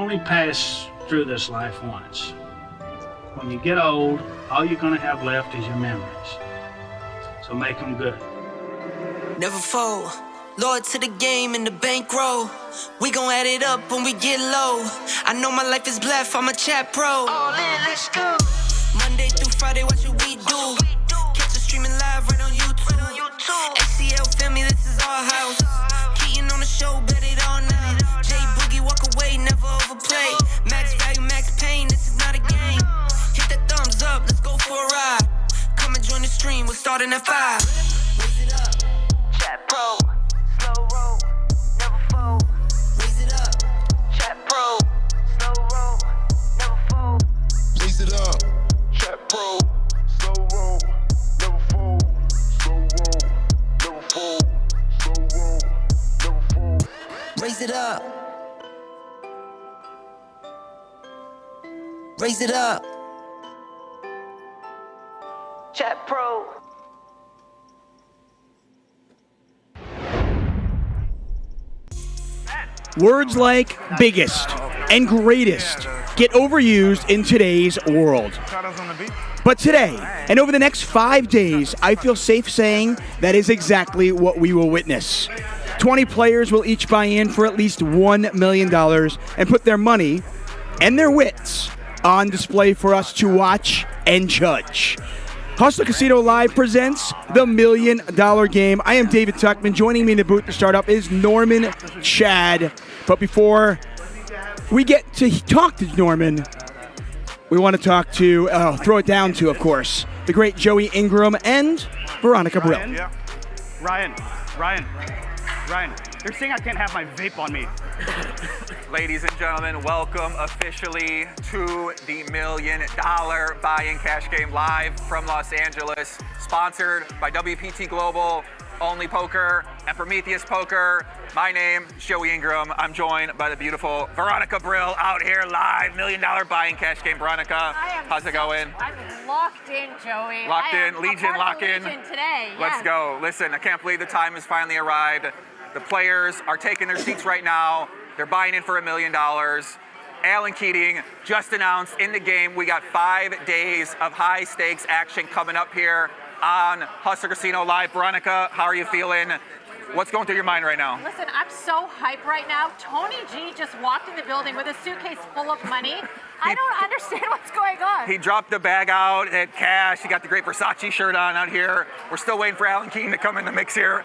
only pass through this life once. When you get old, all you're gonna have left is your memories. So make them good. Never fold. Loyal to the game and the bankroll. We gon' add it up when we get low. I know my life is blessed, I'm a chat pro. All in, let's go. Monday through Friday, what should we do? Catch us streaming live right on YouTube. HCL, feel me, this is our house. Keating on the show, bet it all now. J Boogie, walk away, never overplay. Max value, max pain, this is not a game. Hit that thumbs up, let's go for a ride. Come and join the stream, we're starting at 5. Raise it up, chat pro. Slow roll, never fold. Raise it up, chat pro. Slow roll, never fold. Raise it up, chat pro. Slow roll, never fold. Slow roll, never fold. Slow roll, never fold. Raise it up. Raise it up. Chat pro. Words like biggest and greatest get overused in today's world. But today, and over the next 5 days, I feel safe saying that is exactly what we will witness. 20 players will each buy in for at least $1 million and put their money and their wits on display for us to watch and judge. Hustler Casino Live presents the $1 Million Game. I am David Tuckman. Joining me in the booth to start up is Norman Chad. But before we get to talk to Norman, we want to talk to, throw it down to, of course, the great Joey Ingram and Veronica Brill. Ryan, they're saying I can't have my vape on me. Ladies and gentlemen, welcome officially to the $1 Million Buy-In Cash Game live from Los Angeles, sponsored by WPT Global, Only Poker, and Prometheus Poker. My name is Joey Ingram. I'm joined by the beautiful Veronica Brill out here live, $1 Million Buy-In Cash Game. Veronica, how's it going? I'm locked in, Joey. Locked in, Legion, lock in. Legion today. Let's go. Listen, I can't believe the time has finally arrived. The players are taking their seats right now. They're buying in for $1 million. Alan Keating just announced in the game we got 5 days of high stakes action coming up here on Hustler Casino Live. Veronica, how are you feeling? What's going through your mind right now? Listen, I'm so hyped right now. Tony G just walked in the building with a suitcase full of money. I don't understand what's going on. He dropped the bag out at cash. He got the great Vertucci shirt on out here. We're still waiting for Alan Keating to come in the mix here.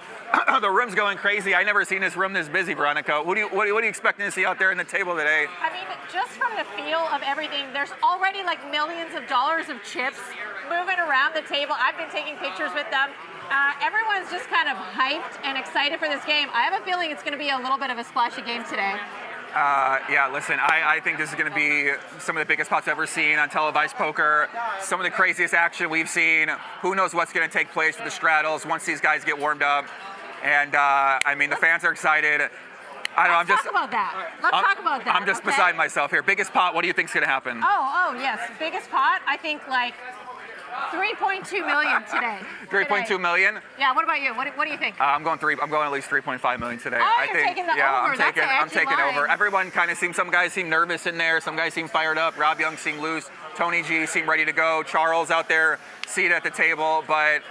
The room's going crazy. I never seen this room this busy, Veronica. What are you expecting to see out there in the table today? I mean, just from the feel of everything, there's already like millions of dollars of chips moving around the table. I've been taking pictures with them. Everyone's just kind of hyped and excited for this game. I have a feeling it's going to be a little bit of a splashy game today. Yeah, listen, I think this is going to be some of the biggest pots I've ever seen on televised poker. Some of the craziest action we've seen. Who knows what's going to take place with the straddles once these guys get warmed up. And, I mean, the fans are excited. I don't know, Let's talk about that. Let's talk about that. I'm just beside myself here. Biggest pot, what do you think is going to happen? Oh, yes. Biggest pot, I think like 3.2 million today. 3.2 million? Yeah, what about you? What do you think? I'm going at least 3.5 million today. Oh, you're taking the over. I'm taking line. over. Everyone kind of seems, some guys seem nervous in there. Some guys seem fired up. Rob Young seemed loose. Tony G seemed ready to go. Charles out there, seated at the table. But,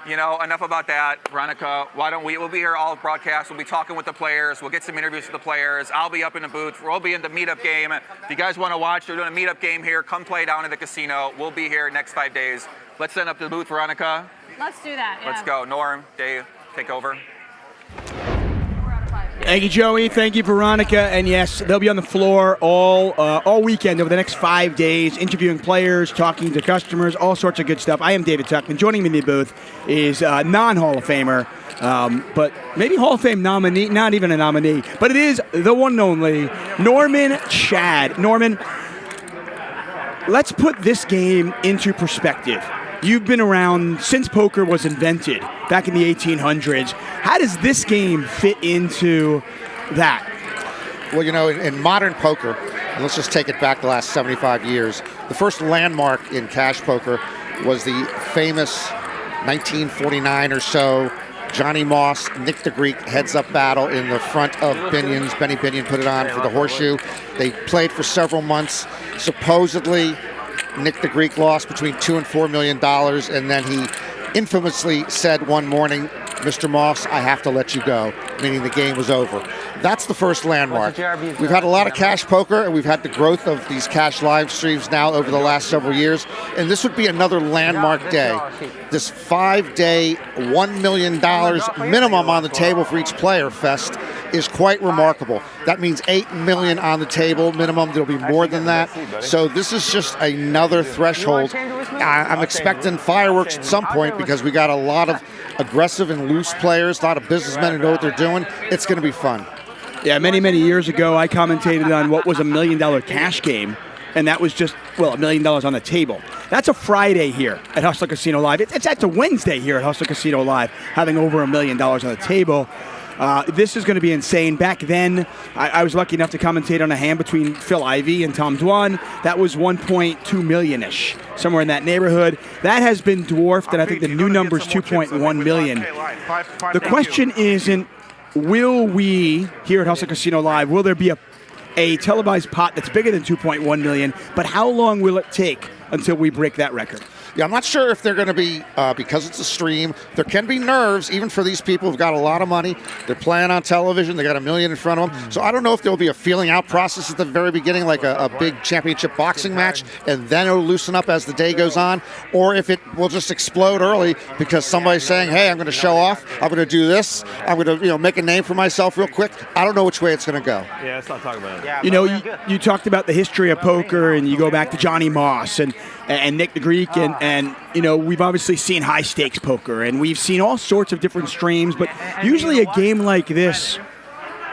you know, enough about that. Veronica, we'll be here all broadcast. We'll be talking with the players. We'll get some interviews with the players. I'll be up in the booth. We'll be in the meetup game. If you guys want to watch, we're doing a meetup game here. Come play down at the casino. We'll be here next 5 days. Let's send up to the booth, Veronica. Let's do that. Yeah. Let's go. Norm, Dave, take over. Thank you, Joey. Thank you, Veronica. And yes, they'll be on the floor all weekend over the next 5 days, interviewing players, talking to customers, all sorts of good stuff. I am David Tuckman. Joining me in the booth is non-Hall of Famer, but maybe Hall of Fame nominee, not even a nominee, but it is the one and only Norman Chad. Norman, let's put this game into perspective. You've been around since poker was invented back in the 1800s. How does this game fit into that? Well, you know, in modern poker, and let's just take it back the last 75 years, the first landmark in cash poker was the famous 1949 or so Johnny Moss, Nick the Greek heads-up battle in the front of Binion's. Benny Binion put it on for the horseshoe. They played for several months. Supposedly, Nick the Greek lost between $2 and $4 million, and then he infamously said one morning, "Mr. Moss, I have to let you go," meaning the game was over. That's the first landmark. We've had a lot of cash poker, and we've had the growth of these cash live streams now over the last several years, and this would be another landmark day. This 5-day, $1 million minimum on the table for each player fest is quite remarkable. That means $8 million on the table minimum. There'll be more than that. So this is just another threshold. I'm expecting fireworks at some point because we got a lot of aggressive and loose players, a lot of businessmen who know what they're doing. It's going to be fun. Yeah, many years ago, I commentated on what was $1 million cash game, and that was just, well, $1 million on the table. That's a Friday here at Hustler Casino Live. It's a Wednesday here at Hustler Casino Live, having over $1 million on the table. This is going to be insane. Back then, I was lucky enough to commentate on a hand between Phil Ivey and Tom Dwan. That was 1.2 million-ish, somewhere in that neighborhood. That has been dwarfed, and I think the new number is 2.1 million. The question isn't, will we, here at Hustler Casino Live, will there be a televised pot that's bigger than 2.1 million, but how long will it take until we break that record? Yeah, I'm not sure if they're going to be, because it's a stream, there can be nerves, even for these people who've got a lot of money. They're playing on television. They got $1 million in front of them. So I don't know if there'll be a feeling out process at the very beginning, like a big championship boxing match, and then it'll loosen up as the day goes on, or if it will just explode early because somebody's saying, hey, I'm going to show off. I'm going to do this. I'm going to make a name for myself real quick. I don't know which way it's going to go. Yeah, let's not talk about it. You know, you talked about the history of poker, and you go back to Johnny Moss and Nick the Greek, and you know, we've obviously seen high stakes poker, and we've seen all sorts of different streams, but usually a game like this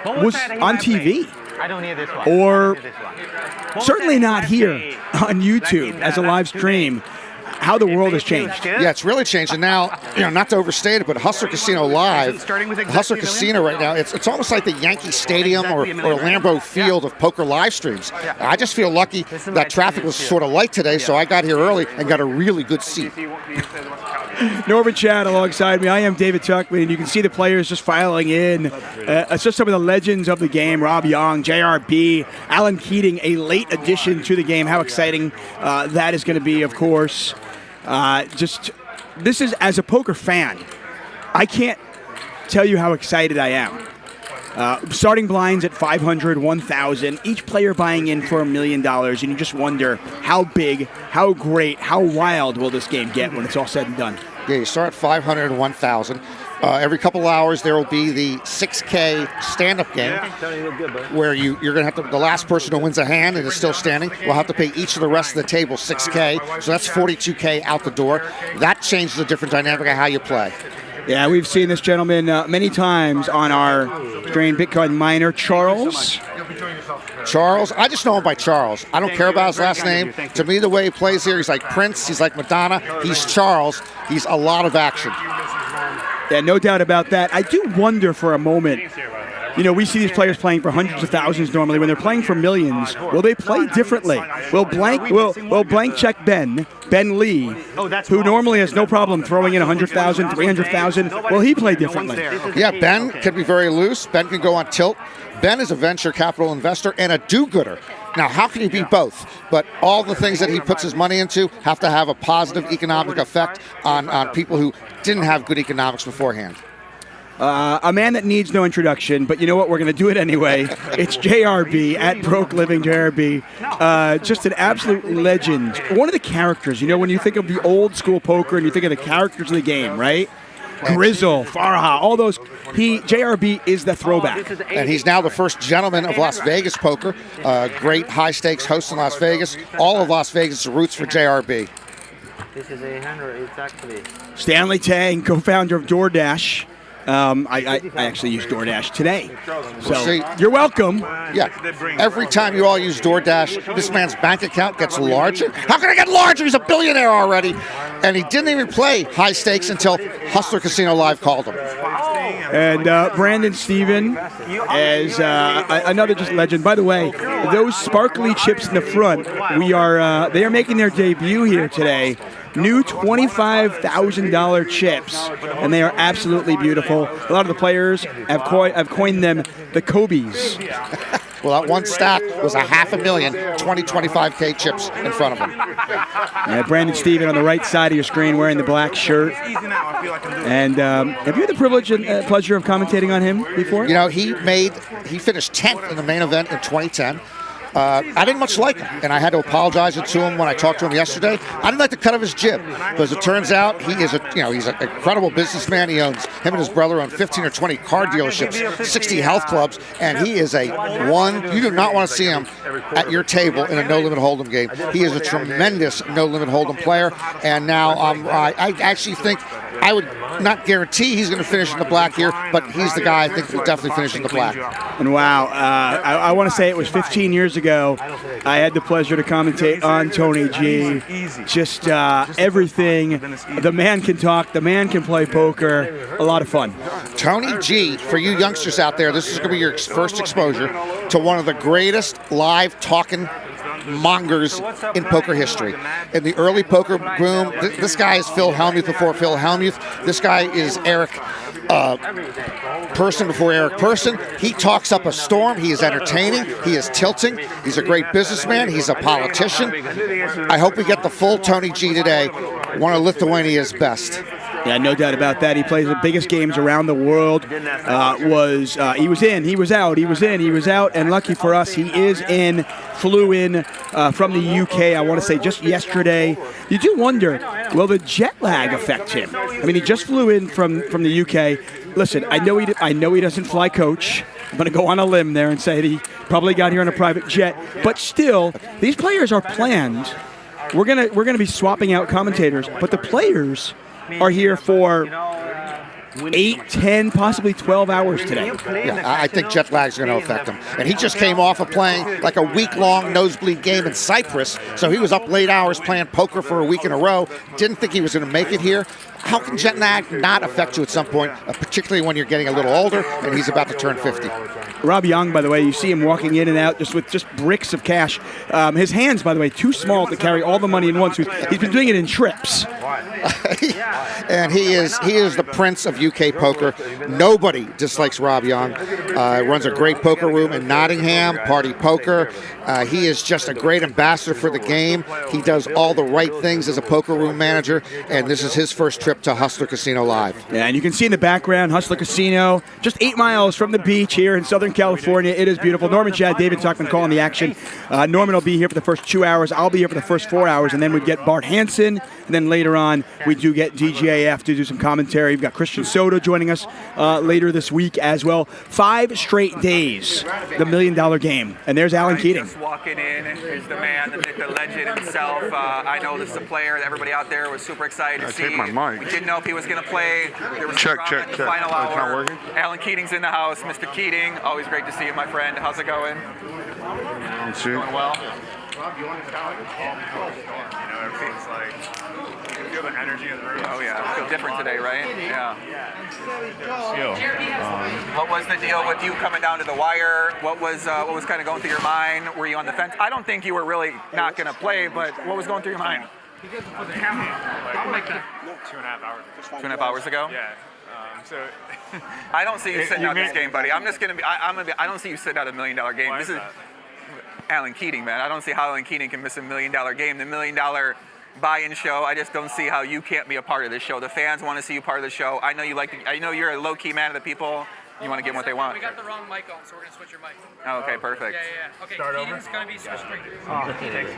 was on TV, or certainly not here on YouTube as a live stream. How the world has changed. Yeah, it's really changed. And now, not to overstate it, but Hustler Casino Live, Hustler Casino right now, it's almost like the Yankee Stadium or Lambeau Field of poker live streams. I just feel lucky that traffic was sort of light today, so I got here early and got a really good seat. Norman Chad alongside me. I am David Tuckman, and you can see the players just filing in. It's just some of the legends of the game. Rob Yong, JRB, Alan Keating, a late addition to the game. How exciting that is going to be, of course. This is, as a poker fan, I can't tell you how excited I am. Starting blinds at 500, 1,000, each player buying in for $1 million, and you just wonder how big, how great, how wild will this game get when it's all said and done. Yeah, you start at 500 and 1,000. Every couple hours there will be the 6K stand-up game where you're going to have to, the last person who wins a hand and is still standing will have to pay each of the rest of the table 6K. So that's 42K out the door. That changes the different dynamic of how you play. Yeah, we've seen this gentleman many times on our Strain Bitcoin Miner, Charles. Charles, I just know him by Charles. I don't care about his last name. To me, the way he plays here, he's like Prince, he's like Madonna, he's Charles. He's a lot of action. Yeah, no doubt about that. I do wonder for a moment, you know, we see these players playing for hundreds of thousands normally. When they're playing for millions, will they play differently? Will blank check Ben Lee, who normally has no problem throwing in 100,000, 300,000, will he play differently? Yeah, Ben can be very loose. Ben can go on tilt. Ben is a venture capital investor and a do-gooder. Now, how can he be both? But all the things that he puts his money into have to have a positive economic effect on people who didn't have good economics beforehand. A man that needs no introduction, but you know what? We're going to do it anyway. It's JRB, at Broke Living JRB. Just an absolute legend. One of the characters, you know, when you think of the old school poker and you think of the characters of the game, right? Grizzle, Farha, all those. JRB is the throwback. And he's now the first gentleman of Las Vegas poker. Great high-stakes host in Las Vegas. All of Las Vegas roots for JRB. This is Alejandro, it's actually. Stanley Tang, co-founder of DoorDash. I actually use DoorDash today. So see, you're welcome. Yeah. Every time you all use DoorDash, this man's bank account gets larger. How can I get larger? He's a billionaire already. And he didn't even play high stakes until Hustler Casino Live called him. And Brandon Steven as another just legend. By the way, those sparkly chips in the front, they are making their debut here today. New $25,000 chips, and they are absolutely beautiful. A lot of the players have coined them the Kobe's. Well, that one stack was a $500,000 25K chips in front of him. Brandon Steven on the right side of your screen wearing the black shirt. And have you had the privilege and pleasure of commentating on him before? You know, he finished 10th in the main event in 2010. I didn't much like him, and I had to apologize to him when I talked to him yesterday. I didn't like the cut of his jib, because it turns out he's an incredible businessman. He owns, him and his brother own 15 or 20 car dealerships, 60 health clubs, and he is you do not want to see him at your table in a no-limit hold'em game. He is a tremendous no-limit hold'em player, and now I actually think, I would not guarantee he's going to finish in the black here, but he's the guy I think will definitely finish in the black. And wow, I want to say it was 15 years ago, I had the pleasure to commentate on Tony G. Just everything. The man can talk. The man can play poker. A lot of fun. Tony G, for you youngsters out there, this is going to be your first exposure to one of the greatest live talking mongers in poker history. In the early poker boom, this guy is Phil Hellmuth before Phil Hellmuth. This guy is Eric Person before Eric Person. He talks up a storm. He is entertaining. He is tilting. He's a great businessman. He's a politician. I hope we get the full Tony G today. One of Lithuania's best. Yeah, no doubt about that. He plays the biggest games around the world. He was in, he was out, he was in, he was out, and lucky for us, he is in. Flew in from the UK, I want to say just yesterday. You do wonder, will the jet lag affect him? I mean, he just flew in from the UK. Listen, I know he doesn't fly coach. I'm going to go on a limb there and say that he probably got here on a private jet. But still, these players are planned. We're gonna be swapping out commentators, but the players are here for 8, 10, possibly 12 hours today. Yeah, I think jet lag is going to affect him. And he just came off of playing like a week-long nosebleed game in Cyprus, so he was up late hours playing poker for a week in a row. Didn't think he was going to make it here. How can jet lag not affect you at some point, particularly when you're getting a little older and he's about to turn 50? Rob Yong, by the way, you see him walking in and out just with bricks of cash. His hands, by the way, too small to carry all the money in one. So he's been doing it in trips. And he is the prince of UK poker. Nobody dislikes Rob Yong. Runs a great poker room in Nottingham, Party Poker. He is just a great ambassador for the game. He does all the right things as a poker room manager, and this is his first trip to Hustler Casino Live. Yeah, and you can see in the background, Hustler Casino, just 8 miles from the beach here in Southern California. It is beautiful. Norman Chad, David Tuckman calling the action. Norman will be here for the first 2 hours. I'll be here for the first 4 hours, and then we get Bart Hansen, and then later on we do get DJAF to do some commentary. We've got Christian Soto joining us later this week as well. 5 straight days, the $1 million game. And there's Alan Keating. Just walking in, here's the man, the legend himself. I know this is a player that everybody out there was super excited to see. Take my mic. We didn't know if he was going to play. There was Check. in the final Oh, it's not hour. working? Alan Keating's in the house. Mr. Keating, always great to see you, my friend. How's it going? Let's see. Going well? Everything's like, you feel the energy in the room. Oh yeah, feel different today, right? Yeah. What was the deal with you coming down to the wire? What was kind of going through your mind? Were you on the fence? I don't think you were really not going to play, but what was going through your mind? Like 2.5 hours ago. 2.5 hours ago? Yeah. So I don't see you sitting out this game, buddy. I'm just gonna be. I don't see you sitting out a $1 million game. Why This is is that? Alan Keating, man. I don't see how Alan Keating can miss a $1 million game. The $1 million buy-in show. I just don't see how you can't be a part of this show. The fans want to see you part of the show. I know you like. I know you're a low-key man of the people. You want to give them what they want. We got the wrong mic on, so we're gonna switch your mic. Oh, okay, perfect. Yeah. Okay, Start over? Keating's gonna be switched screen.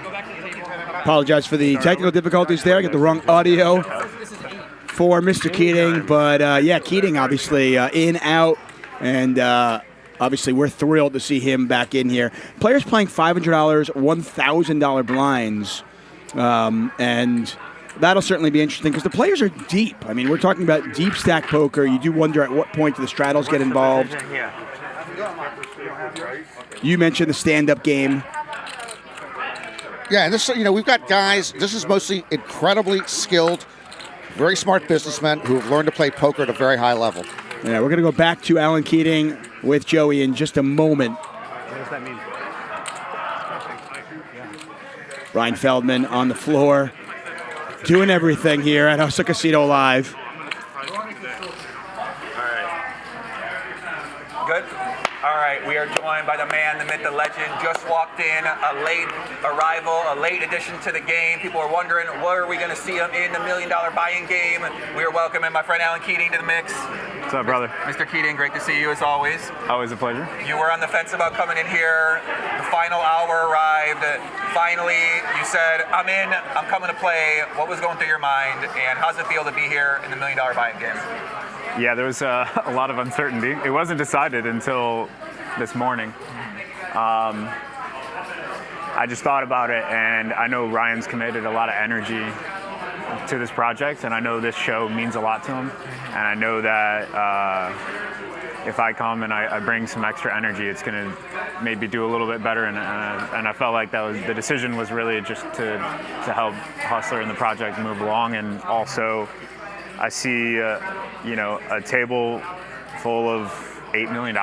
Go back to the table. Apologize for the technical difficulties there. I got the wrong audio for Mr. Keating. But, yeah, Keating obviously in, out, and obviously we're thrilled to see him back in here. Players playing $500, $1,000 blinds, and that'll certainly be interesting because the players are deep. I mean, we're talking about deep stack poker. You do wonder at what point do the straddles get involved. You mentioned the stand-up game. Yeah, and this, we've got guys, this is mostly incredibly skilled, very smart businessmen who have learned to play poker at a very high level. Yeah, we're going to go back to Alan Keating with Joey in just a moment. What does that mean? Ryan Feldman on the floor, doing everything here at Hustler Casino Live. Good? All right, we are joined by the man, the myth, the legend. Just walked in, a late arrival, a late addition to the game. People are wondering, what are we going to see him in the $1 million buy-in game? We are welcoming my friend Alan Keating to the mix. What's up, brother? Mr. Keating, great to see you as always. Always a pleasure. You were on the fence about coming in here. The final hour arrived. Finally, you said, I'm in, I'm coming to play. What was going through your mind, and how's it feel to be here in the $1 million buy-in game? Yeah, there was a lot of uncertainty. It wasn't decided until this morning. I just thought about it, and I know Ryan's committed a lot of energy to this project, and I know this show means a lot to him. And I know that if I come and I bring some extra energy, it's going to maybe do a little bit better. And I felt like that was the decision was really just to help Hustler and the project move along, and also I see, a table full of $8 million.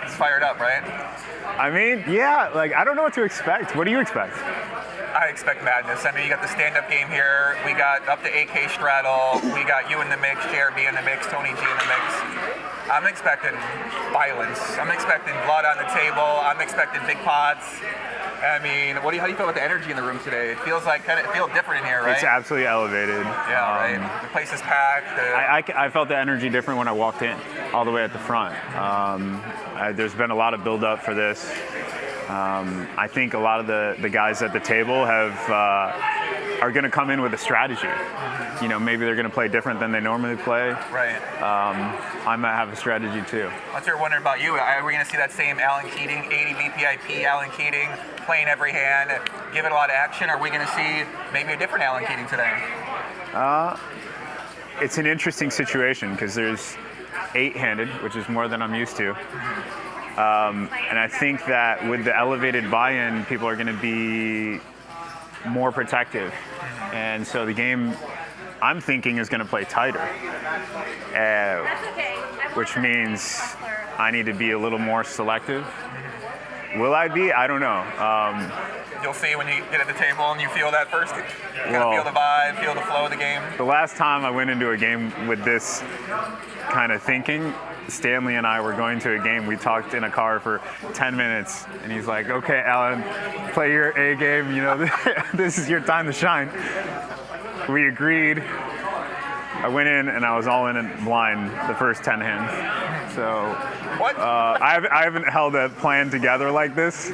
It's fired up, right? I mean, yeah, I don't know what to expect. What do you expect? I expect madness. I mean, you got the stand-up game here. We got up to AK straddle. We got you in the mix, JRB in the mix, Tony G in the mix. I'm expecting violence. I'm expecting blood on the table. I'm expecting big pots. I mean, how do you feel about the energy in the room today? It feels like it feels different in here, right? It's absolutely elevated. Yeah, right. The place is packed. I felt the energy different when I walked in, all the way at the front. There's been a lot of build-up for this. I think a lot of the guys at the table are going to come in with a strategy. Maybe they're going to play different than they normally play. Right. I might have a strategy too. Let's start wondering about you. Are we going to see that same Alan Keating, 80 BPIP Alan Keating, playing every hand, giving a lot of action? Or are we going to see maybe a different Alan Keating today? It's an interesting situation because there's 8-handed, which is more than I'm used to. And I think that with the elevated buy-in, people are going to be more protective. And so the game, I'm thinking, is going to play tighter, which means I need to be a little more selective. Will I be? I don't know. You'll see when you get at the table and you feel that first. You kind of feel the vibe, feel the flow of the game. The last time I went into a game with this kind of thinking, Stanley and I were going to a game. We talked in a car for 10 minutes, and he's like, "Okay, Alan, play your A game. This is your time to shine." We agreed. I went in and I was all in and blind the first 10 hands. So what? I haven't held a plan together like this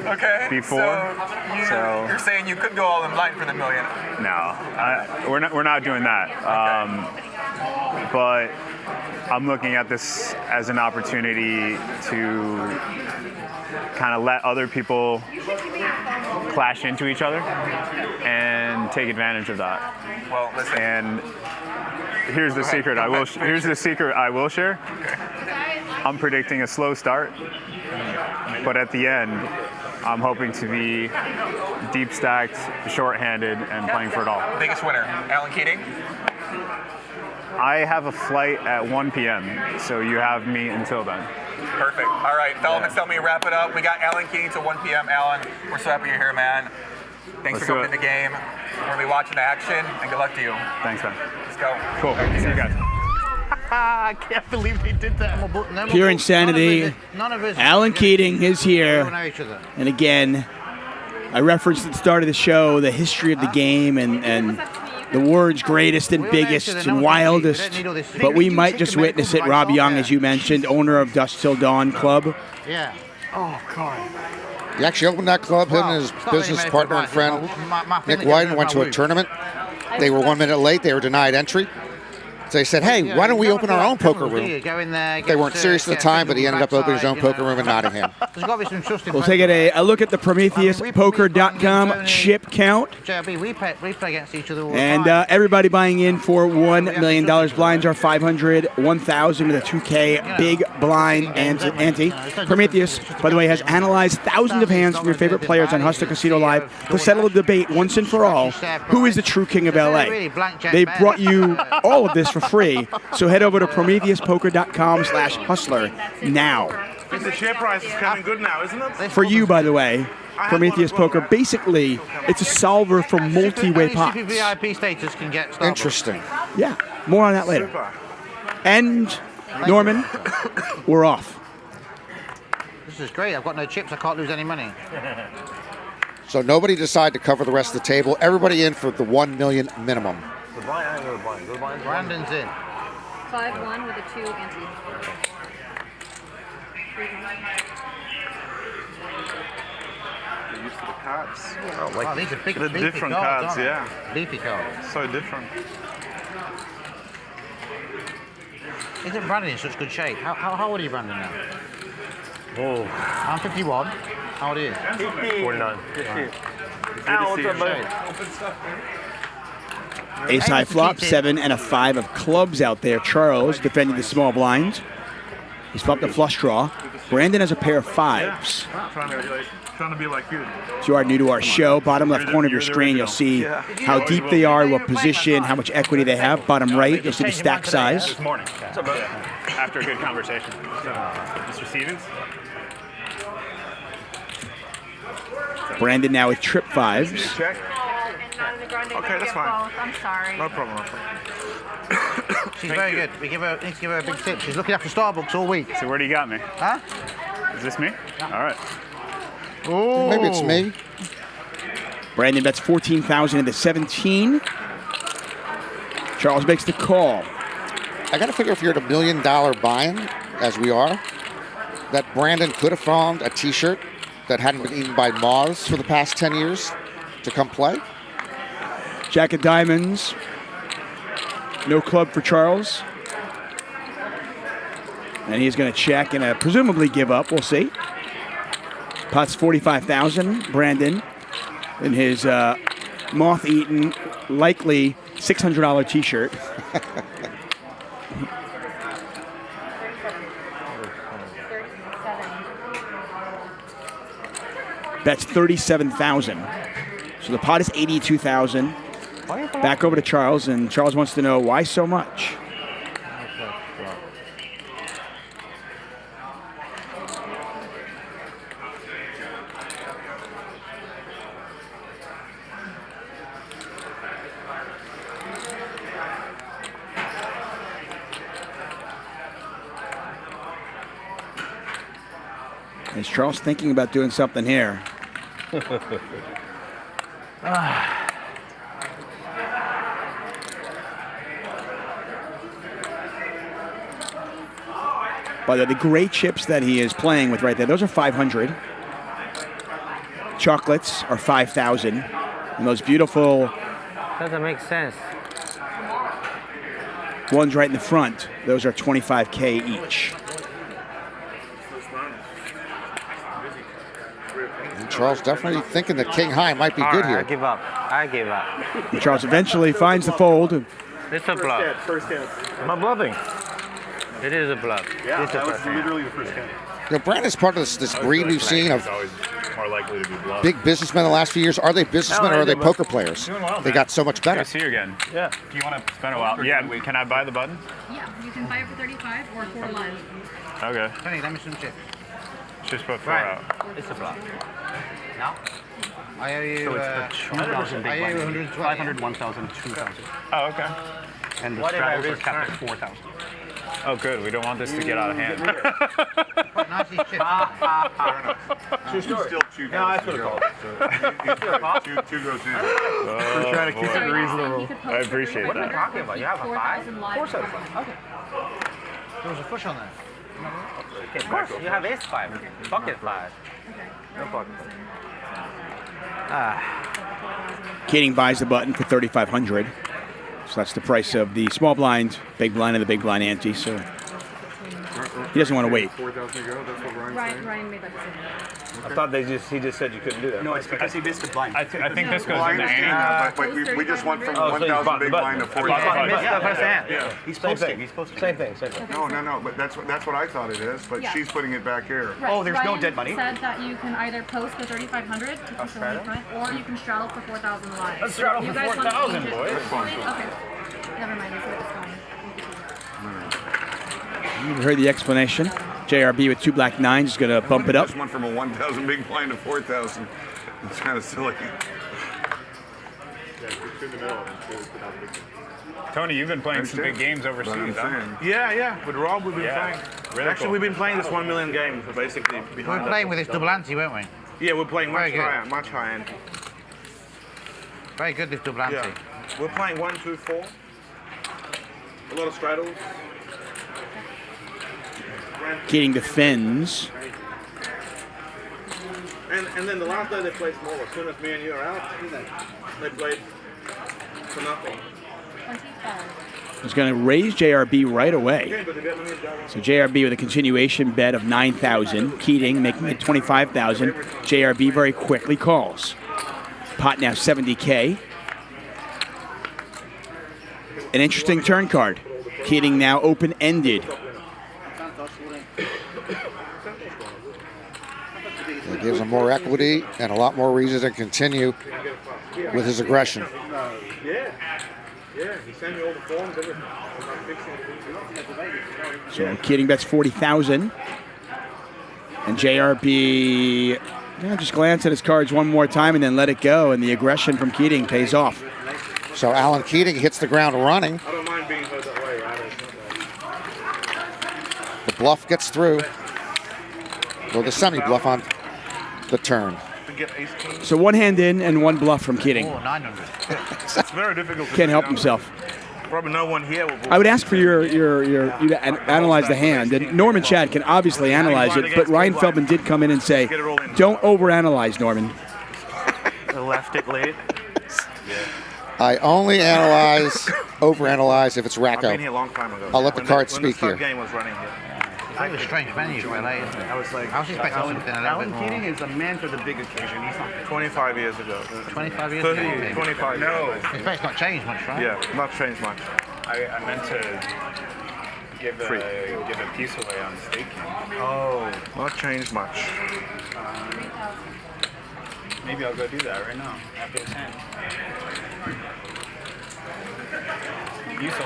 before. So you're saying you could go all in blind for the $1 million? No, we're not doing that. But I'm looking at this as an opportunity to kind of let other people clash into each other and take advantage of that. Well, listen. And here's the secret I will share. I'm predicting a slow start, but at the end, I'm hoping to be deep stacked, short-handed, and playing for it all. Biggest winner, Alan Keating? I have a flight at 1 p.m., so you have me until then. Perfect. All right, Feldman, tell me to wrap it up. We got Alan Keating till 1 p.m. Alan, we're so happy you're here, man. Thanks for coming to the game. We're going to be watching the action, and good luck to you. Thanks, man. Let's go. Cool. See you guys. I can't believe they did that. Pure insanity. Alan Keating is here. And again, I referenced at the start of the show the history of the game and the words greatest and biggest and wildest. But we might just witness it. Rob Yong, as you mentioned, owner of Dusk Till Dawn Club. Yeah. Oh, God. He actually opened that club. Him and his business partner and friend, Nick Whiten, went to a tournament. They were 1 minute late. They were denied entry. So they said, "Hey, why don't we open our own poker room?" They weren't serious at the time, but he ended up opening his own poker room in Nottingham. We'll take a look at the PrometheusPoker.com chip count. JRB, we play against each other all the And time. everybody buying in for $1 million. Blinds are 500, 1,000 with a 2K big blind ante. Prometheus, by the way, has analyzed thousands of hands from your favorite players on Hustler Casino Live to settle a debate once and for all. Who is the true king of LA? They brought you all of this for free. So head over to PrometheusPoker.com/hustler now. The share price is coming good now, isn't it? For you, by the way, Prometheus Poker, basically, it's a solver for multi-way pots. Super VIP status can get Starbucks. Interesting. Yeah, more on that later. Super. And Norman, we're off. This is great. I've got no chips. I can't lose any money. So nobody decided to cover the rest of the table. Everybody in for the 1 million minimum. Brandon's in. 5-1 with a 2 ante. They're used to the cards. Oh, these are big, The beefy different cards, cards, aren't yeah. they? Beefy cards. So different. Isn't Brandon in such good shape? How old are you, Brandon, now? Oh. I'm 51. How old are you? 49. Ace high flop, 7 and a 5 of clubs out there. Charles defending the small blind. He's flopped a flush draw. Brandon has a pair of 5s. Trying to be like you. If you are new to our show, bottom left corner of your screen, you'll see how deep they are, what position, how much equity they have. Bottom right, you'll see the stack size. This morning. After a good conversation. Mr. Stevens? Brandon now with trip 5s. Check. Okay, that's fine. I'm sorry. No problem. She's very good. We need to give her a big tip. She's looking after Starbucks all week. So where do you got me? Huh? Is this me? All right. Oh. Maybe it's me. Brandon bets 14,000 into 17. Charles makes the call. I got to figure if you're at $1 million buy-in, as we are, that Brandon could have found a T-shirt that hadn't been eaten by moths for the past 10 years to come play. Jack of diamonds. No club for Charles. And he's going to check and presumably give up. We'll see. Pot's 45,000. Brandon in his moth-eaten, likely $600 T-shirt. That's 37,000. So the pot is 82,000. Back over to Charles, and Charles wants to know why so much. Is Charles thinking about doing something here? By the gray chips that he is playing with right there, those are 500. Chocolates are 5,000. And those beautiful Doesn't make sense. ones right in the front, those are 25K each. Charles definitely thinking that King High might be good here. I give up. I give up. And Charles eventually finds the fold. It's a bluff. First hand. Am I bluffing? It is a bluff. Yeah, It's a that was first hand. literally the first hand. You know, Brandon's part of this breed we've seen of always more likely to be bluffed. big businessmen the last few years. Are they businessmen or are they poker players? Doing well, They man. got so much better. Good to see you again. Yeah. Do you want to spend a while? Yeah, can I buy the button? Yeah, you can buy it for 35 or 4 live. Okay. Penny, let me some chips. Just put 4 Right. out. It's a bluff. No? I owe you. So it's the 2,000 I big owe you blind. 120. 500, 1,000, 2,000. Oh, okay. And the What if I straddles are risk capped at turn? 4,000. Oh, good. We don't want this to get out of hand. Quite nice, these chips. Still two No, I should have called. Two goes in. We're trying to keep it reasonable. I appreciate What are you that. talking about? You have a 5? 4,000 live. Okay. There was a push on there. Of course. You have ace 5. Pocket 5. No pocket. Keating buys the button for 3,500. So that's the price of the small blind, big blind, and the big blind ante. So he doesn't want to wait. 4,000 to go. That's what Ryan's saying. Ryan made that decision. I thought he just said you couldn't do that. No, it's because he missed the blind. I think this goes Well, I in the understand hand. that, but we just went from Oh, so you 1,000 bought the big button. blind to I 4,000. missed the first hand. Yeah. He's posting. He's posting. Same thing. Same thing. No, but that's what I thought it is. But Yeah. she's putting it back here. Right, Oh, there's no Ryan dead money? said that you can either post the 3,500 to straddle? facilitate front, or you can straddle for 4,000 live. Let's straddle You for guys want to 4,000, change it? boys. That's fine. Okay. Never mind. It's fine. You heard the explanation. JRB with 2 black 9s is going to bump it up. Just went from a 1,000 big blind to 4,000. It's kind of silly. Tony, you've been playing some big games overseas, huh? Yeah. With Rob, we've been playing. Really Actually, cool. we've been playing this 1 million game for basically We behind were playing with this double ante, weren't we? Yeah, we're playing Very much higher end. Very good, this double ante. Yeah. We're playing 1, 2, 4. A lot of straddles. Keating defends. And then the last day they played smaller. As soon as me and you are out, they played for nothing. He's going to raise JRB right away. So JRB with a continuation bet of 9,000. Keating making it 25,000. JRB very quickly calls. Pot now 70K. An interesting turn card. Keating now open-ended. It gives him more equity and a lot more reason to continue with his aggression. Yeah, he sent me all the forms, everything. So Keating bets 40,000. And JRB just glance at his cards one more time and then let it go. And the aggression from Keating pays off. So Alan Keating hits the ground running. I don't mind being hurt that way, right? The bluff gets through. Well, the semi-bluff on the turn. So 1 hand in and 1 bluff from Keating. Oh, 900. It's very difficult. Can't help himself. Probably no one here will. I would ask for you to analyze the hand. And Norman Chad can obviously analyze it, but Ryan Feldman did come in and say, don't overanalyze, Norman. The left it late. I only overanalyze if it's Racco. I've been here a long time ago. I'll let the cards speak here. When the game was running here. I think it was a strange venue for LA, isn't it? I was like, I was expecting something a little bit more. Keating is a man for the big occasion. He's not 25 years ago. 25 years 30, ago? 25. No. His face not changed much, right? Yeah, not changed much. I meant to give a piece away on staking. Oh, not changed much. Maybe I'll go do that right now after the 10.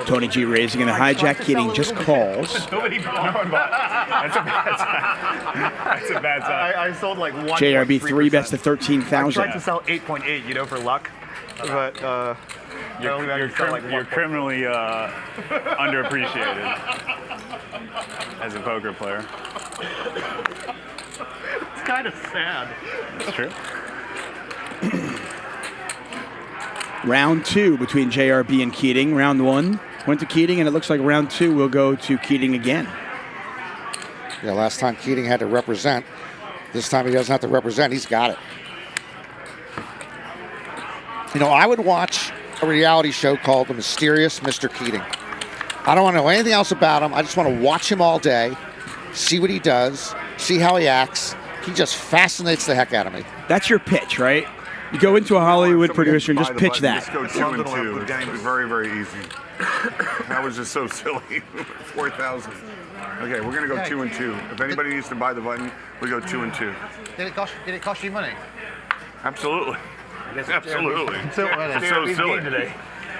Tony G raising and the hijack. Keating just calls. No one bought. That's a bad time. That's a bad time. I sold like 1. JRB 3 bets to I 13,000. tried to sell 8.8, for luck. But You're criminally underappreciated as a poker player. It's kind of sad. That's true. Round 2 between JRB and Keating. Round 1 went to Keating, and it looks like round 2 will go to Keating again. Yeah, last time Keating had to represent. This time he doesn't have to represent. He's got it. I would watch a reality show called The Mysterious Mr. Keating. I don't want to know anything else about him. I just want to watch him all day, see what he does, see how he acts. He just fascinates the heck out of me. That's your pitch, right? You go into a Hollywood producer and just pitch that. Just go 2 and 2. It's very, very easy. That was just so silly. 4,000. Okay, we're gonna go 2 and 2. If anybody needs to buy the button, we go 2 and 2. Did it cost you money? Absolutely. Absolutely. It's so silly today.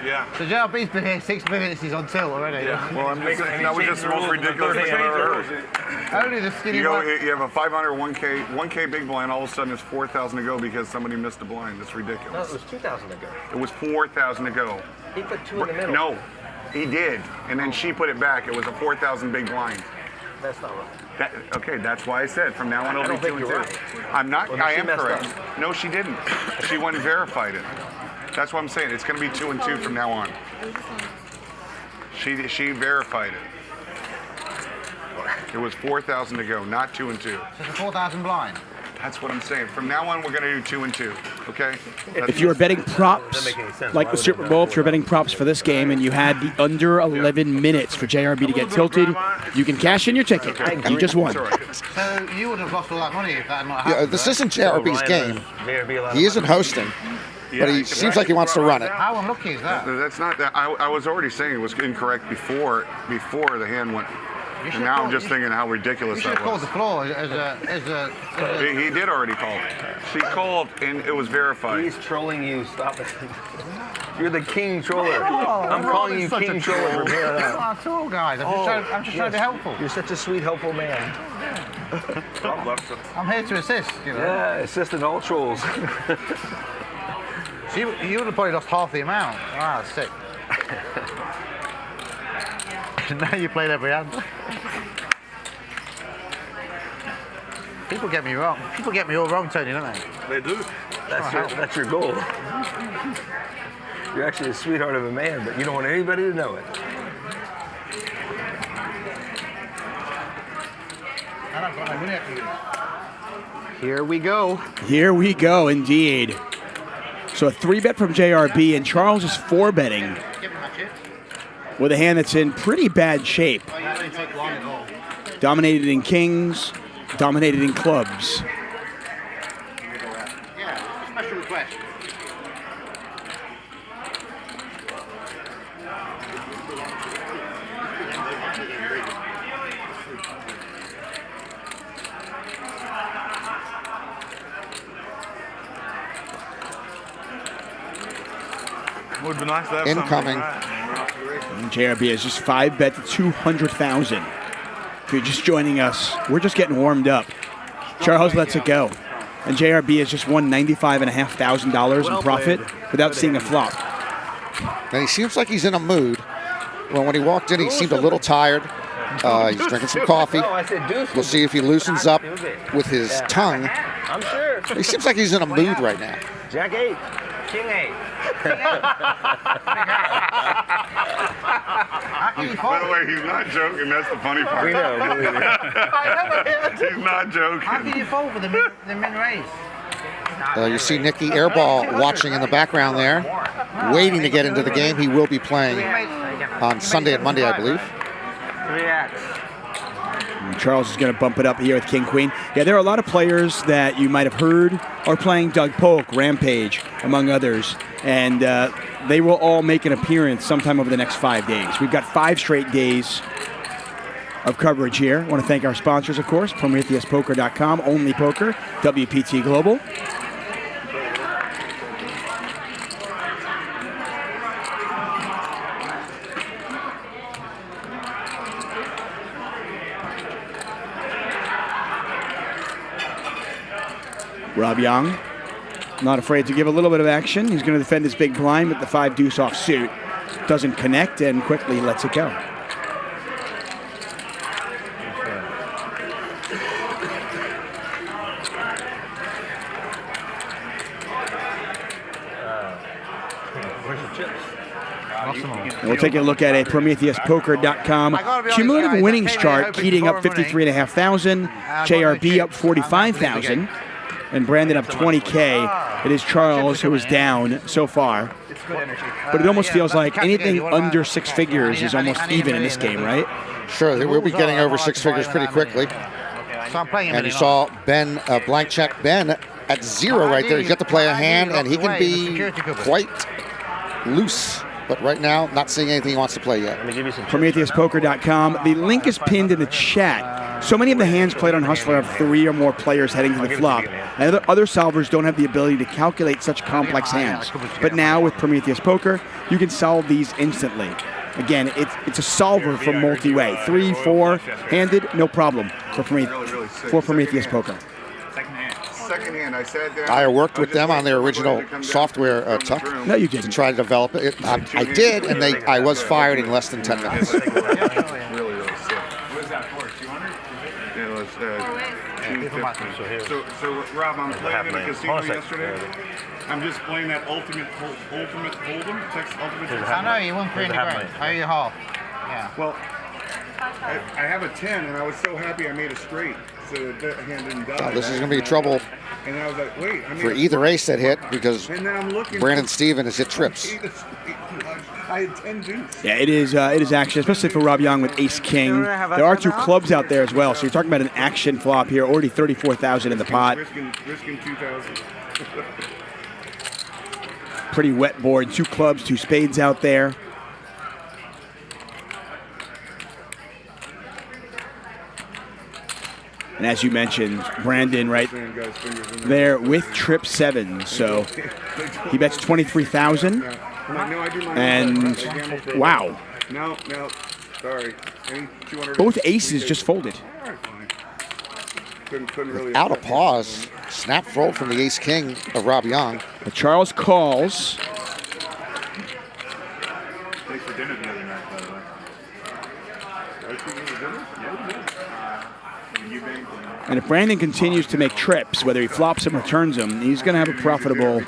Yeah. So JRB's been here 6 minutes. He's on tilt already. Yeah. Well, I'm just saying, that was just the most ridiculous thing I've ever heard. Only the skinny You one. have a 500 1K big blind. All of a sudden, it's 4,000 to go because somebody missed a blind. That's ridiculous. No, it was 2,000 to go. It was 4,000 to go. He put 2 in the middle. No, he did, and then she put it back. It was a 4,000 big blind. That's not right. Okay, that's why I said from now on it'll be 2 and 2. Right. I'm not. Well, I she am messed correct. up. No, she didn't. She went and verified it. That's what I'm saying. It's going to be 2 and 2 from now on. She verified it. It was 4,000 to go, not 2 and 2. So it's a 4,000 blind. That's what I'm saying. From now on, we're going to do 2 and 2. Okay? If you were betting props, like the Super Bowl, if you're betting props for this game and you had the under 11 minutes for JRB to get tilted, you can cash in your ticket. You just won. So you would have lost all that money if that had not happened. Yeah, this isn't JRB's game. He isn't hosting, but he seems like he wants to run it. How unlucky is that? That's not that. I was already saying it was incorrect before the hand went. And now I'm just thinking how ridiculous that was. You should have called the floor as a... He did already call. She called and it was verified. He's trolling you. Stop it. You're the king troller. I'm calling you king troller from here on out. Not at all, guys. I'm just trying to be helpful. You're such a sweet, helpful man. I'm here to assist, you know. Yeah, assisting all trolls. So you would have probably lost half the amount. Ah, sick. Now you played every hand. People get me wrong. People get me all wrong, Tony, don't they? They do. That's your goal. You're actually a sweetheart of a man, but you don't want anybody to know it. Here we go. Here we go, indeed. So a 3-bet from JRB, and Charles is 4-betting with a hand that's in pretty bad shape. Dominated in kings, dominated in clubs. Yeah, special request. Would be nice to have Incoming. And JRB is just 5-bet to 200,000. If you're just joining us, we're just getting warmed up. Charles lets it go. And JRB has just won $95,500 in profit without seeing a flop. And he seems like he's in a mood. Well, when he walked in, he seemed a little tired. He's drinking some coffee. We'll see if he loosens up with his tongue. I'm sure. He seems like he's in a mood right now. Jack 8. King 8. By the way, he's not joking. That's the funny part. We know, believe me. He's not joking. How can you fold for the min raise? You see Nicky Airball watching in the background there, waiting to get into the game. He will be playing on Sunday and Monday, I believe. 3X. And Charles is going to bump it up here with King Queen. Yeah, there are a lot of players that you might have heard are playing Doug Polk, Rampage, among others. And they will all make an appearance sometime over the next 5 days. We've got 5 straight days of coverage here. I want to thank our sponsors, of course, PrometheusPoker.com, Only Poker, WPT Global. Rob Yong, not afraid to give a little bit of action. He's going to defend his big blind with the 5-deuce off suit. Doesn't connect and quickly lets it go. And we'll take a look at a PrometheusPoker.com cumulative winnings chart. Keating up 53,500, JRB up 45,000, and Brandon up 20K. It is Charles who is down so far. But it almost feels like anything under 6 figures is almost even in this game, right? Sure, we'll be getting over 6 figures pretty quickly. And you saw Ben, blank check Ben at 0 right there. He's got to play a hand, and he can be quite loose. But right now, not seeing anything he wants to play yet. PrometheusPoker.com. The link is pinned in the chat. So many of the hands played on Hustler have 3 or more players heading to the flop. And other solvers don't have the ability to calculate such complex hands. But now with Prometheus Poker, you can solve these instantly. Again, it's a solver for multi-way. 3, 4 handed, no problem for Prometheus Poker. Second hand, I sat down. I worked with them on their original software, Tuck. No, you didn't. To try to develop it. I did, and I was fired in less than 10 minutes. Really sick. What is that for? 200? Yeah, let's. So Rob, I'm playing in a casino yesterday. I'm just playing that ultimate hold'em, Texas ultimate. I know you won 3 grand. How are you half? Yeah. Well, I have a 10, and I was so happy I made a straight. So that hand didn't die. This is going to be trouble and I was like, wait, for either ace that hit, because Brandon Steven has hit trips. I had 10 deuce. Yeah, it is action, especially for Rob Young with Ace King. There are 2 clubs out there as well, so you're talking about an action flop here. Already 34,000 in the pot. Risking 2,000. Pretty wet board. 2 clubs, 2 spades out there. And as you mentioned, Brandon right there with trip 7. So he bets 23,000. I'm like, no, I do my And I gamble for a wow, living. No, sorry. Any 200. both aces just folded. All right, fine. Couldn't really. Out of pause. Snap fold from the ace king of Rob Yong. But Charles calls. Thanks for dinner the other night, by the way. Did I treat you to dinner? Yeah, you banked on that. And if Brandon continues to make trips, whether he flops them or turns them, he's going to have a profitable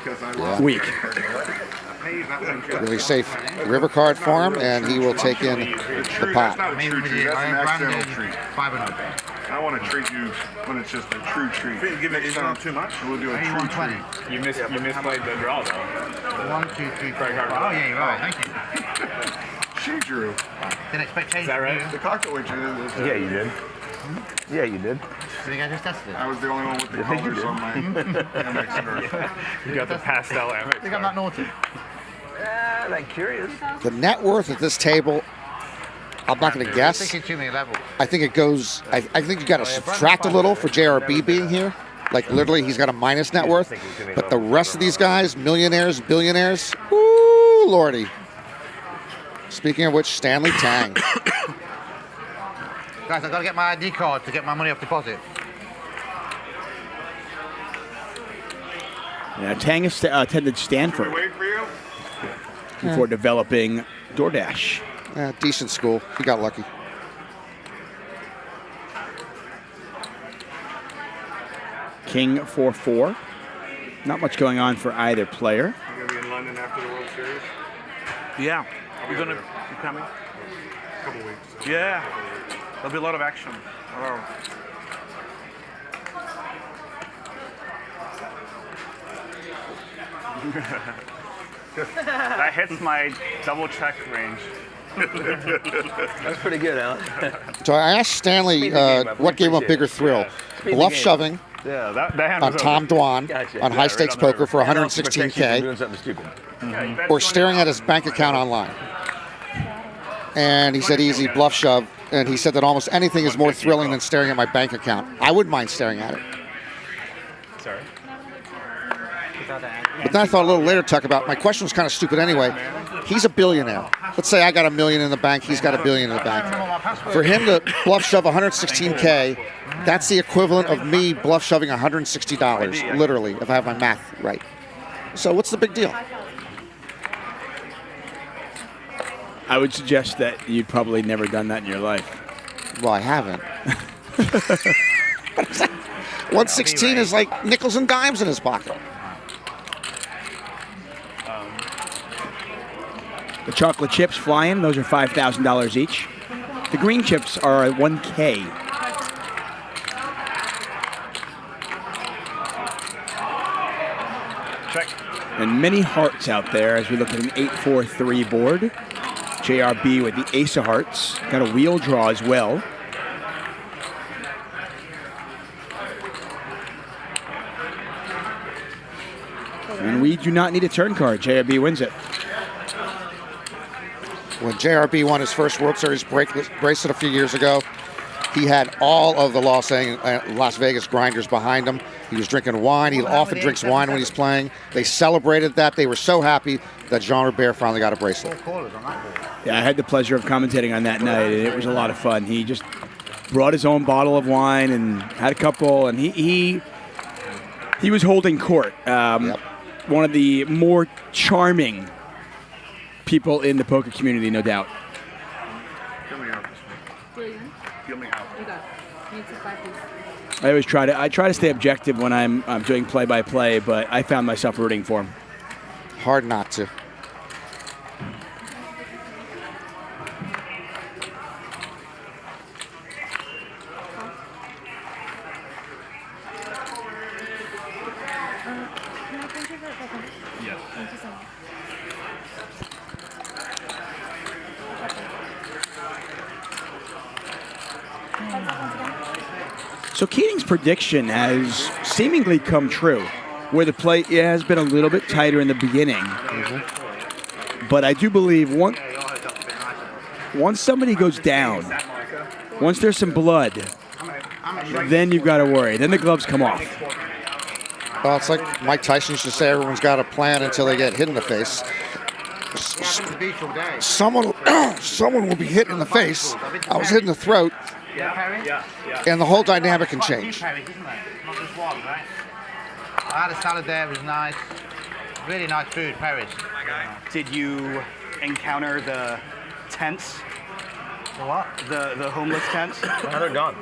week. Really safe river card for him, and he will take in the pot. That's not a true treat. That's an accidental treat. I want to treat you when it's just a true treat. Give it too much. We'll do a true treat. You misplayed the draw, though. 1, 2, 3, 4. Oh, yeah, you're right. Thank you. She drew. Didn't expect change. Is that right? The cocktail witch is. Yeah, you did. Yeah, you did. I think I just tested it. I was the only one with the colors on my Amex card. You got the pastel I Amex. think I'm not naughty. I'm curious. The net worth at this table, I'm not going to guess. Thinking too many levels. I think it goes, I think you got to subtract a little for JRB being here. Like literally he's got a minus net worth. But the rest of these guys, millionaires, billionaires, woo, lordy. Speaking of which, Stanley Tang. Guys, I've got to get my ID card to get my money off deposit. Yeah, Tang attended Stanford Wait for you. before developing DoorDash. Yeah, decent school. He got lucky. King 4-4. Not much going on for either player. You're going to be in London after the World Series? Yeah. I'll be You're there. coming? A couple weeks. Yeah. There'll be a lot of action. Oh. That hits my double check range. That's pretty good, Alan. So I asked Stanley what gave him a bigger thrill. Bluff shoving Yeah, that hand on was Tom over. Dwan Gotcha. on Yeah, high stakes right on the poker for river. And also protects you from 116K, doing something stupid. or staring at his bank account online. And he said easy, bluff shove. And he said that almost anything is more thrilling than staring at my bank account. I wouldn't mind staring at it. Sorry. But then I thought a little later, Tuck, about my question was kind of stupid anyway. He's a billionaire. Let's say I got $1 million in the bank, he's got $1 billion in the bank. For him to bluff shove 116K, that's the equivalent of me bluff shoving $160, literally, if I have my math right. So what's the big deal? I would suggest that you'd probably never done that in your life. Well, I haven't. 116 is like nickels and dimes in his pocket. The chocolate chips flying, those are $5,000 each. The green chips are at $1K. Check. And many hearts out there as we look at an 8-4-3 board. JRB with the ace of hearts. Got a wheel draw as well. And we do not need a turn card. JRB wins it. When JRB won his first World Series bracelet a few years ago, he had all of the Las Vegas grinders behind him. He was drinking wine. He often drinks wine when he's playing. They celebrated that. They were so happy that Jean Robert finally got a bracelet. Yeah, I had the pleasure of commentating on that night, and it was a lot of fun. He just brought his own bottle of wine and had a couple, and he was holding court. One of the more charming people in the poker community, no doubt. Fill me out. Fill me out. I always try to stay objective when I'm doing play-by-play, but I found myself rooting for him. Hard not to. So Keating's prediction has seemingly come true, where the play has been a little bit tighter in the beginning. But I do believe once somebody goes down, once there's some blood, then you've got to worry. Then the gloves come off. Well, it's like Mike Tyson used to say, everyone's got a plan until they get hit in the face. on the beach all day. Someone will be hit in the face. I was hit in the throat, and the whole dynamic can change. Not just one, right? I had a salad there. It was nice. Really nice food, Paris. Did you encounter the tents? The what? The homeless tents? How they're gone?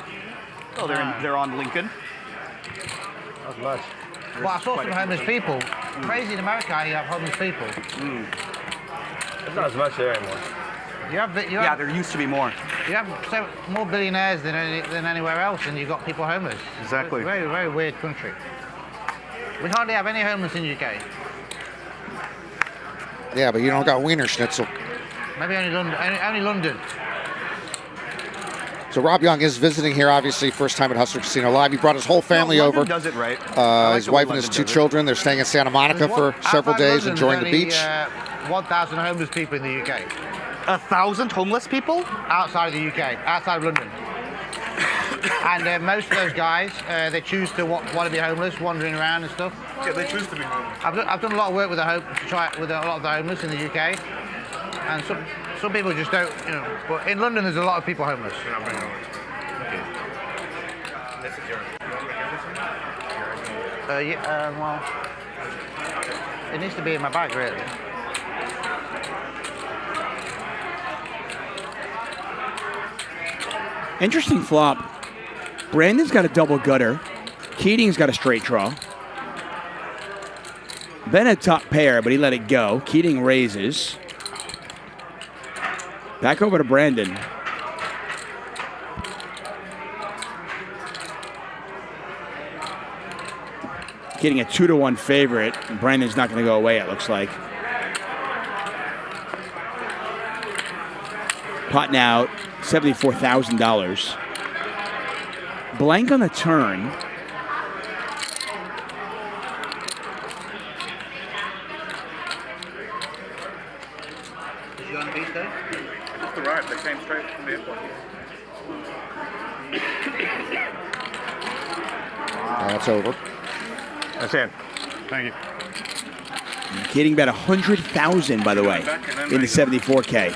Oh, they're on Lincoln. Not much. Well, I saw some homeless people. Crazy in America how you have homeless people. There's not as much there anymore. Yeah, there used to be more. You have more billionaires than anywhere else, and you've got people homeless. Exactly. It's a very, very weird country. We hardly have any homeless in the UK. Yeah, but you don't got Wiener Schnitzel. Maybe only London. Only London. So Rob Yong is visiting here, obviously, first time at Hustler Casino Live. He brought his whole family London over. Does it right. His wife and his 2 children. They're staying in Santa Monica for several days, enjoying the beach. 1,000 homeless people in the UK. 1,000 homeless people? Outside of the UK, outside of London. And most of those guys, they choose to want to be homeless, wandering around and stuff. Yeah, they choose to be homeless. I've done a lot of work with a lot of the homeless in the UK, and some people just don't, you know. But in London, there's a lot of people homeless. This is yours. Well, it needs to be in my bag, really. Interesting flop. Brandon's got a double gutter. Keating's got a straight draw. Ben had top pair, but he let it go. Keating raises. Back over to Brandon. Keating a 2-1 favorite. Brandon's not going to go away, it looks like. Pot now, $74,000. Blank on the turn. Is you on the beach though? Just arrived. They came straight from the airport. That's over. That's in. Thank you. Keating bet 100,000, by the way, in the 74K.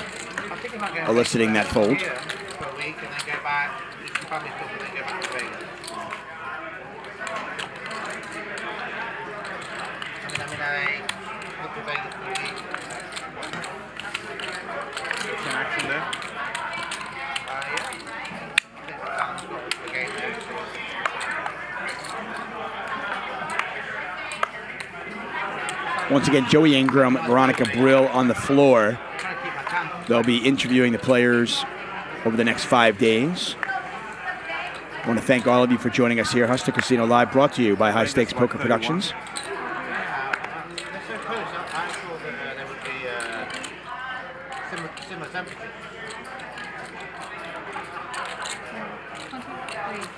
Eliciting that fold. For a week and then go back, do some family stuff and then go back to Vegas. Look to Vegas for a week. Some action there. Once again, Joey Ingram, Veronica Brill on the floor. They'll be interviewing the players over the next 5 days. I want to thank all of you for joining us here. Hustler Casino Live, brought to you by High Stakes Poker Productions.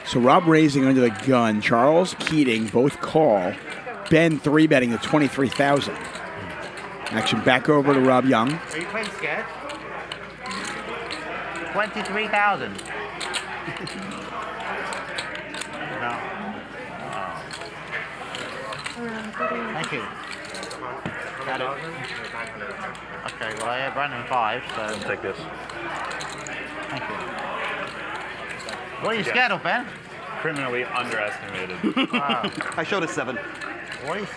So Rob raising under the gun. Charles, Keating, both call. Ben 3-betting to 23,000. Action back over to Rob Young. Are you playing scared? 23,000. No. Thank you. Got it. Okay, well I have Brandon 5, so I'll take this. thank you. What are you scared of, Ben? Criminally underestimated. Wow. I showed a 7. What is?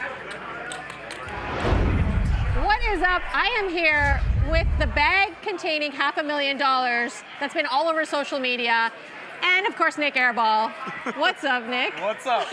What is up? I am here with the bag containing $500,000 that's been all over social media. And of course, Nick Airball. What's up, Nick? What's up?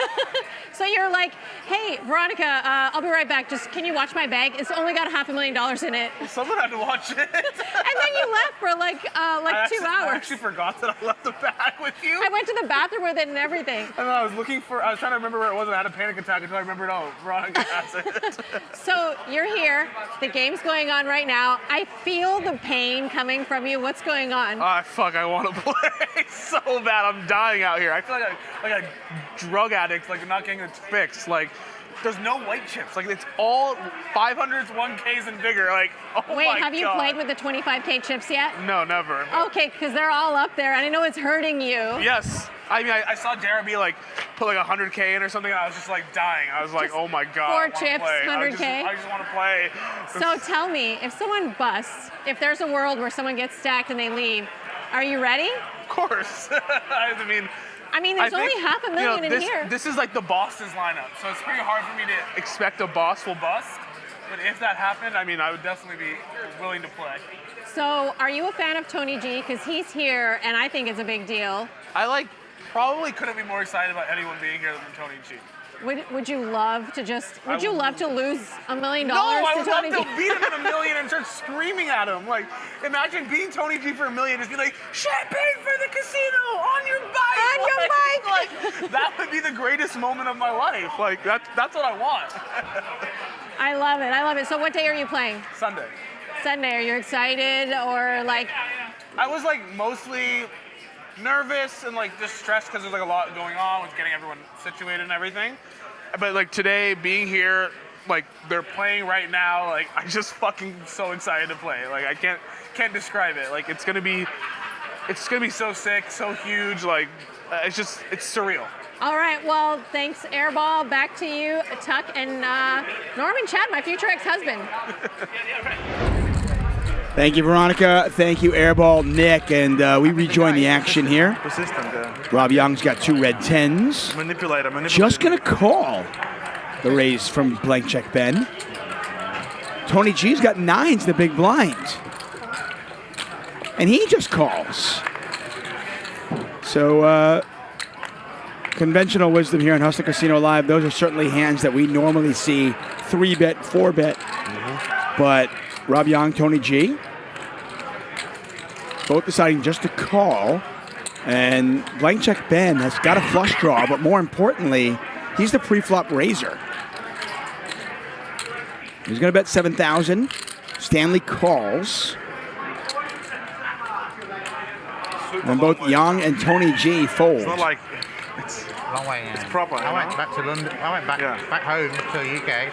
So you're like, hey, Veronica, I'll be right back. Just can you watch my bag? It's only got $500,000 in it. Well, someone had to watch it. And then you left for like 2 hours. I actually forgot that I left the bag with you. I went to the bathroom with it and everything. And then I was trying to remember where it was, and I had a panic attack until I remembered, oh, Veronica has it. So you're here. The game's going on right now. I feel the pain coming from you. What's going on? Fuck, I want to play so bad. I'm dying out here. I feel like a drug addict, like not getting it fixed. Like, there's no white chips. Like, it's all 500s, 1Ks, and bigger. Like, oh Wait, my have you God. played with the 25K chips yet? No, never. Okay, because they're all up there, and I know it's hurting you. Yes. I mean, I saw JRB like put like 100K in or something, and I was just like dying. I was like, oh my god. 4 chips, 100K. I just want to play. So tell me, if someone busts, if there's a world where someone gets stacked and they leave, are you ready? Of course. I mean, there's only $500,000 in here. This is like the bosses lineup, so it's pretty hard for me to expect a boss will bust. But if that happened, I mean, I would definitely be willing to play. So are you a fan of Tony G? Because he's here, and I think it's a big deal. I probably couldn't be more excited about anyone being here than Tony G. Would you love to would you love to lose $1 million No, I would to Tony love G? to beat him at $1 million and start screaming at him. Like, imagine beating Tony G for $1 million and just be like, champagne for the casino on your bike. On your bike. Like, that would be the greatest moment of my life. Like, that's what I want. I love it. I love it. So what day are you playing? Sunday. Sunday. Are you excited or like? I was like mostly nervous and like just stressed because there's like a lot going on with getting everyone situated and everything. But like today, being here, like they're playing right now, like I'm just fucking so excited to play. Like I can't describe it. Like it's gonna be so sick, so huge. Like it's surreal. All right. Well, thanks, Airball. Back to you, Tuck and Norman Chad, my future ex-husband. Thank you, Veronica. Thank you, Airball, Nick, and we rejoin the action here. Rob Young's got 2 red 10s. Manipulator. Just gonna call the raise from blank check Ben. Tony G's got 9s, the big blind, and he just calls. So conventional wisdom here on Hustler Casino Live. Those are certainly hands that we normally see 3-bet, 4-bet, but Rob Young, Tony G, both deciding just to call. And blank check Ben has got a flush draw, but more importantly, he's the pre-flop raiser. He's going to bet 7,000. Stanley calls. And both Young and Tony G fold. It's not like it's long way. It's proper. I went back to London. I went back home to UK.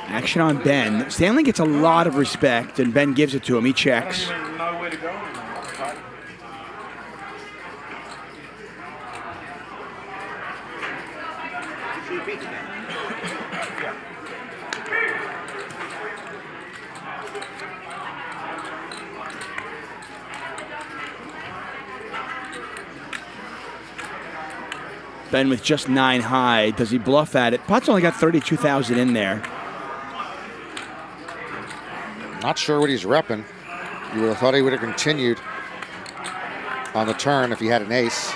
Action on Ben. Stanley gets a lot of respect, and Ben gives it to him. He checks. I don't even know where to go anymore. Ben with just 9 high. Does he bluff at it? Pot's only got 32,000 in there. Not sure what he's repping. You would have thought he would have continued on the turn if he had an ace.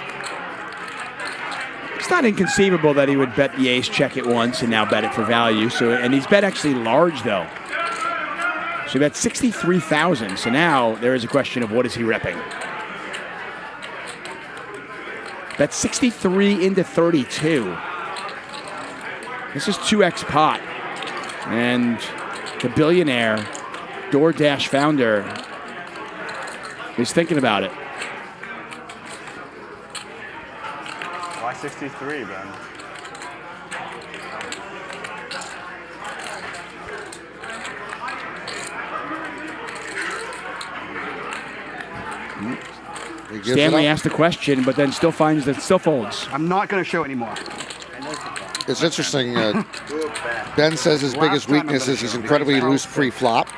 It's not inconceivable that he would bet the ace, check it once, and now bet it for value. So, and he's bet actually large, though. So he bet 63,000. So now there is a question of what is he repping. Bet 63 into 32. This is 2x pot. And the billionaire DoorDash founder is thinking about it. Why 63, Ben? Stanley asked the question, but then still finds that still folds. I'm not going to show anymore. It's interesting. Ben says his biggest weakness is he's incredibly loose pre-flop.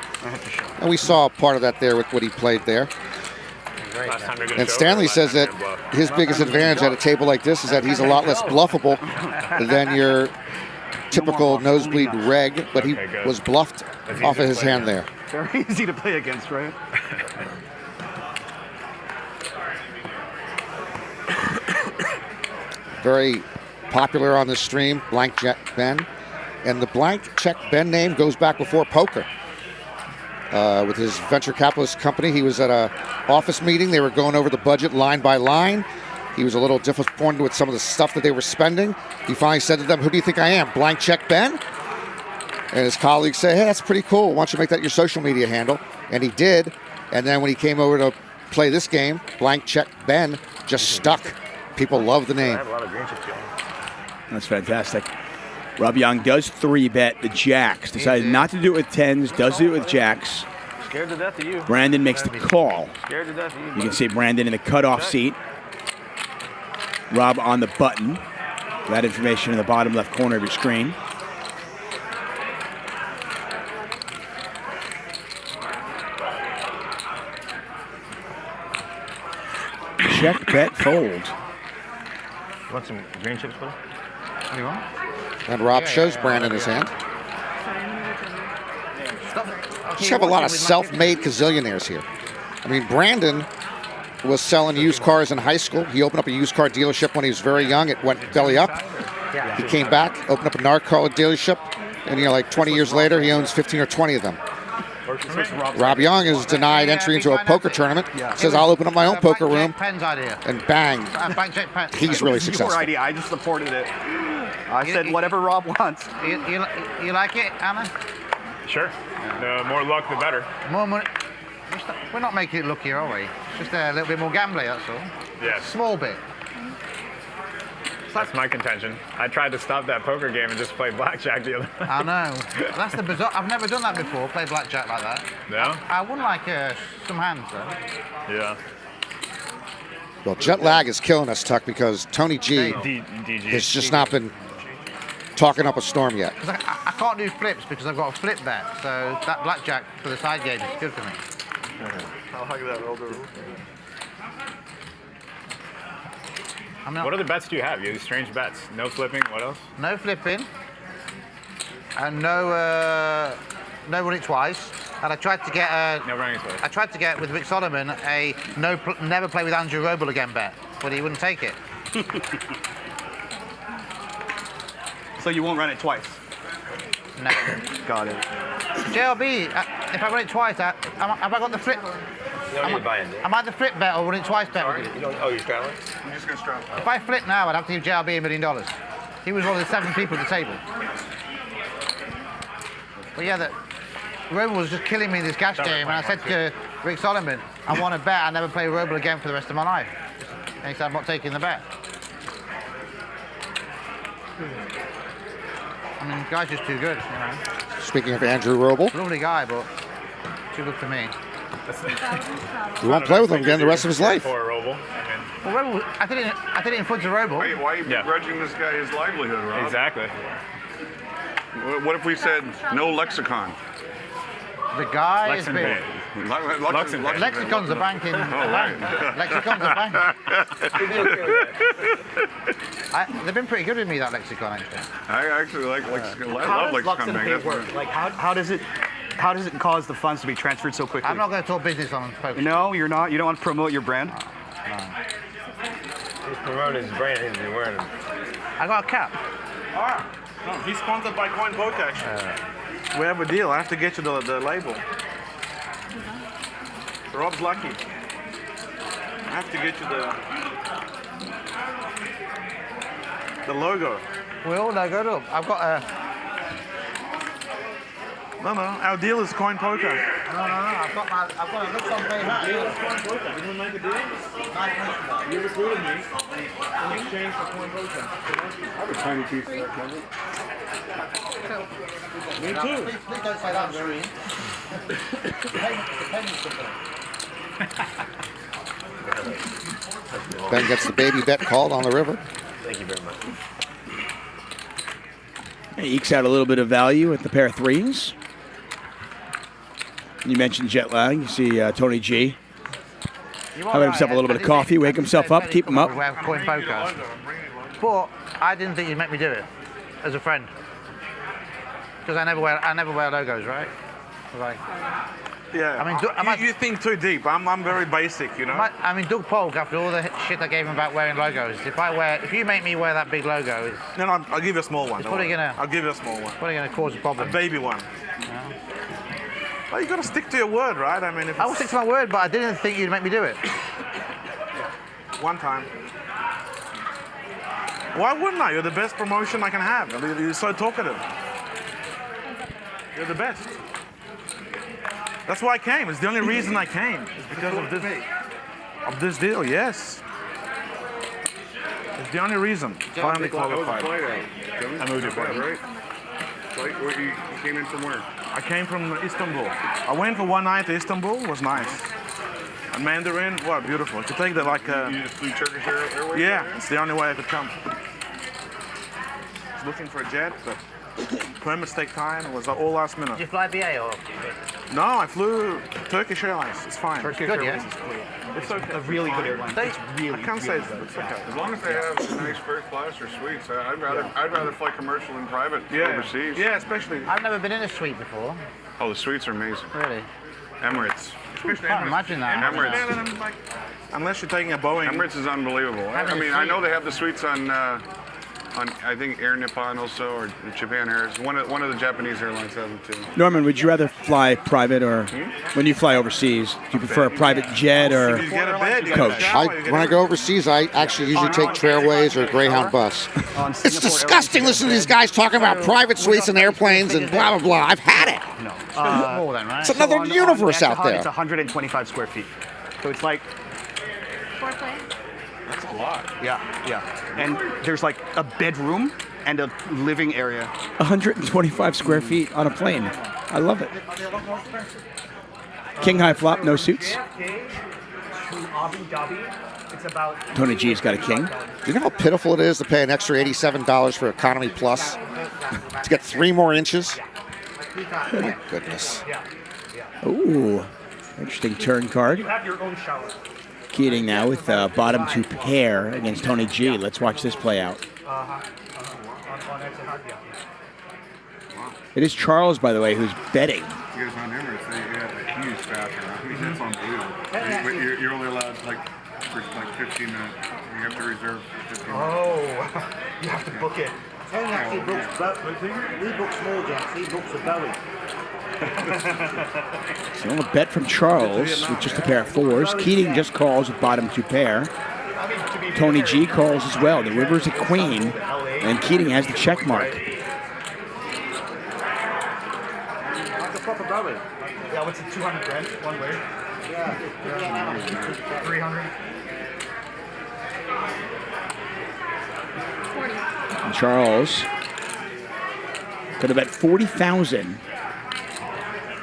And we saw part of that there with what he played there. And Stanley says that his biggest advantage at a table like this is that he's a lot less bluffable than your typical nosebleed reg, but he was bluffed off of his hand there. Very easy to play against, right? Very popular on the stream, Blank Check Ben. And the Blank Check Ben name goes back before poker. With his venture capitalist company, he was at a office meeting. They were going over the budget line by line. He was a little disappointed with some of the stuff that they were spending. He finally said to them, "Who do you think I am, Blank Check Ben?" And his colleagues say, "Hey, that's pretty cool. Why don't you make that your social media handle?" And he did. And then when he came over to play this game, Blank Check Ben just stuck. People love the name. That's fantastic. Rob Young does 3-bet the jacks. Decided not to do it with 10s, does do it with jacks. Scared to death of you. Brandon makes the call. Scared to death of you. You can see Brandon in the cutoff seat. Rob on the button. That information in the bottom left corner of your screen. Check, bet, fold. You want some green chips, buddy? What do you want? And Rob shows Brandon his hand. Just have a lot of self-made gazillionaires here. I mean, Brandon was selling used cars in high school. He opened up a used car dealership when he was very young. It went belly up. He came back, opened up a NAR car dealership, and like 20 years later, he owns 15 or 20 of them. Rob Young is denied entry into a poker tournament. Says, I'll open up my own poker room. And bang, he's really successful. Your idea, I just supported it. I said whatever Rob wants. You like it, Anna? Sure. The more luck, the better. More money. We're not making it look here, are we? Just a little bit more gambling, that's all. Yeah. Small bit. That's my contention. I tried to stop that poker game and just play blackjack the other night. I know. That's the bizarre. I've never done that before, play blackjack like that. No? I wouldn't like some hands, though. Yeah. Well, jet lag is killing us, Tuck, because Tony G has just not been talking up a storm yet. I can't do flips because I've got a flip bet, so that blackjack for the side game is good for me. I'll hug that older. What other bets do you have? You have strange bets. No flipping. What else? No flipping. And no run it twice. And I tried to get no running it twice. I tried to get with Rick Solomon a never play with Andrew Roble again bet, but he wouldn't take it. So you won't run it twice? No. Got it. JRB, if I run it twice, have I got the flip? You don't need to buy in. Am I the flip bet or run it twice bet? You don't, oh, you're straddling? I'm just going to straddle. If I flip now, I'd have to give JRB $1 million. He was one of the 7 people at the table. But yeah, Roble was just killing me in this cash game, and I said to Rick Solomon, I want to bet I never play Roble again for the rest of my life. And he said, I'm not taking the bet. I mean, the guy's just too good, you know. Speaking of Andrew Roble. Lovely guy, but too good for me. You won't play with him again the rest of his life. For Roble. Well, Roble, I did it in front of Roble. Why are you begrudging this guy his livelihood, Rob? Exactly. What if we said no lexicon? The guy is big. Lexicon's a bank in. Oh, right. Lexicon's a bank. They've been pretty good with me, that Lexicon, actually. I actually like Lexicon. I love Lexicon Bank. That's work? Like, how does it cause the funds to be transferred so quickly? I'm not going to talk business on folks. No, you're not. You don't want to promote your brand? No. He's promoting his brand. He's been wearing them. I got a cap. No, he's sponsored by Coin Poker, actually. We have a deal. I have to get you the label. Rob's lucky. I have to get you the logo. We all logoed up. I've got a... No, our deal is Coin Poker. No, I've got a Lux on Bay hat. Coin Poker. Didn't we make a deal? You recruited me in exchange for Coin Poker. I have a tiny piece of that, Kevin. Me too. Please don't say that, Gerry. Ben gets the baby bet called on the river. Thank you very much. He ekes out a little bit of value with the pair of threes. You mentioned jet lag. You see Tony G having himself a little bit of coffee, wake himself up, keep him up. We have Coin Poker. But I didn't think you'd make me do it as a friend. Because I never wear logos, right? Like, yeah. I mean, you think too deep. I'm very basic, you know. I mean, Doug Polk, after all the shit I gave him about wearing logos, if you make me wear that big logo, it's... No, I'll give you a small one. I'll give you a small one. Probably gonna cause a problem. A baby one. Yeah. Well, you got to stick to your word, right? I mean, I will stick to my word, but I didn't think you'd make me do it. One time. Why wouldn't I? You're the best promotion I can have. I mean, you're so talkative. You're the best. That's why I came. It's the only reason I came. It's because of this deal, yes. It's the only reason. Finally qualified. I moved it back. Right? Flight, you came in from where? I came from Istanbul. I went for one night to Istanbul. It was nice. And Mandarin, wow, beautiful. To take the like. You just flew Turkish Airways? Yeah, it's the only way I could come. I was looking for a jet, but permits take time. It was all last minute. Did you fly BA or? No, I flew Turkish Airlines. It's fine. Turkish Airways is cool. It's okay. A really good airline. It's really, I can't say it's okay. As long as they have nice first class or suites, I'd rather fly commercial than private overseas. Yeah, especially. I've never been in a suite before. Oh, the suites are amazing. Really? Emirates. Especially Emirates. Imagine that. Emirates. Unless you're taking a Boeing. Emirates is unbelievable. I mean, I know they have the suites on I think Air Nippon also, or Japan Air. One of the Japanese airlines have them too. Norman, would you rather fly private or when you fly overseas, do you prefer a private jet or coach? When I go overseas, I actually usually take Trailways or Greyhound bus. It's disgusting listening to these guys talking about private suites and airplanes and blah, blah, blah. I've had it. No. More than, right? It's another universe out there. It's 125 square feet. So it's like... That's a lot. Yeah. And there's like a bedroom and a living area. 125 square feet on a plane. I love it. King high flop, no suits. Tony G's got a king. Do you know how pitiful it is to pay an extra $87 for Economy Plus to get 3 more inches? Oh my goodness. Ooh, interesting turn card. You have your own shower. Keating now with bottom 2 pair against Tony G. Let's watch this play out. It is Charles, by the way, who's betting. You guys on Emirates, they have a huge bathroom. I mean, that's unbelievable. You're only allowed for 15 minutes. You have to reserve for 15 minutes. Oh, you have to book it. Tang actually books, we book small jets, he books a Boeing. So a bet from Charles with just a pair of 4s. Keating just calls with bottom 2 pair. Tony G calls as well. The river's a queen, and Keating has the check mark. That's a proper Boeing. Yeah, what's it, 200 grand one way? Yeah. 300. And Charles could have bet 40,000.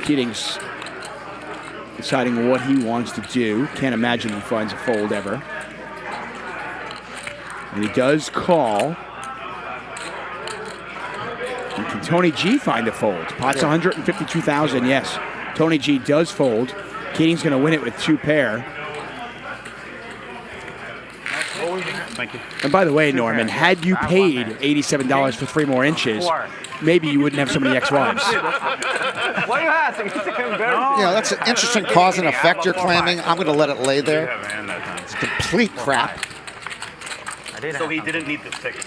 Keating's deciding what he wants to do. Can't imagine he finds a fold ever. And he does call. And can Tony G find a fold? Pot's 152,000, yes. Tony G does fold. Keating's going to win it with 2 pair. Thank you. And by the way, Norman, had you paid $87 for 3 more inches, maybe you wouldn't have so many ex-wives. What are you asking? Yeah, that's an interesting cause and effect you're claiming. I'm going to let it lay there. It's complete crap. So he didn't need this ticket.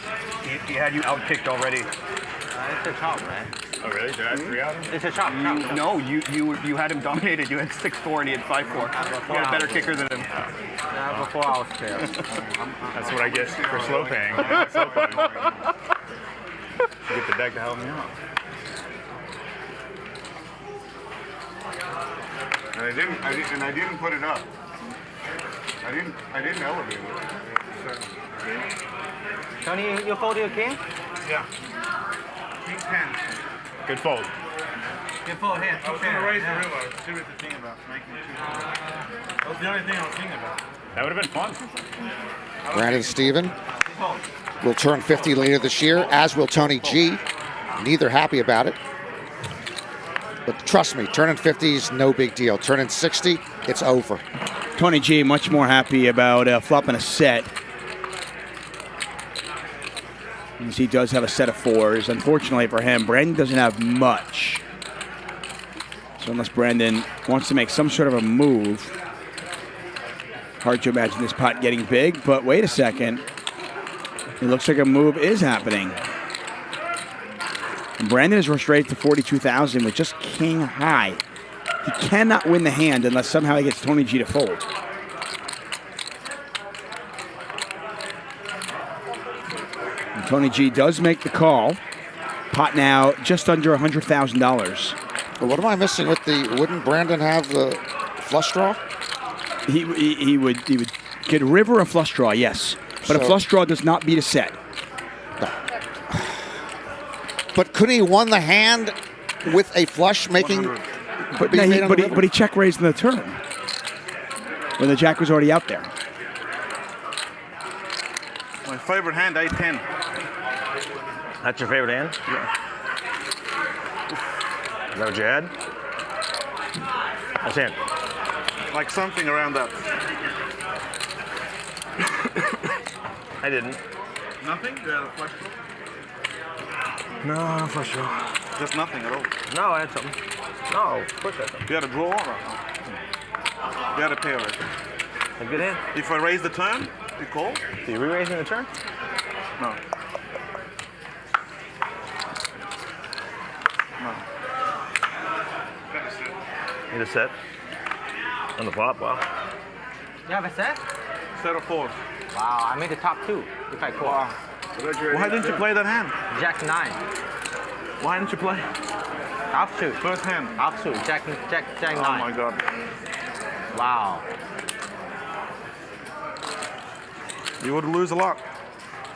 He had you outkicked already. It's a chop, man. Oh, really? Did I have 3 out? It's a chop. No, you had him dominated. You had 6-4 and he had 5-4. You had a better kicker than him. Before I was there. That's what I get for slow paying. Slow paying. Get the deck to help me out. And I didn't put it up. I didn't elevate it. Tony, you fold your king? Yeah. King 10. Good fold. You fold here. I was going to raise the river. See what the thing about making it 200. That was the only thing I was thinking about. That would have been fun. Brandon Steven will turn 50 later this year, as will Tony G. Neither happy about it. But trust me, turning 50 is no big deal. Turning 60, it's over. Tony G much more happy about flopping a set. As he does have a set of 4s. Unfortunately for him, Brandon doesn't have much. So unless Brandon wants to make some sort of a move, hard to imagine this pot getting big, but wait a second. It looks like a move is happening. And Brandon is restrained to 42,000 with just king high. He cannot win the hand unless somehow he gets Tony G to fold. And Tony G does make the call. Pot now just under $100,000. What am I missing with the? Wouldn't Brandon have the flush draw? He would get river a flush draw, yes. But a flush draw does not beat a set. But could he won the hand with a flush, making? But he check raised in the turn when the jack was already out there. My favorite hand, 8-10. That's your favorite hand? Yeah. Is that what you had? That's it. Like something around that. I didn't. Nothing? You had a flush draw? No, for sure. Just nothing at all? No, I had something. No, of course I had something. You had a draw or not? You had a pair. A good hand. If I raise the turn, you call? So you re-raising the turn? No. No. Need a set. On the flop, wow. You have a set? Set of 4. Wow, I made the top 2 if I call. Wow. Why didn't you play that hand? Jack 9. Why didn't you play? Offsuit. First hand. Offsuit. Jack 9. Oh my God. Wow. You would lose a lot.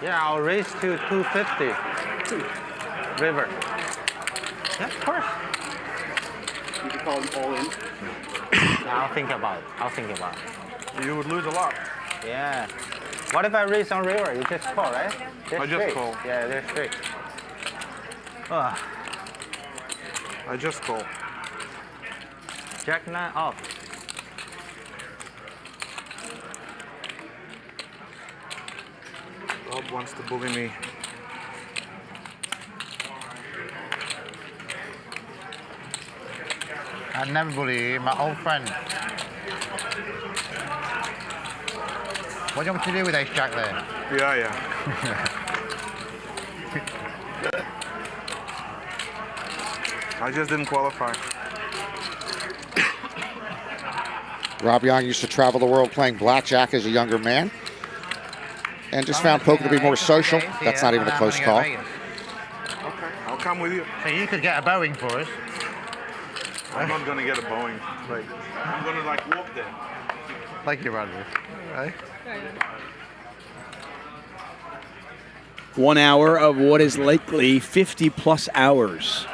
Yeah, I'll raise to 250. River. Yeah, of course. You could call them all in. I'll think about it. You would lose a lot. Yeah. What if I raise on river? You just call, right? I just call. Yeah, they're straight. I just call. Jack 9 off. Rob wants to bully me. I'd never bully you, my old friend. What do you want me to do with Ace Jack there? Yeah. I just didn't qualify. Rob Yong used to travel the world playing blackjack as a younger man, and just found poker to be more social. That's not even a close call. Okay, I'll come with you. So you could get a Boeing for us. I'm not gonna get a Boeing. Like, I'm gonna like walk there. Like your brother, right? 1 hour of what is likely 50+ hours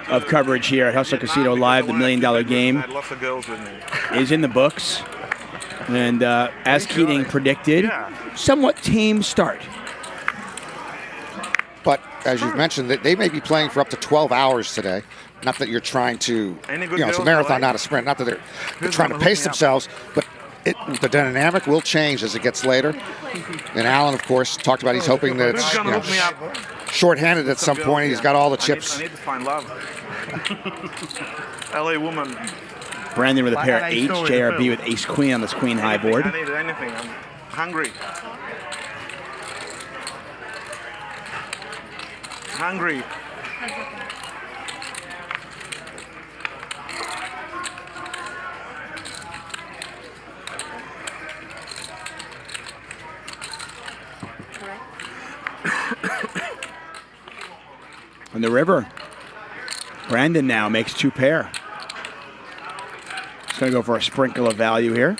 of coverage here at Hustler Casino Live. The $1 Million Game I had lots of girls with me. is in the books. And as Keating predicted, somewhat tame start. But as you've mentioned, they may be playing for up to 12 hours today. Not that you're trying to, it's a marathon, not a sprint. Not that they're trying to pace themselves, but the dynamic will change as it gets later. And Alan, of course, talked about he's hoping that it's short-handed at some point. He's got all the chips. I need to find love. LA woman. Brandon with a pair of 8s, JRB with ace-queen on this queen-high board. I need anything. I'm hungry. Hungry. On the river, Brandon now makes 2 pair. He's going to go for a sprinkle of value here.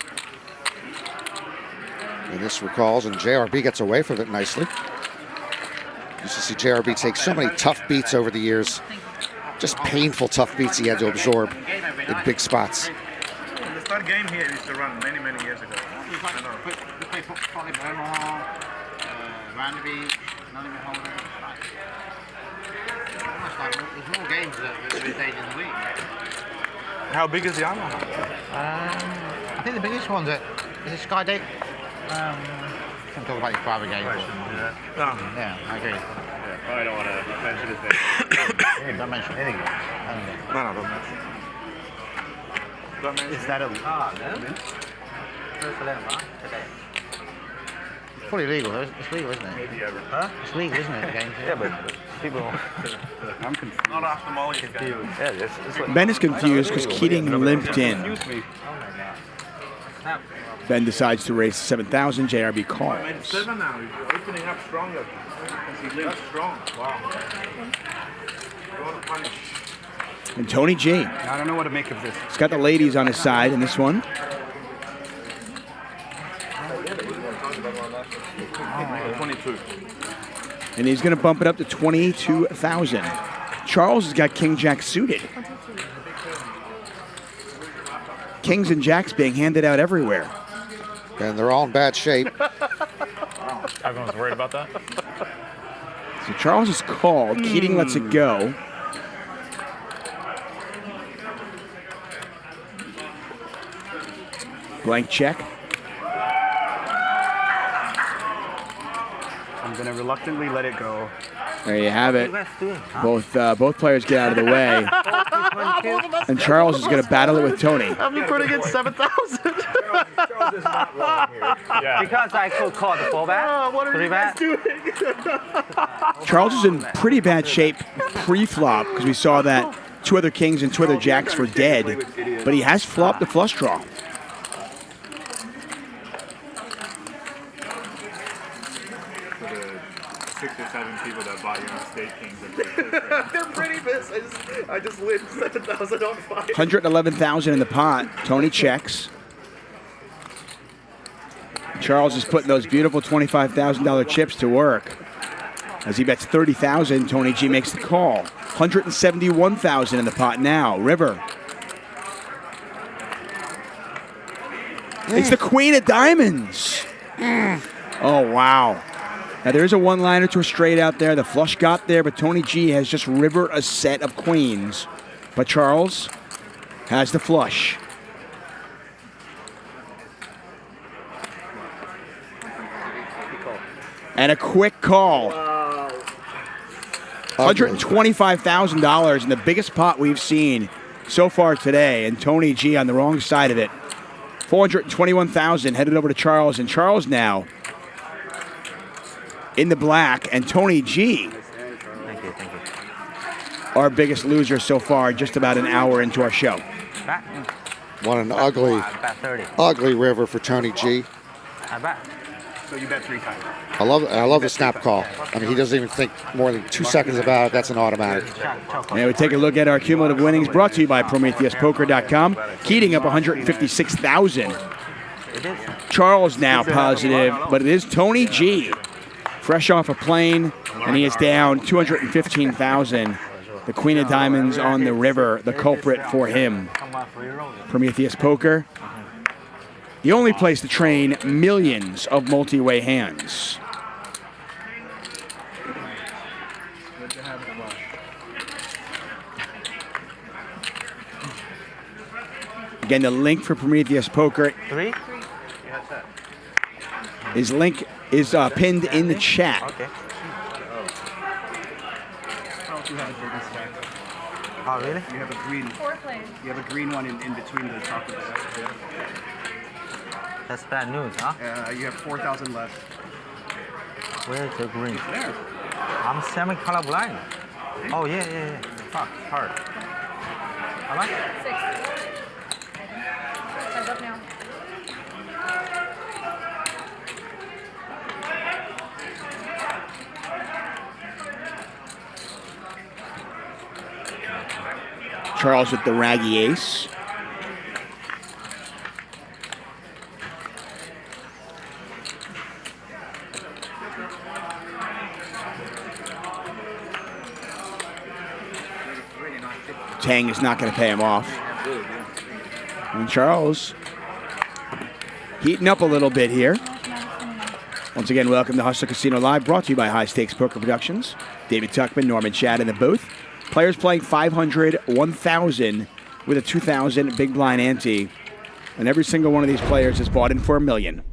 And this recalls, and JRB gets away from it nicely. Used to see JRB take so many tough beats over the years. Just painful tough beats he had to absorb in big spots. The start game here used to run many years ago. Ravreby, another holder. There's more games that we played in the week. How big is the Aatmaj? I think the biggest one's is it Sky Date? I'm talking about your private games. Yeah, I agree. Probably don't want to mention his name. Don't mention anything. No, don't mention. Don't mention. Is that a... It's fully legal. It's legal, isn't it? Maybe ever. Huh? It's legal, isn't it, the games? Yeah, but people... I'm confused. Not after Molly. Yeah, it's like... Ben is confused because Keating limped in. Ben decides to raise 7,000. JRB calls. I made 7 now. He's opening up stronger. He lives strong. Wow. Go to punish. And Tony G. I don't know what to make of this. He's got the ladies on his side in this one. 22. And he's going to bump it up to 22,000. Charles has got King Jack suited. Kings and Jacks being handed out everywhere. And they're all in bad shape. Everyone's worried about that. So Charles is called. Keating lets it go. Blank check. I'm going to reluctantly let it go. There you have it. Both players get out of the way. And Charles is going to battle it with Tony. I'm putting in 7,000. Because I could call the fullback. What are you guys doing? Charles is in pretty bad shape pre-flop because we saw that 2 other kings and 2 other jacks were dead. But he has flopped the flush draw. For the 6 or 7 people that bought you on State Kings. They're pretty pissed. I just lit 7,000 on fire. 111,000 in the pot. Tony checks. Charles is putting those beautiful $25,000 chips to work. As he bets 30,000, Tony G makes the call. 171,000 in the pot now. River. It's the Queen of Diamonds. Oh, wow. Now, there is a one-liner to a straight out there. The flush got there, but Tony G has just rivered a set of queens. But Charles has the flush. And a quick call. $125,000 in the biggest pot we've seen so far today. And Tony G on the wrong side of it. 421,000 headed over to Charles. And Charles now in the black. And Tony G, our biggest loser so far, just about an hour into our show. What an ugly, ugly river for Tony G. So you bet 3 times. I love the snap call. I mean, he doesn't even think more than 2 seconds about it. That's an automatic. And we take a look at our cumulative winnings brought to you by PrometheusPoker.com. Keating up 156,000. Charles now positive, but it is Tony G. Fresh off a plane, and he is down 215,000. The Queen of Diamonds on the river, the culprit for him. Prometheus Poker, the only place to train millions of multi-way hands. Again, the link for Prometheus Poker. His link is pinned in the chat. Okay. Oh, really? You have a green. You have a green one in between the chocolate. That's bad news, huh? You have 4,000 left. Where's the green? It's there. I'm semi-colorblind. Oh, yeah. Fuck, hard. How much? 6. Heads up now. Charles with the raggy ace. Tang is not going to pay him off. And Charles heating up a little bit here. Once again, welcome to Hustler Casino Live, brought to you by High Stakes Poker Productions. David Tuckman, Norman Chad in the booth. Players playing 500, 1,000 with a 2,000 big blind ante. And every single one of these players is bought in for $1 million.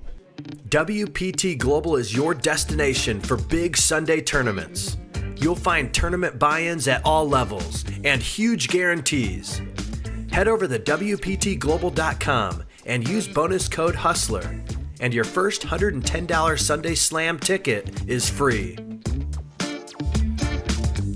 WPT Global is your destination for big Sunday tournaments. You'll find tournament buy-ins at all levels and huge guarantees. Head over to WPTglobal.com and use bonus code HUSTLER, and your first $110 Sunday Slam ticket is free.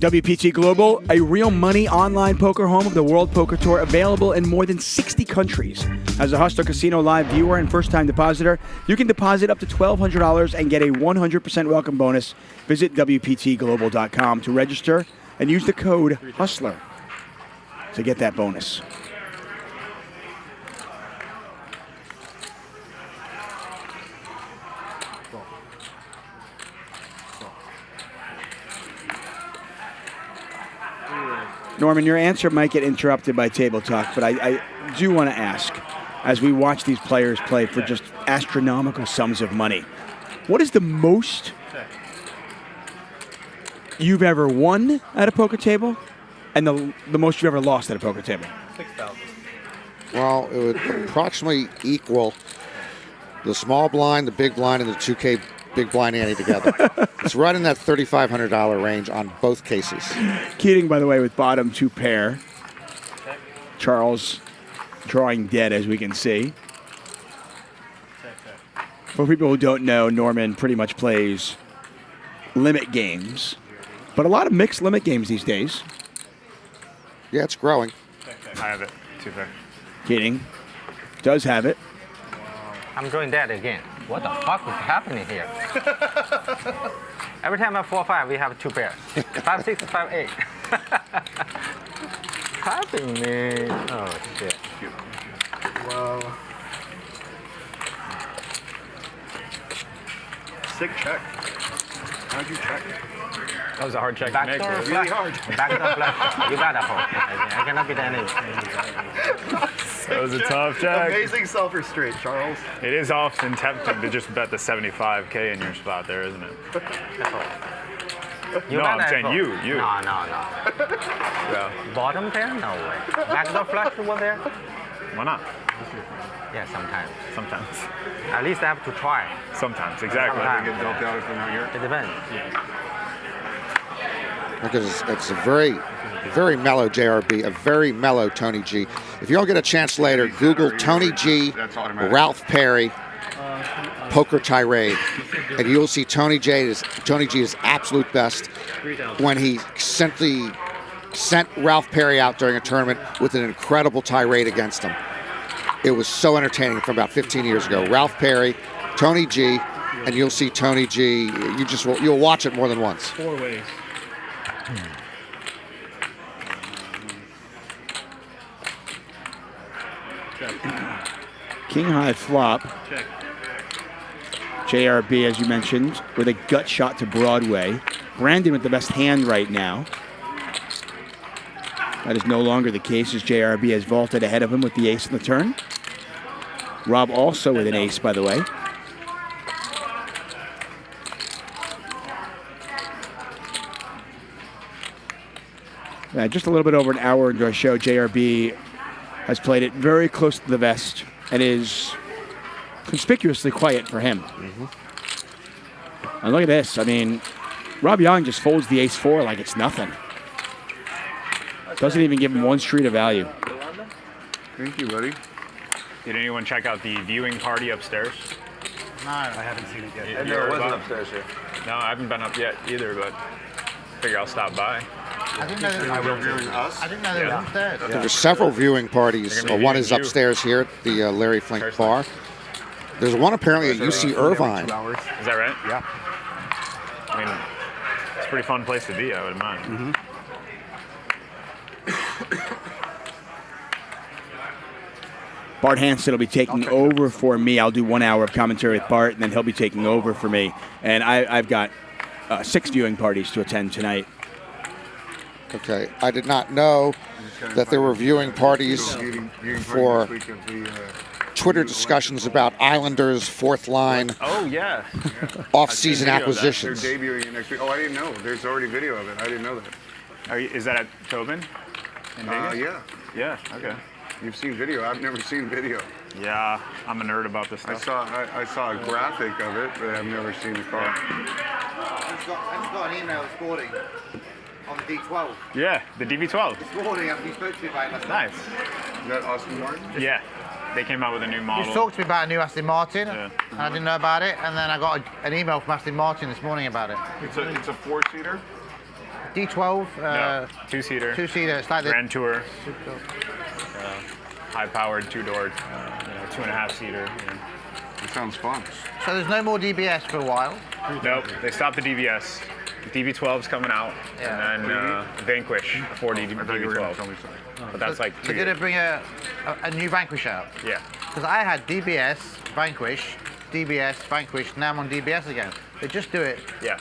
WPT Global, a real money online poker home of the World Poker Tour, available in more than 60 countries. As a Hustler Casino Live viewer and first-time depositor, you can deposit up to $1,200 and get a 100% welcome bonus. Visit WPTglobal.com to register and use the code HUSTLER to get that bonus. Norman, your answer might get interrupted by table talk, but I do want to ask, as we watch these players play for just astronomical sums of money, what is the most you've ever won at a poker table and the most you've ever lost at a poker table? 6,000. Well, it would approximately equal the small blind, the big blind, and the 2K big blind ante together. It's right in that $3,500 range on both cases. Keating, by the way, with bottom 2 pair. Charles drawing dead, as we can see. For people who don't know, Norman pretty much plays limit games, but a lot of mixed limit games these days. Yeah, it's growing. I have it. 2 pair. Keating does have it. I'm drawing dead again. What the fuck is happening here? Every time I 4-5, we have 2 pairs. 5-6, 5-8. Happening. Oh shit. Wow. Sick check. How'd you check? That was a hard check to make. Backdoor Really flush. hard. Backdoor flush. You got a hole. I cannot be any. That was a tough check. Amazing self-restraint, Charles. It is often tempting to just bet the 75K in your spot there, isn't it? You No, got I'm that saying hole. you. No. Yeah. Bottom pair? No way. Backdoor flush over there? Why not? Yeah, sometimes. Sometimes. At least I have to try. Sometimes, exactly. Sometimes. Get dealt out if they're not here. It depends. Because it's a very, very mellow JRB, a very mellow Tony G. If you all get a chance later, Google Tony G, Ralph Perry, poker tirade, and you'll see Tony G is absolute best when he simply sent Ralph Perry out during a tournament with an incredible tirade against him. It was so entertaining from about 15 years ago. Ralph Perry, Tony G, and you'll see Tony G. You'll watch it more than once. 4 ways. King high flop. Check. JRB, as you mentioned, with a gut shot to Broadway. Brandon with the best hand right now. That is no longer the case as JRB has vaulted ahead of him with the ace in the turn. Rob also with an ace, by the way. Just a little bit over an hour into our show, JRB has played it very close to the vest and is conspicuously quiet for him. And look at this. I mean, Rob Yong just folds the ace-4 like it's nothing. Doesn't even give him 1 street of value. Thank you, buddy. Did anyone check out the viewing party upstairs? No, I haven't seen it yet. There wasn't upstairs here. No, I haven't been up yet either, but figure I'll stop by. I didn't know they were upstairs. There's several viewing parties. One is upstairs here at the Larry Flynt bar. There's one apparently at UC Irvine. Is that right? Yeah. I mean, it's a pretty fun place to be, I would imagine. Bart Hansen will be taking over for me. I'll do 1 hour of commentary with Bart, and then he'll be taking over for me. And I've got 6 viewing parties to attend tonight. Okay, I did not know that there were viewing parties for Twitter discussions about Islanders' 4th line Oh, yeah. off-season Video of that. acquisitions. They're debuting next week. Oh, I didn't know. There's already video of it. I didn't know that. Is that at Tobin? In Vegas? Yeah. Yeah, okay. You've seen video. I've never seen video. Yeah, I'm a nerd about this I stuff. saw a graphic of it, but I've never seen the car. I just got an email this morning on the D12. Yeah, the DB12. This morning, after you spoke to me about it last Nice. Is that Austin Martin? Yeah, they came out with a new model. You talked to me about a new Aston Martin, and I didn't know about it, and then I got an email from Aston Martin this morning about it. It's a 4-seater? D12. No, 2-seater. 2-seater. It's like the Grand Tour. High-powered 2-door, 2.5-seater. It sounds fun. So there's no more DBS for a while. Nope, they stopped the DBS. The DB12's coming out, and then Vanquish, a 4D DB12. But that's like 2 They're going to bring a new Vanquish out. Yeah. Because I had DBS, Vanquish, DBS, Vanquish, now I'm on DBS again. They just do it. Yeah.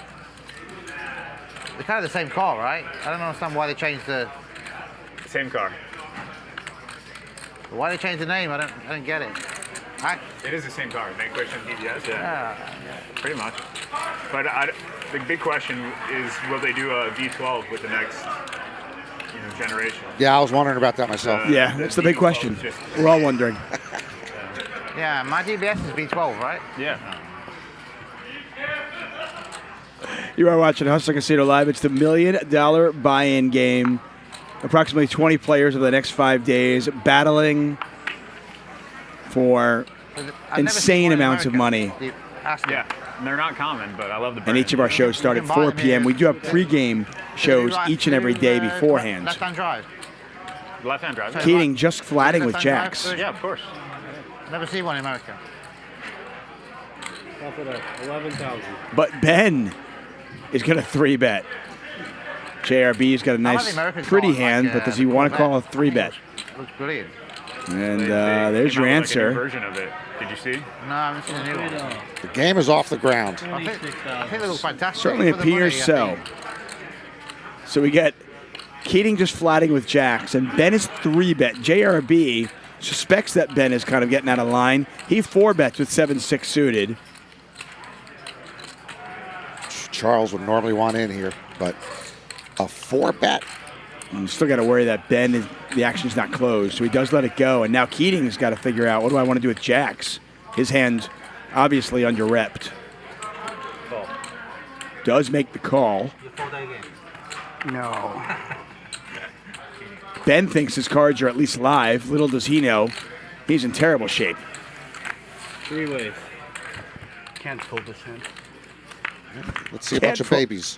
They're kind of the same car, right? I don't understand why they changed the same car. Why they change the name? I don't get it. It is the same car, Vanquish and DBS. Yeah. Pretty much. But the big question is, will they do a V12 with the next generation? Yeah, I was wondering about that myself. Yeah, that's the big question. We're all wondering. Yeah, my DBS is V12, right? Yeah. You are watching Hustler Casino Live. It's the $1 million buy-in game. Approximately 20 players over the next 5 days battling for insane amounts of money. Yeah, and they're not common, but I love the brand. And each of our shows start at 4 p.m. We do have pregame shows each and every day beforehand. Left-hand drive. Left-hand drive. Keating just flatting with jacks. Yeah, of course. Never see one in America. Off at 11,000. But Ben is going to 3-bet. JRB's got a nice, pretty hand, but does he want to call a 3-bet? Looks brilliant. And there's your answer. Like a new version of it. Did you see? No, I haven't seen a new one. The game is off the ground. I think they look fantastic. Certainly For the appears money, I so. So we get Keating just flatting with jacks, and Ben is 3-bet. JRB suspects that Ben is kind of getting out of line. He 4-bets with 7-6 suited. Charles would normally want in here, but a 4-bet. You still got to worry that Ben, the action's not closed, so he does let it go. And now Keating's got to figure out, what do I want to do with jacks? His hand obviously under-repped. Does make the call. No. Ben thinks his cards are at least live. Little does he know, he's in terrible shape. 3 ways. Can't fold this hand. Let's see a bunch of babies.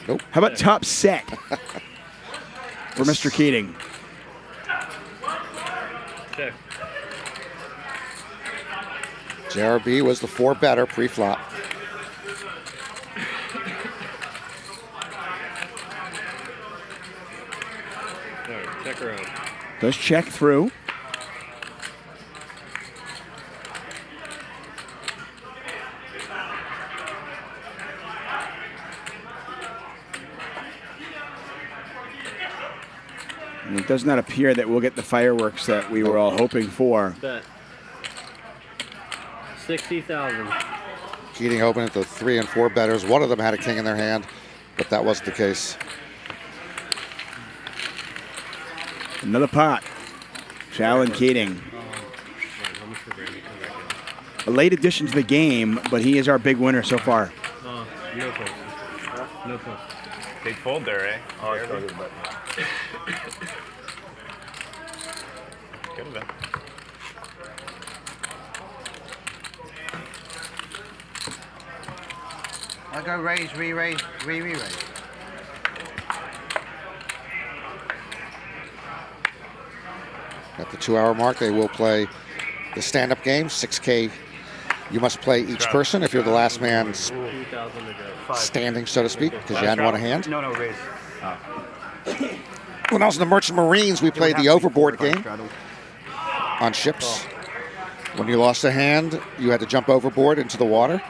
Nope. How about top set for Mr. Keating? Check. JRB was the 4-better pre-flop. All right, check her out. Does check through. And it does not appear that we'll get the fireworks that we were all hoping for. Bet. 60,000. Keating opened at the 3 and 4 betters. One of them had a king in their hand, but that wasn't the case. Another pot. Shaun Keating. A late addition to the game, but he is our big winner so far. No post. No post. Big fold there, eh? Oh, I started the button. Could have been. I go raise, re-raise, re-raise. At the 2-hour mark, they will play the stand-up game, 6K. You must play each person if you're the last man standing, so to speak, because you hadn't won a hand. No, raise. When I was in the Merchant Marines, we played the overboard game on ships. When you lost a hand, you had to jump overboard into the water.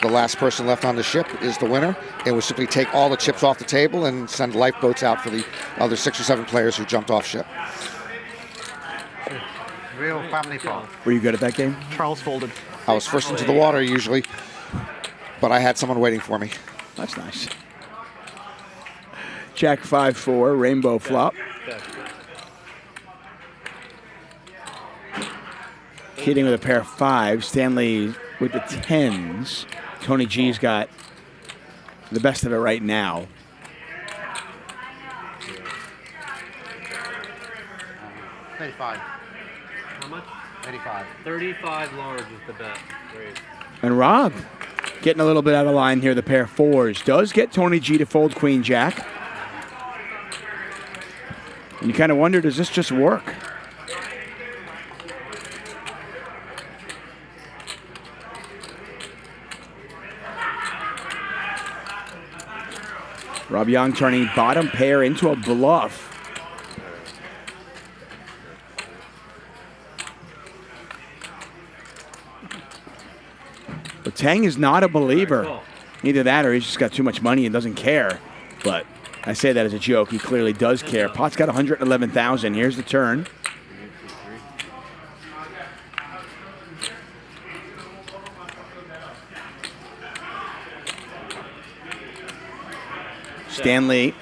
The last person left on the ship is the winner. It would simply take all the chips off the table and send lifeboats out for the other 6 or 7 players who jumped off ship. Real family fun. Were you good at that game? Charles folded. I was first into the water usually, but I had someone waiting for me. That's nice. Jack 5-4, rainbow flop. Keating with a pair of 5s. Stanley with the 10s. Tony G's got the best of it right now. $35. How much? 85. 35 large is the bet. Great. And Rob getting a little bit out of line here. The pair of 4s does get Tony G to fold Queen Jack. And you kind of wonder, does this just work? Rob Yong turning bottom pair into a bluff. But Tang is not a believer. Either that or he's just got too much money and doesn't care. But I say that as a joke. He clearly does care. Pot's got 111,000. Here's the turn. Stanley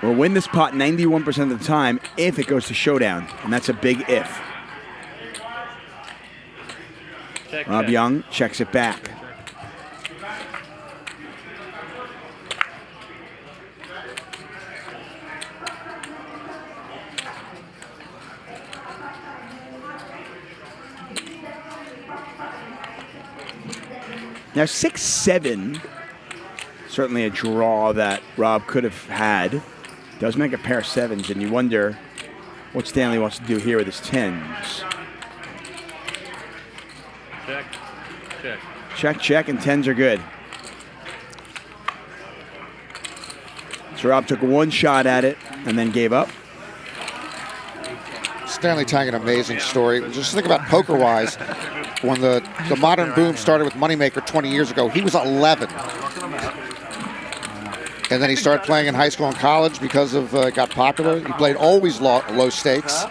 will win this pot 91% of the time if it goes to showdown, and that's a big if. Rob Young checks it back. Now 6-7, certainly a draw that Rob could have had. Does make a pair of sevens, and you wonder what Stanley wants to do here with his tens. Check. Check. Check, check, and tens are good. So Rob took one shot at it and then gave up. Stanley Tang, an amazing story. Just think about poker-wise. When the modern boom started with Moneymaker 20 years ago, he was 11. And then he started playing in high school and college because of got popular. He played always low stakes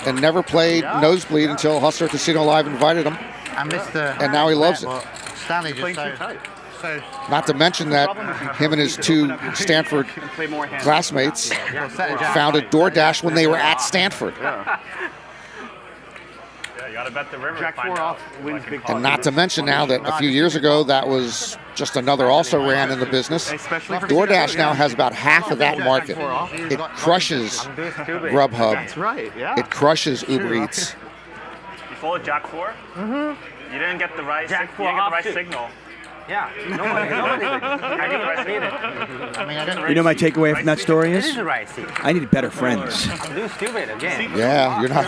and never played nosebleed until Hustler Casino Live invited him. I missed the. And now he loves it. Stanley just so Not to mention that him and his two Stanford classmates founded DoorDash when they were at Stanford. You gotta bet the river. Jack 4 off wins big. And not to mention now that a few years ago, that was just another also ran in the business. DoorDash now has about half of that market. It crushes Grubhub. That's right, yeah. It crushes Uber Eats. You folded Jack 4? Mm-hmm. You didn't get the right, Jack 4 you didn't get the right off signal. Yeah, nobody I get the right signal. I mean, I didn't You know my takeaway from that story This is? is the right seat. I need better friends. I'm doing stupid again. Yeah, you're not.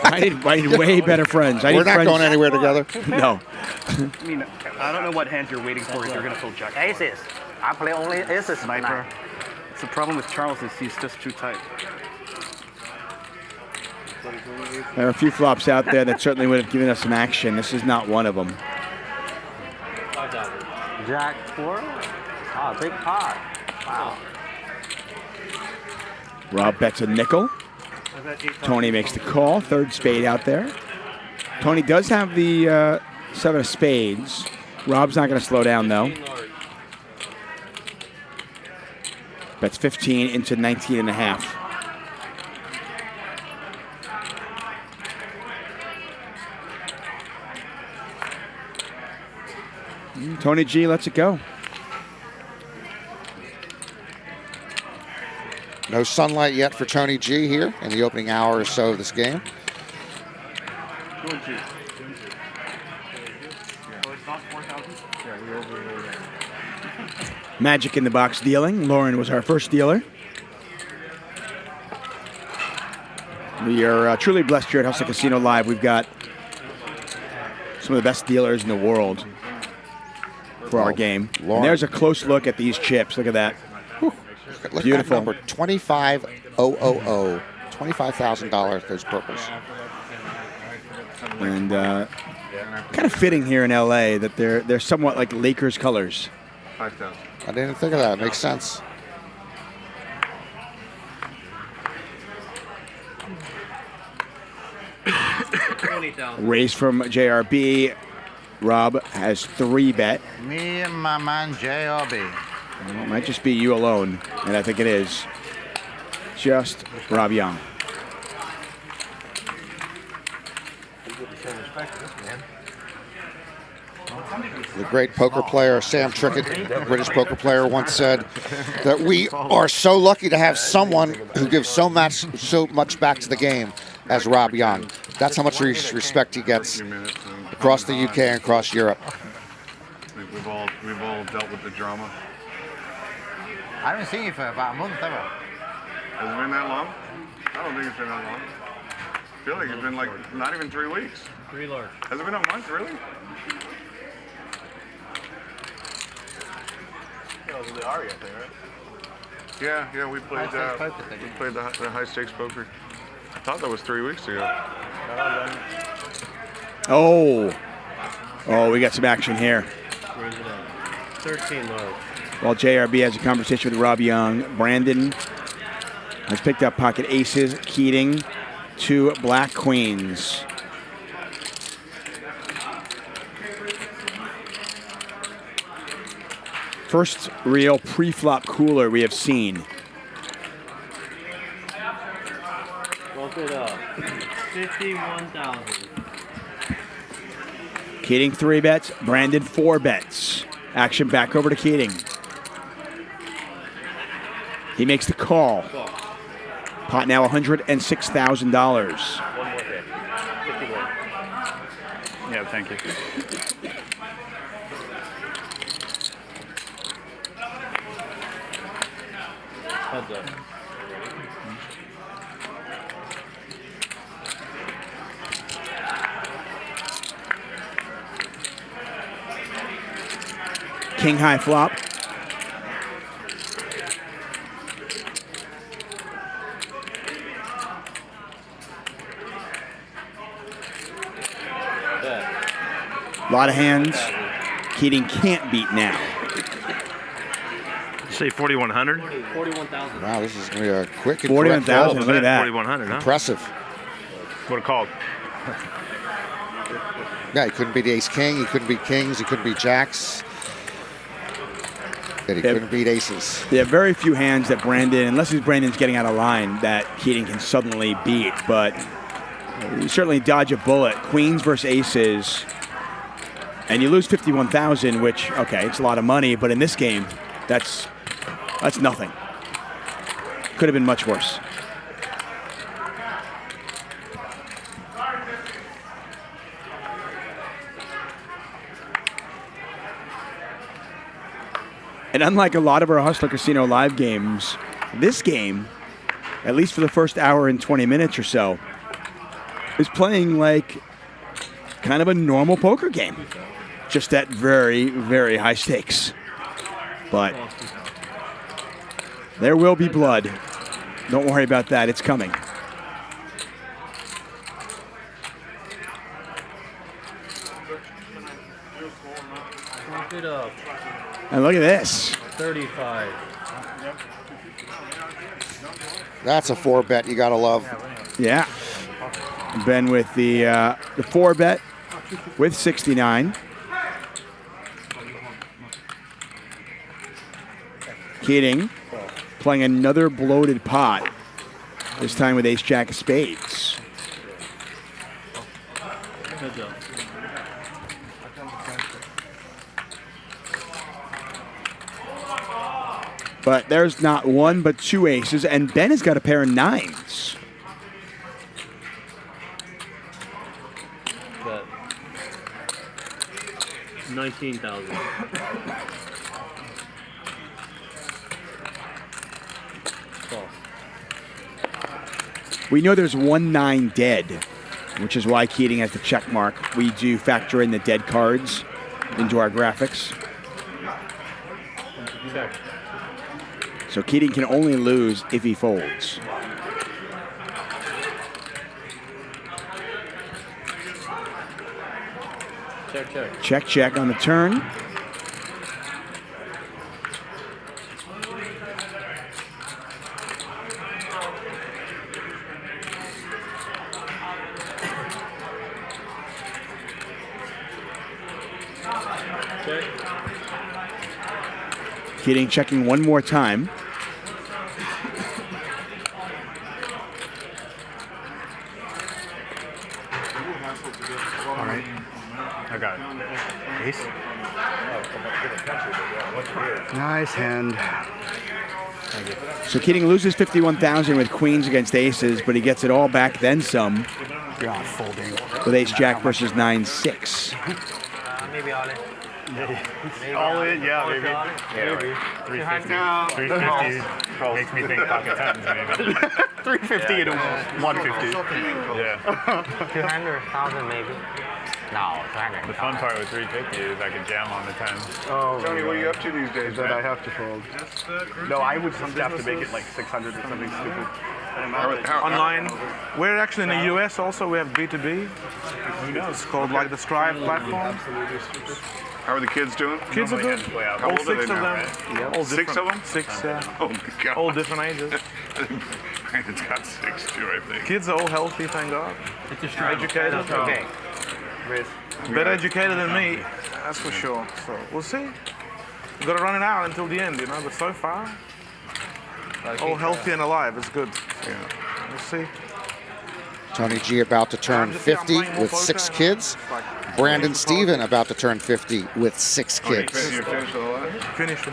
I need way better friends. We're not going anywhere together. No. I mean, I don't know what hand you're waiting for if you're going to fold Jack 4. Aces. I play only aces. Sniper. It's the problem with Charles is he's just too tight. There are a few flops out there that certainly would have given us some action. This is not one of them. Jack 4. Oh, big pot. Wow. Rob bets a nickel. Tony makes the call. Third spade out there. Tony does have the 7 of spades. Rob's not going to slow down, though. Bets 15 into 19 and a half. Tony G lets it go. No sunlight yet for Tony G here in the opening hour or so of this game. Magic in the box dealing. Lauren was our first dealer. We are truly blessed here at Hustler Casino Live. We've got some of the best dealers in the world for our game. And there's a close look at these chips. Look at that. Look Beautiful. at that number, 25,000. $25,000, those purples. And kind of fitting here in LA that they're somewhat like Lakers colors. 5,000. I didn't think of that. It makes sense. Raise from JRB. Rob has 3 bet. Me and my man JRB. Well, it might just be you alone, and I think it is. Just Rob Young. The great poker player Sam Trickett, British poker player, once said that we are so lucky to have someone who gives so much back to the game as Rob Young. That's how much respect he gets across the UK and across Europe. We've all dealt with the drama. I haven't seen you for about a month, have I? Has it been that long? I don't think it's been that long. I feel like it's been like not even 3 weeks. 3 large. Has it been a month, really? That was the Aria thing, right? Yeah, we played the high stakes poker. I thought that was 3 weeks ago. Oh, we got some action here. Where is it at? 13 large. While JRB has a conversation with Rob Young, Brandon has picked up pocket aces, Keating, 2 black queens. First real pre-flop cooler we have seen. Bump it up. 51,000. Keating 3 bets, Brandon 4 bets. Action back over to Keating. He makes the call. Pot now $106,000. One more hit. 51. Yeah, thank you. Heads up. King high flop. A lot of hands. Keating can't beat now. Say 4,100. 41,000. Wow, this is going to be a quick and 41,000. correct Look at that. 4,100, huh? Impressive. What a call. Yeah, he couldn't beat ace king. He couldn't beat kings. He couldn't beat jacks. That he couldn't beat aces. There are very few hands that Brandon, unless Brandon's getting out of line, that Keating can suddenly beat. But you certainly dodge a bullet. Queens versus aces. And you lose 51,000, which, okay, it's a lot of money. But in this game, that's nothing. Could have been much worse. And unlike a lot of our Hustler Casino live games, this game, at least for the first hour and 20 minutes or so, is playing like kind of a normal poker game. Just at very, very high stakes. But there will be blood. Don't worry about that. It's coming. Bump it up. And look at this. 35. That's a 4-bet you got to love. Yeah. Ben with the 4-bet with 69. Keating playing another bloated pot, this time with ace-jack of spades. Heads up. But there's not one but 2 aces, and Ben has got a pair of 9s. Bet. 19,000. We know there's 1-9 dead, which is why Keating has the check mark. We do factor in the dead cards into our graphics. Check. So Keating can only lose if he folds. Check, check. Check, check on the turn. Check. Keating checking one more time. All right. I got it. Ace. Nice hand. So Keating loses 51,000 with queens against aces, but he gets it all back, then some. God, folding. With ace-jack versus 9-6. Maybe all in. All in, yeah, maybe. Yeah, maybe. 350. 350 makes me think pocket tens, maybe. 350 to 150. Yeah. 200, 1,000 maybe. No, 200. The fun part with 350 is I can jam on the 10. Oh, Tony, what are you up to these days? That I have to fold. No, I would just have to make it like 600 or something stupid. Online. We're actually in the US also. We have B2B. It's called like the Strive platform. How are the kids doing? Kids are good. How All old are they 6 of now? them. All 6 different- of them? 6, yeah. Oh my God. All different ages. Brandon's got 6 too, I think. Kids are all healthy, thank God. It's a struggle. Educated. That's okay. Better educated than me, that's for sure. So we'll see. We've got to run it out until the end, you know. But so far, all healthy and alive. It's good. Yeah. We'll see. Tony G about to turn 50 with 6 kids. Brandon Steven about to turn 50 with 6 kids. Finish.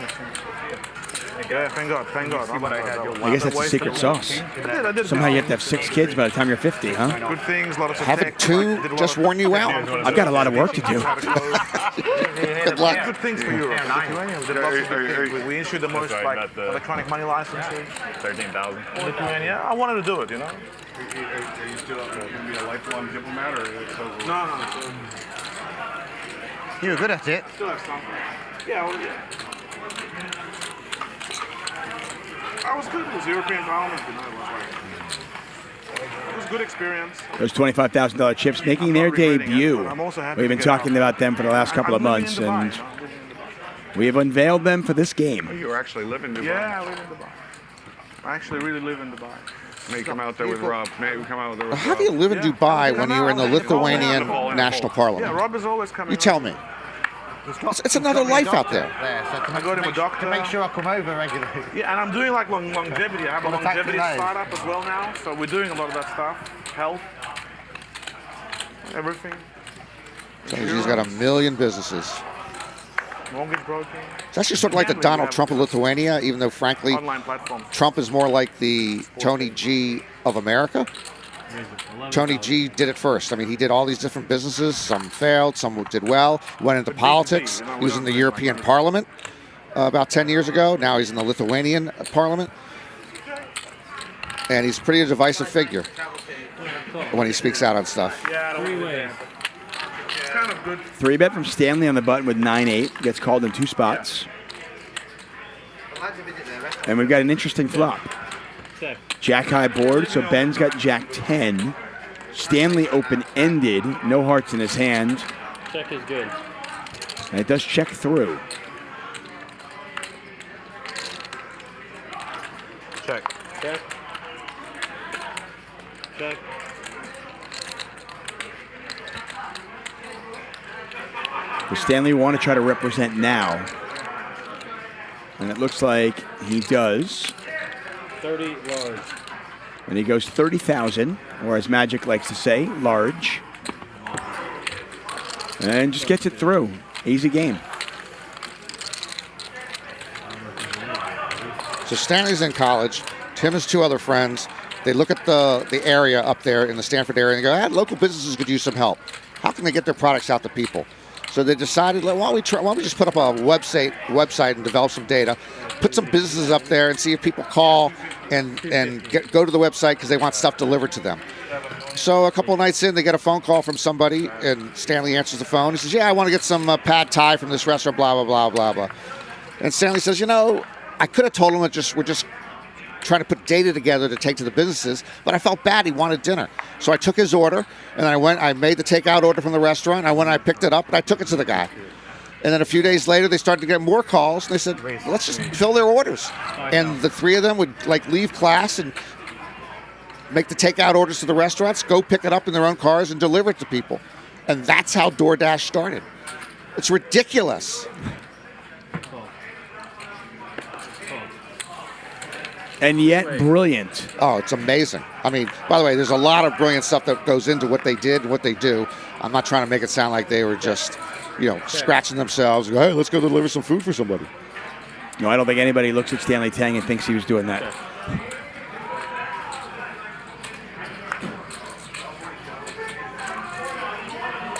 Yeah, thank God. I guess that's the secret sauce. I did. Somehow you have to have 6 kids by the time you're 50, huh? Good things, a lot of Having 2 just worn you out. I've got a lot of work to do. Good luck. Good things for Europe. Lithuania, we did lots of good things. We issued the most electronic money licenses. 13,000. Lithuania, I wanted to do it, you know. Are you still going to be a lifelong diplomat, or is it over? No. You were good at it. Still have some. Yeah. I was good. It was European Parliament, you know. It was a good experience. Those $25,000 chips making their debut. We've been talking about them for the last couple of months, and we have unveiled them for this game. You actually live in Dubai. Yeah, I live in Dubai. I actually really live in Dubai. May come out there with Rob. May come out there with How do you live in Dubai when you were in the Lithuanian National Yeah, Parliament? Rob is always coming. You tell me. It's another life out there. I go to a doctor. To make sure I come over regularly. Yeah, and I'm doing like longevity. I have a Well, the longevity taxi startup as well now, so we're doing a lot of that stuff. Health, everything. Tony G's got a million businesses. Mortgage broking. It's actually sort of like the Donald Trump of Lithuania, even though, frankly, Online platforms. Trump is more like the Tony G of America. Tony G did it first. I mean, he did all these different businesses. Some failed, some did well. Went into politics. He was in the European Parliament about 10 years ago. Now he's in the Lithuanian Parliament. And he's a pretty divisive figure when he speaks out on stuff. It's kind of good. 3-bet from Stanley on the button with 9-8. Gets called in 2 spots. And we've got an interesting flop. Jack high board, so Ben's got Jack 10. Stanley open-ended, no hearts in his hand. Check is good. And it does check through. Check. Check. Check. Does Stanley want to try to represent now? And it looks like he does. 30 large. And he goes 30,000, or as Magic likes to say, large. And just gets it through. Easy game. So Stanley's in college. Tim has 2 other friends. They look at the area up there in the Stanford area and they go, local businesses could use some help. How can they get their products out to people? So they decided, why don't we just put up a website and develop some data, put some businesses up there and see if people call and go to the website because they want stuff delivered to them. So a couple of nights in, they get a phone call from somebody, and Stanley answers the phone. He says, I want to get some pad thai from this restaurant, blah, blah, blah, blah, blah. And Stanley says, I could have told him we're just trying to put data together to take to the businesses, but I felt bad. He wanted dinner. So I took his order, and I made the takeout order from the restaurant. I went and I picked it up, and I took it to the guy. And then a few days later, they started to get more calls, and they said, let's just fill their orders. And the 3 of them would leave class and make the takeout orders to the restaurants, go pick it up in their own cars and deliver it to people. And that's how DoorDash started. It's ridiculous. And yet brilliant. Oh, it's amazing. I mean, by the way, there's a lot of brilliant stuff that goes into what they did and what they do. I'm not trying to make it sound like they were just, scratching themselves. Hey, let's go deliver some food for somebody. No, I don't think anybody looks at Stanley Tang and thinks he was doing that.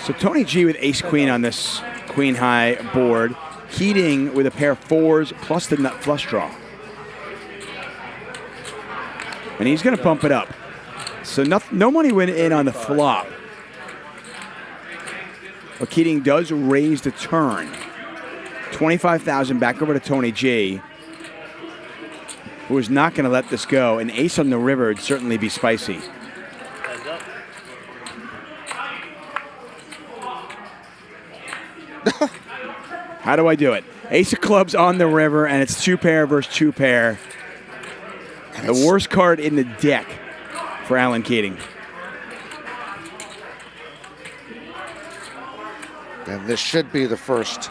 So Tony G with ace-queen on this queen-high board. Keating with a pair of 4s plus the nut flush draw. And he's going to bump it up. So no money went in on the flop. But Keating does raise the turn. 25,000 back over to Tony G, who is not going to let this go. An ace on the river would certainly be spicy. How do I do it? Ace of clubs on the river, and it's 2 pair versus 2 pair. The worst card in the deck for Alan Keating. And this should be the first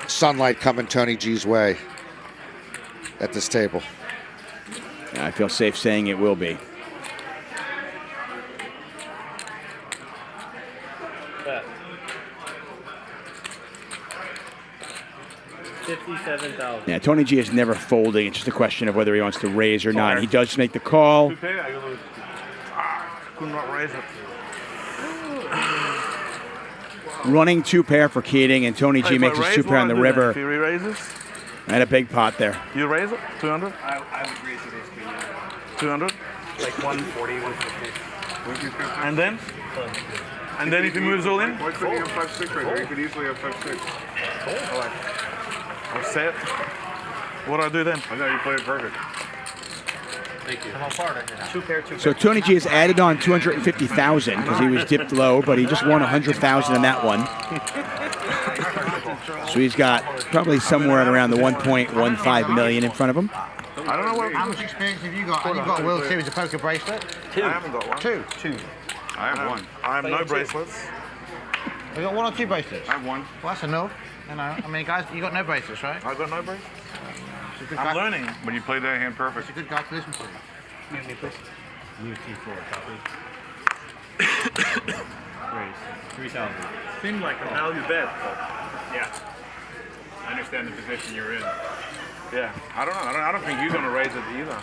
sunlight coming Tony G's way at this table. Yeah, I feel safe saying it will be. $57,000. Yeah, Tony G is never folding. It's just a question of whether he wants to raise or not. He does make the call. Could not raise it. Running 2 pair for Keating, and Tony G makes his 2 pair on the river. If he raises, And a big pot there. you raise it? 200? I would raise it as 200? like 140, 150. And then? And then if he moves all in? Why couldn't you have 5-6 right there? You could easily have 5-6. I'll set. What do I do then? I know you played it perfect. Thank you. 2 pair, 2 pair. So Tony G has added on 250,000 because he was dipped low, but he just won 100,000 in that one. So he's got probably somewhere at around the 1.15 million in front of him. I don't know what. How much experience have you got? Have you got a World Series of Poker bracelet? 2. I haven't got one. 2. I have one. I have no bracelets. You got 1 or 2 bracelets? I have one. Well, that's enough. You know, I mean, guys, you got no bracelets, right? I got no bracelets. I'm learning. But you played that hand perfect. It's a good guy to listen to. UT4 copy. Raise. 3,000. Seemed like a value bet. Yeah. I understand the position you're in. Yeah. I don't know. I don't think you're going to raise it either.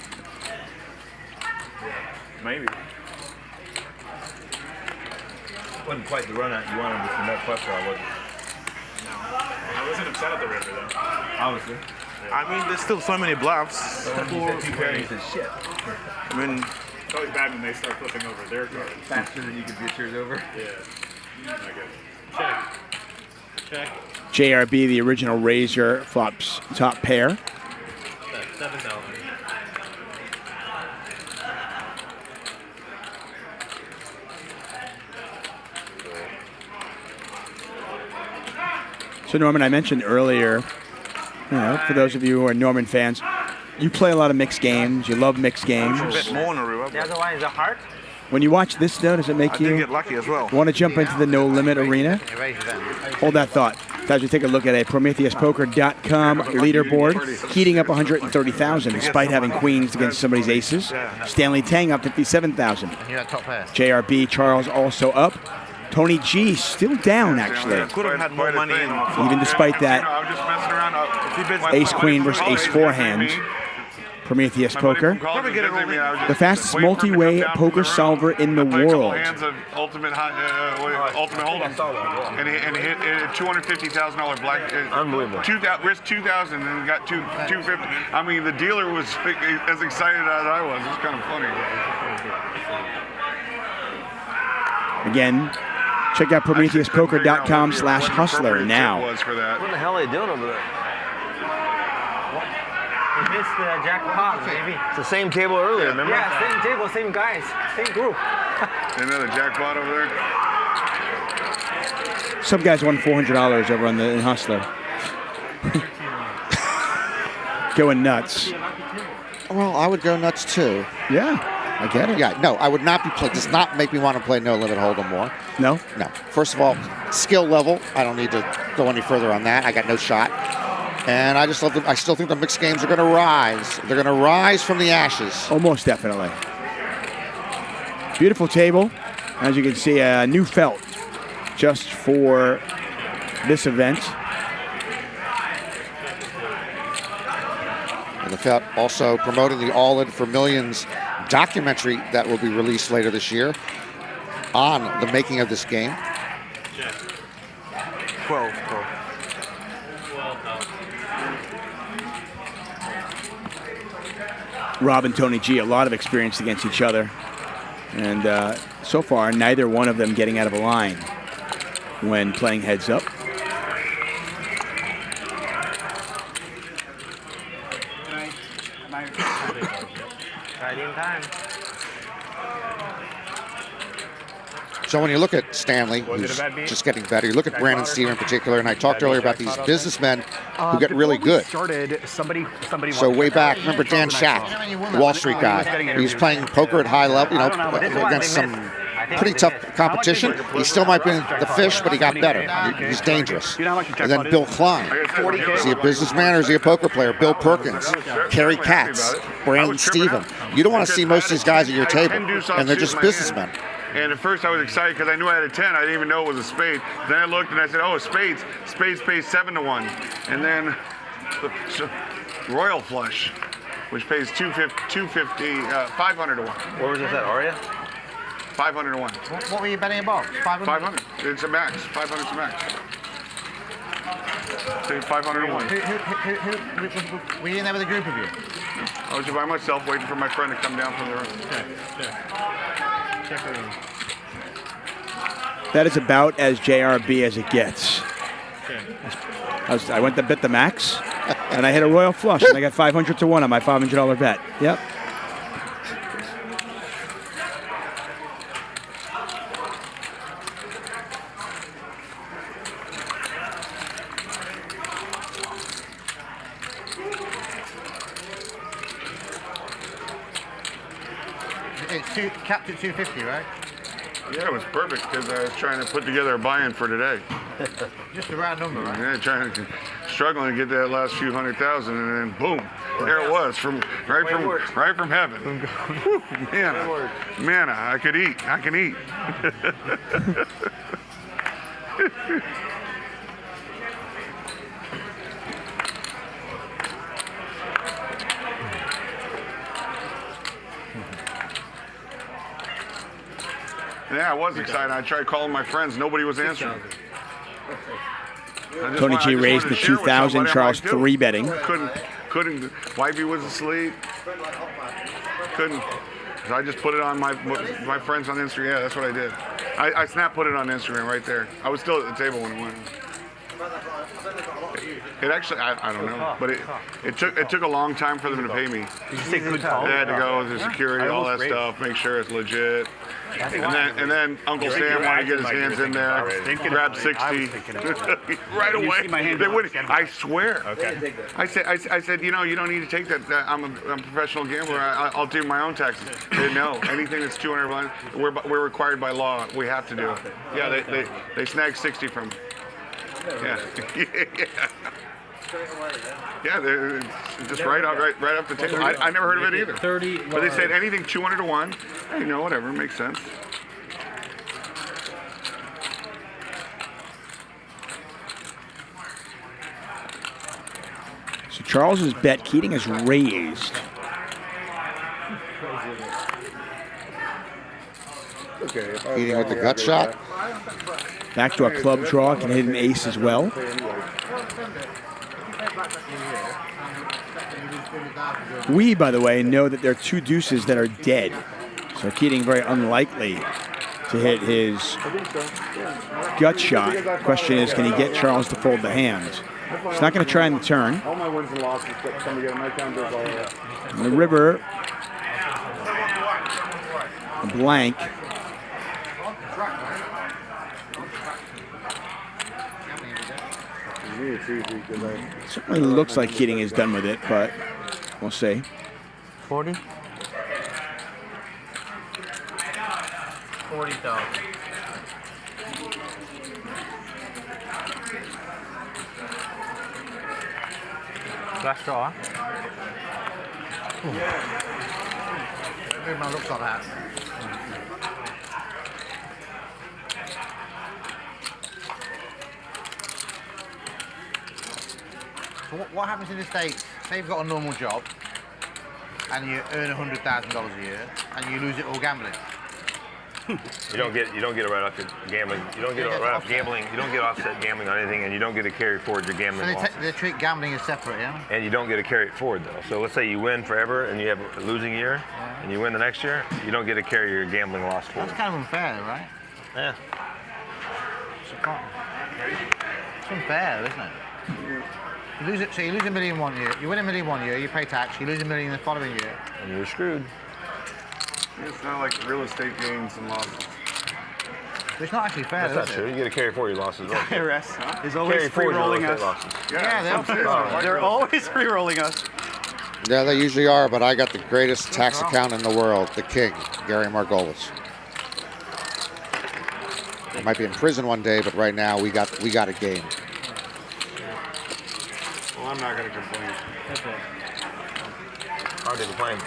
Maybe. Wasn't quite the run out you wanted from that pressure, I wasn't. I wasn't upset at the river, though. Obviously. I mean, there's still so many bluffs. So when you said 2 pair, you said shit. I mean, It's always bad when they start flipping over their cards. Faster than you could get yours over. Yeah. I guess. Check. JRB, the original raiser, flops top pair. That's 7,000. So Norman, I mentioned earlier, you know, for those of you who are Norman fans, you play a lot of mixed games. You love mixed games. a bit more in a river. The other one is a heart. When you watch this, though, does it make I did you get lucky as well. want to jump into the no limit arena? Hold that thought. As we take a look at a PrometheusPoker.com leaderboard, Keating up 130,000 despite having queens against somebody's aces. Stanley Tang up 57,000. You're at top pair. JRB Charles also up. Tony G still down actually. Could have had more money in. Even despite that I'm just messing around. ace queen versus ace 4 hand. Prometheus Poker, the fastest multi-way poker solver in the world. Hands of ultimate hold'em, and he hit a $250,000 black. Unbelievable. Risk 2,000 and got 250. I mean, the dealer was as excited as I was. It's kind of funny. What Again, check out PrometheusPoker.com/hustler now. the hell are they doing over there? He missed the jackpot, maybe. It's the same table earlier, remember? Yeah, same table, same guys, same group. Another jackpot over there. Some guys won $400 over on the Hustler. Going nuts. Well, I would go nuts too. Yeah, I get it. Yeah, no, I would not be does not make me want to play No Limit Hold'em more. No? No. First of all, skill level, I don't need to go any further on that. I got no shot. And I still think the mixed games are going to rise. They're going to rise from the ashes. Oh, most definitely. Beautiful table. As you can see, a new felt just for this event. And the felt also promoting the All In for Millions documentary that will be released later this year on the making of this game. 12. Rob and Tony G, a lot of experience against each other. And so far, neither one of them getting out of a line when playing heads up. Right in time. So when you look at Stanley, who's just getting better, you look at Brandon Steven in particular, and I talked earlier about these businessmen who get really good. So way back, remember Dan Shack, Wall Street guy. He was playing poker at high level, against some pretty tough competition. He still might be the fish, but he got better. He's dangerous. And then Bill Klein. Is he a businessman or is he a poker player? Bill Perkins, Kerry Katz, Brandon Steven. You don't want to see most of these guys at your table, and they're just businessmen. And at first I was excited because I knew I had a 10. I didn't even know it was a spade. Then I looked and I said, oh, spades. Spades pays 7 to 1. And then the Royal Flush, which pays 500 to 1. What was this at, Aria? 500 to 1. What were you betting above? 500? 500. It's a max. 500 is a max. Say 500 to 1. Were you in there with a group of you? I was by myself waiting for my friend to come down from the room. Check her in. That is about as JRB as it gets. I went to bet the max, and I hit a royal flush, and I got 500 to 1 on my $500 bet. Yep. It's capped at 250, right? Yeah, it was perfect because I was trying to put together a buy-in for today. Just a round number, right? Yeah, struggling to get that last few 100,000, and then boom, there it was right from heaven. Whew, manna, I could eat. I can eat. Yeah, I was excited. I tried calling my friends. Nobody was answering. Tony G raised the 2,000. Charles 3 betting. Couldn't. Wifey was asleep. Couldn't. So I just put it on my friends on Instagram. Yeah, that's what I did. I snap put it on Instagram right there. I was still at the table when it went. It actually, I don't know, but it took a long time for them to pay me. Did you take good calls? They had to go with the security, all that stuff, make sure it's legit. And then Uncle Sam wanted to get his hands in there, grab 60 right away. They wouldn't. I swear. Okay. I said, you don't need to take that. I'm a professional gambler. I'll do my own taxes. They said, no, anything that's 200, we're required by law. We have to do it. Yeah, they snagged 60 from me. Yeah. Yeah, they're just right off the table. I never heard of it either. 30. But they said anything 200 to 1. Hey, whatever, makes sense. So Charles's bet, Keating is raised. Keating with the gut shot. Back to a club draw, can hit an ace as well. We, by the way, know that there are 2 deuces that are dead. So Keating very unlikely to hit his gut shot. Question is, can he get Charles to fold the hand? He's not going to try in the turn. All my wins and losses come together. My time does all that. And the river, a blank. Certainly looks like Keating is done with it, but we'll see. 40? 40,000. Last straw. Everyone looks like that. So what happens in the States? Say you've got a normal job and you earn $100,000 a year and you lose it all gambling. You don't get it right off your gambling. You don't get it right off gambling. You don't get offset gambling on anything, and you don't get to carry forward your gambling So they treat gambling as separate, yeah? And you don't get to carry it forward though. So let's say you win forever and you have a losing year, and you win the next year, you don't get to carry your gambling loss forward. That's kind of unfair, right? Yeah. It's unfair, isn't it? You lose it, so you lose $1 million one year, you win $1 million one year, you pay tax, you lose $1 million the following year. And you're screwed. It's not like real estate gains and losses. It's not actually fair. That's not true. You get a carry forward, you lost as well. IRS is always Carry forward, you free-rolling lost, us. they lost. Yeah, they're free-rolling. They're always free-rolling us. Yeah, they usually are, but I got the greatest tax accountant in the world, the king, Gerry Margolis. I might be in prison one day, but right now we got a game. Well, I'm not going to complain. Hard to complain.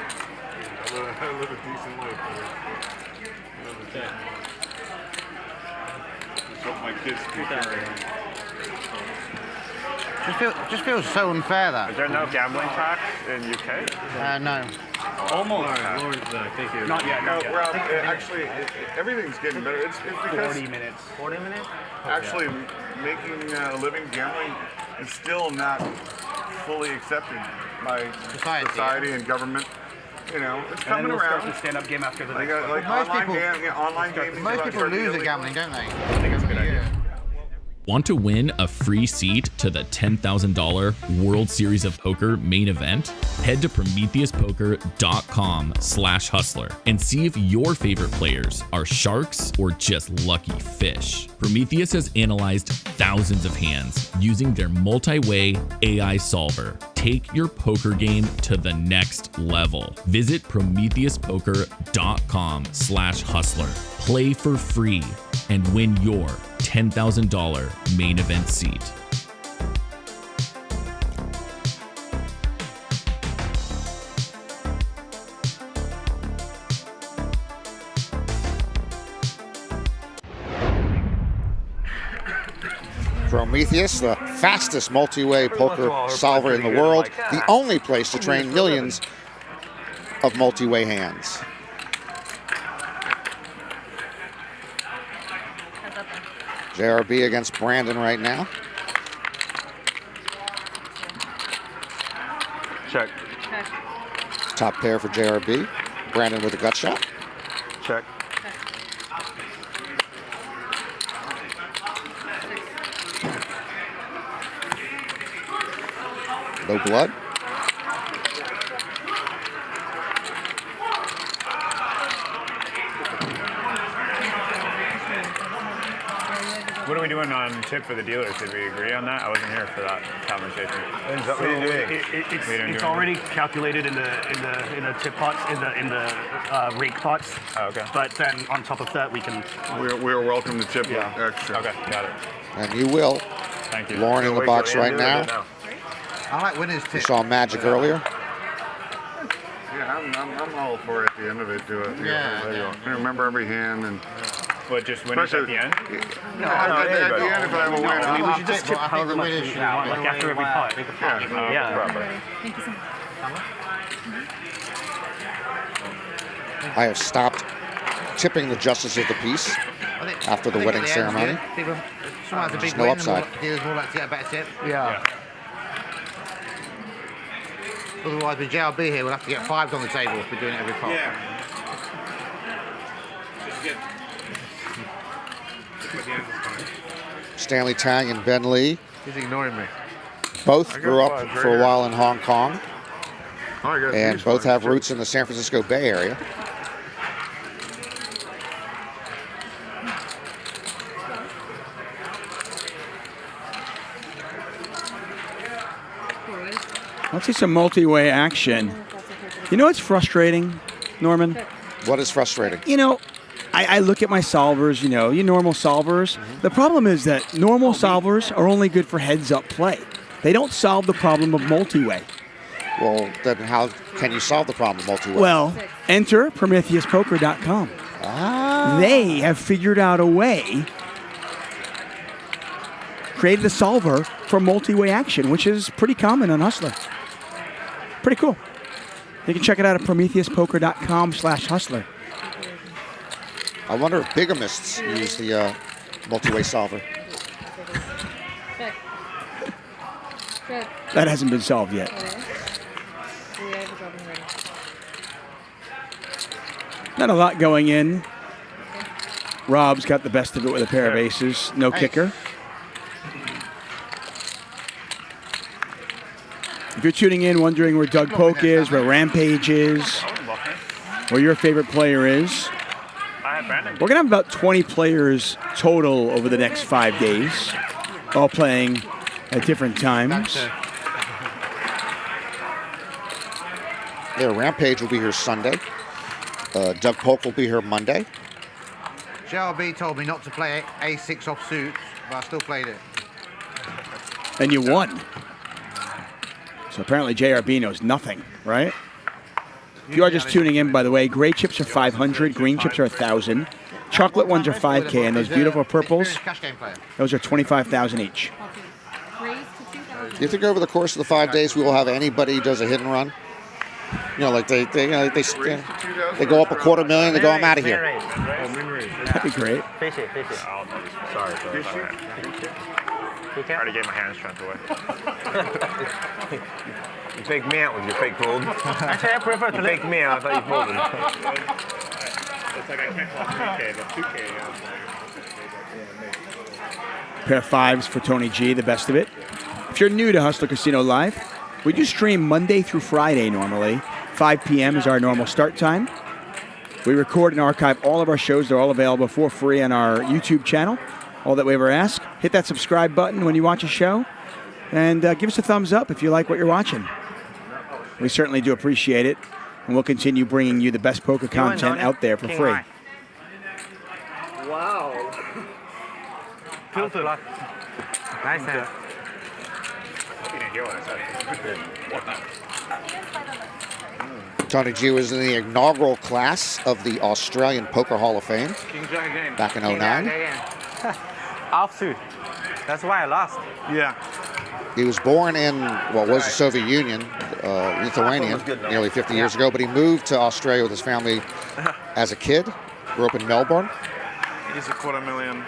I live a decent life. Just hope my kids take care of Just feels so unfair, that. Is there no gambling tax in UK? No. Almost. Thank you. Not yet. No, Rob, actually, everything's getting better. It's because 40 minutes. 40 minutes? actually making a living gambling is still not fully accepted by society and government. You know, it's And then coming we'll around. start the stand-up game after the Like, next like Most online, people- online games. Most people start to lose get at illegal. gambling, don't they? I think it's a good idea. Want to win a free seat to the $10,000 World Series of Poker main event? Head to PrometheusPoker.com/hustler and see if your favorite players are sharks or just lucky fish. Prometheus has analyzed thousands of hands using their multi-way AI solver. Take your poker game to the next level. Visit PrometheusPoker.com/hustler. Play for free and win your $10,000 main event seat. Prometheus, the fastest multi-way poker solver in the world, the only place to train millions of multi-way hands. JRB against Brandon right now. Check. Top pair for JRB. Brandon with a gut shot. Check. No blood. What are we doing on tip for the dealers? Did we agree on that? I wasn't here for that conversation. It's already calculated in the tip pots, in the rake pots. Oh, okay. But then on top of that, we can. We're welcome to chip extra. Okay, got it. And you will. Thank you. Lauren in the box right now. I like winners too. You saw Magic earlier. Yeah, I'm all for it at the end of it. Do it. Yeah. Remember every hand and. What, just winners at the end? No, at the end if I have a win. I mean, we should just tip I think however the much we winners should want, like win after every pot. Yeah. Thank you so much. I have stopped tipping the justice of the peace after the wedding ceremony. Someone has a big no win, upside. and dealers more likely to get a better tip. Yeah. Otherwise, with JRB here, we'll have to get 5s on the table if we're doing it every pot. Stanley, Tang, and Ben Lee He's ignoring me. both grew up for a while in Hong Kong, Oh, and both have roots in the San Francisco Bay Area. Let's see some multi-way action. You know what's frustrating, Norman? What is frustrating? You know, I look at my solvers, you know, your normal solvers. The problem is that normal solvers are only good for heads-up play. They don't solve the problem of multi-way. Well, then how can you solve the problem of multi-way? Well, enter PrometheusPoker.com. They have figured out a way, created a solver for multi-way action, which is pretty common on Hustler. Pretty cool. You can check it out at PrometheusPoker.com/hustler. I wonder if bigamists use the multi-way solver. That hasn't been solved yet. Not a lot going in. Rob's got the best of it with a pair of aces. No kicker. If you're tuning in wondering where Doug Polk is, where Rampage is, where your favorite player is, I have We're going to have about 20 players total over the next 5 days, all playing at different times. Yeah, Rampage will be here Sunday. Doug Polk will be here Monday. JRB told me not to play A6 offsuit, but I still played it. And you won. So apparently JRB knows nothing, right? If you are just tuning in, by the way, gray chips are 500, green chips are 1,000, chocolate ones are 5K, and those beautiful purples, those are 25,000 each. Do you think over the course of the 5 days we will have anybody who does a hit and run? You know, like they go up $250,000, they go, I'm out of here. That'd be great. Sorry. I already gave my hamstrings away. You fake me out with your fake fold. Actually, I prefer to you fake me out. I thought you folded. It's like I can't call 3K, but 2K. Pair of fives for Tony G, the best of it. If you're new to Hustler Casino Live, we do stream Monday through Friday normally. 5 p.m. is our normal start time. We record and archive all of our shows. They're all available for free on our YouTube channel. All that we ever ask, hit that subscribe button when you watch a show, and give us a thumbs up if you like what you're watching. We certainly do appreciate it, and we'll continue bringing you the best poker content out there for free. Wow. Filter. Nice hand. Tony G was in the inaugural class of the Australian Poker Hall of Fame back in 09. Offsuit. That's why I lost. Yeah. He was born in what was the Soviet Union, Lithuania, nearly 50 years ago, but he moved to Australia with his family as a kid. Grew up in Melbourne. He's a $250,000.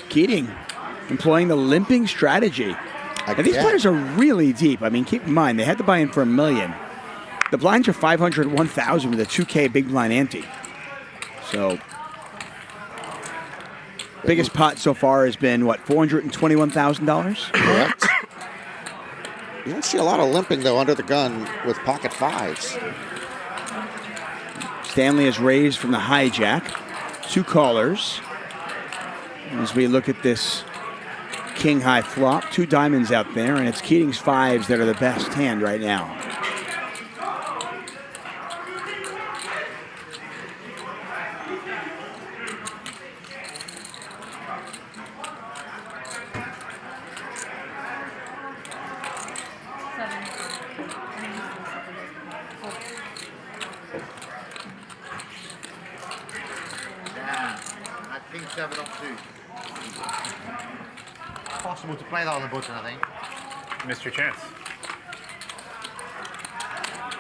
Keating employing the limping strategy. And these players are really deep. I mean, keep in mind, they had to buy in for $1 million. The blinds are 500, 1,000 with a 2K big blind ante. So, biggest pot so far has been, what, $421,000? Correct. You don't see a lot of limping, though, under the gun with pocket fives. Stanley has raised from the hijack. 2 callers. As we look at this king high flop, 2 diamonds out there, and it's Keating's fives that are the best hand right now. I think 7 offsuit. Possible to play that on the button, I think. Missed your chance.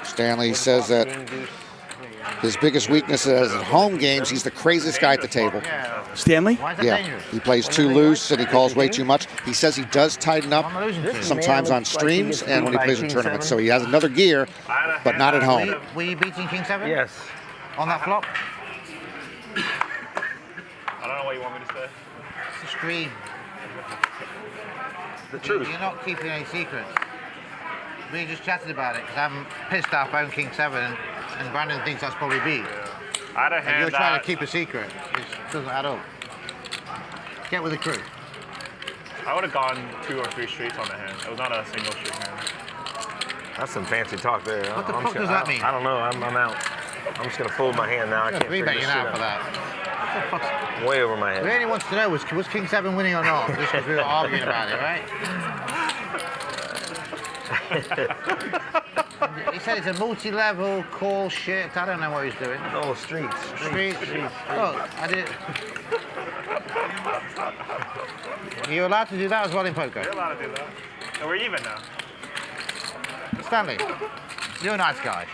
Stanley says that his biggest weakness is at home games. He's the craziest guy at the table. Stanley? Yeah, he plays too loose and he calls way too much. He says he does tighten up sometimes on streams and when he plays in tournaments. So he has another gear, but not at home. Were you beating King 7? Yes. On that flop? I don't know what you want me to say. It's a stream. The truth. You're not keeping any secrets. We just chatted about it because I'm pissed off I own King 7 and Brandon thinks that's probably B. I had a And hand you're trying that to keep a secret. It doesn't add up. Get with the crew. I would have gone 2 or 3 streets on the hand. It was not a single street hand. That's some fancy talk there. What the fuck does that mean? I don't know. I'm out. I'm just gonna fold my hand now. I can't figure this shit out for out. that. Way over my head. We only wants to know was King 7 winning or not, just because we were arguing about it, right? He said it's a multi-level call shit. I don't know what he's doing. No, streets. Oh, I did. You're allowed to do that as well in poker. You're allowed to do that. So we're even now. Stanley, you're a nice guy.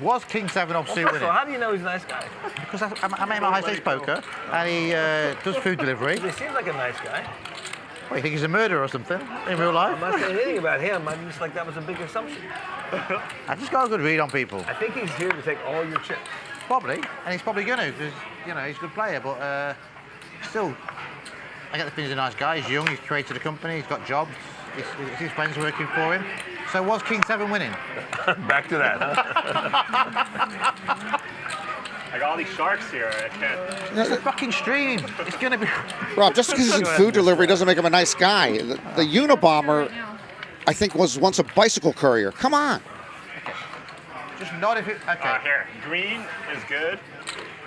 Was King 7 offsuit winning? How do you know he's a nice guy? Because I met him at High Stakes Poker, and he does food delivery. He seems like a nice guy. What, you think he's a murderer or something in real life? I'm not saying anything about him. I'm just like, that was a big assumption. I just got a good read on people. I think he's here to take all your chips. Probably, and he's probably going to, because, you know, he's a good player, but still, I get the feeling he's a nice guy. He's young. He's created a company. He's got jobs. His friends working for him. So was King 7 winning? Back to that. I got all these sharks here. I can't. It's a fucking stream. It's going to be... Rob, just because he's in food delivery doesn't make him a nice guy. The Unabomber, I think, was once a bicycle courier. Come on. Okay. Just nod if it... Okay. Here, green is good.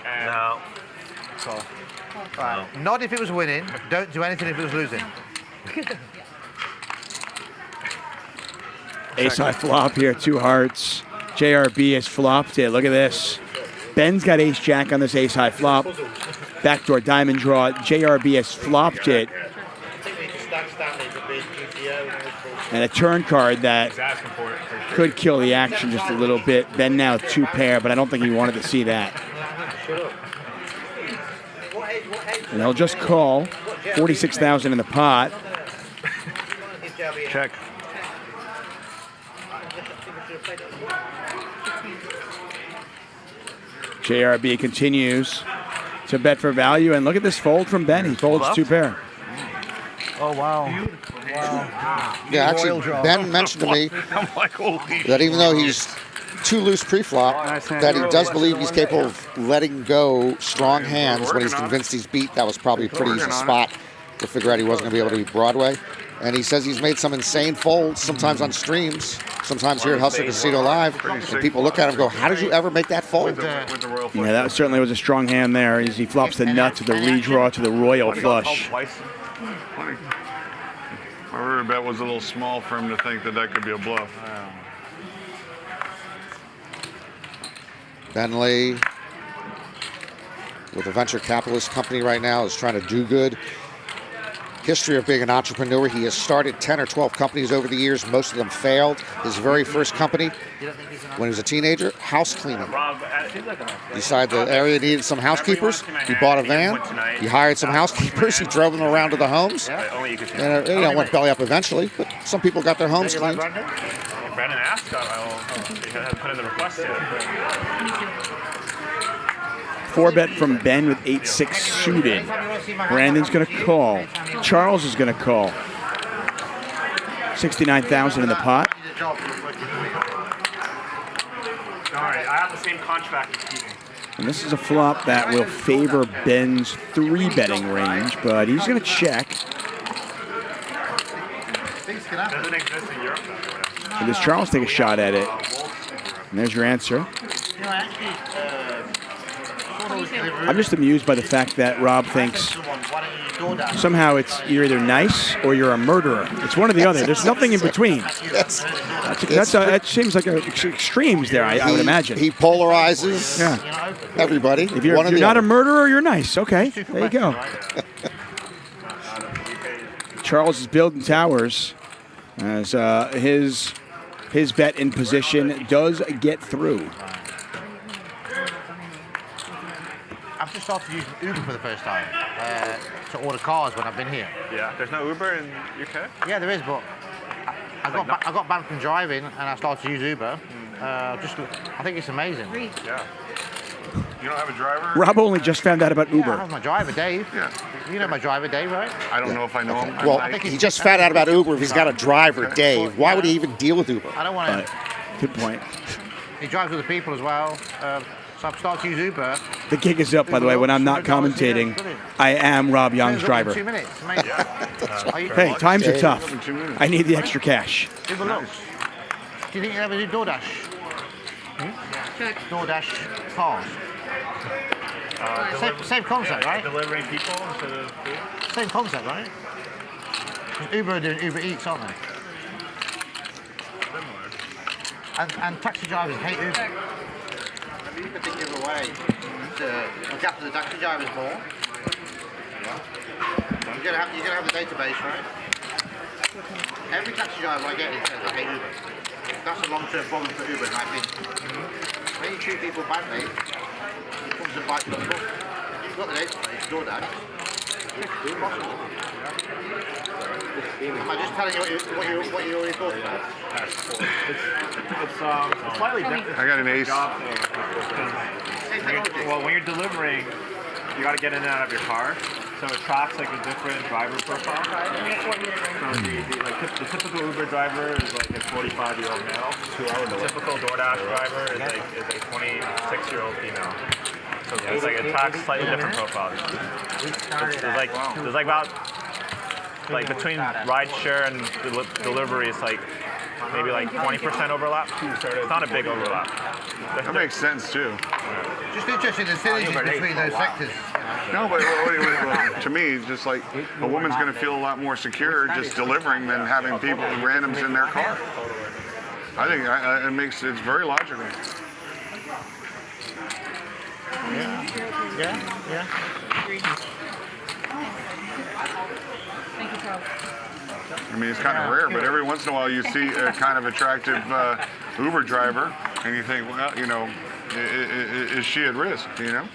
And No. Cool. Right. Nod if it was winning. Don't do anything if it was losing. Ace high flop here, 2 hearts. JRB has flopped it. Look at this. Ben's got ace jack on this ace high flop. Backdoor diamond draw. JRB has flopped it. And a turn card that could kill the action just a little bit. Ben now 2 pair, but I don't think he wanted to see that. And he'll just call. 46,000 in the pot. Check. JRB continues to bet for value, and look at this fold from Ben. He folds 2 pair. Oh, wow. Yeah, actually, Ben mentioned to me that even though he's too loose pre-flop, that he does believe he's capable of letting go strong hands when he's convinced he's beat. That was probably a pretty easy spot to figure out he wasn't going to be able to beat Broadway. And he says he's made some insane folds, sometimes on streams, sometimes here at Hustler Casino Live. And people look at him and go, how did you ever make that fold? Yeah, that certainly was a strong hand there. As he flops the nut to the redraw to the royal flush. My river bet was a little small for him to think that that could be a bluff. Bentley, with a venture capitalist company right now, is trying to do good. History of being an entrepreneur. He has started 10 or 12 companies over the years. Most of them failed. His very first company, when he was a teenager, house cleaning. Decided the area needed some housekeepers. He bought a van. He hired some housekeepers. He drove them around to the homes. And it went belly up eventually, but some people got their homes cleaned. Brandon asked, he hadn't put in the request yet. 4-bet from Ben with 8-6 suited. Brandon's going to call. Charles is going to call. 69,000 in the pot. All right, I have the same contract with Keating. And this is a flop that will favor Ben's 3-betting range, but he's going to check. Doesn't exist in Europe, though. So does Charles take a shot at it? And there's your answer. I'm just amused by the fact that Rob thinks somehow you're either nice or you're a murderer. It's one or the other. There's nothing in between. That seems like extremes there, I would imagine. He polarizes everybody. If you're not a murderer, you're nice. Okay, there you go. Charles is building towers as his bet in position does get through. I've just started using Uber for the first time to order cars when I've been here. Yeah, there's no Uber in UK? Yeah, there is, but I got banned from driving and I started to use Uber. I think it's amazing. Yeah. You don't have a driver? Rob only just found out about Uber. I have my driver, Dave. Yeah. You know my driver, Dave, right? I don't know if I know him. Well, he just found out about Uber if he's got a driver, Dave. Why would he even deal with Uber? I don't want to. Good point. He drives other people as well. So I've started to use Uber. The gig is up, by the way, when I'm not commentating. I am Rob Young's driver. 2 minutes. Hey, times are tough. I need the extra cash. Uber looks. Do you think you'll ever do DoorDash? DoorDash cars. Same concept, right? Delivering people instead of food? Same concept, right? Uber are doing Uber Eats, aren't they? And taxi drivers hate Uber. Maybe you could think of a way to look after the taxi drivers more. You're gonna have the database, right? Every taxi driver I get says I hate Uber. That's a long-term problem for Uber, in my opinion. When you treat people badly, it comes and bites you on the butt. You've got the database, DoorDash. It's possible. Am I just telling you what you already thought about? It's slightly different. I got an ace. Well, when you're delivering, you got to get in and out of your car. So it tracks like a different driver profile. So the typical Uber driver is like a 45-year-old male. The typical DoorDash driver is a 26-year-old female. So it's like it tracks slightly different profiles. There's like about between rideshare and delivery, it's like maybe like 20% overlap. It's not a big overlap. That makes sense too. Just interesting the synergy between those sectors. No, but to me, just like a woman's going to feel a lot more secure just delivering than having people randoms in their car. I think it's very logical. Yeah. I mean, it's kind of rare, but every once in a while you see a kind of attractive Uber driver, and you think, well, you know, is she at risk? You know.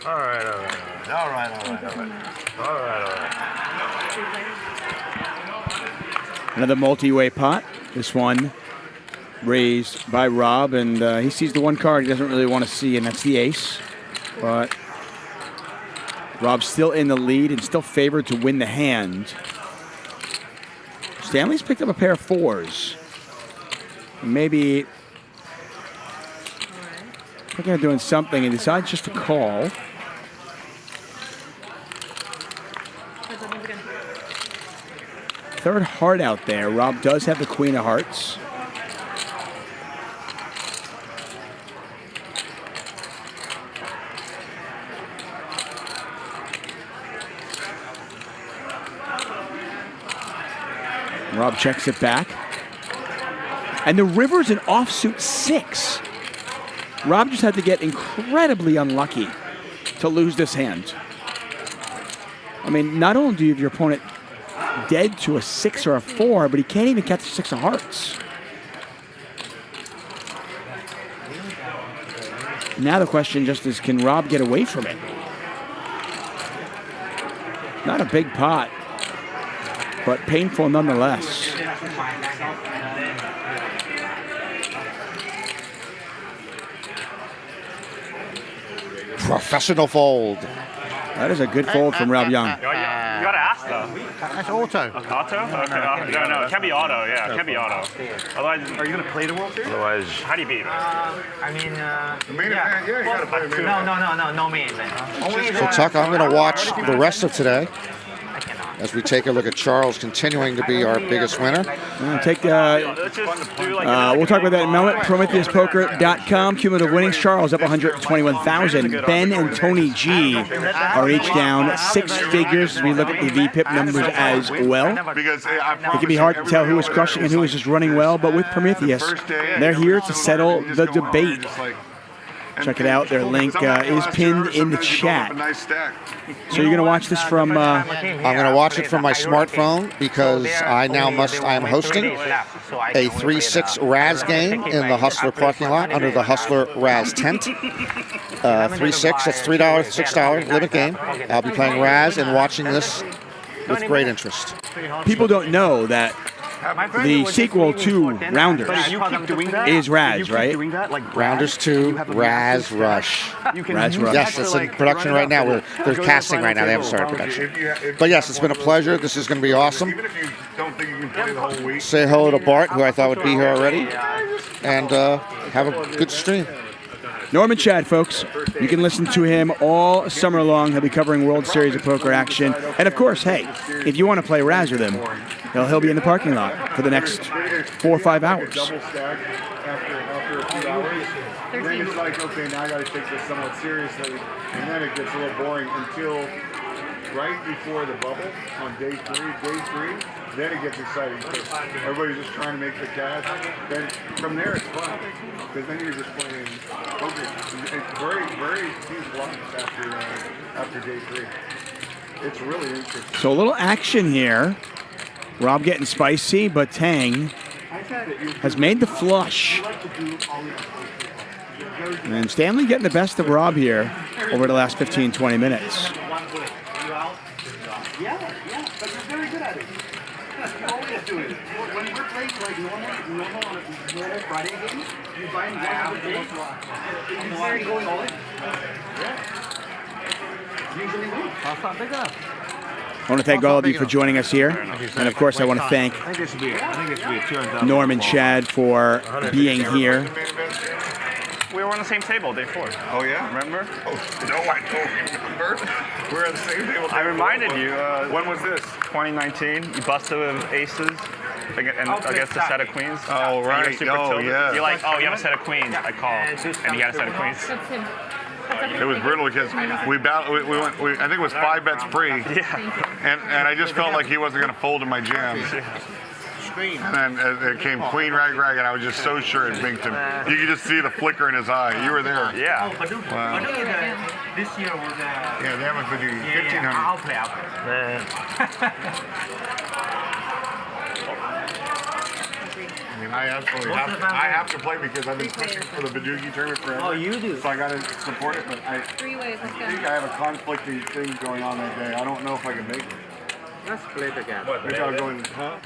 All right. Another multi-way pot. This one raised by Rob, and he sees the one card he doesn't really want to see, and that's the ace. But Rob's still in the lead and still favored to win the hand. Stanley's picked up a pair of fours. Maybe looking at doing something and decides just to call. Third heart out there. Rob does have the queen of hearts. Rob checks it back. And the river's an offsuit 6. Rob just had to get incredibly unlucky to lose this hand. I mean, not only do you have your opponent dead to a 6 or a 4, but he can't even catch the 6 of hearts. Now the question just is, can Rob get away from it? Not a big pot, but painful nonetheless. Professional fold. That is a good fold from Rob Young. You gotta ask though. That's auto. Auto? Okay. No, it can be auto. Yeah, it can be auto. Otherwise, are you gonna play the World Series? Otherwise, how do you beat? I mean, the main event. Yeah, you gotta play the main event. No main event. So Tuck, I'm going to watch the rest of today as we take a look at Charles continuing to be our biggest winner. We'll talk about that in a moment. PrometheusPoker.com. Cumulative winnings. Charles up 121,000. Ben and Tony G are each down 6 figures as we look at the VPIP numbers as well. It can be hard to tell who is crushing and who is just running well, but with Prometheus, they're here to settle the debate. Check it out. Their link is pinned in the chat. So you're going to watch this from... I'm going to watch it from my smartphone because I am hosting a 3-6 Raz game in the Hustler parking lot under the Hustler Raz tent. 3-6, that's $3, $6 limit game. I'll be playing Raz and watching this with great interest. People don't know that the sequel to Rounders is Raz, right? Rounders 2, Raz Rush. Raz Rush. Yes, it's in production right now. They're casting right now. They haven't started production. But yes, it's been a pleasure. This is going to be awesome. Say hello to Bart, who I thought would be here already, and have a good stream. Norman Chad, folks. You can listen to him all summer long. He'll be covering World Series of Poker action. And of course, hey, if you want to play Raz with him, he'll be in the parking lot for the next 4 or 5 hours. Double stack after a few hours. Then it's like, okay, now I got to take this somewhat seriously. And then it gets a little boring until right before the bubble on day 3. Then it gets exciting because everybody's just trying to make the cash. Then from there it's fun because then you're just playing poker. It's very huge blocks after day 3. It's really interesting. So a little action here. Rob getting spicy, but Tang has made the flush. And Stanley getting the best of Rob here over the last 15, 20 minutes. Yeah, but you're very good at it. You're always doing it. When we're playing like normal on a normal Friday game, you buy in one of the days. It's very going all in. Yeah. Usually wins. That's not big enough. I want to thank all of you for joining us here. And of course, I want to thank I think it should be a 200,000. Norm and Chad for being here. We were on the same table day 4. Oh yeah, Remember? Oh no, I don't remember. We were at the same table. I reminded you. When was this? 2019. You busted with aces against a set of queens. Oh right. And you were super Oh tilted. yeah. You're like, oh, you have a set of queens. I call, and he had a set of queens. It was brutal because we battled. We went. I think it was 5 bets pre. Yeah. And I just felt like he wasn't going to fold in my jams. And then it came queen, rag, and I was just so sure it binked him. You could just see the flicker in his eye. You were there. Yeah. Wow. This year was Yeah, they haven't been doing 1,500. I'll play. I mean, I absolutely have to play because I've been pushing for the Vertucci tournament forever. Oh, you do? So I got to support it, but I think I have a conflicting thing going on that day. I don't know if I can make it. Let's play together. What, maybe I'm going, huh?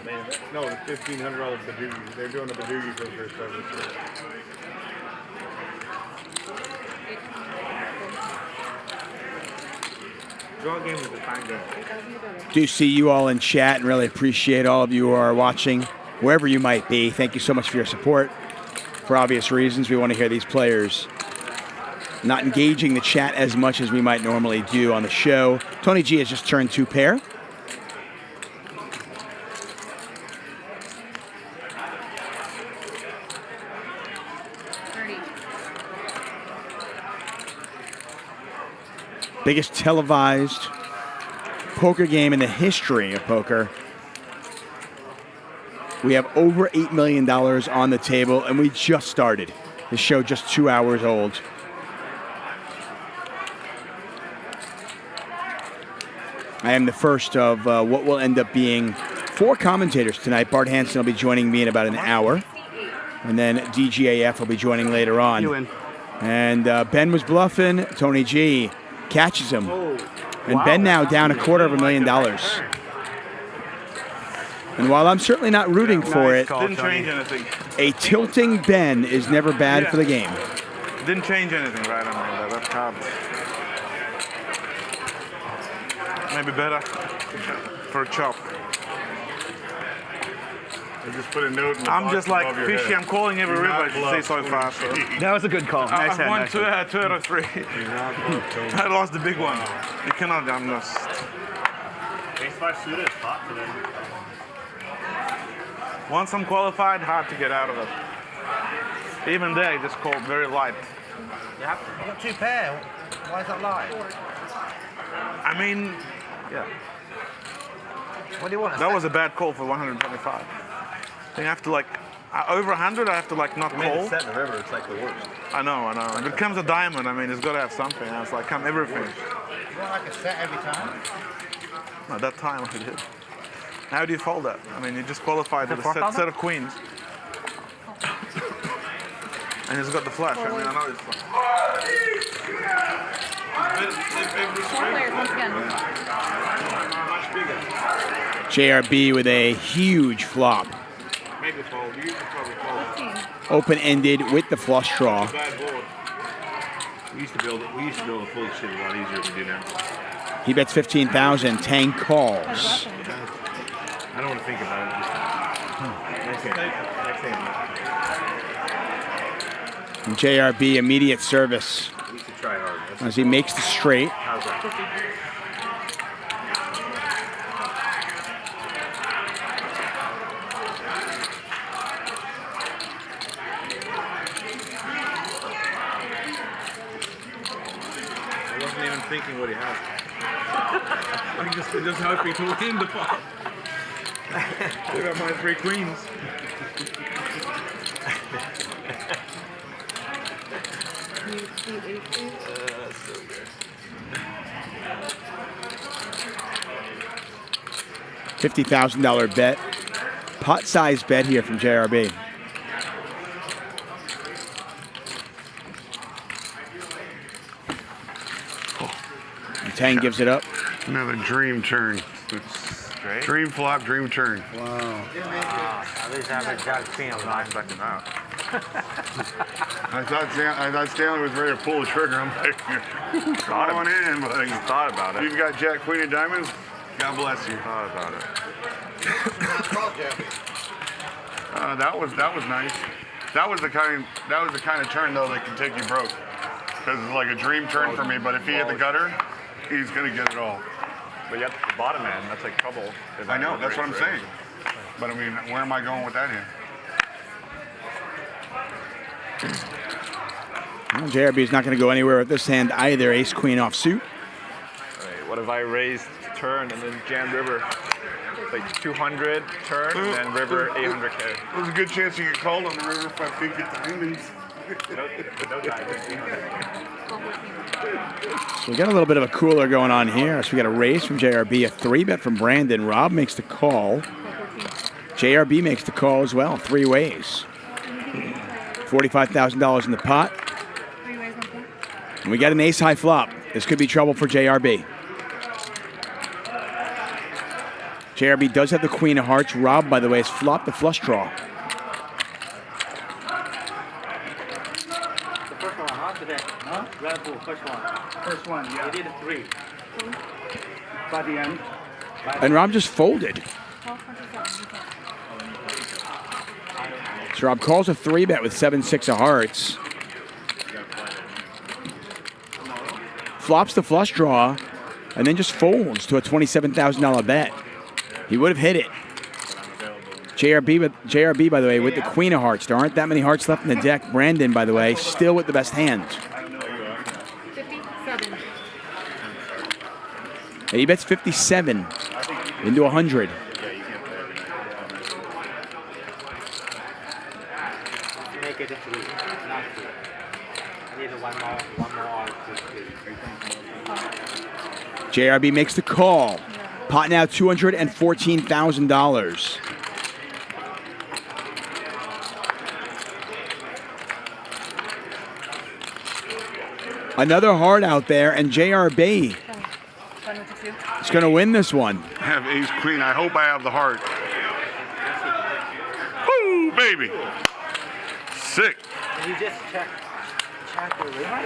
No, the $1,500 Vertucci. They're doing a Vertucci for the first time this year. Draw game is a fine game. Do see you all in chat and really appreciate all of you who are watching, wherever you might be. Thank you so much for your support. For obvious reasons, we want to hear these players not engaging the chat as much as we might normally do on the show. Tony G has just turned 2 pair. Biggest televised poker game in the history of poker. We have over $8 million on the table, and we just started. The show just 2 hours old. I am the first of what will end up being 4 commentators tonight. Bart Hansen will be joining me in about an hour. And then DGAF will be joining later on. You win. And Ben was bluffing. Tony G catches him. And Ben now down $250,000. And while I'm certainly not rooting for it, Didn't change anything. a tilting Ben is never bad for the game. Didn't change anything, right? I mean, that card. Maybe better for a chop. I just put a note in the I'm box just like above your fishy. head. I'm calling every Do river. not I should say bluff, so Tony. far. So. That was a good call. Nice I've hand, won nice 2 out of 3. I lost the big one. You cannot. I'm lost. Ace 5 suited is hot today. Once I'm qualified, hard to get out of it. Even there, just called very light. You got 2 pair. Why is that light? I mean, yeah. What do you want? That was a bad call for 125. You have to like over 100. I have to like not call. Set in the river, it's like the worst. I know. If it comes a diamond, I mean, it's got to have something. It's like come everything. You want like a set every time? At that time, I did. How do you fold that? I mean, you just qualified with a set of queens. And he's got the flash. I mean, I know it's fun. JRB with a huge flop. Maybe fold. You can probably fold. Open-ended with the flush draw. We used to be able to fold shit a lot easier than we do now. He bets 15,000. Tang calls. I don't want to think about it. Next hand. And JRB immediate service We used to try hard. as he makes the straight. How's that? I wasn't even thinking what he had. I'm just hoping to win the pot. Look at my 3 queens. So good. $50,000 bet. Pot-sized bet here from JRB. And Tang gives it up. Another dream turn. straight. Dream flop, dream turn. Wow. At least I have a jack queen of Not nine. expecting that. I thought Stanley was ready to pull the trigger. I'm like, come on in, buddy. Thought about it. You've got Jack Queen of Diamonds. God bless you. Thought about it. That was nice. That was the kind of turn though that can take you broke. Because it's like a dream turn for me. But if he hit the gutter, he's gonna get it all. But you have the bottom end. That's like trouble. I know. That's what I'm saying. But I mean, where am I going with that hand? Well, JRB is not going to go anywhere with this hand either. Ace queen off suit. Right, what if I raised turn and then jam river? Like 200 turn and then river 800K. There's a good chance you get called on the river if I think get diamonds. No diamonds. So we got a little bit of a cooler going on here. So we got a raise from JRB, a 3-bet from Brandon. Rob makes the call. JRB makes the call as well, 3 ways. $45,000 in the pot. And we got an ace high flop. This could be trouble for JRB. JRB does have the queen of hearts. Rob, by the way, has flopped the flush draw. The first one, huh? Today? Huh? Red Bull, first one. First one, yeah. You did 3. By the end. And Rob just folded. So Rob calls a 3-bet with 7-6 of hearts. Flops the flush draw, and then just folds to a $27,000 bet. He would have hit it. JRB, by the way, with the queen of hearts. There aren't that many hearts left in the deck. Brandon, by the way, still with the best hand. 57. And he bets 57 into 100. Make it 3, not 2. I need one more or 2. JRB makes the call. Pot now $214,000. Another heart out there, and JRB is going to win this one. I have ace queen. I hope I have the heart. Woo, baby. Sick. You just check the river?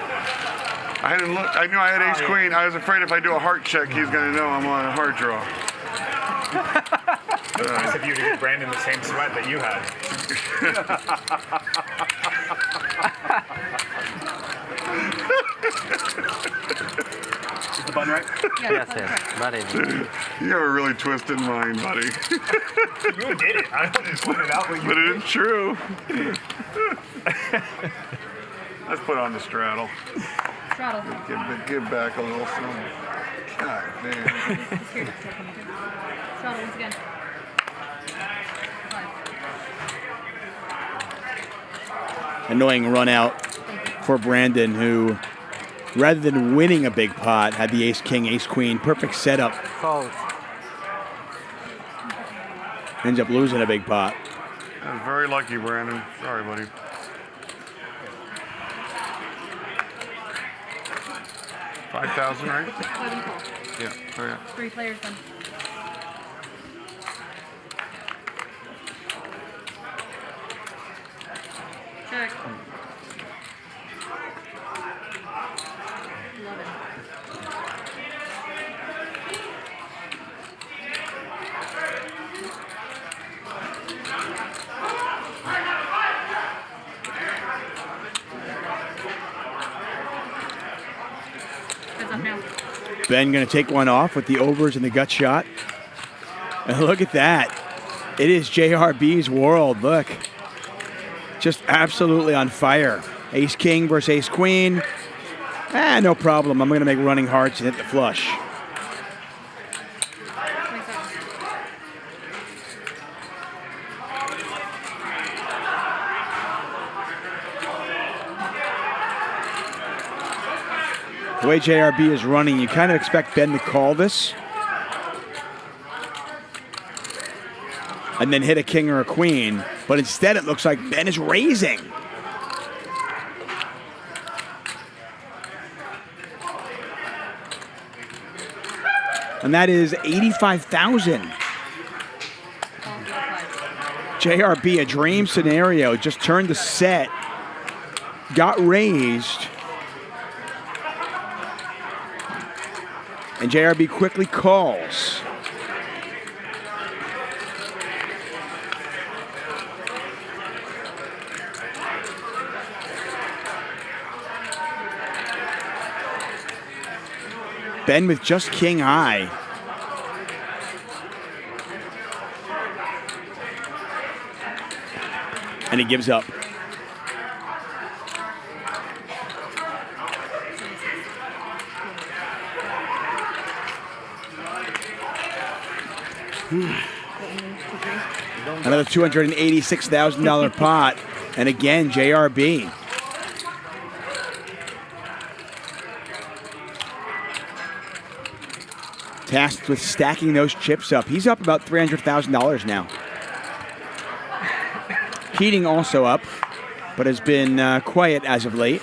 I hadn't looked. I knew I had ace queen. I was afraid if I do a heart check, he's going to know I'm on a heart draw. Nice of you to give Brandon the same sweat that you had. Is the button right? Yes, buddy. You have a really twisted mind, buddy. You did it. I just pointed out what you But did. it's true. Let's put on the straddle. Straddle. Give back a little something. God damn. Straddle once again. Annoying run out for Brandon, who, rather than winning a big pot, had the ace-king, ace-queen. Perfect setup. Fold. Ends up losing a big pot. That was very lucky, Brandon. Sorry, buddy. $5,000, right? Yeah. Oh, yeah. 3 players then. Check. 11. Heads up now. Ben going to take one off with the overs and the gut shot. And look at that. It is JRB's world. Look. Just absolutely on fire. Ace-king versus ace-queen. No problem. I'm going to make running hearts and hit the flush. The way JRB is running, you kind of expect Ben to call this and then hit a king or a queen, but instead it looks like Ben is raising. And that is $85,000 JRB, a dream scenario, just turned the set, got raised, and JRB quickly calls. Ben with just king high. And he gives up. Another $286,000 pot. And again, JRB. Tasked with stacking those chips up. He's up about $300,000 now. Keating also up, but has been quiet as of late.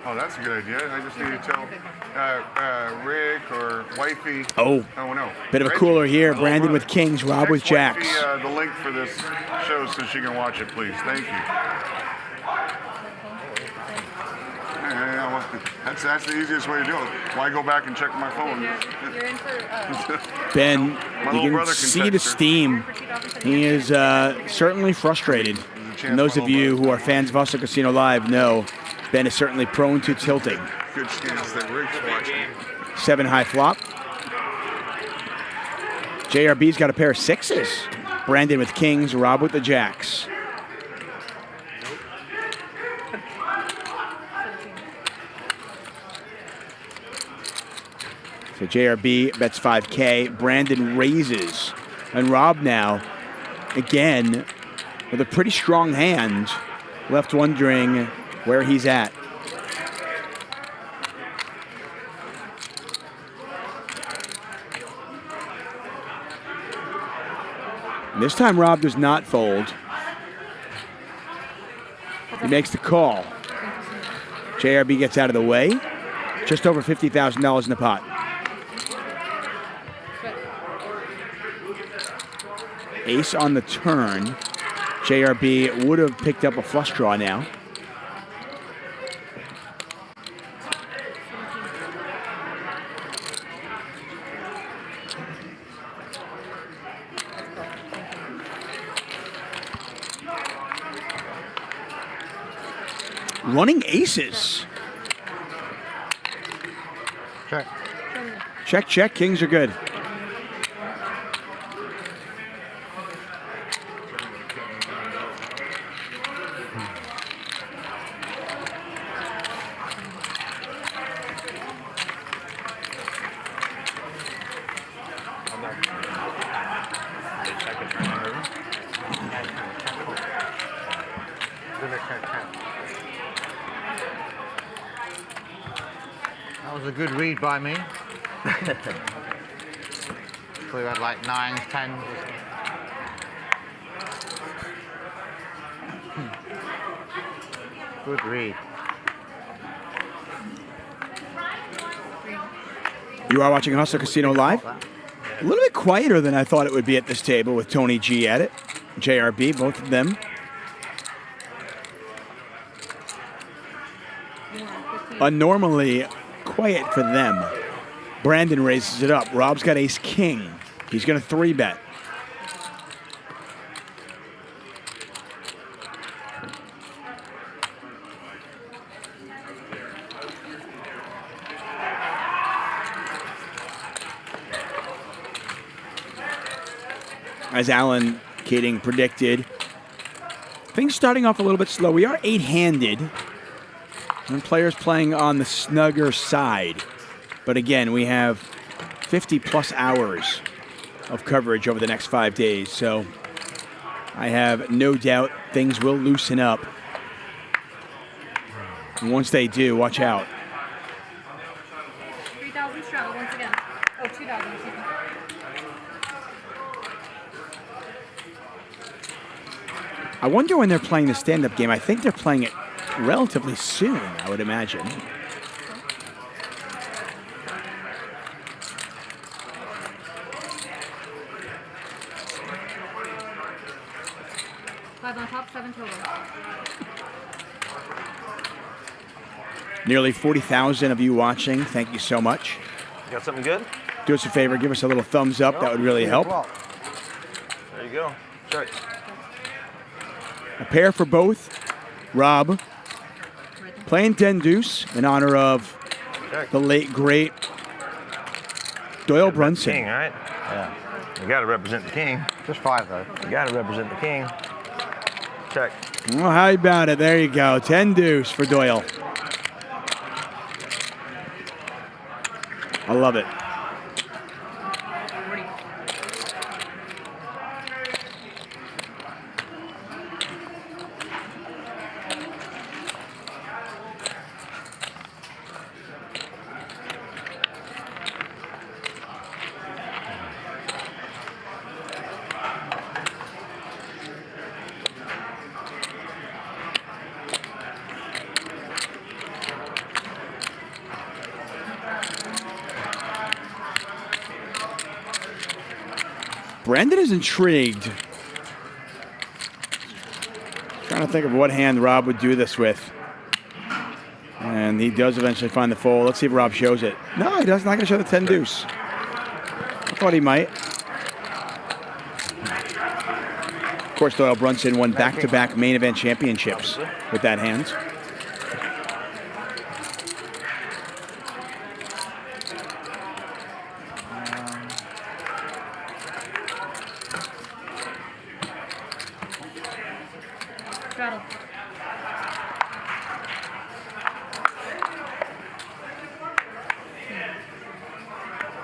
Oh, that's a good idea. I just need to tell Rick or Wifey. Oh, no. Bit of a cooler here. Brandon with kings, Rob with jacks. Wifey, the link for this show so she can watch it, please. Thank you. That's the easiest way to do it. Why go back and check my phone? You're in for, Ben, you can see the steam. He is certainly frustrated. And those of you who are fans of Hustle Casino Live know Ben is certainly prone to tilting. Good chance that Rick's watching. 7 high flop. JRB's got a pair of sixes. Brandon with kings, Rob with the jacks. So JRB bets 5K. Brandon raises. And Rob now, again, with a pretty strong hand, left wondering where he's at. This time Rob does not fold. He makes the call. JRB gets out of the way. Just over $50,000 in the pot. Ace on the turn. JRB would have picked up a flush draw now. Running aces. Check. Check, check. Kings are good. That was a good read by me. We had like 9s, 10s. Good read. You are watching Hustle Casino Live. A little bit quieter than I thought it would be at this table with Tony G at it. JRB, both of them. Normally quiet for them. Brandon raises it up. Rob's got ace king. He's going to 3-bet. As Alan Keating predicted, things starting off a little bit slow. We are 8-handed. And players playing on the snugger side. But again, we have 50-plus hours of coverage over the next 5 days. So I have no doubt things will loosen up. And once they do, watch out. 3,000 struggle once again. Oh, 2,000, excuse me. I wonder when they're playing the stand-up game. I think they're playing it relatively soon, I would imagine. 5 on top, 7 total. Nearly 40,000 of you watching. Thank you so much. Got something good? Do us a favor, give us a little thumbs up. That would really help. There you go. Check. A pair for both. Rob playing 10 deuce in honor of the late, great Doyle Brunson. King, right? Yeah. You got to represent the king. Just 5, though. You got to represent the king. Check. Well, how about it? There you go. 10 deuce for Doyle. I love it. Brendan is intrigued. Trying to think of what hand Rob would do this with. And he does eventually find the fold. Let's see if Rob shows it. No, he does not going to show the 10 deuce. I thought he might. Of course, Doyle Brunson won back-to-back main event championships with that hand. Straddle.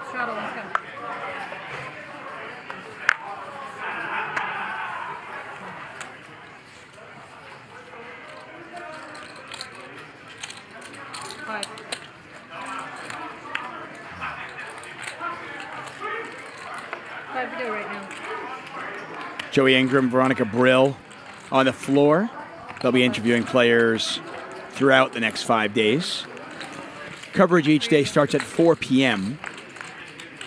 Straddle, let's go. Five. Five to go right now. Joey Ingram, Veronica Brill on the floor. They'll be interviewing players throughout the next 5 days. Coverage each day starts at 4 p.m.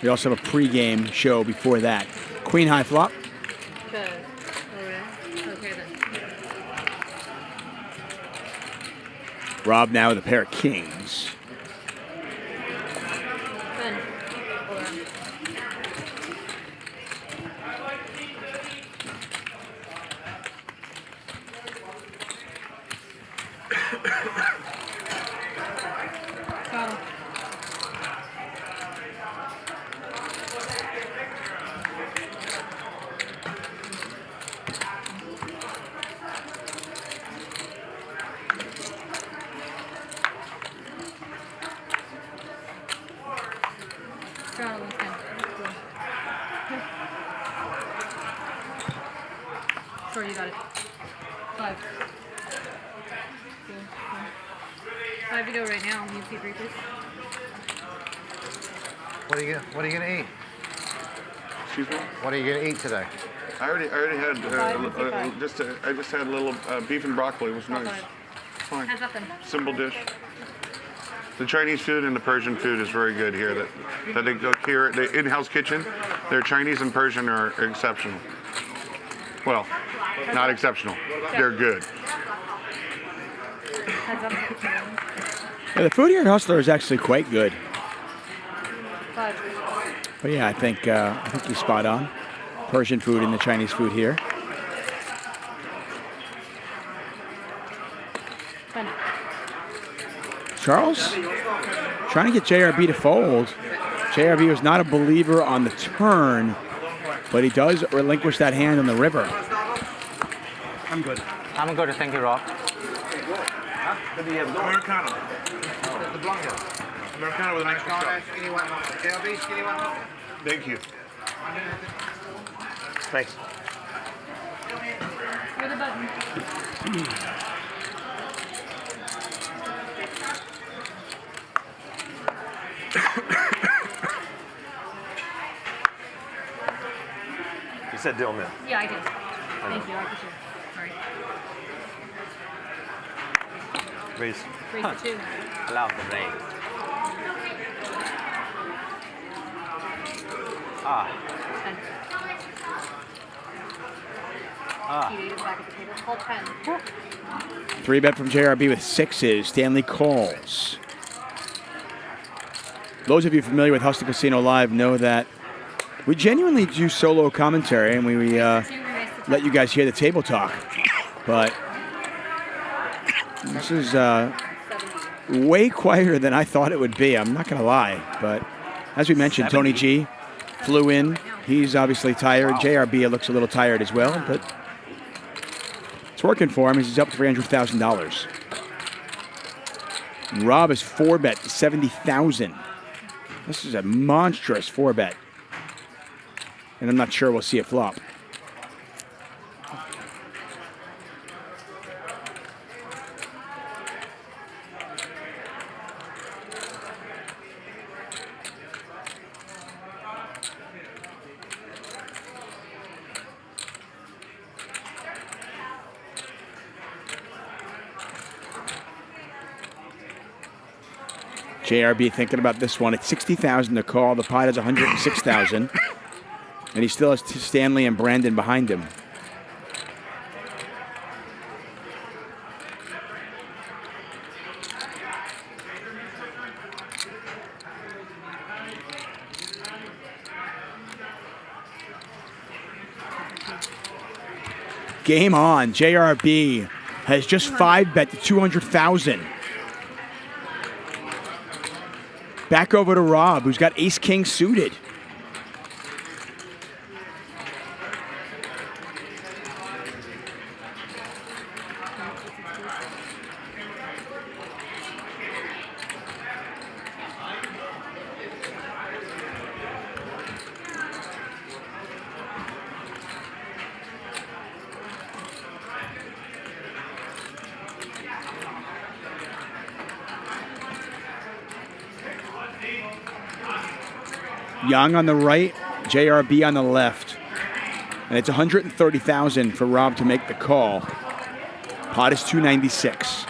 We also have a pregame show before that. Queen high flop. Good. Okay then. Rob now with a pair of kings. Then. Hold on. Straddle. Straddle, let's go. Sure, you got it. 5. Cool. 5 to go right now. You see 3, please. What are you gonna eat? Excuse me? What are you gonna eat today? I already had I just had a little beef and broccoli. It was nice. Fine. Has nothing. Simple dish. The Chinese food and the Persian food is very good here. That they cook here, the in-house kitchen. Their Chinese and Persian are exceptional. Well, not exceptional. They're good. Has up. Yeah, the food here at Hustler is actually quite good. 5. But yeah, I think he's spot on. Persian food and the Chinese food here. 10. Charles trying to get JRB to fold. JRB was not a believer on the turn, but he does relinquish that hand on the river. I'm good. I'm good, thank you, Rob. Americano. The Blanca. Americano with an extra shot. Skinny one. JRB, skinny one. Thank you. Thanks. Where the button? You said Dill Mill. Yeah, I did. Thank you. I appreciate it. Sorry. Raise. Raise the 2. Allow the rain. Ah. 10. Three bet from JRB with sixes. Stanley calls. Those of you familiar with Hustle Casino Live know that we genuinely do solo commentary, and we let you guys hear the table talk. But this is way quieter than I thought it would be. I'm not going to lie. But as we mentioned, Tony G flew in. He's obviously tired. JRB looks a little tired as well, but it's working for him. He's up $300,000. Rob is 4-bet, 70,000. This is a monstrous 4-bet. And I'm not sure we'll see a flop. JRB thinking about this one. It's 60,000 to call. The pot has 106,000. And he still has Stanley and Brandon behind him. Game on. JRB has just 5-bet to 200,000. Back over to Rob, who's got ace-king suited. Yong on the right, JRB on the left. And it's 130,000 for Rob to make the call. Pot is 296.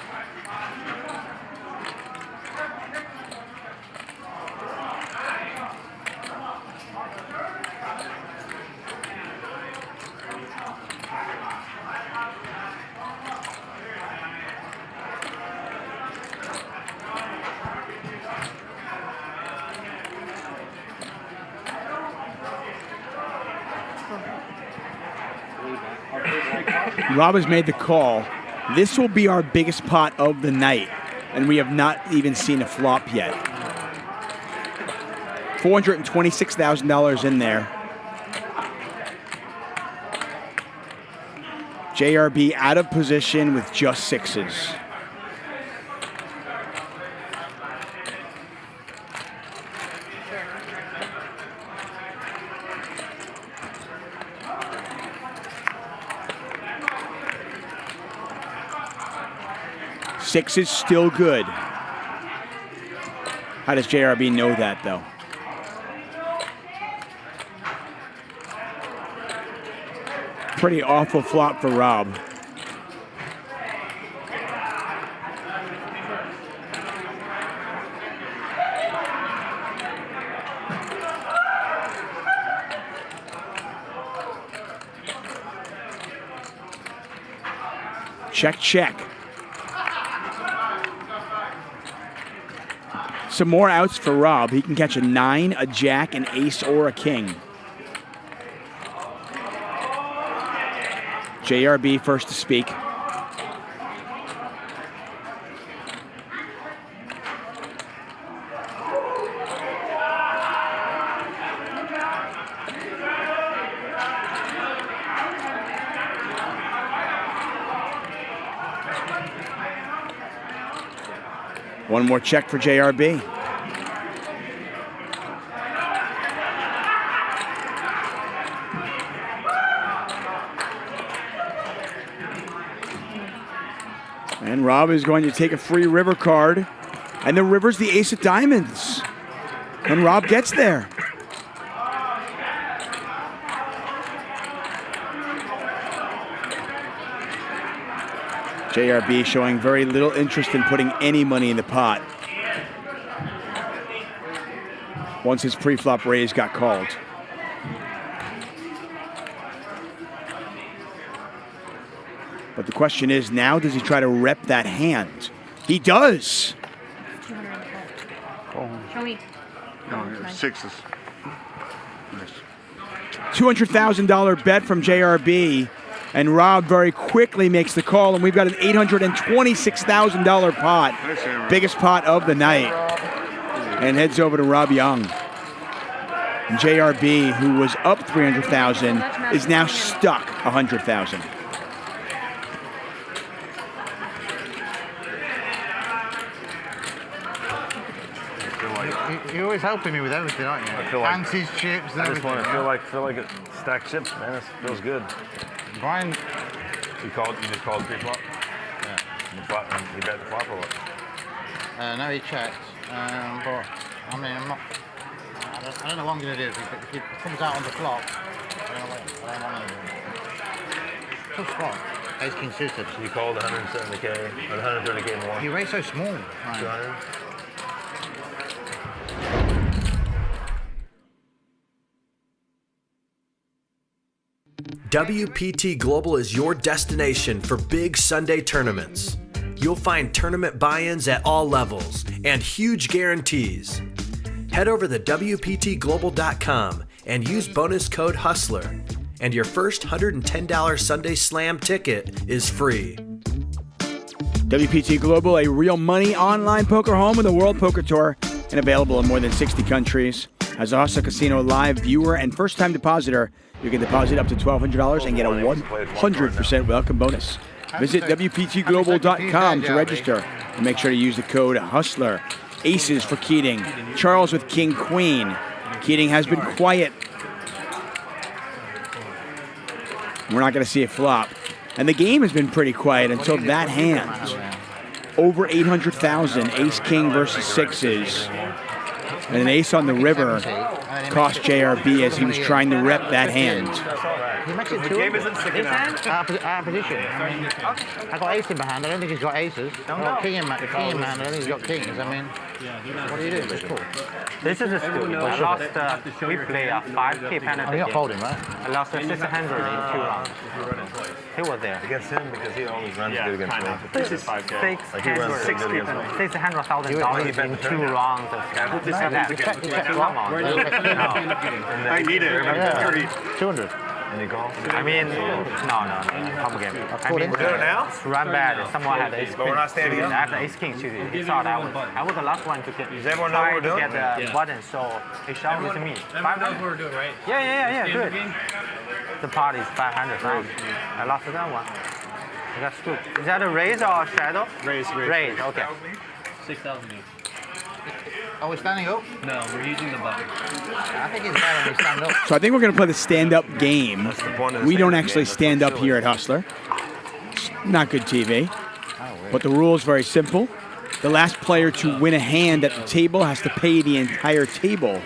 Rob has made the call. This will be our biggest pot of the night, and we have not even seen a flop yet. $426,000 in there. JRB out of position with just sixes. Six is still good. How does JRB know that, though? Pretty awful flop for Rob. Check, check. Some more outs for Rob. He can catch a 9, a jack, an ace, or a king. JRB first to speak. One more check for JRB. And Rob is going to take a free river card. And the river's the ace of diamonds. And Rob gets there. JRB showing very little interest in putting any money in the pot once his pre-flop raise got called. question is now, does he try to rep that hand? He does. Show me. No, sixes. Nice. $200,000 bet from JRB, and Rob very quickly makes the call, and we've got an $826,000 pot, biggest pot of the night, and heads over to Rob Yong. And JRB, who was up $300,000, is now stuck $100,000. You're always helping me with everything, aren't you? I feel like Fancies, chips, and I just want everything. to feel like it stacked chips, man. It feels good. Brian, You just called pre-flop? Yeah. You bet the flop or what? no, he checked, but I mean, I don't know what I'm going to do. If he comes out on the flop, I don't want to. Tough spot. Ace king suited. You called 170k, or 130k more. You raised so small. Right. 200. WPT Global is your destination for big Sunday tournaments. You'll find tournament buy-ins at all levels and huge guarantees. Head over to WPTglobal.com and use bonus code HUSTLER, and your first $110 Sunday Slam ticket is free. WPT Global, a real money online poker home of the World Poker Tour and available in more than 60 countries. As a Hustler Casino live viewer and first-time depositor, you can deposit up to $1,200 and get a 100% welcome bonus. Visit WPTglobal.com to register and make sure to use the code HUSTLER. Aces for Keating. Charles with King Queen. Keating has been quiet. We're not going to see a flop. And the game has been pretty quiet until that hand. Over 800,000, ace king versus sixes. And an ace on the river cost JRB as he was trying to rep that hand. He makes it two. The game isn't sticking out. Out of position. I mean, I got ace in my hand. I don't think he's got aces. I got king in my hand. I don't think he's got kings. I mean, what do you do? It's cool. This is a school. I lost. We play a 5K penalty. Oh, you're not folding, right? I lost 600 in 2 rounds. He was there. Against him because he always runs good against me. This is 5K. $600,000 in 2 rounds of I need it. 200. And you call? I mean, no. Come again. I mean, we're doing it now? Run bad. Someone had ace king. But we're not standing up? I have the ace king too. He thought I was the last one to get. Does everyone know what we're doing? Get the button, so he shot with me. Everyone knows what we're doing, right? Yeah, good. The pot is 500. I lost that one. I got screwed. Is that a raise or a shadow? Raise. Okay. 6,000 each. Are we standing up? No, we're using the button. I think it's better when we stand up. So I think we're going to play the stand-up game. We don't actually stand up here at Hustler. It's not good TV. But the rule is very simple. The last player to win a hand at the table has to pay the entire table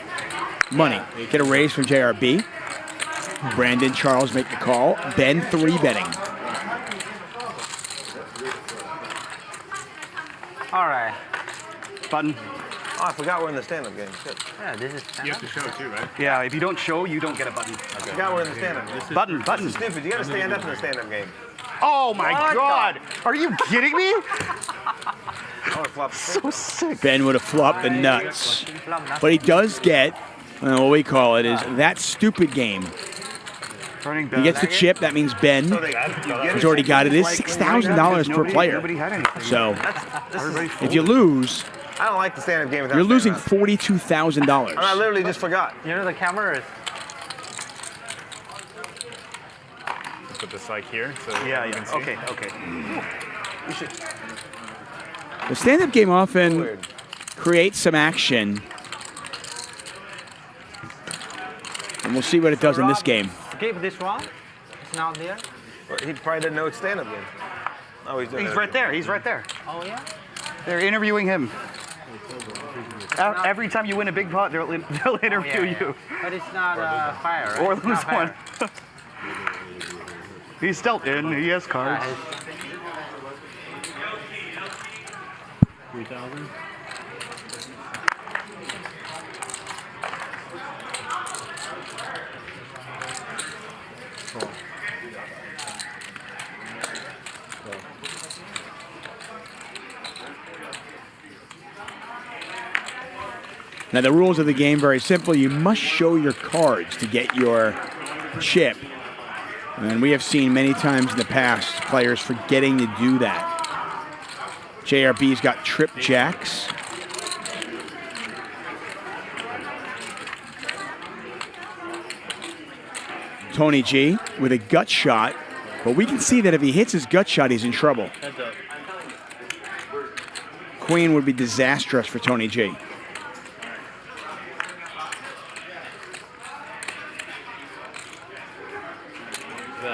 money. Get a raise from JRB. Brandon, Charles make the call. Ben 3-betting. All right. Button. Oh, I forgot we're in the stand-up game. Shit. Yeah, this is You have to show too, right? Yeah, if you don't show, you don't get a button. I forgot we're in the stand-up. Button. This is stupid. You gotta stand up in the stand-up game. Oh my God! Are you kidding me? So sick. Ben would have flopped the nuts. But he does get, what we call it is that stupid game. He gets the chip. That means Ben has already got it. It is $6,000 per player. So if you lose, I don't like the stand-up game. you're losing $42,000. I literally just forgot. You know the camera is. Put this like here, so Yeah. you can see. Okay. You should. The stand-up game often creates some action. And we'll see what it does in this game. Keep this one. It's not there. He probably didn't know it's stand-up game. Oh, he's right there. He's right there. Oh yeah. They're interviewing him. Every time you win a big pot, they'll interview you. But it's not fire, right? Or It's lose not fire. one. He's still in. He has cards. 3,000. Now, the rules of the game very simple. You must show your cards to get your chip. And we have seen many times in the past players forgetting to do that. JRB's got trip jacks. Tony G with a gut shot, but we can see that if he hits his gut shot, he's in trouble. Queen would be disastrous for Tony G.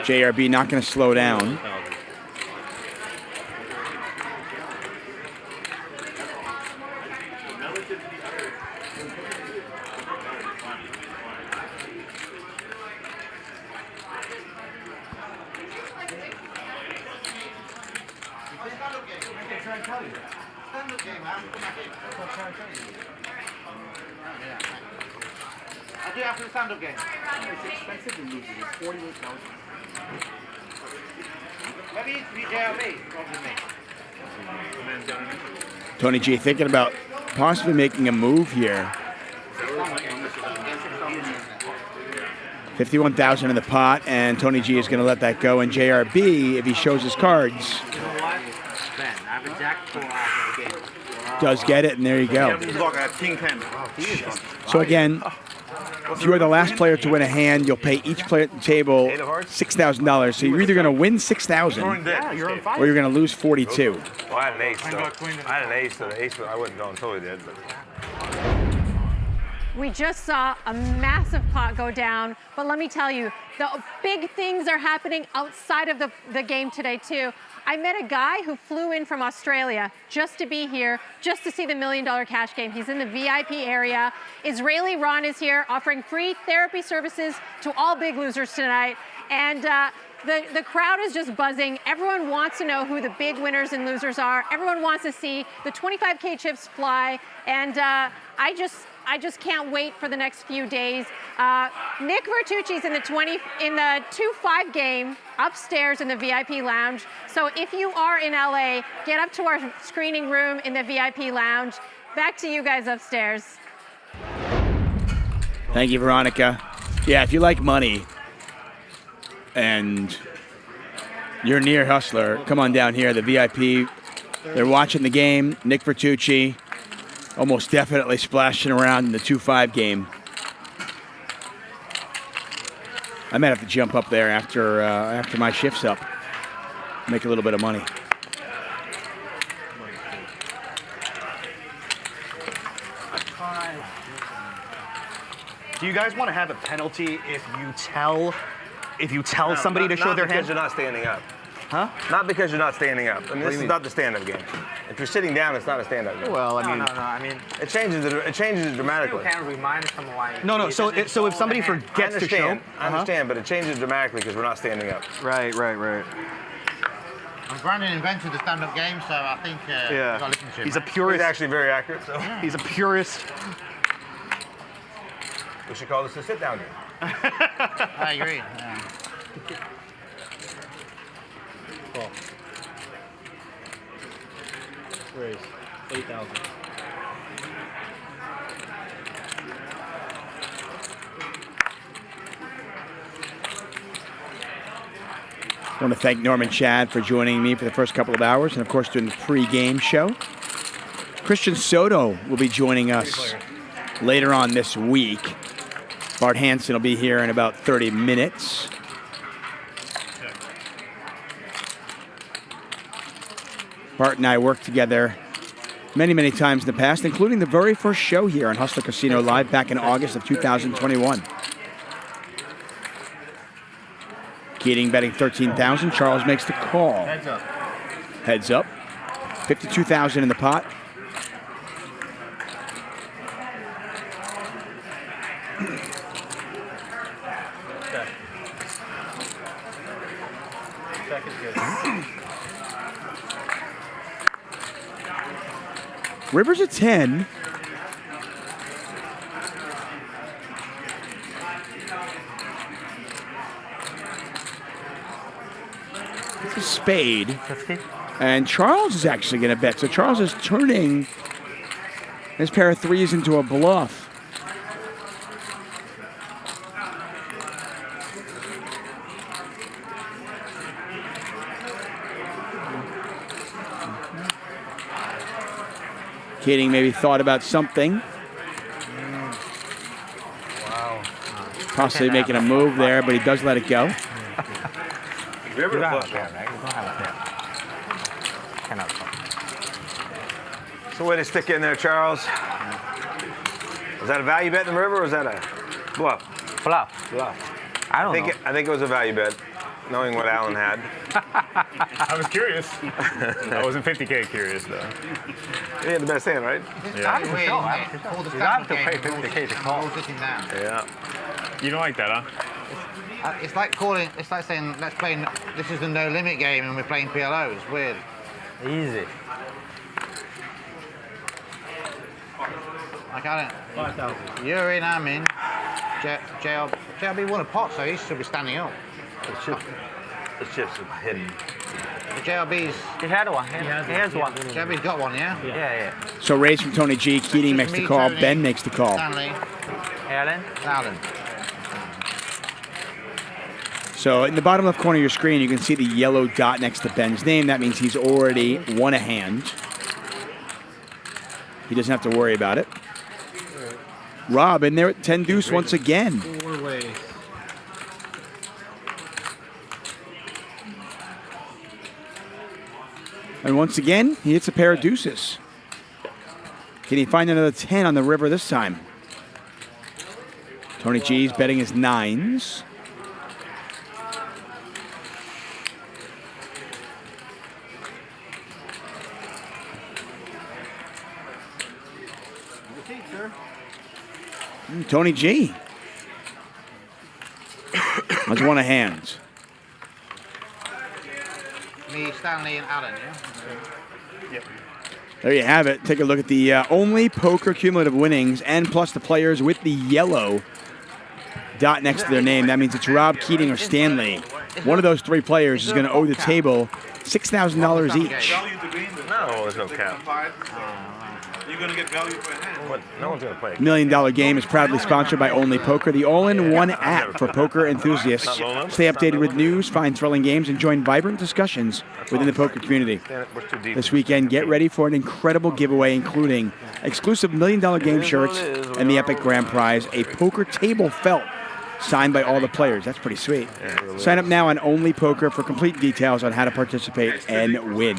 JRB not going to slow down. I do after the stand-up game. It's expensive to lose. It's 48,000. Maybe it's JRB, Tony G thinking about possibly making a move here. 51,000 in the pot, and Tony G is going to let that go. And JRB, if he shows his cards, does get it, and there you go. King 10. So again, if you are the last player to win a hand, you'll pay each player at the table $6,000. So you're either going to win $6,000 or you're going to lose 42. Well, I had an ace, though. I had an ace, so the ace, I wouldn't go until he did. But. We just saw a massive pot go down, but let me tell you, the big things are happening outside of the game today, too. I met a guy who flew in from Australia just to be here, just to see the $1 million cash game. He's in the VIP area. Israeli Ron is here offering free therapy services to all big losers tonight. And the crowd is just buzzing. Everyone wants to know who the big winners and losers are. Everyone wants to see the 25K chips fly. And I just can't wait for the next few days. Nick Vertucci's in the 2-5 game upstairs in the VIP lounge. So if you are in LA, get up to our screening room in the VIP lounge. Back to you guys upstairs. Thank you, Veronica. Yeah, if you like money and you're near Hustler, come on down here. The VIP, they're watching the game. Nick Vertucci almost definitely splashing around in the 2-5 game. I might have to jump up there after my shift's up. Make a little bit of money. Do you guys want to have a penalty if you tell somebody to show their hand? Not because you're not standing up. Huh? Not because you're not standing up. I mean, this is not the stand-up game. If you're sitting down, it's not a stand-up game. Well, I mean, No, I mean, it changes it dramatically. you can remind someone. No. So if somebody forgets to show, I understand, but it changes dramatically because we're not standing up. Right. Brandon invented the stand-up game, so I think you gotta listen to him. He's a purist. He's actually very accurate. So He's a purist. we should call this a sit-down game. I agree. Yeah. Cool. Raise 8,000. I want to thank Norman Chad for joining me for the first couple of hours and, of course, doing the pre-game show. Christian Soto will be joining us later on this week. Bart Hansen will be here in about 30 minutes. Bart and I worked together many, many times in the past, including the very first show here on Hustler Casino Live back in August of 2021. Keating betting 13,000. Charles makes the call. Heads up. Heads up. 52,000 in the pot. Check is good. Rivers at 10. It's a spade. 50. And Charles is actually going to bet. So Charles is turning This pair of threes into a bluff. Keating maybe thought about something. Wow. Possibly making a move there, but he does let it go. You don't have a pair, right? You don't have a pair. Cannot call. So way to stick in there, Charles. Was that a value bet in the river, or was that a bluff? Bluff. Bluff. I don't know. I think it was a value bet, knowing what Alan had. I was curious. I wasn't 50K curious, though. You had the best hand, right? Yeah. Weird, isn't it? All the You don't have to standard pay game, 50K to call. rules sitting down. Yeah. You don't like that, huh? It's like calling. It's like saying, let's play. This is the no limit game, and we're playing PLO. It's weird. Easy. Like I don't. 5,000. You're in. I'm in. JRB won a pot, so he should be standing up. The chips are hidden. The JRB's. He had one. He has one. JRB's got one, yeah. Yeah. So raise from Tony G. Keating makes the call. Tony, Ben makes the call. Stanley. Alan. So in the bottom left corner of your screen, you can see the yellow dot next to Ben's name. That means he's already won a hand. He doesn't have to worry about it. Rob in there at 10 deuce once again. 4 ways. And once again, he hits a pair of deuces. Can he find another 10 on the river this time? Tony G's betting his nines. Tony G. That's one of hands. Me, Stanley, and Alan, yeah? Yep. There you have it. Take a look at the only poker cumulative winnings and plus the players with the yellow dot next to their name. That means it's Rob, Keating, or Stanley. One of those three players is going to owe the table $6,000 each. No, there's no cap. You're going to get value for a hand. What? No one's going to play. $1 Million Game is proudly sponsored by Only Poker, the all-in-one app for poker enthusiasts. Stay updated with news, find thrilling games, and join vibrant discussions within the poker community. This weekend, get ready for an incredible giveaway, including exclusive $1 Million Game shirts and the epic grand prize, a poker table felt signed by all the players. That's pretty sweet. Sign up now on Only Poker for complete details on how to participate and win.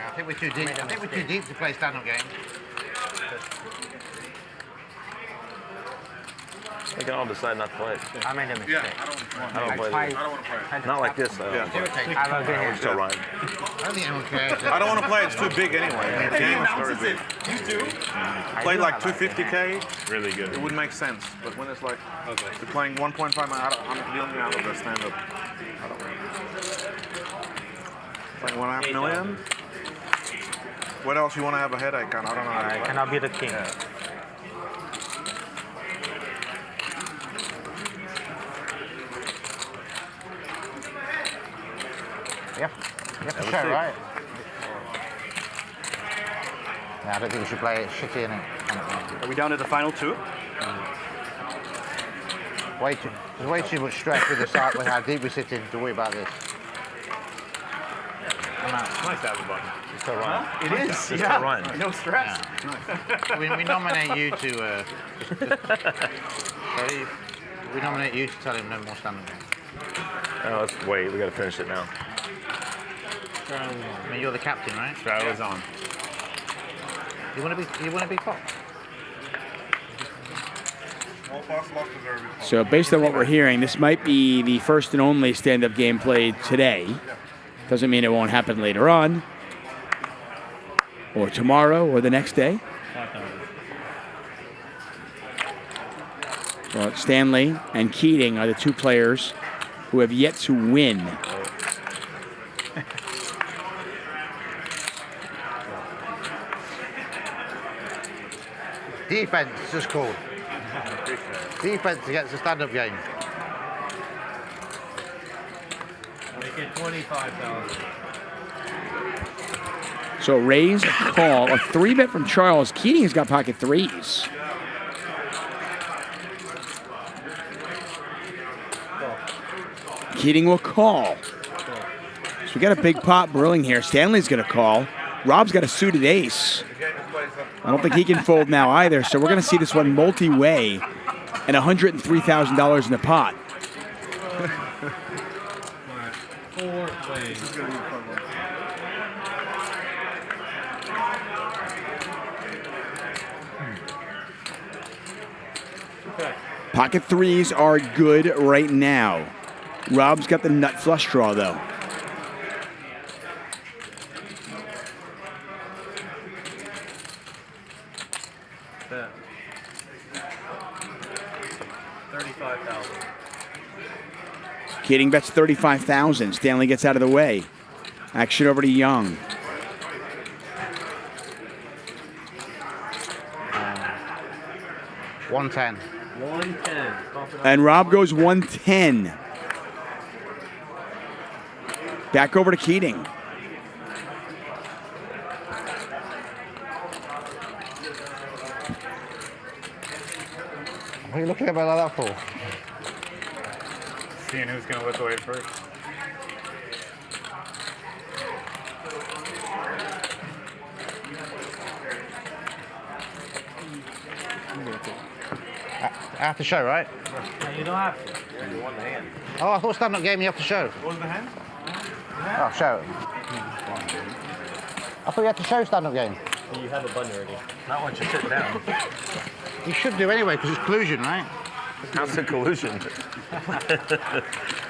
I think we're too deep. I think we're too deep to play stand-up games. We can all decide not to play. I made a mistake. I don't play. Not like this, though. I have a good hand. Still right. I don't think anyone cares. I don't want to play. It's too big anyway. The game is very big. You do? Play like 250K. Really good. It would make sense. But when it's like you're playing 1.5, I'm dealing out of the stand-up. I don't know. Playing 1.5 million. What else you want to have a headache on? I don't know. I cannot be the king. Yep, for sure, right? Yeah, I don't think we should play it shitty, innit? Are we down to the final two? There's way too much stress with how deep we're sitting to worry about this. It's nice to have a button. It's still run. It is. It's Yeah. still run. No stress. Yeah. We nominate you to. Sorry, we nominate you to tell him no more stand-up games. Oh, let's wait. We got to finish it now. I mean, you're the captain, right? Straddle's on. You want to be cop? So based on what we're hearing, this might be the first and only stand-up game played today. Doesn't mean it won't happen later on, or tomorrow, or the next day. Well, Stanley and Keating are the two players who have yet to win. Defense, just called. Defense against the stand-up game. Make it 25,000. So raise, call, a 3-bet from Charles. Keating has got pocket threes. Keating will call. So we got a big pot brewing here. Stanley's going to call. Rob's got a suited ace. I don't think he can fold now either, so we're going to see this one multi-way and $103,000 in the pot. 4 ways. This is going to be a fun one. Okay. Pocket threes are good right now. Rob's got the nut flush draw, though. Bet. 35,000. Keating bets 35,000. Stanley gets out of the way. Action over to Yong. $110. 110. And Rob goes 110. Back over to Keating. What are you looking at me like that for? Seeing who's going to look away first. I have to show, right? No, you don't have to. You won the hand. Oh, I thought stand-up game you have to show. What was the hand? Oh, show it. I thought you had to show stand-up game. You have a button already. Not once you sit down. You should do anyway, because it's collusion, right? How's it collusion?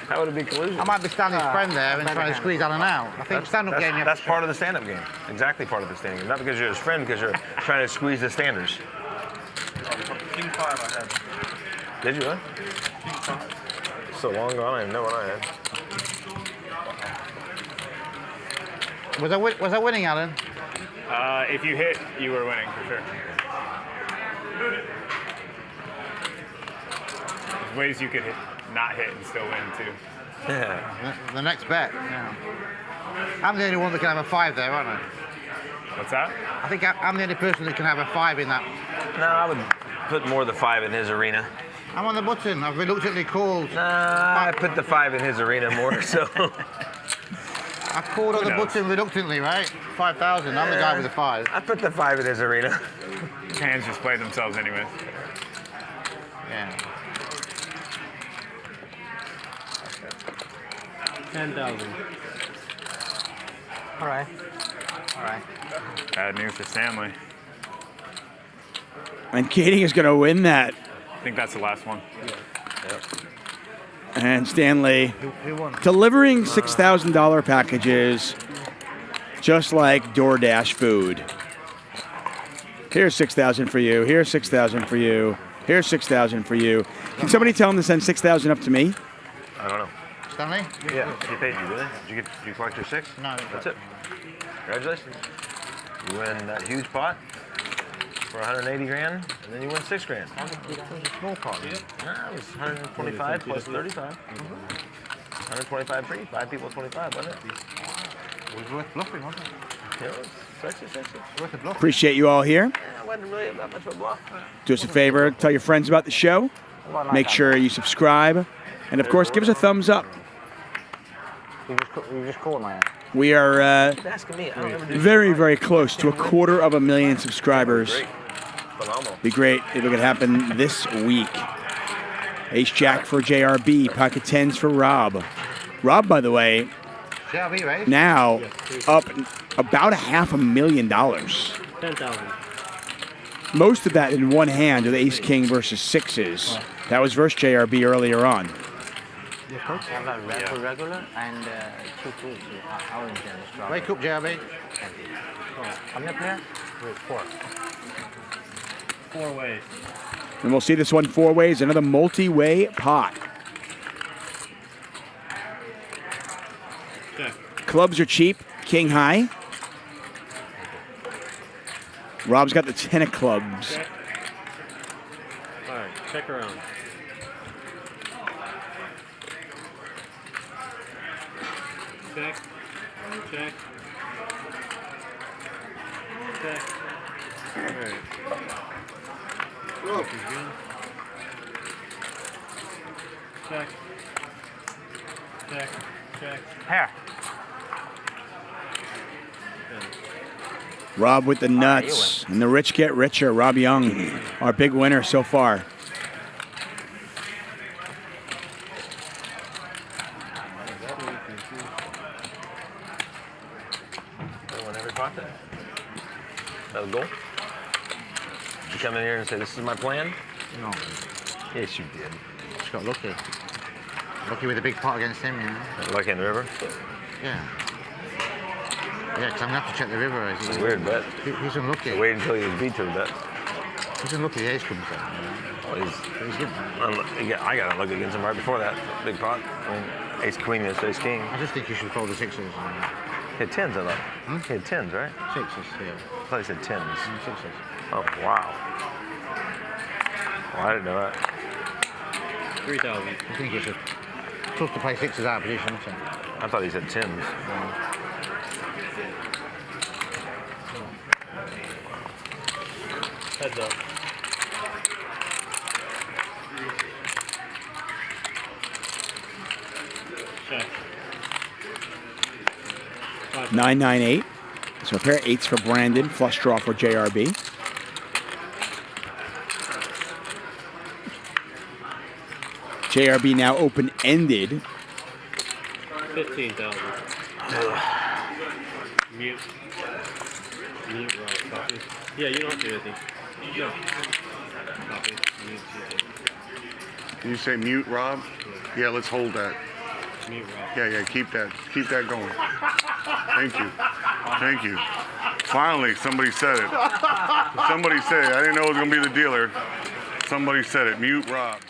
How would it be collusion? I might be Stanley's friend there and trying to squeeze Alan out. I think stand-up game. That's part of the stand-up game. Exactly part of the stand-up game. Not because you're his friend, because you're trying to squeeze the standards. King 5 I had. Did you? Huh? King 5. So long ago, I don't even know what I had. Was I winning, Alan? If you hit, you were winning for sure. There's ways you could not hit and still win too. Yeah. The next bet. Yeah. I'm the only one that can have a 5 there, aren't I? What's that? I think I'm the only person that can have a 5 in that. No, I would put more of the 5 in his arena. I'm on the button. I've reluctantly called. I put the 5 in his arena more, so. I called on the button reluctantly, right? 5,000. I'm the guy with the 5. I put the 5 in his arena. Hands just play themselves anyways. Yeah. 10,000. All right. All right. Bad news for Stanley. And Keating is going to win that. I think that's the last one. Yep. And Stanley Who won? delivering $6,000 packages just like DoorDash food. Here's 6,000 for you. Here's 6,000 for you. Here's 6,000 for you. Can somebody tell him to send 6,000 up to me? I don't know. Stanley? Yeah, he paid you, did he? Did you collect your 6? No. That's it. Congratulations. You win that huge pot for 180 grand, and then you win 6 grand. It was a small pot. Nah, it was 125 plus 35. 125 free. 5 people 25, wasn't it? It was worth bluffing, wasn't it? Yeah, it was sexy. Worth a bluff. Appreciate you all here. Yeah, it wasn't really that much of a bluff. Do us a favor, tell your friends about the show. Make sure you subscribe. And of course, give us a thumbs up. You just called my ass. We are Asking me, I don't ever do very, very close to 250,000 subscribers. Great. Phenomenal. Be great if it could happen this week. Ace Jack for JRB, pocket 10s for Rob. Rob, by the way, JRB, right? now up about $500,000. 10,000. Most of that in one hand with Ace King versus 6s. That was versus JRB earlier on. I have a regular and 2 fruits, orange and strawberry. Wake up, JRB. How many player? 4. 4 ways. And we'll see this one 4 ways, another multi-way pot. Okay. Clubs are cheap, king high. Rob's got the 10 of clubs. Okay. All right. Check around. Check. Check. Check. Alright. Whoa. Check. Check. Check. Here. Rob with the nuts, and the rich get richer. Rob Yong, our big winner so far. That was goal? You come in here and say, this is my plan? No. Yes, you did. Just got lucky. Lucky with a big pot against him, you know. Lucky in the river? Yeah. Yeah, because I'm going to have to check the river. It's a weird bet. He's unlucky. Wait until he was beat to the bet. He's unlucky the ace comes out. Well, he's good. I got unlucky against him right before that. Big pot. I mean, ace queen against ace king. I just think you should fold the sixes. Hit tens, I thought. He had tens, right? Sixes, yeah. I thought he said tens. Sixes. Oh, wow. Well, I didn't know that. 3,000. I think you should. Supposed to play sixes out of position, so. I thought he said tens. Heads up. Check. 998. So a pair of eights for Brandon. Flush draw for JRB. JRB now open-ended. 15,000. Mute. Mute, Rob. Copy. Yeah, you don't have to do anything. No. Copy. Mute. Can you say mute, Rob? Yeah, let's hold that. Mute, Rob. Yeah, keep that going. Thank you. Thank you. Finally, somebody said it. Somebody said it. I didn't know it was going to be the dealer. Somebody said it. Mute, Rob.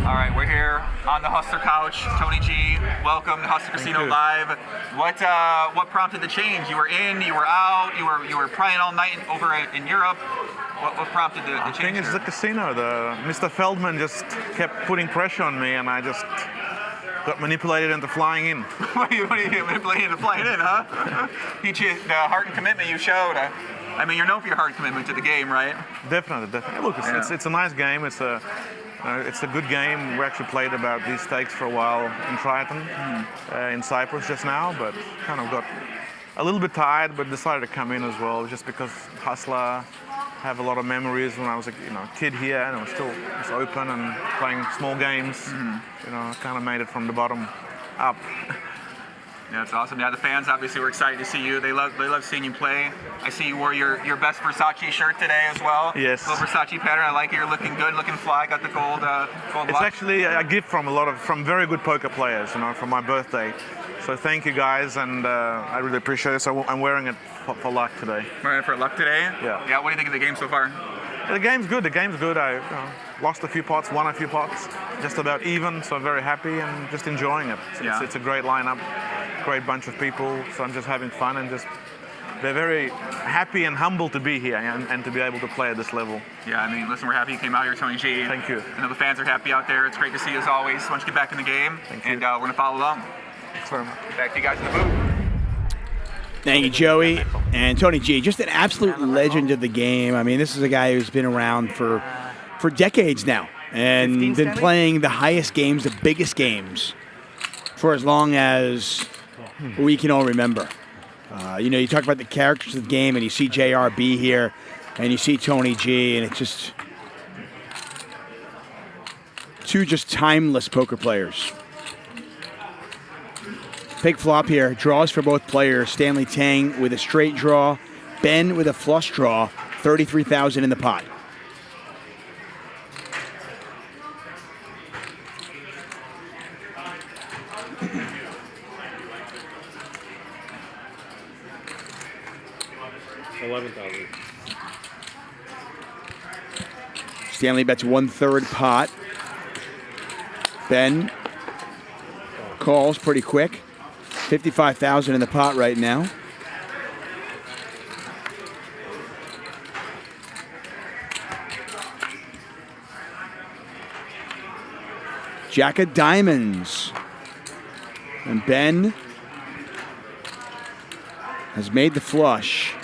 All right, we're here on the Hustler Couch. Tony G, welcome to Hustler Casino Live. What prompted the change? You were in, you were out, you were prying all night over in Europe. What prompted the change? I think it's the casino. Mr. Feldman just kept putting pressure on me, and I just got manipulated into flying in. What are you manipulated into flying in, huh? The heart and commitment you showed. I mean, you're known for your hard commitment to the game, right? Definitely. Look, it's a nice game. It's a good game. We actually played about these stakes for a while in Triton, in Cyprus just now, but kind of got a little bit tired, but decided to come in as well, just because Hustler have a lot of memories when I was a kid here, and it was open and playing small games. I kind of made it from the bottom up. Yeah, that's awesome. Yeah, the fans obviously were excited to see you. They love seeing you play. I see you wore your best Vertucci shirt today as well. Yes. Little Vertucci pattern. I like it. You're looking good, looking fly. Got the gold. It's actually a gift from very good poker players. For my birthday. So thank you guys, and I really appreciate it. So I'm wearing it for luck today. Wearing it for luck today. Yeah. Yeah. What do you think of the game so far? The game's good. I lost a few pots, won a few pots, just about even. So very happy and just enjoying it. It's a great lineup, great bunch of people. So I'm just having fun and they're very happy and humble to be here and to be able to play at this level. Yeah, I mean, listen, we're happy you came out here, Tony G. Thank you. I know the fans are happy out there. It's great to see you as always. Why don't you get back in the game? Thank you. And we're gonna follow along. Thanks very much. Back to you guys in the booth. Thank you, Joey. And Tony G, just an absolute legend of the game. I mean, this is a guy who's been around for decades now and been playing the highest games, the biggest games for as long as we can all remember. You talk about the characters of the game, and you see JRB here, and you see Tony G, and it's just two just timeless poker players. Big flop here. Draws for both players. Stanley Tang with a straight draw. Ben with a flush draw. 33,000 in the pot. $11,000. Stanley bets 1/3 pot. Ben calls pretty quick. $55,000 in the pot right now. Jack of diamonds. And Ben has made the flush.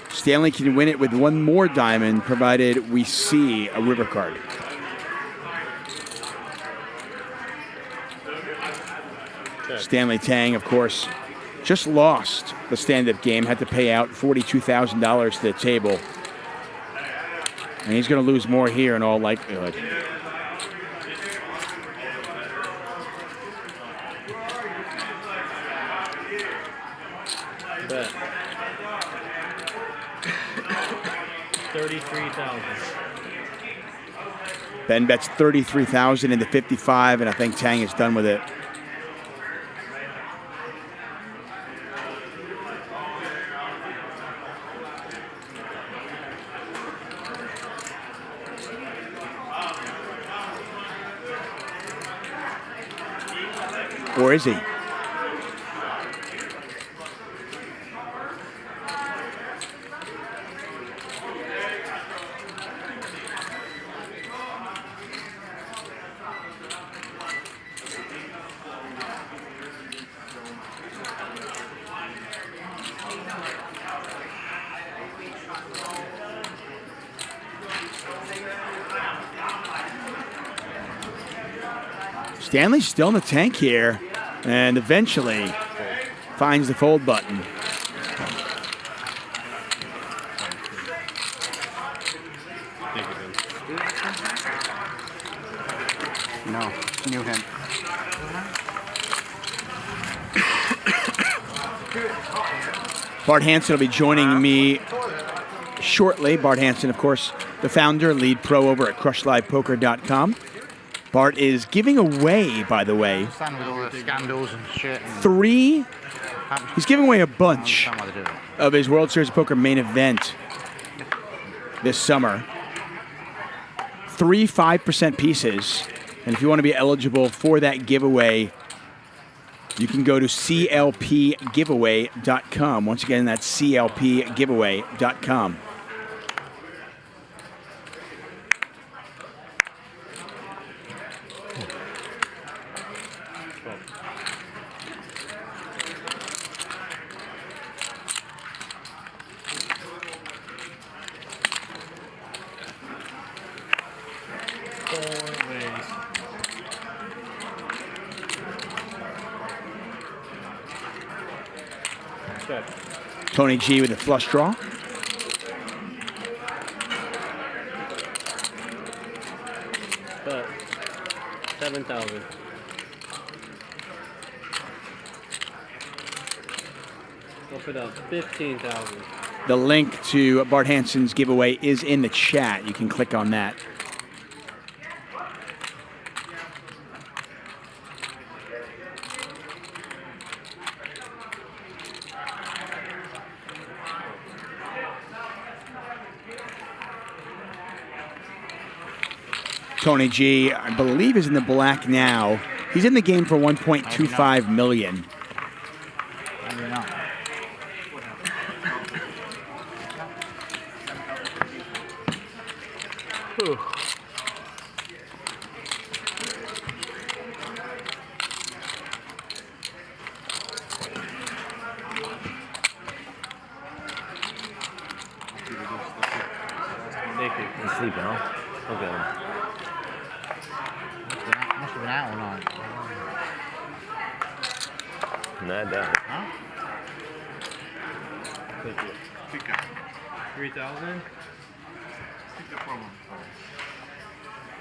Stanley can win it with one more diamond, provided we see a river card. Stanley Tang, of course, just lost the stand-up game, had to pay out $42,000 to the table. And he's going to lose more here in all likelihood. Bet. 33,000. Ben bets 33,000 into 55, and I think Tang is done with it. Or is he? Stanley's still in the tank here, and eventually finds the fold button. No, new hand. Bart Hansen will be joining me shortly. Bart Hansen, of course, the founder, lead pro over at crushlivepoker.com. Bart is giving away, by the way, With all the scandals and shit. he's giving away a bunch of his World Series of Poker main event this summer. 3 5% pieces. And if you want to be eligible for that giveaway, you can go to clpgiveaway.com. Once again, that's clpgiveaway.com. Tony G with a flush draw. But 7,000. Up it up, 15,000. The link to Bart Hansen's giveaway is in the chat. You can click on that. Tony G, I believe, is in the black now. He's in the game for $1.25 million. He's sleeping, huh? Look at him. Must have been out all night. Not that. Huh? 3,000.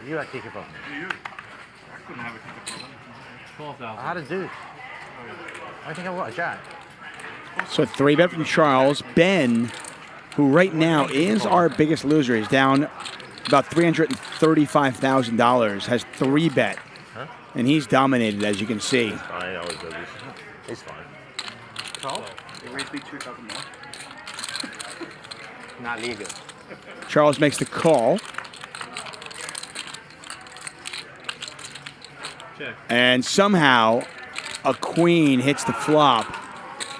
You had ticket problem. You? I couldn't have a ticket problem. 12,000. I had a dude. I think I got a jack. So 3-bet from Charles. Ben, who right now is our biggest loser, is down about $335,000, has 3-bet. Huh? And he's dominated, as you can see. He's fine. He always does. He's fine. Carl? It raised me 2,000 more. Not legal. Charles makes the call. And somehow a queen hits the flop.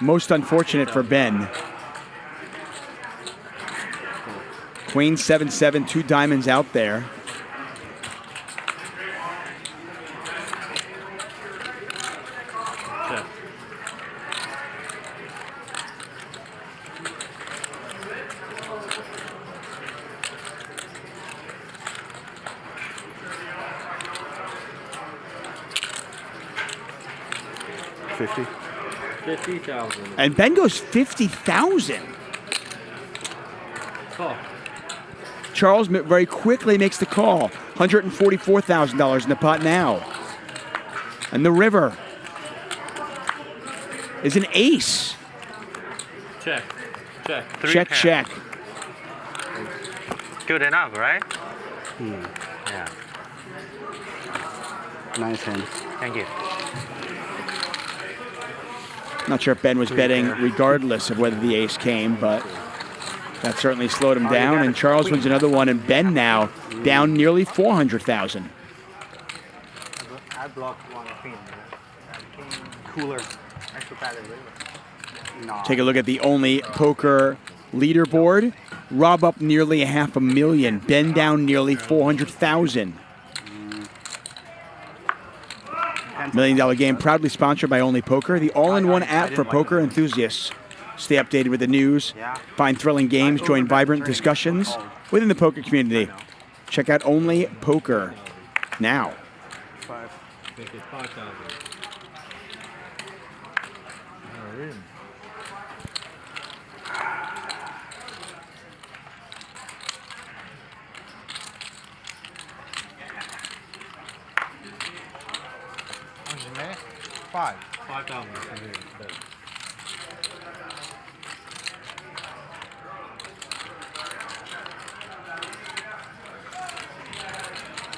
Most unfortunate for Ben. Queen 7-7, 2 diamonds out there. Check. $50,000. And Ben goes 50,000. Call. Charles very quickly makes the call. $144,000 in the pot now. And the river is an ace. Check. Check. Check, check. Good enough, right? Yeah. Nice hand. Thank you. Not sure if Ben was betting regardless of whether the ace came, but that certainly slowed him down. And Charles wins another one, and Ben now down nearly 400,000. I blocked one queen. Cooler. Extra bad as no. Take a look at the only poker leaderboard. Rob up nearly $500,000. Ben down nearly 400,000. $1 Million Game proudly sponsored by Only Poker, the all-in-one app for poker enthusiasts. Stay updated with the news, find thrilling games, join vibrant discussions within the poker community. Check out Only Poker now. Make it 5,000. All right. Five. 5,000.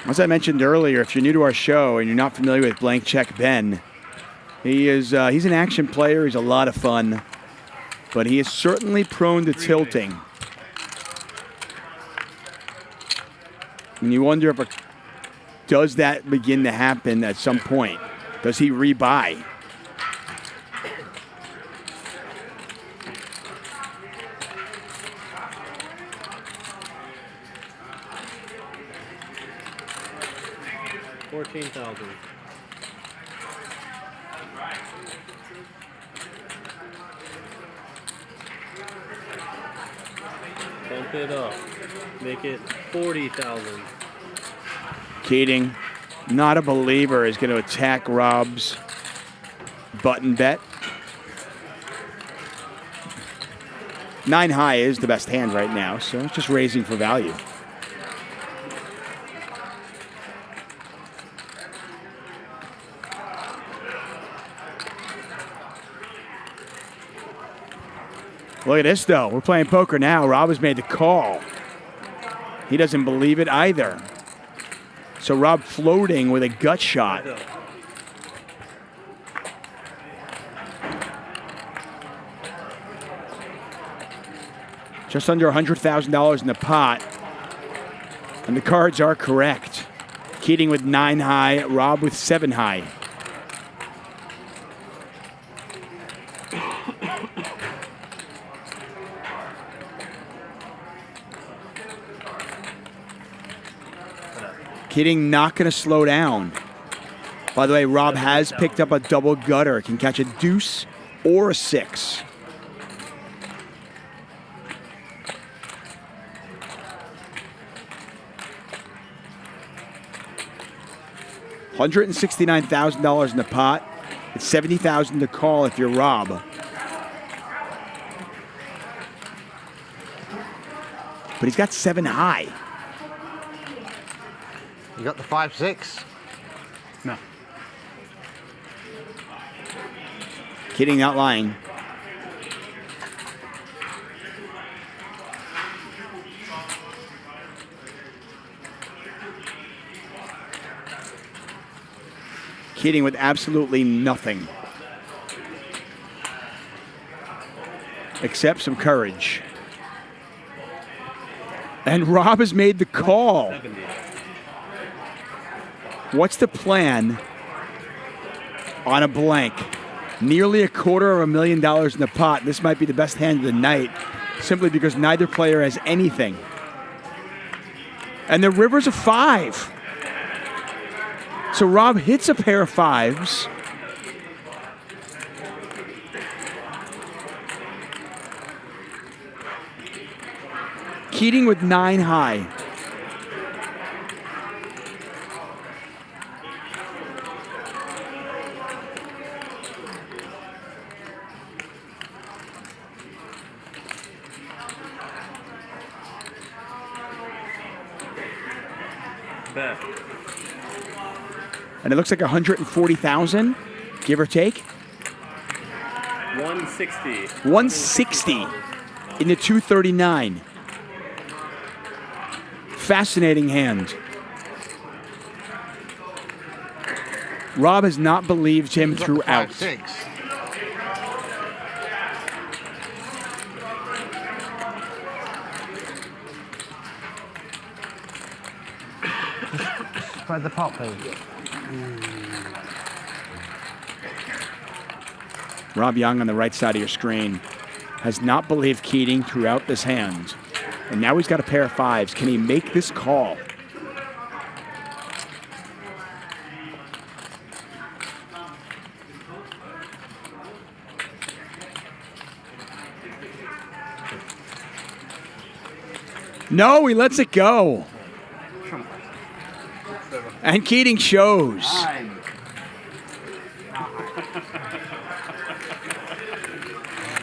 As I mentioned earlier, if you're new to our show and you're not familiar with Blank Check Ben, he's an action player. He's a lot of fun, but he is certainly prone to tilting. And you wonder if does that begin to happen at some point? Does he rebuy? $14,000. Bump it up. Make it 40,000. Keating, not a believer, is going to attack Rob's button bet. 9 high is the best hand right now, so it's just raising for value. Look at this, though. We're playing poker now. Rob has made the call. He doesn't believe it either. So Rob floating with a gut shot. Just under $100,000 in the pot. And the cards are correct. Keating with 9 high, Rob with 7 high. Keating not going to slow down. By the way, Rob has picked up a double gutter. Can catch a deuce or a 6. $169,000 in the pot. It's $70,000 to call if you're Rob. But he's got 7 high. You got the 5-6? No. Keating not lying. Keating with absolutely nothing. Except some courage. And Rob has made the call. What's the plan on a blank. Nearly $250,000 in the pot. This might be the best hand of the night, simply because neither player has anything. And the river's a 5. So Rob hits a pair of 5s. Keating with 9 high. Bet. And it looks like 140,000, give or take. 160. 160 in the 239. Fascinating hand. Rob has not believed him throughout. 5-6. Spread the pot, please. Rob Young on the right side of your screen has not believed Keating throughout this hand. And now he's got a pair of 5s. Can he make this call? No, he lets it go. And Keating shows.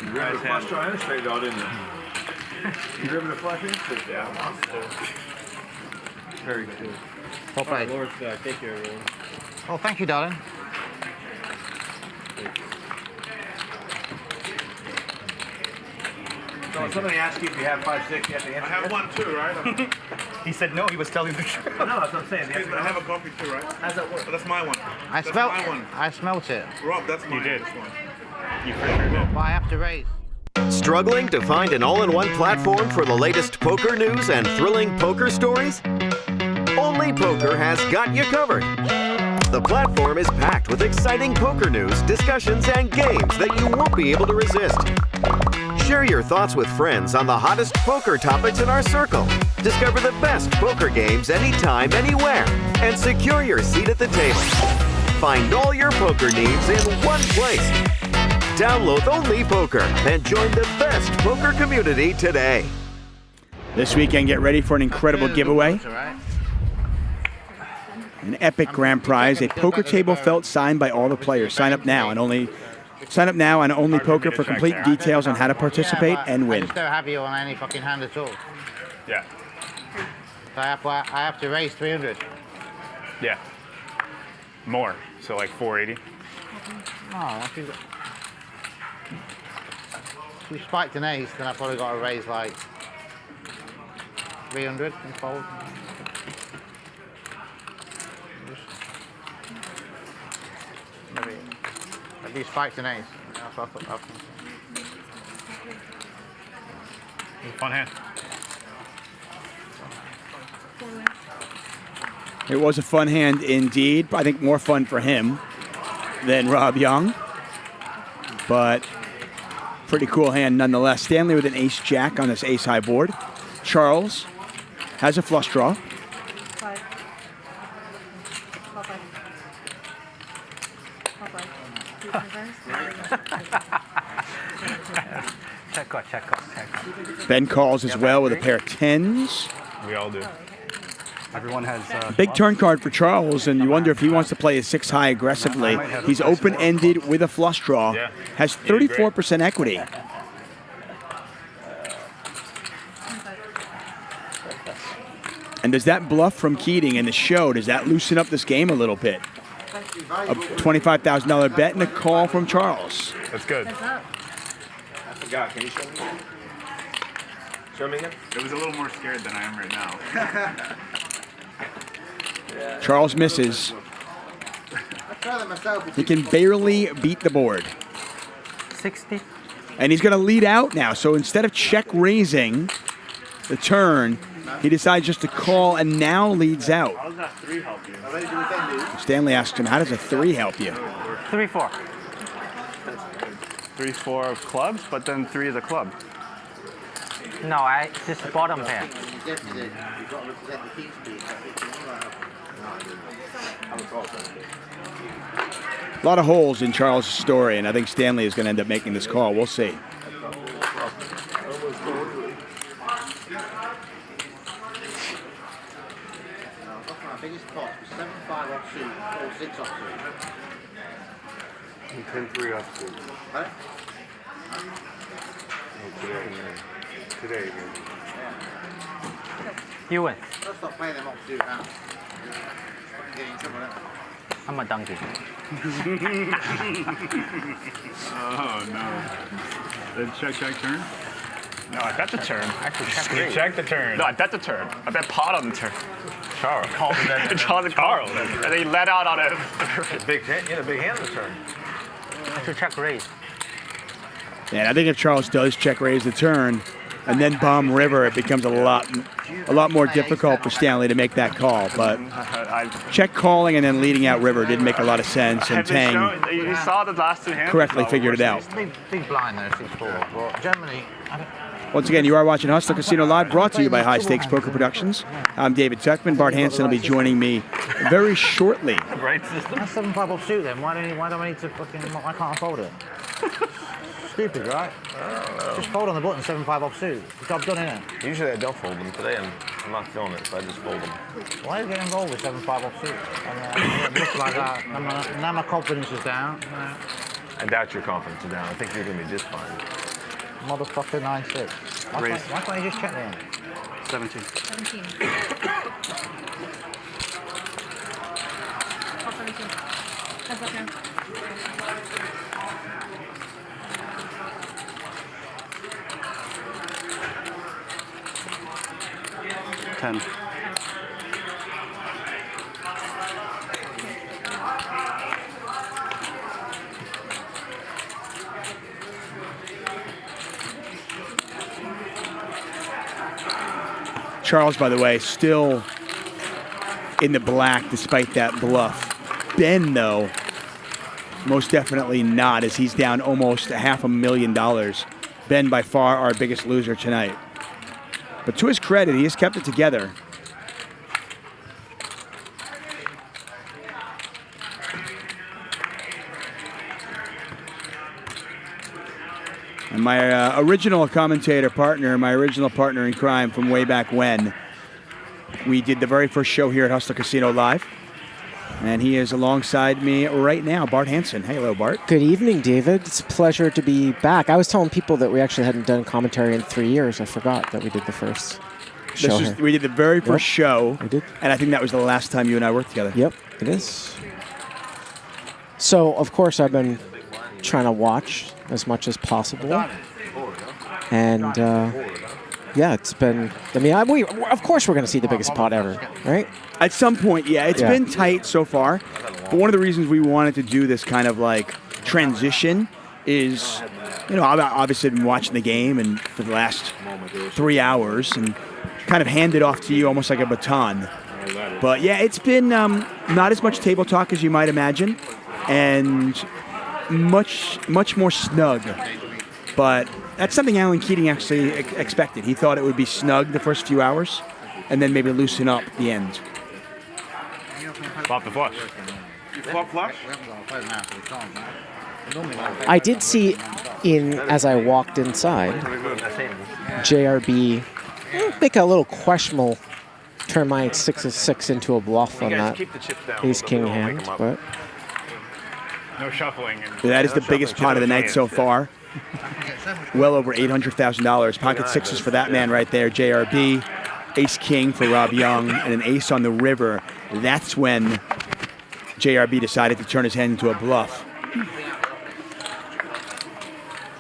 You grabbed a flush draw and a straight draw, didn't you? You grabbed a flush and a straight draw. Very good. Top right. Lord's back. Thank you, everyone. Oh, thank you, darling. So if somebody asks you if you have 5-6, you have to answer. I have one too, right? He said no, he was telling the truth. No, that's what I'm saying. But I have a copy too, right? How's that work? But that's my one. I That's smelt. my one. I smelt it. Rob, that's mine. You did. This one. You for sure did. But I have to raise. Struggling to find an all-in-one platform for the latest poker news and thrilling poker stories? Only Poker has got you covered. The platform is packed with exciting poker news, discussions, and games that you won't be able to resist. Share your thoughts with friends on the hottest poker topics in our circle. Discover the best poker games anytime, anywhere, and secure your seat at the table. Find all your poker needs in one place. Download Only Poker and join the best poker community today. This weekend, get ready for an incredible giveaway. An epic grand prize, a poker table felt signed by all the players. Sign up now on Only Poker for complete details on how to participate and I win. just don't have you on any fucking hand at all. Yeah. So I have to raise 300. Yeah. More. So like 480. Oh, I think if we spiked an ace, then I've probably got to raise like 300 and fold. Maybe you spiked an ace. That's what I thought. Fun hand. It was a fun hand indeed. I think more fun for him than Rob Young. But pretty cool hand nonetheless. Stanley with an ace-jack on this ace-high board. Charles has a flush draw. Check out. Ben calls as well with a pair of 10s. We all do. Everyone has... Big turn card for Charles, and you wonder if he wants to play a 6-high aggressively. He's open-ended with a flush draw. Yeah. Has 34% equity. And does that bluff from Keating in the show, does that loosen up this game a little bit? A $25,000 bet and a call from Charles. That's good. I forgot. Can you show me? Show me again? It was a little more scared than I am right now. Charles misses. He can barely beat the board. 60. And he's going to lead out now. So instead of check raising the turn, He decides just to call and now leads out. How does that 3 help you? Stanley asks him, how does a 3 help you? 3-4. 3-4 of clubs, but then 3 is a club. No, I just bottom pair. A lot of holes in Charles' story, and I think Stanley is going to end up making this call. We'll see. Biggest pot was 7-5 offsuit or 6 offsuit. 10-3 offsuit. Right? Today. You win. Let's stop playing them offsuit now. Getting trouble now. I'm a donkey. Oh no. Then check turn? No, I bet the turn. Actually, You check the turn. No, I bet the turn. I bet pot on the turn. Charles. Charles and Carl. And then he let out on it. Big hand on the turn. I should check raise. And I think if Charles does check raise the turn and then bomb river, it becomes a lot more difficult for Stanley to make that call. But check calling and then leading out river didn't make a lot of sense, and Tang You saw the last 2 hands. correctly figured it out. Big blind there, 6-4. Well, generally, Once again, you are watching Hustler Casino Live, brought to you by High Stakes Poker Productions. I'm David Tuckman. Bart Hansen will be joining me very shortly. Great system. That's 7-5 offsuit then. Why don't I need to fucking? Why can't I fold it? Stupid, right? Just fold on the button, 7-5 offsuit. Job done, innit? Usually I don't fold them. Today I'm not feeling it, so I just fold them. Why are you getting involved with 7-5 offsuit? And just like that. Now my confidence is down. I doubt your confidence is down. I think you're going to be just fine. Motherfucker 9-6. Why can't you just check in? 17. 17. Heads up now. Charles, by the way, still in the black despite that bluff. Ben, though, most definitely not, as he's down almost $500,000. Ben, by far, our biggest loser tonight. But to his credit, he has kept it together. And my original commentator partner, my original partner in crime from way back when, we did the very first show here at Hustler Casino Live. And he is alongside me right now, Bart Hansen. Hey, hello, Bart. Good evening, David. It's a pleasure to be back. I was telling people that we actually hadn't done commentary in 3 years. I forgot that we did the first show here. We did the very first show. We did. And I think that was the last time you and I worked together. Yep, it is. So, of course, I've been trying to watch as much as possible. And, yeah, it's been, I mean, of course we're going to see the biggest pot ever, right? At some point, yeah. It's been tight so far. But one of the reasons we wanted to do this kind of like transition is, you know, I've obviously been watching the game and for the last 3 hours and kind of hand it off to you almost like a baton. But yeah, it's been not as much table talk as you might imagine and much more snug. But that's something Alan Keating actually expected. He thought it would be snug the first few hours and then maybe loosen up the end. Flop the flush. You flop flush? I did see as I walked inside, JRB make a little questionable turn my 6-6 into a bluff on that ace-king hand, but No shuffling. That is the biggest pot of the night so far. Well over $800,000. Pocket sixes for that man right there. JRB, ace-king for Rob Young, and an ace on the river. That's when JRB decided to turn his hand into a bluff.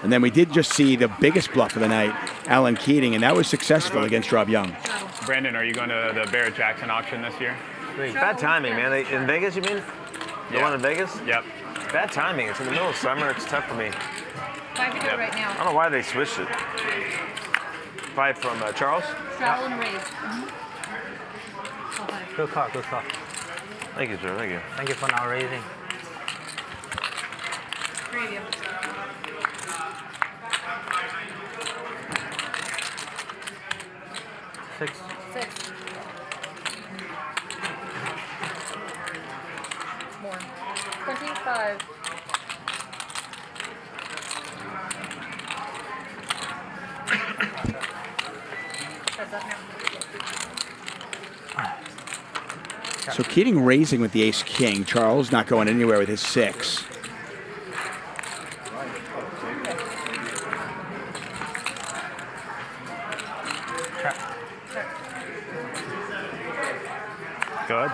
And then we did just see the biggest bluff of the night, Alan Keating, and that was successful against Rob Young. Brandon, are you going to the Barrett-Jackson auction this year? Bad timing, man. In Vegas, you mean? The one in Vegas? Yep. Bad timing. It's in the middle of summer. It's tough for me. I can do it right now. I don't know why they switched it. 5 from Charles. Travel and raise. Good call, good call. Thank you, sir. Thank you. Thank you for not raising. Great idea. Six. More. 25. That's up now. So Keating raising with the ace-king. Charles not going anywhere with his 6. Good.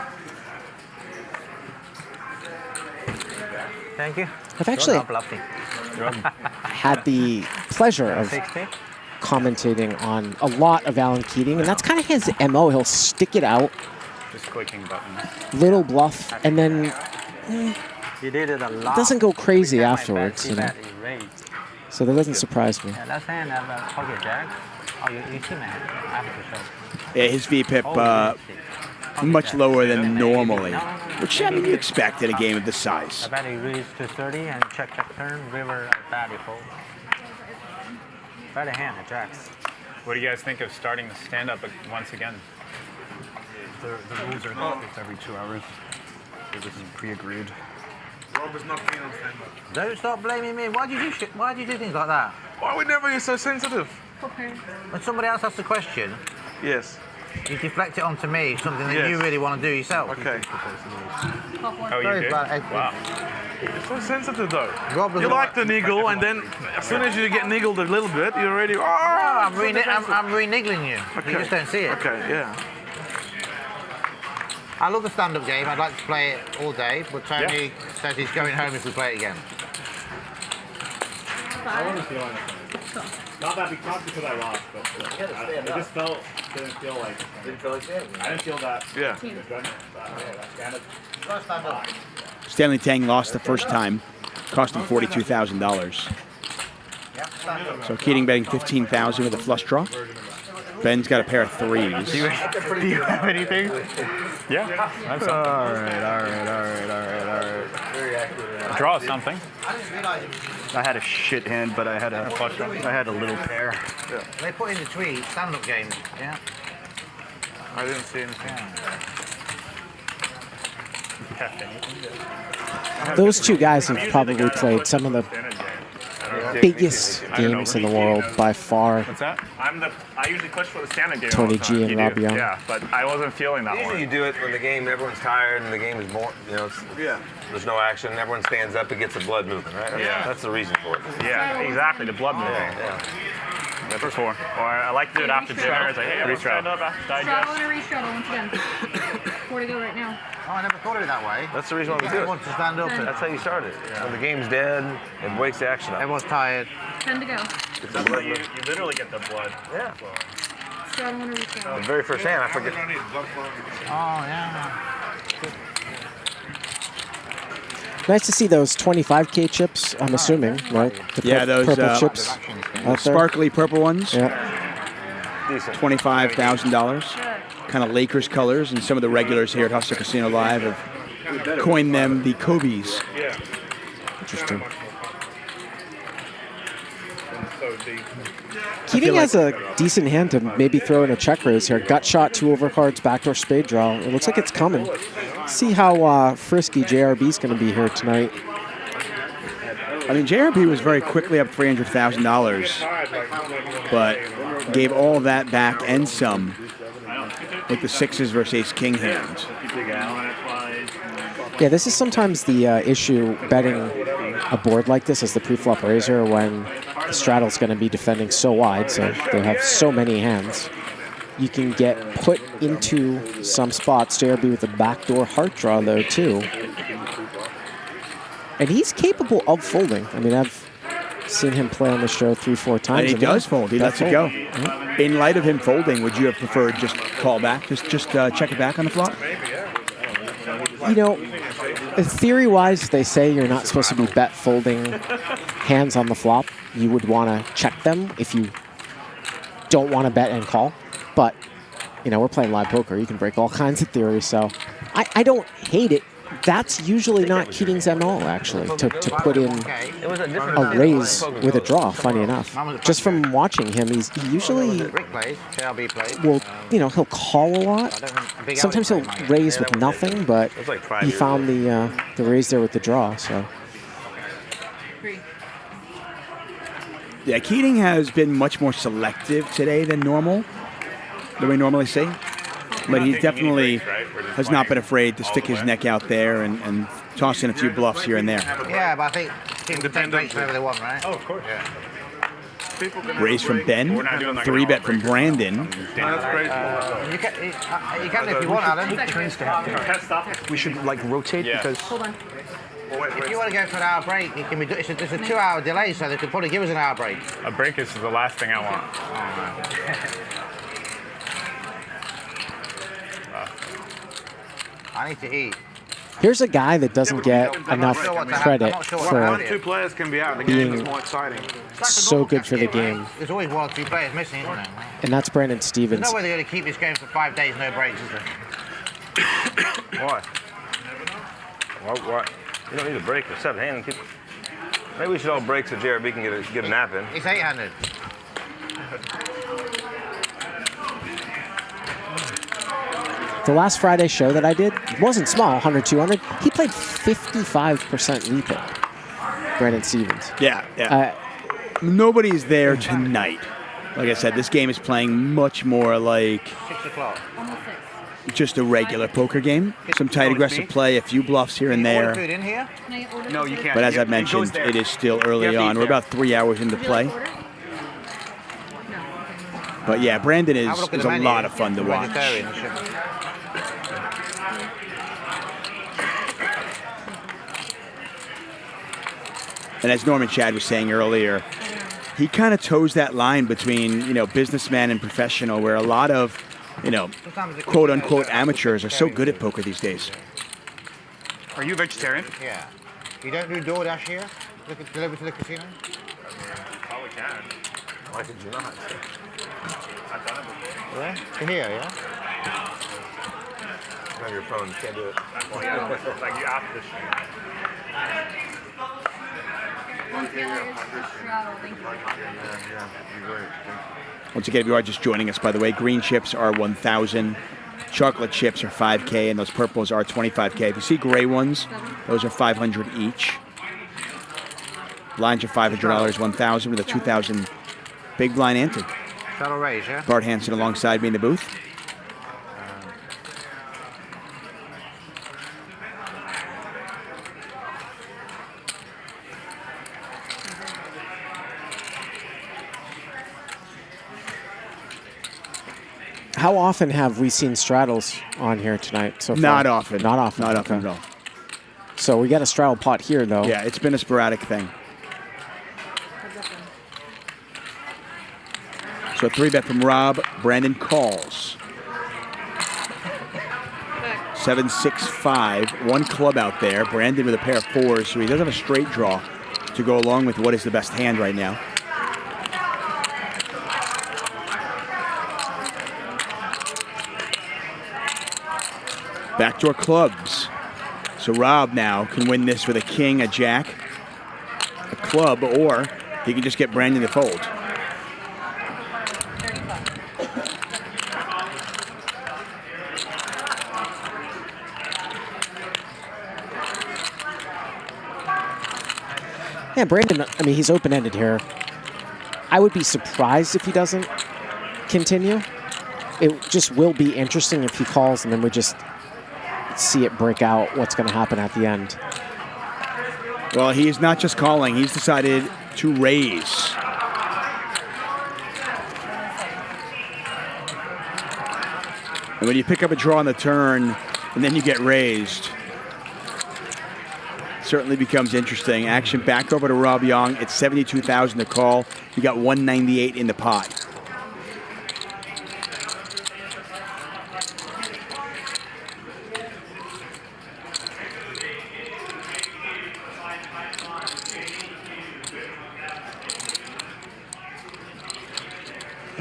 Thank you. I've actually had the pleasure of 60. commentating on a lot of Alan Keating, and that's kind of his MO. He'll stick it out, Just clicking buttons. little bluff, and then You did it a lot. doesn't go crazy afterwards. You know? That he raised. So that doesn't surprise me. Yeah, last hand of pocket jack. Oh, you see my hand. I have to show. Yeah, his VPIP much lower than normally, which I mean you expect in a game of this size. I bet he raised to 30 and check turn, river, bad fold. Better hand, the jacks. What do you guys think of starting the stand-up once again? The rules are it's every 2 hours. It was pre-agreed. Rob is not keen on stand-up. Don't stop blaming me. Why do you do shit? Why do you do things like that? Why whenever you're so sensitive? Okay. When somebody else asks a question, Yes. you deflect it onto me, something that you really want to do yourself. Okay. Oh, you did? Wow. You're so sensitive though. Rob You like the niggle, and then as soon as you get niggled a little bit, you're already. Oh, I'm re-niggling you. Okay. You just don't see it. Okay, yeah. I love the stand-up game. I'd like to play it all day, but Tony says he's going home if we play it again. I want to feel on it. Not because I lost, but it just didn't feel like I didn't feel that. Yeah. Stanley Tang lost the first time, cost him $42,000. So Keating betting $15,000 with a flush draw. Ben's got a pair of 3s. Do you have anything? Yeah. All right. Draw something. I had a shit hand, but I had a little pair. Yeah. They put in the tweet, stand-up games. Yeah. I didn't see anything. Those two guys have probably played some of the biggest games in the world by far. What's that? I usually push for the standard game. Tony all the time. G and You Rob do. Young. Yeah, but I wasn't feeling that Usually one. you do it when the game, everyone's tired and the game is boring. You know, there's no action. Everyone stands up and gets the blood moving, right? Yeah. That's the reason for it. Yeah, exactly. The blood moving. Yeah. Before. Or I like to do it after dinner. It's like, hey, everyone stand up after Straddle digest. and a re-straddle once again. 4 to go right now. Oh, I never thought of it that way. That's the reason why we do it. Everyone to stand up. That's how you start it. When the game's dead, it wakes the action up. Everyone's tired. 10 to go. It's the blood You literally get the blood. Yeah. Straddle and a re-straddle. The very first hand, I forget. Oh, yeah. Nice to see those 25K chips, I'm assuming, right? The Yeah, those purple chips out there. sparkly purple ones. Yeah. Decent. $25,000. Kind of Lakers colors, and some of the regulars here at Hustle Casino Live have coined them the Kobe's. Interesting. Keating has a decent hand to maybe throw in a check raise here. Gut shot, 2 overcards, backdoor spade draw. It looks like it's coming. See how frisky JRB is going to be here tonight. I mean, JRB was very quickly up $300,000, but gave all that back and some with the 6s versus ace-king hand. Yeah, this is sometimes the issue betting a board like this as the pre-flop raiser when the straddle's going to be defending so wide, so they have so many hands. You can get put into some spots. JRB with a backdoor heart draw, though, too. And he's capable of folding. I mean, I've seen him play on the show 3-4 times. And he does fold. He lets it go. Mm-hmm. In light of him folding, would you have preferred just call back, just check it back on the flop? You know, theory-wise, they say you're not supposed to be bet folding hands on the flop. You would want to check them if you don't want to bet and call. But, you know, we're playing live poker. You can break all kinds of theories. So I don't hate it. That's usually not Keating's MO, actually, to put in a raise with a draw, funny enough. Just from watching him, he usually will, you know, he'll call a lot. Sometimes he'll raise with nothing, but he found the raise there with the draw, so. Yeah, Keating has been much more selective today than normal, than we normally see. But he definitely has not been afraid to stick his neck out there and toss in a few bluffs here and there. Yeah, but I think teams can take breaks whenever they want, right? Oh, of course. Yeah. Raise from Ben, 3-bet from Brandon. You can if you want, Alan. We should like rotate because. Hold on. If you want to go for an hour break, it can be. It's a 2-hour delay, so they could probably give us an hour break. A break is the last thing I want. I need to eat. Here's a guy that doesn't get enough credit for Two players can be out. The being game is more exciting. so good for the game. There's always 1 or 2 players missing, isn't there? And that's Brandon There's Stevens. no way they're going to keep this game for 5 days, no breaks, is there? Why? What? You don't need a break for 7-hand. Maybe we should all break so JRB can get a nap in. It's 800. The last Friday show that I did wasn't small, 100, 200. He played 55% replay. Brandon Stevens. Yeah. Nobody's there tonight. Like I said, this game is playing much more like 6 o'clock. just a regular poker game. Some tight aggressive play, a few bluffs here and there. Food in here? No, you can't. But as I mentioned, it is still early on. We're about 3 hours into play. But yeah, Brandon is a lot of fun to watch. And as Norman Chad was saying earlier, he kind of toes that line between, you know, businessman and professional, where a lot of, you know, quote unquote amateurs are so good at poker these days. Are you a vegetarian? Yeah. You don't do DoorDash here? Deliver to the casino? Probably can. Why could you not? I've done it before. Yeah? To here, yeah? You have your phone, you can't do it. Well, yeah, like you after the stream. Once again, if you are just joining us, by the way, green chips are 1,000, chocolate chips are 5K, and those purples are 25K. If you see gray ones, those are 500 each. Blinds are $500, 1,000 with a 2,000 big blind ante. Shuttle raise, yeah? Bart Hansen alongside me in the booth. How often have we seen straddles on here tonight so far? Not often. Not often. Not often at all. So we got a straddle pot here, though. Yeah, it's been a sporadic thing. So a 3-bet from Rob. Brandon calls. 7-6-5. 1 club out there. Brandon with a pair of 4s, so he does have a straight draw to go along with what is the best hand right now. Backdoor clubs. So Rob now can win this with a king, a jack, a club, or he can just get Brandon to fold. Yeah, Brandon, I mean, he's open-ended here. I would be surprised if he doesn't continue. It just will be interesting if he calls and then we just see it break out what's going to happen at the end. Well, he is not just calling. He's decided to raise. And when you pick up a draw on the turn and then you get raised, it certainly becomes interesting. Action back over to Rob Yong. It's 72,000 to call. You got 198 in the pot.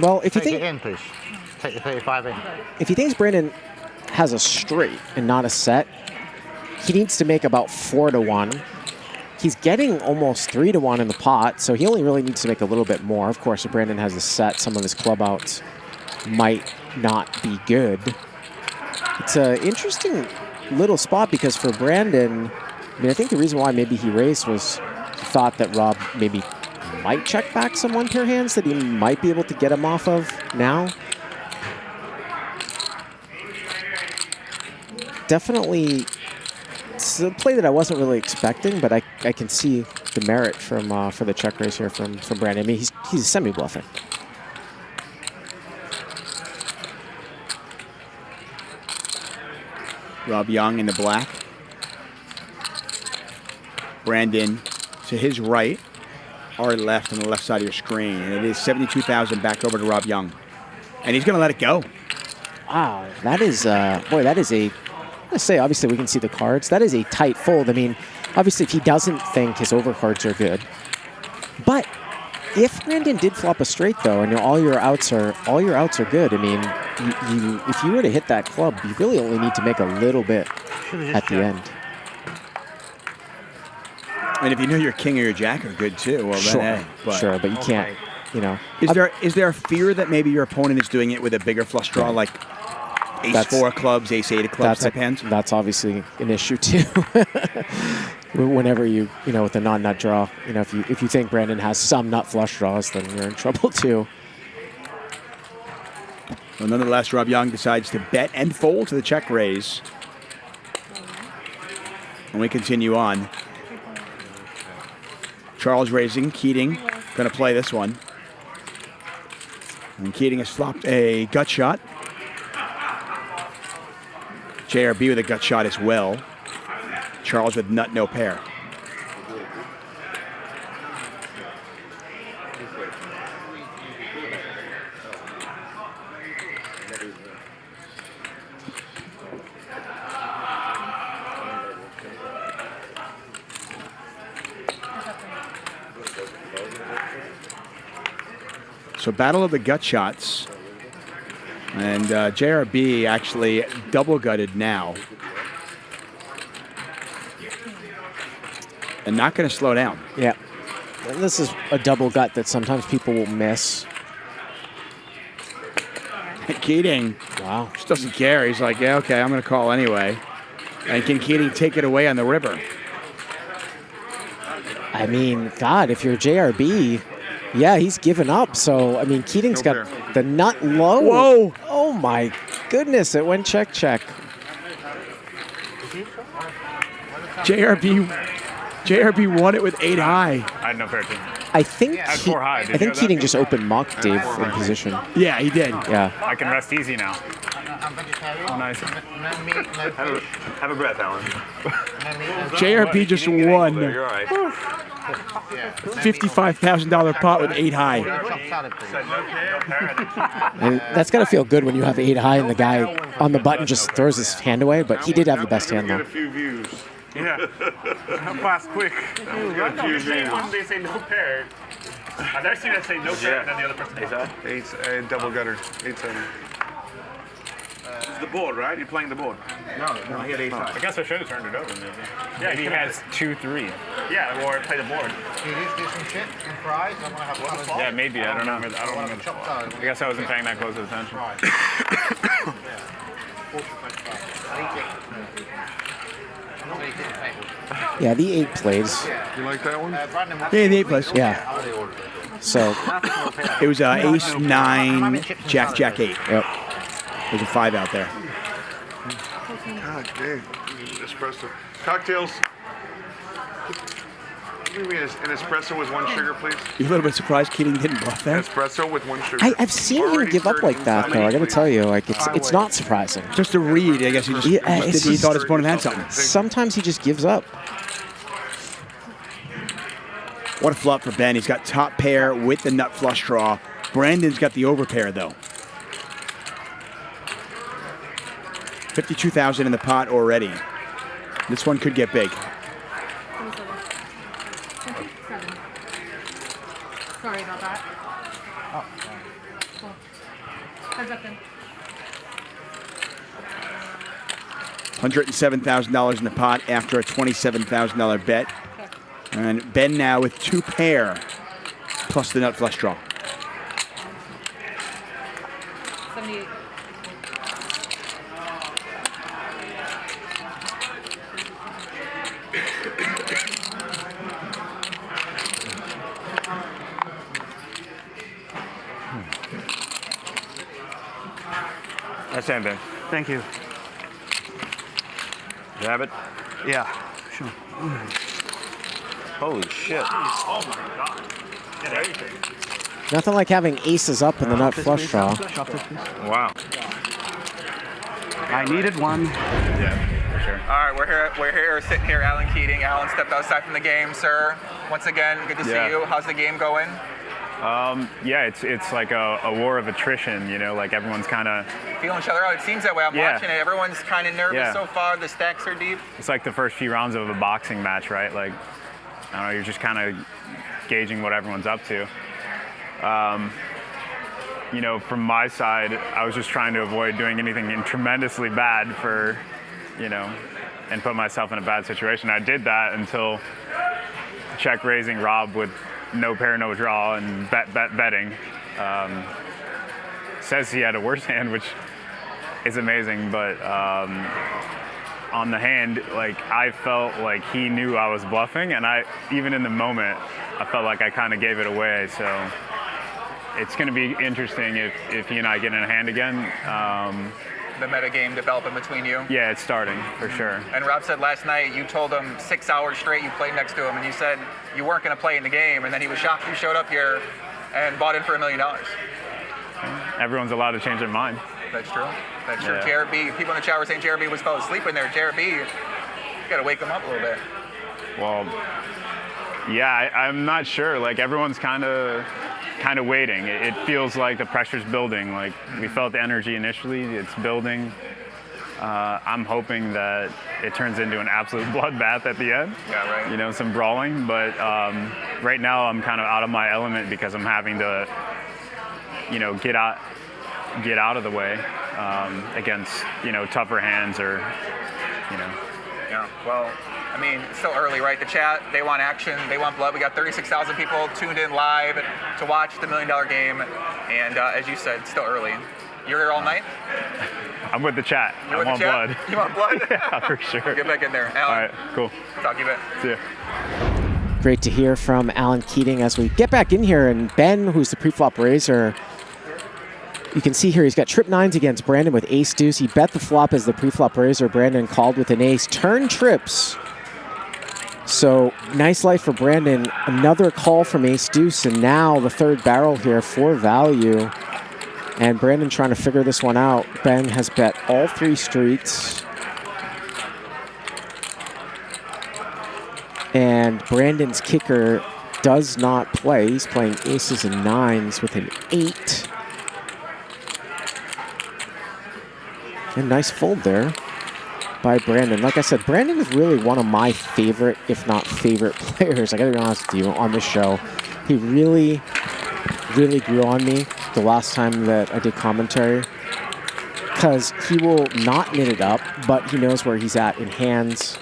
Well, if you Take think it in, please. Take the 35 in. if he thinks Brandon has a straight and not a set, he needs to make about 4-1. He's getting almost 3-1 in the pot, so he only really needs to make a little bit more. Of course, if Brandon has a set, some of his club outs might not be good. It's an interesting little spot because for Brandon, I mean, I think the reason why maybe he raised was he thought that Rob maybe might check back some one-pair hands that he might be able to get him off of now. Definitely, it's a play that I wasn't really expecting, but I can see the merit from for the check raise here from Brandon. I mean, he's semi-bluffing. Rob Yong in the black. Brandon to his right, our left on the left side of your screen. And it is 72,000 back over to Rob Yong. And he's going to let it go. Wow, that is, boy, that is a, let's say, obviously we can see the cards. That is a tight fold. I mean, obviously if he doesn't think his overcards are good. But if Brandon did flop a straight though, and all your outs are good, I mean, if you were to hit that club, you really only need to make a little bit at the end. And if you know your king or your jack are good too, well Sure, then, hey. sure, but you can't, you know. Is there a fear that maybe your opponent is doing it with a bigger flush draw, like ace-4 clubs, ace-8 of clubs type hands? That's obviously an issue too. Whenever you know, with a non-nut draw, you know, if you think Brandon has some nut flush draws, then you're in trouble too. Well, nonetheless, Rob Yong decides to bet and fold to the check raise. And we continue on. Charles raising, Keating going to play this one. And Keating has flopped a gut shot. JRB with a gut shot as well. Charles with nut, no pair. So battle of the gut shots. And JRB actually double gutted now. And not going to slow down. Yeah. And this is a double gut that sometimes people will miss. Keating. Wow. Just doesn't care. He's like, yeah, okay, I'm going to call anyway. And can Keating take it away on the river? I mean, God, if you're JRB, yeah, he's given up. So, I mean, Keating's got the nut low. Whoa. Oh, my goodness. It went check, check. JRB won it with 8 high. I had no pair team. I think, I had 4 high. Did I you think know Keating that? just opened muck, Dave, in position. Yeah, he did. Yeah. I can rest easy now. I'm vegetarian. Oh, nice. No meat, no fish. Have a breath, Alan. No meat, no JRB just won You're all right. $55,000 pot with 8 high. And that's got to feel good when you have 8 high and the guy on the button just throws his hand away, but he did have the best hand, Get though. a few views. Yeah. Pass quick. When they say no pair, I've never seen that say no pair and then the other person Eight, double gutter. 8-7. It's the board, right? You're playing the board. No, he had 8 high. I guess I should have turned it over. Maybe. Yeah, Maybe he has 2-3. Yeah, or play the board. Do you do some chips and fries? I want to have fun. Yeah, maybe. I don't know. I don't remember. I guess I wasn't paying that close attention. Yeah, the 8 plays. You like that one? Yeah, the 8 plays. Yeah. So it was ace, 9, jack, jack, 8. Yep. There's a 5 out there. God dang. Espresso. Cocktails. Give me an espresso with 1 sugar, please. You're a little bit surprised Keating didn't bluff there? Espresso with 1 sugar. I've seen him give up like that, though. I got to tell you, like it's not surprising. Just a read, I guess he just he thought his opponent had something. Sometimes he just gives up. What a flop for Ben. He's got top pair with the nut flush draw. Brandon's got the overpair, though. 52,000 in the pot already. This one could get big. Sorry about that. Oh, Cool. Heads up then. $107,000 in the pot after a $27,000 bet. And Ben now with 2 pair plus the nut flush draw. 78. That's him, Ben. Thank you. You have it? Yeah, sure. Holy shit. Oh my God. Get everything. Nothing like having aces up in the nut flush draw. Wow. I needed one. Yeah, for sure. All right, we're here sitting here. Alan Keating. Alan stepped outside from the game, sir. Once again, good to see you. How's the game going? Yeah, it's like a war of attrition, you know, like everyone's kind of Feeling each other out. It seems that way. I'm watching it. Everyone's kind of nervous so far. The stacks are deep. It's like the first few rounds of a boxing match, right? Like, I don't know, you're just kind of gauging what everyone's up to. You know, from my side, I was just trying to avoid doing anything tremendously bad for, you know, and put myself in a bad situation. I did that until check raising Rob with no pair, no draw, and betting. Says he had a worse hand, which is amazing, but on the hand, like, I felt like he knew I was bluffing, and even in the moment, I felt like I kind of gave it away. So it's going to be interesting if he and I get in a hand again. The meta game developing between you. Yeah, it's starting for sure. And Rob said last night you told him 6 hours straight you played next to him, and you said you weren't going to play in the game, and then he was shocked you showed up here and bought in for $1 million. Everyone's allowed to change their mind. That's true. That's true. Yeah. JRB, people in the chat were saying JRB was fell asleep in there. JRB, you got to wake him up a little bit. Well, yeah, I'm not sure. Like, everyone's kind of waiting. It feels like the pressure's building. Like, we felt the energy initially. It's building. I'm hoping that it turns into an absolute bloodbath at the end. Yeah, right. You know, some brawling. But right now I'm kind of out of my element because I'm having to, you know, get out of the way against, you know, tougher hands or, you know. Yeah, well, I mean, it's still early, right? The chat, they want action, they want blood. We got 36,000 people tuned in live to watch the $1 million game. And as you said, it's still early. You're here all night? I'm with the chat. I want blood. You want blood? Yeah, for sure. Get back in there. Alan. All right, cool. Talk to you a bit. See ya. Great to hear from Alan Keating as we get back in here. And Ben, who's the pre-flop raiser, you can see here he's got trip nines against Brandon with ace deuce. He bet the flop as the pre-flop raiser. Brandon called with an ace. Turn trips. So nice life for Brandon. Another call from ace deuce, and now the third barrel here for value. And Brandon trying to figure this one out. Ben has bet all 3 streets. And Brandon's kicker does not play. He's playing aces and nines with an 8. And nice fold there by Brandon. Like I said, Brandon is really one of my favorite, if not favorite, players. I gotta be honest with you, on this show. He really grew on me the last time that I did commentary, because he will not knit it up, but he knows where he's at in hands,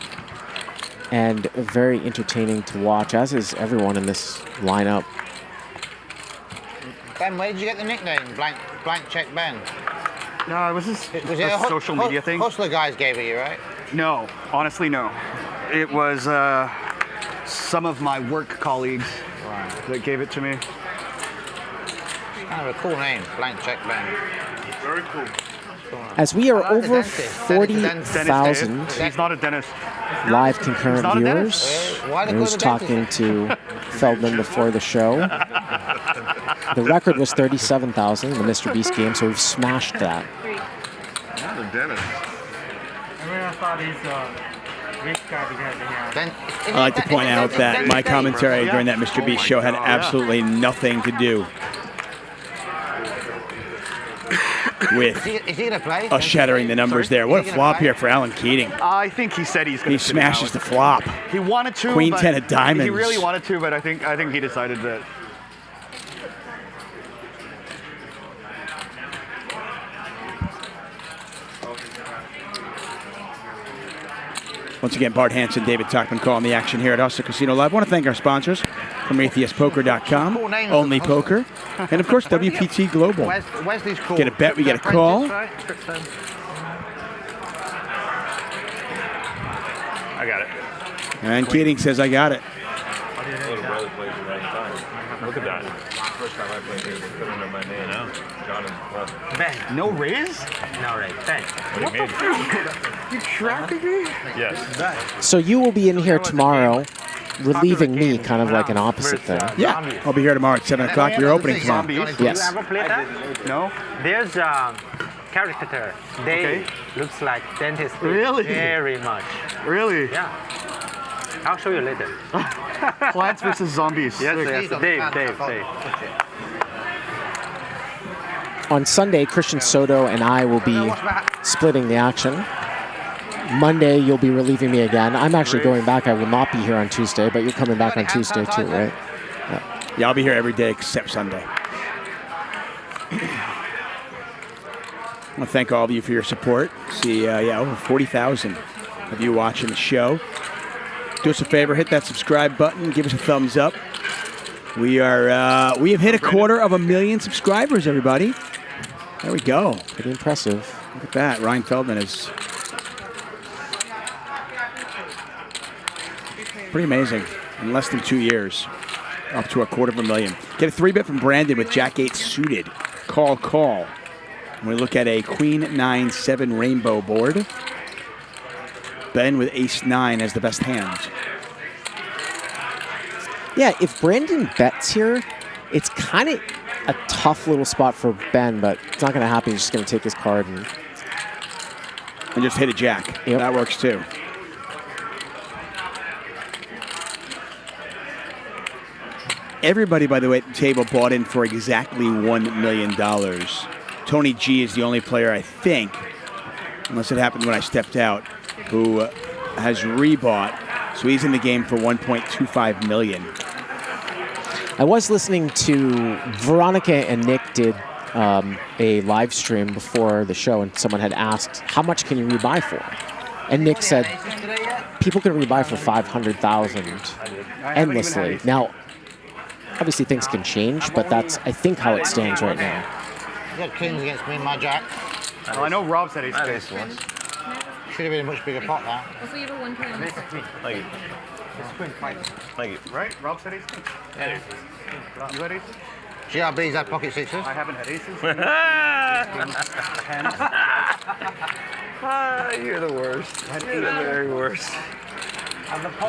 and very entertaining to watch, as is everyone in this lineup. Ben, where did you get the nickname, Blank Check Ben? No, it was just Was a social media thing. Hustler guys gave it you, right? No, honestly, no. It was some of my work colleagues that gave it to me. Kind of a cool name, Blank Check Ben. Very cool. As we are over 40,000 He's not a dentist. live concurrent viewers, I was talking to Feldman before the show. The record was 37,000 in the Mr. Beast game, so we've smashed that. Not a dentist. I like to point out that my commentary during that Mr. Beast show had absolutely nothing to do with us shattering the numbers there. What a flop here for Alan Keating. I think he said he's going to. He smashes the flop. He wanted to. Queen 10 of diamonds. He really wanted to, but I think he decided that Once again, Bart Hansen, David Tuckman calling the action here at Hustler Casino Live. I want to thank our sponsors from AtheistPoker.com, Only Poker, and of course WPT Global. Wesley's called. Get a bet, we get a call. I got it. And Keating says, I got it. Look at that. First time I played here, they put under my name. John is plus. Ben. No raise? No raise. Ben. What do you mean? You tracking me? Yes. So you will be in here tomorrow, relieving me, kind of like an opposite thing. Yeah, I'll be here tomorrow at 7 o'clock. You're opening tomorrow. Yes. You ever played that? No. There's caricature. They looks like dentist. Really? Very much. Really? Yeah. I'll show you later. Plants versus zombies. Yes, Dave. On Sunday, Christian Soto and I will be splitting the action. Monday, you'll be relieving me again. I'm actually going back. I will not be here on Tuesday, but you're coming back on Tuesday too, right? Yeah, I'll be here every day except Sunday. I want to thank all of you for your support. See, over 40,000 of you watching the show. Do us a favor, hit that subscribe button, give us a thumbs up. We have hit 250,000 subscribers, everybody. There we go. Pretty impressive. Look at that. Ryan Feldman is pretty amazing. In less than 2 years, up to 250,000. Get a 3-bet from Brandon with Jack 8 suited. Call. And we look at a Queen 9-7 rainbow board. Ben with Ace 9 as the best hand. Yeah, if Brandon bets here, it's kind of a tough little spot for Ben, but it's not going to happen. He's just going to take his card and just hit a jack. Yep. That works too. Everybody, by the way, at the table bought in for exactly $1 million. Tony G is the only player, I think, unless it happened when I stepped out, who has rebought. So he's in the game for $1.25 million. I was listening to Veronica and Nick did a live stream before the show, and someone had asked, how much can you rebuy for? And Nick said, people can rebuy for $500,000 endlessly. Now, obviously things can change, but that's, I think, how it stands right now. You had kings against me and my jack. Well, I know Rob said ace once. Should have been a much bigger pot now. Also, you have a 1 point on this. Thank you. Thank you. Right? Rob said ace. Yeah. You had ace? JRB's had pocket sixes. I haven't had aces. You're the worst. You're the very worst.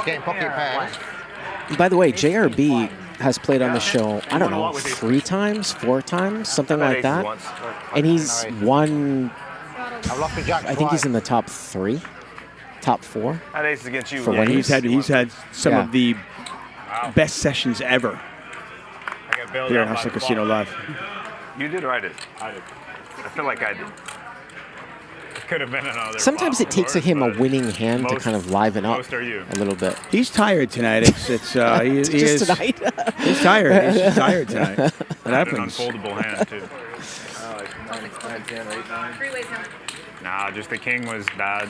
Getting pocket pairs. By the way, JRB has played on the show, I don't know, 3 times, 4 times, something like that. And he's won, I think he's in the top 3, top 4. I had aces against you. Yeah, he's had some of the best sessions ever here at Hustler Casino Live. You did or I did? I did. I feel like I did. Could have been another. Sometimes it takes him a winning hand to kind of liven up a little bit. He's tired tonight. He's tired. He's just tired tonight. That happens. An unfoldable hand too. Like 9, 10, 8, 9. 3 ways now. Nah, just the king was bad.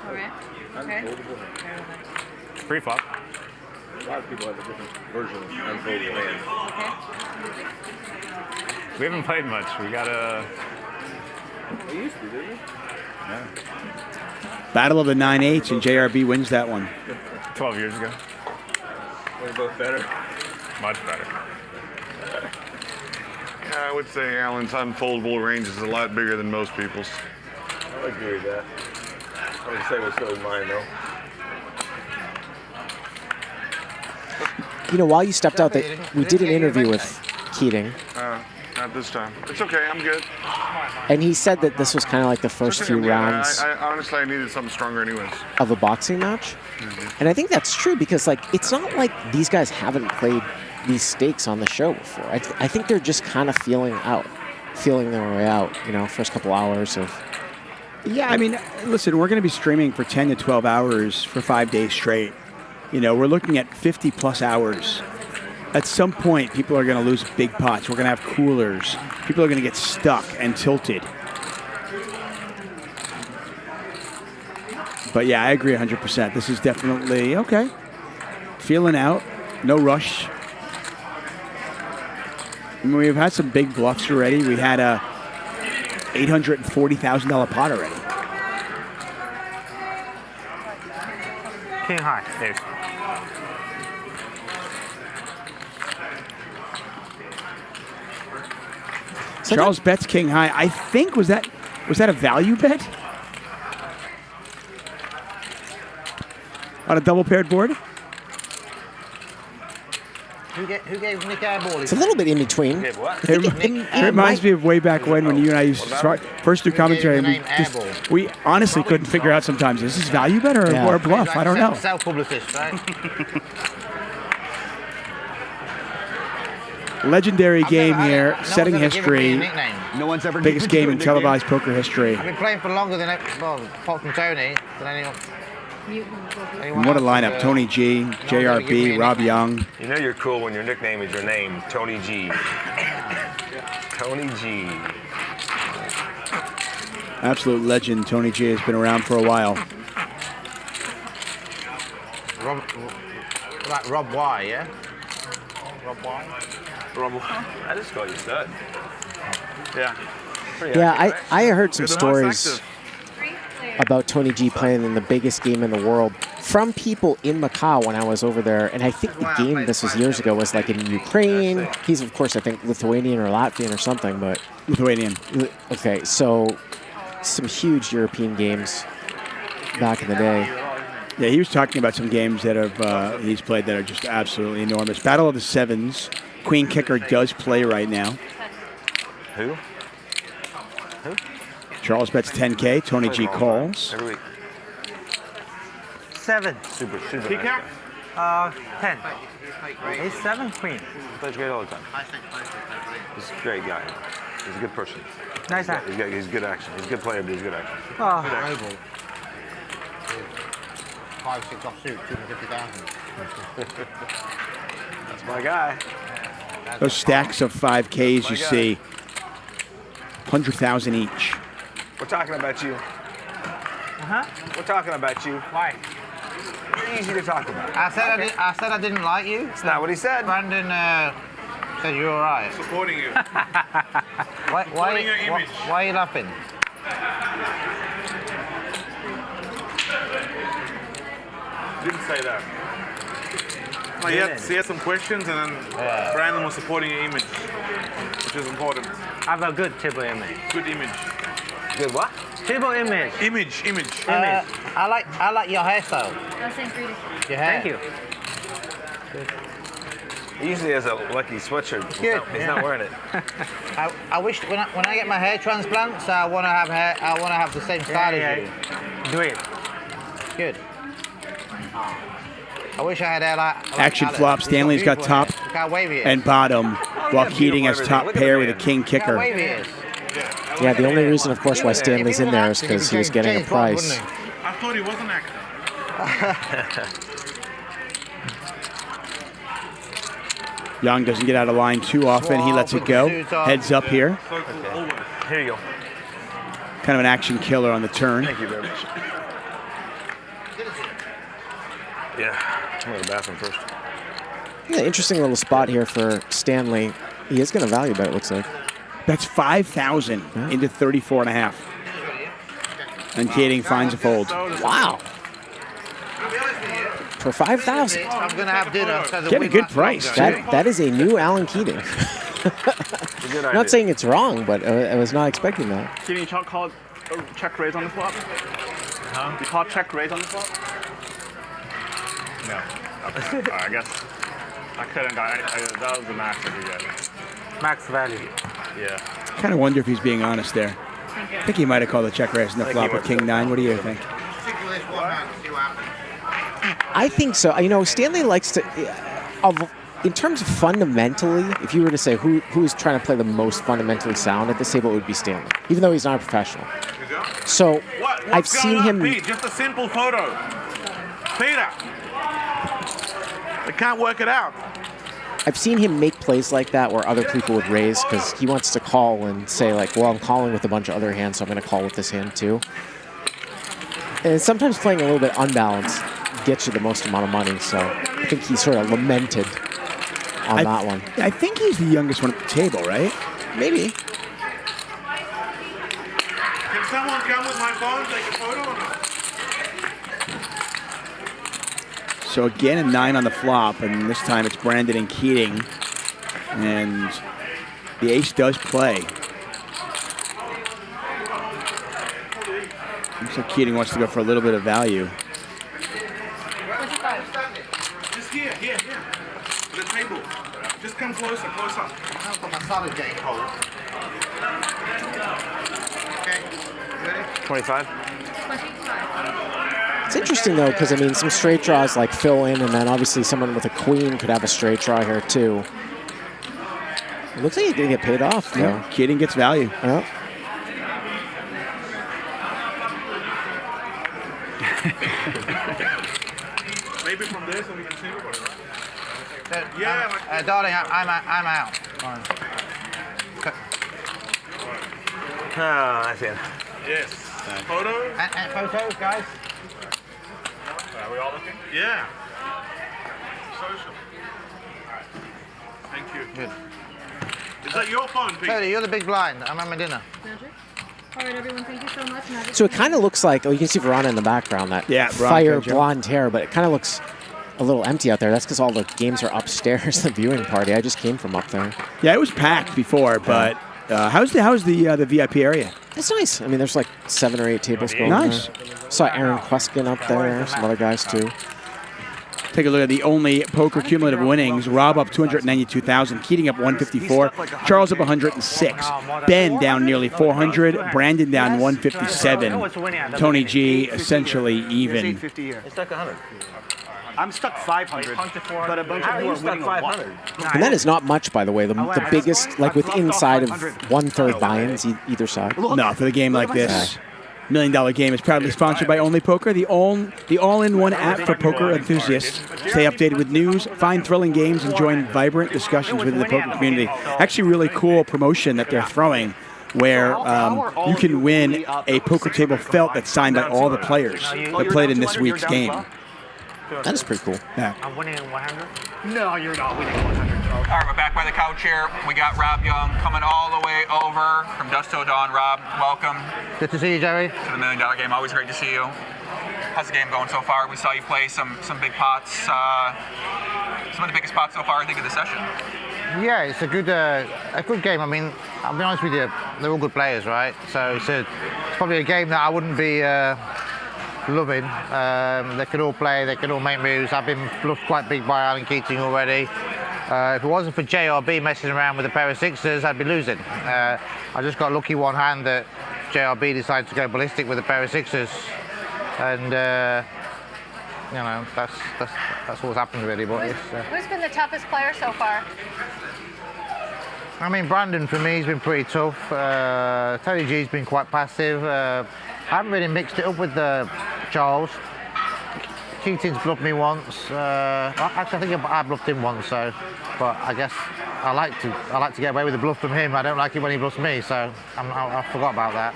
Alright. Okay. Pre-flop. A lot of people have a different version of unfoldable hand. Okay. We haven't played much. We gotta. We used to, didn't we? Yeah. Battle of the 9-8s, and JRB wins that one. 12 years ago. We're both better. Much better. Yeah, I would say Alan's unfoldable range is a lot bigger than most people's. I would agree with that. I would say we're so mine though. You know, while you stepped out, we did an interview with Keating. Not this time. It's okay, I'm good. And he said that this was kind of like the first few rounds I honestly, I needed something stronger anyways. of a boxing match. And I think that's true because, like, it's not like these guys haven't played these stakes on the show before. I think they're just kind of feeling their way out, you know, first couple hours of... Yeah, I mean, listen, we're going to be streaming for 10 to 12 hours for 5 days straight. You know, we're looking at 50-plus hours. At some point, people are going to lose big pots. We're going to have coolers. People are going to get stuck and tilted. But yeah, I agree 100%. This is definitely okay. Feeling out, no rush. I mean, we've had some big bluffs already. We had a $840,000 pot already. King high. There's. Charles bets king high. I think was that a value bet on a double paired board? Who gave Nick airball? It's a little bit in between. It reminds me of way back when you and I used to start first do commentary. And we honestly couldn't figure out sometimes, is this value bet or a bluff? I don't know. Self-publicist, right? Legendary game here, setting history. No one's ever biggest game in televised poker history. I've been playing for longer than, apart from Tony, than anyone. And what a lineup. Tony G, JRB, Rob Yong. You know you're cool when your nickname is your name, Tony G. Tony G. Absolute legend. Tony G has been around for a while. Rob Y, yeah? Rob Y? Rob Y. I just call you stud. Yeah. Yeah, I heard some stories about Tony G playing in the biggest game in the world from people in Macau when I was over there. And I think the game, this was years ago, was like in Ukraine. He's, of course, I think Lithuanian or Latvian or something, but... Lithuanian. Okay, so some huge European games back in the day. Yeah, he was talking about some games that have he's played that are just absolutely enormous. Battle of the Sevens. Queen Kicker does play right now. Who? Charles bets 10K. Tony G calls. Every week. 7. Super Kicker? nice 10. Ace 7, queen. He plays great all the time. He's a great guy. He's a good person. Nice guy. He's good action. He's a good player, but he's good action. Oh. Good action. 5-6 offsuit, 250,000. That's my guy. Those stacks of 5Ks you see, 100,000 each. We're talking about you. We're talking about you. Why? Easy to talk about. I said I didn't like you. It's not what he said. Brandon said you're all right. Supporting you. Why are you laughing? Didn't say that. Like he had some questions, and then Brandon was supporting your image, which is important. I have a good table image. Good image. Good what? Table image. Image. I like your hairstyle. Your hair. Thank you. He usually has a lucky sweatshirt. He's not wearing it. I wish when I get my hair transplants, I want to have hair. I want to have the same style as you. Do it. Good. I wish I had hair like Action flop. Stanley's got top and bottom, while Keating has top pair with a king kicker. Yeah, the only reason, of course, why Stanley's in there is because he was getting a price. I thought he was an actor. Yong doesn't get out of line too often. He lets it go. Heads up here. Here you go. Kind of an action killer on the turn. Thank you very much. Yeah, I'm going to the bathroom first. Yeah, interesting little spot here for Stanley. He is going to value bet, it looks like. That's 5,000 into 34.5. And Keating finds a fold. Wow. For 5,000. I'm going to have dinner. Get a good price. That is a new Alan Keating. I'm not saying it's wrong, but I was not expecting that. Keating called check raise on the flop? Huh? You called check raise on the flop? No. I guess I couldn't. That was the max I could get. Max value. Yeah. Kind of wonder if he's being honest there. I think he might have called the check raise in the flop with King 9. What do you think? I think so. You know, Stanley likes to, in terms of fundamentally, if you were to say who's trying to play the most fundamentally sound at this table, it would be Stanley, even though he's not a professional. So I've seen him. Pete? Just a simple photo. Peter. I can't work it out. I've seen him make plays like that where other people would raise because he wants to call and say like, well, I'm calling with a bunch of other hands, so I'm going to call with this hand too. And sometimes playing a little bit unbalanced gets you the most amount of money. So I think he sort of lamented on that one. I think he's the youngest one at the table, right? Maybe. Can someone come with my phone, take a photo or not? So again, a 9 on the flop, and this time it's Brandon and Keating. And the ace does play. Looks like Keating wants to go for a little bit of value. Just here. The table. Just come closer. My salad getting cold. Okay, ready? 25. It's interesting, though, because, I mean, some straight draws like fill in, and then obviously someone with a queen could have a straight draw here, too. It looks like he didn't get paid off, though. Yeah, Keating gets value. Yeah. Maybe from there so we can see everybody, right? Yeah, darling, I'm out. Oh, I see it. Yes. Photos? And photos, guys? Are we all looking? Yeah. Social. Thank you. Good. Is that your phone, Pete? Tony, you're the big blind. I'm at my dinner. Magic. All right, everyone, thank you so much. Magic. So it kind of looks like, oh, you can see Verona in the background, that fire blonde hair, but it kind of looks a little empty out there. That's because all the games are upstairs, the viewing party. I just came from up there. Yeah, it was packed before, but how's the VIP area? It's nice. I mean, there's like 7 or 8 tables going Nice. there. Saw Aaron Queskin up there, some other guys too. Take a look at the only poker cumulative winnings. Rob up 292,000, Keating up 154, Charles up 106, Ben down nearly 400, Brandon down 157, Tony G essentially even. It's stuck 100. I'm stuck 500, but a bunch of you are winning 500. And that is not much, by the way. The biggest, like with inside of 1/3 buy-ins either side. No, for the game like this. $1 Million Game is proudly sponsored by Only Poker, the all-in-one app for poker enthusiasts. Stay updated with news, find thrilling games, and join vibrant discussions within the poker community. Actually, really cool promotion that they're throwing, where you can win a poker table felt that's signed by all the players that played in this week's game. That is pretty cool. Yeah. I'm winning 100? No, you're not winning 100. All right, we're back by the couch here. We got Rob Young coming all the way over from dusk till dawn. Rob, welcome. Good to see you, Gerry. To the $1 Million Game. Always great to see you. How's the game going so far? We saw you play some big pots. Some of the biggest pots so far, I think, of the session. Yeah, it's a good game. I mean, I'll be honest with you, they're all good players, right? So it's probably a game that I wouldn't be loving. They can all play, they can all make moves. I've been bluffed quite big by Alan Keating already. If it wasn't for JRB messing around with a pair of sixes, I'd be losing. I just got lucky one hand that JRB decided to go ballistic with a pair of sixes, and you know that's what's happened really. But Who's been the toughest player so far? I mean, Brandon for me has been pretty tough. Tony G's been quite passive. I haven't really mixed it up with Charles. Keating's bluffed me once. Actually, I think I bluffed him once. So, but I guess I like to get away with a bluff from him. I don't like it when he bluffs me. So I forgot about that.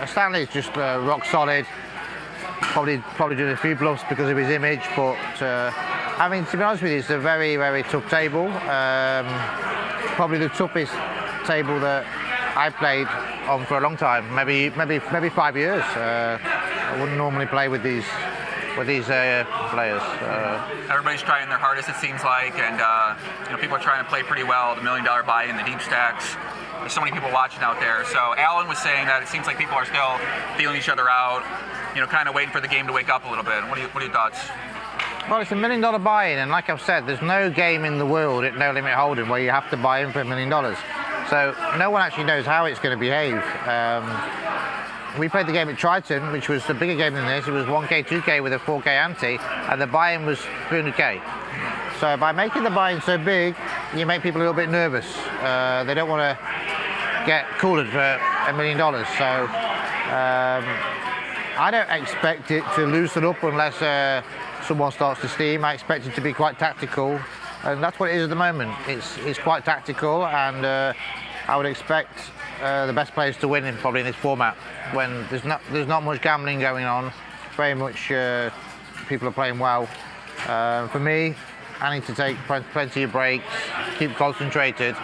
Stanley's just rock solid. Probably doing a few bluffs because of his image, but I mean, to be honest with you, it's a very, very tough table. Probably the toughest table that I played on for a long time, maybe 5 years. I wouldn't normally play with these players. Everybody's trying their hardest, it seems like, and people are trying to play pretty well. The $1 Million Buy-In, the deep stacks. There's so many people watching out there. So Alan was saying that it seems like people are still feeling each other out, kind of waiting for the game to wake up a little bit. What are your thoughts? Well, it's a $1 million buy-in, and like I've said, there's no game in the world at No Limit Hold'em where you have to buy in for $1 million. So no one actually knows how it's going to behave. We played the game at Triton, which was a bigger game than this. It was 1K, 2K with a 4K ante, and the buy-in was 300K. So by making the buy-in so big, you make people a little bit nervous. They don't want to get cooled for $1 million. So I don't expect it to loosen up unless someone starts to steam. I expect it to be quite tactical, and that's what it is at the moment. It's quite tactical, and I would expect the best players to win probably in this format when there's not much gambling going on. Very much people are playing well. For me, I need to take plenty of breaks, keep concentrated,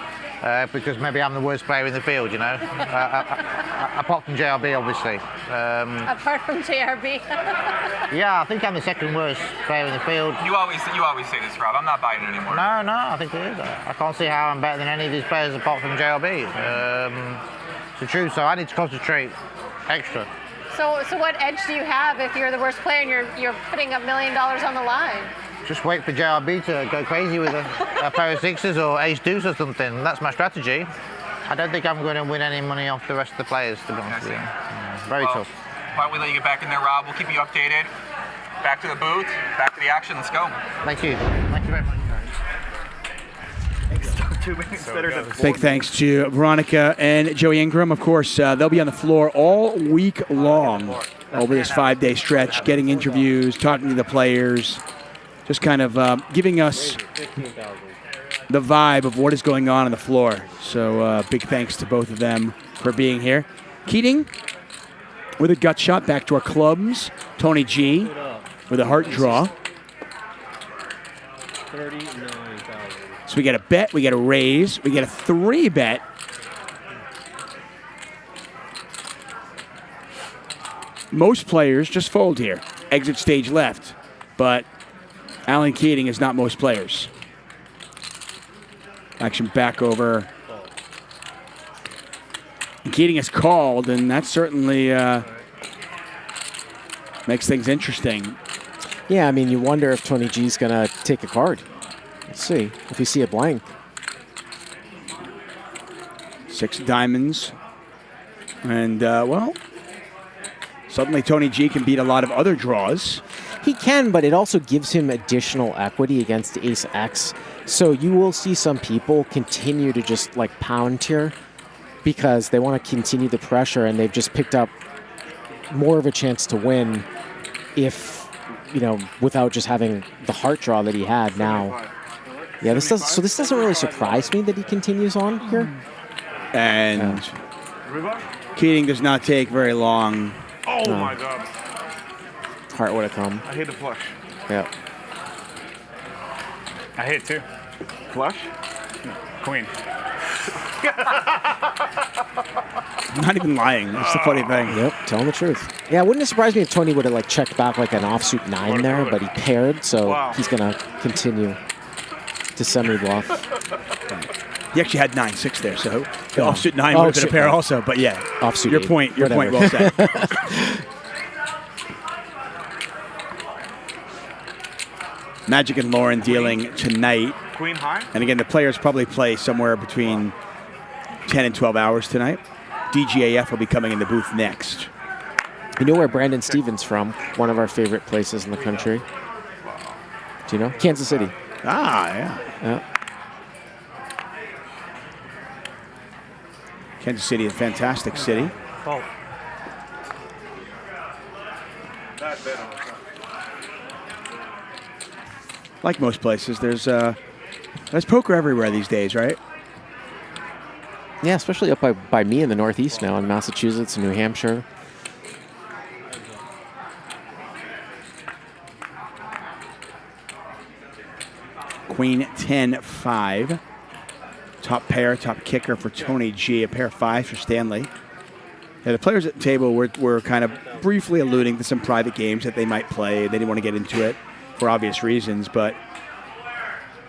because maybe I'm the worst player in the field, you know. Apart from JRB, obviously. Apart from JRB. Yeah, I think I'm the second worst player in the field. You always say this, Rob. I'm not buying it anymore. No, I think it is. I can't see how I'm better than any of these players apart from JRB. It's the truth, so I need to concentrate extra. So what edge do you have if you're the worst player and you're putting $1 million on the line? Just wait for JRB to go crazy with a pair of sixes or ace deuce or something. That's my strategy. I don't think I'm going to win any money off the rest of the players, to be honest with you. Very tough. Why don't we let you get back in there, Rob? We'll keep you updated. Back to the booth, back to the action. Let's go. Thank you. Thank you very much. Big thanks to Veronica and Joey Ingram. Of course, they'll be on the floor all week long over this 5-day stretch, getting interviews, talking to the players, just kind of giving us the vibe of what is going on the floor. So big thanks to both of them for being here. Keating with a gut shot back to our clubs. Tony G with a heart draw. 39,000. So we get a bet, we get a raise, we get a 3-bet. Most players just fold here. Exit stage left. But Alan Keating is not most players. Action back over. And Keating is called, and that certainly makes things interesting. Yeah, I mean, you wonder if Tony G's going to take a card. Let's see if we see a blank. 6 diamonds. And, well, suddenly Tony G can beat a lot of other draws. He can, but it also gives him additional equity against Ace X. So you will see some people continue to just like pound here because they want to continue the pressure, and they've just picked up more of a chance to win if, you know, without just having the heart draw that he had now. Yeah, this doesn't really surprise me that he continues on here. And Keating does not take very long. Oh my God. Heart would have come. I hit the flush. Yeah. I hit too. Flush? No. Queen. I'm not even lying. That's the funny thing. Yep, telling the truth. Yeah, it wouldn't have surprised me if Tony would have like checked back like an offsuit 9 there, but he paired, so he's gonna continue to semi-bluff. He actually had 9-6 there, so the offsuit 9 would have been a pair also. But yeah, offsuit your 8, point well said. Magic and Lauren dealing tonight. Queen high. And again, the players probably play somewhere between 10 and 12 hours tonight. DGAF will be coming in the booth next. You know where Brandon Stevens from? One of our favorite places in the country. Do you know? Kansas City. Ah, yeah. Kansas City, a fantastic city. Oh. Like most places, there's poker everywhere these days, right? Yeah, especially up by me in the Northeast now, in Massachusetts and New Hampshire. Queen 10-5. Top pair, top kicker for Tony G. A pair of 5s for Stanley. Yeah, the players at the table were kind of briefly alluding to some private games that they might play. They didn't want to get into it for obvious reasons, but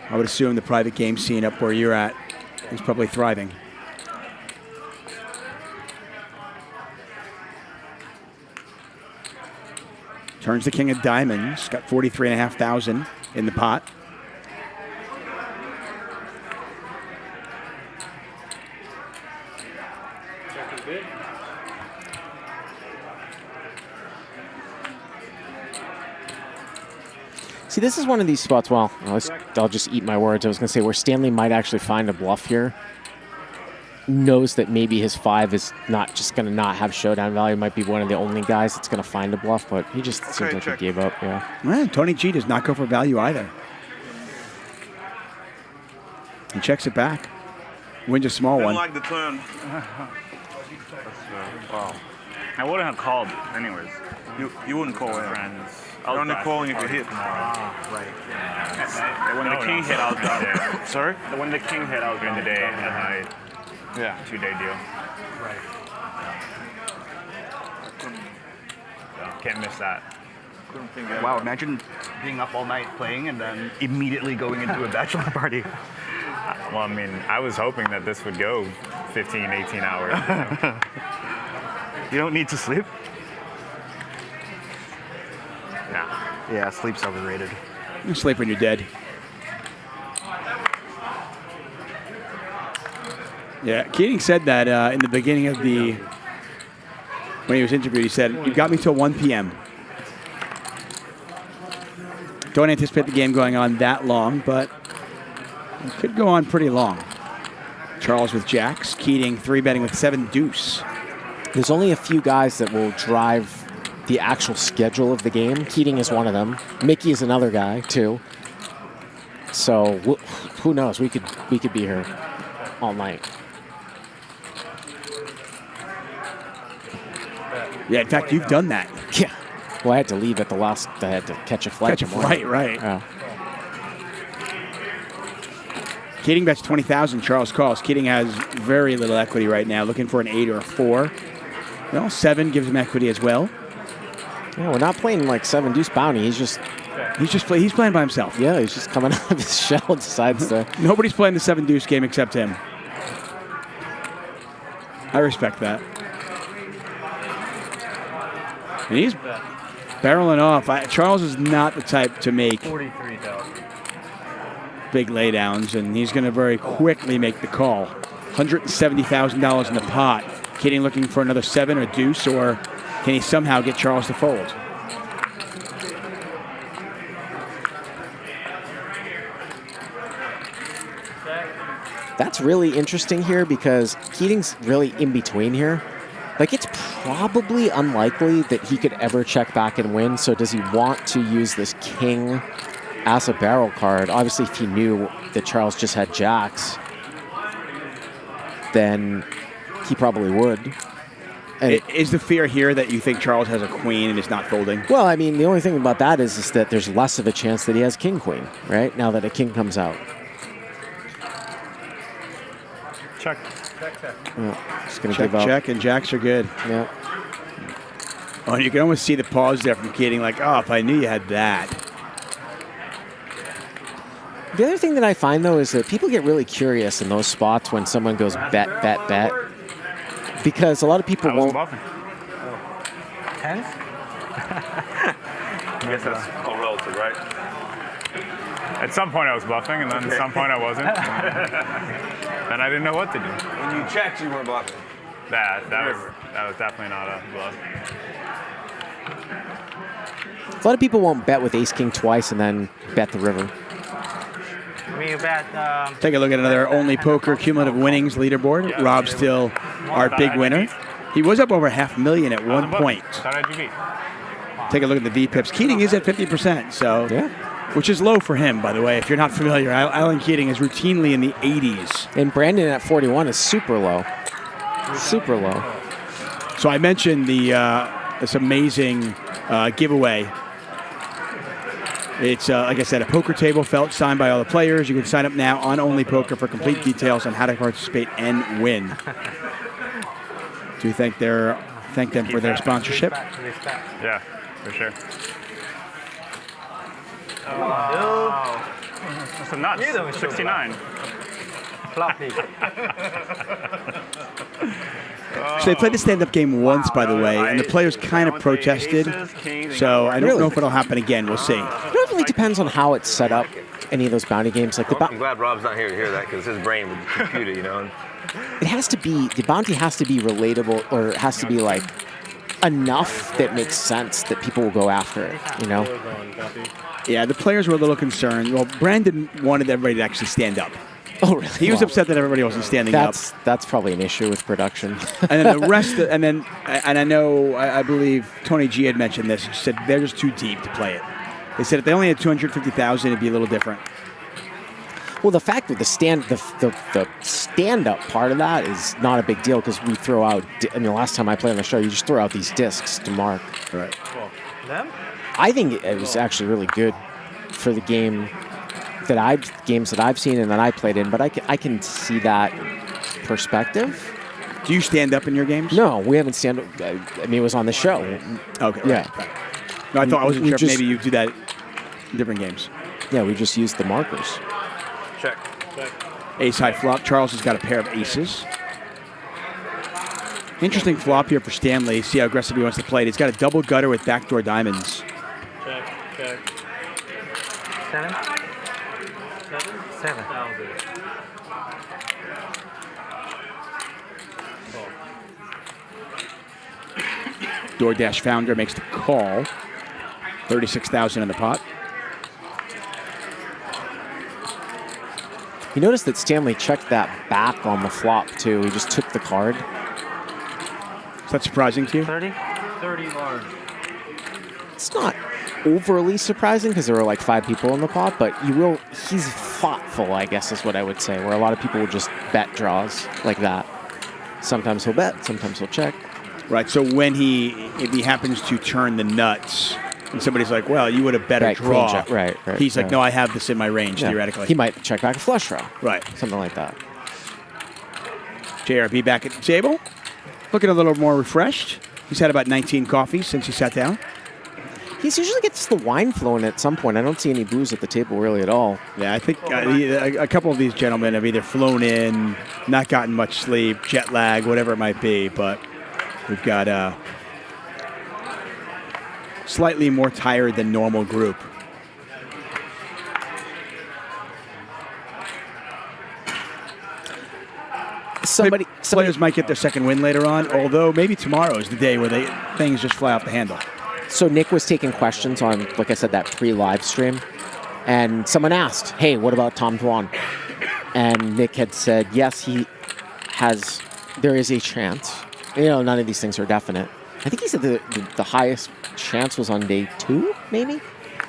I would assume the private game scene up where you're at is probably thriving. Turns the king of diamonds. Got 43,500 in the pot. See, this is one of these spots, well, I'll just eat my words. I was going to say where Stanley might actually find a bluff here. Knows that maybe his 5 is not just going to not have showdown value. Might be one of the only guys that's going to find a bluff, but he just seems like he gave up, yeah. Well, Tony G does not go for value either. He checks it back. Wins a small one. Didn't like the turn. Wow. I wouldn't have called anyways. You wouldn't call him. Friends. You're only calling if you hit. Right. When the king hit, I was done. Yeah. Sorry? When the king hit, I was during the day and my 2-day deal. Right. So, can't miss that. Wow, imagine being up all night playing and then immediately going into a bachelor party. Well, I mean, I was hoping that this would go 15, 18 hours. You don't need to sleep? Nah. Yeah, sleep's overrated. You sleep when you're dead. Yeah, Keating said that in the beginning of when he was interviewed, he said, "You got me till 1 p.m. Don't anticipate the game going on that long, but it could go on pretty long." Charles with jacks, Keating 3-betting with 7 deuce. There's only a few guys that will drive the actual schedule of the game. Keating is one of them. Mickey is another guy too. So who knows? We could be here all night. Yeah, in fact, you've done that. Yeah. Well, I had to leave at the last. I had to catch a flight. Catch a flight, right. Yeah. Keating bets 20,000. Charles calls. Keating has very little equity right now, looking for an 8 or a 4. Well, 7 gives him equity as well. Yeah, we're not playing like 7 deuce bounty. He's playing by himself. Yeah, he's just coming out of his shell and decides to. Nobody's playing the 7 deuce game except him. I respect that. And he's barreling off. Charles is not the type to make 43,000. big laydowns, and he's going to very quickly make the call. $170,000 in the pot. Keating looking for another 7 or deuce, or can he somehow get Charles to fold? That's really interesting here because Keating's really in between here. Like, it's probably unlikely that he could ever check back and win. So does he want to use this king as a barrel card? Obviously, if he knew that Charles just had jacks, then he probably would. And is the fear here that you think Charles has a queen and is not folding? Well, I mean, the only thing about that is that there's less of a chance that he has king-queen, right? Now that a king comes out. Check. Yeah, just gonna Check, give up. check, and jacks are good. Yeah. Oh, and you can almost see the pause there from Keating, like, oh, if I knew you had that. The other thing that I find, though, is that people get really curious in those spots when someone goes bet, bet, bet. Because a lot of people won't. 10? I guess that's all relative, right? At some point I was bluffing, and then at some point I wasn't. And I didn't know what to do. When you checked, you weren't bluffing. That was definitely not a bluff. A lot of people won't bet with ace-king twice and then bet the river. We bet. Take a look at another Only Poker cumulative winnings leaderboard. Rob's still our big winner. He was up over $500,000 at one point. Take a look at the V-pips. Keating is at 50%, so which is low for him, by the way. If you're not familiar, Alan Keating is routinely in the 80s. And Brandon at 41 is super low. Super low. So I mentioned this amazing giveaway. It's, like I said, a poker table felt signed by all the players. You can sign up now on Only Poker for complete details on how to participate and win. Do you thank them for their sponsorship? Yeah, for sure. Oh. That's a nuts. 69. Floppy. So they played the stand-up game once, by the way, and the players kind of protested. So I don't know if it'll happen again. We'll see. It really depends on how it's set up. Any of those bounty games, like I'm glad Rob's not here to hear that because his brain would compute it, you know. It has to be, the bounty has to be relatable, or it has to be like enough that makes sense that people will go after it, you know? Yeah, the players were a little concerned. Well, Brandon wanted everybody to actually stand up. Oh, really? He was upset that everybody wasn't standing up. That's probably an issue with production. And then the rest, and I know, I believe Tony G had mentioned this. He said they're just too deep to play it. They said if they only had 250,000, it'd be a little different. Well, the fact that the stand-up part of that is not a big deal because we throw out. I mean, the last time I played on the show, you just throw out these discs to mark. Right. Them? I think it was actually really good for the games that I've seen and that I played in. But I can see that perspective. Do you stand up in your games? No, we haven't stand up. I mean, it was on the show. Okay. Yeah. Right. No, I wasn't sure if just- maybe you do that in different games. Yeah, we just used the markers. Check. Ace high flop. Charles has got a pair of aces. Interesting flop here for Stanley. See how aggressive he wants to play it. He's got a double gutter with backdoor diamonds. Check. 7? 7. DoorDash founder makes the call. 36,000 in the pot. You notice that Stanley checked that back on the flop, too. He just took the card. Is that surprising to you? 30? 30 large. It's not overly surprising because there were like 5 people in the pot, but he's thoughtful, I guess is what I would say, where a lot of people will just bet draws like that. Sometimes he'll bet, sometimes he'll check. Right, so if he happens to turn the nuts, and somebody's like, well, you would have bet a draw. Queen jack, right. He's like, right. no, I have this in my range, theoretically. He might check back a flush draw. Right. Something like that. JRB back at the table. Looking a little more refreshed. He's had about 19 coffees since he sat down. He usually gets the wine flowing at some point. I don't see any booze at the table really at all. Yeah, I think a couple of these gentlemen have either flown in, not gotten much sleep, jet lag, whatever it might be, but we've got a slightly more tired than normal group. Players might get their second win later on, although maybe tomorrow is the day where things just fly off the handle. So Nick was taking questions on, like I said, that pre-live stream, and someone asked, hey, what about Tom Dwan? And Nick had said, yes, there is a chance. You know, none of these things are definite. I think he said the highest chance was on day 2, maybe,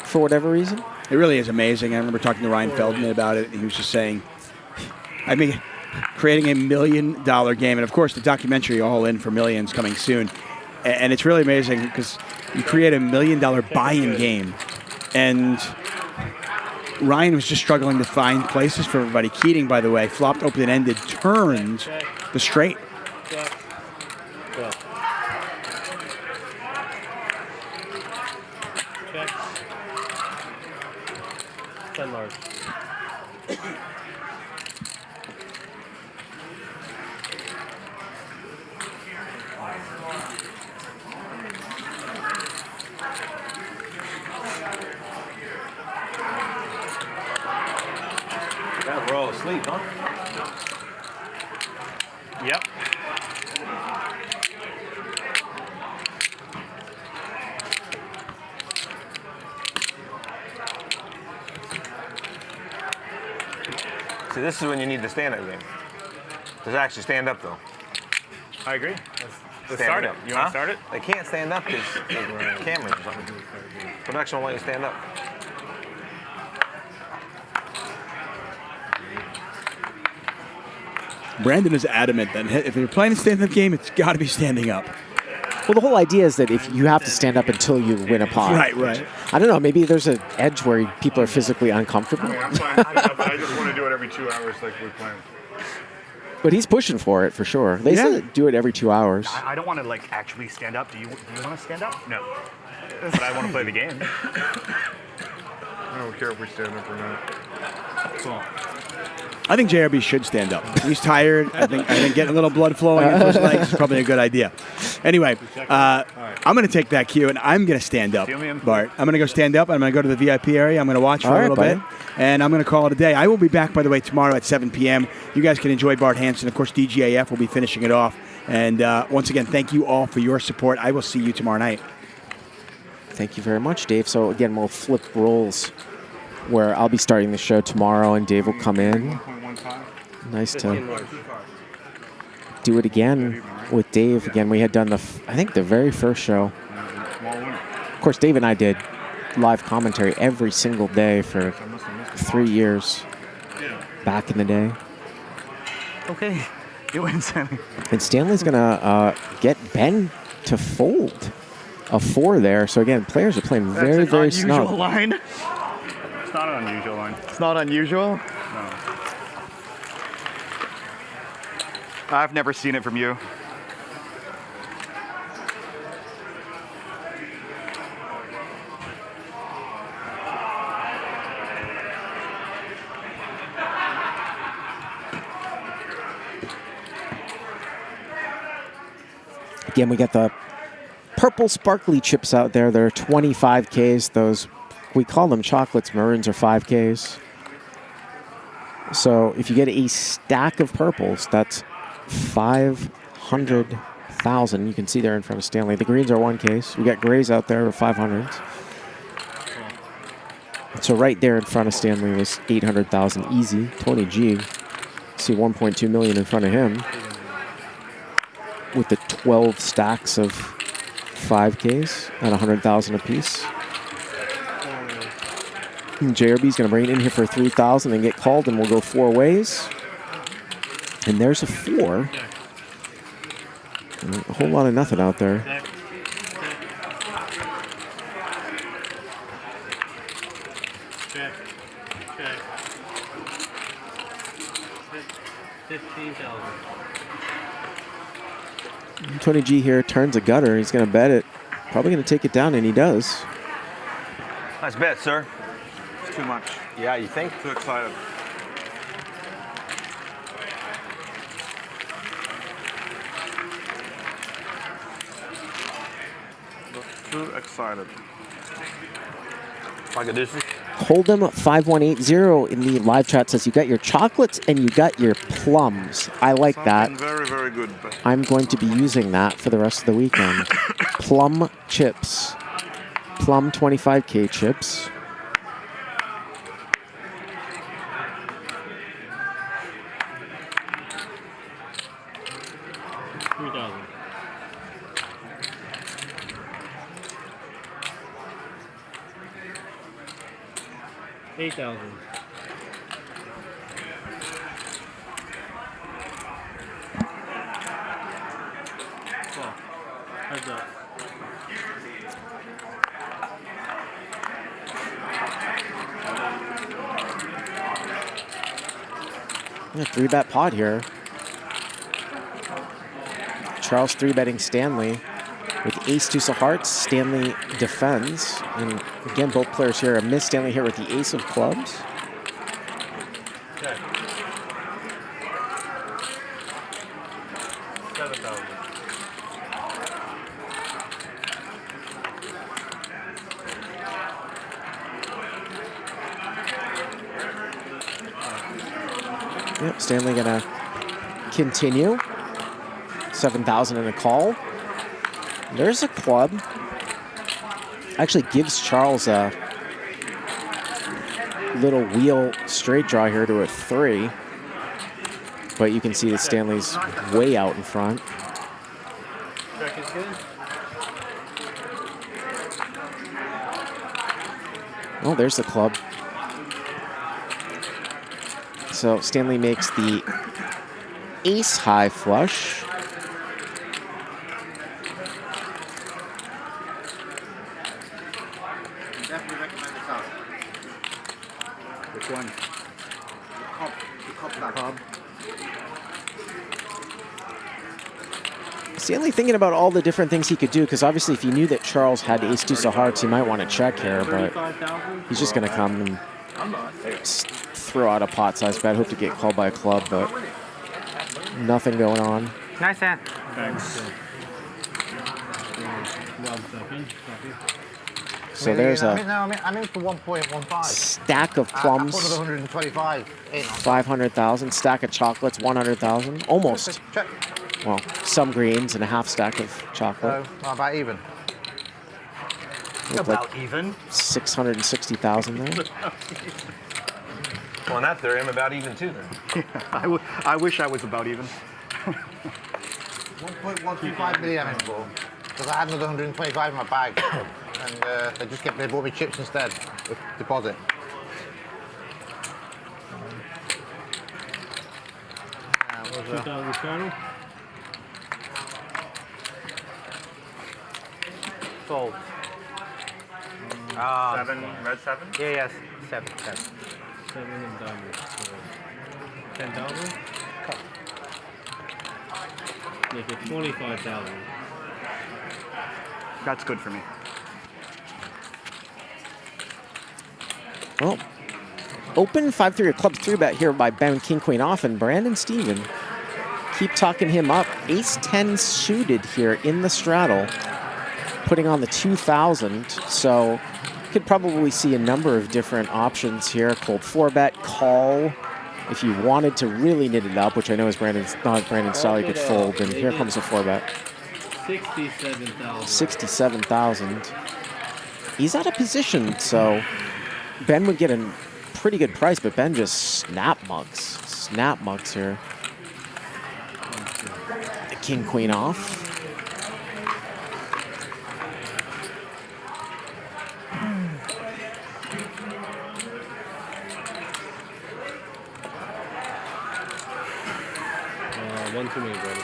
for whatever reason. It really is amazing. I remember talking to Ryan Feldman about it, and he was just saying, I mean, creating $1 million game, and of course the documentary All In for Millions coming soon, and it's really amazing because you create $1 million buy-in game, and Ryan was just struggling to find places for everybody. Keating, by the way, flopped open-ended, turned the straight. Check. 10 large. We're all asleep, huh? Yep. See, this is when you need the stand-up game. Does it actually stand up, though? I agree. Let's Stand start it. up. You want Huh? to start it? They can't stand up because cameras or something. Production won't let you stand up. Brandon is adamant that if you're playing a stand-up game, it's got to be standing up. Well, the whole idea is that if you have to stand up until you win a pot. Right. I don't know. Maybe there's an edge where people are physically uncomfortable. I mean, I'm fine. I just want to do it every 2 hours like we're playing. But he's pushing for it for sure. They said do it every 2 hours. I don't want to like actually stand up. Do you want to stand up? No. But I want to play the game. I don't care if we stand up or not. Cool. I think JRB should stand up. He's tired. I think getting a little blood flowing into his legs is probably a good idea. Anyway, I'm going to take that cue, and I'm going to stand up, Bart. I'm going to go stand up. I'm going to go to the VIP area. I'm going to watch for a little bit, and I'm going to call it a day. I will be back, by the way, tomorrow at 7 p.m. You guys can enjoy Bart Hansen. Of course, DGAF will be finishing it off. And once again, thank you all for your support. I will see you tomorrow night. Thank you very much, Dave. So, again, we'll flip roles where I'll be starting the show tomorrow, and Dave will come in. Nice to do it again with Dave. Again, we had done I think the very first show. Of course, Dave and I did live commentary every single day for 3 years. back in the day. Okay, you win, Stanley. And Stanley's going to get Ben to fold a 4 there. So again, players are playing very, very snug. Unusual line. It's not an unusual line. It's not unusual. No. I've never seen it from you. Again, we got the purple sparkly chips out there. They're 25Ks. Those, we call them chocolates, maroons are 5Ks. So if you get a stack of purples, that's 500,000. You can see there in front of Stanley. The greens are 1Ks. We got grays out there with 500s. So right there in front of Stanley was 800,000 easy. Tony G, see 1.2 million in front of him, with the 12 stacks of 5Ks at 100,000 apiece. JRB's going to bring it in here for 3,000 and get called, and we'll go 4 ways. And there's a 4. And a whole lot of nothing out there. Check. 15,000. Tony G here turns a gutter. He's going to bet it. Probably going to take it down, and he does. Nice bet, sir. It's too much. Yeah, you think? Too excited. Too excited. Like a deuce. Hold'em5180 in the live chat says you got your chocolates and you got your plums. I like that. Very, very good. But I'm going to be using that for the rest of the weekend. Plum chips. Plum 25K chips. $8,000. Heads up. Yeah, 3-bet pot here. Charles 3-betting Stanley. With ace-deuce of hearts, Stanley defends. And again, both players here have missed. Stanley here with the ace of clubs. Okay. 7,000. Yep, Stanley gonna continue. 7,000 in a call. There's a club. Actually gives Charles a little wheel straight draw here to a 3. But you can see that Stanley's way out in front. Check is good. Oh, there's the club. So Stanley makes the ace high flush. Definitely recommend this out. Which one? The cob. Stanley thinking about all the different things he could do, because obviously if he knew that Charles had ace-deuce of hearts, he might want to check here, but he's just going to come and throw out a pot-sized bet, hope to get called by a club, but nothing going on. Nice hand. Thanks. So there's a I'm in for 1.15. stack of I plums, put another 125 in. 500,000, stack of chocolates, 100,000, almost. Check. Well, some greens and a half stack of chocolate. How about even? Looked About like even. 660,000 there. Well, on that theory, I'm about even too then. I wish I was about even. 1.125 million I'm in for. Because I had another 125 in my bag. And they bought me chips instead with deposit. 2,000 channel. Fold. 7, red 7? Yeah, yes. 7. 7 and diamond. So 10,000. Make it 25,000. That's good for me. Well, open 5-3 or club 3-bet here by Ben King Queen off, and Brandon Steven keep talking him up. Ace-10 suited here in the straddle, putting on the 2,000. So could probably see a number of different options here. Cold 4-bet, call. If you wanted to really knit it up, which I know is Brandon's not Brandon's style, you could fold. And here comes a 4-bet. 67,000. 67,000. He's out of position, so Ben would get a pretty good price, but Ben just snap mugs here. The king queen off. One too many, brother.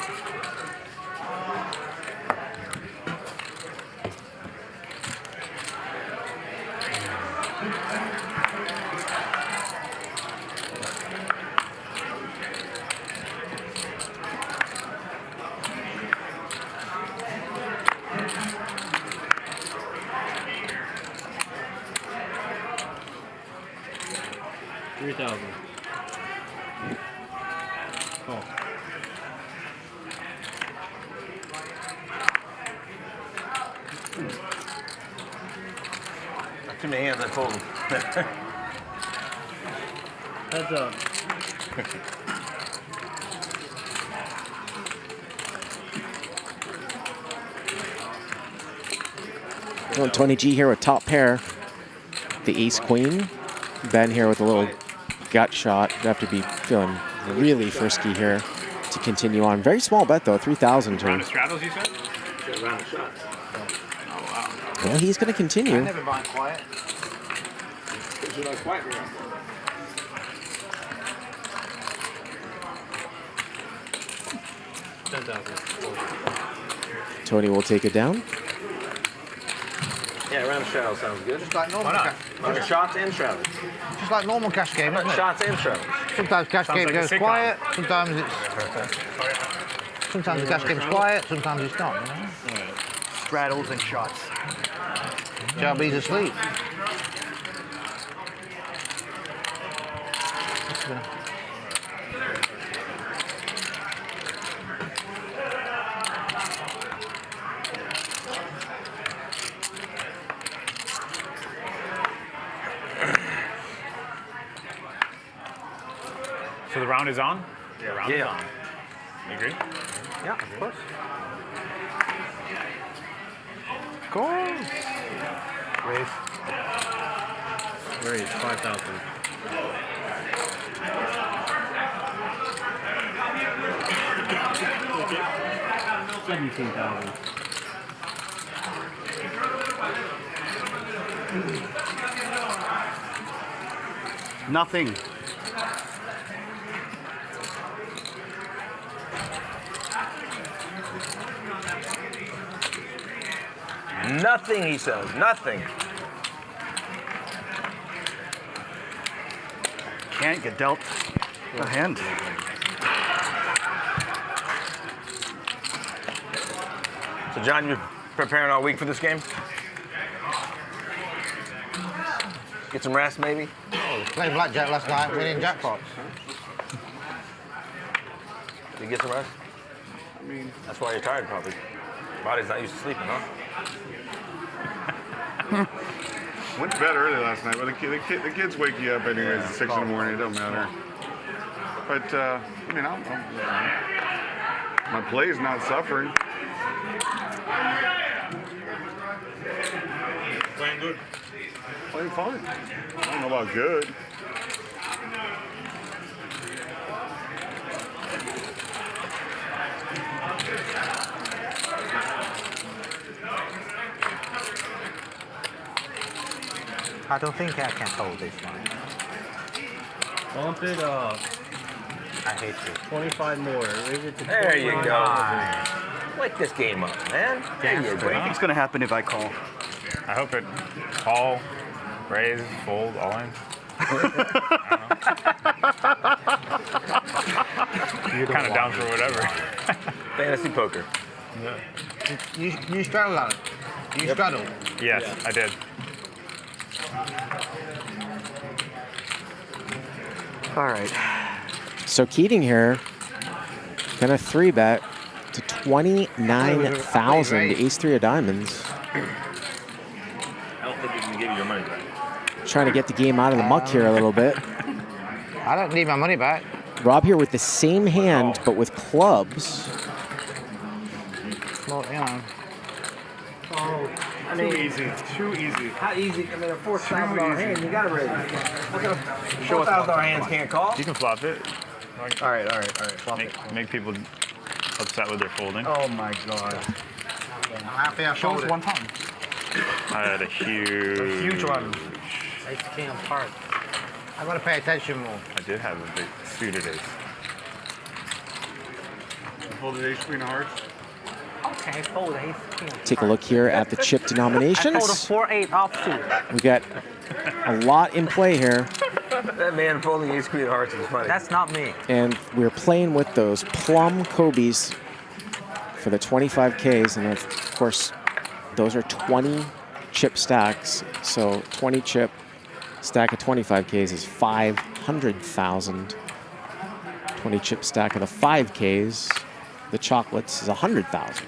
$3,000. Call. Too many hands, I told him. Heads up. Well, Tony G here with top pair. The ace queen. Ben here with a little gut shot. You have to be feeling really frisky here to continue on. Very small bet though, 3,000 to Round him. of straddles, you said? Round of shots. Well, he's going to continue. I never mind quiet. You like quiet round. Tony will take it down. Yeah, round of straddles sounds good. Just like normal. Round of shots and straddles. Just like normal cash game, isn't it? Shots and straddles. Sometimes cash Sounds game like a goes sitcom. quiet. Sometimes the cash game's quiet. Sometimes it's not. You know? Straddles and shots. JRB's asleep. So the round is on? Yeah, round is Yeah. on. You agree? Yeah, of course. Of course. Raise. Raise 5,000. $17,000. Nothing. Nothing, he says. Nothing. Can't get dealt a hand. So, John, you're preparing all week for this game? Get some rest, maybe? Played blackjack last night, winning jackpots. Did you get some rest? I mean, That's why you're tired, probably. Body's not used to sleeping, huh? Went to bed early last night, but the kids wake you up anyways at 6 in the morning. It don't matter. But I mean, my play's not suffering. Playing good. Playing fine. I don't know about good. I don't think I can hold this one. Bump it up. I hate you. 25 more. Raise it to There you 29. go. Wake this game up, man. There you What do you go. think's gonna happen if I call? I hope it call, raise, fold, all in. You're kind of down for whatever. Fantasy poker. You straddle on it. You straddle. Yes, I did. All right. So Keating here, gonna 3-bet to 29,000 to ace-3 of diamonds. I don't think we can give you your money back. Trying to get the game out of the muck here a little bit. I don't need my money back. Rob here with the same hand, but with clubs. Well, you know. Oh, I Too mean, easy. Too easy. how easy? I mean, a $4,000 hand, you gotta raise. Look at a Show us $4,000 hands can't call. You can flop it. All right. Flop it. Make people upset with their folding. Oh my God. I'm happy I Show us folded. one time. I had a huge one. Ace king of hearts. I gotta pay attention more. I did have a big suited ace. Folded ace queen of hearts. Okay, fold ace king of Take a look here at the chip I fold a denominations. 4-8 offsuit. We got a lot in play here, That man folding ace queen of hearts is funny. That's not me. and we're playing with those plum Kobe's for the 25Ks, and of course, those are 20 chip stacks. So 20 chip stack of 25Ks is 500,000. 20 chip stack of the 5Ks, the chocolates, is 100,000.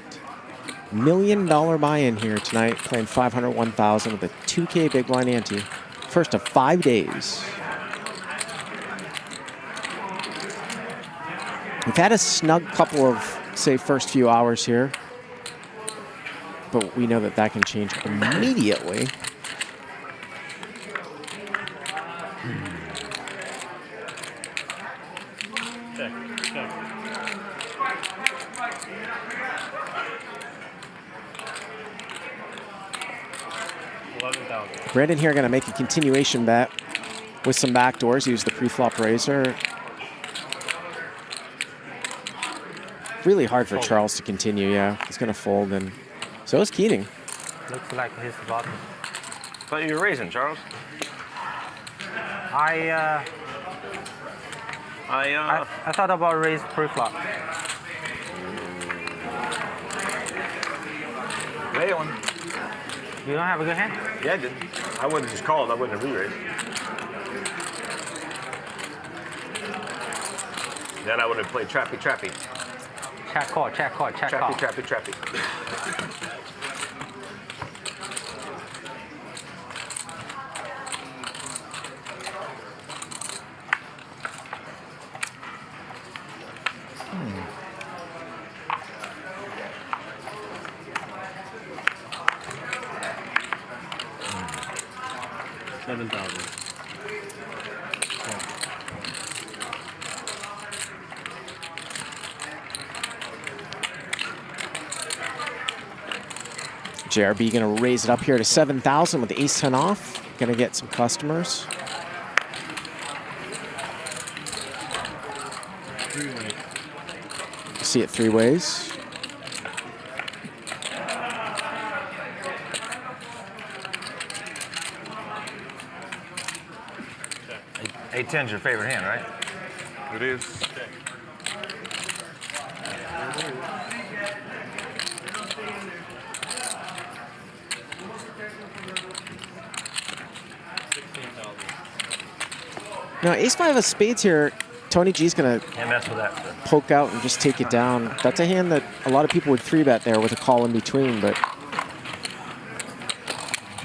$1 million buy-in here tonight, playing 501,000 with a 2K big blind ante. First of 5 days. We've had a snug couple of, say, first few hours here, but we know that that can change immediately. Brandon here going to make a continuation bet with some backdoors. Use the pre-flop raiser. Really hard for Charles to continue, yeah. He's going to fold, and so is Keating. Looks like his bottom. Thought you were raising, Charles. I thought about raise pre-flop. Railing. You don't have a good hand? Yeah, I did. I would have just called. I wouldn't have re-raised. Then I would have played trappy. Check call. Trappy. JRB going to raise it up here to 7,000 with the ace-10 off. Going to get some customers. See it 3 ways. A10's your favorite hand, right? It is. Now, ace-5 of spades here, Tony G's going to Can't mess with that. poke out and just take it down. That's a hand that a lot of people would 3-bet there with a call in between, but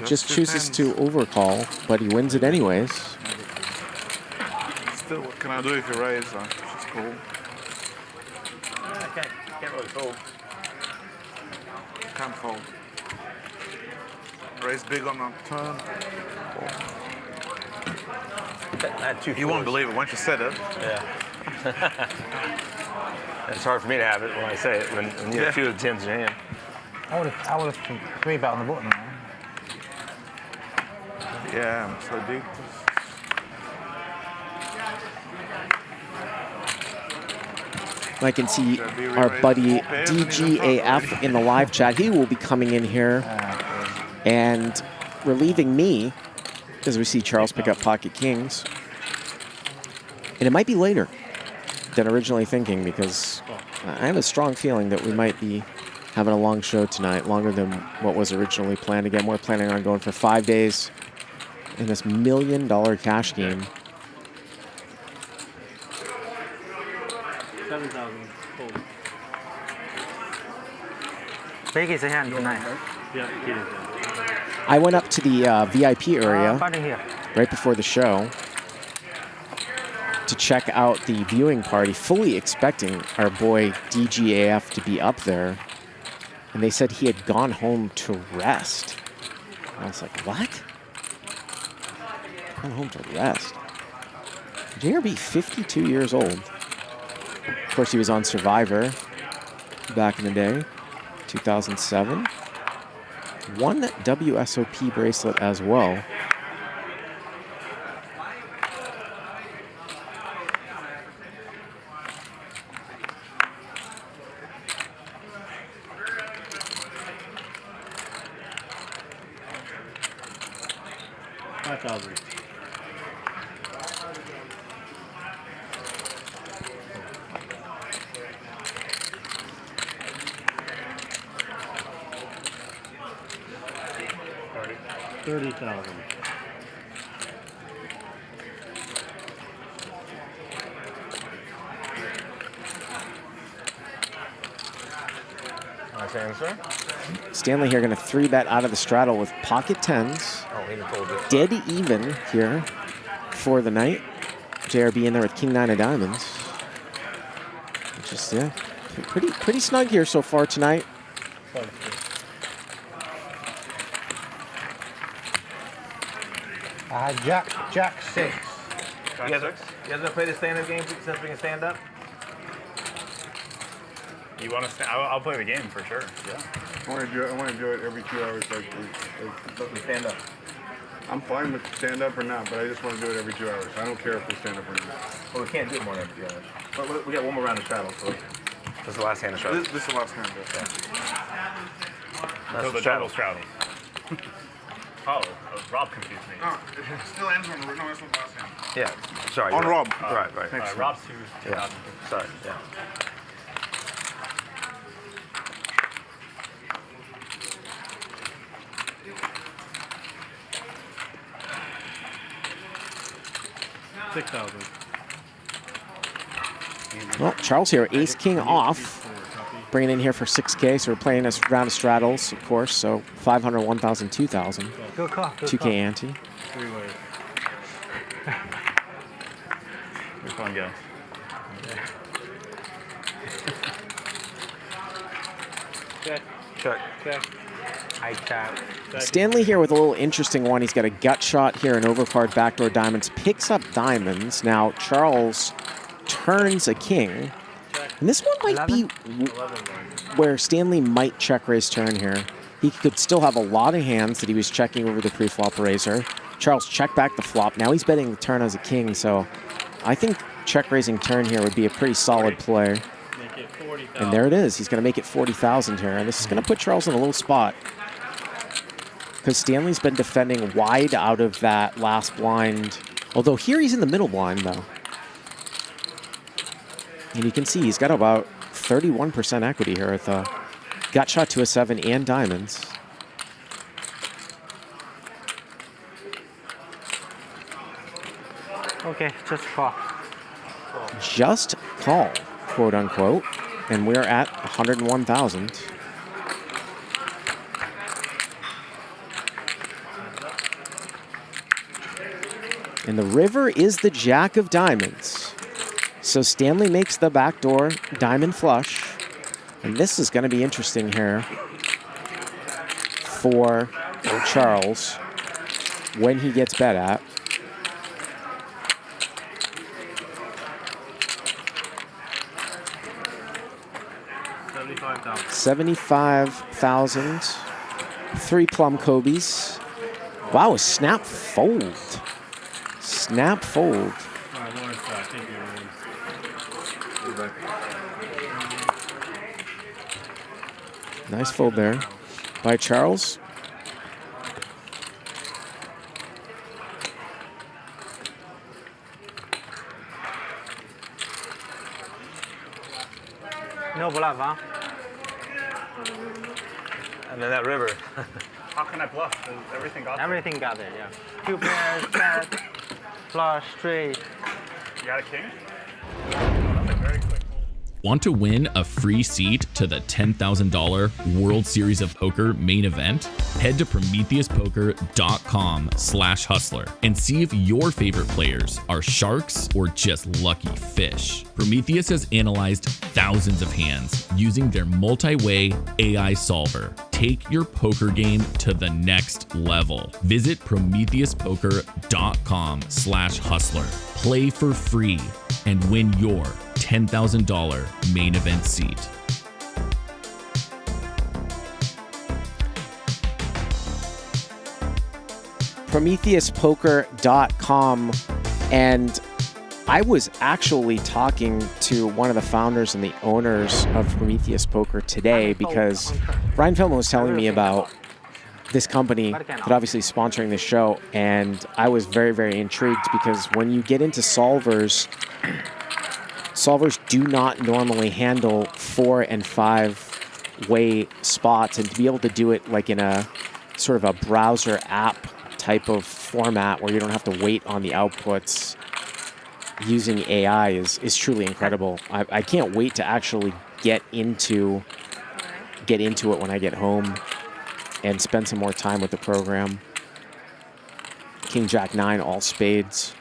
just chooses to overcall, but he wins it anyways. Still, what can I do if you raise? It's cool. I can't really fold. Can't fold. Raise big on the turn. You won't believe it once you said it. Yeah. It's hard for me to have it when I say it, when you have 2 of the 10s in your hand. I would have 3-bet on the button. Yeah, I'm so deep. I can see our buddy DGAF in the live chat. He will be coming in here and relieving me as we see Charles pick up pocket kings. And it might be later than originally thinking, because I have a strong feeling that we might be having a long show tonight, longer than what was originally planned. Again, we're planning on going for 5 days in this $1 million cash game. 7,000 cold. Big is a hand tonight. Yeah, Keating. I went up to the VIP area Here. right before the show to check out the viewing party, fully expecting our boy DGAF to be up there. And they said he had gone home to rest. I was like, what? Gone home to rest. JRB, 52 years old. Of course, he was on Survivor back in the day, 2007. One WSOP bracelet as well. $5,000. $30,000. Nice answer. Stanley here going to 3-bet out of the straddle with pocket tens. Oh, he told it. Dead even here for the night. JRB in there with king 9 of diamonds. Just, yeah, pretty snug here so far tonight. Jack 6. You guys gonna play the stand-up game since we can stand up? You want to stand? I'll play the game for sure. Yeah. I want to do it every 2 hours. Like we stand up. I'm fine with stand up or not, but I just want to do it every 2 hours. I don't care if we stand up or not. Well, we can't do it more than 2 hours. But we got one more round of straddle, so this is the last hand of straddle. This is the last hand. Until the double straddle. Oh, Rob confused me. No, it still ends on the no, that's the last hand. Yeah, sorry. On Rob. Right. Rob's 2. Yeah. Sorry. Yeah. $6,000. Well, Charles here, ace king off. Bringing in here for 6K, so we're playing this round of straddles, of course, so 500, 1,000, 2,000. Good call. 2K ante. Which one goes? Check. I check. Stanley here with a little interesting one. He's got a gut shot here, an overcard backdoor diamonds, picks up diamonds. Now Charles turns a king. And this one might be where Stanley might check raise turn here. He could still have a lot of hands that he was checking over the pre-flop raiser. Charles checked back the flop. Now he's betting the turn as a king, so I think check raising turn here would be a pretty solid play. And there it is. He's going to make it 40,000 here. And this is going to put Charles in a little spot, because Stanley's been defending wide out of that last blind. Although here he's in the middle blind, though. And you can see he's got about 31% equity here with a gut shot to a 7 and diamonds. Okay, just call. Just call, quote unquote. And we're at 101,000. And the river is the jack of diamonds. So Stanley makes the backdoor diamond flush. And this is going to be interesting here for Charles when he gets bet at. $75,000. 3 plum Kobe's. Wow, a snap fold. Snap fold. Nice fold there by Charles. No bluff, huh? And then that river. How can I bluff? Everything got there. Everything got there, yeah. Two pairs, jack, flush, straight. You got a king? Want to win a free seat to the $10,000 World Series of Poker main event? Head to PrometheusPoker.com/hustler and see if your favorite players are sharks or just lucky fish. Prometheus has analyzed thousands of hands using their multi-way AI solver. Take your poker game to the next level. Visit PrometheusPoker.com/hustler. Play for free and win your $10,000 main event seat. PrometheusPoker.com, and I was actually talking to one of the founders and the owners of Prometheus Poker today because Ryan Feldman was telling me about this company that obviously is sponsoring this show, and I was very, very intrigued because when you get into solvers, solvers do not normally handle 4 and 5-way spots, and to be able to do it like in a sort of a browser app type of format where you don't have to wait on the outputs using AI is truly incredible. I can't wait to actually get into it when I get home and spend some more time with the program. King Jack 9, all spades.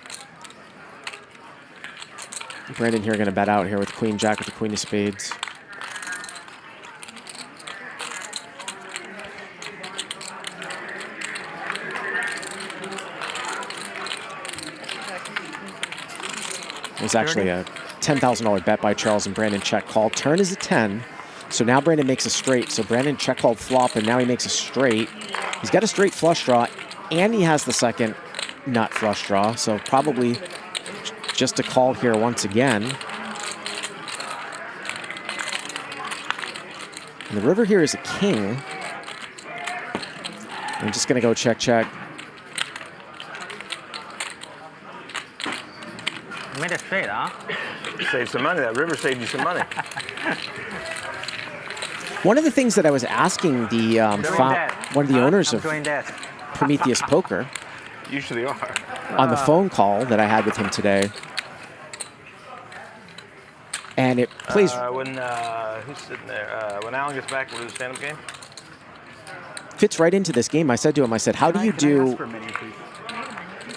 Brandon here going to bet out here with Queen Jack with the Queen of Spades. There's actually a $10,000 bet by Charles and Brandon check call. Turn is a 10. So now Brandon makes a straight. So Brandon check called flop, and now he makes a straight. He's got a straight flush draw, and he has the second nut flush draw. So probably just a call here once again. And the river here is a king. I'm just going to go check, check. You made it straight, huh? Saved some money. That river saved you some money. One of the things that I was asking the one of the owners of Prometheus Poker Usually are. on the phone call that I had with him today, and it plays. Who's sitting there? When Alan gets back, we'll do the stand-up game. Fits right into this game. I said to him, I said, "How do you do?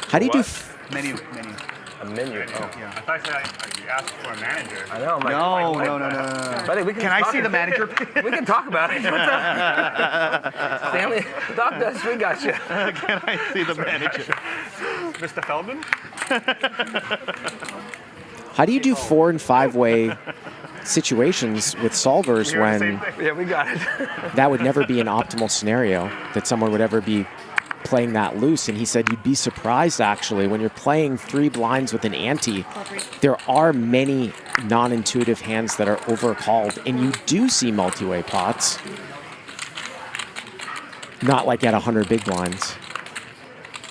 How do you do?" Menu. A menu. Oh. Yeah. I thought you asked for a manager. I know. I'm like, No. Buddy, Can I see the manager? We can talk about it. What's up? Stanley, talk to us. We got you. Can I see the manager? Mr. Feldman? How do you do 4 and 5-way situations with solvers when Yeah, we got it. that would never be an optimal scenario that someone would ever be playing that loose? And he said you'd be surprised actually when you're playing 3 blinds with an ante, there are many non-intuitive hands that are overcalled, and you do see multi-way pots, not like at 100 big blinds.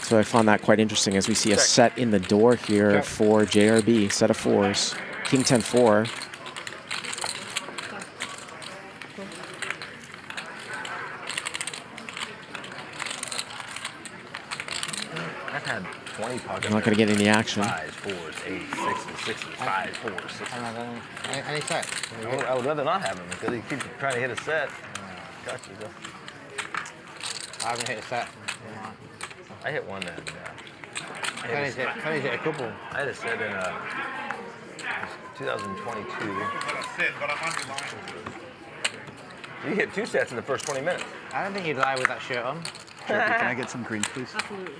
So I found that quite interesting as we see a set in the door here for JRB, set of 4s, King 10-4. I've had 20 pockets. I'm not going to get any action. 5s, 4s, 8s, 6s, 6s, 5s, 4s, 6s. Any set? I would rather not have him because he keeps trying to hit a set. Gotcha. I haven't hit a set. I hit one then. Tony's hit a couple. I had a set in 2022. You hit 2 sets in the first 20 minutes. I don't think you'd lie with that shirt on. Can I get some greens, please? Absolutely.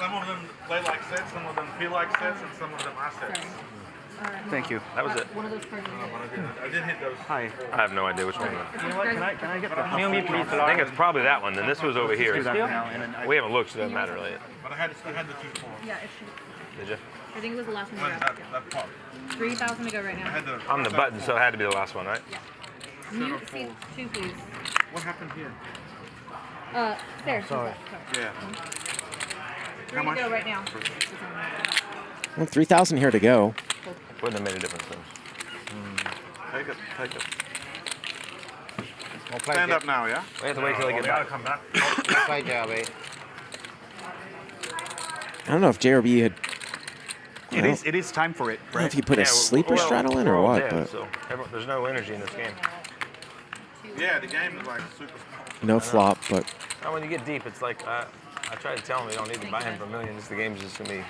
Some of them play like sets, some of them feel like sets, and some of them are sets. Thank you. That was it. One of those cards. I did hit those. Hi. I have no idea which one. You know what? Can I get the I think it's probably that one. Then this was over here. do that now, and then We haven't looked, so it doesn't matter really. But I had the 2-4. Yeah, it should. Did you? I think it was the last one you That grabbed. pop. 3,000 to go right now. On the button, so it had to be the last one, right? Yeah. Mute seat 2, please. What happened here? There. Sorry. Yeah. Ready to go right now. Well, 3,000 here to go. Wouldn't have made a difference then. Take it. Take it. Well, play Stand J- up now, yeah? We have to wait till they get back. Come back. Well played, JRB. I don't know if JRB had. It is time for it, I don't know if he put a sleeper straddle in or we're all what, dead, but so there's no energy in this game. Yeah, the game is like super small. no flop. But Now, when you get deep, it's like I try to tell them you don't need to buy him for millions. The game's just gonna be.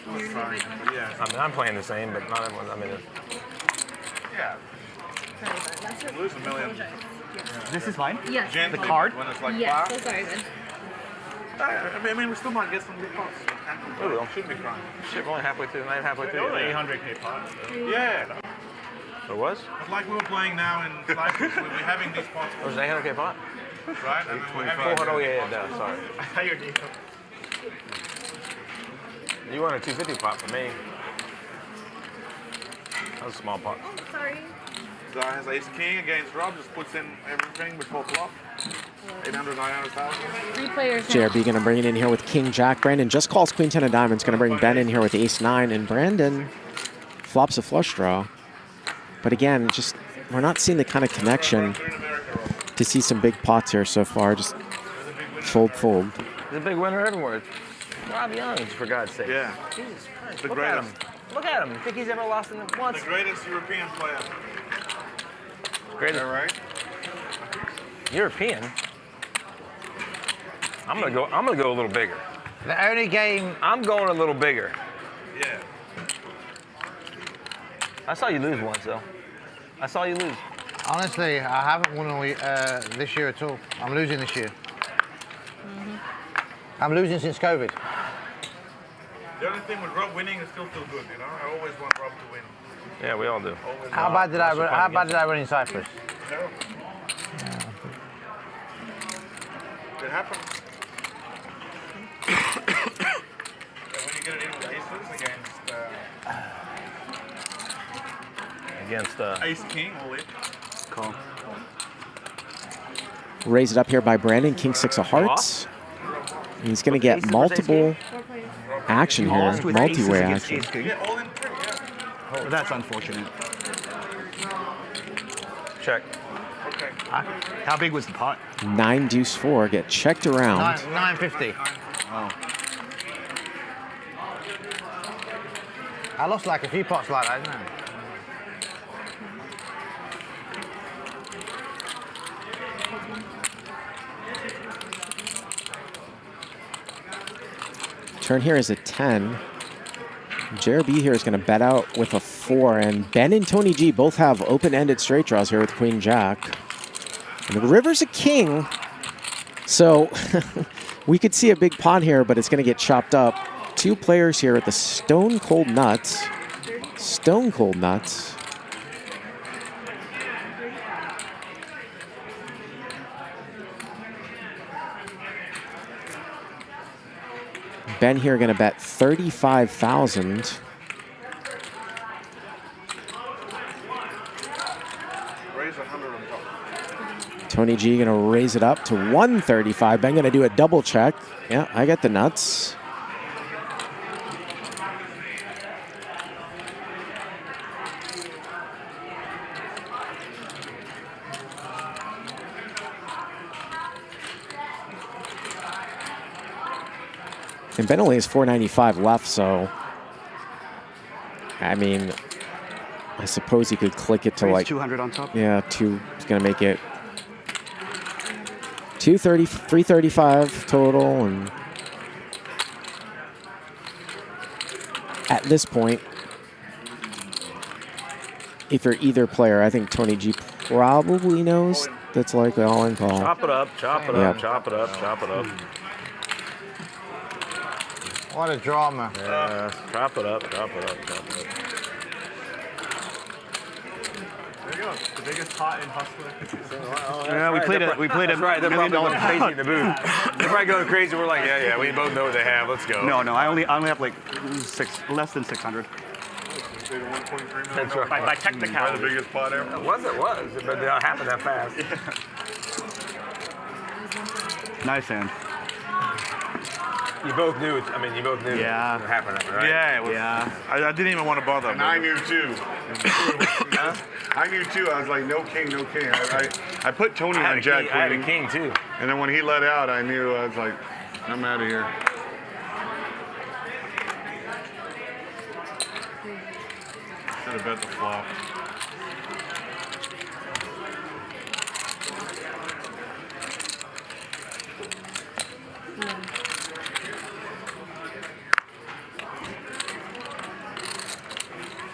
Yeah. I mean, I'm playing the same, but not everyone's. I mean, Yeah. Lose $1 million. This is mine? Yes. Gently, The card? When it's like Yes. five. So sorry, Ben. I mean, we still might get some good pots. we will. Should be fine. Shit, we're only halfway through the night, halfway through. Only 800K pot. Yeah. It was? It's like we were playing now in Slices. We'll be having these pots. It was an 800K pot? Right? And then we're having 400, oh yeah, no, sorry. I thought you were deep. You won a 250 pot for me. That was a small pot. Oh, sorry. Guy has ace king against Rob, just puts in everything before flop. 800, 900,000. 3 players now. JRB going to bring it in here with King Jack. Brandon just calls Queen 10 of diamonds. Going to bring Ben in here with Ace 9, and Brandon flops a flush draw. But again, just we're not seeing the kind of connection to see some big pots here so far. Just fold. He's a big winner everywhere. Rob Young, for God's sake. Yeah. Jesus Christ. The Look at him. greatest. Look at him. You think he's ever lost in it once? The greatest European player. Greatest. Is that right? European. I'm gonna go a little bigger. The only game. I'm going a little bigger. Yeah. I saw you lose once though. I saw you lose. Honestly, I haven't won this year at all. I'm losing this year. I'm losing since COVID. The only thing with Rob winning is still feel good, you know? I always want Rob to win. Yeah, we all do. How bad did I run in Cyprus? Terrible. It happens. When you get it in with aces Against ace king, all in. Call. Raise it up here by Brandon. King 6 of hearts. He's going to get multiple action here, multi-way action. Oh, that's unfortunate. Check. Okay. How big was the pot? 9 deuce 4 get checked around. 950. Oh. I lost like a few pots like that, didn't I? Turn here is a 10. JRB here is going to bet out with a 4, and Ben and Tony G both have open-ended straight draws here with Queen Jack. And the river's a king, so we could see a big pot here, but it's going to get chopped up. 2 players here at the Stone Cold Nuts. Stone Cold Nuts. Ben here going to bet 35,000. Raise 100 on top. Tony G going to raise it up to 135. Ben going to do a double check. Yeah, I get the nuts. And Ben only has 495 left, so I mean, I suppose he could click it to Raise like 200 on top. Yeah, 2. He's gonna make it 230, 335 total, and at this point, if you're either player, I think Tony G probably knows that's likely all-in call. Chop it up, chop it up, chop it up, chop it up. What a drama. Yeah, chop it up, chop it up, chop it up. There you go. The biggest pot in Hustler. Yeah, we played a That's right. They're probably going crazy in the booth. They're probably going crazy. We're like, yeah, we both know what they have. Let's go. No, I only have like less than 600. That's right. By technicality. The biggest pot ever. It was, but they don't happen that fast. Nice hand. You both knew it. I mean, you both knew it happened, right? Yeah, it was, I didn't even want to bother. And I knew too. I knew too. I was like, no king, no king. I put Tony on Jack Queen. I had a king too. And then when he let out, I knew. I was like, I'm out of here. Should have bet the flop.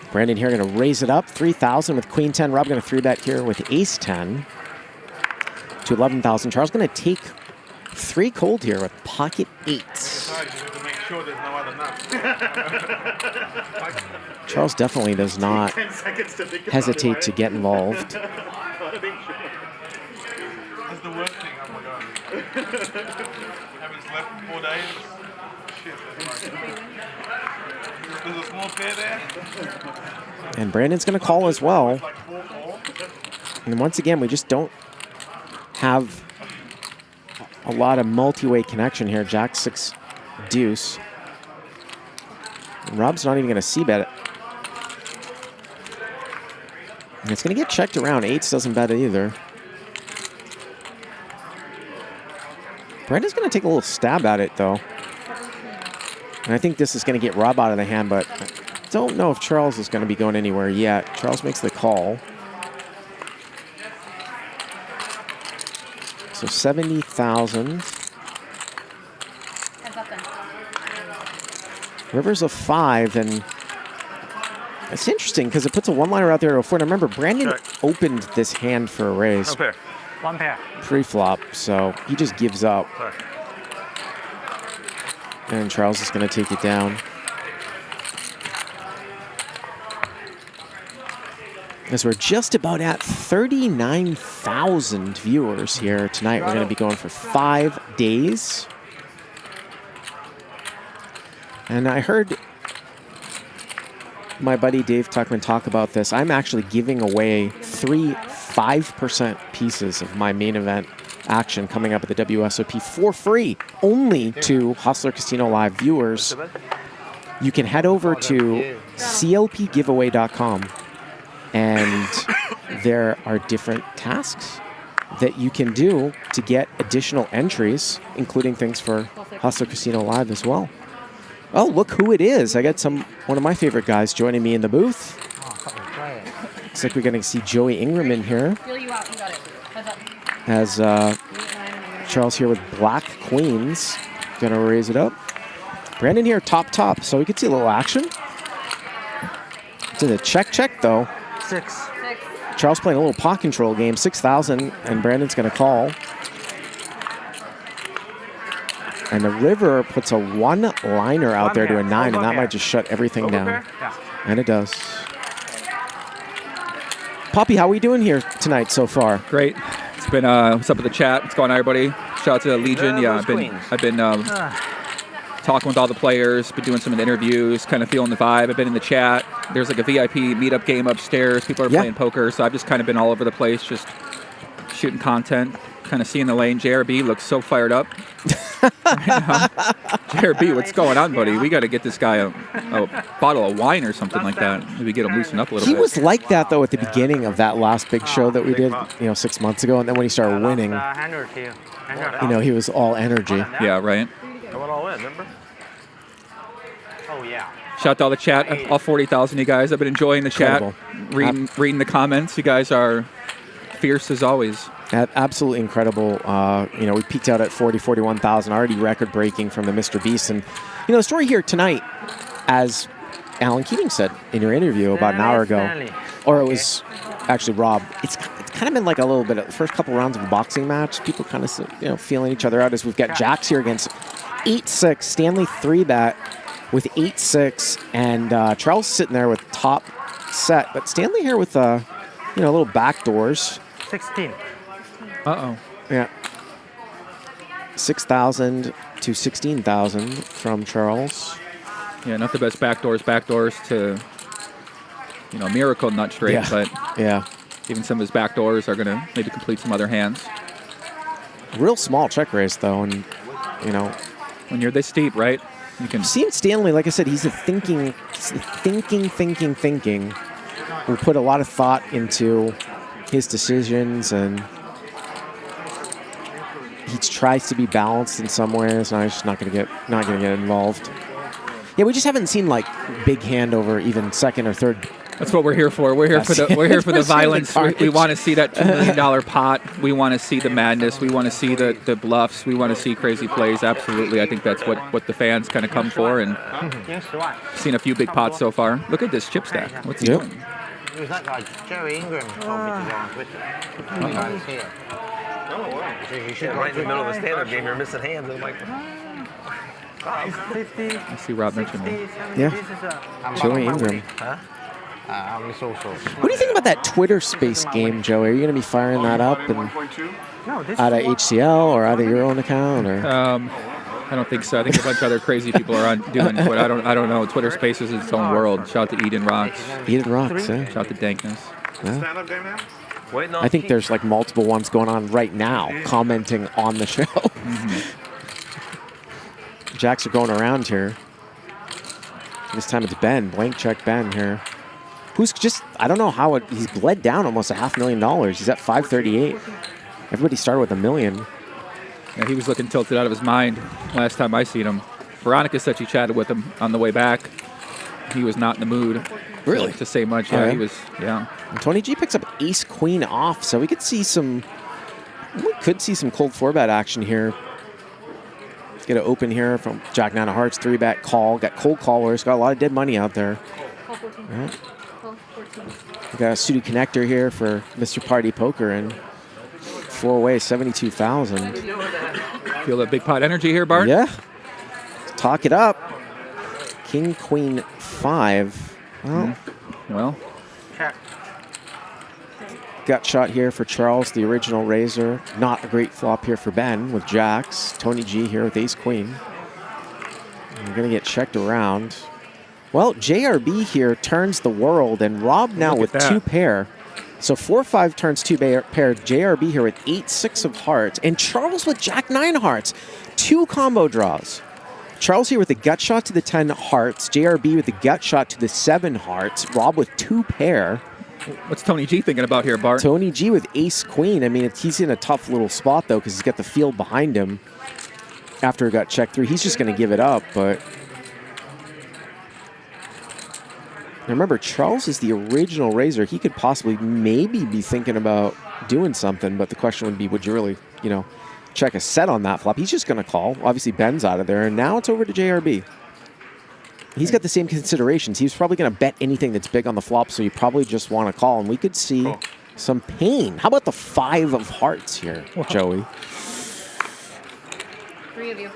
Brandon here going to raise it up, 3,000 with Queen 10. Rob going to 3-bet here with Ace 10 to 11,000. Charles going to take 3 cold here with pocket 8s. Charles definitely does not hesitate to get involved. That's the worst thing. Oh my god. Haven't slept for 4 days. Shit. There's a small pair there. And Brandon's going to call as well. And once again, we just don't have a lot of multi-way connection here. Jack 6 deuce. And Rob's not even going to c-bet it. And it's going to get checked around. 8s doesn't bet it either. Brandon's going to take a little stab at it, though. And I think this is going to get Rob out of the hand, but I don't know if Charles is going to be going anywhere yet. Charles makes the call. So 70,000. River's a 5, and it's interesting because it puts a one-liner out there to a 4. And remember, Brandon opened this hand for a raise. No pair. One pair. Pre-flop, so he just gives up. Sorry. And Charles is going to take it down. As we're just about at 39,000 viewers here tonight. We're going to be going for 5 days. And I heard my buddy Dave Tuckman talk about this. I'm actually giving away 3 5% pieces of my main event action coming up at the WSOP for free, only to Hustler Casino Live viewers. You can head over to clpgiveaway.com, and there are different tasks that you can do to get additional entries, including things for Hustler Casino Live as well. Oh, look who it is. I got one of my favorite guys joining me in the booth. Looks like we're going to see Joey Ingram in here. Feel you out. You got it. Heads up. As Charles here with black queens. Going to raise it up. Brandon here top, so we could see a little action. It's in a check, though. 6. Charles playing a little pot control game, 6,000, and Brandon's going to call. And the river puts a one-liner out there to a 9, and that might just shut everything down. Yeah. And it does. Poppy, how are we doing here tonight so far? Great. It's been what's up with the chat? What's going on, everybody? Shout out to Legion. Yeah, I've been talking with all the players, been doing some of the interviews, kind of feeling the vibe. I've been in the chat. There's like a VIP meetup game upstairs. People are playing poker, so I've just kind of been all over the place, just shooting content, kind of seeing the lane. JRB looks so fired up. JRB, what's going on, buddy? We got to get this guy a bottle of wine or something like that. Maybe get him loosened up a little bit. He was like that, though, at the beginning of that last big show that we did, 6 months ago. And then when he started winning, he was all energy. Yeah, right. I went all in, remember? Oh, yeah. Shout out to all the chat, all 40,000 you guys. I've been enjoying the chat, reading the comments. You guys are fierce as always. Absolutely incredible. We peaked out at 41,000, already record-breaking from the Mr. Beast. And, the story here tonight, as Alan Keating said in your interview about an hour ago, or it was actually Rob, it's kind of been like a little bit of the first couple rounds of a boxing match. People kind of, feeling each other out as we've got Jacks here against 8-6, Stanley 3-bet with 8-6, and Charles sitting there with top set. But Stanley here with, little backdoors. 16. Uh-oh. Yeah. 6,000 to 16,000 from Charles. Yeah, not the best backdoors to miracle nut straight, Yeah. but Yeah. even some of his back doors are going to maybe complete some other hands. Real small check raise, though, and, when you're this deep, right? You can see Stanley, like I said, he's a thinking. We put a lot of thought into his decisions, and he tries to be balanced in some ways. And I'm just not gonna get involved. Yeah, we just haven't seen like big hand over even second or third. That's what we're here for. We're here for the violence. We want to see that $2 million pot. We want to see the madness. We want to see the bluffs. We want to see crazy plays. Absolutely. I think that's what the fans kind of come for. And seen a few big pots so far. Look at this chip stack. What's he doing? It was that guy, Jerry Ingram, told me to go on Twitter. He's here. You should right in the middle of a stand-up game. You're missing hands. And I'm like, I see Rob mentioned him. Yeah. Joey Ingram. Huh? What do you think about that Twitter space game, Joey? Are you going to be firing that up and out of HCL or out of your own account? Or? I don't think so. I think a bunch of other crazy people are doing Twitter. I don't know. Twitter Spaces is its own world. Shout out to Eden Rocks. Eden Rocks, yeah. Shout out to Dankness. Yeah. I think there's like multiple ones going on right now, commenting on the show. Jacks are going around here. This time it's Ben. Blank check Ben here. Who's just, I don't know how he's bled down almost $500,000. He's at 538. Everybody started with $1 million. Yeah, he was looking tilted out of his mind last time I seen him. Veronica said she chatted with him on the way back. He was not in the mood. Really? To say much. Yeah, he was, yeah. And Tony G picks up ace queen off, so we could see some cold 4-bet action here. Let's get an open here from Jack 9 of hearts, 3-bet call. Got cold callers, got a lot of dead money out there. Yeah. We got a suited connector here for Mr. Party Poker and 4-way, 72,000. Feel that big pot energy here, Bart? Yeah. Let's talk it up. King, queen, 5. Well. Gut shot here for Charles, the original raiser. Not a great flop here for Ben with jacks. Tony G here with ace queen. We're going to get checked around. Well, JRB here turns the world, and Rob now with 2 pair. So 4-5 turns 2 pair. JRB here with 8-6 of hearts, and Charles with Jack 9 hearts. 2 combo draws. Charles here with the gut shot to the 10 hearts. JRB with the gut shot to the 7 hearts. Rob with 2 pair. What's Tony G thinking about here, Bart? Tony G with ace queen. I mean, he's in a tough little spot, though, because he's got the field behind him. After it got checked through, he's just going to give it up, but... Now remember, Charles is the original raiser. He could possibly maybe be thinking about doing something, but the question would be, would you really, check a set on that flop? He's just going to call. Obviously, Ben's out of there, and now it's over to JRB. He's got the same considerations. He's probably going to bet anything that's big on the flop, so you probably just want to call, and we could see some pain. How about the 5 of hearts here, Joey? 3 of you.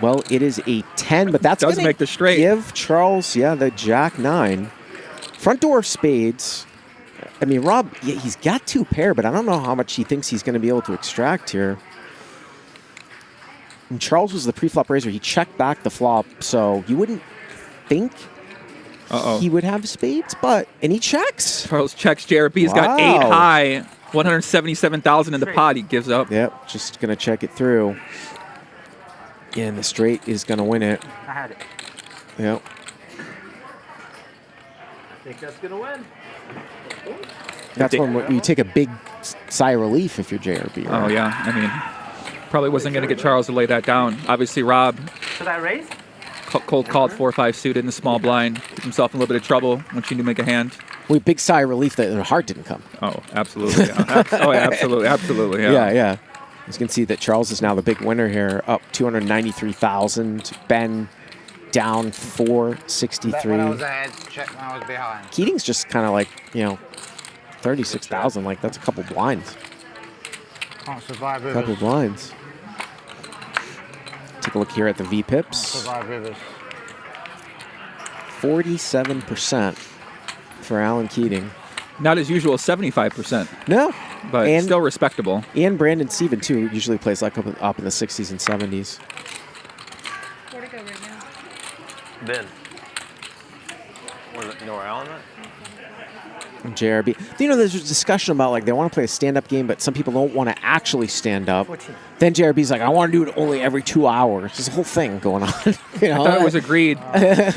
Well, it is a 10, but that's going to make the straight. Give Charles, the Jack 9. Front door spades. I mean, Rob, he's got 2 pair, but I don't know how much he thinks he's going to be able to extract here. And Charles was the pre-flop raiser. He checked back the flop, so you wouldn't think he would have spades, and he checks. Charles checks. JRB's got 8 high, 177,000 in the pot. He gives up. Yep, just going to check it through. Yeah, and the straight is going to win it. I had it. Yep. I think that's going to win. That's when you take a big sigh of relief if you're JRB. Right? Oh, yeah. I mean, probably wasn't going to get Charles to lay that down. Obviously, Rob Should I raise? cold called 4-5 suited in the small blind. Get himself in a little bit of trouble once you knew make a hand. Well, big sigh of relief that the heart didn't come. Oh, absolutely. Yeah. Absolutely. Yeah. As you can see that Charles is now the big winner here, up 293,000. Ben down 463. When I was ahead, check when I was behind. Keating's just kind of like, 36,000. Like, that's a couple blinds. Can't survive rivers. Couple blinds. Take a look here at the VPips. Can't survive rivers. 47% for Alan Keating. Not as usual, 75%. No. But still respectable. And Brandon Steven, too, usually plays like up in the 60s and 70s. Where to go right now? Ben. You know where Allen at? JRB. You know, there's a discussion about like they want to play a stand-up game, but some people don't want to actually stand up. Then JRB's like, I want to do it only every 2 hours. There's a whole thing going on. You know? I thought it was agreed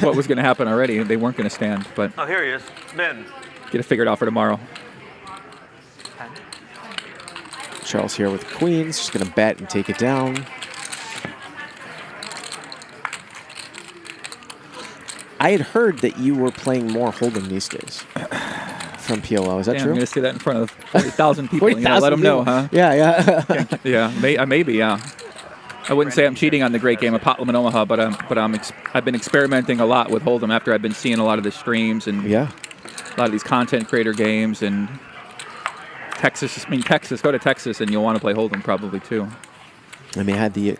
what was going to happen already. They weren't going to stand, but Oh, here he is. Ben. get it figured out for tomorrow. Charles here with queens. Just going to bet and take it down. I had heard that you were playing more Hold'em these days from PLO. Is that Damn, true? I'm going to say that in front of 40,000 people. 40,000 let them know, huh? Yeah, yeah. Yeah, maybe, yeah. I wouldn't say I'm cheating on the great game of Potlam in Omaha, but I've been experimenting a lot with Hold'em after I've been seeing a lot of the streams and a lot of these content creator games and Texas. I mean, go to Texas and you'll want to play Hold'em probably too. I mean, I had the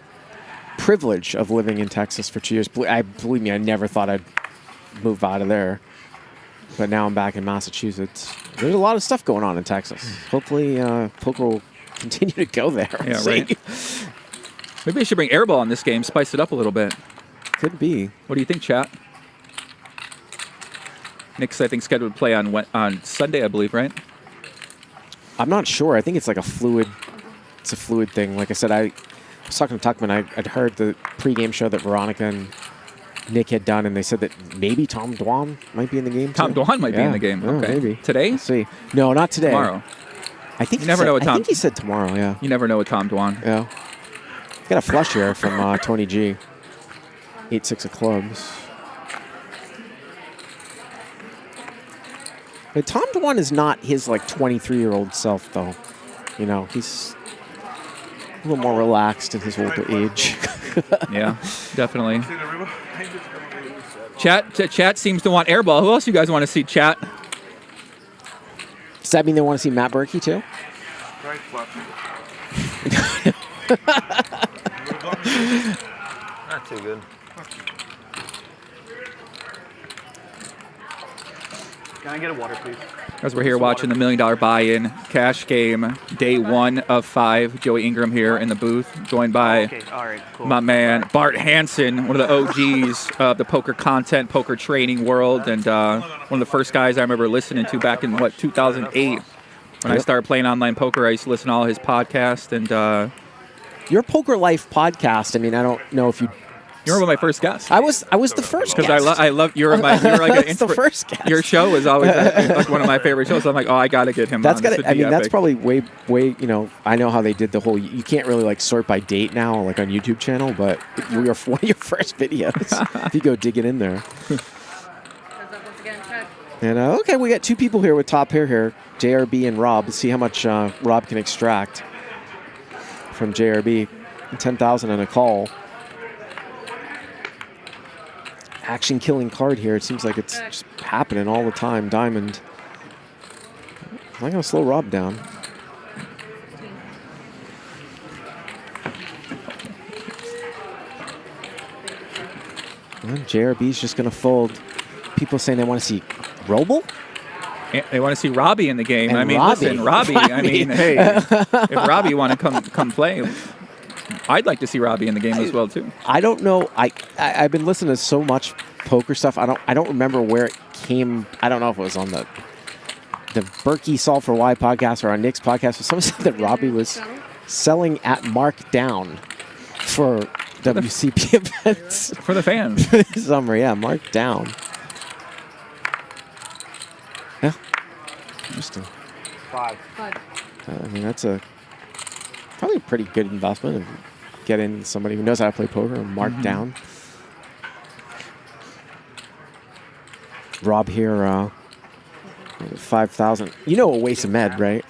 privilege of living in Texas for 2 years. Believe me, I never thought I'd move out of there. But now I'm back in Massachusetts. There's a lot of stuff going on in Texas. Hopefully, poker will continue to go there. Yeah, right. Maybe I should bring Airball in this game, spice it up a little bit. Could be. What do you think, chat? Nick's, I think, scheduled to play on Sunday, I believe, right? I'm not sure. I think it's like a fluid thing. Like I said, I was talking to Tuckman. I'd heard the pregame show that Veronica and Nick had done, and they said that maybe Tom Dwan might be in the game. Tom Dwan might be in the game. Okay. Maybe. Today? Let's see. No, not today. Tomorrow. I think you never know with Tom. I think he said tomorrow, yeah. You never know with Tom Dwan. Yeah. Got a flush here from Tony G. 8-6 of clubs. But Tom Dwan is not his like 23-year-old self, though. You know, he's a little more relaxed in his older age. Yeah, definitely. Chat seems to want Airball. Who else you guys want to see, chat? Does that mean they want to see Matt Berkey, too? Not too good. Can I get a water, please? As we're here watching the $1 Million Buy-In cash game, day 1 of 5. Joey Ingram here in the booth, joined by my man Bart Hansen, one of the OGs of the poker content, poker training world, and one of the first guys I remember listening to back in, 2008. When I started playing online poker, I used to listen to all his podcasts. And your Poker Life podcast, I mean, I don't know if you... You were my first guest. I was the first guest. Because I love you're like the first guest. Your show is always like one of my favorite shows. So I'm like, I got to get him. That's got. I mean, that's probably way. You know, I know how they did the whole. You can't really like sort by date now, like on YouTube channel. But we were one of your first videos. If you go dig it in there. And okay, we got 2 people here with top pair here, JRB and Rob. Let's see how much Rob can extract from JRB. 10,000 and a call. Action killing card here. It seems like it's just happening all the time. Diamond. I'm not going to slow Rob down. And JRB's just going to fold. People saying they want to see Roble? They want to see Robbie in the game. And I mean, Robbie. listen, Robbie. I mean, hey, if Robbie want to come play, I'd like to see Robbie in the game as well too. I don't know. I've been listening to so much poker stuff. I don't remember where it came. I don't know if it was on the Berkey Solve for Why podcast or on Nick's podcast. But someone said that Robbie was selling at markdown for WCP events for the fans. Summer, yeah, markdown. Yeah, interesting. 5. I mean, that's probably a pretty good investment. If you get in somebody who knows how to play poker and mark down. Rob here, 5,000. You know Awais Ahmed, right?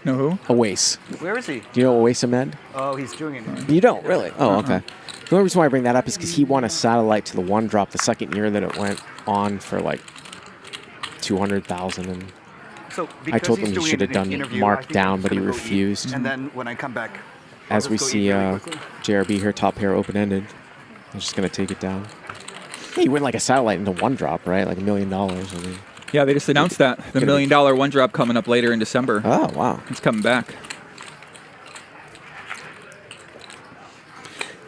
No who? Awais. Where is he? Do you know Awais Ahmed? Oh, he's doing it. You don't, really? Oh, okay. The only reason why I bring that up is because he won a satellite to the 1-drop the second year that it went on for like 200,000, and So I told him he should have done mark down, but he gonna go eat, refused. And then when I come back, As we see JRB here, top pair open-ended. I'm just going to take it down. Hey, you win like a satellite into 1-drop, right? Like $1 million. I mean, yeah, they just announced that. The $1 million 1-drop coming up later in December. Oh, wow. It's coming back.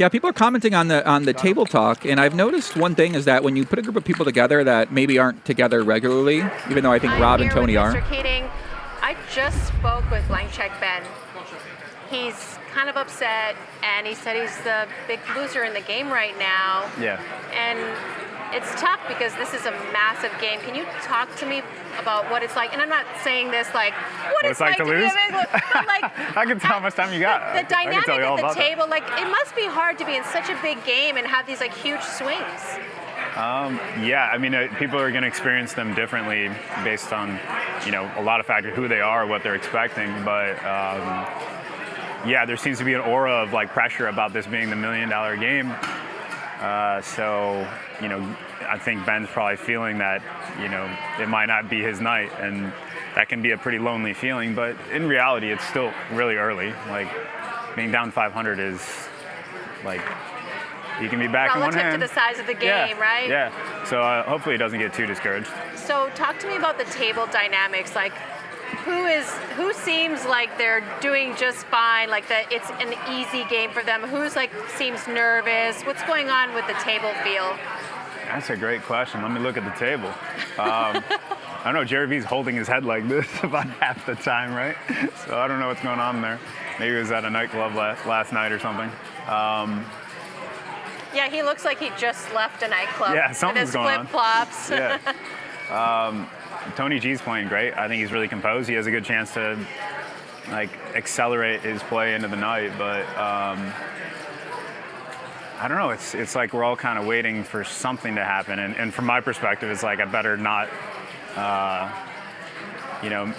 Yeah, people are commenting on the table talk, and I've noticed one thing is that when you put a group of people together that maybe aren't together regularly, even though I think Rob and Tony are. Mr. Keating, I just spoke with Blank Check Ben. He's kind of upset, and he said he's the big loser in the game right now. Yeah. And it's tough because this is a massive game. Can you talk to me about what it's like? And I'm not saying this like, what it's like to lose? be a big loser, but like, I can tell how much time you got. the dynamic I can tell you all at the about table, like, it must be hard to be in such a big game and have these like huge swings. Yeah, I mean, people are going to experience them differently based on, a lot of factors, who they are, what they're expecting. But yeah, there seems to be an aura of like pressure about this being the $1 million game. So, I think Ben's probably feeling that, it might not be his night, and that can be a pretty lonely feeling. But in reality, it's still really early. Like, being down 500 is like, you can be back in one Relative hand. to the size of the game, right? Yeah. So hopefully he doesn't get too discouraged. So talk to me about the table dynamics. Like, who seems like they're doing just fine, like that it's an easy game for them? Who's like seems nervous? What's going on with the table feel? That's a great question. Let me look at the table. I don't know, JRB's holding his head like this about half the time, right? So I don't know what's going on there. Maybe he was at a nightclub last night or something. Yeah, he looks like he just left a nightclub. Yeah, something's with his going on. flip-flops. Yeah. Tony G's playing great. I think he's really composed. He has a good chance to like accelerate his play into the night, but I don't know. It's like we're all kind of waiting for something to happen, and from my perspective, it's like I better not,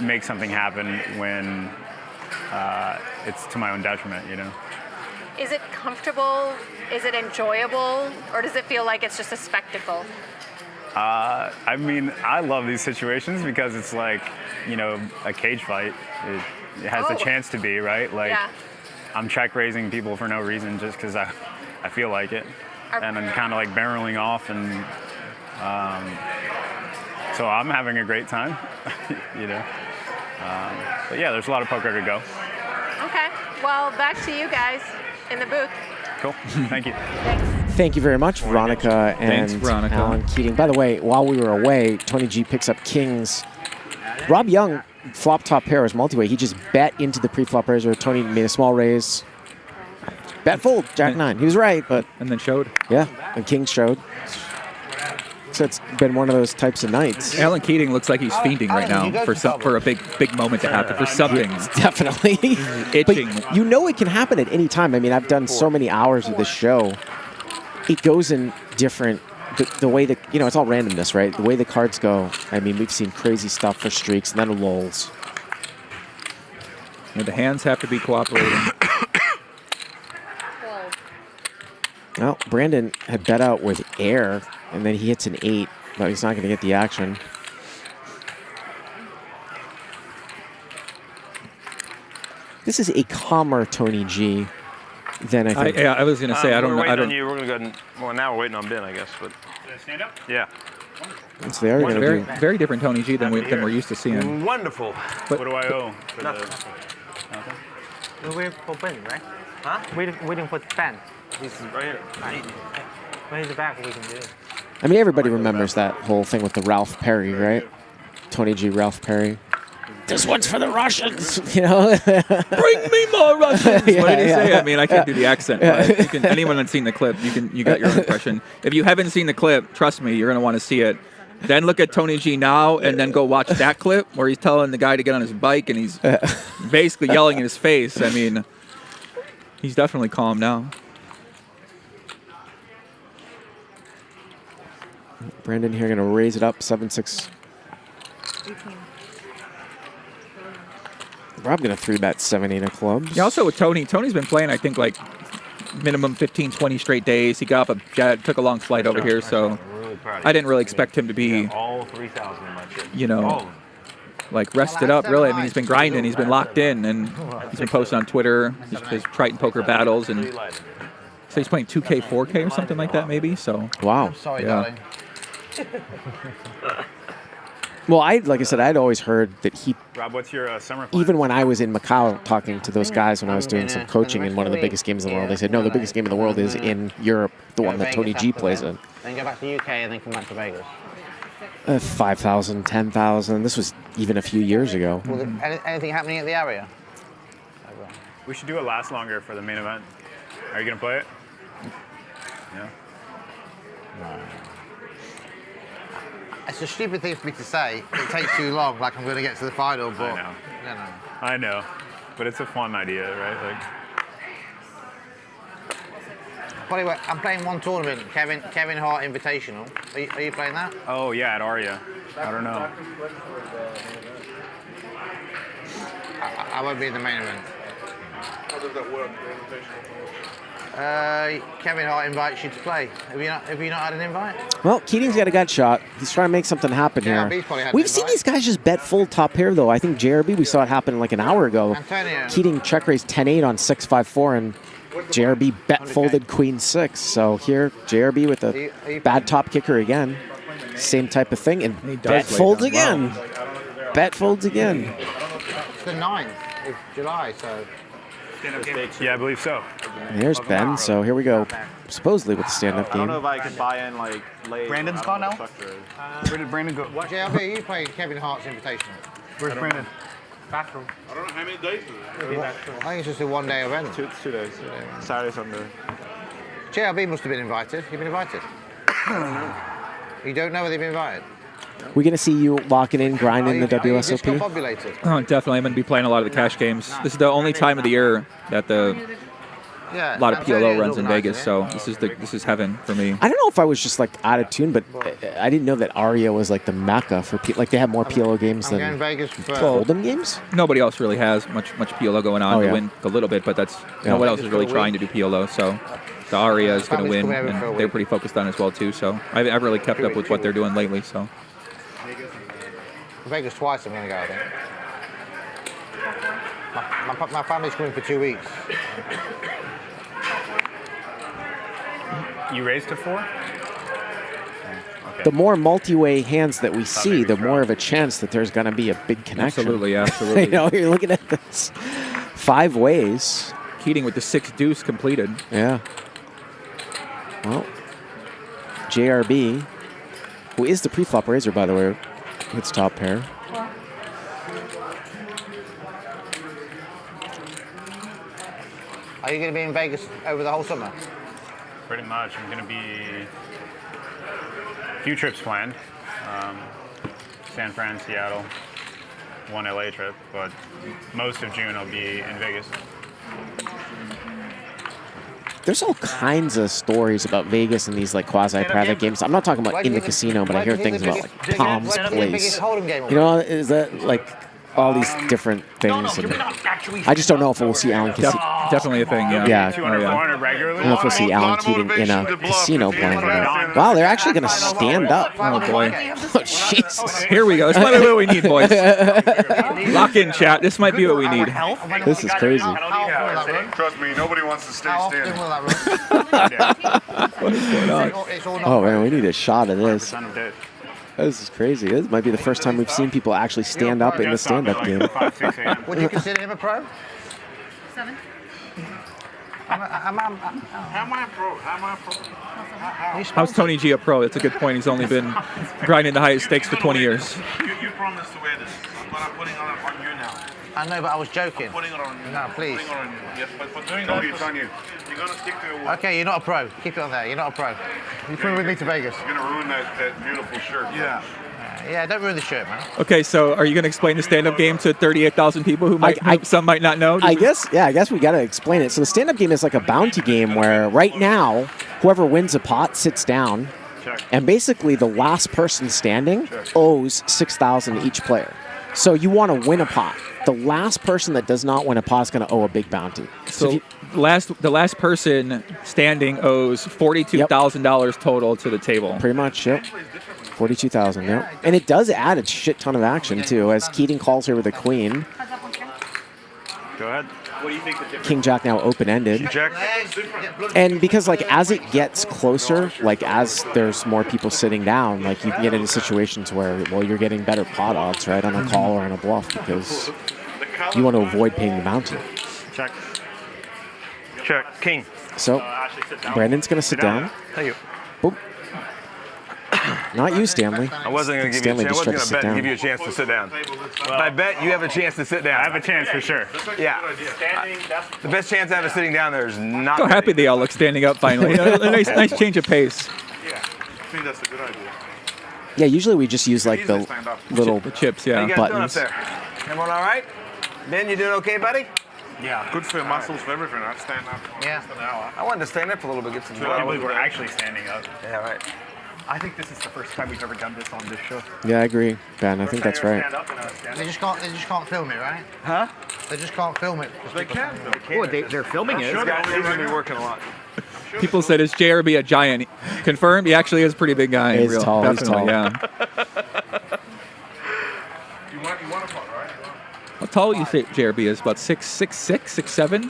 make something happen when it's to my own detriment. Is it comfortable? Is it enjoyable? Or does it feel like it's just a spectacle? I mean, I love these situations because it's like, a cage fight. It has the chance to be, right? Like, yeah. I'm check raising people for no reason just because I feel like it. And I'm kind of like barreling off, and so I'm having a great time, But yeah, there's a lot of poker to go. Okay. Well, back to you guys in the booth. Cool. Thank you. Thank you very much, Veronica and Thanks, Veronica. Alan Keating. By the way, while we were away, Tony G picks up kings. Rob Young, flop top pair was multi-way. He just bet into the pre-flop raiser. Tony made a small raise. Bet fold, Jack 9. He was right, but... And then showed. Yeah, and kings showed. So it's been one of those types of nights. Alan Keating looks like he's fiending right now for a big moment to happen, for something. Definitely. Itching. But it can happen at any time. I mean, I've done so many hours of this show. It goes in different, the way that, it's all randomness, right? The way the cards go. I mean, we've seen crazy stuff for streaks and then lulls. And the hands have to be cooperating. Well, Brandon had bet out with air, and then he hits an 8, but he's not going to get the action. This is a calmer Tony G than I think. I was going to say, I don't know. We're going to go. Well, now we're waiting on Ben, I guess. But stand up. Yeah. So they are going to do. Very different Tony G than we're used to seeing. Wonderful. But what do I owe? We're waiting for Ben, right? Huh? Waiting for Ben. He's right here. When he's back, we can do it. I mean, everybody remembers that whole thing with the Ralph Perry, right? Tony G, Ralph Perry. This one's for the Russians, Bring me more Russians. What did he say? I mean, I can't do the accent. But anyone that's seen the clip, you got your own impression. If you haven't seen the clip, trust me, you're going to want to see it. Then look at Tony G now, and then go watch that clip where he's telling the guy to get on his bike, and he's basically yelling in his face. I mean, he's definitely calm now. Brandon here going to raise it up, 7-6. Rob going to 3-bet 7-8 of clubs. Yeah, also with Tony's been playing, I think, like minimum 15, 20 straight days. He got off a jet, took a long flight over here, so I didn't really expect him to be, all 3,000 in my chip. like rested up, really. I mean, he's been grinding, he's been locked in, and he's been posting on Twitter his Triton poker battles, and so he's playing 2K, 4K or something like that, maybe. So wow. I'm sorry, yeah. darling. Well, like I said, I'd always heard that he, Rob, what's your summer plan? even when I was in Macau talking to those guys when I was doing some coaching in one of the biggest games in the world, they said, no, the biggest game in the world is in Europe, the one that Tony G plays in. Then go back to the UK and then come back to Vegas. 5,000, 10,000. This was even a few years ago. Well, anything happening at the area? We should do it last longer for the main event. Are you going to play it? Yeah. It's a stupid thing for me to say. It takes too long, like I'm going to get to the final, but... I know. I know. But it's a fun idea, right? Like. Anyway, I'm playing one tournament, Kevin Hart Invitational. Are you playing that? Oh, yeah, at Aria. I don't know. I won't be in the main event. How does that work, the invitational? Kevin Hart invites you to play. Have you not had an invite? Well, Keating's got a gut shot. He's trying to make something happen here. We've seen these guys just bet full top pair, though. I think JRB, we saw it happen like an hour ago. Antonio. Keating check raised 10-8 on 6-5-4, and JRB bet folded queen 6. So here, JRB with a bad top kicker again. Same type of thing, and bet folds again. Bet folds again. It's the 9th of July, so... Yeah, I believe so. And here's Ben, so here we go. Supposedly with the stand-up game. I don't know if I can buy in like late. Brandon's gone now? Where did Brandon go? JRB, are you playing Kevin Hart's Invitational? Where's Brandon? Bathroom. I don't know how many days is it. I think it's just a one-day event. 2 days. Saturday, Sunday. JRB must have been invited. You've been invited? You don't know whether you've been invited? We're going to see you locking in, grinding the WSOP? Oh, definitely. I'm going to be playing a lot of the cash games. This is the only time of the year that a lot of PLO runs in Vegas, so this is heaven for me. I don't know if I was just like out of tune, but I didn't know that Aria was like the mecca for like they have more PLO games than Hold'em games. Nobody else really has much PLO going on. The Win a little bit, but no one else is really trying to do PLO. So the Aria is going to win, and they're pretty focused on it as well too. So I've really kept up with what they're doing lately. So Vegas twice. I'm going to go. I think. My family's coming for 2 weeks. You raised to 4? The more multi-way hands that we see, the more of a chance that there's going to be a big connection. Absolutely, absolutely. You know, you're looking at this 5 ways. Keating with the 6 deuce completed. Yeah. Well, JRB, who is the pre-flop raiser, by the way, hits top pair. Are you going to be in Vegas over the whole summer? Pretty much. I'm going to be a few trips planned. San Fran, Seattle, 1 LA trip, but most of June I'll be in Vegas. There's all kinds of stories about Vegas and these like quasi-private games. I'm not talking about in the casino, but I hear things about like Tom's Place. You know, is that like all these different things? And I just don't know if we'll see Alan Keating. Definitely a thing, yeah. Yeah. 200, 400 regularly. I don't know if we'll see Alan Keating in a casino playing. Wow, they're actually going to stand up. Oh, boy. Oh, Jesus. Here we go. This might be what we need, boys. Lock in, chat. This might be what we need. This is crazy. Trust me, nobody wants to stay standing. What is going on? Oh, man, we need a shot of this. This is crazy. This might be the first time we've seen people actually stand up in the stand-up game. Would you consider him a pro? 7. How am I a pro? How am I a pro? How's Tony G a pro? That's a good point. He's only been grinding the highest stakes for 20 years. You promised to wear this, but I'm putting it on you now. I know, but I was joking. I'm putting it on you. No, please. I'm putting it on you. Yes, but for doing that, you're going to stick to your word. Okay, you're not a pro. Keep it on there. You're not a pro. You're coming with me to Vegas. You're going to ruin that beautiful shirt. Yeah. Yeah, don't ruin the shirt, man. Okay, so are you going to explain the stand-up game to 38,000 people who some might not know? I guess we got to explain it. So the stand-up game is like a bounty game where right now, whoever wins a pot sits down, and basically the last person standing owes 6,000 each player. So you want to win a pot. The last person that does not win a pot is going to owe a big bounty. So the last person standing owes $42,000 total to the table. Pretty much, yep. 42,000, yep. And it does add a shit ton of action, too, as Keating calls her with a queen. Go ahead. What do you think the difference? King Jack now open-ended. And because like as it gets closer, like as there's more people sitting down, like you can get into situations where, well, you're getting better pot odds, right, on a call or on a bluff because you want to avoid paying the bounty. Check. Check. King. So Brandon's going to sit down. Thank you. Boom. Not you, Stanley. I wasn't going to give you a chance. I wasn't going to bet and give you a chance to sit down. But I bet you have a chance to sit down. I have a chance for sure. Yeah. The best chance I have of sitting down there is not. So happy they all look standing up finally. A nice change of pace. Yeah, I think that's a good idea. Yeah, usually we just use like the little chips, How you guys doing up buttons. there? Everyone all right? Ben, you doing okay, buddy? Yeah. Good for your muscles, for everything. I'd stand up. Yeah. I wanted to stand up for a little bit, get some. I believe we're actually standing up. Yeah, right. I think this is the first time we've ever done this on this show. Yeah, I agree, Ben. I think that's right. They just can't film it, right? Huh? They just can't film it. They can. Oh, they're filming it. These guys seem to be working a lot. People said, is JRB a giant? Confirmed, he actually is a pretty big guy. He's tall, he's Definitely, tall. yeah. You want a pot, right? How tall you say JRB is? About 6'6", 6'7"?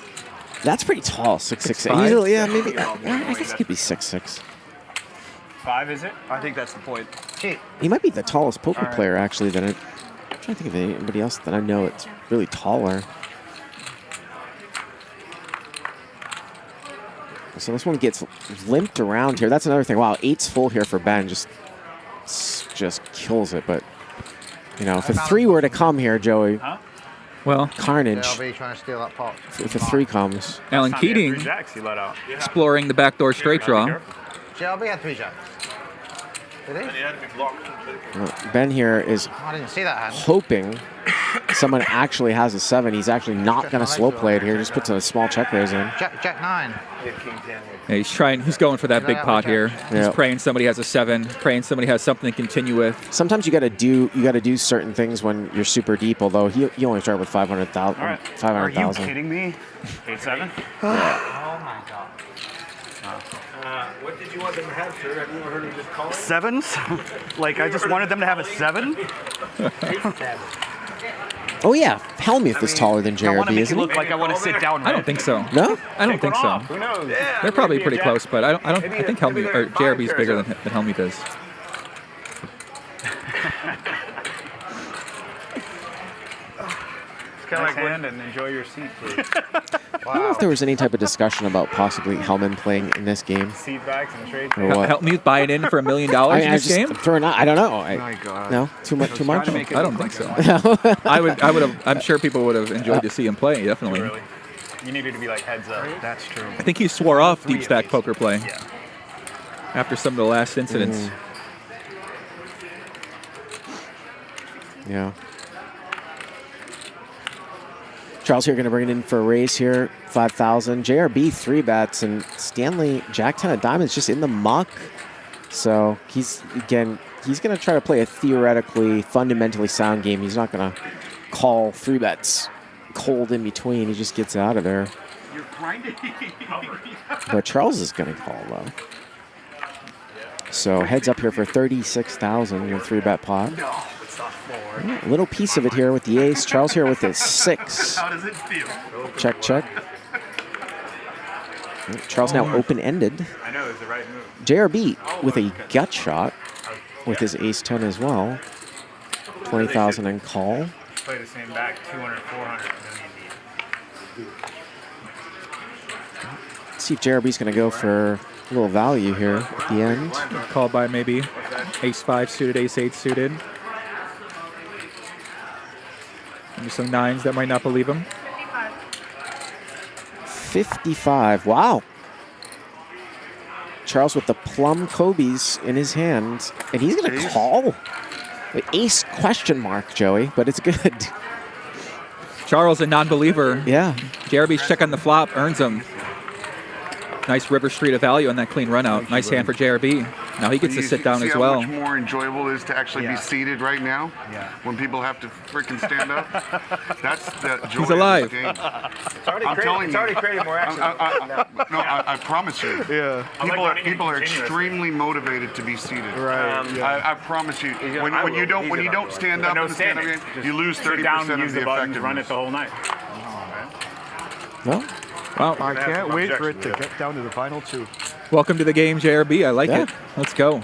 That's pretty tall, 6'6". 6'5"? Usually, yeah, maybe. I guess he could be 6'6". 5, is it? I think that's the point. He might be the tallest poker All right. player, actually. I'm trying to think of anybody else that I know it's really taller. So this one gets limped around here. That's another thing. Wow, 8's full here for Ben. Just kills it. But, you know, if a 3 were to come here, Joey, well, carnage. I'll be trying to steal that pot. If a 3 comes. Alan Keating exploring the backdoor straight draw. JRB had 3 jacks. Did he? Ben here is I didn't see that hand. hoping someone actually has a 7. He's actually not going to slow play it here. Just puts a small check raise in. Jack 9. Yeah, he's going for that big pot here. He's Yeah. praying somebody has a 7, praying somebody has something to continue with. Sometimes you got to do certain things when you're super deep. Although he only started with 500,000. Are you 500,000. kidding me? 8-7. Oh my god. What did you want them to have, sir? Have you ever heard of this call? 7s? Like I just wanted them to have a 7? Oh yeah, Helmuth is taller than I want to JRB, make isn't it he? look like I want to sit down. I don't think so. No? I don't think so. Who knows? They're probably pretty close, but I think Helmuth or JRB is bigger than Helmuth is. Nice hand and enjoy your seat, please. I don't know if there was any type of discussion about possibly Hellman playing in this game. Seat backs and trade. Or what? Helmuth buying in for $1 million in this game? Throwing out, I don't know. My God. No, too much. I don't think so. I would have. I'm sure people would have enjoyed to see him play. Definitely. Really? You needed to be like heads up. That's true. I think he swore off deep stack poker play after some of the last incidents. Yeah. Charles here going to bring it in for a raise here, 5,000. JRB 3 bets and Stanley Jack 10 of diamonds just in the muck. So he's going to try to play a theoretically, fundamentally sound game. He's not going to call 3 bets cold in between. He just gets out of there. You're grinding. But Charles is going to call though. So heads up here for 36,000. Your 3 bet pot. A little piece of it here with the ace. Charles here with his 6. How does it feel? Check, check. Charles now open-ended. I know, it was the right move. JRB with a gut shot with his ace-10 as well. 20,000 in call. Play the same back, 200, 400 million deep. Let's see if JRB's going to go for a little value here at the end. Called by maybe ace-5 suited, ace-8 suited. Maybe some 9s that might not believe him. 55. Wow. Charles with the plum Kobe's in his hand. And he's going to call. Ace question mark, Joey, but it's good. Charles, a non-believer. Yeah. JRB's check on the flop, earns him. Nice River Street of value on that clean run out. Nice hand for JRB. Now he gets to sit down as well. See how much more enjoyable it is to actually be seated right now? Yeah. When people have to freaking stand up? That's the joy He's alive. of the game. It's already created more action. I promise you. Yeah. People are extremely motivated to be seated. Right. I promise you. When you don't stand up in the stand-up game, you lose 30% of the buttons, effectiveness. run it the whole night. Well, wow. I can't wait for it to get down to the final 2. Welcome to the game, JRB. I like Yeah. it. Let's go.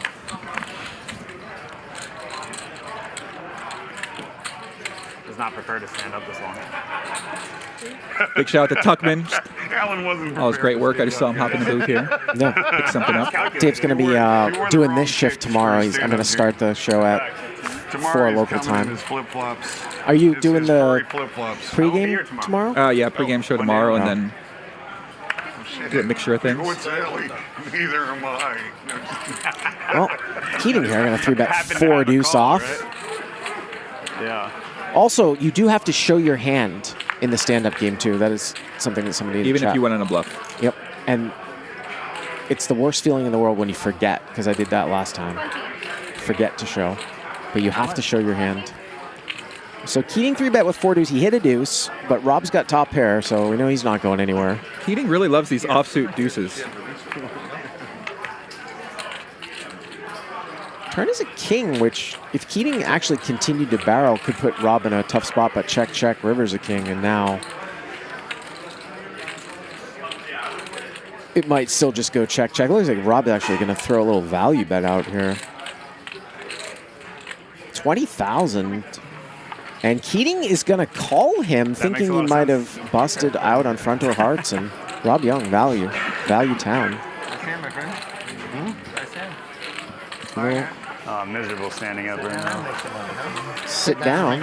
Does not prefer to stand up this long. Big shout out to Tuckman. Alan wasn't All his great work. I just saw him hop in the booth here. Yeah. Pick something up. Dave's going to be doing this shift tomorrow. I'm going to start the show at 4 local time. Flip-flops. Are you doing the flip-flops. pregame tomorrow? Yeah, pregame show tomorrow, and then do a mixture of things. Coincidentally, neither am I. Well, Keating here going to 3-bet 4 deuce off. Yeah. Also, you do have to show your hand in the stand-up game, too. That is something that somebody Even if you went on a bluff. Yep. And it's the worst feeling in the world when you forget, because I did that last time. Forget to show. But you have to show your hand. So Keating 3-bet with 4 deuce. He hit a deuce, but Rob's got top pair, so we know he's not going anywhere. Keating really loves these offsuit deuces. Turn is a king, which, if Keating actually continued to barrel, could put Rob in a tough spot, but check, check, river's a king, and now it might still just go check, check. It looks like Rob's actually going to throw a little value bet out here. 20,000. And Keating is going to call him, thinking he might have busted out on front door hearts, and Rob Young, value town. Miserable standing up right now. Sit down.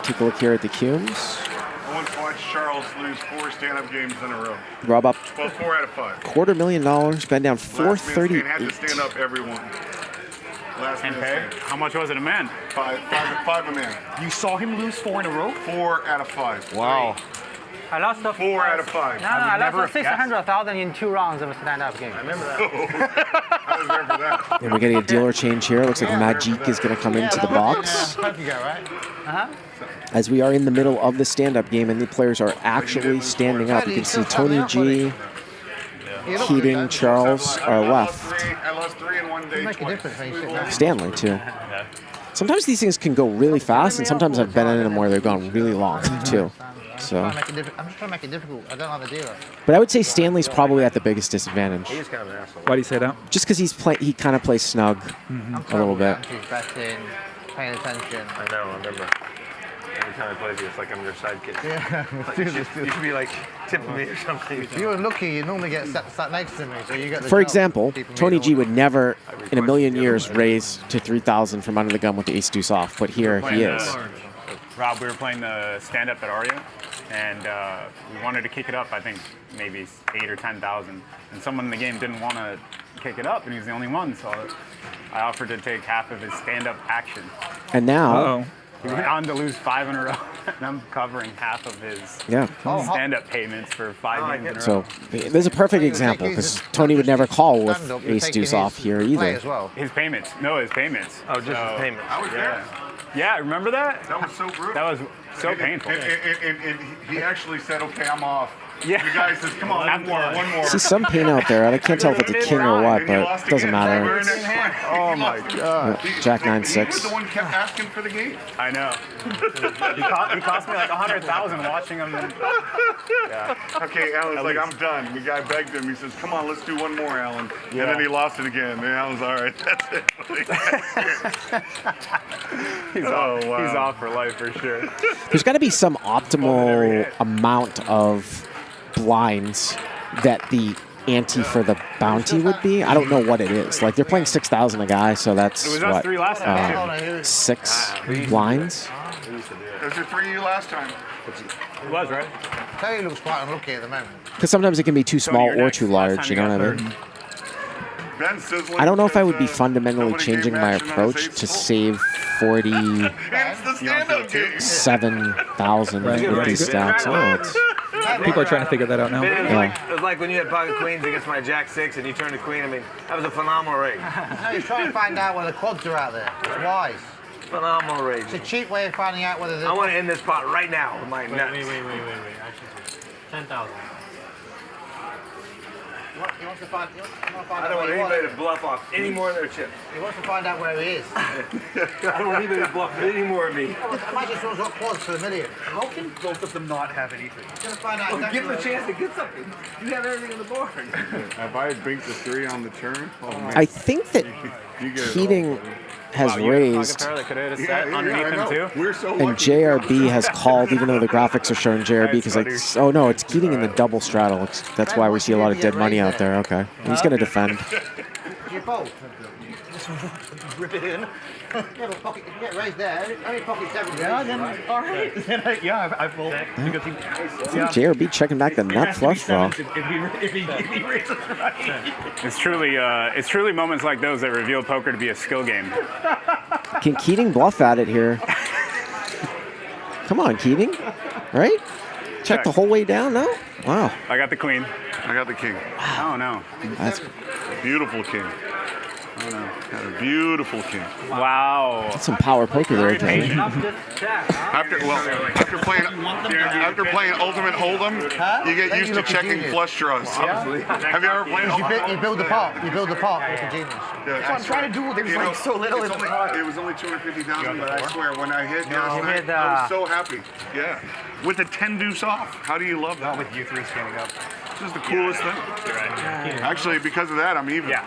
Take a look here at the cumes. I want to watch Charles lose 4 stand-up games in a row. Rob up Well, 4 out of 5. $250,000, been down Last man standing 438. had to stand up everyone. Last man standing. How much was it a man? Five a man. You saw him lose 4 in a row? 4 out of 5. Wow. I lost 4 out of 5. No, I lost 600,000 in 2 rounds of a stand-up game. I remember that. I was there for that. And we're getting a dealer change here. Looks like Magic is going to come into the box. As we are in the middle of the stand-up game, and the players are actually standing up. You can see Tony G, Keating, Charles are left. I lost 3 in one day. Stanley, too. Sometimes these things can go really fast, and sometimes I've been in them where they've gone really long, too. So, I'm just trying to make it difficult. I don't like the dealer. but I would say Stanley's probably at the biggest disadvantage. He's kind of an asshole. Why do you say that? Just because he kind of plays snug a little bit. He's betting, paying attention. I know, I remember. Anytime I play with you, it's like I'm your sidekick. Yeah, Like, you should be like tipping me or something. If you were lucky, you normally get sat next to me, so you get the For job. example, Keeping me Tony G order. would never in a million years raise to 3,000 from under the gun with the ace deuce off, but here he is. Rob, we were playing the stand-up at Aria, and we wanted to kick it up, I think, maybe 8 or 10,000. And someone in the game didn't want to kick it up, and he was the only one, so I offered to take half of his stand-up action. And now, He went on to lose 5 in a row, and I'm covering half of his stand-up payments for 5 games in a row. so there's a perfect example because Tony would never call with ace deuce off here either. His payments. No, his payments. Oh, just his payments. I was there. Yeah, remember that? That was so brutal. That was so painful. And he actually said, okay, I'm off. Yeah. The guy says, come on, one more. See some pain out there. I can't tell if it's a king or what, but it doesn't matter. Oh my God. Jack He 9-6. was the one who kept asking for the game. I know. he cost me like 100,000 watching him. Yeah. Okay, Alan's like, I'm done. The guy begged him. He says, come on, let's do one more, Alan. Yeah. And then he lost it again. And Alan's all right. That's it. He's off for life for sure. There's got to be some optimal amount of blinds that the ante for the bounty would be. I don't know what it is. Like they're playing 6,000 a guy, so that's It was us what 3 last time. 6 blinds. Those are 3 of you last time. It was, right? Terry looks quite unlucky at the moment. Because sometimes it can be too small or too large. You know what I mean? Ben sizzling I don't know if I would be says, fundamentally nobody changing gave my action on approach his to ace. save 47,000 It's the stand-up game. with these stacks. Oh, it's People are trying to figure that out now. It was, Yeah. it was like when you had pocket queens against my jack 6 and you turned to queen. I mean, that was a phenomenal raise. No, he's trying to find out where the quads are out there. It's wise. Phenomenal raise. It's a cheap way of finding out whether I want to end this pot right now with my nuts. Wait. Actually, 10,000. He wants to find I don't want anybody to bluff off any more of their chips. He wants to find out where he is. I don't want anybody to bluff any more of me. Imagine someone's got quads for $1 million. How can both of them not have anything? He's going to find out exactly Give them a chance to get something. You have everything on the board. If I had binked the 3 on the turn, oh man. I think that You get it Keating has raised, We're so and lucky. JRB has called, even though the graphics are showing JRB, because like, oh no, it's Keating in the double straddle. That's why we see a lot of dead money out there. Okay, he's going to defend. You fold. Just rip it in. Yeah, but pocket, if you get raised there, only pocket 7. Yeah, then all right. Yeah, I fold because he. JRB checking back the nut flush draw. If he raises right. It's truly moments like those that reveal poker to be a skill game. Can Keating bluff at it here? Come on, Keating. Right? Check the whole way down, no? Wow. I got the queen. I got the king. Oh, no. That's beautiful king. Oh, no. Got a beautiful king. Wow. That's some power poker there, Gerry. After playing Ultimate Hold'em, you get used to checking flush draws. Have you ever played? You build the pot. You build the pot. It's a genius. That's what I'm trying to do. There's like so little in the pot. It was only 250,000, but I swear when I hit last night, I was so happy. Yeah. With the 10 deuce off. How do you love that? Not with you 3 standing up. This is the coolest thing. Actually, because of that, I'm even. Yeah.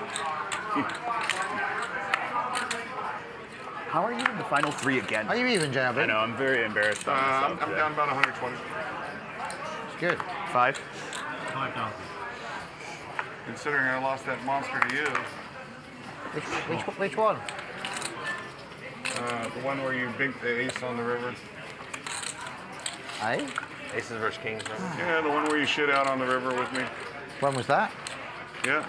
How are you in the final 3 again? Are you even, JRB? I know, I'm very embarrassed by myself. I'm down about 120. It's good. 5? 5,000. Considering I lost that monster to you. Which one? The one where you binked the ace on the river. Aye? Aces versus kings, right? Yeah, the one where you shit out on the river with me. When was that? Yeah,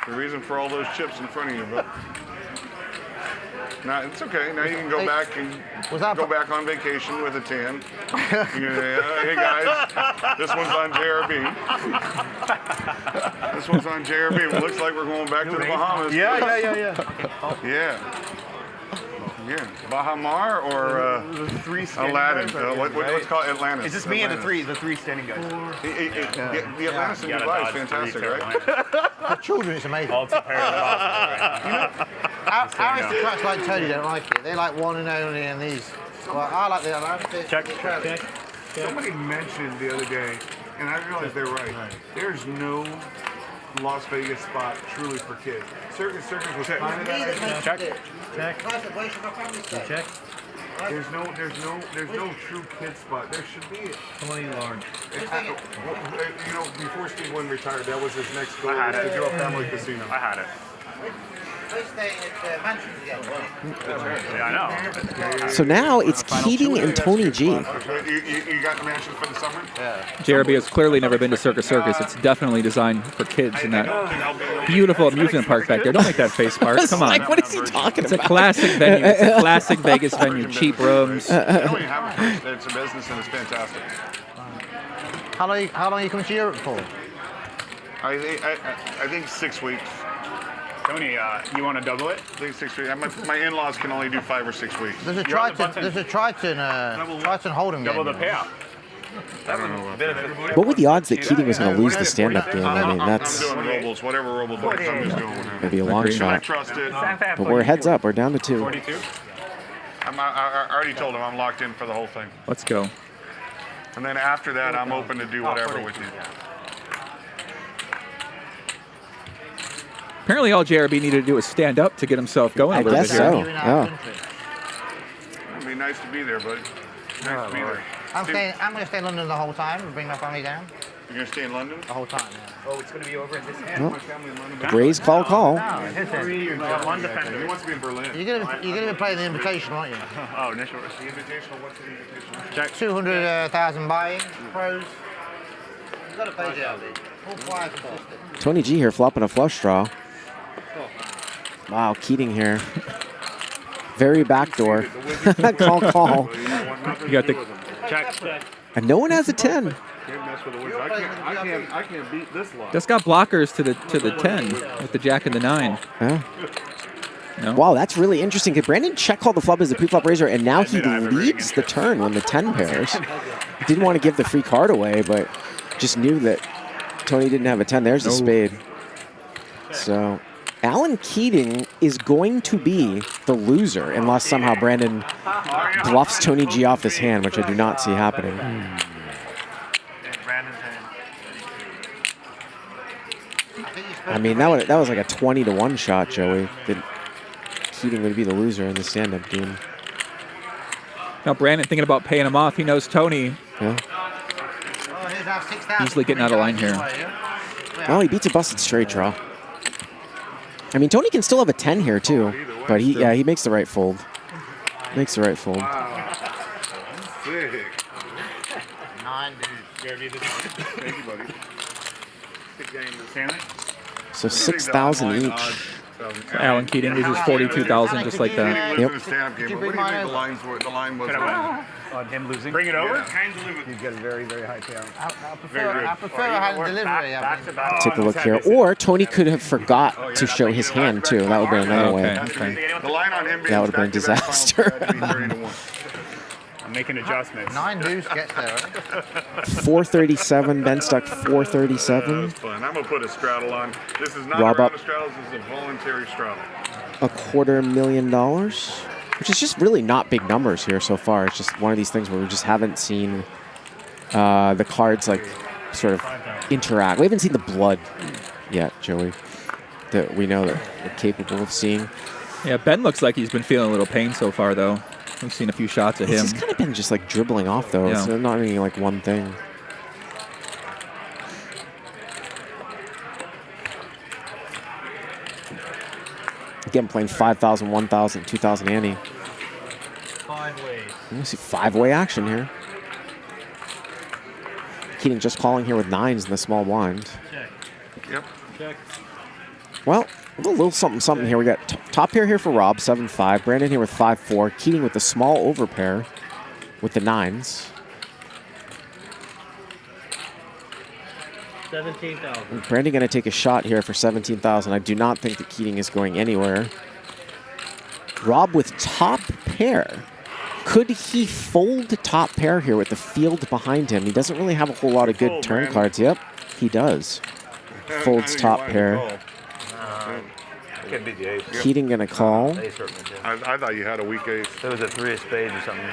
the reason for all those chips in front of you, bro. Now it's okay. Now you can go back and go back on vacation with a tan. Hey guys, this one's on JRB. This one's on JRB. It looks like we're going back to the Bahamas. Yeah. Bahamar or Aladdin? What's called Atlantis? It's just me and the three standing guys. The Atlantis in Dubai is fantastic, right? For children, it's amazing. All 2 pairs of Our aristocrats like Tony don't like it. They like one and only and these. Well, I like the Atlantis. Check. Somebody mentioned the other day, and I realized they're right. There's no Las Vegas spot truly for kids. Circus was kind of that. Check. Check. There's no true kid spot. There should be it. 20 large. Before Steve Wynn retired, that was his next goal. I had to it. do a family casino. I had it. They stay at mansion together. Yeah, I know. So now it's Keating and Tony G. You got the mansion for the summer? Yeah. JRB has clearly never been to Circus Circus. It's definitely designed for kids in that beautiful amusement park back there. Don't make that face, Mark. Come on. Like, what is he talking It's about? a classic venue. It's a classic Vegas venue. Cheap rooms. It's a business and it's fantastic. How long are you coming to Europe for? I think 6 weeks. Tony, you want to double it? I think 6 weeks. My in-laws can only do 5 or 6 weeks. There's a Triton Hold'em game. Double the payout. I don't know. What were the odds that Keating was going to lose the stand-up game? I mean, that's I'm doing Robles, whatever Robles does, I'm just doing whatever. going to be a long I shot. trust it. But we're heads up. We're down to 2. 42? I already told him I'm locked in for the whole thing. Let's go. And then after that, I'm open to do whatever with you. Apparently all JRB needed to do was stand up to get himself going a I little guess bit here. so. Yeah. It'd be nice to be there, buddy. Nice to be there. I'm going to stay in London the whole time and bring my family down. You're going to stay in London? The whole time, yeah. Oh, it's going to be over at this end. Well, My family in London. Grays call. No, his end. He wants to be in Berlin. You're going to be playing the invitation, aren't you? Oh, initial. The invitational, what's the invitational? Check. 200,000 buy-in, pros. You've got to pay JRB. All quiet consistent. Tony G here flopping a flush draw. Wow, Keating here. Very backdoor. Call. You got the Check. And no one has a 10. Can't mess with the wizard. I can't beat this lot. That's got blockers to the 10 with the jack and the 9. Yeah. No? Wow, that's really interesting. Because Brandon check called the flop as a pre-flop raiser, and now he leads the turn when the 10 pairs. Didn't want to give the free card away, but just knew that Tony didn't have a 10. There's a spade. So Alan Keating is going to be the loser unless somehow Brandon bluffs Tony G off his hand, which I do not see happening. I mean, that was like a 20-to-1 shot, Joey. That Keating would be the loser in the stand-up game. Now Brandon thinking about paying him off. He knows Tony. Yeah. Easily getting out of line here. Well, he beats a busted straight draw. I mean, Tony can still have a 10 here too, but he makes the right fold. Makes the right fold. Sick. 9 JRB, Thank you, buddy. big game to Stanley. So 6,000 each. So Alan Keating loses 42,000 just like that. Yep. What do you think the line was? On him losing. Bring it over. You get a very, very high payout. I prefer a hand delivery. Take a look here. Or Tony could have forgot to show his hand too. That would have been another way. The line on him That would have been a disaster. I'm making adjustments. 9 deuce gets there, right? 437. Ben stuck 437. That's fun. I'm gonna put a straddle on. This is not Rob a round up. of straddles. This is a voluntary straddle. $250,000, which is just really not big numbers here so far. It's just one of these things where we just haven't seen the cards like sort of interact. We haven't seen the blood yet, Joey, that we know that we're capable of seeing. Yeah, Ben looks like he's been feeling a little pain so far, though. We've seen a few shots of him. He's kind of been just like dribbling off, though. Yeah. It's not any like one thing. Again, playing 5,000, 1,000, 2,000 ante. 5 ways. You see 5-way action here. Keating just calling here with 9s in the small blind. Check. Yep. Check. Well, a little something here. We got top pair here for Rob, 7-5. Brandon here with 5-4. Keating with the small overpair with the 9s. 17,000. Brandon going to take a shot here for 17,000. I do not think that Keating is going anywhere. Rob with top pair. Could he fold top pair here with the field behind him? He doesn't really have a whole lot of good turn cards. Yep, he does. Folds top pair. Could be the ace. Keating going to call. Ace certainly did. I thought you had a weak ace. There was a 3 of spades or something.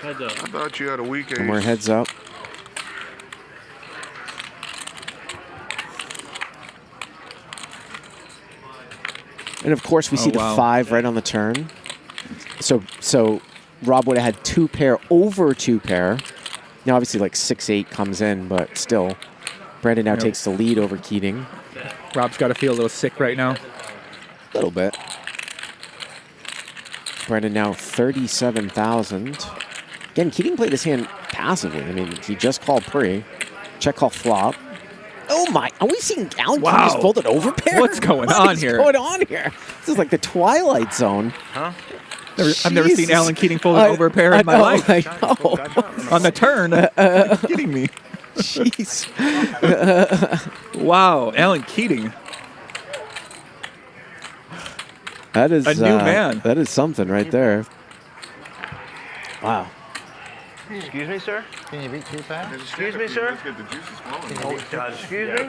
Heads up. I thought you had a weak ace. And we're heads up. And of course, we see the 5 right on the turn. So Rob would have had 2 pair over 2 pair. Now, obviously, like 6-8 comes in, but still, Brandon now takes the lead over Keating. Rob's got to feel a little sick right now. A little bit. Brandon now 37,000. Again, Keating played this hand passively. I mean, he just called pre. Check call flop. Oh my! Are we seeing Alan Keating just folded over pair? What's going on here? What's going on here? This is like the Twilight Zone. Huh? I've never seen Alan Keating fold over a pair in my life. I know. On the turn. Are you kidding me? Jeez. Wow, Alan Keating. That is a new man. That is something right there. Wow. Excuse me, sir? Can you beat 2 pairs? Excuse me, sir? Let's get the juices flowing. Excuse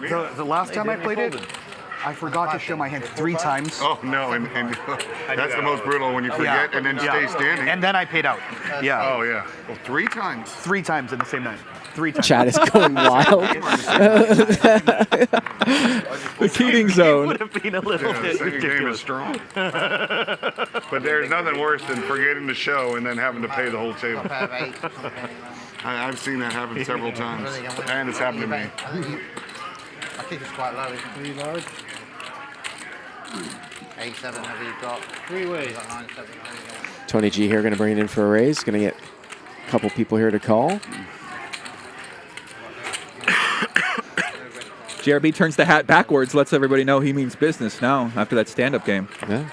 me? The last time I played it, I forgot to show my hand 3 times. Oh, no, and that's the most brutal when you forget and then stay standing. And then I paid out. Yeah. Oh, yeah. Well, 3 times. 3 times in the same night. 3 times. Chad is going wild. The Keating zone. Would have been a little The bit second game is ridiculous. strong. But there's nothing worse than forgetting to show and then having to pay the whole table. I've seen that happen several times. And it's happened to me. I think it's quite low. It's pretty large. 8-7, whatever you've got. 3 ways. You've got 9-7. Tony G here going to bring it in for a raise. Going to get a couple people here to call. JRB turns the hat backwards, lets everybody know he means business now after that stand-up game. Yeah.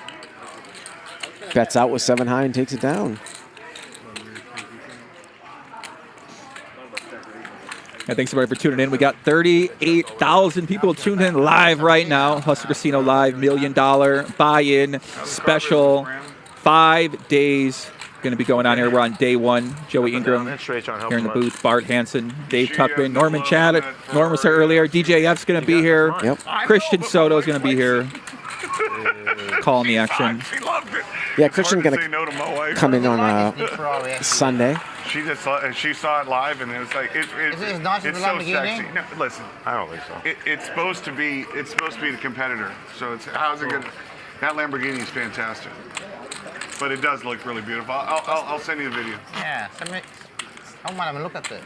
Bets out with 7 high and takes it down. Yeah, thanks everybody for tuning in. We got 38,000 people tuned in live right now. Hustler Casino Live $1 million buy-in special. 5 days going to be going on here. We're on day 1. Joey Ingram That's straight on, help here in the him out. booth. Bart Hansen, Dave Tuckman, Norman Chad. Norman was here earlier. DJF's going to be here. Yep. Christian Soto's going to be here. Calling the action. Yeah, Christian's going Say no to my wife. to come in on Sunday. She just she saw it live, and it was like Is it as nice as it's the so Lamborghini? sexy. No, listen, I don't think so. it's supposed to be the competitor. So it's how's it gonna? That Lamborghini is fantastic, but it does look really beautiful. I'll send you the video. Yeah, send me. I don't mind having a look at it.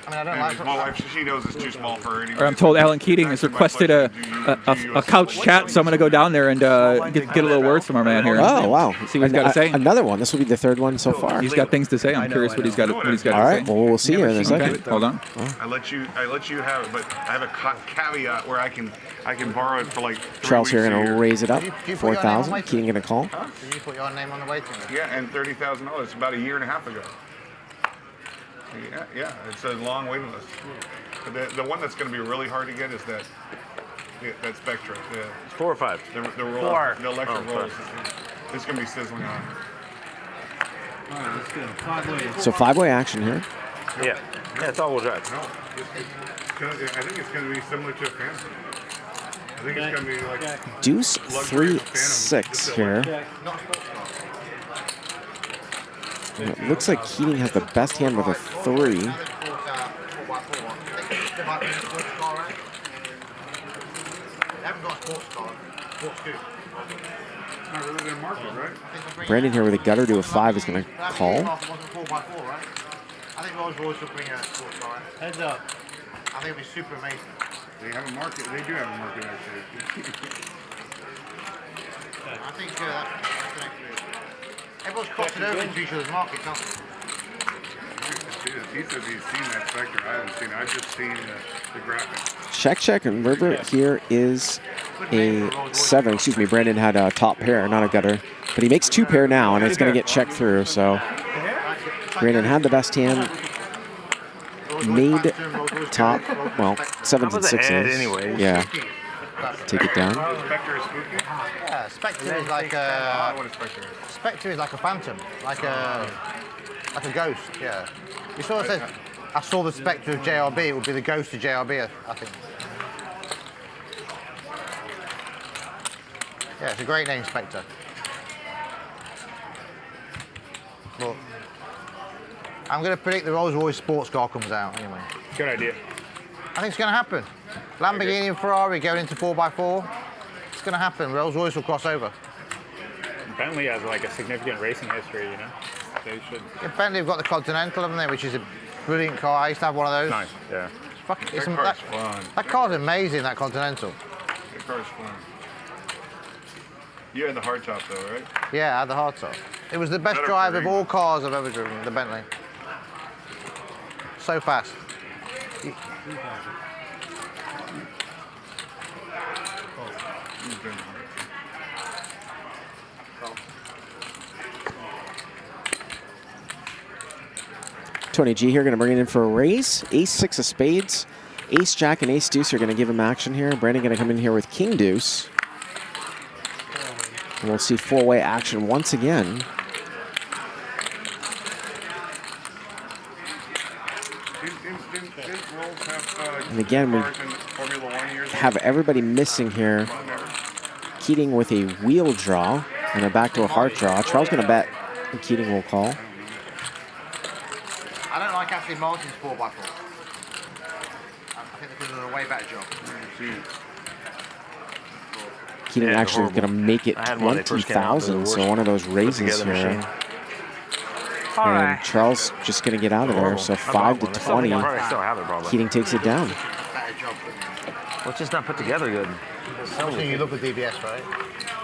I mean, I don't like. My wife, she knows it's too small for her anyway. Or I'm told Alan Keating has requested a couch chat, so I'm going to go down there and get a little words from our man here. Oh, wow. See what he's got to say. Another one. This will be the third one so far. He's got things to say. I'm curious what he's got to say. All right. Well, we'll see here in a second. Okay, hold on. I let you have it, but I have a caveat where I can borrow it for like 3 Charles here weeks a going to year. raise it up. Do you put your name on 4,000. waiting? Keating going to call. Did you put your name on the waiting list? Yeah, and $30,000 about a year and a half ago. Yeah, it's a long waiting list. The one that's going to be really hard to get is that Spectra. It's 4 or 5. The roll, the electric rolls. It's going to be sizzling on. All right, let's go. 5-way. So 5-way action here. Yeah, it's all-wheel drive. No, I think it's going to be similar to a Phantom. I think it's going to be like Deuce luxury of a 3-6 Phantom. here. It looks like Keating has the best hand with a 3. Brandon here with a gutter to a 5 is going to call. I think Rolls Royce will bring a sports car. Heads up. I think it'll be super amazing. They have a market. They do have a market actually. I think that's the next move. Everyone's crossing over into each other's markets, aren't they? He says he's seen that Spectre. I haven't seen it. I've just seen the graphic. Check, and river here is a 7. Excuse me, Brandon had a top pair, not a gutter. But he makes 2 pair now, and it's going to get checked through. So Brandon had the best hand, made top, well, 7s and 6s. Anyways. Yeah. Take it down. Spectre is spooky? Yeah, Spectre is like Spectre is like a phantom, like a ghost. Yeah. You sort of said, I saw the Spectre of JRB. It would be the ghost of JRB, I think. Yeah, it's a great name, Spectre. Well, I'm going to predict the Rolls-Royce sports car comes out anyway. Good idea. I think it's going to happen. Lamborghini and Ferrari going into 4x4. It's going to happen. Rolls-Royce will cross over. Bentley has like a significant racing history, you know. They should. Yeah, Bentley have got the Continental, haven't they? Which is a brilliant car. I used to have one of those. Nice. Yeah. That car's amazing. That Continental. That car's fun. You had the hardtop though, right? Yeah, I had the hardtop. It was the best Better drive for of you. all cars I've ever driven. The Bentley. So fast. Tony G here going to bring it in for a raise. Ace-6 of spades. Ace-Jack and Ace-Deuce are going to give him action here. Brandon going to come in here with King-Deuce. And we'll see 4-way action once again. And again, we have everybody missing here. Keating with a wheel draw and a back to a heart draw. Charles going to bet, and Keating will call. I don't like Ashley Martin's 4x4. I think they're doing a way better job. Keating actually going to make it 20,000, so one of those raises here. And Charles just going to get out of there, so 5 to 20. Keating takes it down. Well, it's just not put together good. You look at DBS, right?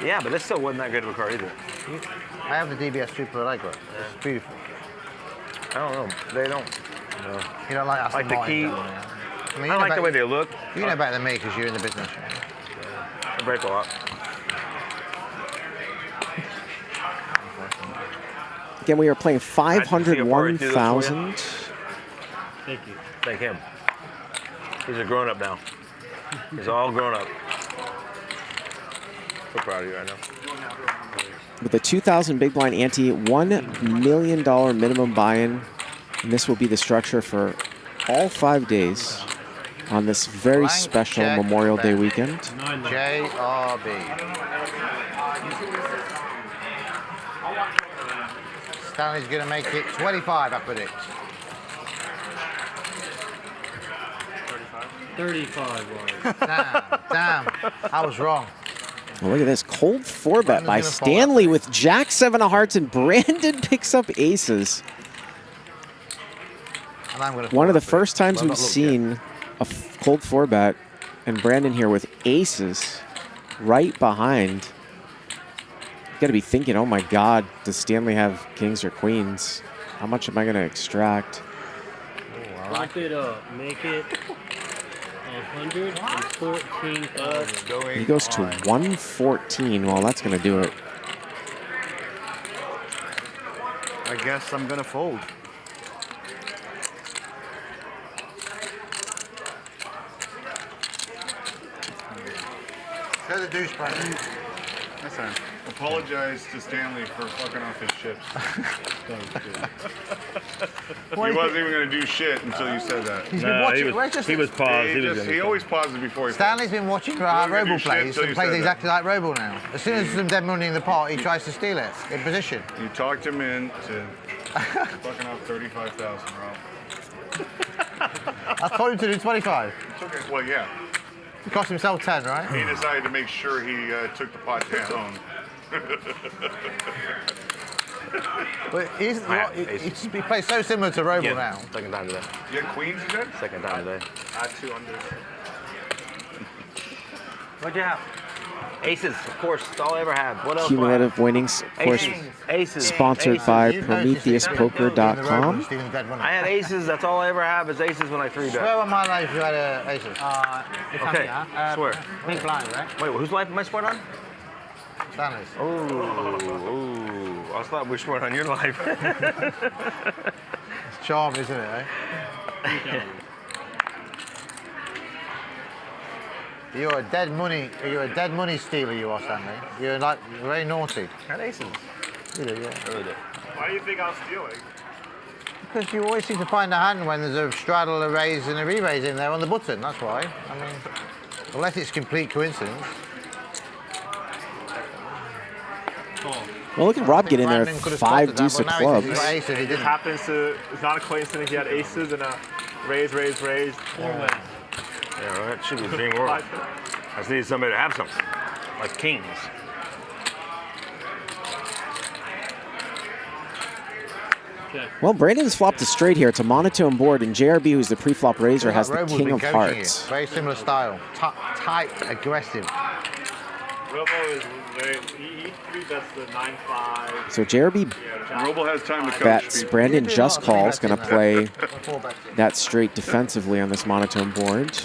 Yeah, but this still wasn't that good of a car either. I have the DBS Super Allegro. It's beautiful. I don't know. They don't. No. You don't like Aston Like the Martin, key. do you? I mean, I like the way they look. You know better than me because you're in the business. They break a lot. Again, we are playing 501,000. Thank you. Thank him. He's a grown-up now. He's all grown up. So proud of you right now. with a 2,000 big blind ante, $1 million minimum buy-in. And this will be the structure for all 5 days on this very special Memorial Day weekend. JRB. Stanley's going to make it 25, I predict. 35. Damn, I was wrong. Well, look at this cold 4-bet by Stanley with Jack 7 of hearts, and Brandon picks up aces. One of the first times we've seen a cold 4-bet, and Brandon here with aces right behind. You got to be thinking, oh my God, does Stanley have kings or queens? How much am I going to extract? Bump it up, make it 114,000. He goes to 114. Well, that's going to do it. I guess I'm going to fold. Show the deuce, Brandon. Listen, apologize to Stanley for fucking off his chips. He wasn't even going to do shit until you said that. He's been watching. He was paused. He always pauses before he Stanley's been watching how Roble plays and plays said exactly like Roble now. As soon as there's some dead money in the pot, he tries to steal it in position. You talked him into fucking off 35,000, Rob. I told him to do 25. It's okay. Well, yeah. He cost himself 10, right? He decided to make sure he took the pot down. But he plays so similar to Roble now. Second time today. You had queens, you said? Second time today. I had 2 under. What'd you have? Aces, of course. That's all I ever had. What else? Cumulative winnings, of course, Aces. sponsored by PrometheusPoker.com. I had aces. That's all I ever have is aces when I 3-bet. Swear on my life you had aces. Okay, swear. Big blind, right? Wait, whose life am I swearing on? Stanley's. Oh, I thought we were swearing on your life. It's charm, isn't it, eh? You're a dead money stealer, you are, Stanley. You're like very naughty. I had aces. You do, yeah. Why do you think I was stealing? Because you always seem to find a hand when there's a straddle, a raise, and a re-raise in there on the button. That's why. I mean, unless it's complete coincidence. Well, look at Rob get in there with 5 deuce of clubs. It happens to, it's not a coincidence he had aces and a raise. 4 wins. Yeah, well, that should be the dream world. I just needed somebody to have something, like kings. Well, Brandon's flopped a straight here. It's a monotone board, and JRB, who's the pre-flop raiser, has the king of hearts. Very similar style. Tight, aggressive. Robo is very, he 3-bets the 9-5. So JRB Roble has time to coach bets. people. Brandon just calls, going to play that straight defensively on this monotone board.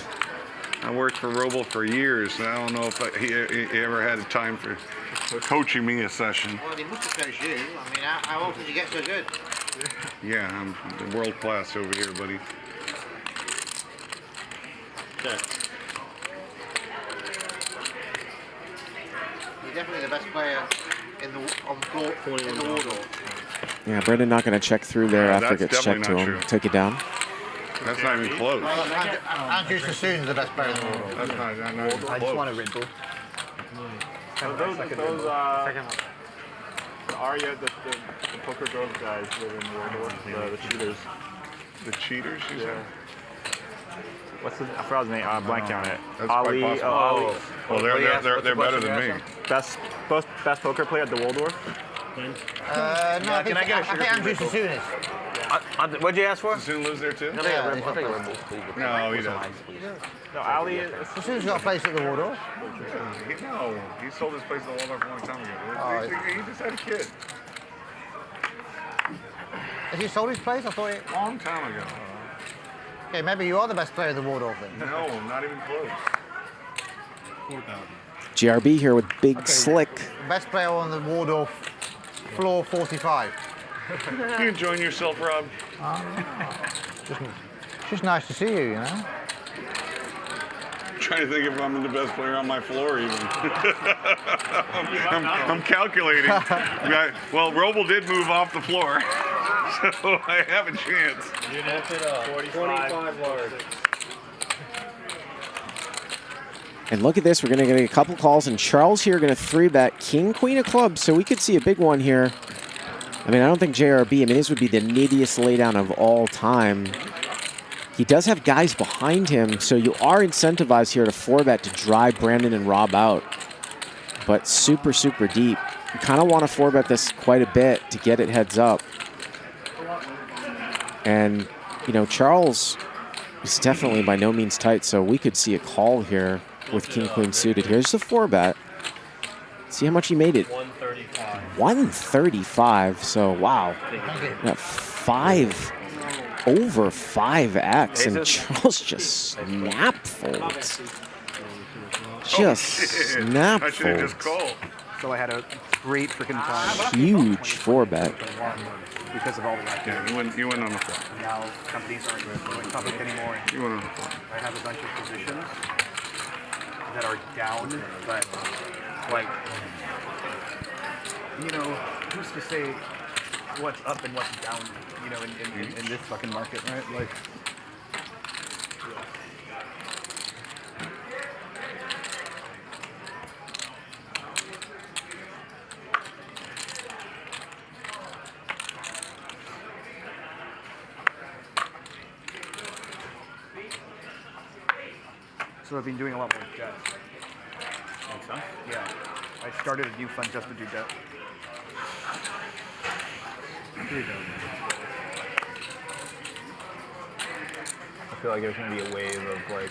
I worked for Roble for years. I don't know if he ever had time for coaching me a session. Well, he must have coached you. I mean, how often did you get so good? Yeah, I'm world class over here, buddy. You're definitely the best player in the Waldorf. Yeah, Brandon not going to check through there after it that's gets checked to definitely him. not true. Take it down. That's not even close. Andrew Sassoon's the best player in the world. That's not even close. I just want a Red Bull. Those the Arya, the poker girls guys live in Waldorf, the cheaters. The cheaters, you said? What's his? I forgot his name. Blanking on it. That's Ali. quite possible. Ali. Well, they're better than me. Best poker player at the Waldorf. No, I think Andrew Sassoon is. What'd you ask for? Sassoon lives there too? No, No, he doesn't. No, Ali. Sassoon's got a place at the Waldorf. No, he sold his place at the Waldorf a long time ago. He just had a kid. Has he sold his place? I thought A long time ago. Okay, maybe you are the best player at the Waldorf then. No, not even close. JRB here with Big Slick. Best player on the Waldorf floor 45. You enjoying yourself, Rob? Just nice to see you, you know. trying to think if I'm the best player on my floor even. I'm calculating. Well, Roble did move off the floor, so I have a chance. You left it up. 25 large. And look at this. We're going to get a couple calls, and Charles here going to 3-bet King, Queen of clubs, so we could see a big one here. I mean, I don't think JRB, I mean, this would be the nittiest laydown of all time. He does have guys behind him, so you are incentivized here to 4-bet to drive Brandon and Rob out. But super, super deep. You kind of want to 4-bet this quite a bit to get it heads up. And, you know, Charles is definitely by no means tight, so we could see a call here with King, Queen suited. Here's the 4-bet. See how much he made it. 135. 135, so wow. Got over 5x, and Charles just snap folds. Just snap I should have just folds. called. So I had a great freaking time. Huge 4-bet. Because of all the Yeah, you went on the floor. Now companies aren't going public anymore. You went on the floor. I have a bunch of positions that are down, but like, you know, who's to say what's up and what's down, you know, in this fucking market, right? Like, so I've been doing a lot more debt. Makes sense. Yeah. I started a new fund just to do debt. I feel like there's going to be a wave of like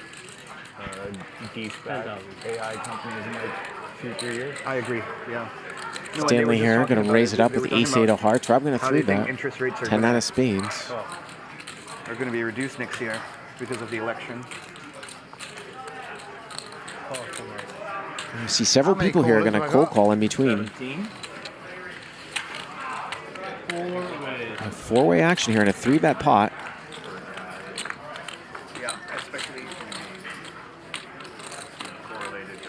de-SPAC AI companies in like 2-3 years. I agree. Yeah. Stanley here, going to raise it up with ace-8 of hearts. Rob going to 3-bet. Interest rates are 10-9 of spades. are going to be reduced next year because of the election. You see several people here are going to cold call in between. 17. A 4-way action here in a 3-bet pot. Yeah, especially correlated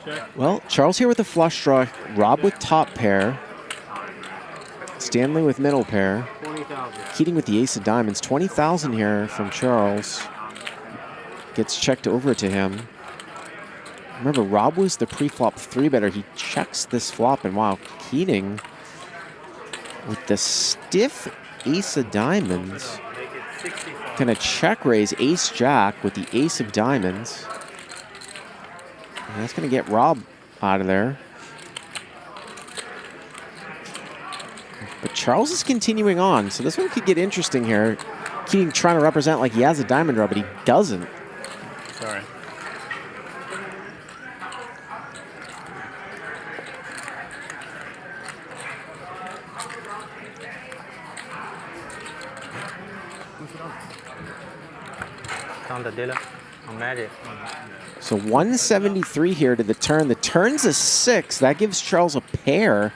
to Well, Charles here with the flush draw, Rob with top pair, Stanley with middle pair, Keating with the ace of diamonds. 20,000 here from Charles. Gets checked over to him. Remember, Rob was the pre-flop 3-better. He checks this flop, and wow, Keating with the stiff ace of diamonds. Gonna check raise ace-jack with the ace of diamonds. And that's gonna get Rob out of there. But Charles is continuing on, so this one could get interesting here. Keating trying to represent like he has a diamond draw, but he doesn't. Sorry. On the dealer, on Magic. So 173 here to the turn. The turn's a 6. That gives Charles a pair.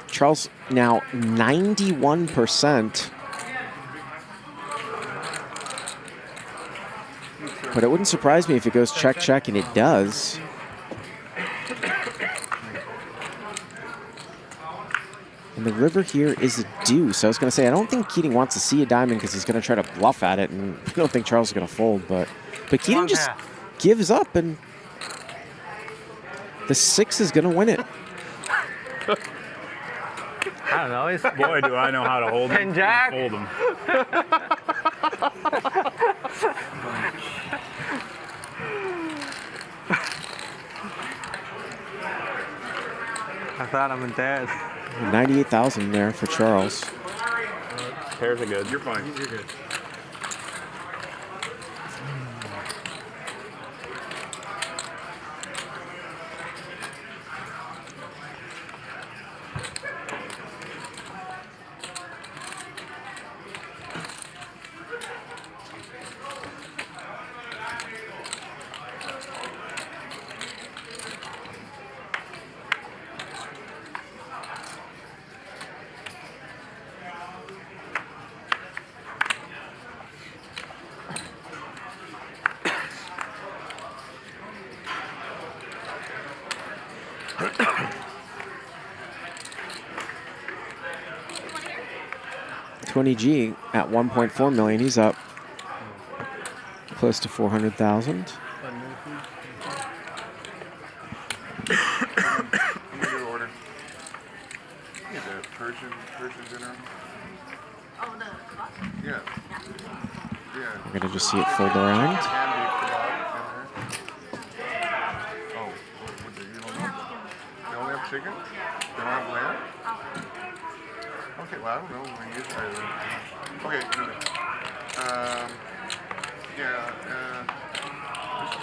Charles now 91%. But it wouldn't surprise me if it goes check, check, and it does. And the river here is a deuce. I was going to say, I don't think Keating wants to see a diamond because he's going to try to bluff at it, and I don't think Charles is going to fold. But Keating just gives up, and the 6 is going to win it. I don't know. It's Boy, do I know how to hold him. And Jack. Fold him. I thought I'm in dead. 98,000 there for Charles. Pairs are good. You're fine. You're good. Tony G at 1.4 million. He's up close to 400,000. Your order. Get the Persian dinner. Oh, no. Yeah. Yeah. We're gonna just see it fold around. Oh, what do you don't know? They only have chicken? They don't have lamb? Okay, well, I don't know. We use okay,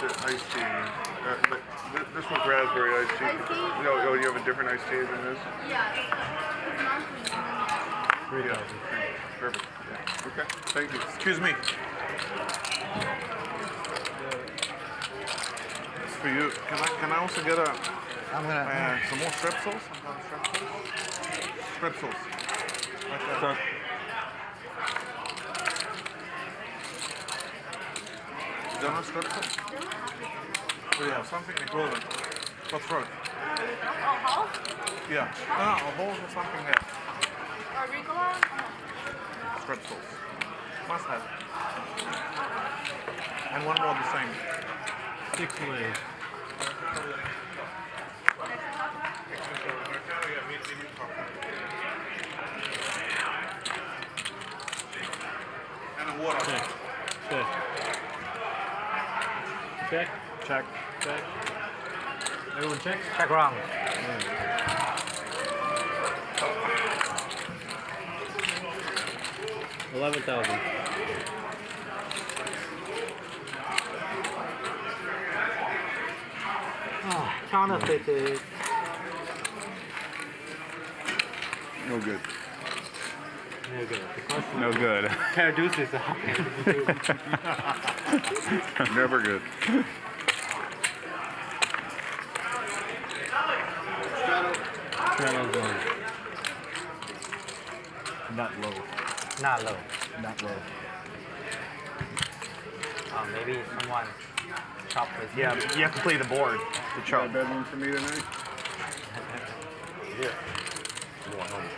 just the iced tea. But this one's raspberry iced tea. No, oh, you have a different iced tea than this? Yeah. Perfect. Yeah. Okay, thank you. Excuse me. It's for you. Can I also get a some more strepsils? Strepsils. Like that. You don't have strepsils? Oh yeah, something equivalent. What's wrong? Yeah. No, a whole or something there. Strepsils. Must have. And one more the same. 6 ways. And a water. Check. Check. Check. Check. Everyone check? Check wrong. 11,000. Oh, counterfeited. No good. No good. No good. Paradooses. Never good. Straddle's on. Not low. Not low. Not low. Maybe someone chopped this. Yeah, you have to play the board to chop. Bedroom for me tonight? Yeah. I'm going home.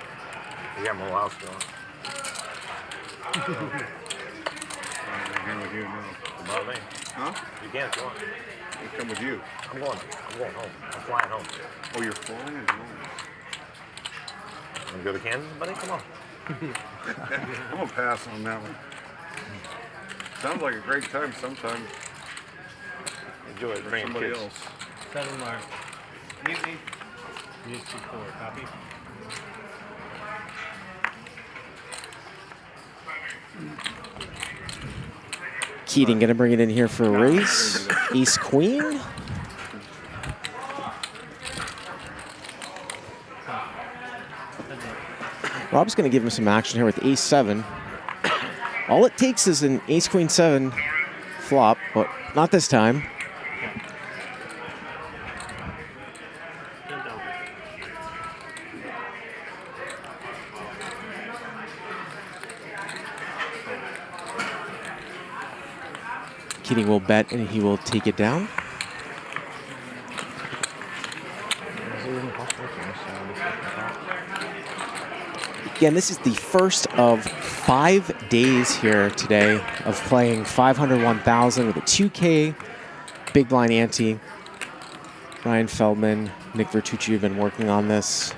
You got my whole house going. I'm here with you now. About me. Huh? You can if you want. I'll come with you. I'm going home. I'm flying home. Oh, you're flying? Want to go to Kansas, buddy? Come on. I'm going to pass on that one. Sounds like a great time sometimes. Enjoy it. Bring Somebody kids. else. 7 mark. Easy. Use 2-4. Copy. Keating gonna bring it in here for a raise. Ace Queen. Rob's gonna give him some action here with Ace 7. All it takes is an Ace Queen 7 flop, but not this time. Keating will bet and he will take it down. Again, this is the first of 5 days here today of playing 501,000 with a 2K big blind ante. Ryan Feldman, Nick Vertucci have been working on this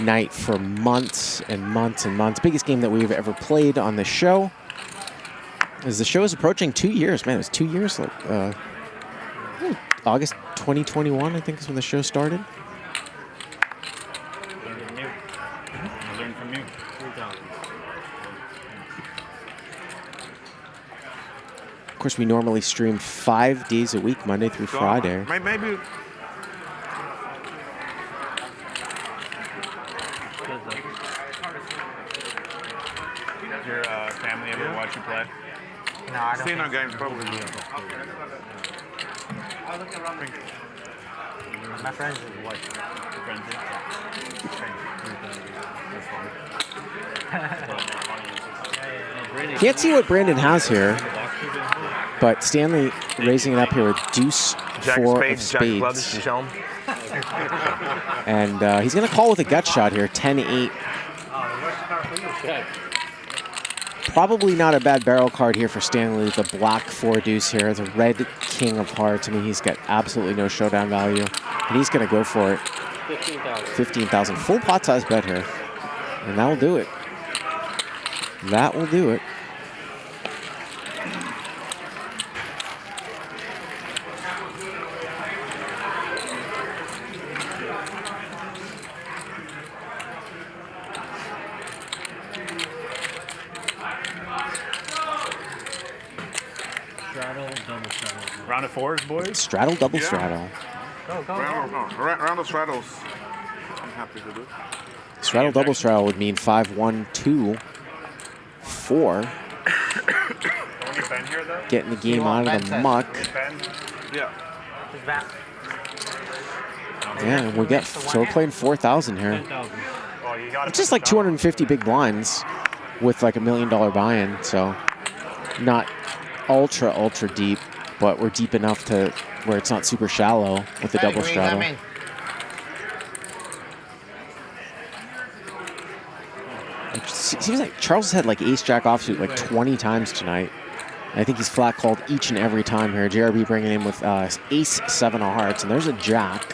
night for months and months and months. Biggest game that we've ever played on this show. As the show is approaching 2 years, man, it was 2 years, like August 2021, I think is when the show started. Learn from you. Of course, we normally stream 5 days a week, Monday through Friday. Maybe. Does your family ever watch you play? No, I don't. See no games, probably. My friends watch. Can't see what Brandon has here, but Stanley raising it up here with deuce Jack 4 of of spades, Jack of clubs. spades. You show him? And he's going to call with a gut shot here, 10-8. Probably not a bad barrel card here for Stanley. The black 4 deuce here, the red king of hearts. I mean, he's got absolutely no showdown value, and he's going to go for it. 15,000. 15,000. Full pot size bet here, and that will do it. That will do it. Round of 4s, boys. Straddle, double straddle. Round of straddles. I'm happy to do it. Straddle, double straddle would mean 5, 1, 2, 4. Getting the game out of the muck. Yeah. Yeah, we get, so we're playing 4,000 here. It's just like 250 big blinds with like $1 million buy-in, so not ultra deep, but we're deep enough to where it's not super shallow with the double straddle. It seems like Charles has had like ace-jack offsuit like 20 times tonight. And I think he's flat called each and every time here. JRB bringing in with ace-7 of hearts, and there's a jack.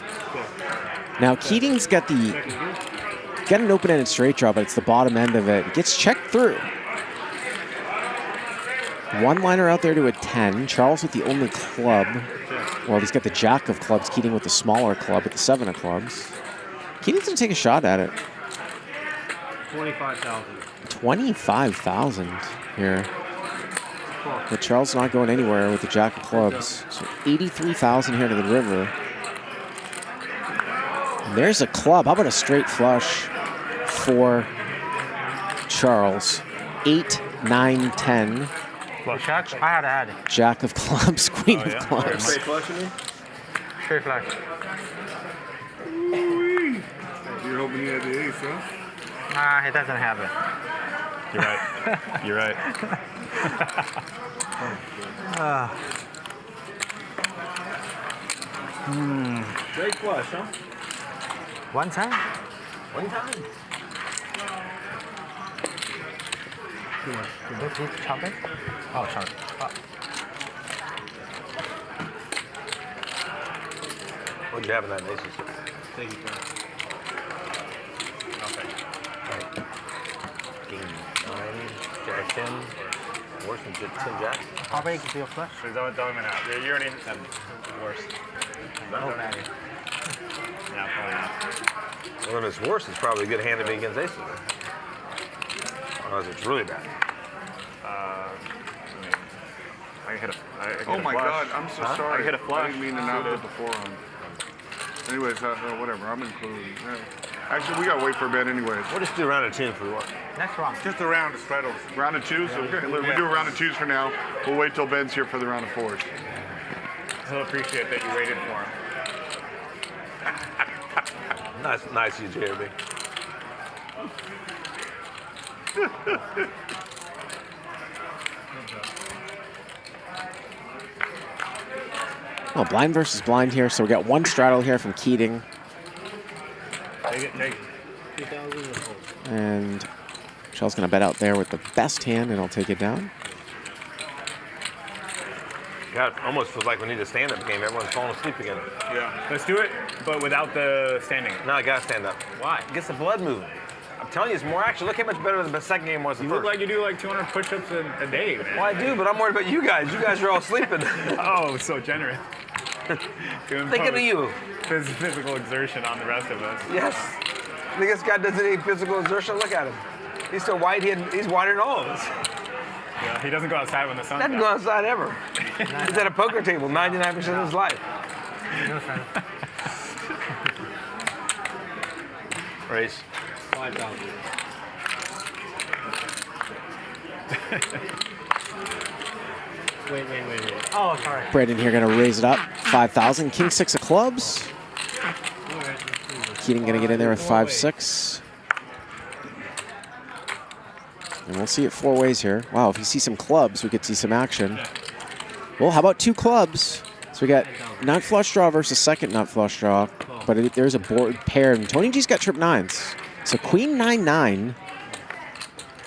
Now Keating's got an open-ended straight draw, but it's the bottom end of it. It gets checked through. One-liner out there to a 10. Charles with the only club. Well, he's got the jack of clubs. Keating with the smaller club with the 7 of clubs. Keating's going to take a shot at it. 25,000. 25,000 here. But Charles not going anywhere with the jack of clubs. So 83,000 here to the river. And there's a club. How about a straight flush for Charles? 8, 9, 10. Flush. I had it. Jack of clubs, queen of clubs. Straight flush, you mean? Straight flush. You're hoping he had the ace, huh? Nah, he doesn't have it. You're right. You're right. Straight flush, huh? One time? One time. Chop it? Oh, chop it. What'd you have in that ace? Thank you, King 9, Jack 10, worse than 10 Jack. How big is your flush? Don't even out. You're already worse. Oh, man. Yeah, probably not. Well, if it's worse, it's probably a good hand to be against aces. Unless it's really bad. I hit a Oh my flush. God, I'm so sorry. I hit a flush. I didn't mean to not put the 4 on. Anyways, whatever, I'm included. Yeah. Actually, we gotta wait for a bet anyways. We'll just do a round of 2 if we want. Next round. Just a round of straddles. Round of 2, so we'll do a round of 2s for now. We'll wait till Ben's here for the round of 4s. He'll appreciate that you waited for him. Nice you, JRB. Well, blind versus blind here, so we got one straddle here from Keating. Take it. And Charles going to bet out there with the best hand, and I'll take it down. God, it almost feels like we need a stand-up game. Everyone's falling asleep again. Yeah. Let's do it, but without the standing. No, I gotta stand up. Why? It gets the blood moving. I'm telling you, it's more action. Look how much better the second game was than You the look first. like you do like 200 push-ups a day, man. Well, I do, but I'm worried about you guys. You guys are all sleeping. Oh, so generous. Thinking of you. Physical exertion on the rest of us. Yes. I think this guy doesn't need physical exertion. Look at him. He's so white, he's whiter than all of us. Yeah, he doesn't go outside when the sun's Doesn't go outside ever. He's at a poker table 99% of his life. Race. 5,000. Wait. Oh, sorry. Brandon here going to raise it up. 5,000. King 6 of clubs. Keating going to get in there with 5-6. And we'll see it 4 ways here. Wow, if you see some clubs, we could see some action. Well, how about 2 clubs? So we got nut flush draw versus second nut flush draw. But there's a board pair, and Tony G's got trip 9s. So queen 9-9.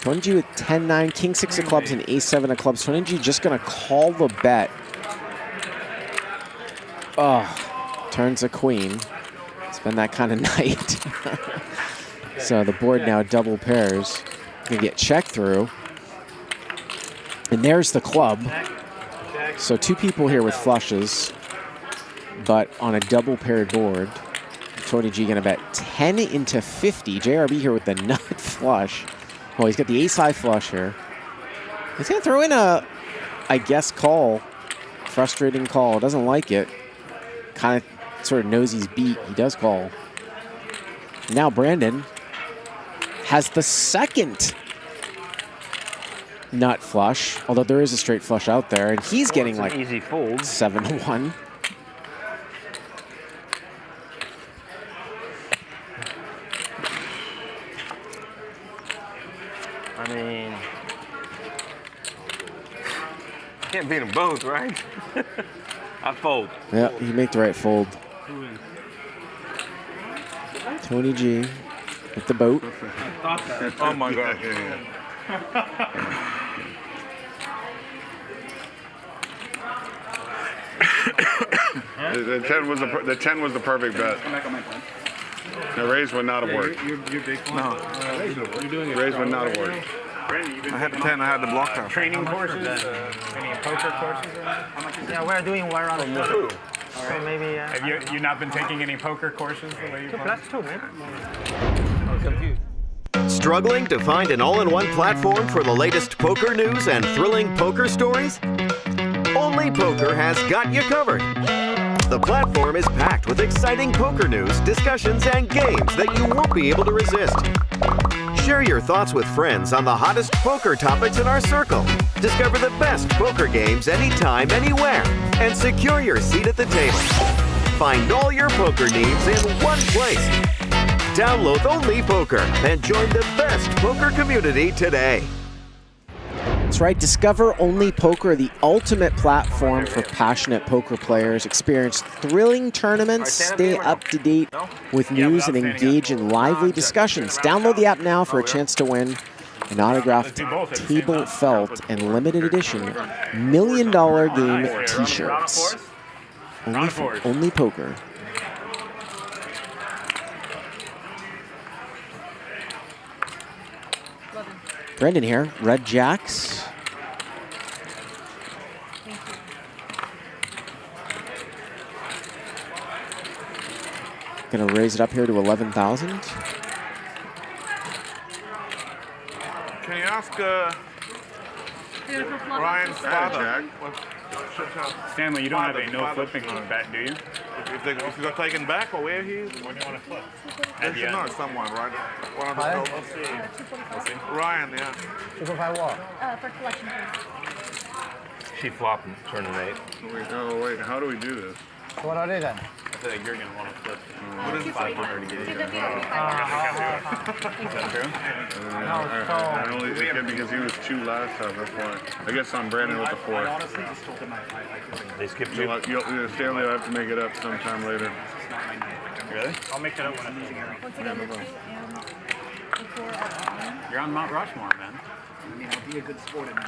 Tony G with 10-9, king 6 of clubs, and ace 7 of clubs. Tony G just going to call the bet. Oh, turns a queen. It's been that kind of night. So the board now double pairs. Going to get checked through. And there's the club. So 2 people here with flushes, but on a double paired board. Tony G going to bet 10 into 50. JRB here with the nut flush. Oh, he's got the ace high flush here. He's going to throw in a, I guess, call. Frustrating call. Doesn't like it. Kind of sort of knows he's beat. He does call. Now Brandon has the second nut flush, although there is a straight flush out there, and he's getting like easy fold. 7-1. I mean, can't beat them both, right? I fold. Yeah, you make the right fold. Tony G with the boat. Oh my God. The 10 was the perfect bet. The raise would not have worked. No. You're doing it. Raise would not have worked. I had the 10, I had the block out. Training courses? Any poker courses? Yeah, we're doing one round of poker. All right, maybe. Have you not been taking any poker courses the way you play? +2, man. I'm confused. Struggling to find an all-in-one platform for the latest poker news and thrilling poker stories? Only Poker has got you covered. The platform is packed with exciting poker news, discussions, and games that you won't be able to resist. Share your thoughts with friends on the hottest poker topics in our circle. Discover the best poker games anytime, anywhere, and secure your seat at the table. Find all your poker needs in one place. Download Only Poker and join the best poker community today. That's right, discover Only Poker, the ultimate platform for passionate poker players. Experience thrilling tournaments, stay up to date with news, and engage in lively discussions. Download the app now for a chance to win an autographed table felt and limited edition $1 million game t-shirts. Only Poker. Brendan here, red jacks. Gonna raise it up here to 11,000. Can you ask Ryan's father? Stanley, you don't have a no flipping bet, do you? If you got taken back or where he is? When you want to flip? They should know someone, right? One of the We'll see. Ryan, yeah. 2.5 what? For collection please. She flopped and turned an 8. Oh, wait, how do we do this? So what do I do then? I feel like you're going to want to flip. What is 500 to get it? Is that true? I only did it because he was 2 last time, that's why. I guess I'm Brandon with the 4. They skipped 2. Stanley will have to make it up sometime later. Really? I'll make it up when I'm You're on Mount Rushmore, man. I mean, I'll be a good sport and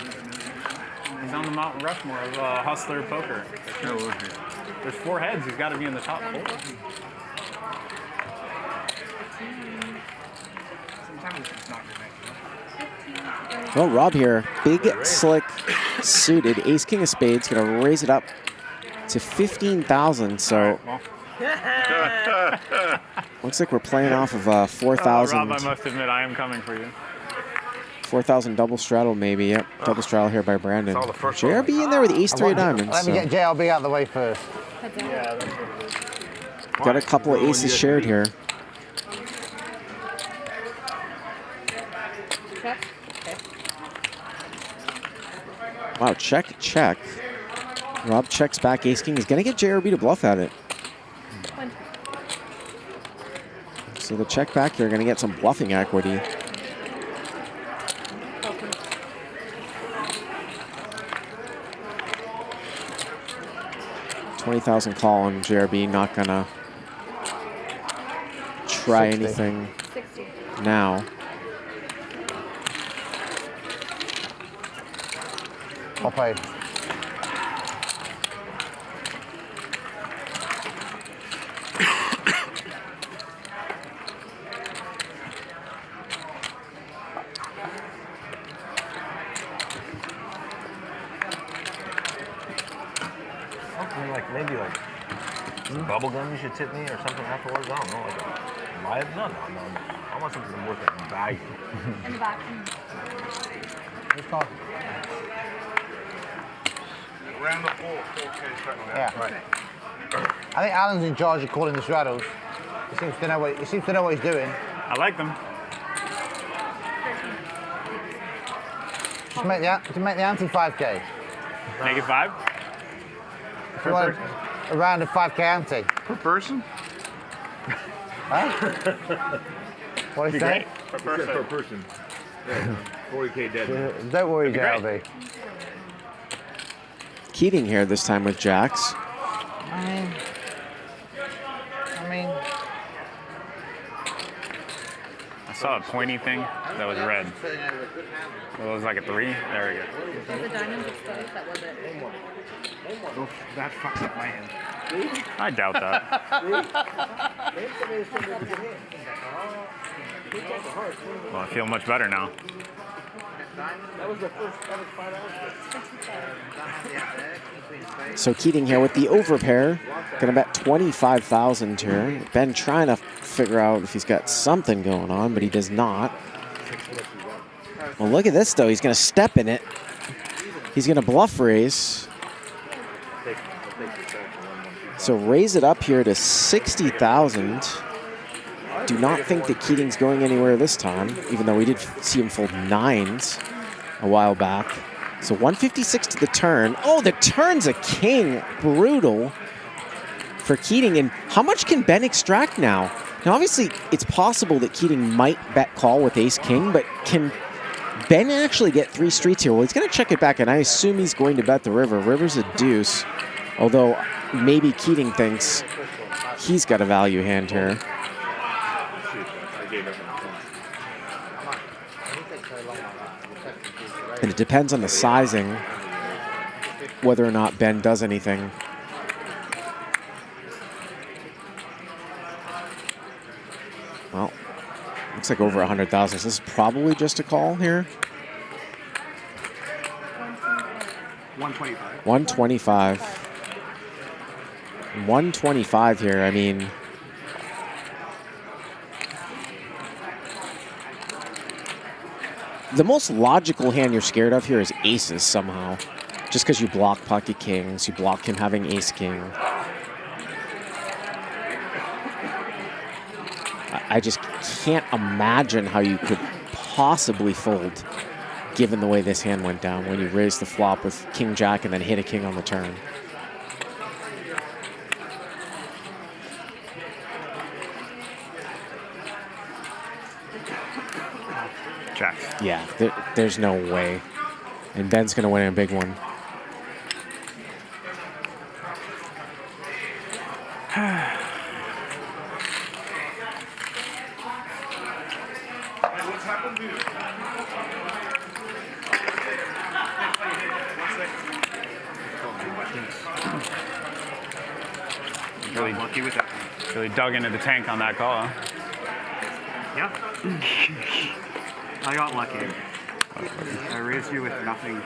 He's on the Mount Rushmore of Hustler Poker. There's 4 heads. He's got to be in the top 4. Well, Rob here, big, slick, suited. Ace, king of spades, going to raise it up to 15,000. So looks like we're playing off of 4,000. Rob, I must admit, I am coming for you. 4,000 double straddle, maybe. Yep, double straddle here by Brandon. JRB in there with ace 3 of diamonds. Let me get JRB out of the way first. Got a couple of aces shared here. Wow, check, check. Rob checks back ace king. He's going to get JRB to bluff at it. So the check back here, going to get some bluffing equity. $20,000 call on JRB, not gonna try 60. anything now. Well played. Maybe like some bubble gum you should tip me or something afterwards. I don't know, like a live? No. I want something worth it value. In the back. Who's calling? Round of 4K track. Yeah. Right. I think Alan's in charge of calling the straddles. He seems to know what he's doing. I like them. Just make the ante 5K. Make it 5? If you want a round of 5K ante. Per person? Huh? What did he say? Per person. Per person. Yeah, 40K dead. Don't worry, JRB. Keating here this time with jacks. I mean. I saw a pointy thing that was red. It was like a 3. There we go. Was the diamond exposed? That was it. Oof, that fucks up my hand. I doubt that. Well, I feel much better now. That was the first fight So Keating here with the overpair. Gonna bet 25,000 here. Ben trying to figure out if he's got something going on, but he does not. Well, look at this though. He's gonna step in it. He's gonna bluff raise. So raise it up here to 60,000. Do not think that Keating's going anywhere this time, even though we did see him fold 9s a while back. So 156 to the turn. Oh, the turn's a king. Brutal for Keating. And how much can Ben extract now? Now, obviously, it's possible that Keating might bet call with ace-king, but can Ben actually get 3 streets here? Well, he's going to check it back, and I assume he's going to bet the river. River's a deuce, although maybe Keating thinks he's got a value hand here. And it depends on the sizing, whether or not Ben does anything. Well, looks like over 100,000. So this is probably just a call here. 125. 125. 125 here. I mean, the most logical hand you're scared of here is aces somehow. Just because you block pocket kings, you block him having ace king. I just can't imagine how you could possibly fold given the way this hand went down when you raise the flop with king jack and then hit a king on the turn. Jacks. Yeah, there's no way. And Ben's going to win a big one. What's happened to you? Really lucky with that. Really dug into the tank on that call, huh? Yeah. I got lucky. I raised you with nothing.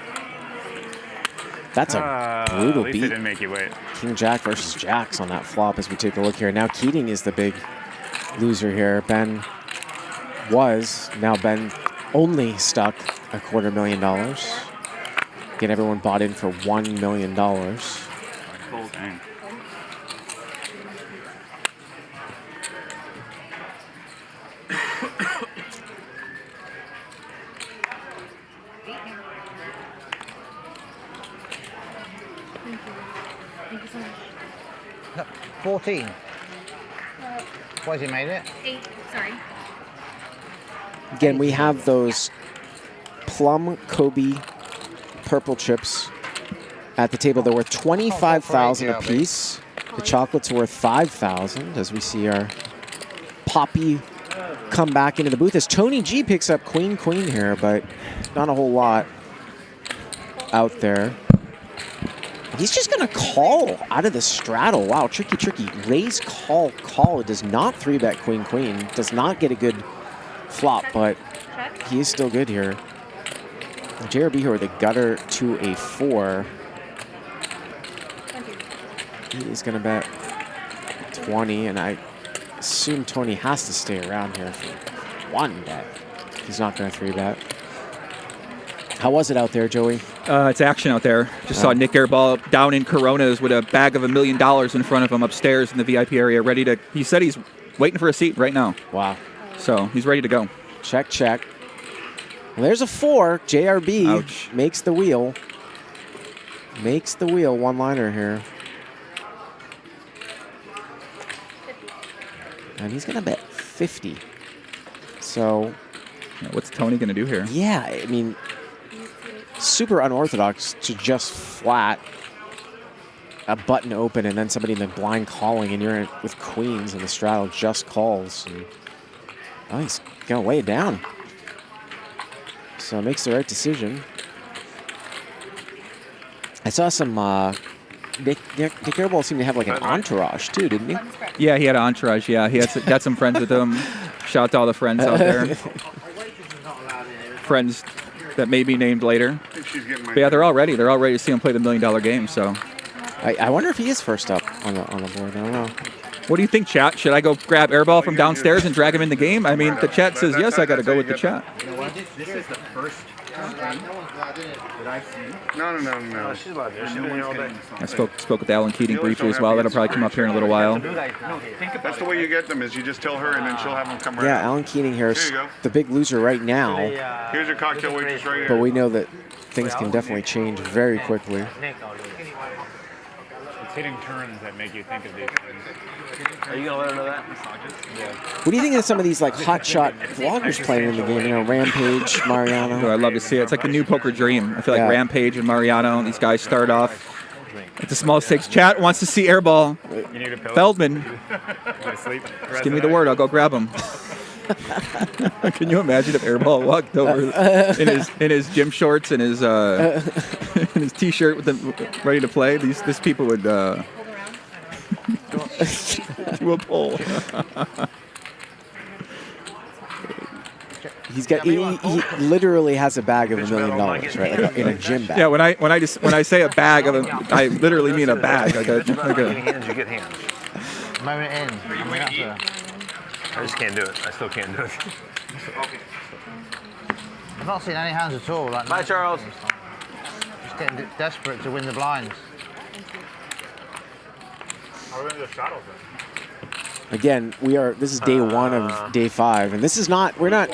That's a brutal at least beat. They didn't make you wait. King Jack versus Jacks on that flop as we take a look here. Now Keating is the big loser here. Ben was. Now Ben only stuck $250,000. Get everyone bought in for $1 million. Dang. Thank you so much. 14. What has he made it? 8, sorry. Again, we have those plum Kobe purple chips at the table. They're worth $25,000 a piece. The chocolates are worth $5,000 as we see our Poppy come back into the booth as Tony G picks up queen here, but not a whole lot. out there. He's just going to call out of the straddle. Wow, tricky, tricky. Raise, call, call. It does not 3-bet queen, queen. Does not get a good flop, but he is still good here. JRB here with a gutter to a 4. He is going to bet 20, and I assume Tony has to stay around here for 1 bet. He's not going to 3-bet. How was it out there, Joey? It's action out there. Just saw Nick airball down in Coronas with a bag of $1 million in front of him upstairs in the VIP area, ready to. He said he's waiting for a seat right now. Wow. So he's ready to go. Check, check. Well, there's a 4. JRB Ouch. makes the wheel. Makes the wheel. One-liner here. And he's going to bet 50. So. Yeah, what's Tony going to do here? Yeah, I mean, super unorthodox to just flat a button open and then somebody in the blind calling, and you're in with queens and the straddle just calls. And, oh, he's going to lay it down. So makes the right decision. I saw some Nick Airball seemed to have like an entourage too, didn't he? Yeah, he had an entourage. Yeah, he had got some friends with him. Shout out to all the friends out there. Friends that may be named later. But yeah, they're all ready. They're all ready to see him play the $1 million game. So, I wonder if he is first up on the board. I don't know. What do you think, chat? Should I go grab airball from downstairs and drag him in the game? I mean, the chat says yes. I got to go with the chat. You know what? This is the first that I've seen. No. She's allowed there. She's been here all day. I spoke with Alan Keating briefly as well. That'll probably come up here in a little while. That's the way you get them, is you just tell her and then she'll have them come right Yeah, out. Alan Keating here There is you go. the big loser right now. Here's your cocktail waitress right here. But we know that things can definitely change very quickly. It's hitting turns that make you think of these things. Are you going to let her know that? Yeah. What do you think of some of these like hotshot vloggers playing in the game? You know, Rampage, Mariano. Oh, I'd love to see it. It's like the new poker dream. I feel like Rampage and Mariano, these guys start off at the small stakes. Chat wants to see airball. You need a pillow? Feldman. Sleep. Just give me the word. I'll go grab him. Can you imagine if airball walked over in his gym shorts and his in his t-shirt with ready to play? These people would do a poll. He's got he literally has a bag of $1 million, right? Like in a gym bag. Yeah, when I say a bag of I literally mean a bag. Like a hands, you get hands. Moment in. I just can't do it. I still can't do it. I've not seen any hands at all. Like Bye, Charles. Just getting desperate to win the blinds. How are we going to do shadows then? Again, this is day 1 of day 5, and this is not. We don't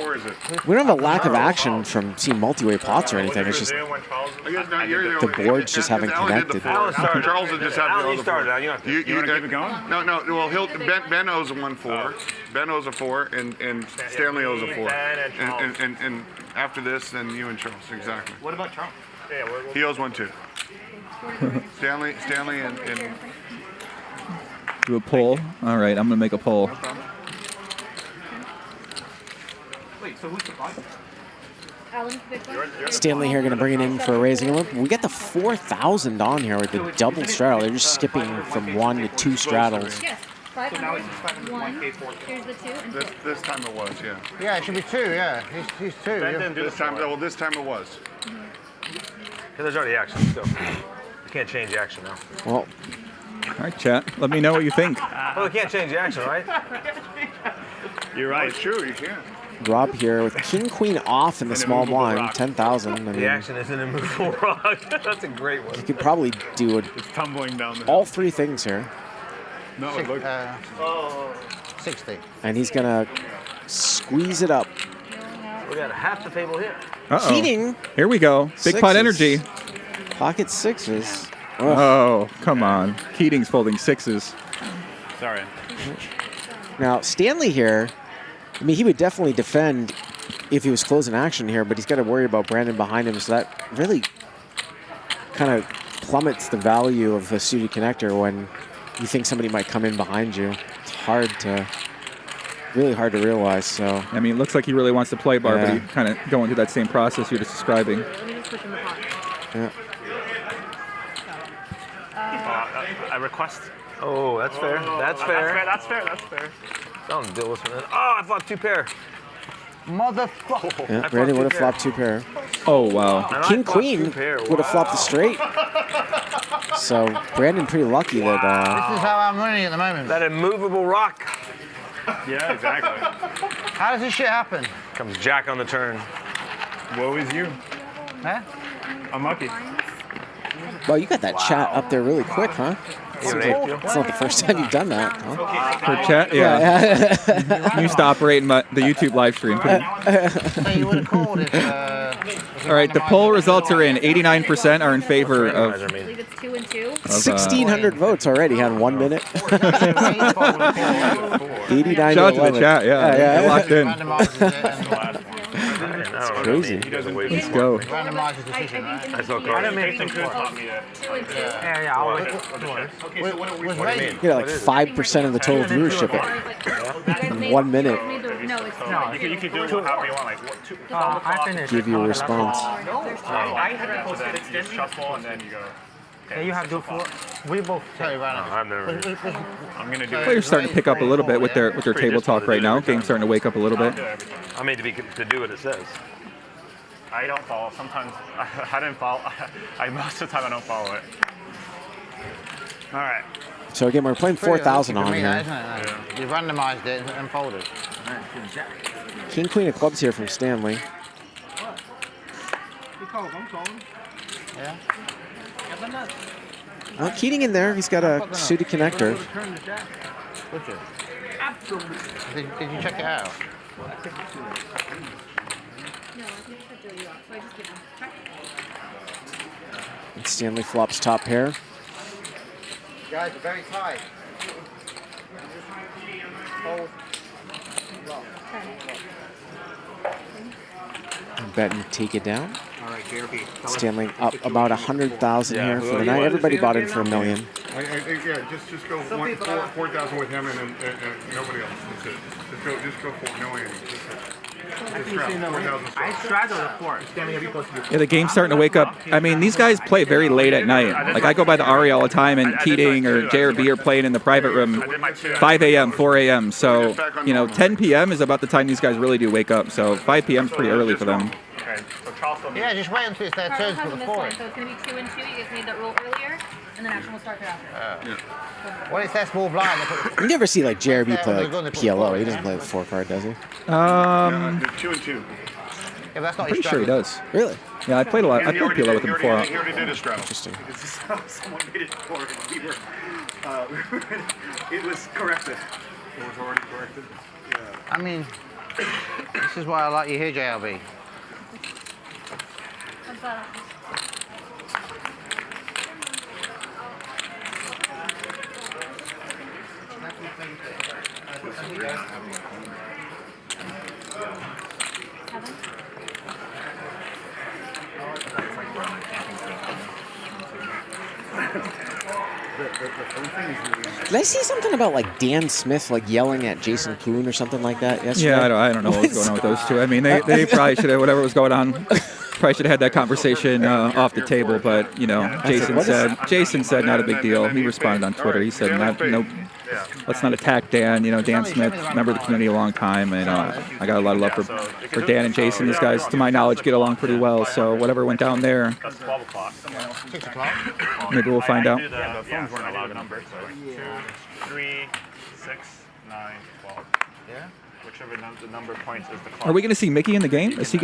have a lack of action from seeing multi-way pots or anything. It's just the boards just haven't connected. Charles will just have to started. You want to keep it going? No. Well, Ben owes a 1-4. Ben owes a 4, and Stanley owes a 4. And after this, then you and Charles, exactly. What about Charles? Yeah, he owes 1 too. Stanley, and do a poll. All right, I'm gonna make a poll. Wait, so who's the bottom? Stanley here going to bring it in for a raising. We got the 4,000 on here with the double straddle. They're just skipping from 1 to 2 straddles. Yes, 500. One. Here's the 2 and 2. This time it was, yeah. Yeah, it should be 2. Yeah, he's 2. Yeah. This time it was. Because there's already action still. You can't change the action now. Well. All right, chat. Let me know what you think. Well, we can't change the action, right? You're right. It's true, you can. Rob here with king queen off in the small blind, 10,000. I mean, the action is an immovable rock. That's a great one. You could probably do it. It's tumbling down. All 3 things here. No, look. 60. And he's gonna squeeze it up. We got half the table here. Uh-oh. Keating. Here we go. Big pot energy. Pocket 6s. Ugh. Oh, come on. Keating's folding 6s. Sorry. Now, Stanley here, I mean, he would definitely defend if he was closing action here, but he's got to worry about Brandon behind him, so that really kind of plummets the value of a suited connector when you think somebody might come in behind you. It's really hard to realize, so. I mean, it looks like he really wants to play bar, but he kind of going through that same process you're just describing. Yeah. I request. Oh, that's fair. That's fair. That's fair. Don't deal with it. Oh, I flopped 2 pair. Motherfucker. Yeah, Randy would have flopped 2 pair. Oh, wow. King Queen would have flopped the straight. So Brandon pretty lucky that. This is how I'm running at the moment. That immovable rock. Yeah, exactly. How does this shit happen? Comes Jack on the turn. Woe is you. Huh? I'm lucky. Well, you got that chat up there really quick, huh? It's not the first time you've done that. Huh? For chat, yeah. You used to operate in the YouTube live stream. All right, the poll results are in. 89% are in favor of. I believe it's 2 and 2. 1,600 votes already on 1 minute. 89 Shout out to the 11. chat, yeah. They're locked in. It's crazy. Let's go. I saw Carl. You get like 5% of the total viewership in 1 minute. No, it's You can do it however you want. Like what, two, I finished. Give you a response. I had to post it. Then you shuffle and then you go. Yeah, you have to do 4. We both. I'm gonna do it. Players starting to pick up a little bit with their table talk right now. Game's starting to wake up a little bit. I made to do what it says. I don't follow. Sometimes I didn't follow. Most of the time I don't follow it. All right. So again, we're playing 4,000 on here. You randomized it and folded. King Queen of Clubs here from Stanley. Yeah. Well, Keating in there. He's got a suited connector. Did you check it out? And Stanley flops top pair. Guys are very tight. Hold. Betting to take it down. All right, JRB. Stanley up about 100,000 here for the night. Everybody bought in for $1 million. Yeah, just go 4,000 with him and nobody else. That's it. Just go 4 million. I straddled the 4. Stanley, have you posted? Yeah, the game's starting to wake up. I mean, these guys play very late at night. Like, I go by the Ari all the time, and Keating or JRB are playing in the private room 5 a.m., 4 a.m. So, 10 p.m. is about the time these guys really do wake up. So 5 p.m. is pretty early for them. Yeah, just wait until it's their turn to the 4. So it's going to be 2 and 2. You guys made that rule earlier, and then action will start thereafter. Well, it's their small blind. You never see like JRB play like PLO. He doesn't play the 4 card, does he? 2 and 2. Yeah, that's not Pretty sure he does. Really? Yeah, I played a lot. I played PLO with him before. He already did a straddle. Interesting. Someone made it for it. We were, it was corrected. It was already corrected? Yeah. I mean, this is why I like you here, JRB. What's that? Did I see something about like Dan Smith like yelling at Jason Kuhn or something like that yesterday? Yeah, I don't know what was going on with those two. I mean, they probably should have, whatever was going on, probably should have had that conversation off the table. But, Jason said not a big deal. He responded on Twitter. He said, let's not attack Dan. Dan Smith, member of the community a long time. And I got a lot of love for Dan and Jason. These guys, to my knowledge, get along pretty well. So whatever went down there, 6 o'clock. maybe we'll find out. Yeah, the phones weren't allowed numbers. So 2, 3, 6, 9, 12. Yeah. Whichever the number points is the clock. Are we going to see Mickey in the game? Is he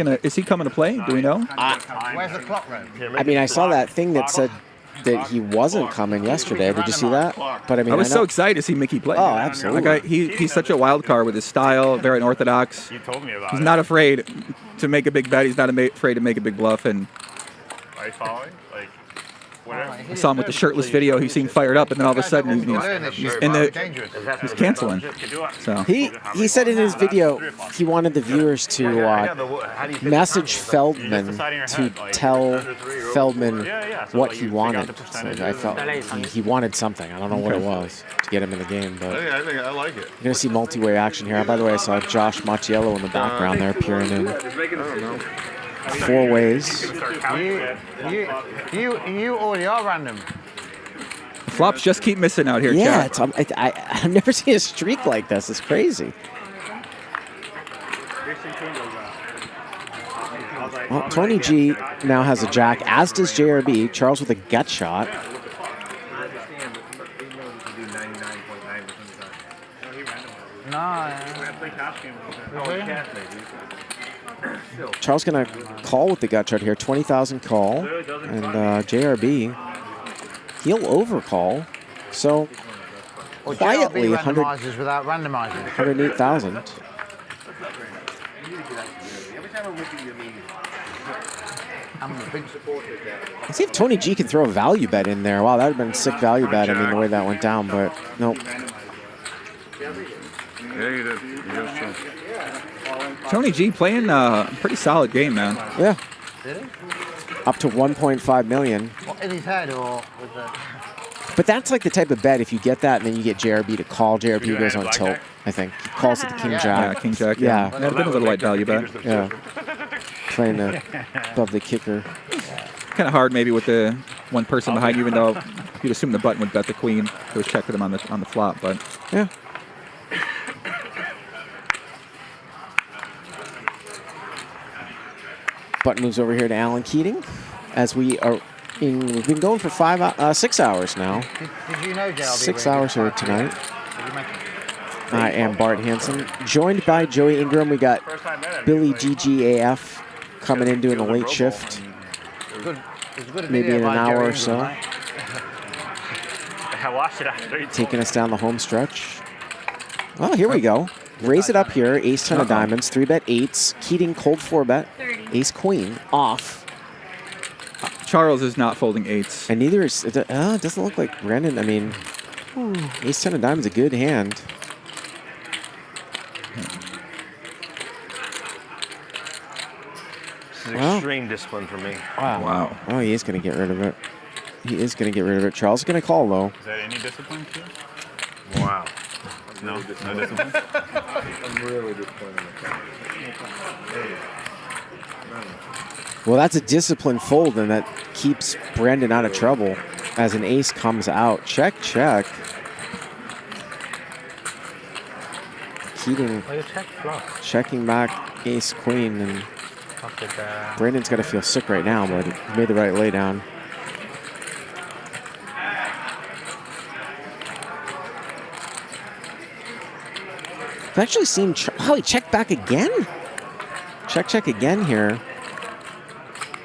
coming to play? Do we know? Where's the clock room? I mean, I saw that thing that said that he wasn't coming yesterday. Did you see that? But I mean, I was so excited to see Mickey play. Oh, absolutely. Like he's such a wild card with his style, very unorthodox. You told me about He's it. not afraid to make a big bet. He's not afraid to make a big bluff. And Are you following? Like, whatever. I saw him with the shirtless video. He seemed fired up, and then all of a sudden he's canceling. So he said in his video he wanted the viewers to message Feldman to tell Feldman what he wanted. So I felt he wanted something. I don't know what it was to get him in the game, but I think I like it. you're gonna see multi-way action here. By the way, I saw Josh Macchiello in the background there peering in. I don't know. 4 ways. You already are random. Flops just keep missing out here, Yeah, chat. I've never seen a streak like this. It's crazy. Well, Tony G now has a jack, as does JRB. Charles with a gut shot. Charles going to call with the gut shot here. 20,000 call. And JRB, he'll overcall. So Well, quietly, JRB 100, randomizers without randomizing. 108,000. I'm a big supporter there. Let's see if Tony G can throw a value bet in there. Wow, that would have been a sick value bet. I mean, the way that went down, but nope. Yeah, you did. You just changed. Tony G playing a pretty solid game, man. Yeah. Did he? Up to 1.5 million. What, in his head or with the... But that's like the type of bet, if you get that and then you get JRB to call, JRB goes on tilt, I think. He calls it the King Jack. Yeah, King Jack. Yeah. That'd have been a little light value bet. Yeah. Playing above the kicker. Kind of hard maybe with the one person behind you, even though you'd assume the button would bet the queen. It was checked with him on the flop, but yeah. Button moves over here to Alan Keating, as we've been going for 6 hours now. Did you know JRB? 6 hours here tonight. I am Bart Hansen, joined by Joey Ingram. We got Billy GGAF coming in doing a late shift, maybe in an hour or so. I watched it after. Taking us down the home stretch. Well, here we go. Raise it up here. Ace 10 of diamonds. 3-bet eights. Keating cold 4-bet. Ace queen off. Charles is not folding eights. And neither is. It doesn't look like Brendan. I mean, Ace 10 of diamonds is a good hand. This is extreme discipline for me. Wow. Oh, he is going to get rid of it. He is going to get rid of it. Charles is going to call low. Is that any discipline to you? Wow. No discipline? I'm really disappointed. Well, that's a disciplined fold, and that keeps Brendan out of trouble as an ace comes out. Check, check. Keating checking back ace queen, and Brendan's got to feel sick right now, but he made the right lay down. I've actually seen, wow, he checked back again? Check, check again here.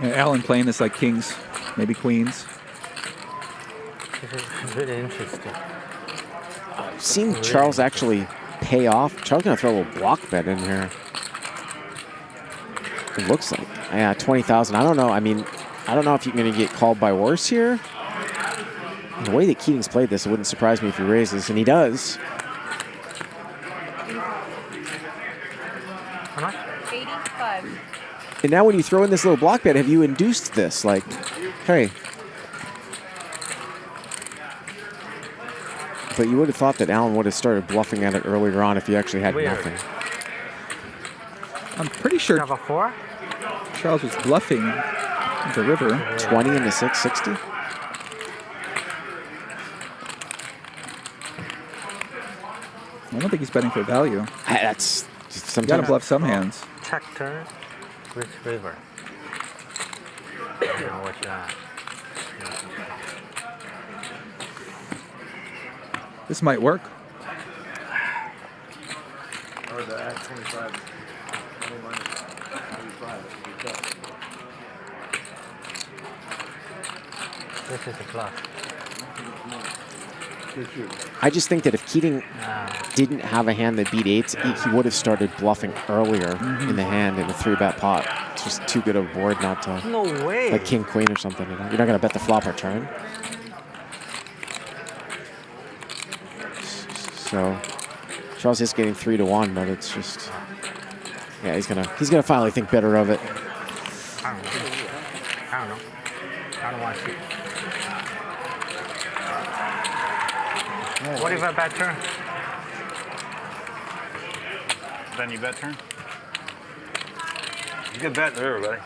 Yeah, Alan playing this like kings, maybe queens. This is really interesting. I've seen Charles actually pay off. Charles going to throw a little block bet in here. It looks like. Yeah, 20,000. I don't know. I mean, I don't know if you're going to get called by worse here. The way that Keating's played this, it wouldn't surprise me if he raises, and he does. How much? 85. And now when you throw in this little block bet, have you induced this? Like, hey. But you would have thought that Alan would have started bluffing at it earlier on if he actually had nothing. I'm pretty sure Charles was bluffing the river. 20 into 660. I don't think he's betting for value. That's you gotta bluff some hands. Check turn with river. I don't know what that. This might work. Or the at 25. This is a bluff. I just think that if Keating didn't have a hand that beat eights, he would have started bluffing earlier in the hand in a 3-bet pot. It's just too good a board not to. No way. Like king queen or something. You know? You're not gonna bet the flop or turn. So Charles is getting 3-1, but it's just yeah, he's gonna finally think better of it. I don't know. I don't want to see. What if I bet turn? Then you bet turn? You can bet there, everybody.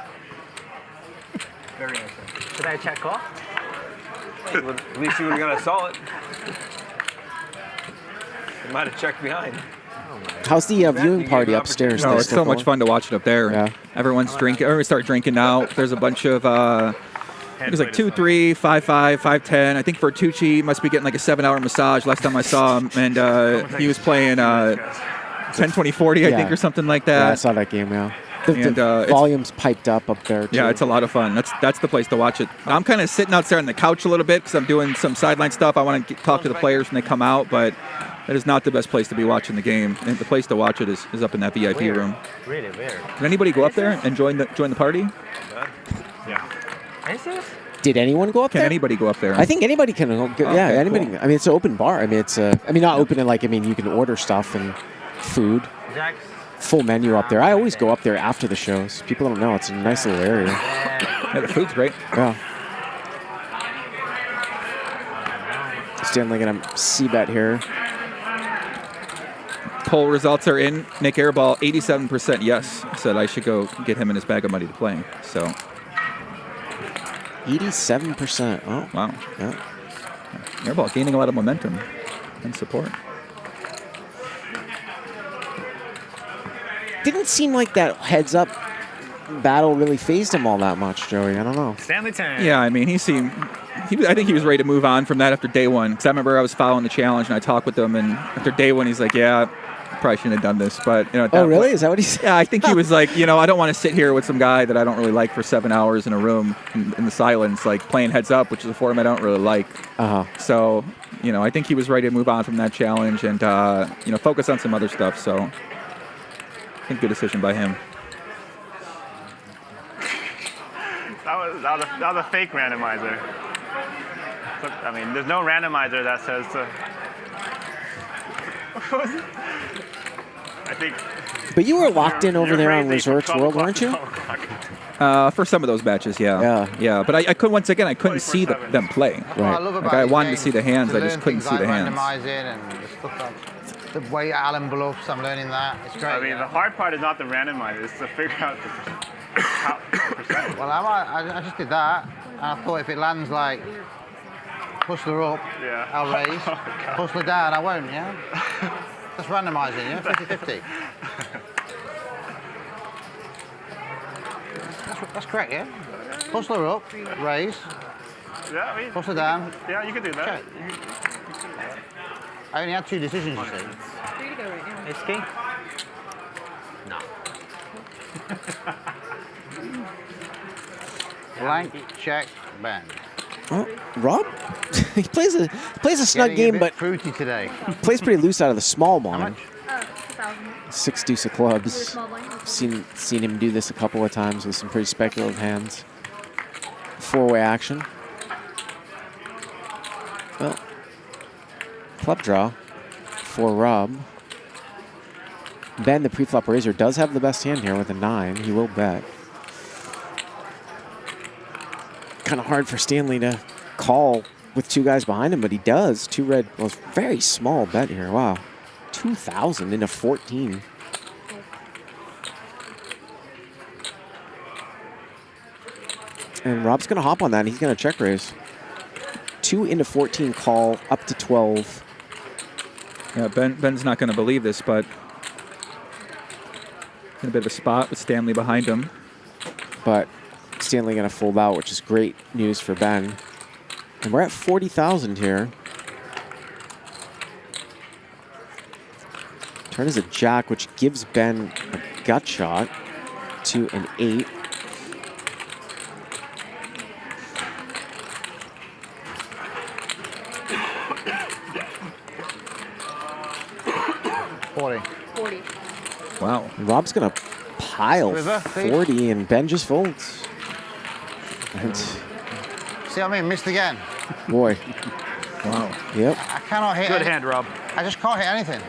Very interesting. Should I check off? At least you would have got a solid. You might have checked behind. How's the viewing party upstairs? No, it's so much fun to watch it up there. Yeah. Everyone's drinking. Everyone start drinking now. There's a bunch of. It was like 2-3, 5-5, 5-10. I think Vertucci must be getting like a 7-hour massage last time I saw him, and he was playing 10-20-40, I think, or something like that. Yeah, I saw that game. Yeah. The volume's piped up there, too. Yeah, it's a lot of fun. That's the place to watch it. Now, I'm kind of sitting out there on the couch a little bit because I'm doing some sideline stuff. I want to talk to the players when they come out, but that is not the best place to be watching the game. And the place to watch it is up in that VIP room. Really weird. Can anybody go up there and join the party? Yeah. Did anyone go up there? Can anybody go up there? I think anybody can go. Yeah, Okay, anybody. cool. I mean, it's an open bar. I mean, it's not open in like, I mean, you can order stuff and food. Full menu up there. I always go up there after the shows. People don't know. It's a nice little area. Yeah, the food's great. Yeah. Stanley gonna C-bet here. Poll results are in. Nick Airball, 87% yes. Said I should go get him in his bag of money to play. So 87%. Oh, wow. Yeah. Airball gaining a lot of momentum and support. Didn't seem like that heads-up battle really phased him all that much, Joey. I don't know. Stanley Tang. Yeah, I mean, I think he was ready to move on from that after day one. Because I remember I was following the challenge and I talked with him, and after day one, he's like, "Yeah, probably shouldn't have done this." But oh, really? Is that what he said? Yeah, I think he was like, I don't want to sit here with some guy that I don't really like for 7 hours in a room in the silence, like playing heads up, which is a form I don't really like. So, I think he was ready to move on from that challenge and focus on some other stuff. So, I think good decision by him. That was a fake randomizer. I mean, there's no randomizer that says to. I think. But you were locked in over there on Resorts World, weren't you? For some of those matches, yeah. But I couldn't. Once again, I couldn't see them play. Right. I wanted to see the hands. I just couldn't see the hands. Randomizing and the stuff like the way Alan bluffs, I'm learning that. It's great. I mean, the hard part is not the randomizer; it's to figure out the percentage. Well, I just did that, and I thought if it lands like hustler up, I'll raise. Hustler down, I won't. Yeah. That's randomizing, yeah, 50-50. That's correct, yeah. Hustler up, raise. Yeah, I mean, hustler down. Yeah, you can do that. Check. I only had 2 decisions, you see. Free to go right now. It's king. No. Blank, check, bang. Oh, Rob? he plays a snug game, but fruity today. Plays pretty loose out of the small blind. 2,000. 6 deuce of clubs. Small blind. Seen him do this a couple of times with some pretty speculative hands. 4-way action. Well, club draw for Rob. Ben, the pre-flop raiser, does have the best hand here with a 9. He will bet. Kind of hard for Stanley to call with 2 guys behind him, but he does. 2 red. Well, it's a very small bet here. Wow. 2,000 into 14. And Rob's going to hop on that, and he's going to check raise. 2 into 14 call, up to 12. Yeah, Ben's not going to believe this, but in a bit of a spot with Stanley behind him. But Stanley going to fold out, which is great news for Ben. And we're at 40,000 here. Turn is a jack, which gives Ben a gut shot to an 8. Wow. And Rob's going to pile River, 40, and Ben just folds. And See what I mean? Missed again. boy. Wow. Yep. I cannot hit. Good hand, Rob. I just can't hit anything.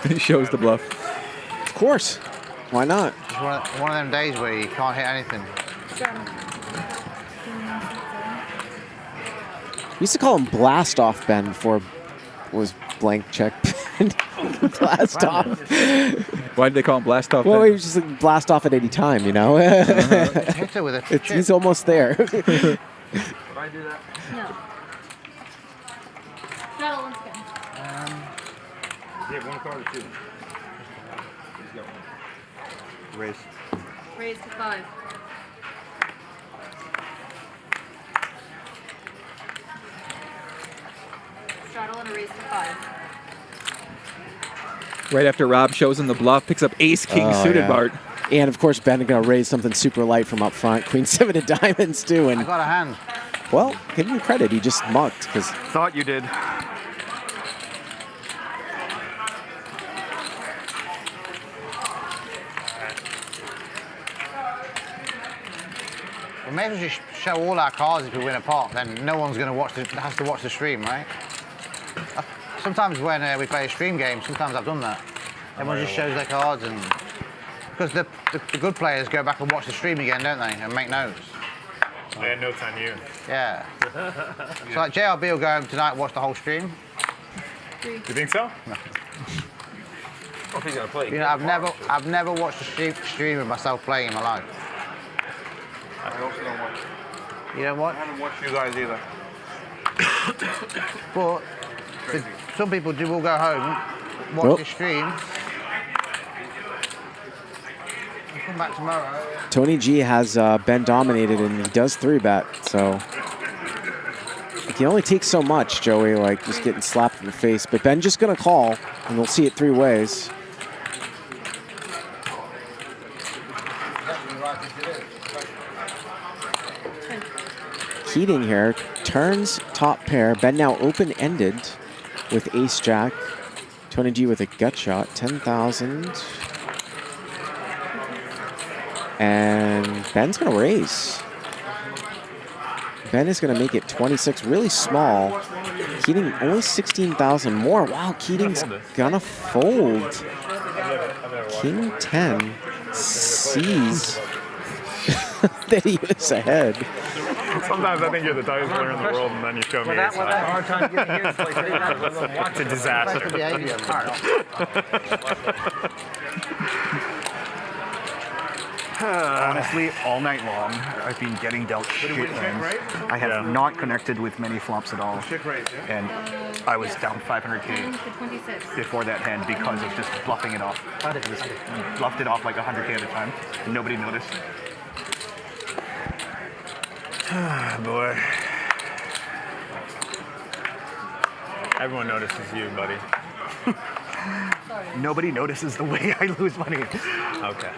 He shows the bluff. Of course. Why not? It's one of them days where you can't hit anything. We used to call him Blast Off Ben before it was blank check Blast off. Why did they call him blast off? Well, then? he was just like blast off at any time, you know. He's almost there. Would I do that? No. Straddle once again. You have one card or two? Raise. Raise to 5. Straddle and a raise to 5. Right after Rob shows him the bluff, picks up ace king suited, Bart. And of course, Ben going to raise something super light from up front. Queen 7 of diamonds too. And I got a hand. well, give him credit. He just mucked because Thought you did. We may as well just show all our cards if we win a pot. Then no one's going to watch. Has to watch the stream, right? Sometimes when we play a stream game, sometimes I've done that. Everyone just shows their cards, and because the good players go back and watch the stream again, don't they, and make notes. They had notes on you. Yeah. So like JRB will go home tonight and watch the whole stream. You think so? No. If he's gonna play. You know, I've never watched a stream of myself playing in my life. I also don't watch. You know what? I haven't watched you guys either. But some people will go home, watch the stream, and come back tomorrow. Tony G has Ben dominated, and he does 3-bet. So you can only take so much, Joey, like just getting slapped in the face. But Ben just going to call, and we'll see it 3 ways. Keating here turns top pair. Ben now open-ended with ace-jack. Tony G with a gut shot, 10,000. And Ben's going to raise. Ben is going to make it 26, really small. Keating only 16,000 more. Wow, Keating's going to fold. King 10 sees that he is ahead. Sometimes I think you're the tightest player in the world, and then you show me ace high. It's a disaster. Honestly, all night long, I've been getting dealt shit hands. I have not connected with many flops at all. And I was down 500K before that hand because of just bluffing it off. Just bluffed it off like 100K at a time. Nobody noticed. Boy. Everyone notices you, buddy. Nobody notices the way I lose money. Okay.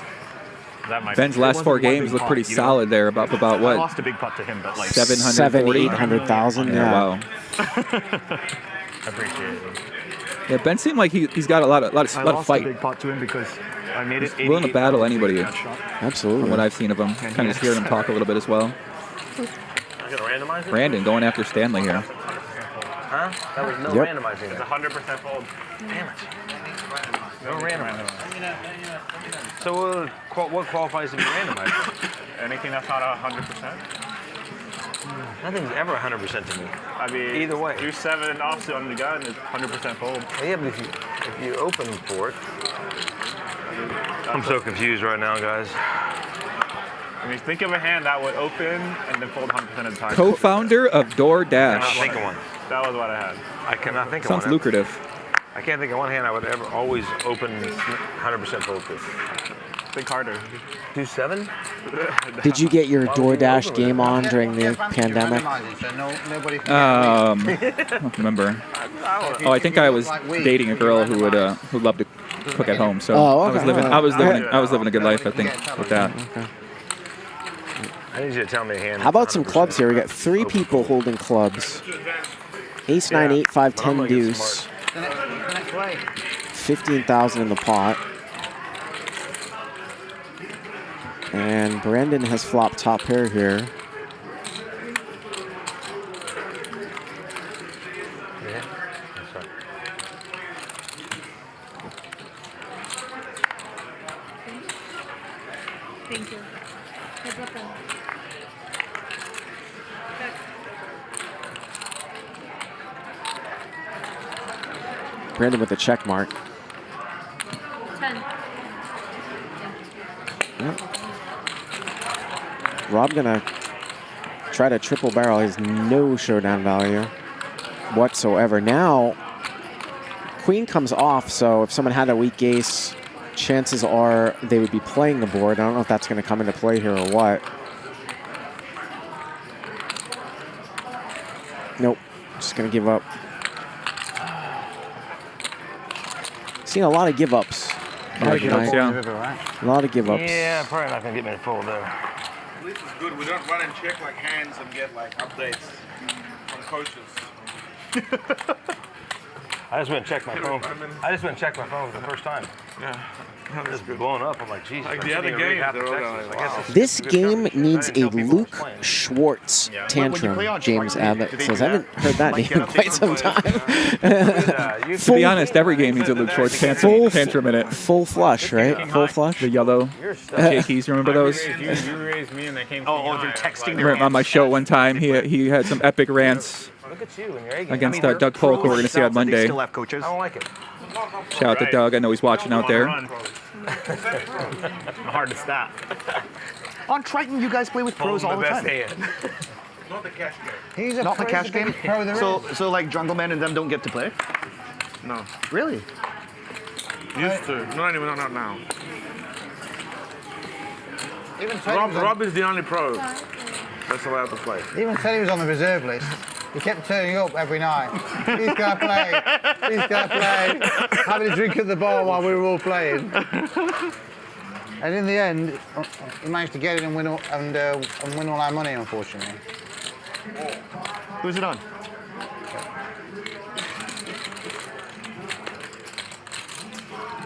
That might Ben's last 4 games look pretty solid there. About what? I lost a big putt to him, but like 700,000, 800,000. Yeah. Wow. I appreciate it. Yeah, Ben seemed like he's got a lot of I lost fight. a big putt to him because I made it. He's willing to battle anybody. Absolutely. From what I've seen of him, kind of just hearing him talk a little bit as well. I gotta randomize it? Brandon going after Stanley here. Huh? That was no randomizing. It's 100% fold. Damn it. No randomizing. So what qualifies to be randomized? Anything that's not 100%? Nothing's ever 100% to me. I mean, either way. Deuce 7 offsuit on the gun is 100% fold. Yeah, but if you open for it. I'm so confused right now, guys. I mean, think of a hand that would open and then fold 100% of the time. Co-founder of I DoorDash. cannot think of one. That was what I had. I cannot think of Sounds one. lucrative. I can't think of one hand I would ever always open 100% fold to. Think harder. Deuce 7? Did you get your DoorDash game on during the pandemic? I don't remember. Oh, I think I was dating a girl who would who loved to cook at home. So Oh, okay. I was living a good life, I think, with that. Okay. I need you to tell me a hand. How about some clubs here? We got 3 people holding clubs. Ace 9, 8, 5, 10 deuce. 15,000 in the pot. And Brandon has flopped top pair here. Thank you. Heads up then. Check. Brandon with the check mark. 10. Yep. Rob gonna try to triple barrel. He has no showdown value whatsoever. Now, queen comes off, so if someone had a weak ace, chances are they would be playing the board. I don't know if that's gonna come into play here or what. Nope, just gonna give up. Seen a lot of give ups. A lot of give-ups, yeah. A lot of give ups. Yeah, probably not gonna get me full there. At least it's good. We don't run and check like hands and get like updates from coaches. I just went and checked my phone. I just went and checked my phone for the first time. Yeah. It's just blowing up. I'm like, Jesus. Like the other games, they're all like, This game needs a Luke Schwartz tantrum, James Abbott says. I haven't heard that name in quite some time. To be honest, every game needs a Luke Schwartz tantrum in it. Full flush, right? Full flush? The yellow keys, remember those? You raised me and they came they're texting Remember on my show one time, he had some epic rants Look at you and your A game. against Doug Polk, who we're going to see on Monday. Still have coaches. I don't like it. Shout out to Doug. I know he's watching out there. Hard to stop. On Triton, you guys play with pros all the time. Not the cash game. He's Not the cash game? pro there is. So like Jungleman and them don't get to play? No. Really? Used to. Not now. Even Teddy Rob is the only pro that's allowed to play. Even Teddy was on the reserve list. He kept turning up every night. He's going to play. He's going to play. Having a drink at the bar while we were all playing. And in the end, he managed to get it and win all, win all our money, unfortunately. Who's it on?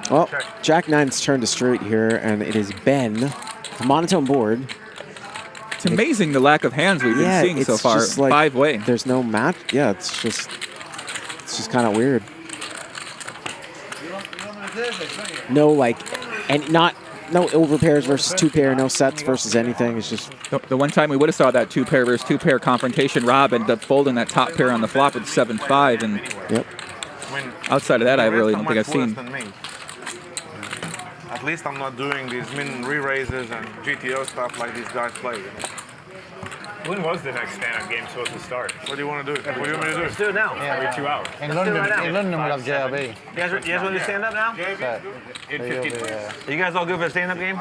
Well, Jack 9's turned to straight here, and it is Ben. It's a monotone board. It's amazing the lack of hands we've been seeing so far. Like, 5-way. There's no match. Yeah, it's just kind of weird. No, like, and no overpairs versus two pair, no sets versus anything. It's just the one time we would have saw that two pair versus two pair confrontation. Rob ended up folding that top pair on the flop with 7-5, and outside of that, I really don't think I've seen. At least I'm not doing these min re-raises and GTO stuff like these guys play. When was the next stand-up game supposed to start? What do you want to do? What do you want me to do? Let's do it now. Every 2 hours. In London we'll have JRB. You guys want to do stand-up now? In You guys all good for the stand-up game?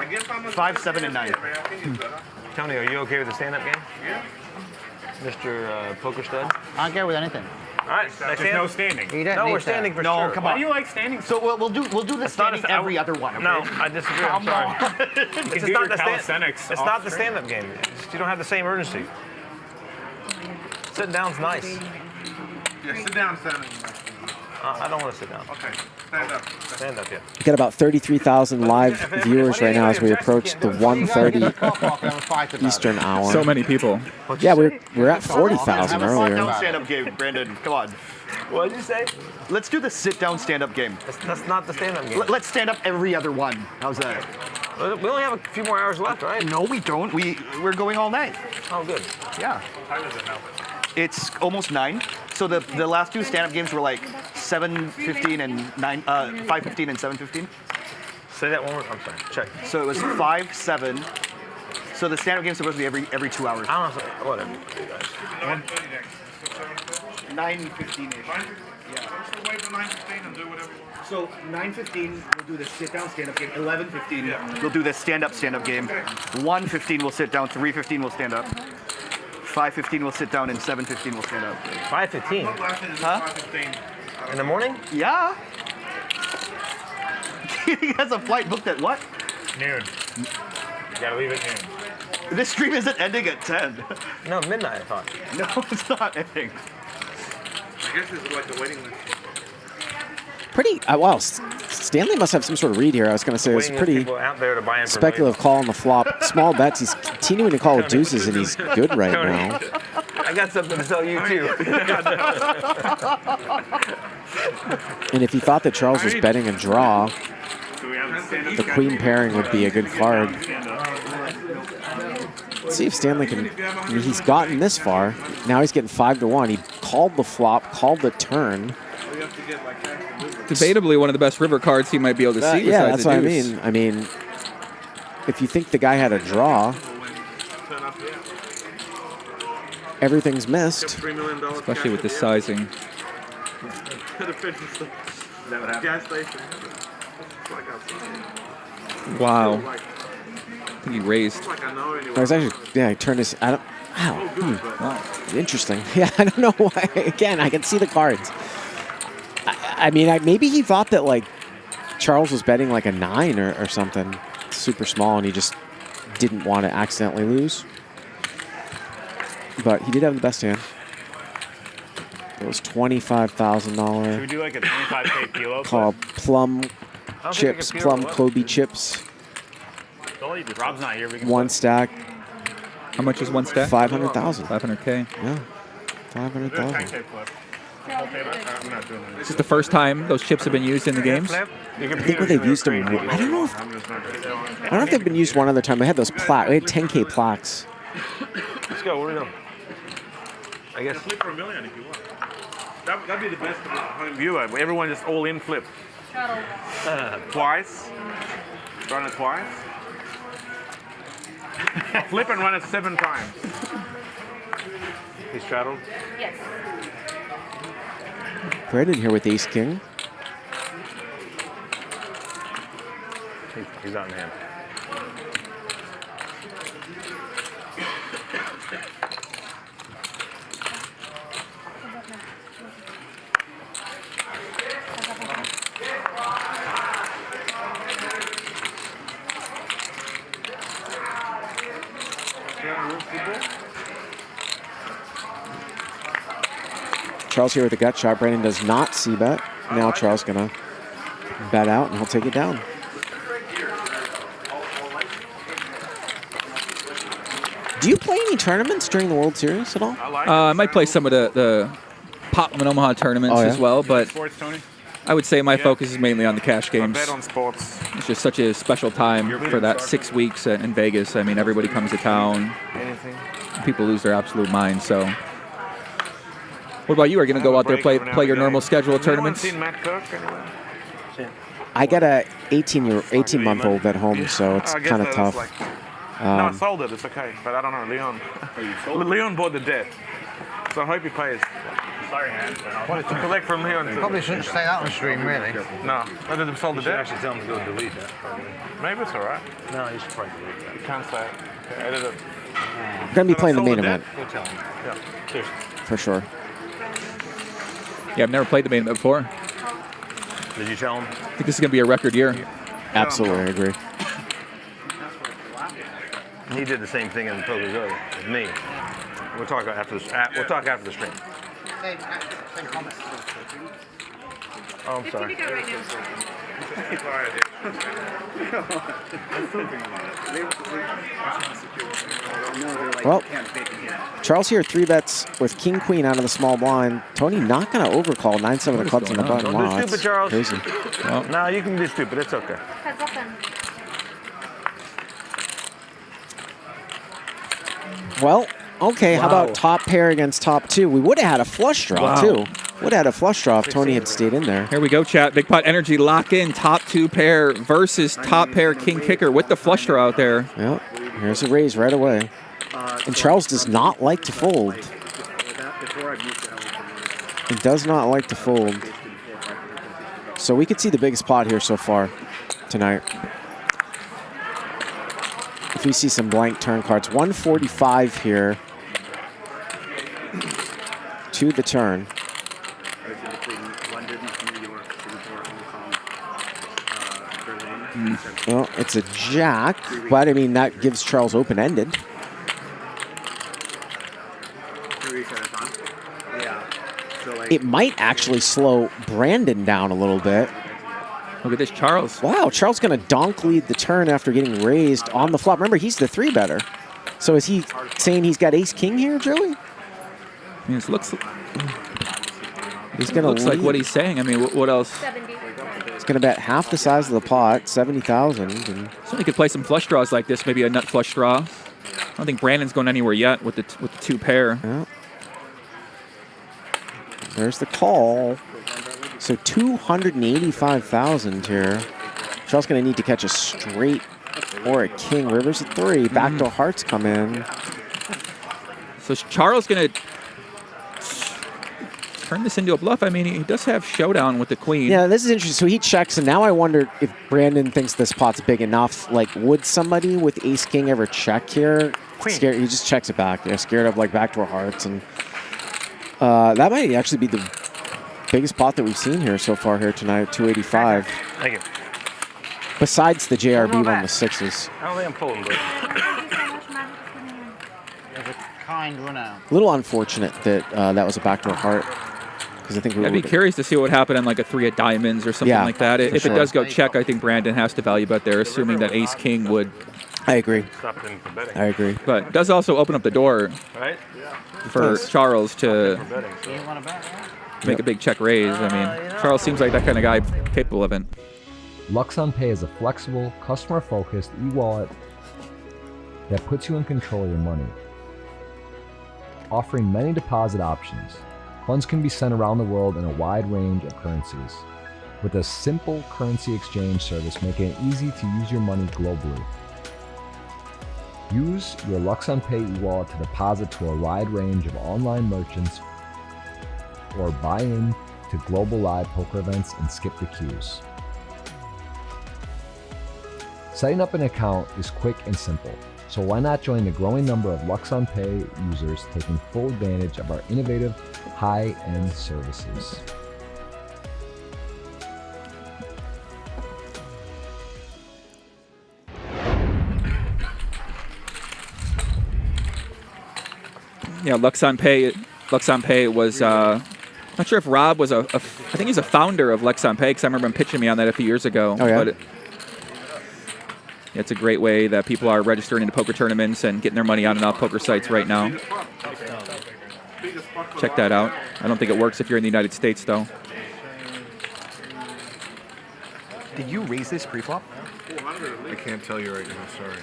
5, 7, and 9. Tony, are you okay with the stand-up game? Yeah. Mr. Poker Stud? I'll go with anything. All right, There's no standing. You don't No, need we're standing that. for sure. come Why on. do you like standing? So we'll do the standing every other one. Okay? No, I disagree. I'm sorry. It's not the calisthenics. It's not the stand-up game. You don't have the same urgency. Sitting down's nice. Yeah, sit down, stand up. I don't want to sit down. Okay, stand up. Stand up, yeah. we got about 33,000 live viewers right now as we approach the 1:30 Eastern hour. So many people. Yeah, we're at 40,000 Have a earlier. sit-down stand-up game, Brandon. Come on. What did you say? Let's do the sit-down stand-up game. That's not the stand-up game. Let's stand up every other one. How's that? We only have a few more hours left, right? No, we don't. We're going all night. Oh, good. Yeah. How does it know? It's almost 9. So the last two stand-up games were like 7:15 and 5:15 and 7:15. Say that one more. I'm sorry. Check. So it was 5, 7. So the stand-up game's supposed to be every 2 hours. I don't know. Whatever. 9:15ish. Yeah. So wait for 9:15 and do whatever you want. So 9:15 we'll do the sit-down stand-up game. 11:15 we'll do the stand-up game. 1:15 we'll sit down. 3:15 we'll stand up. 5:15 we'll sit down, and 7:15 we'll stand up. 5:15? Huh? In the morning? Yeah. He has a flight booked at what? Noon. You gotta leave at noon. This stream isn't ending at 10. No, midnight, I thought. No, it's not ending. I guess it's like a waiting list. Pretty, wow, Stanley must have some sort of read here. I was going to say it's a pretty out there to buy in speculative call on the flop. Small bets. He's continuing to call with deuces, and he's good right now. I got something to tell you, too. And if he thought that Charles was betting a draw, the queen pairing would be a good card. Let's see if Stanley can. I mean, he's gotten this far. Now he's getting 5-1. He called the flop, called the turn. Debatably one of the best river cards he might be able to see. Yeah, besides that's the what I deuce. mean. I mean, if you think the guy had a draw, everything's missed. Especially with the sizing. Gas station. Wow. I think he raised. I was actually, yeah, I turned his. I don't. Wow. Wow. Interesting. Yeah, I don't know why. Again, I can see the cards. I mean, maybe he thought that like Charles was betting like a 9 or something, super small, and he just didn't want to accidentally lose. But he did have the best hand. It was $25,000. Should we do like a 25K kilo? Called Plum Chips, Plum Kobe Chips. Rob's not here. We can One stack. How much is one stack? 500,000. 500K. Yeah. 500,000. This is the first time those chips have been used in the games. I think when they've used them, I don't know if they've been used one other time. They had those plaques. They had 10K plaques. Let's go. What are we doing? I guess. Flip for $1 million if you want. That'd be the best for the home viewer. Everyone just all in flip. Twice. Run it twice. Flip and run it 7 times. He's straddled. Yes. Brandon here with Ace King. He's on hand. Charles here with a gut shot. Brandon does not see bet. Now Charles gonna bet out and he'll take it down. Do you play any tournaments during the World Series at all? I might play some of the Pop and Omaha tournaments as well, but I would say my focus is mainly on the cash games. I bet on sports. It's just such a special time for that 6 weeks in Vegas. I mean, everybody comes to town. Anything. People lose their absolute mind. So, what about you? Are you going to go out there play your normal schedule of tournaments? I got a 18-month-old at home, so it's kind of tough. No, I sold it. It's okay, but I don't know, Leon. Leon bought the debt, so I hope he pays. Sorry, man. To collect from Leon. Probably shouldn't say that on stream, really. No, I didn't sold the debt. Actually, tell him to go delete that. Maybe it's all right. No, you should probably delete that. You can't say it. Okay, edit it. I'm going to be playing the main event. Go tell him. Yeah. Cheers. For sure. Yeah, I've never played the main event before. Did you tell him? I think this is going to be a record year. Absolutely, I agree. He did the same thing in Poker Go as me. We'll talk after the We'll talk after the stream. Same comment. Oh, I'm sorry. Well, Charles here, 3 bets with King Queen out of the small blind. Tony not going to overcall 9-7 of clubs in the button. Don't Wow, do stupid, Charles. crazy. Well, no, you can do stupid. It's okay. Well, okay, how about top pair against top 2? We would have had a flush draw, too. Would have had a flush draw if Tony had stayed in there. Here we go, chat. Big Pot Energy lock in top 2 pair versus top pair King Kicker with the flush draw out there. Yep, here's a raise right away. And Charles does not like to fold. He does not like to fold. So we could see the biggest pot here so far tonight. If we see some blank turn cards. 145 here to the turn. Well, it's a jack, but I mean, that gives Charles open-ended. It might actually slow Brandon down a little bit. Look at this, Charles. Wow, Charles going to donk lead the turn after getting raised on the flop. Remember, he's the 3-better. So is he saying he's got ace-king here, Joey? I mean, it looks he's going to looks like what he's saying. I mean, what else? He's going to bet half the size of the pot, 70,000. And So he could play some flush draws like this, maybe a nut flush draw. I don't think Brandon's going anywhere yet with the 2 pair. Yeah. There's the call. So 285,000 here. Charles going to need to catch a straight or a king. Rivers a 3. Backdoor hearts come in. So Charles going to turn this into a bluff. I mean, he does have showdown with the queen. Yeah, this is interesting. So he checks, and now I wonder if Brandon thinks this pot's big enough. Like, would somebody with ace king ever check here? Scared, he just checks it back. They're scared of like backdoor hearts, and that might actually be the biggest pot that we've seen here so far here tonight. 285. Thank you. Besides the JRB one with 6s. I don't think I'm pulling, but. There's a kind run out. A little unfortunate that that was a backdoor heart. Because I think I'd be curious to see what would happen on like a 3 of diamonds or something like that. If it does go check, I think Brandon has to value bet there, assuming that ace king would. I agree. Stop in for betting. I agree. But it does also open up the door Right? for Charles to make a big check raise. I mean, Charles seems like that kind of guy capable of it. Luxon Pay is a flexible, customer-focused e-wallet that puts you in control of your money. Offering many deposit options, funds can be sent around the world in a wide range of currencies, with a simple currency exchange service making it easy to use your money globally. Use your Luxon Pay e-wallet to deposit to a wide range of online merchants or buy in to global live poker events and skip the queues. Setting up an account is quick and simple, so why not join the growing number of Luxon Pay users taking full advantage of our innovative, high-end services. Yeah, Luxon Pay was, not sure if Rob was I think he's a founder of Luxon Pay, because I remember him pitching me on that a few years ago. Oh, yeah? But it's a great way that people are registering into poker tournaments and getting their money on and off poker sites right now. Check that out. I don't think it works if you're in the United States, though. Did you raise this pre-flop? I can't tell you right now, sorry.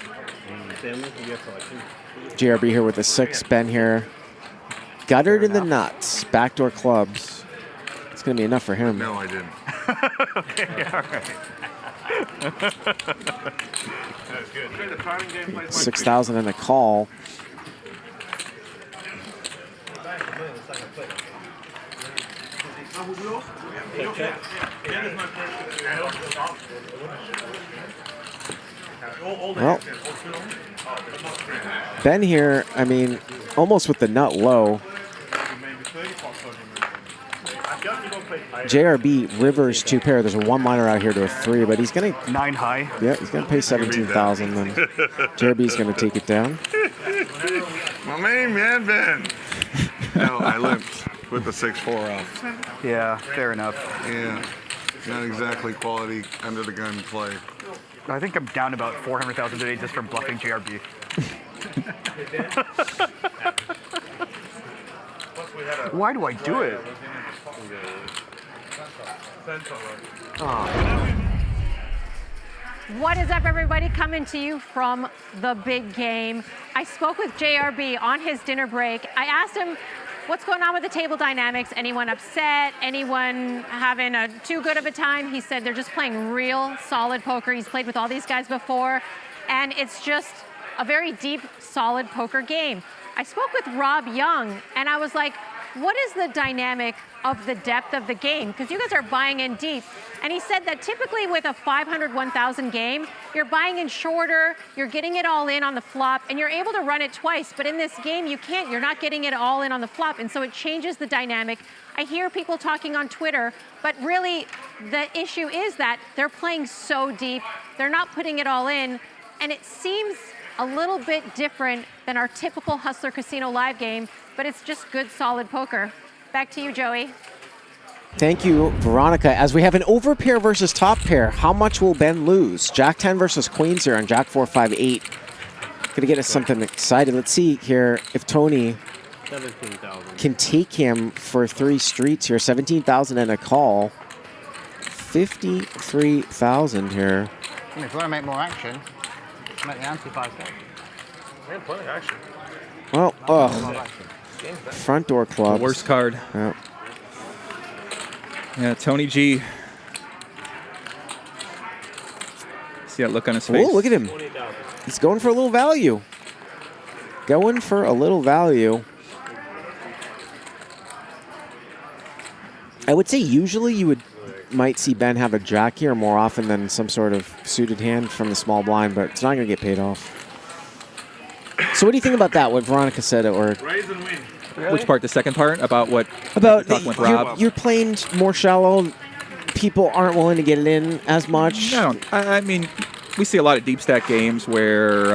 Stanley, you have selection. JRB here with a 6. Ben here. Guttered in the nuts. Backdoor clubs. It's going to be enough for him. No, I didn't. Okay, all right. 6,000 and a call. Well, Ben here, I mean, almost with the nut low. JRB rivers 2 pair. There's a 1-liner out here to a 3, but he's going to 9 high. Yeah, he's going to pay 17,000. Then JRB's going to take it down. My main man, Ben. No, I limped with the 6-4 off. Yeah, fair enough. Yeah, not exactly quality under the gun play. I think I'm down about 400,000 today just from bluffing JRB. Why do I do it? What is up, everybody? Coming to you from the big game. I spoke with JRB on his dinner break. I asked him what's going on with the table dynamics. Anyone upset? Anyone having too good of a time? He said they're just playing real solid poker. He's played with all these guys before, and it's just a very deep, solid poker game. I spoke with Rob Yong, and I was like, what is the dynamic of the depth of the game? Because you guys are buying in deep. And he said that typically with a 500, 1,000 game, you're buying in shorter, you're getting it all in on the flop, and you're able to run it twice. But in this game, you can't. You're not getting it all in on the flop. And so it changes the dynamic. I hear people talking on Twitter, but really the issue is that they're playing so deep. They're not putting it all in. And it seems a little bit different than our typical Hustler Casino live game, but it's just good, solid poker. Back to you, Joey. Thank you, Veronica. As we have an overpair versus top pair, how much will Ben lose? Jack 10 versus Queens here on Jack 4, 5, 8. Gonna get us something excited. Let's see here if Tony can take him for 3 streets here. 17,000 and a call. 53,000 here. If you want to make more action, make the ante 5K. Man, plenty of action. Well, front door clubs. The worst card. Yeah. Yeah, Tony G. See that look on his face? Oh, look at him. He's going for a little value. Going for a little value. I would say usually you might see Ben have a jack here more often than some sort of suited hand from the small blind, but it's not going to get paid off. So what do you think about that, what Veronica said? Or Which part? The second part? About what? About talking with Rob? you're playing more shallow. People aren't willing to get it in as much. No, I mean, we see a lot of deep stack games where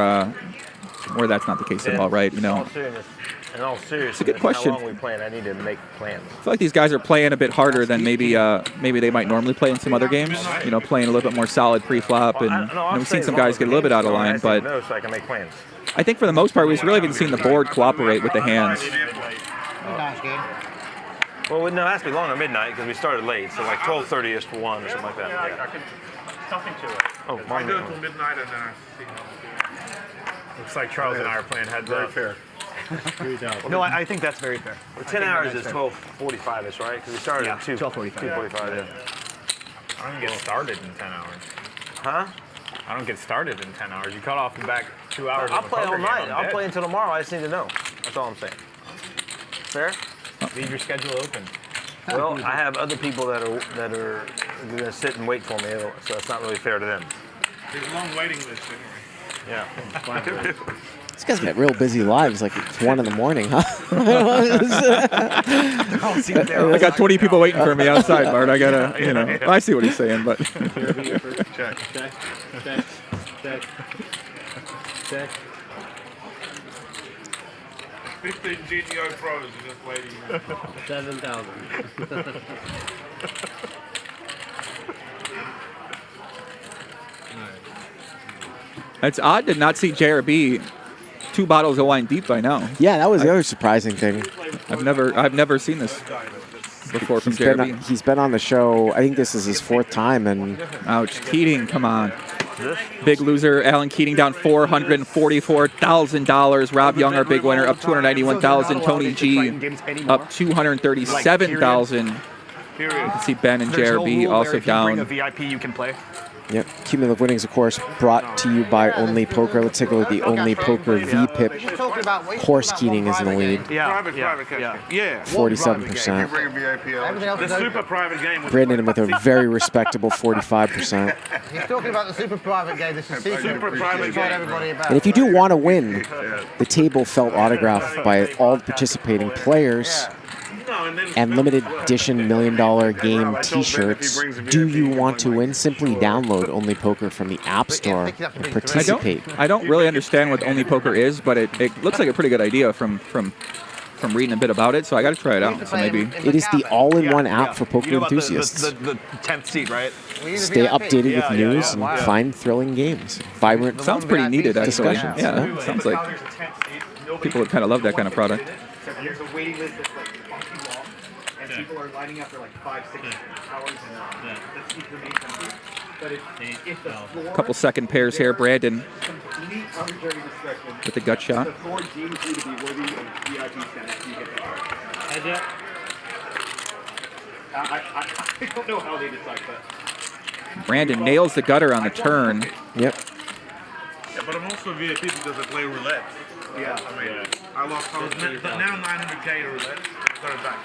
that's not the case at all, right? You know, In all seriousness, it's a good question. How long we playing? I need to make plans. I feel like these guys are playing a bit harder than maybe they might normally play in some other games. You know, playing a little bit more solid pre-flop, and we've seen some guys get a little bit out of line. But So I can make plans. I think for the most part, we've really been seeing the board cooperate with the hands. Well, no, it has to be longer midnight because we started late, so like 12:30ish for 1 or something like that. Yeah. Something to it. Oh, I mine. do it till midnight and then I see. Looks like Charles and I are playing heads up. Fair. No, I think that's very fair. Well, 10 hours is 12:45ish, right? Because we started at 12:45. 2:45. Yeah. I don't get started in 10 hours. Huh? I don't get started in 10 hours. You cut off and back 2 hours. I'll of a play poker all game, night. I'm I'll dead. play until tomorrow. I just need to know. That's all I'm saying. Fair? Leave your schedule open. Well, I have other people that are going to sit and wait for me, so it's not really fair to them. There's a long waiting list anyway. Yeah. These guys got real busy lives, like it's 1 in the morning, huh? I got 20 people waiting for me outside, Bart. I gotta, you know, I see what he's saying, but. Check. Check. 15 GTO pros are just waiting. 7,000. It's odd to not see JRB 2 bottles of wine deep by now. Yeah, that was the other surprising thing. I've never seen this before from JRB. He's been on the show. I think this is his 4th time, and ouch, Keating, come on. Big loser, Alan Keating down $444,000. Rob Young, our big winner, up $291,000. Tony G up $237,000. You can see Ben and JRB also down. If you bring a VIP, you can play. Yep. Cumulative winnings, of course, brought to you by Only Poker. Let's take a look at the Only Poker VPIP. Horse Keating is in the lead. Private. 47%. The super private game. Brandon with a very respectable 45%. He's talking about the super private game. This is secret. Super private game. Everybody about. And if you do want to win, the table felt autographed by all the participating players and limited edition $1 Million Game t-shirts. Do you want to win? Simply download Only Poker from the App Store and participate. I don't really understand what Only Poker is, but it looks like a pretty good idea from reading a bit about it, so I got to try it out. So maybe it is the all-in-one app for poker enthusiasts. The 10th seat, right? Stay updated with news and find thrilling games. Vibrant. Sounds pretty needed, actually. Discussions. Yeah, sounds like people would kind of love that kind of product. There's a waiting list that's like funky long, and people are lining up for like 5-6 hours. That's information. But if the floor, Couple second pairs here, Brandon complete arbitrary discretion, with the gut shot. the floor deems you to be worthy of VIP status, you get that. I don't know how they decide that. Brandon nails the gutter on the turn. Yep. Yeah, but I'm also VIP because I play roulette. Yeah. I mean, I was now 900K to roulette. Got it back.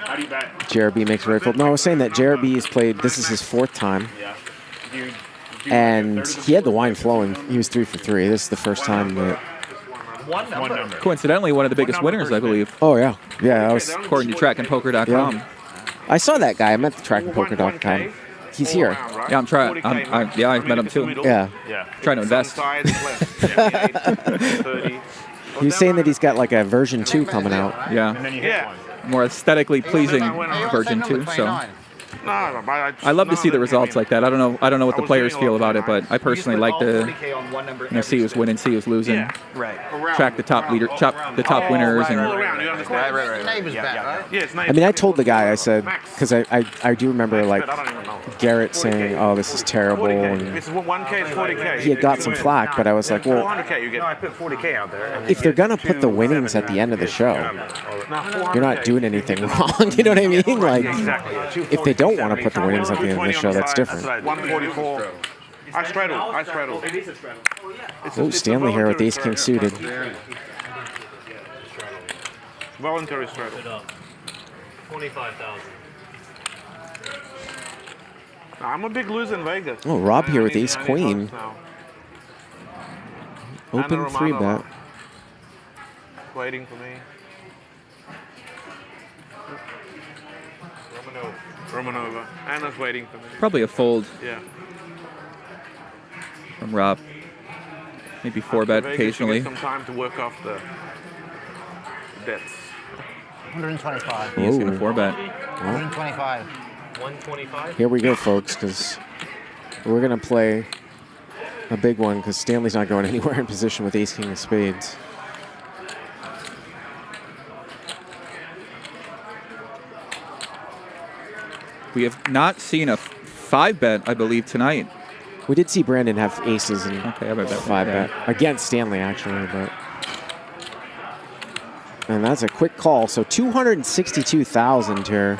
How do you bet? JRB makes a very full. No, I was saying that JRB has played. This is his 4th time. Yeah. And he had the wine flowing. He was 3 for 3. This is the first time that. One number. Coincidentally, one of the biggest winners, I believe. Oh yeah, yeah. I was. According to trackandpoker.com. Yeah. I saw that guy. I met the trackandpoker.com. He's here. Yeah, I'm trying. Yeah, I met him too. Yeah. Trying to invest. He was saying that he's got like a version 2 coming out. Yeah. More aesthetically pleasing version 2. So. I love to see the results like that. I don't know what the players feel about it, but I personally like to see who's winning, see who's losing. Yeah, right. Track the top the top winners. And I mean, I told the guy, I said, because I do remember like Garrett saying, "Oh, this is terrible." And It's 1K, it's 40K. he had got some flack, but I was like, well, 400K you get. No, I put 40K out there. if they're gonna put the winnings at the end of the show, you're not doing anything wrong. You know what I mean? Like, if they don't want to put the winnings at the end of the show, that's different. 144. I straddle. Oh, Stanley here with ace king suited. Voluntary straddle. 25,000. I'm a big loser in Vegas. Oh, Rob here with ace queen. Open 3-bet. Waiting for me. Romanova. Anna's waiting for me. Probably a fold Yeah. from Rob. Maybe 4-bet Vegas, occasionally. You get some time to work off the debts. 125. He's going to 4-bet. 125. 125. Here we go, folks, because we're going to play a big one because Stanley's not going anywhere in position with ace king of spades. We have not seen a 5-bet, I believe, tonight. We did see Brandon have aces and okay, I bet 5-bet against Stanley, actually, but. And that's a quick call. So 262,000 here.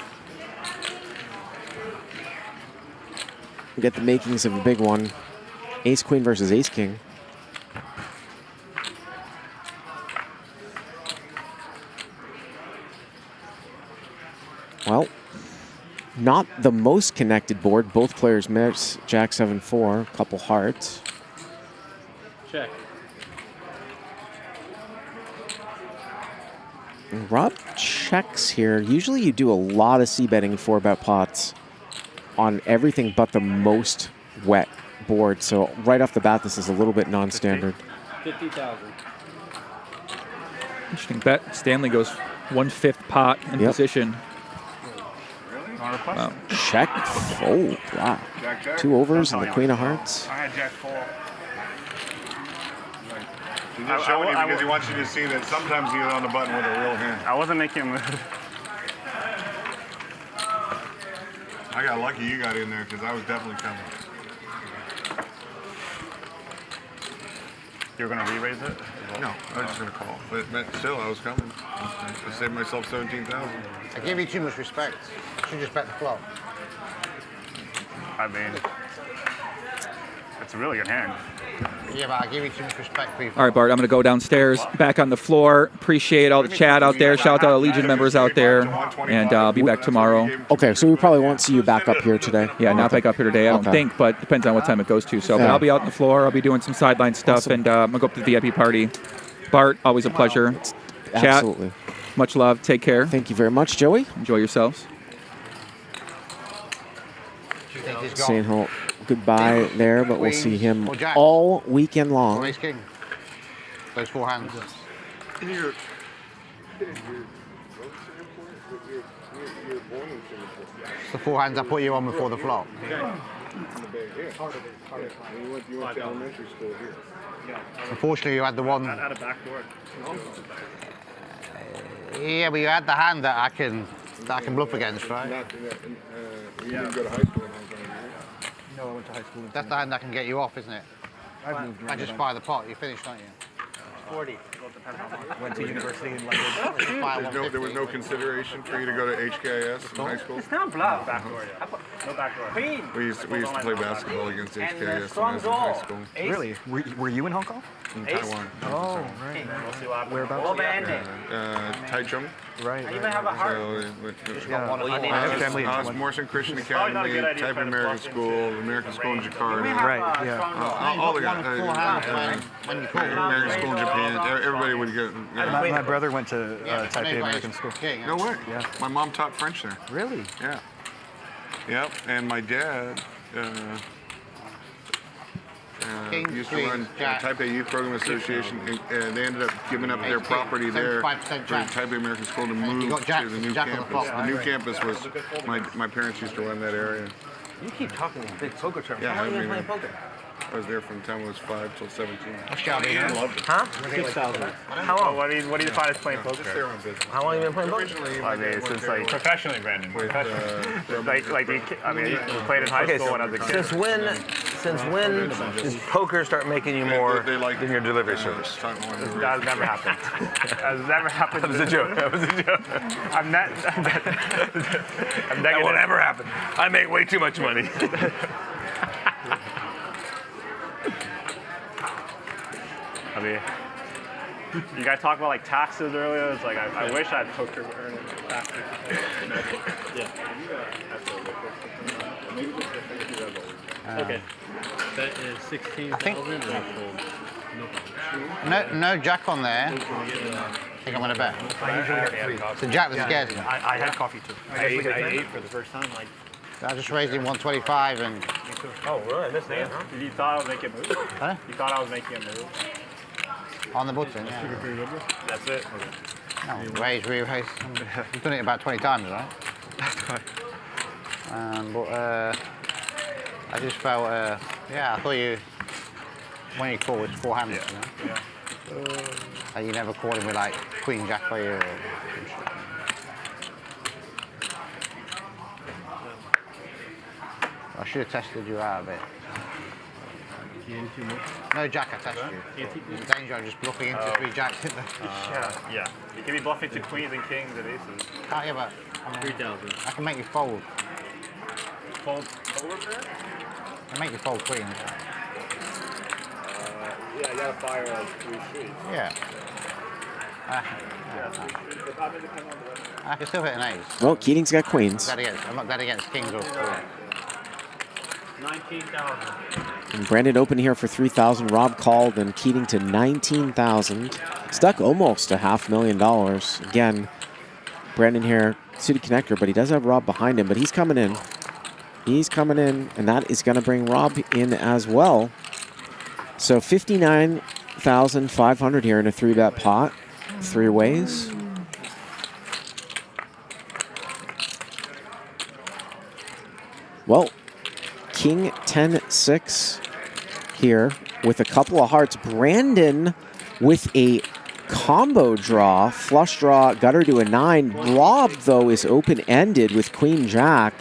We get the makings of a big one. Ace queen versus ace king. Well, not the most connected board. Both players miss. Jack 7-4, couple hearts. Check. And Rob checks here. Usually you do a lot of c-betting in 4-bet pots on everything but the most wet board. So right off the bat, this is a little bit non-standard. 50,000. Interesting bet. Stanley goes 1/5 pot in position. Wow. Check, fold, wow. Two overs and the queen of hearts. I had Jack 4. He's just showing you because he wants you to see that sometimes you get on the button with a real hand. I wasn't making a move. I got lucky you got in there because I was definitely coming. You were going to re-raise it? No, I was just going to call. But still, I was coming. I saved myself 17,000. I gave you too much respect. You should just bet the flop. I mean, it's a really good hand. Yeah, but I gave you too much respect, people. All right, Bart, I'm going to go downstairs, back on the floor. Appreciate all the chat out there. Shout out to the Legion members out there. And I'll be back tomorrow. Okay, so we probably won't see you back up here today. Yeah, not back up here today, I don't think, but depends on what time it goes to. So, but I'll be out on the floor. I'll be doing some sideline stuff, and I'm going to go up to the VIP party. Bart, always a pleasure. Chat, absolutely. Much love. Take care. Thank you very much, Joey. Enjoy yourselves. Saying goodbye there, but we'll see him all weekend long. Ace king. Those 4 hands. It's the 4 hands I put you on before the flop. Unfortunately, you had the one. At a backdoor. Yeah, but you had the hand that I can bluff against, right? You didn't go to high school in Hong Kong, No, I went to high school. That's the hand that can get you off, isn't it? I just fire the pot. You finished, aren't you? 40. Went to university in London. There was no consideration for you to go to HKIS in high school? It's not bluff. Backdoor, yeah. No backdoor. Queen. We used to play basketball against HKIS when I was in high school. Really? Were you in Hong Kong? In Taiwan. Oh, right. Whereabouts? Taichung. Right. I even have a heart. I have family in Taiwan. Morrison Christian Academy, Taipei American School, American School in Jakarta. Right, yeah. All the guys. American School in Japan. Everybody would get. My brother went to Taipei American School. No way. Yeah. My mom taught French there. Really? Yeah. Yep. And my dad. used to run Taipei Youth Program Association, and they ended up giving up their property there for Taipei American School to move to the new campus. The new campus was, my parents used to run that area. You keep talking in big poker terms. Yeah, How long have you been I playing mean, poker? I was there from the time I was 5 till 17. Huh? 6,000. How long? What do you define as playing poker? How long have you been playing poker? Originally, I mean, since like professionally, Brandon. Professionally. You played in high Okay, school so when I was a kid. since when did poker start making you more than your delivery service? That has never happened. That has never happened. That was a joke. That was a joke. I'm That will never happen. I make way too much money. I mean, you guys talked about like taxes earlier. It's like I wish I had poker earning taxes. Okay. That is 16,000. No jack on there. I think I'm going to bet. I usually get 3. So jack was scared you. I had coffee too. I ate for the first time. Like, I just raised him 125 and. Oh, really? This thing, huh? you thought I was making a move? Huh? You thought I was making a move? On the button, yeah. That's it. No, raise. You've done it about 20 times, right? But I just felt, I thought when you call, it's 4 hands, you know? Yeah. You never call him with like Queen Jack for you or some shit. I should have tested you out a bit. No jack, I tested you. It's danger, I'm just bluffing into 3 jacks, isn't there? Yeah. You can be bluffing to queens and kings and aces. Can't you, but 3,000. I can make you fold. Fold over there? I can make you fold queens. Yeah, you gotta fire like 3 streets. Yeah. I can still hit an ace. Well, Keating's got queens. I'm not dead against kings or queens. 19,000. And Brandon opened here for 3,000. Rob called and Keating to 19,000. Stuck almost to $500,000. Again, Brandon here, suited connector, but he does have Rob behind him, but he's coming in. He's coming in, and that is going to bring Rob in as well. So 59,500 here in a 3-bet pot, 3 ways. Well, King 10-6 here with a couple of hearts. Brandon with a combo draw, flush draw, gutter to a 9. Rob, though, is open-ended with Queen Jack.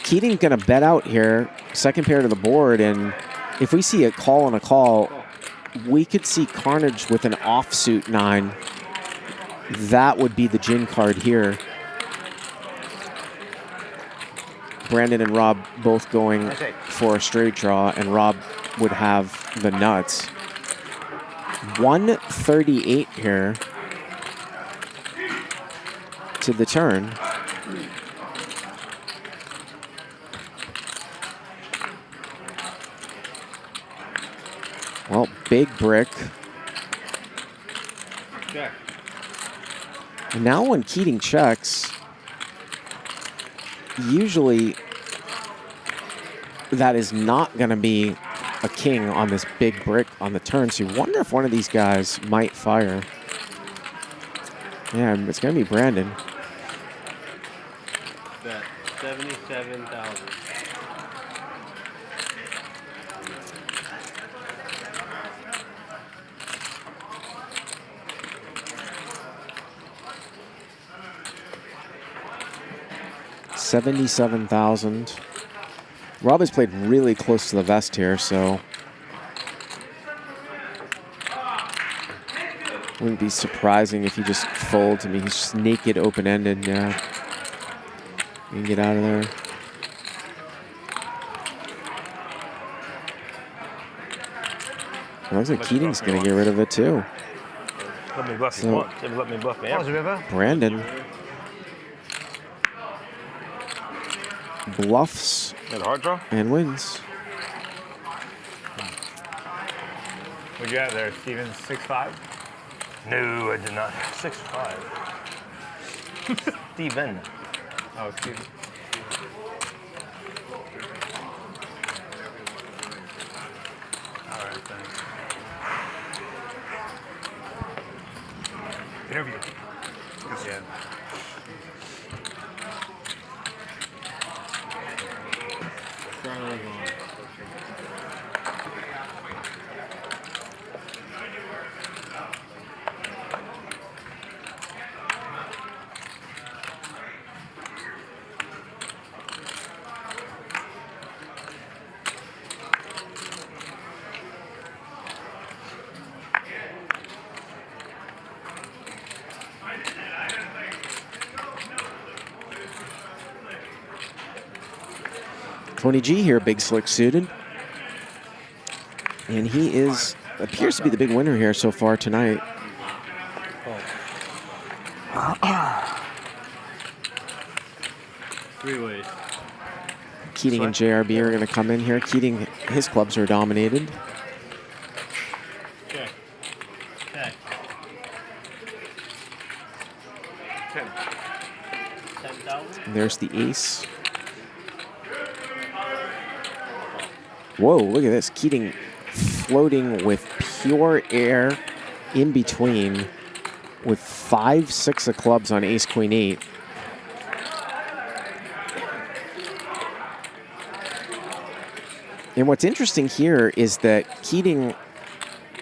Keating's going to bet out here, second pair to the board, and if we see a call on a call, we could see carnage with an offsuit 9. That would be the gin card here. Brandon and Rob both going for a straight draw, and Rob would have the nuts. 138 here to the turn. Well, big brick. Check. And now when Keating checks, usually that is not going to be a king on this big brick on the turn. So you wonder if one of these guys might fire. Yeah, it's going to be Brandon. Bet 77,000. $77,000. Rob has played really close to the vest here, so wouldn't be surprising if he just folds. I mean, he's just naked, open-ended. Yeah, you can get out of there. It looks like Keating's going to get rid of it too. Let me bluff So- you once. Let me bluff me. Brandon bluffs Got a hard draw? and wins. What'd you have there, Steven? 6'5"? No, I did not. 6'5". Steven. Oh, excuse me. Tony G here, big slick suited. And he appears to be the big winner here so far tonight. Three ways. Keating and JRB are going to come in here. Keating, his clubs are dominated. Check. Check. 10,000. There's the ace. Whoa, look at this. Keating floating with pure air in between with 5-6 of clubs on ace, queen, 8. And what's interesting here is that Keating,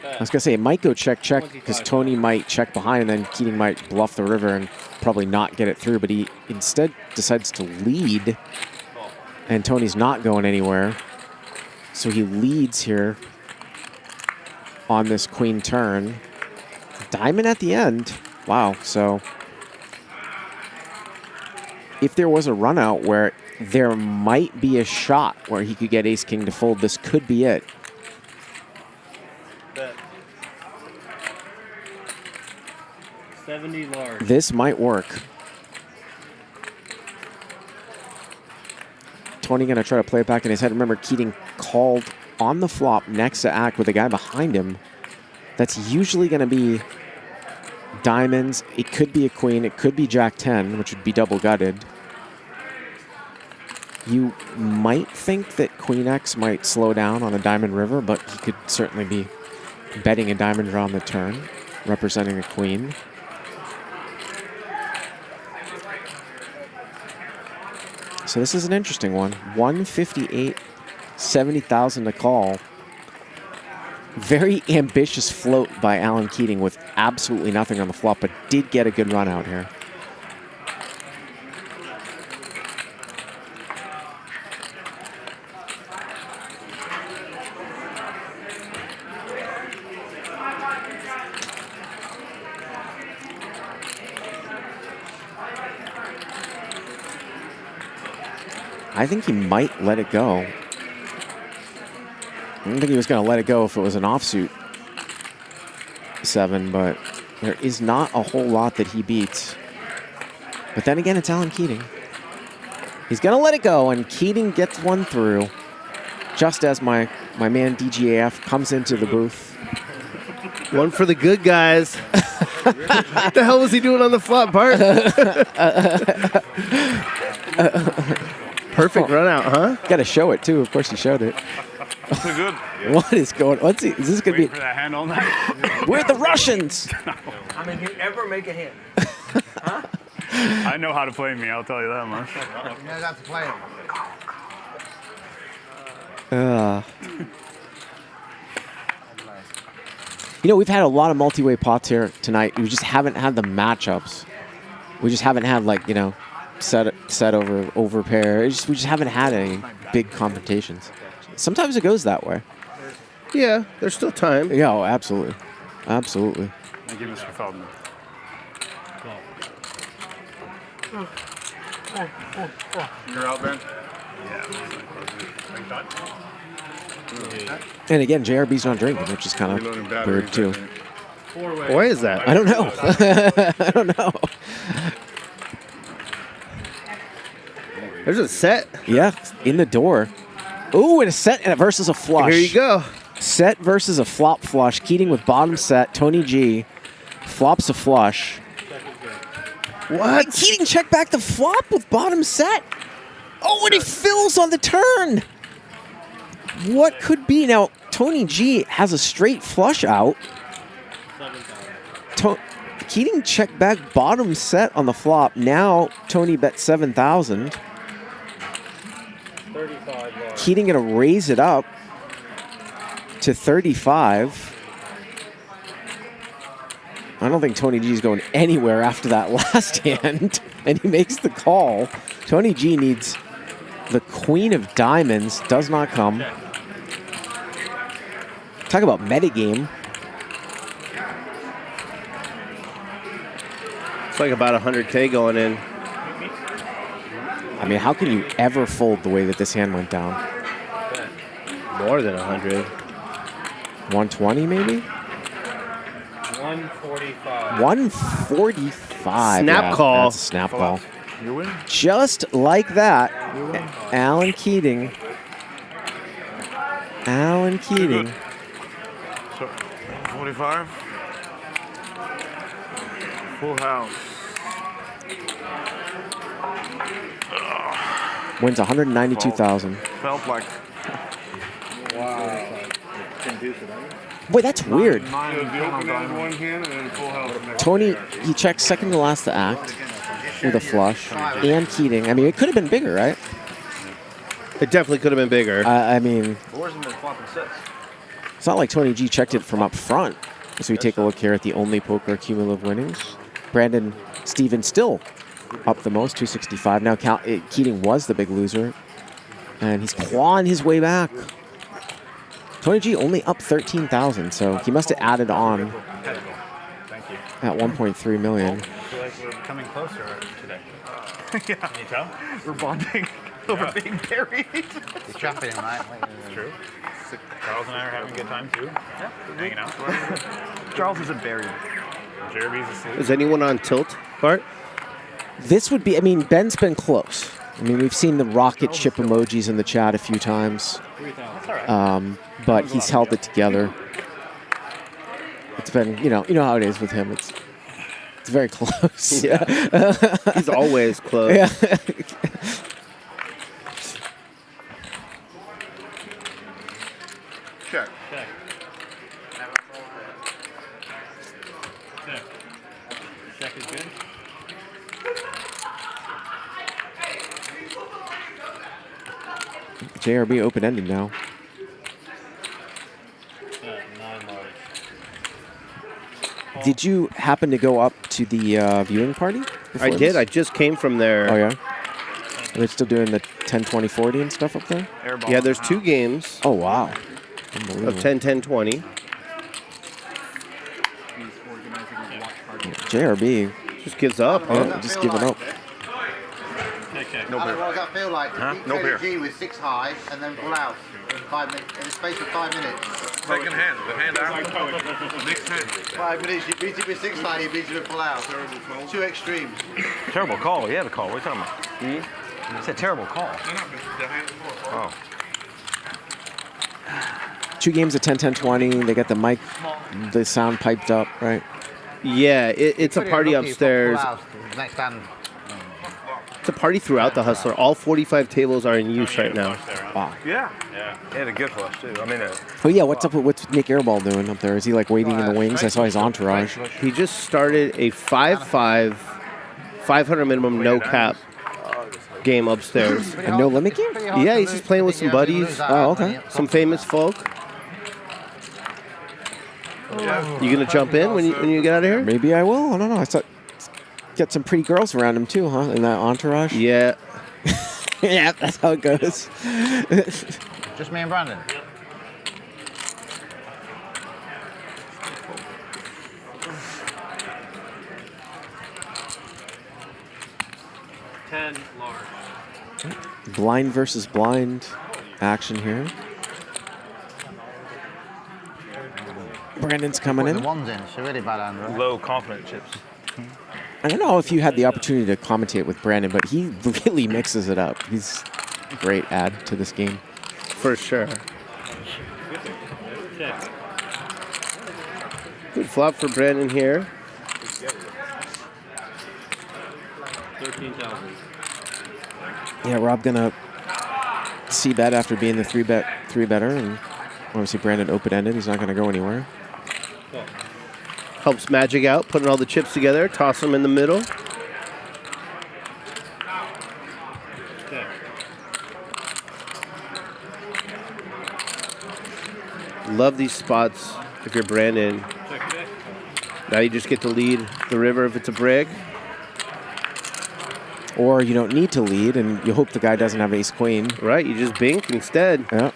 I was going to say, it might go check, because Tony might check behind and then Keating might bluff the river and probably not get it through, but he instead decides to lead, and Tony's not going anywhere. So he leads here on this queen turn. Diamond at the end. Wow, so if there was a run out where there might be a shot where he could get ace king to fold, this could be it. Bet. 70 large. This might work. Tony going to try to play it back in his head. Remember, Keating called on the flop next to Ack with a guy behind him. That's usually going to be diamonds. It could be a queen. It could be jack 10, which would be double gutted. You might think that queen X might slow down on a diamond river, but he could certainly be betting a diamond draw on the turn, representing a queen. So this is an interesting one. 158, 70,000 to call. Very ambitious float by Alan Keating with absolutely nothing on the flop, but did get a good run out here. I think he might let it go. I don't think he was going to let it go if it was an offsuit 7, but there is not a whole lot that he beats. But then again, it's Alan Keating. He's going to let it go, and Keating gets one through just as my man DGAF comes into the booth. One for the good guys. What the hell was he doing on the flop, Bart? Perfect run out, huh? Got to show it, too. Of course, he showed it. Pretty good. What is going on? Is this going to be... For that hand all night. We're the Russians! I mean, you ever make a hand? I know how to play me, I'll tell you that much. You know how to play him. You know, we've had a lot of multi-way pots here tonight. We just haven't had the matchups. We just haven't had, like, you know, set over pair. We just haven't had any big confrontations. Sometimes it goes that way. Yeah, there's still time. Yeah, oh, absolutely. Absolutely. Thank you, Mr. Feldman. You're out, Ben? Yeah. And again, JRB's not drinking, which is kind of weird, too. Why is that? I don't know. I don't know. There's a set. Yeah, in the door. Ooh, and a set versus a flush. Here you go. Set versus a flop flush. Keating with bottom set. Tony G flops a flush. What? And Keating check back the flop with bottom set. Oh, and he fills on the turn. What could be? Now, Tony G has a straight flush out. Keating check back bottom set on the flop. Now, Tony bet 7,000. Keating going to raise it up to 35. I don't think Tony G is going anywhere after that last hand, and he makes the call. Tony G needs the queen of diamonds, does not come. Talk about metagame. It's like about 100K going in. I mean, how can you ever fold the way that this hand went down? More than 100. 120 maybe? 145. 145. Snap call. That's a snap call. You win. Just like that, Alan Keating. Alan Keating. So, 45. Full house. Wins 192,000. Felt like. Wow. Wait, that's weird. The open end one hand and then full house next. Tony, he checked second to last to act with a flush. And Keating. I mean, it could have been bigger, right? It definitely could have been bigger. I mean, Fours and then flopping sets. it's not like Tony G checked it from up front. So we take a look here at the only poker cumulative winnings. Brandon Stevens still up the most, 265. Now Keating was the big loser. And he's clawing his way back. Tony G only up 13,000, so he must have added on Thank you. at 1.3 million. I feel like we're coming closer today. Yeah. Can you tell? We're bonding over being buried. You're jumping in, right? It's true. Charles and I are having a good time too. Yeah. Hanging out. Charles isn't buried. JRB's asleep. Is anyone on tilt, Bart? This would be, I mean, Ben's been close. I mean, we've seen the rocket ship emojis in the chat a few times. But he's held it together. It's been, you know how it is with him. It's very close. Yeah. He's always close. Yeah. Check. Check. Check. Check is good. JRB open-ended now. 9 large. Did you happen to go up to the viewing party? I did. I just came from there. Oh, yeah? Are they still doing the 10, 20, 40 and stuff up there? Yeah, there's 2 games. Oh, wow. Of 10, 10, 20. JRB. Just gives up. Yeah, just giving up. No beer. What does that feel like? Huh? Beat No beer. G with 6 high and then pull out in 5 minutes, in the space of 5 minutes. Second hand. The hand out. Next hand. 5 minutes, you beat it with 6 high, you beat it with pull out. 2 extremes. Terrible call. Yeah, the call. What are you talking about? It's a terrible call. Oh. 2 games of 10, 10, 20. They got the mic, the sound piped up, right? Yeah, it's a party upstairs. Next hand. It's a party throughout the Hustler. All 45 tables are in use right now. Wow. Yeah. Yeah. He had a good flush too. I mean, Oh, yeah, what's Nick Airball doing up there? Is he like waiting in the wings? I saw his entourage. He just started a 5-5, 500 minimum no cap game upstairs. A no limit game? Yeah, he's just playing with some buddies. Oh, okay. Some famous folk. You gonna jump in when you get out of here? Maybe I will. I don't know. I saw got some pretty girls around him too, huh? In that entourage. Yeah. Yeah, that's how it goes. Just me and Brandon. $10 large. Blind versus blind action here. Brandon's coming in. The ones in. It's a really bad hand, right? low confident chips. I don't know if you had the opportunity to commentate with Brandon, but he really mixes it up. He's a great add to this game. For sure. Check. Good flop for Brandon here. 13,000. Yeah, Rob gonna see bet after being the three better, and obviously Brandon open-ended. He's not gonna go anywhere. Helps Magic out, putting all the chips together, toss them in the middle. Check. Love these spots if you're Brandon. Check, check. Now you just get to lead the river if it's a brig. Or you don't need to lead, and you hope the guy doesn't have ace-queen. Right, you just bink instead. Yeah.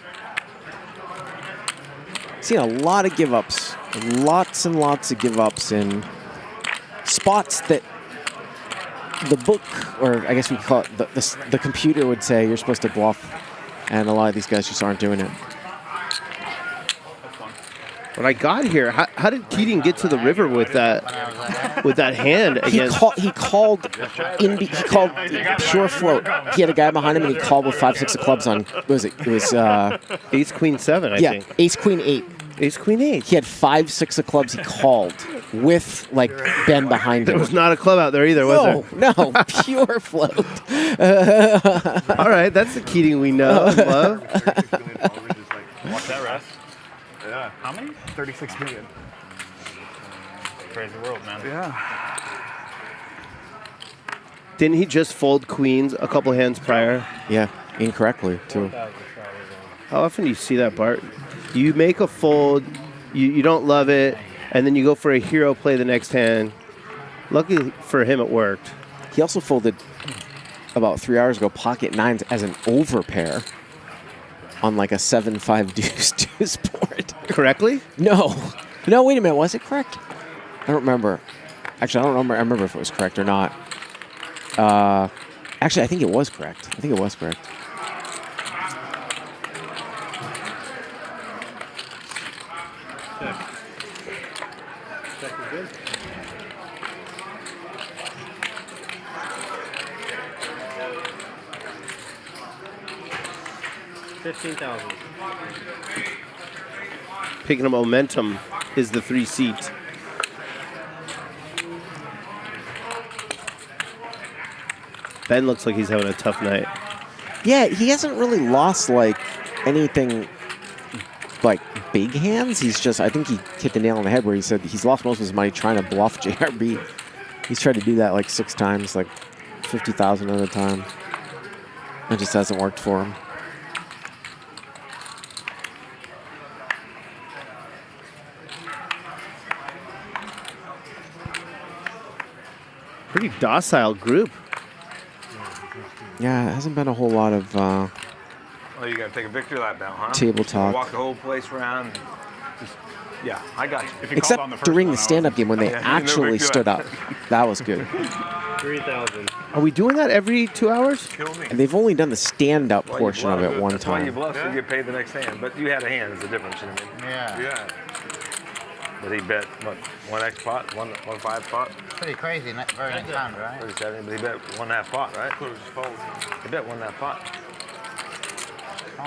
Seen a lot of give-ups. Lots and lots of give-ups in spots that the book, or I guess we call it the computer would say you're supposed to bluff, and a lot of these guys just aren't doing it. When I got here, how did Keating get to the river with that hand against? He called pure float. He had a guy behind him, and he called with 5-6 of clubs on. What was it? It was ace queen 7. I think. Ace queen 8. Ace queen 8. He had 5-6 of clubs. He called with like Ben behind him. There was not a club out there either, was there? No, pure float. All right, that's the Keating we know and love. Watch that rest. Yeah. How many? 36 million. Crazy world, man. Yeah. Didn't he just fold queens a couple hands prior? Yeah, incorrectly too. How often do you see that, Bart? You make a fold, you don't love it, and then you go for a hero play the next hand. Lucky for him, it worked. He also folded about 3 hours ago pocket nines as an overpair on like a 7-5 deuce board. Correctly? No, wait a minute. Was it correct? I don't remember. Actually, I don't remember. I remember if it was correct or not. Actually, I think it was correct. Check is good. $15,000. Picking up momentum is the 3 seats. Ben looks like he's having a tough night. Yeah, he hasn't really lost like anything like big hands. He's just, I think he hit the nail on the head where he said he's lost most of his money trying to bluff JRB. He's tried to do that like 6 times, like 50,000 at a time. It just hasn't worked for him. Pretty docile group. Yeah, it hasn't been a whole lot of Oh, you got to take a victory lap now, huh? Table talk. Walk the whole place around. And just, yeah, I got you. If you called on Except during the stand-up game when they Yeah, no actually big deal. stood up. That was good. 3,000. Are we doing that every 2 hours? Kill me. And they've only done the stand-up Well, you portion of bluff, it one that's why you time. bluff, so you get paid the next hand. But you had a hand is the difference. You know what I mean? Yeah. But he bet, what, 1x pot, 1.5 pot? Pretty crazy, very next hand, right? 37, but he bet 1.5 pot, right? He bet 1.5 pot. I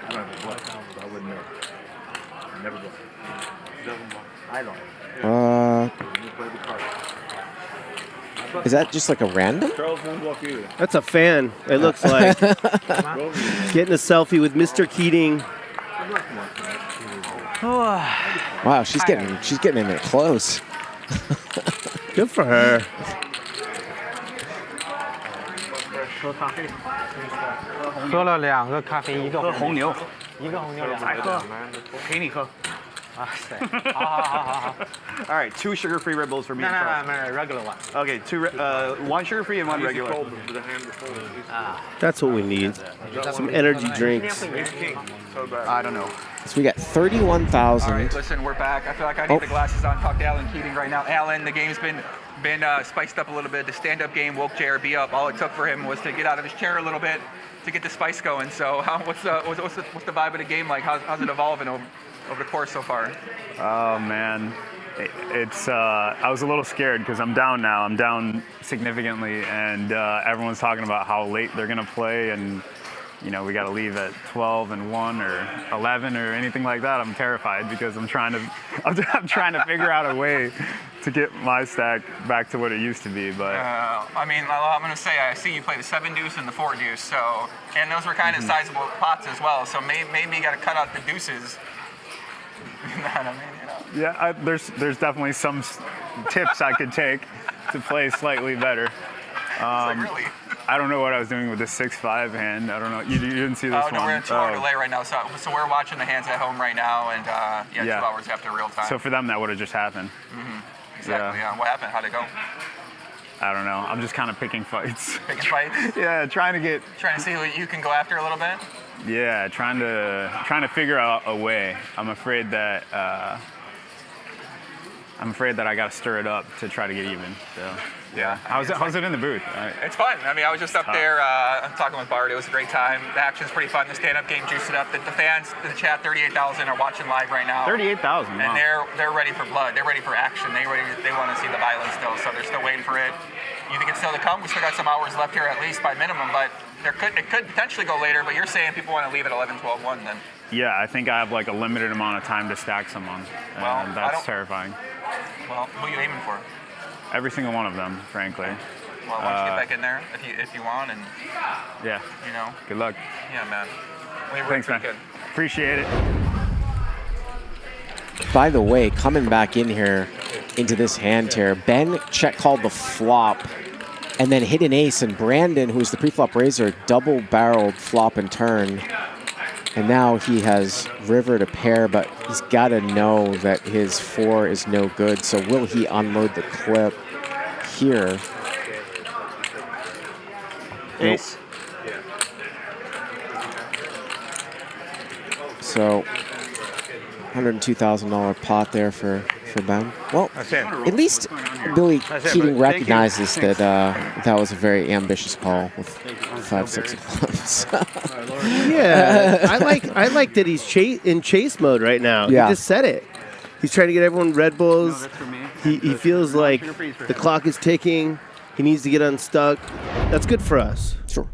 don't have a bluff, so I wouldn't know. Never bluff. I don't. Is that just like a random? Charles won't bluff either. That's a fan, it looks like. Getting a selfie with Mr. Keating. Wow, she's getting in there close. Good for her. 喝咖啡。喝了2个咖啡，1个红牛，1个红牛2个。来喝，陪你喝。哇塞，好。 All right, 2 sugar-free Red Bulls for me. No, regular one. Okay, 1 sugar-free and 1 regular. That's what we need. Some energy drinks. I don't know. So we got 31,000. All right, listen, we're back. I feel like I need the glasses on. Talk to Alan Keating right now. Alan, the game's been spiced up a little bit. The stand-up game woke JRB up. All it took for him was to get out of his chair a little bit to get the spice going. So, what's the vibe of the game like? How's it evolving over the course so far? Oh man, it's I was a little scared because I'm down now. I'm down significantly, and everyone's talking about how late they're gonna play, and you know we got to leave at 12 and 1 or 11 or anything like that. I'm terrified because I'm trying to figure out a way to get my stack back to what it used to be. But I mean, I'm gonna say I see you play the 7 deuce and the 4 deuce. So, and those were kind of sizable pots as well. So maybe you got to cut out the deuces. You know what I mean? You know? yeah, there's definitely some tips I could take to play slightly better. Really? I don't know what I was doing with the 6-5 hand. I don't know. You didn't see this one? Oh, no, we're in a 2-hour delay right now. So we're watching the hands at home right now, and 2 hours after real time. So for them, that would have just happened. Mm-hmm. Exactly. Yeah. What happened? How'd it go? I don't know. I'm just kind of picking fights. Picking fights? Yeah, trying to see who you can go after a little bit. Yeah, trying to figure out a way. I'm afraid that I'm afraid that I got to stir it up to try to get even. So, yeah. How's it in the booth? It's fun. I mean, I was just up there talking with Bart. It was a great time. The action's pretty fun. The stand-up game juiced it up. The fans in the chat, 38,000, are watching live right now. 38,000. And wow. they're ready for blood. They're ready for action. They want to see the violence still. So they're still waiting for it. You think it's still to come? We still got some hours left here, at least by minimum. But it could potentially go later. But you're saying people want to leave at 11, 12, 1 then? Yeah, I think I have like a limited amount of time to stack someone. Well, and that's terrifying. Well, who are you aiming for? Every single one of them, frankly. Well, why don't you get back in there if you want, and yeah, you know. Good luck. Yeah, man. Thanks, man. Good. Appreciate it. By the way, coming back in here into this hand tear, Ben check called the flop and then hit an ace, and Brandon, who's the pre-flop raiser, double-barreled flop and turn. And now he has rivered a pair, but he's got to know that his 4 is no good. So will he unload the clip here? Ace. So $102,000 pot there for Ben. Well, at least Billy Keating recognizes that that was a very ambitious call with 5, 6 clubs. Yeah, I like that he's in chase mode right now. Yeah. He just said it. He's trying to get everyone Red Bulls. He feels like the clock is ticking. He needs to get unstuck. That's good for us. Sure.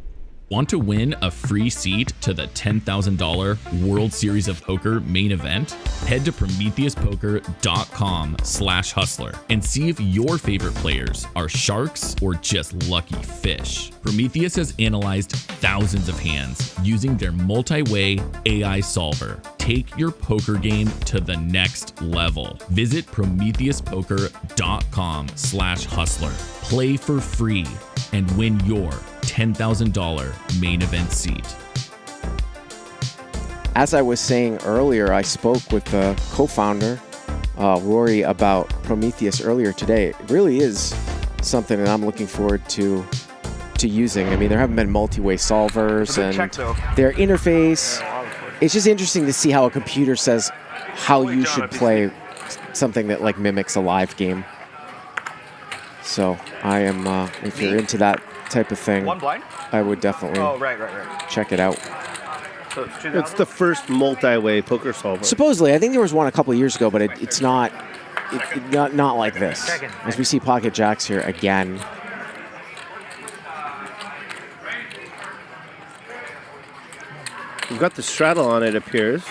Want to win a free seat to the $10,000 World Series of Poker main event? Head to PrometheusPoker.com/hustler and see if your favorite players are sharks or just lucky fish. Prometheus has analyzed thousands of hands using their multi-way AI solver. Take your poker game to the next level. Visit PrometheusPoker.com/hustler. Play for free and win your $10,000 main event seat. As I was saying earlier, I spoke with the co-founder, Rory, about Prometheus earlier today. It really is something that I'm looking forward to using. I mean, there haven't been multi-way solvers, and their interface. It's just interesting to see how a computer says how you should play something that like mimics a live game. So I am, if you're into that type of thing, One blind? I would definitely check it out. So it's the first multi-way poker solver. Supposedly, I think there was one a couple of years ago, but it's not not like this. As we see pocket jacks here again. We've got the straddle on, it appears.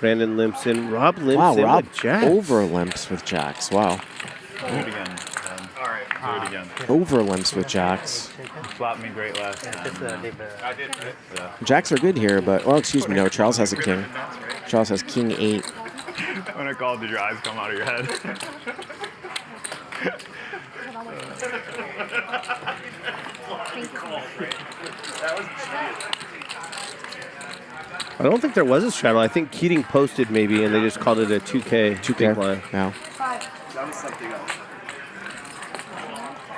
Brandon limps in. Rob limps in Rob with jacks. over limps with jacks. Wow. Do it again. All right. Do it again. Over limps with jacks. Flopped me great last time. I did. Yeah. Jacks are good here, but, well, excuse me, no, Charles has a king. Charles has king 8. When I called, did your eyes come out of your head? I don't think there was a straddle. I think Keating posted maybe, and they just called it a 2K. 2K. line. Yeah. That was something else.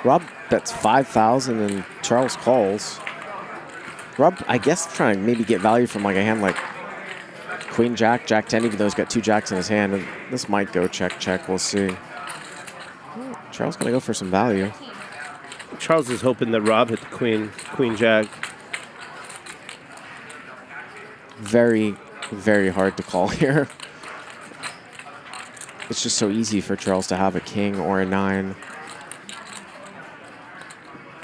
Rob bets 5,000 and Charles calls. Rob, I guess, trying to maybe get value from like a hand like Queen Jack, Jack 10, even though he's got 2 jacks in his hand. And this might go check, check. We'll see. Charles going to go for some value. Charles is hoping that Rob hit the Queen Jack. Very, very hard to call here. It's just so easy for Charles to have a king or a 9.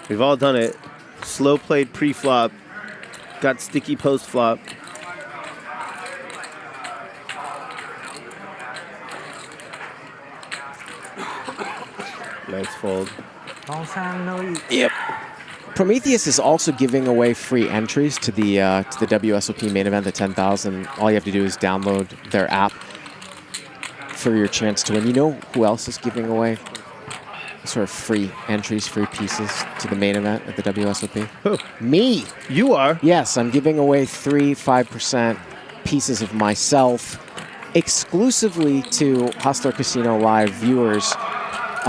We've all done it. Slow played pre-flop. Got sticky post-flop. Nice fold. Yep. Prometheus is also giving away free entries to the WSOP main event at 10,000. All you have to do is download their app for your chance to win. You know who else is giving away sort of free entries, free pieces to the main event at the WSOP? Who? Me. You are? Yes, I'm giving away 3 5% pieces of myself exclusively to Hustler Casino Live viewers.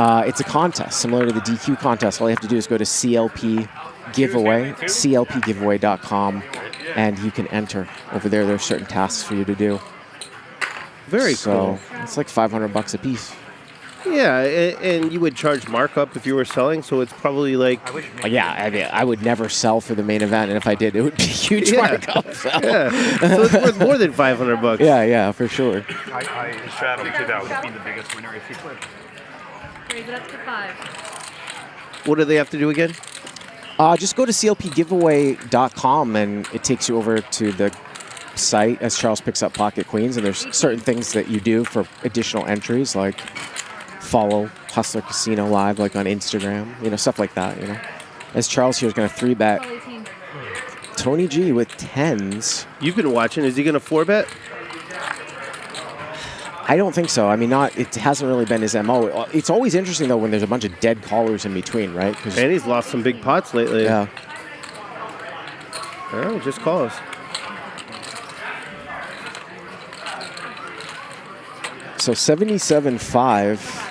It's a contest similar to the DQ contest. All you have to do is go to CLP Giveaway, clpgiveaway.com, and you can enter over there. There's certain tasks for you to do. Very so it's like $500 a piece. Yeah, and you would charge markup if you were selling, so it's probably like... Yeah, I mean, I would never sell for the main event, and if I did, it would be huge markup. So. Yeah, so it's worth more than $500. Yeah, for sure. I straddled 2000. Be the biggest winner if he could. Raise it up to 5. What do they have to do again? Just go to clpgiveaway.com, and it takes you over to the site as Charles picks up pocket queens, and there's certain things that you do for additional entries, like follow Hustler Casino Live, like on Instagram, stuff like that, As Charles here is going to 3-bet Tony G with 10s. You've been watching. Is he going to 4-bet? I don't think so. I mean, it hasn't really been his MO. It's always interesting, though, when there's a bunch of dead callers in between, right? And he's lost some big pots lately. Yeah. Oh, just calls. So 77.5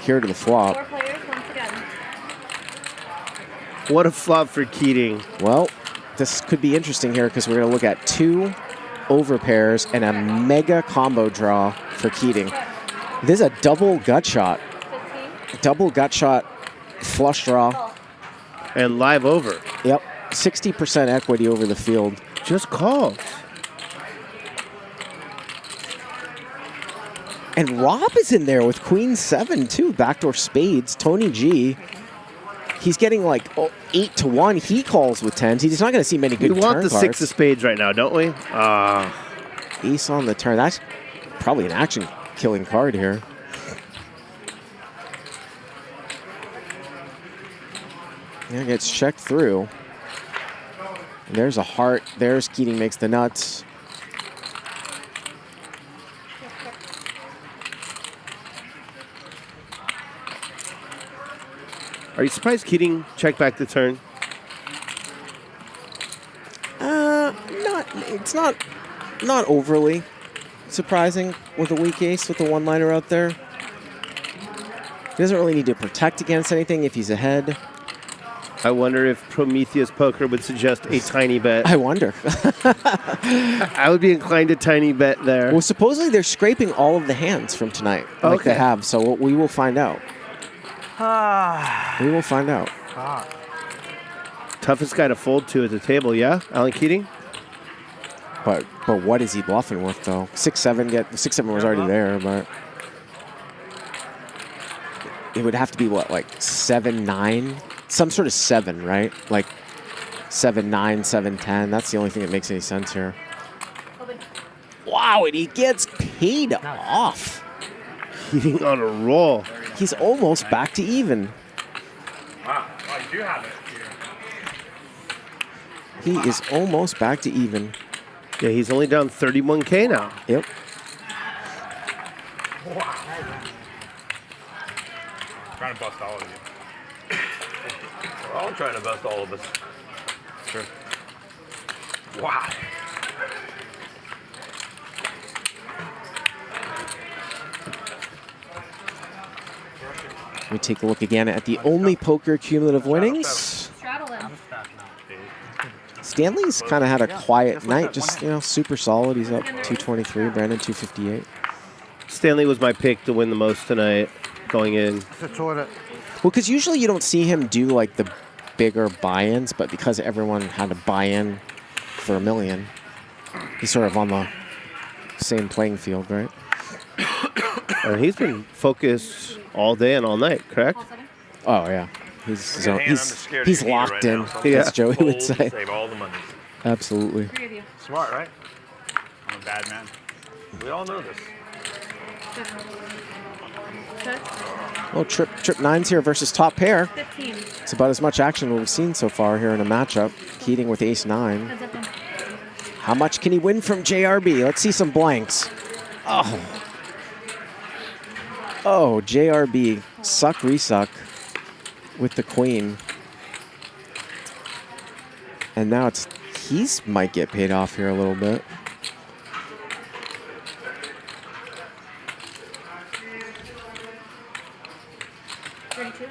here to the flop. 4 players once again. What a flop for Keating. Well, this could be interesting here because we're going to look at 2 overpairs and a mega combo draw for Keating. This is a double gut shot. 15. Double gut shot flush draw. And live over. Yep. 60% equity over the field. Just calls. And Rob is in there with Queen 7 too. Backdoor spades. Tony G. He's getting like 8-1. He calls with 10s. He's not going to see many good turn cards. We want the 6 of spades right now, don't we? Ace on the turn. That's probably an action-killing card here. Yeah, gets checked through. And there's a heart. There's Keating makes the nuts. Are you surprised Keating checked back the turn? It's not overly surprising with a weak ace with the one-liner out there. He doesn't really need to protect against anything if he's ahead. I wonder if Prometheus Poker would suggest a tiny bet. I wonder. I would be inclined to tiny bet there. Well, supposedly they're scraping all of the hands from tonight, like they have. So we will find out. We will find out. Toughest guy to fold to at the table, yeah? Alan Keating? But what is he bluffing with, though? 6-7 was already there, but it would have to be what, like 7-9? Some sort of 7, right? Like 7-9, 7-10. That's the only thing that makes any sense here. Wow, and he gets paid off. Keating on a roll. He's almost back to even. Wow, you do have it He here. is almost back to even. Yeah, he's only down 31K now. Yep. Wow. Trying to bust all of you. We're all trying to bust all of us. Sure. Wow. We take a look again at the only poker cumulative winnings. Straddle him. Stanley's kind of had a quiet night, just, super solid. He's up 223, Brandon 258. Stanley was my pick to win the most tonight going in. Well, because usually you don't see him do like the bigger buy-ins, but because everyone had to buy in for $1 million, he's sort of on the same playing field, right? He's been focused all day and all night, correct? Oh, yeah. He's he's locked in, now, as Joey would say. Save all the money. Absolutely. Smart, right? I'm a bad man. We all know this. Well, trip 9's here versus top pair. 15. It's about as much action we've seen so far here in a matchup. Keating with ace-9. Heads up him. How much can he win from JRB? Let's see some blanks. Oh, JRB. Suck, resuck with the queen. And now he's might get paid off here a little bit.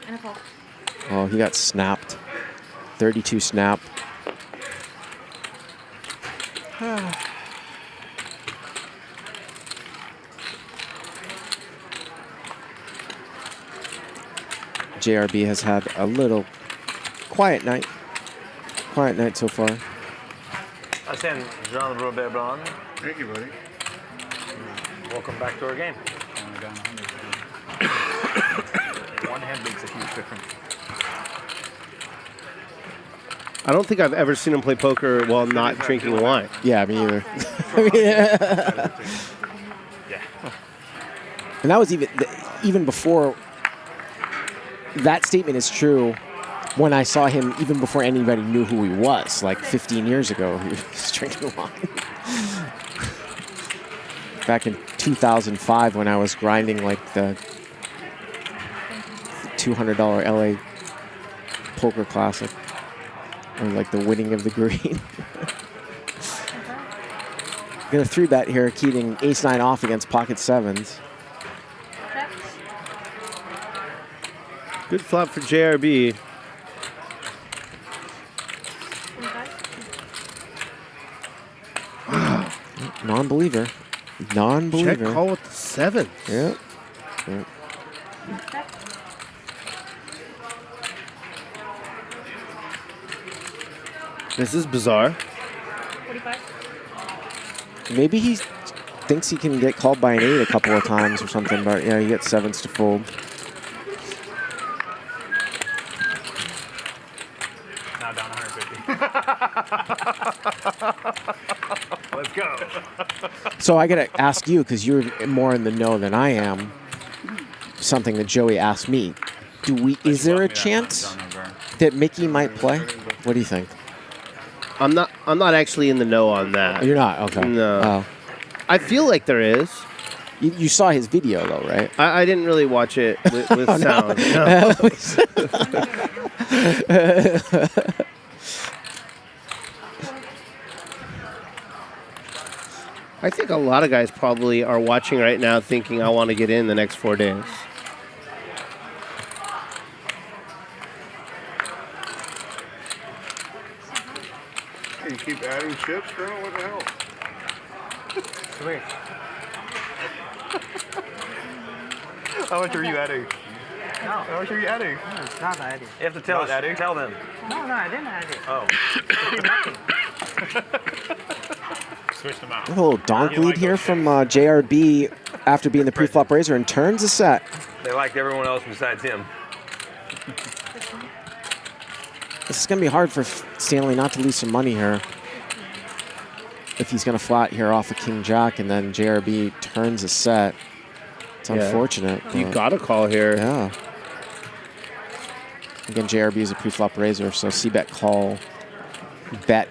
And a call. Oh, he got snapped. 32 snap. JRB has had a little quiet night. Quiet night so far. I send Jean Robert Brown. Thank you, buddy. Welcome back to our game. One hand makes a huge difference. I don't think I've ever seen him play poker while not drinking wine. Yeah, me either. Yeah. And that was even before that statement is true. When I saw him, even before anybody knew who he was, like 15 years ago, he was drinking wine. Back in 2005, when I was grinding like the $200 LA Poker Classic, or like the winning of the green. Got a 3-bet here, Keating ace-9 off against pocket 7s. Good flop for JRB. Wow. Non-believer. Non-believer. Check call with the 7. Yep. This is bizarre. 45. Maybe he thinks he can get called by an 8 a couple of times or something, but yeah, he gets 7s to fold. Now down 150. Let's go. So I gotta ask you, because you're more in the know than I am, something that Joey asked me. Is there a chance that Mickey might play? What do you think? I'm not actually in the know on that. You're not? Okay. No. Oh. I feel like there is. You saw his video though, right? I didn't really watch it with Oh, sound. no. I think a lot of guys probably are watching right now thinking, I want to get in the next 4 days. You keep adding chips, bro? What the hell? Sweet. How much are you adding? No. How much are you adding? No, it's not adding. You have to tell us. Tell them. No, I didn't add it. Oh. Switch them out. A little donk lead here from JRB after being the pre-flop raiser and turns a set. They liked everyone else besides him. This is going to be hard for Stanley not to lose some money here. If he's going to flat here off of King Jack and then JRB turns a set. It's unfortunate. You got to call here. Yeah. Again, JRB is a pre-flop raiser, so C-bet call, bet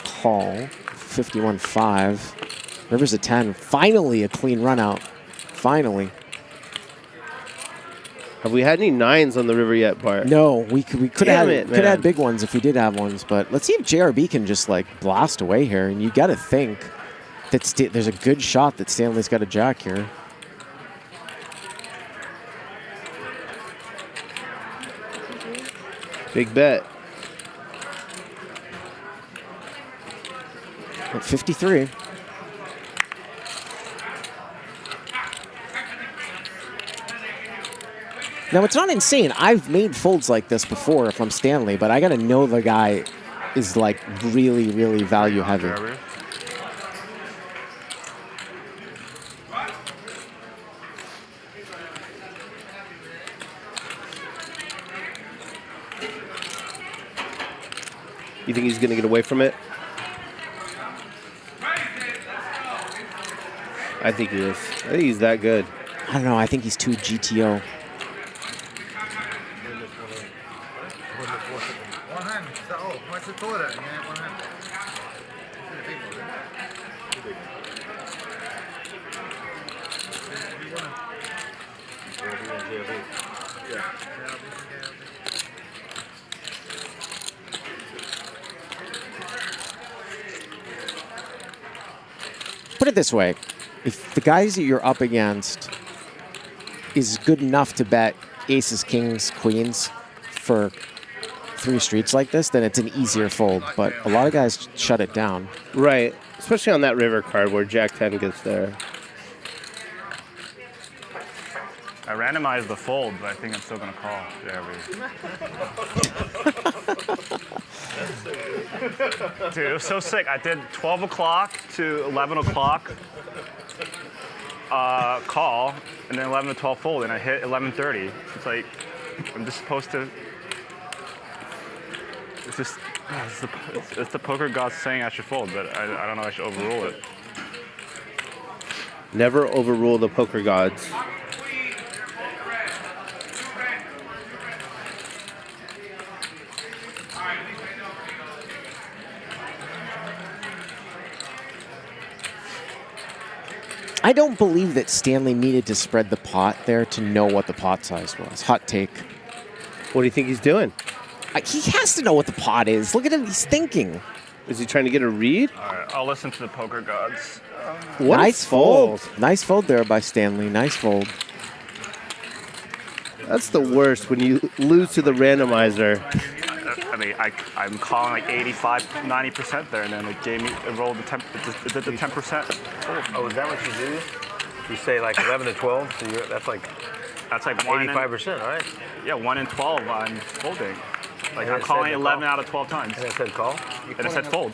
call, 51-5. River's a 10. Finally a clean run out. Finally. Have we had any 9s on the river yet, Bart? No, we could have had big ones if we did have ones, but let's see if JRB can just like blast away here. And you got to think that there's a good shot that Stanley's got a jack here. Big bet. At 53. Now, it's not insane. I've made folds like this before if I'm Stanley, but I got to know the guy is like really, really value heavy. You think he's going to get away from it? I think he is. I think he's that good. I don't know. I think he's too GTO. Put it this way. If the guys that you're up against is good enough to bet aces, kings, queens for 3 streets like this, then it's an easier fold. But a lot of guys shut it down. Right. Especially on that river card where Jack 10 gets there. I randomized the fold, but I think I'm still gonna call JRB. Dude, it was so sick. I did 12 o'clock to 11 o'clock call, and then 11 to 12 fold, and I hit 11:30. It's like I'm just supposed to. It's just it's the poker gods saying I should fold, but I don't know. I should overrule it. Never overrule the poker gods. I don't believe that Stanley needed to spread the pot there to know what the pot size was. Hot take. What do you think he's doing? He has to know what the pot is. Look at him. He's thinking. Is he trying to get a read? All right, I'll listen to the poker gods. Nice fold. Nice fold there by Stanley. Nice fold. That's the worst when you lose to the randomizer. I mean, I'm calling like 85, 90% there, and then it rolled the 10%. It did the 10%. Oh, is that what you do? You say like 11 to 12, so that's like 85%, right? Yeah, 1 in 12 I'm folding. Like I'm calling 11 out of 12 times. And it said call? And it said fold.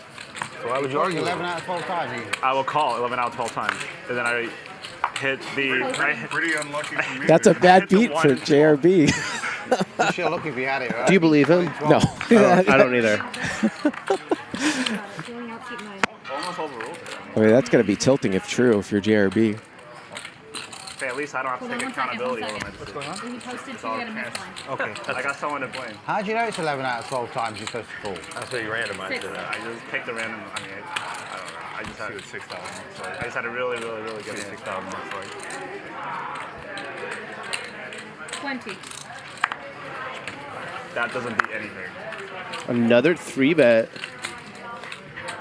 So why would you argue? 11 out of 12 times. I will call 11 out of 12 times. And then I hit the... Pretty unlucky for me. That's a bad beat for JRB. You should look if you had it, right? Do you believe him? No. I don't either. Almost overruled. I mean, that's got to be tilting if true, if you're JRB. Okay, at least I don't have to take accountability over my decision. When you posted two, you had a missed line. Okay. I got someone to blame. How do you know it's 11 out of 12 times you're supposed to call? That's what you randomized it. I just picked the random. I mean, I don't know. I just had 6,000. I just had a really good 6,000 marks. 20. That doesn't beat anything. Another 3-bet.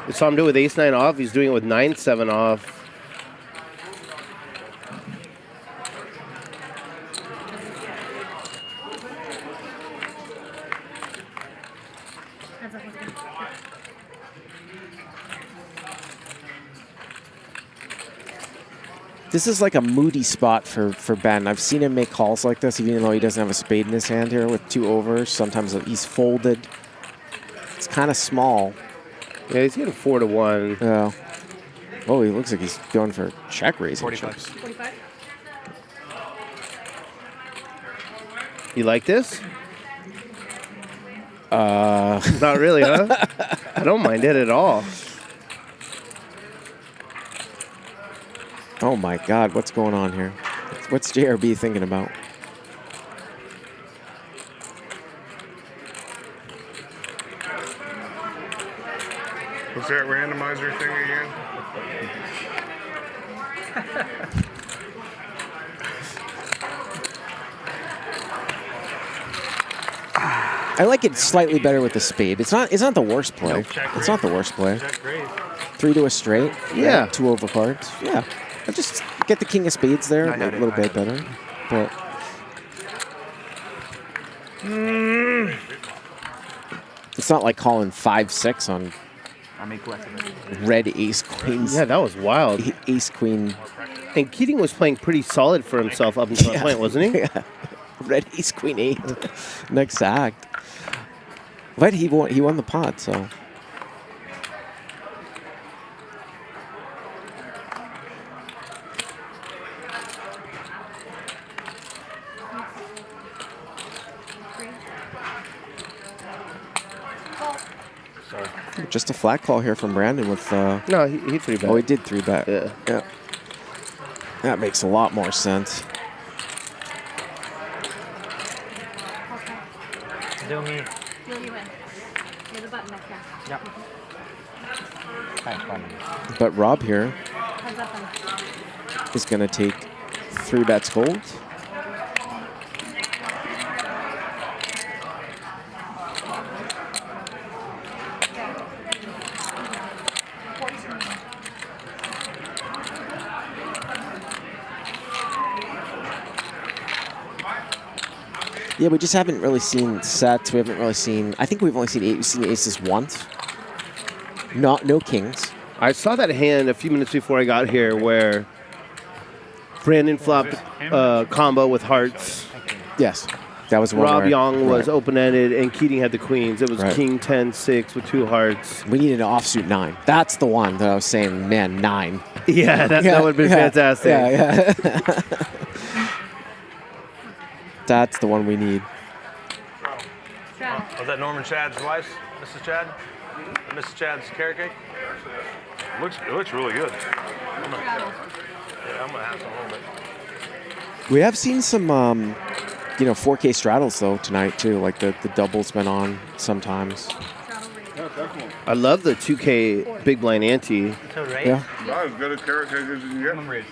I saw him do it with ace-9 off. He's doing it with 9-7 off. This is like a moody spot for Ben. I've seen him make calls like this, even though he doesn't have a spade in his hand here with 2 overs. Sometimes he's folded. It's kind of small. Yeah, he's getting 4 to 1. Yeah. Oh, he looks like he's going for check raising 45. chips. 45. You like this? Not really, huh? I don't mind it at all. Oh my God, what's going on here? What's JRB thinking about? Was that randomizer thing again? I like it slightly better with the spade. It's not the worst play. It's not the worst play. 3 to a straight. Yeah. Right? 2 over cards. Yeah. I just get the king of spades there a little bit better. But it's not like calling 5-6 on red ace queens. Yeah, that was wild. Ace queen. And Keating was playing pretty solid for himself up until that point, wasn't he? Yeah. Red ace queen 8. Next act. But he won the pot, so. Just a flat call here from Brandon with. No, he 3-bet. Oh, he did 3-bet. Yeah. Yeah. That makes a lot more sense. Do me. Fill you in. You're the button back there. Yep. But Rob here Heads up and is going to take 3 bets gold. Yeah, we just haven't really seen sets. We haven't really seen. I think we've only seen aces once. No kings. I saw that hand a few minutes before I got here where Brandon flopped combo with hearts. Yes. That was one Rob where- Yong was right. open-ended, and Keating had the queens. It was Right. king 10-6 with 2 hearts. We needed an offsuit 9. That's the one that I was saying, man, 9. Yeah, that would have been fantastic. Yeah. That's the one we need. Was that Norman Chad's wife, Mrs. Chad? Mrs. Chad's carrot cake? It looks really good. I'm gonna have some a little bit. We have seen some, 4K straddles, though, tonight, too. Like, the double's been on sometimes. I love the 2K big blind ante. Yeah. Not as good a carrot cake as you can get.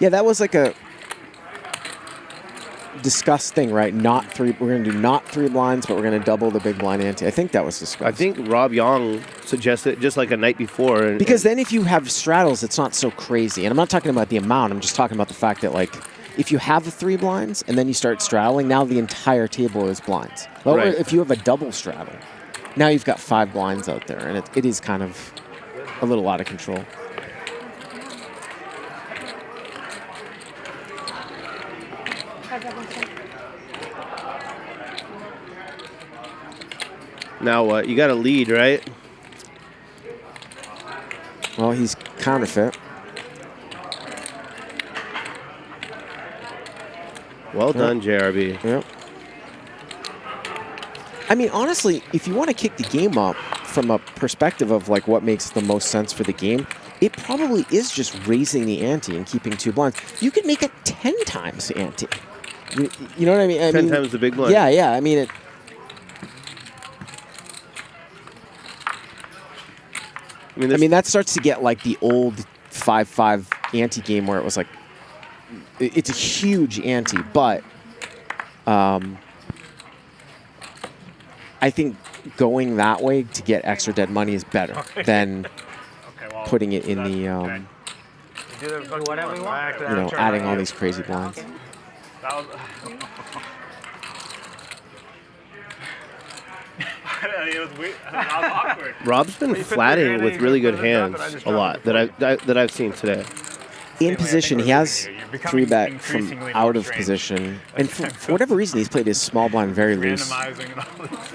Yeah, that was like a discussed thing, right? We're going to do not 3 blinds, but we're going to double the big blind ante. I think that was discussed. I think Rob Yong suggested just like a night before. Because then if you have straddles, it's not so crazy. And I'm not talking about the amount. I'm just talking about the fact that, like, if you have the 3 blinds and then you start straddling, now the entire table is blinds. Well, Right. if you have a double straddle, now you've got 5 blinds out there, and it is kind of a little out of control. Now what? You got a lead, right? Well, he's counterfeit. Well done, JRB. Yep. I mean, honestly, if you want to kick the game up from a perspective of like what makes the most sense for the game, it probably is just raising the ante and keeping 2 blinds. You could make it 10 times the ante. You know what I mean? 10 times the big blind. Yeah. I mean, I mean, that starts to get like the old 5-5 ante game where it was like, it's a huge ante, but I think going that way to get extra dead money is better than putting it in the, adding all these crazy blinds. It was weird. That was awkward. Rob's been flatting with really good hands a lot that I've seen today. In position, he has 3-bet from out of position, and for whatever reason, he's played his small blind very loose,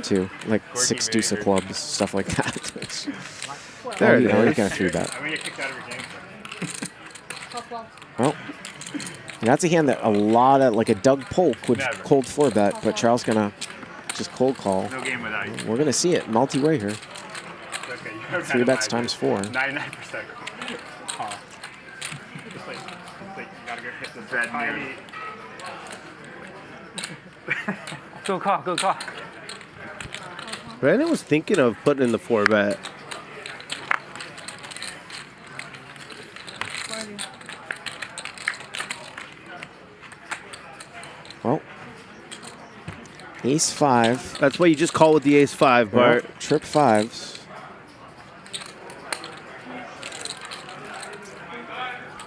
too, like 6 deuce of clubs, stuff like that. There it He's is. gonna 3-bet. I'm gonna get kicked out of your game. Well, that's a hand that a lot of, like a Doug Polk would cold 4-bet, but Charles gonna just cold call. No game without you. We're gonna see it multi-way here. Okay, you're 3 bets times 4. 99%. You gotta go hit the bed near. Good call, good call. Brandon was thinking of putting in the 4-bet. Well, ace 5. That's why you just call with the ace 5, Bart. Well, trip 5s.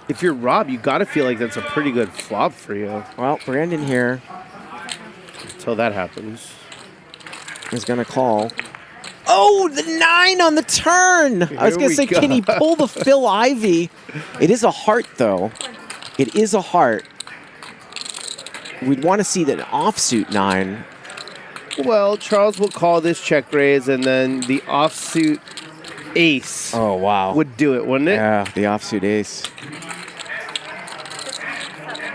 If you're Rob, you got to feel like that's a pretty good flop for you. Well, Brandon here. Until that happens. Is going to call. Oh, the 9 on the turn. I was going to say, can he pull the Phil Ivy? It is a heart, though. It is a heart. We'd want to see that offsuit 9. Well, Charles will call this check raise, and then the offsuit ace. Oh, wow. Would do it, wouldn't it? Yeah, the offsuit ace.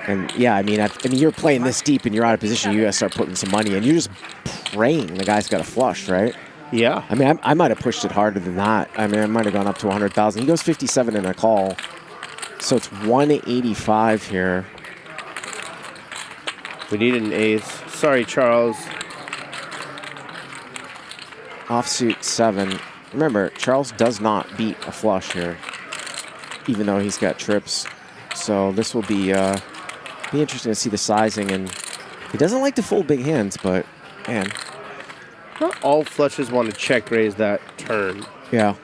And yeah, I mean, you're playing this deep and you're out of position. You got to start putting some money in. You're just praying the guy's got a flush, right? Yeah. I mean, I might have pushed it harder than that. I mean, I might have gone up to 100,000. He goes 57 in a call. So it's 185 here. We need an ace. Sorry, Charles. Offsuit 7. Remember, Charles does not beat a flush here, even though he's got trips. So this will be interesting to see the sizing. And he doesn't like to fold big hands, but man, not all flushes want to check raise that turn. Yeah,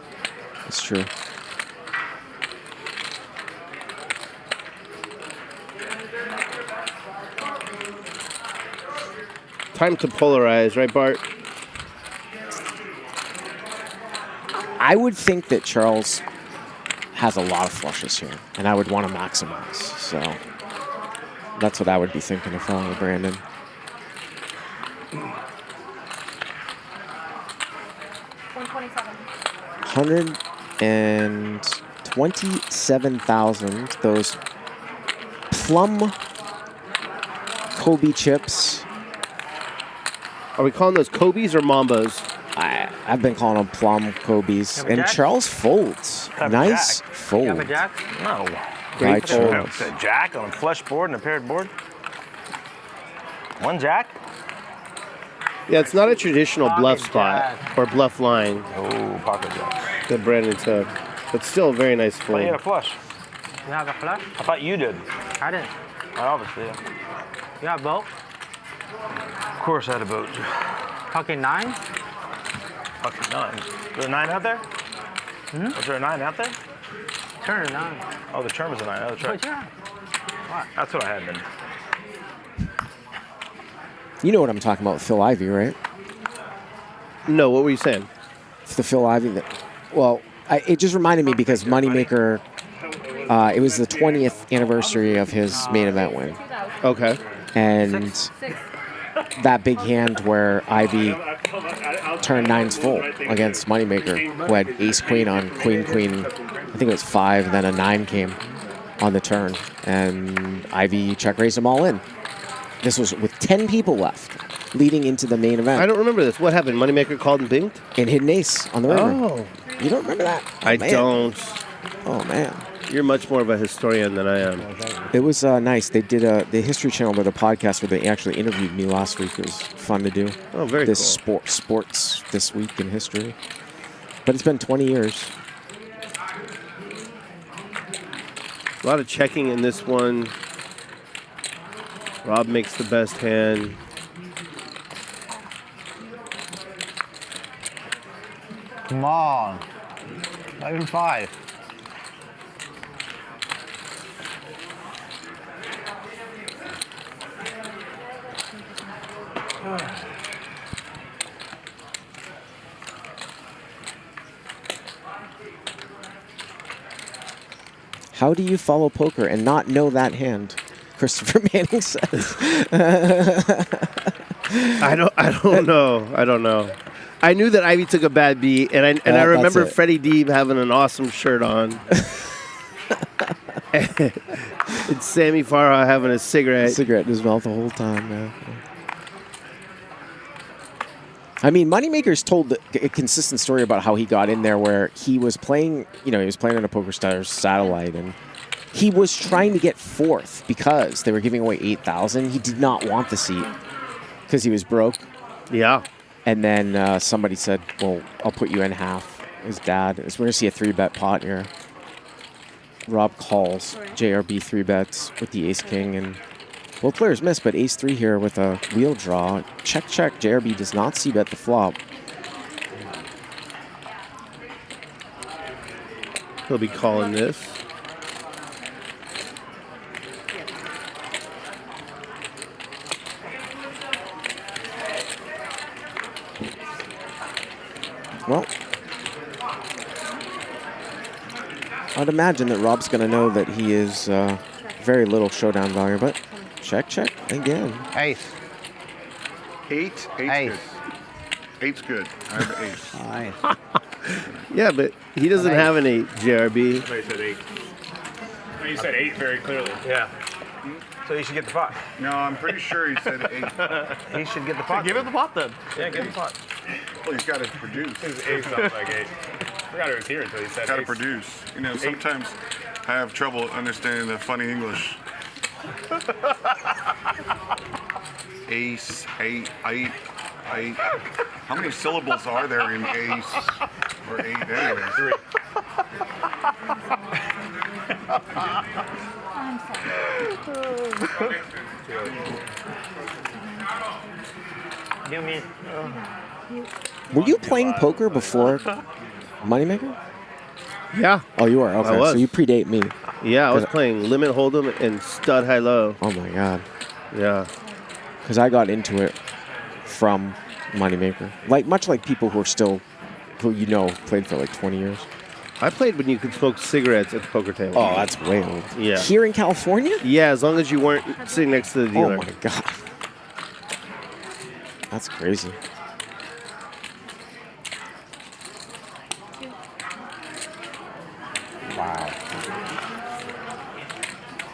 that's true. Time to polarize, right, Bart? I would think that Charles has a lot of flushes here, and I would want to maximize. So that's what I would be thinking if I were Brandon. $127,000. Those plum Kobe chips. Are we calling those Kobe's or Mambos? I've been calling them plum Kobe's. Have a And Jack? Charles folds. Have a Nice Jack? fold. Have a Jack? No. Great Put a- fold. put a Jack on a flush board and a paired board. One Jack? Yeah, it's not a traditional bluff spot or bluff line. Oh, pocket Jack. That Brandon took. But still a very nice But fold. you had a flush. You have a flush? I thought you did. I didn't. Obviously. You have both? Of course I had a boat. Pocket 9? Pocket 9. Is there a 9 out there? Was there a 9 out there? Turn 9. Oh, the term was a 9. Oh, that's right. But yeah. What? That's what I had then. You know what I'm talking about with Phil Ivey, right? No, what were you saying? It's the Phil Ivey that. Well, it just reminded me because Moneymaker. It was the 20th anniversary of his main event win. Okay. And that big hand where Ivy turned 9s full against Moneymaker, who had ace queen on queen queen. I think it was 5, and then a 9 came on the turn, and Ivy check raised them all in. This was with 10 people left, leading into the main event. I don't remember this. What happened? Moneymaker called and binged? And hit an ace on the river. Oh. You don't remember that? I Man. don't. Oh, man. You're much more of a historian than I am. It was nice. They did the History Channel did a podcast where they actually interviewed me last week. It was fun to do. Oh, very this cool. Sports this week in history. But it's been 20 years. A lot of checking in this one. Rob makes the best hand. Come on. Not even 5. How do you follow poker and not know that hand? Christopher Manning says. I don't know. I knew that Ivy took a bad beat, and I remember that's it. Freddie Deeb having an awesome shirt on. And Sammy Farha having a cigarette. Cigarette in his mouth the whole time, man. I mean, Moneymaker's told a consistent story about how he got in there where he was playing, he was playing on a PokerStars satellite, and he was trying to get 4th because they were giving away 8,000. He did not want the seat because he was broke. Yeah. And then somebody said, well, I'll put you in half. His dad. So we're going to see a 3-bet pot here. Rob calls. JRB 3-bets with the ace-king, and both players miss, but ace-3 here with a wheel draw. Check, check. JRB does not c-bet the flop. He'll be calling this. Well, I'd imagine that Rob's going to know that he is very little showdown value, but check, check again. Ace. 8? Ace. Good. 8's good. I have an ace. Nice. Yeah, but he doesn't have an 8, JRB. Somebody said 8. No, you said 8 very clearly. Yeah. So you should get the pot. No, I'm pretty sure he said 8. He should get the pot. Give it the pot then. Yeah, give him the pot. Well, he's got to produce. His 8 sounds like 8. I forgot it was here until he said Got to ace. produce. Sometimes I have trouble understanding the funny English. Ace, 8. How many syllables are there in ace or 8 anyway? 3. I'm sorry. You mean? Were you playing poker before Moneymaker? Yeah. Oh, you are? Okay, I was. so you predate me. Yeah, I was playing Limit Hold'em and Stud High Low. Oh, my God. Yeah. Because I got into it from Moneymaker. Much like people who are still, who played for like 20 years. I played when you could smoke cigarettes at the poker table. Oh, that's way old. Yeah. Here in California? Yeah, as long as you weren't sitting next to the dealer. Oh my god. That's crazy. Wow.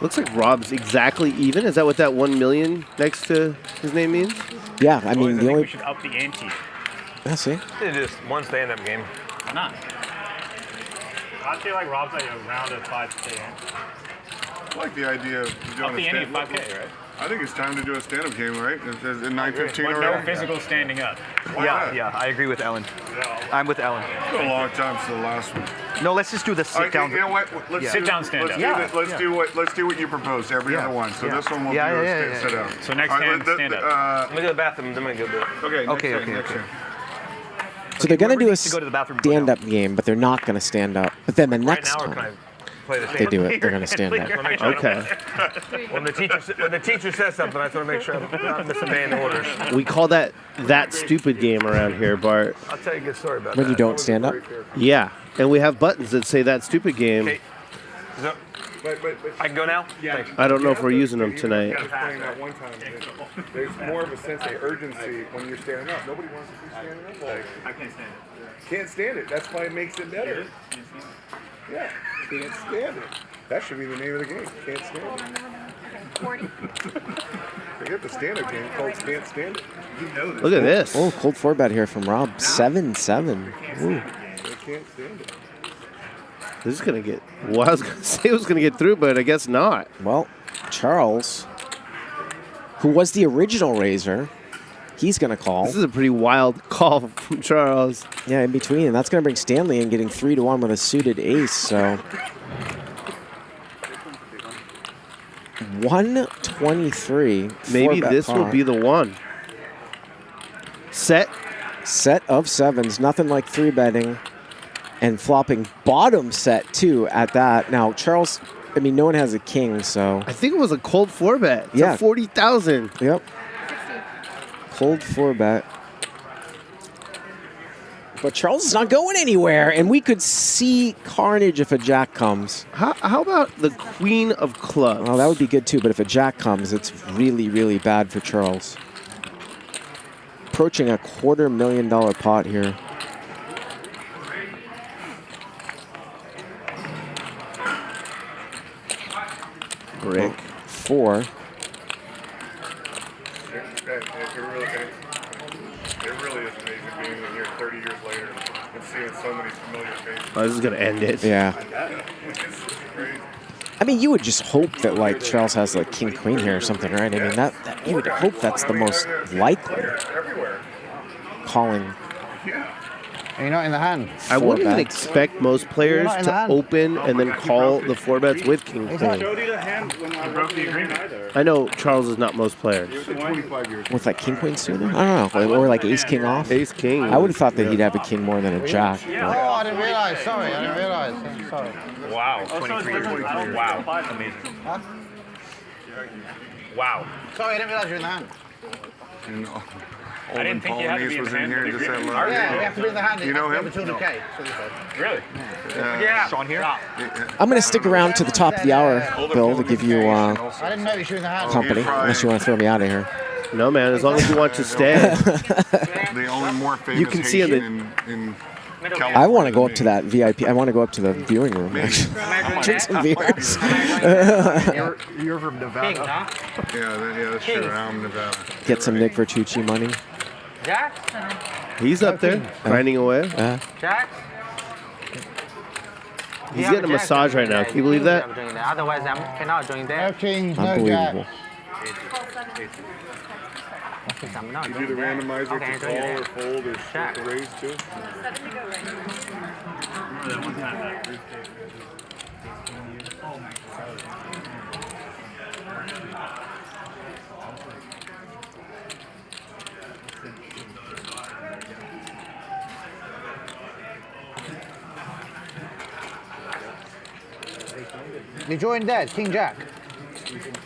Looks like Rob's exactly even. Is that what that 1 million next to his name means? Yeah, I mean, I think we should up the ante. I see. It's just one stand-up game. Why not? I feel like Rob's like a round of 5K. I like the idea of doing Up the ante of stand-up. 5K, right? I think it's time to do a stand-up game, right? It's at With 9:15 no already. physical standing up. Yeah, I agree with Ellen. I'm with Ellen. It's been a long time since the last one. No, let's just do the sit down. You know what? Let's Sit down stand-up. Let's do what you proposed. Every other one. So this one will do sit down. So next hand, stand up. Let me go to the bathroom. Then we go do it. Okay. So they're going to do a to go to the bathroom stand-up game, but they're not going to stand up. But then the next now, or can time I play the they do it, they're going to stand Wanna up. make sure I don't- Okay. When the teacher says something, I just want to make sure I'm not disobeying the orders. We call that stupid game around here, Bart. I'll tell you a good story about When that. you don't stand up? Yeah, and we have buttons that say that stupid game. Okay. So, I can go now? Yeah. I don't know if we're using them tonight. I was playing that one time. There's more of a sense of urgency when you're standing up. Nobody wants to be standing up. Like, I can't stand it. can't stand it. That's why it makes it better. Yeah, can't stand it. That should be the name of the game. Can't stand it. Forget the stand-up game called Can't Stand It. You know this. Look at this. Oh, cold 4-bet here from Rob. 7-7. Ooh. They can't stand it. This is going to get... Well, I was going to say it was going to get through, but I guess not. Well, Charles, who was the original raiser, he's going to call. This is a pretty wild call from Charles. Yeah, in between. And that's going to bring Stanley in, getting 3-1 with a suited ace. So 123. Maybe this will be the one. Set of sevens. Nothing like 3-betting. And flopping bottom set, too, at that. Now, Charles, I mean, no one has a king, so. I think it was a cold 4-bet. Yeah. 40,000. Yep. Cold 4-bet. But Charles is not going anywhere, and we could see carnage if a jack comes. How about the queen of clubs? Well, that would be good, too, but if a jack comes, it's really, really bad for Charles. Approaching a $250,000 pot here. Brick. 4. It really is amazing being in here 30 years later and seeing so many familiar faces. Oh, this is going to end it. Yeah. It's crazy. I mean, you would just hope that, like, Charles has, like, king, queen here or something, right? I mean, that you would hope that's the most likely calling. And you're not in the hand. I wouldn't even expect most players You're not in the to hand. open and then call the 4-bets with king, queen. I know Charles is not most players. With, like, king, queen suited? I don't know. Or, like, ace, king off? Ace, king. I would have thought that he'd have a king more than a jack. Oh, I didn't realize. Sorry, I didn't realize. Sorry. Wow. 23 years. Wow. Amazing. Huh? Wow. Sorry, I didn't realize you're in the hand. And I didn't think you had to be in was the in hand. here and just said, Yeah, we have to be in the hand. You know him? 200K. Really? Yeah. Shaun here? I'm going to stick around to the top of the hour, Bill, to give you I didn't know you were in the hand. company, unless you want to throw me out of here. No, man, as long as you want to stay. The only more famous You can see in the... in I want to go up to that VIP. I want to go up to the viewing room, actually. Drink some beers. You're from Nevada. Yeah, that's true. I'm Nevada. Get some Nick Vertucci money. Jack? He's up there, grinding away. Jack? He's getting a massage right now. Can you believe that? Otherwise, I cannot join there. Unbelievable. You do the randomizer to call or fold or to raise too? You joined dead, King Jack.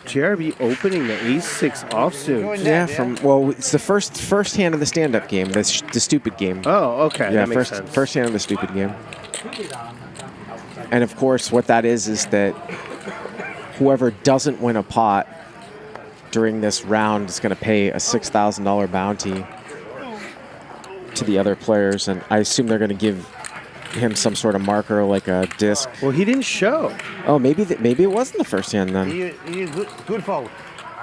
JRB opening the ace-6 offsuit. Yeah, well, it's the first hand of the stand-up game, the stupid game. Oh, okay. Yeah, that makes sense. first hand of the stupid game. And of course, what that is that whoever doesn't win a pot during this round is going to pay a $6,000 bounty to the other players. And I assume they're going to give him some sort of marker, like a disc. Well, he didn't show. Oh, maybe it wasn't the first hand then. Good fold.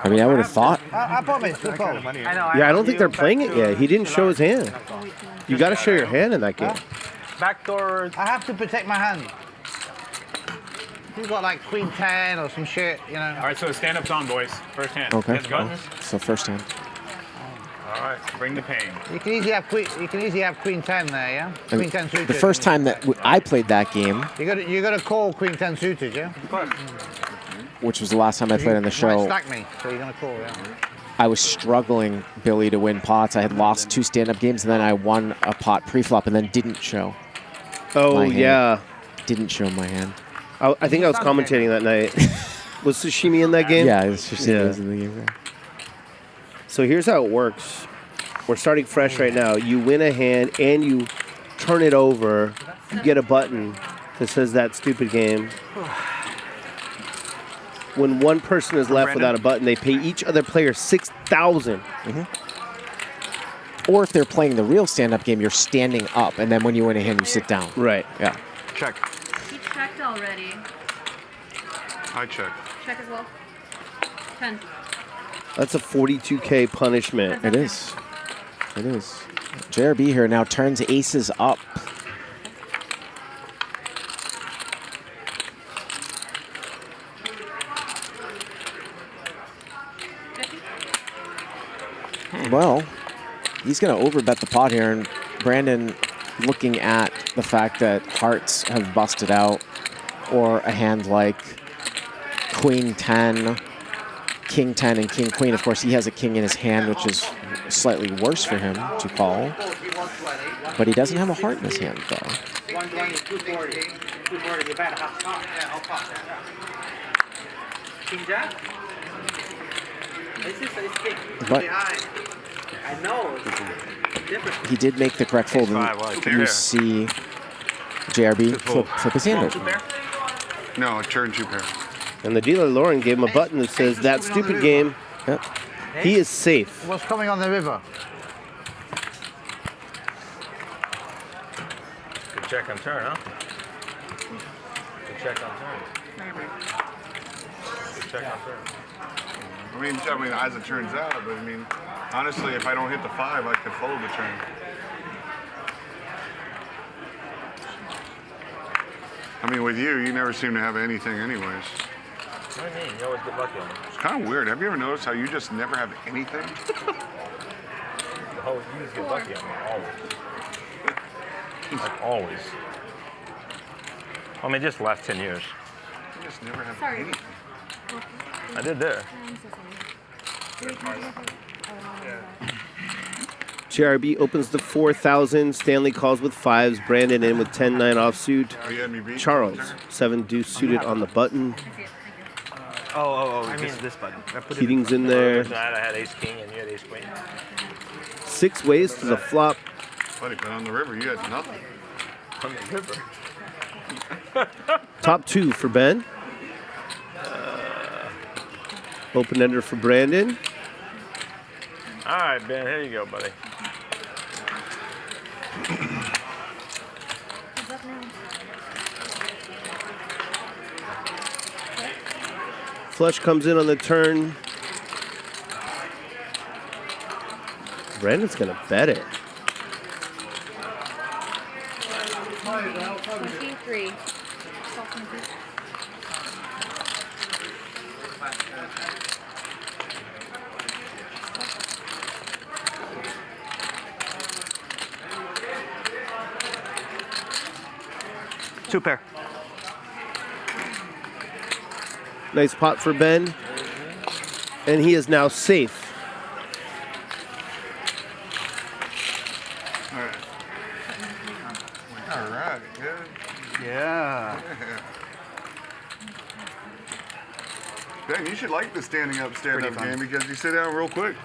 I mean, I would have thought. I promise, good fold. Yeah, I don't think they're playing it yet. He didn't show his hand. You got to show your hand in that game. Backdoor. I have to protect my hand. He's got like Queen 10 or some shit, you know. All right, so stand-up's on, boys. First hand. Okay. You guys got this? So first hand. All right, bring the pain. You can easily have Queen 10 there, yeah. Queen 10 suited. The first time that I played that game, You got to call Queen 10 suited, yeah. Of course. which was the last time I played on the show, Stack me, so you're gonna call, yeah. I was struggling, Billy, to win pots. I had lost 2 stand-up games, and then I won a pot pre-flop, and then didn't show. Oh, my hand. yeah. Didn't show my hand. I think I was commentating that night. Was Sashimi in that game? Yeah, Sashimi was in the game. So here's how it works. We're starting fresh right now. You win a hand, and you turn it over. You get a button that says that stupid game. When one person is left without a button, they pay each other player $6,000. Or if they're playing the real stand-up game, you're standing up, and then when you win a hand, you sit down. Right. Yeah. Check. He checked already. I check. Check as well. 10. That's a $42K punishment. It is. It is. JRB here now turns aces up. Well, he's going to overbet the pot here, and Brandon looking at the fact that hearts have busted out, or a hand like Queen 10, King 10, and King Queen. Of course, he has a king in his hand, which is slightly worse for him to call. But he doesn't have a heart in his hand, though. 120, 240, 240, you bet half pot. Yeah, I'll pot. King Jack? This is king. But Behind. I know. Different. he did make the correct fold, and you see JRB flip his hand over. No, a turn 2 pair. And the dealer, Lauren, gave him a button that says, that stupid game. Yep. He is safe. What's coming on the river? Good check on turn, huh? Good check on turn. Good check on turn. I mean, as it turns out, but I mean, honestly, if I don't hit the 5, I could fold the turn. I mean, with you never seem to have anything anyways. What do you mean? You always get lucky on it. It's kind of weird. Have you ever noticed how you just never have anything? You just get lucky on me, always. Like, always. I mean, just the last 10 years. You just never have Sorry. anything. I did there. I'm so sorry. JRB opens the 4,000. Stanley calls with 5s. Brandon in with 10-9 offsuit. Oh, you had me beat? Charles, 7 deuce suited on the button. I mean this button. Keating's in there. Tonight I had ace king and you had ace queen. 6 ways to the flop. Buddy, but on the river, you had nothing. On the river. Top 2 for Ben. Open ender for Brandon. All right, Ben, here you go, buddy. Flush comes in on the turn. Brandon's gonna bet it. 23. Two pair. Nice pot for Ben. And he is now safe. All right, good. Yeah. Ben, you should like the stand-up game because you sit down real quick.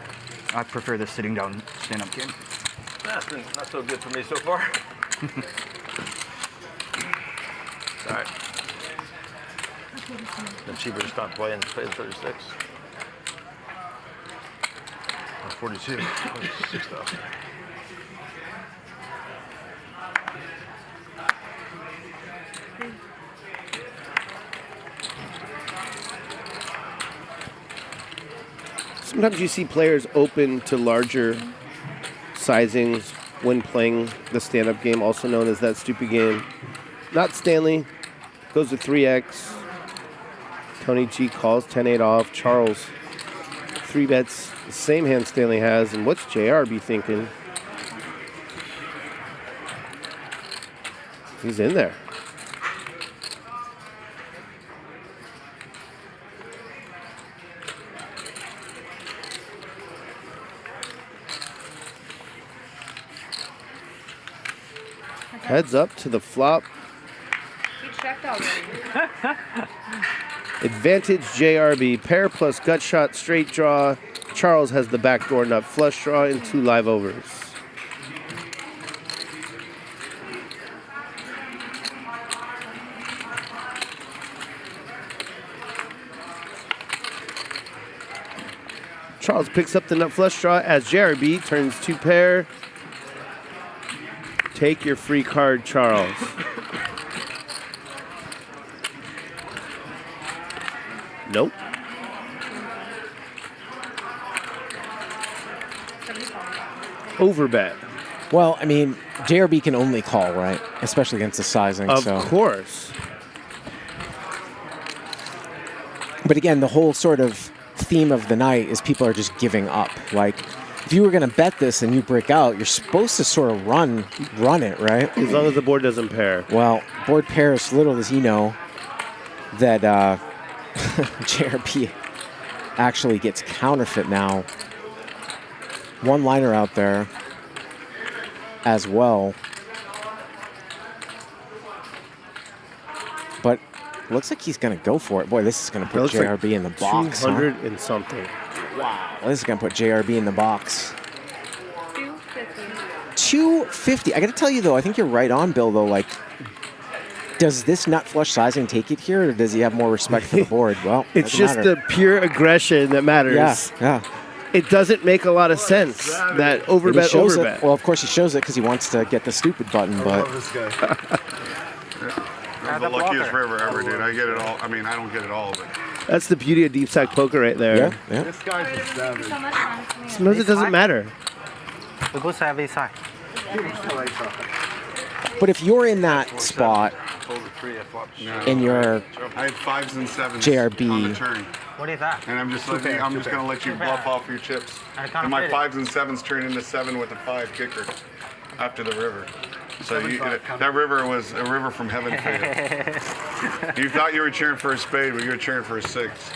I prefer the sitting down stand-up game. That's been not so good for me so far. All right. Then cheaper to stop playing 36. Or 42. 46,000. Sometimes you see players open to larger sizings when playing the stand-up game, also known as that stupid game. Not Stanley. Goes to 3x. Tony G calls 10-8 off. Charles 3-bets the same hand Stanley has. And what's JRB thinking? He's in there. Heads up to the flop. You checked already. Advantage JRB. Pair plus gut shot straight draw. Charles has the backdoor nut flush draw and 2 live overs. Charles picks up the nut flush draw as JRB turns 2 pair. Take your free card, Charles. Nope. Overbet. Well, I mean, JRB can only call, right? Especially against the sizing. Of course. But again, the whole sort of theme of the night is people are just giving up. Like, if you were going to bet this and you break out, you're supposed to sort of run it, right? As long as the board doesn't pair. Well, board pairs, little does he know that JRB actually gets counterfeit now. One-liner out there as well. But looks like he's going to go for it. Boy, this is going to put JRB like in the box. 200 and something. Wow. This is going to put JRB in the box. 250. 250. I got to tell you, though, I think you're right on, Bill, though. Like, does this nut flush sizing take it here, or does he have more respect for the board? Well, it's just the pure aggression that matters. Yeah. It doesn't make a lot of sense that overbet. Well, of course he shows it because he wants to get the stupid button, but... I'm the luckiest river ever, dude. I get it all. I mean, I don't get it all, but... That's the beauty of deep stack poker right there. Yeah. This guy's a savage. Sometimes it doesn't matter. We both have a side. But if you're in that spot and you're I had 5s and 7s JRB. on the turn. What is that? And I'm just going to let you bluff off your chips. And my 5s and 7s turn into 7 with a 5 kicker after the river. So that river was a river from heaven for you. You thought you were cheering for a spade, but you were cheering for a 6.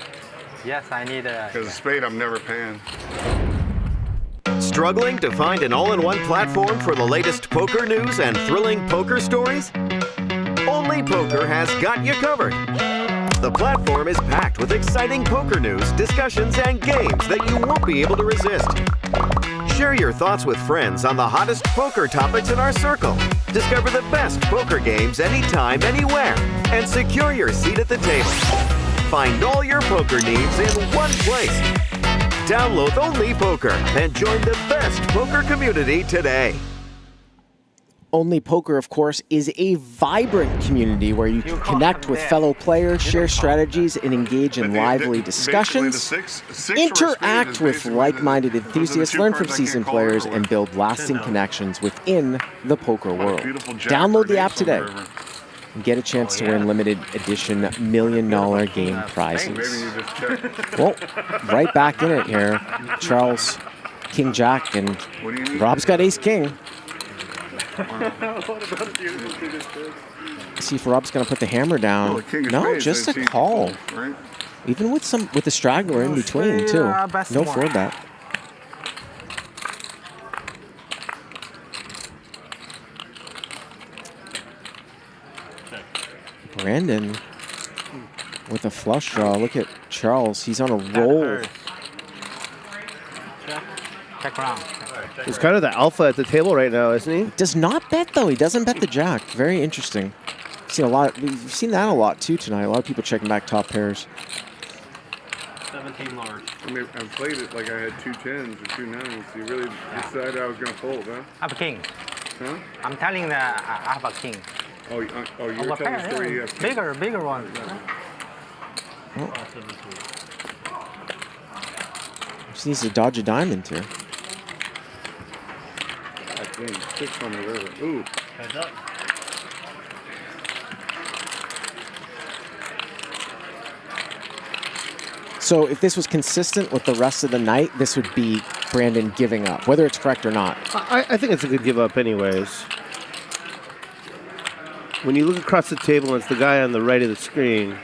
Yes, I need a... Because a spade I'm never paying. Struggling to find an all-in-one platform for the latest poker news and thrilling poker stories? Only Poker has got you covered. The platform is packed with exciting poker news, discussions, and games that you won't be able to resist. Share your thoughts with friends on the hottest poker topics in our circle. Discover the best poker games anytime, anywhere, and secure your seat at the table. Find all your poker needs in one place. Download Only Poker and join the best poker community today. Only Poker, of course, is a vibrant community where you can connect with fellow players, share strategies, and engage in lively discussions. Interact with like-minded enthusiasts, learn from seasoned players, and build lasting connections within the poker world. Download the app today and get a chance to win limited edition $1 million game prizes. Well, right back in it here. Charles, King Jack, and Rob's got Ace King. See if Rob's going to put the hammer down. No, just a call. Even with the straggler in between, too. No for that. Brandon with a flush draw. Look at Charles. He's on a roll. Check round. He's kind of the alpha at the table right now, isn't he? Does not bet, though. He doesn't bet the jack. Very interesting. We've seen that a lot too tonight. A lot of people checking back top pairs. 17 large. I mean, I played it like I had 2 10s or 2 9s. You really decided I was going to fold, huh? I have a king. Huh? I'm telling that I have a king. Oh, you were telling the story you have Bigger one. Just needs to dodge a diamond here. I think 6 on the river. Ooh. Heads up. So if this was consistent with the rest of the night, this would be Brandon giving up, whether it's correct or not. I think it's a good give up anyways. When you look across the table and it's the guy on the right of the screen.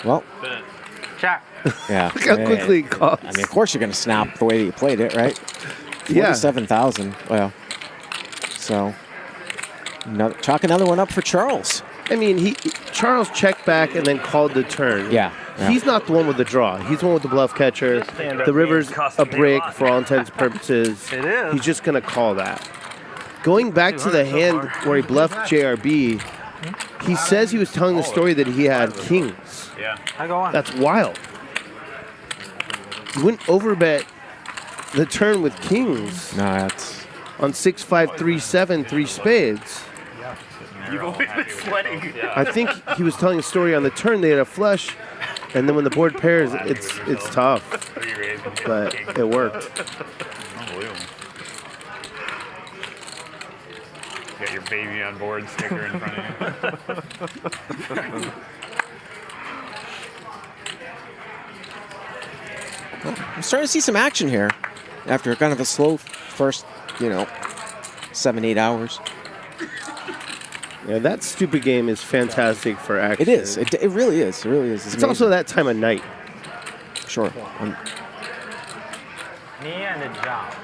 Well. Check. Yeah. Look how quickly he calls. I mean, of course you're going to snap the way that you played it, right? Yeah. 47,000. Well, so chalk another one up for Charles. I mean, Charles checked back and then called the turn. Yeah. He's not the one with the draw. He's the one with the bluff catcher. The river's a break for all intents and purposes. It is. He's just going to call that. Going back to the hand where he bluffed JRB, he says he was telling the story that he had kings. Yeah. I go on. That's wild. You wouldn't overbet the turn with kings. No, that's on 6, 5, 3, 7, 3 spades. You've always been sweating. I think he was telling a story on the turn. They had a flush, and then when the board pairs, it's tough. But it worked. Unbelievable. Got your baby on board sticker in front of you. I'm starting to see some action here after kind of a slow first, 7, 8 hours. Yeah, that stupid game is fantastic for action. It is. It really is. It really is. It's also that time of night. Sure. Knee and the jump.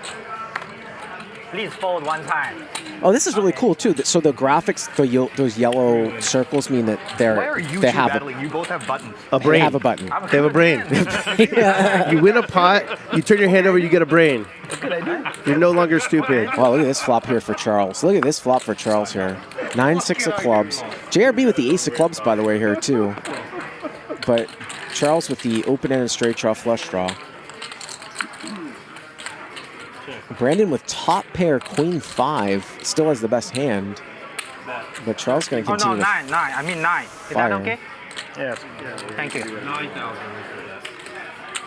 Please fold one time. Oh, this is really cool too. So the graphics, those yellow circles mean that Why are you they two have battling? You both have buttons. A brain. They have a button. They have a brain. You win a pot, you turn your hand over, you get a brain. You're no longer stupid. Wow, look at this flop here for Charles. Look at this flop for Charles here. 9-6 of clubs. JRB with the ace of clubs, by the way, here too. But Charles with the open-ended straight draw, flush draw. Brandon with top pair, queen 5, still has the best hand. But Charles going to continue. Oh, no, 9. I mean 9. Is fire. that okay? Yes. Thank you. 9,000.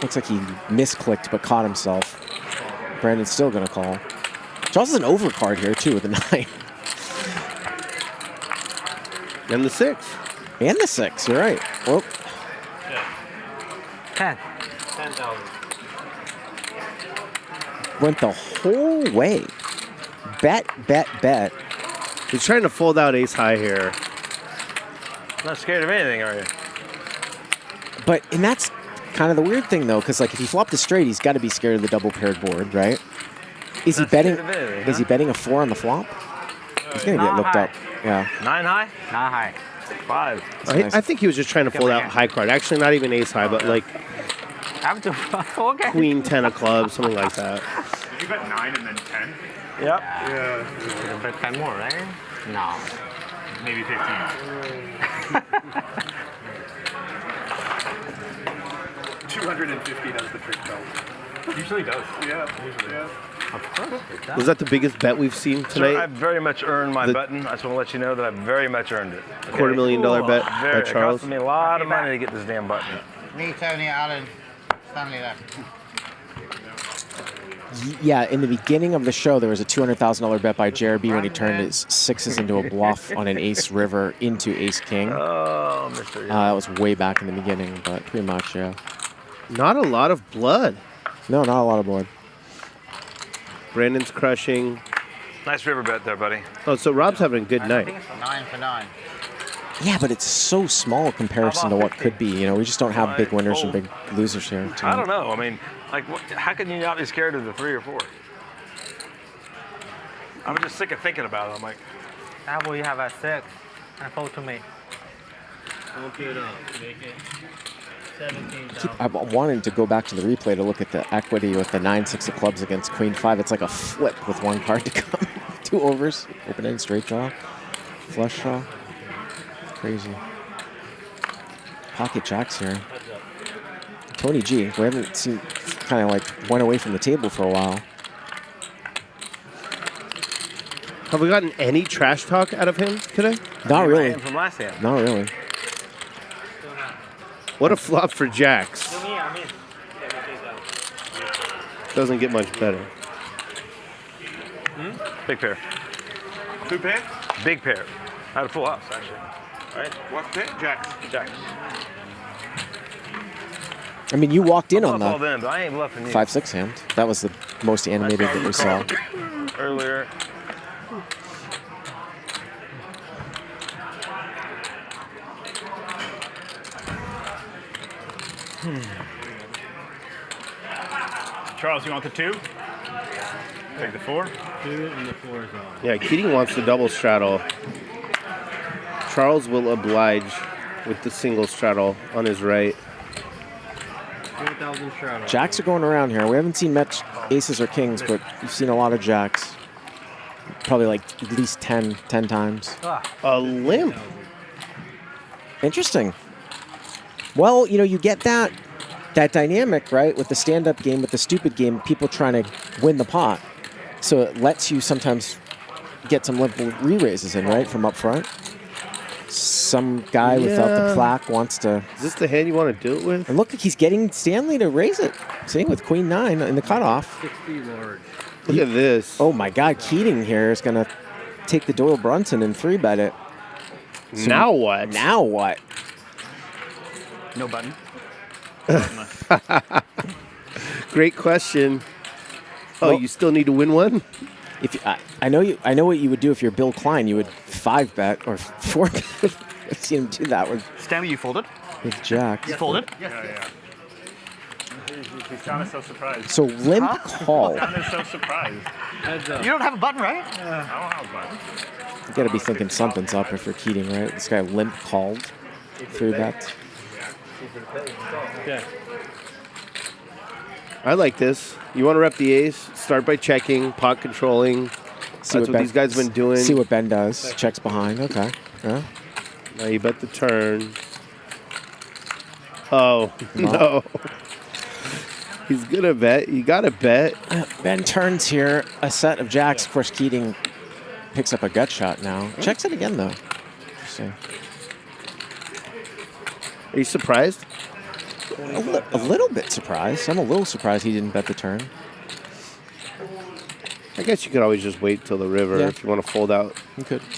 Looks like he misclicked but caught himself. Brandon's still going to call. Charles has an overcard here too with a 9. And the 6. And the 6, you're right. Well, 10. 10,000. went the whole way. Bet. He's trying to fold out ace high here. Not scared of anything, are you? And that's kind of the weird thing though, because like if he flopped a straight, he's got to be scared of the double paired board, right? Is he betting? Is he betting a 4 on the flop? He's gonna get looked up. Yeah. 9 high? 9 high. 5. I think he was just trying to fold out high card. Actually, not even ace high, but like Have to. Okay. queen 10 of clubs, something like that. Did you bet 9 and then 10? Yep. Yeah. Bet 10 more, right? No. Maybe 15. $250 does the trick, though. Usually does. Yeah. Usually. Yeah. Of course. Was that the biggest bet we've seen tonight? Sir, I very much earned my button. I just want to let you know that I very much earned it. Okay? $250,000 bet by Charles. It cost me a lot of money to get this damn button. Me, Tony, Alan, Stanley left. Yeah, in the beginning of the show, there was a $200,000 bet by JRB when he turned his 6s into a bluff on an ace river into ace king. Oh, Mr. That was way back in the beginning, but pretty much, yeah. Not a lot of blood. No, not a lot of blood. Brandon's crushing. Nice river bet there, buddy. Oh, so Rob's having a good night. 9 for 9. Yeah, but it's so small in comparison to what could be. We just don't have big winners and big losers here. I don't know. I mean, like, how can you not be scared of the 3 or 4? I'm just sick of thinking about it. I'm like, How will you have a 6 and fold to me? Open it up. Make it 17,000. I wanted to go back to the replay to look at the equity with the 9-6 of clubs against queen 5. It's like a flip with one card to come. 2 overs, open-end straight draw, flush draw. Crazy. Pocket jacks here. Tony G, we haven't seen, kind of like went away from the table for a while. Have we gotten any trash talk out of him today? Not really. From last hand. Not really. What a flop for jacks. Doesn't get much better. Big pair. 2 pair? Big pair. I had a full house, actually. Right? What pair? Jacks. Jacks. I mean, you walked in on All the them, but I ain't bluffing these. 5-6 hand. That was the most animated that we saw. Earlier. Charles, you want the 2? Take the 4. 2 and the 4 is on. Yeah, Keating wants the double straddle. Charles will oblige with the single straddle on his right. 4,000 straddle. Jacks are going around here. We haven't seen much aces or kings, but you've seen a lot of jacks. Probably like at least 10 times. A limp. Interesting. Well, you know, you get that dynamic, right, with the stand-up game, with the stupid game, people trying to win the pot. So it lets you sometimes get some limp re-raises in, right, from up front. Some guy without the plaque wants to... Is this the hand you want to do it with? And look, he's getting Stanley to raise it. See, with Queen 9 in the cutoff. 60 large. Look at this. Oh, my God. Keating here is going to take the Doyle Brunson and 3-bet it. So now what? Now what? No button. Great question. Oh, you still need to win one? If you, I know what you would do if you're Bill Klein. You would 5-bet or 4-bet. I've seen him do that with Stanley, you folded? With jacks. You folded? Yeah. He sounded so surprised. So limp call. He sounded so surprised. You don't have a button, right? I don't have a button. You got to be thinking something's up if you're Keating, right? This guy limp called 3-bet. Okay. I like this. You want to rep the ace, start by checking, pot controlling. That's what these guys have been doing. See what Ben does. Checks behind. Okay. Yeah. Now you bet the turn. Oh, no. He's going to bet. You got to bet. Ben turns here. A set of jacks. Of course, Keating picks up a gut shot now. Checks it again, though. Interesting. Are you surprised? A little bit surprised. I'm a little surprised he didn't bet the turn. I guess you could always just wait till the river if you want to fold out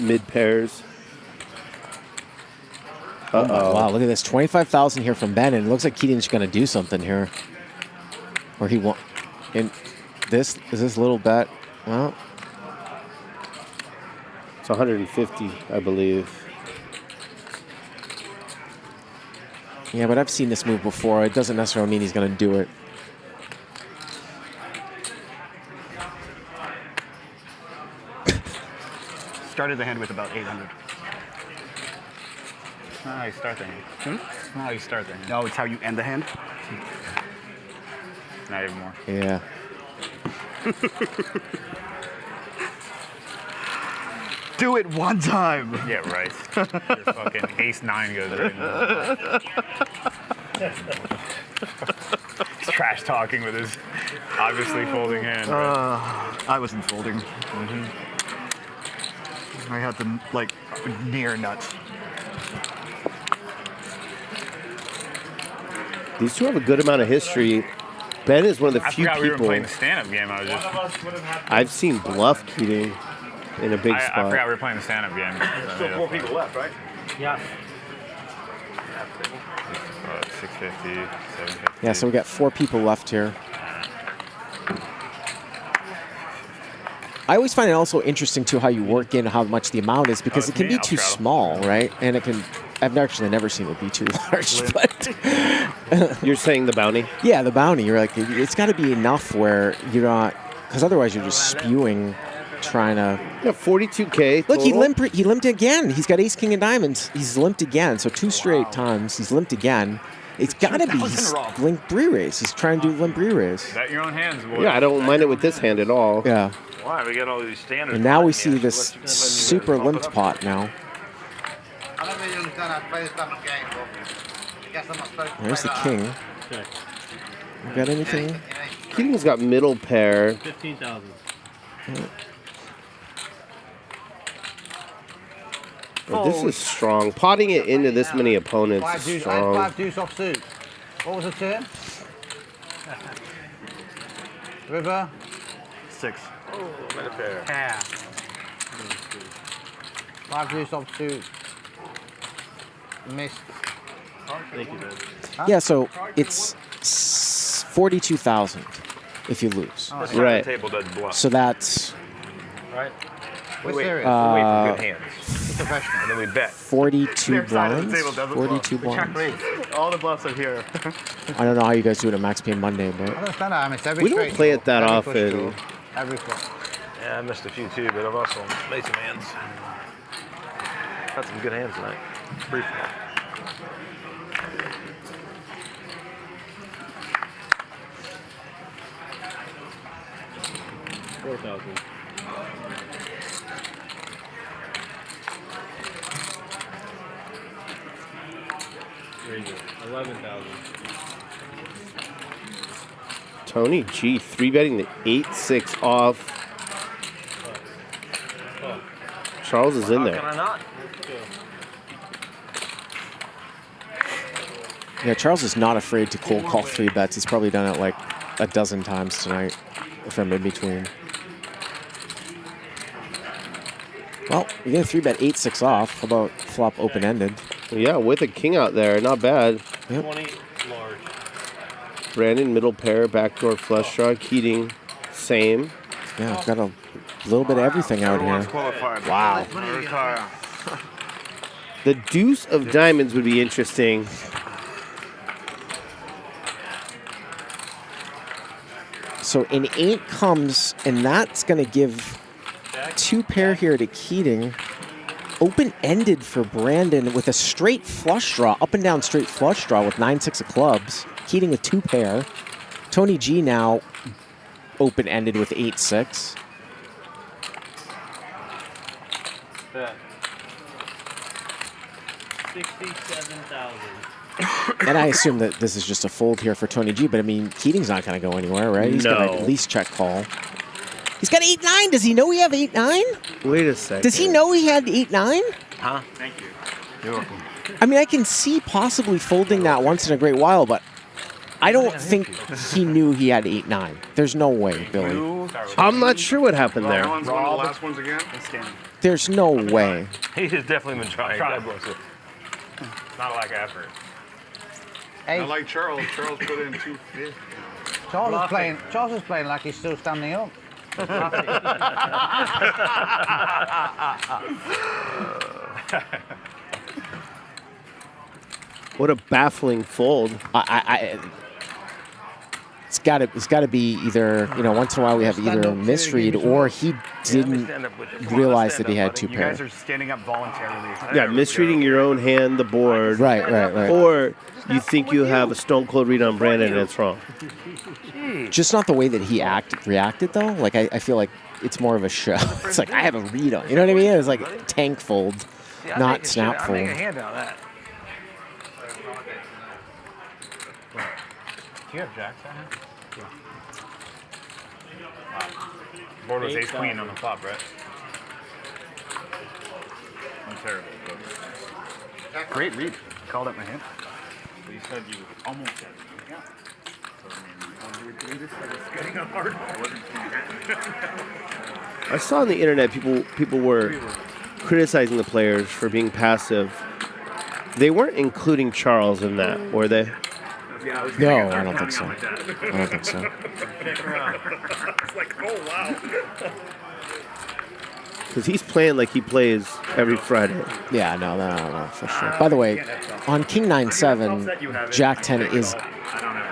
mid pairs. Uh-oh. Wow, look at this. 25,000 here from Ben, and it looks like Keating's going to do something here. Or he won't. And this little bet. Well, it's 150, I believe. Yeah, but I've seen this move before. It doesn't necessarily mean he's going to do it. Started the hand with about 800. That's not how you start the hand. That's not how you start the hand. No, it's how you end the hand. Not even more. Yeah. Do it one time. Yeah, right. Your fucking ace-9 goes right now. He's trash talking with his obviously folding hand. Right? I wasn't folding. I had them like near nuts. These two have a good amount of history. Ben is one of the few I forgot we were people playing the stand-up game. I've seen bluff Keating in a big spot. I forgot we were playing the stand-up game. Still 4 people left, right? Yeah. 650, 750. Yeah, so we got 4 people left here. I always find it also interesting, too, how you work in how much the amount is, because it can be too small, right? And it can... I've actually never seen it be too large, but... You're saying the bounty? Yeah, the bounty. You're like, it's got to be enough where you're not... Because otherwise you're just spewing, trying to... Yeah, 42K Look, he total. limped again. He's got ace, king, and diamonds. He's limped again. So 2 straight times. He's limped again. It's got to be limp re-raise. He's trying to do limp re-raise. Bet your own hands, boy. Yeah, I don't mind it with this hand at all. Yeah. Why? We got all these standards. And now we see this super limped pot now. I don't really understand how to play this type of game, but I guess I'm not supposed to There's the play king. You got anything? Keating's got middle pair. 15,000. Oh, this is strong. Potting it into this many opponents Five is deuce, strong. 5 deuce off suit. What was the turn? River. 6. Oh, middle pair. Pair. 5 deuce off suit. Missed. Thank you, man. Yeah, so it's 42,000 if you lose. This side of the table doesn't bluff. So that's Right? We're wait, serious. we wait for good hands. Professional. And then we bet. 42 Their side of the blinds. table doesn't 42 bluff. blinds. All the bluffs are here. I don't know how you guys do it at Max Payne Monday, I but understand that. I missed every We don't straight play draw, it that every flush often. draw, every flush. Yeah, I missed a few too, but I've also made some hands. Got some good hands tonight. Briefly. $4,000. Raise it. 11,000. Tony G 3-betting the 8-6 off. Charles is in there. Can I not? yeah, Charles is not afraid to cold call 3 bets. He's probably done it like a dozen times tonight, if I'm in between. Well, you're going to 3-bet 8-6 off. How about flop open-ended? Yeah, with a king out there, not bad. Yep. 20 large. Brandon middle pair, backdoor flush draw. Keating, same. Yeah, I've got a little bit of everything out Everyone's here. qualified. Wow. Retire. The deuce of diamonds would be interesting. So an 8 comes, and that's going to give 2 pair here to Keating. Open-ended for Brandon with a straight flush draw, up and down straight flush draw with 9-6 of clubs. Keating with 2 pair. Tony G now open-ended with 8-6. Bet. 67,000. And I assume that this is just a fold here for Tony G, but I mean, Keating's not going to go anywhere, right? He's going to at least check call. He's got 8-9. Does he know he have 8-9? Wait a second. Does he know he had 8-9? Huh? Thank you. You're welcome. I mean, I can see possibly folding that once in a great while, but I don't think he knew he had 8-9. There's no way, Billy. I'm not sure what happened there. That one's one of the last ones again. There's no way. He has definitely been trying. God bless it. Not like effort. I like Charles. Charles put in 250. Charles is playing like he's still standing up. What a baffling fold. It's got to be either, once in a while we have either a misread or he didn't realize that he had 2 You pairs. guys are standing up voluntarily. Yeah, misreading your own hand, the board. Right. Or you think you have a stone cold read on Brandon and it's wrong. Just not the way that he reacted, though. Like, I feel like it's more of a show. It's like, I have a read on. You know what I mean? It's like tank fold, not snap I fold. make a hand out of that. Do you have jacks on him? Board was ace queen on the flop, right? I'm terrible. Great read. Called up my hand. But you said you almost had it. Yeah. It's getting hard. I saw on the internet people were criticizing the players for being passive. They weren't including Charles in that, were they? No, I don't think so. I don't think so. It's like, oh, wow. Because he's playing like he plays every Friday. Yeah, no, for sure. By the way, on King 9-7, Jack 10 is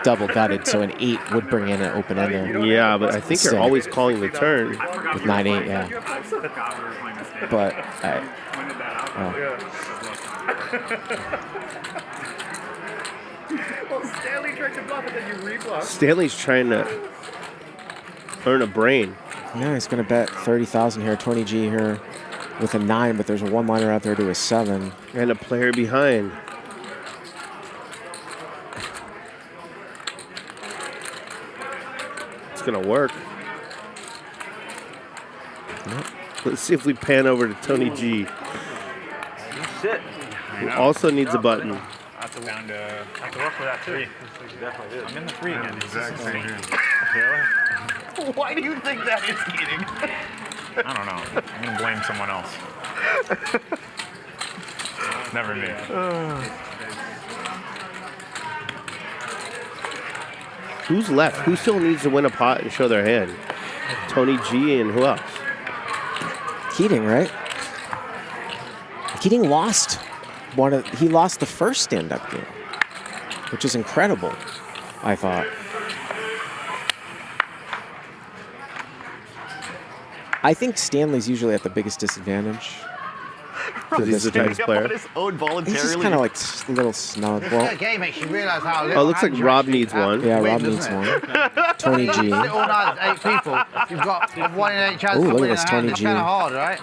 double gutted, so an 8 would bring in an open ender. Yeah, but I think you're always calling the turn. With 9-8, yeah. But, Well, Stanley tried to bluff it, then you rebluff. Stanley's trying to earn a brain. Yeah, he's going to bet 30,000 here. Tony G here with a 9, but there's a one-liner out there to a 7. And a player behind. It's going to work. Yep. Let's see if we pan over to Tony G. Sit. Who also needs a button. That's a down to. I have to work for that too. Definitely did. I'm in the 3 again. Exact same here. Why do you think that is, Keating? I don't know. I'm gonna blame someone else. Never me. Who's left? Who still needs to win a pot and show their hand? Tony G and who else? Keating, right? Keating lost he lost the first stand-up game, which is incredible, I thought. I think Stanley's usually at the biggest disadvantage. Because he's the tennis player. He's just kind of like a little snug. Well, That game makes you realise how Oh, little it looks like hands you Rob actually needs have one. to yeah, win, Rob doesn't needs it? one. Tony G. Sit all night, 8 people. You've got 1 in 8 chance Ooh, to look win at a this hand. Tony It's G. kind of hard, right?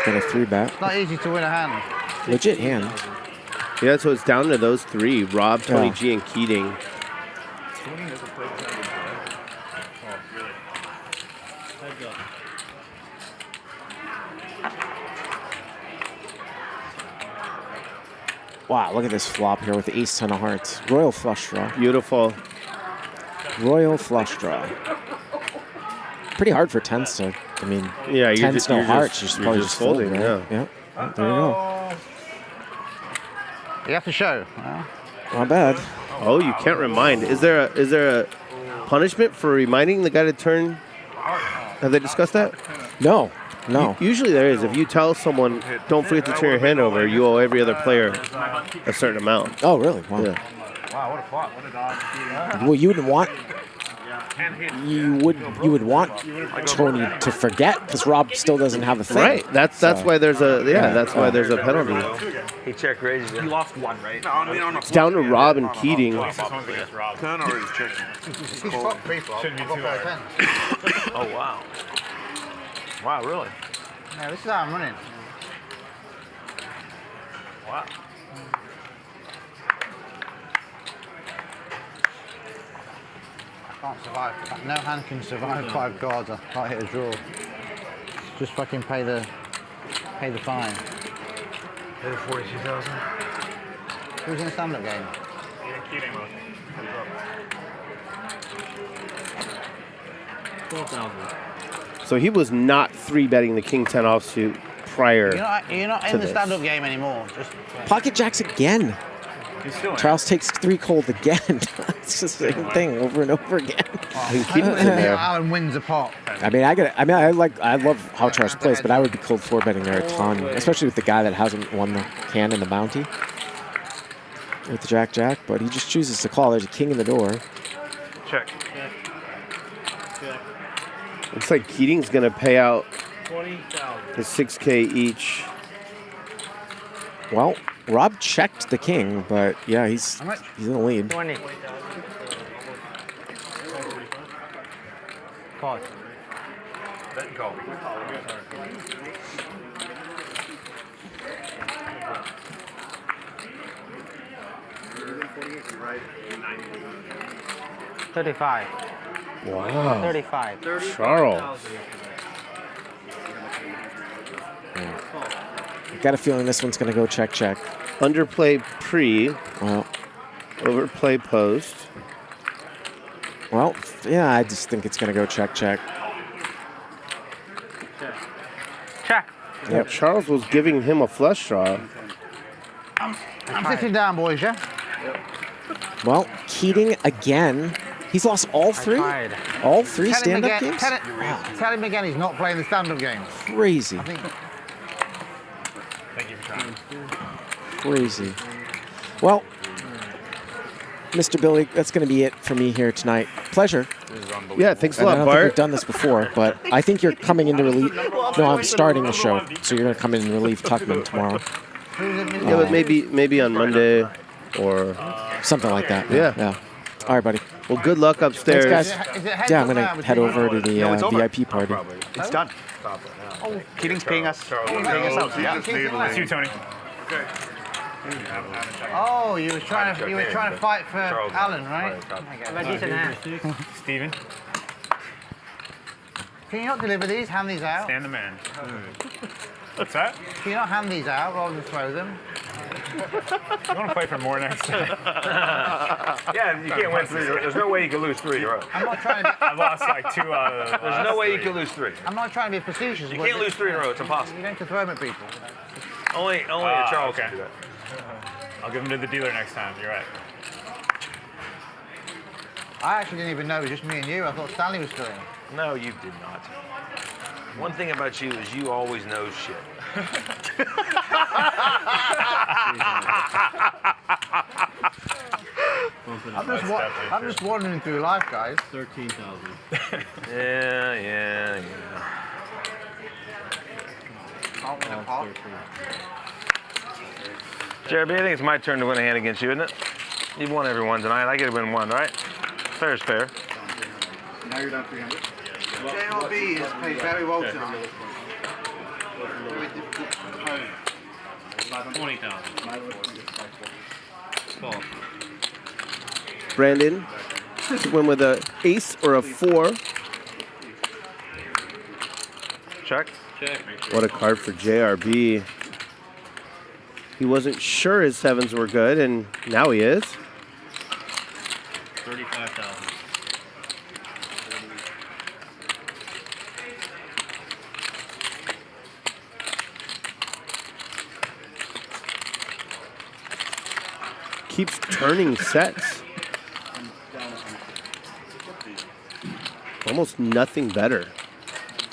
Got a 3-bet. It's not easy to win a hand. Legit hand. Yeah, so it's down to those 3. Rob, Tony Yeah. G, and Keating. Wow, look at this flop here with the ace 10 of hearts. Royal flush draw. Beautiful. Royal flush draw. Pretty hard for 10s to, I mean, Yeah, 10s no hearts, you're probably just folding, right? yeah. Yeah. Oh, there you go. You have to show. Not bad. Oh, you can't remind. Is there a punishment for reminding the guy to turn? Have they discussed that? No. No. Usually there is. If you tell someone, don't forget to turn your hand over, you owe every other player a certain amount. Oh, really? Wow. Yeah. Wow, what a flop. What a dog. Well, you would want Tony to forget because Rob still doesn't have a thing. Right. That's why there's a that's why there's a penalty. He check raises it. You lost 1, right? It's down to Rob and Keating. Turn or he's checking. He's got 3 flops. Shouldn't be I've got too 10. Oh, wow. Wow, really? Yeah, this is how I'm running. Wow. I can't survive. No hand can survive 5 cards. I can't hit a draw. Just fucking pay the fine. Pay the 42,000. Who's in the stand-up game? Keating was. 12,000. So he was not 3-betting the King 10 offsuit prior. You're not to in the this. stand-up game anymore. Just Pocket jacks again. He's still in. Charles takes 3 cold again. It's the same thing over and over again. Keating's in there. Alan wins a pot. I love how Charles plays, but I would be cold 4-betting there a ton, especially with the guy that hasn't won the can in the bounty with the jack, but he just chooses to call. There's a king in the door. Check. Looks like Keating's going to pay out 20,000. the 6K each. Well, Rob checked the king, but yeah, he's in the lead. 20. Call. Bet call. $35. Wow. 35. Charles. Got a feeling this one's going to go check. Underplay pre. Well, overplay post. Well, yeah, I just think it's going to go check. Check. Yeah, Charles was giving him a flush draw. I'm sitting down, boys, yeah? Well, Keating again. He's lost all 3? All 3 stand-up games? Tell him again he's not playing the stand-up game. Crazy. Thank you for trying. Crazy. Well, Mr. Billy, that's going to be it for me here tonight. Pleasure. Yeah, thanks a lot, I don't Bart. think we've done this before, but I think you're coming into relief. No, I'm starting the show, so you're going to come in and relieve Tuckman tomorrow. Yeah, but maybe on Monday or Something like that. Yeah. Yeah. All right, buddy. Well, good luck upstairs. Thanks, guys. Yeah, I'm going to head over to the VIP party. It's done. Oh, Keating's paying us. Paying us out. Yeah. It's you, Tony. Oh, you were trying to fight for Alan, right? Steven. Can you not deliver these? Hand these out? Stand the man. What's that? Can you not hand these out rather than throw them? You want to play for more next time? Yeah, you can't win 3. There's no way you can lose 3 in a row. I'm not trying to. I've lost like 2 out of the There's no way you can lose 3. I'm not trying to be facetious. You can't lose 3 in a row. It's impossible. You don't have to throw them at people. Only Charles can do that. I'll give them to the dealer next time. You're right. I actually didn't even know it was just me and you. I thought Stanley was throwing. No, you did not. One thing about you is you always know shit. I'm just wandering through life, guys. 13,000. Yeah. JRB, I think it's my turn to win a hand against you, isn't it? You've won every one tonight. I get to win 1, right? Fair is fair. Now you're down 300. JRB has played very well tonight. Very difficult opponent. 20,000. Brandon to win with an ace or a 4. Check. What a card for JRB. He wasn't sure his 7s were good, and now he is. 35,000. Keeps turning sets. Almost nothing better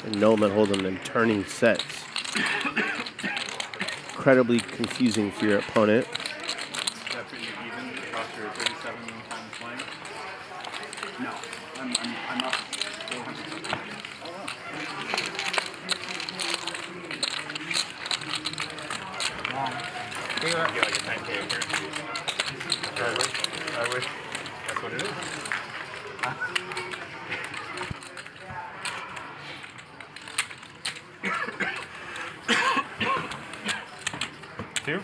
than Nolan Hold'em than turning sets. Incredibly confusing for your opponent. No, I'm up 400. I wish. That's what it is. Two?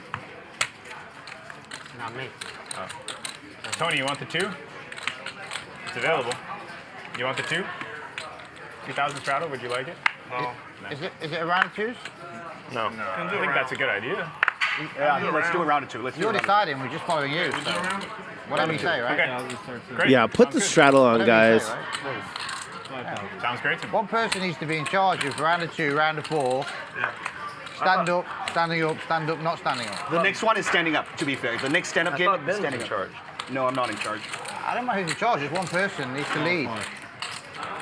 Not me. Oh. Tony, you want the 2? It's available. You want the 2? 2,000 straddle, would you like it? No. Is it a round of 2s? No. I think that's a good idea. Yeah, let's do a round of 2. You're deciding, we're just following you. So. Whatever you say, right? Okay. Great. Yeah, put the straddle on, guys. Say, right? Sounds great to me. One person needs to be in charge of round of 2, round of 4. Stand up, standing up, stand up, not standing up. The next one is standing up, to be fair. The next stand-up game is standing in charge. No, I'm not in charge. I don't know who's in charge. Just one person needs to lead.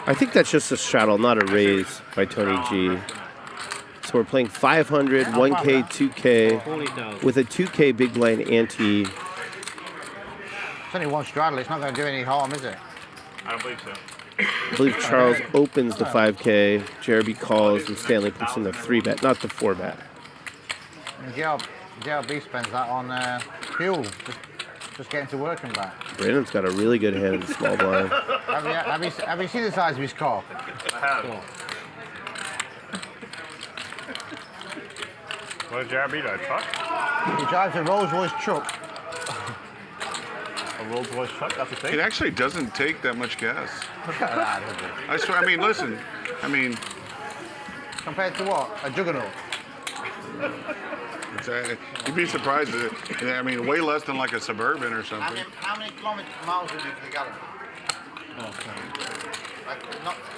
I think that's just a straddle, not a raise by Tony G. So we're playing 500, 1K, 2K, with a 2K big blind ante. It's only one straddle. It's not going to do any harm, is it? I don't believe so. I believe Charles opens the 5K, JRB calls, and Stanley puts in the 3-bet, not the 4-bet. And JRB spends that on fuel, just getting to work and back. Brandon's got a really good hand in the small blind. Have you seen the size of his car? I have. What did JRB drive? Truck? He drives a Rolls-Royce truck. A Rolls-Royce truck? That's a thing? It actually doesn't take that much gas. I swear, I mean, listen, Compared to what? A juggernaut? You'd be surprised. Way less than like a Suburban or something. How many miles would you do to the gallon?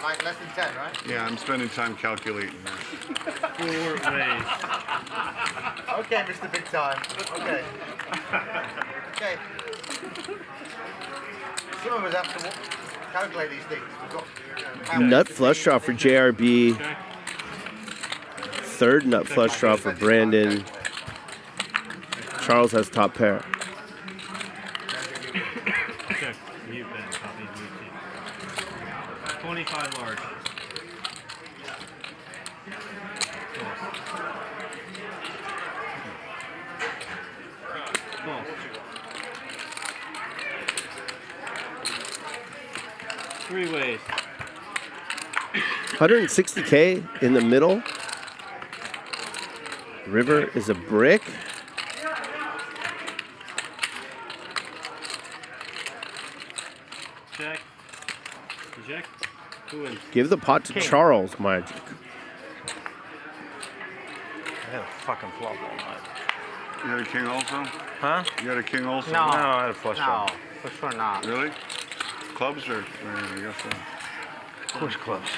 Like less than 10, right? Yeah, I'm spending time calculating that. 4 ways. Okay, Mr. Big Time. Okay. Okay. Some of us have to calculate these things. Nut flush draw for JRB. Third nut flush draw for Brandon. Charles has top pair. Check. Mute then. Copy. Mute. 25 large. False. Three ways. 160K in the middle. River is a brick. Check. Check. Who wins? Give the pot to King. Charles, Magic. I had a fucking flop all night. You had a king also? Huh? You had a king also? No, I had a flush draw. No, for sure not. Really? Clubs or? I guess so. Of course, clubs.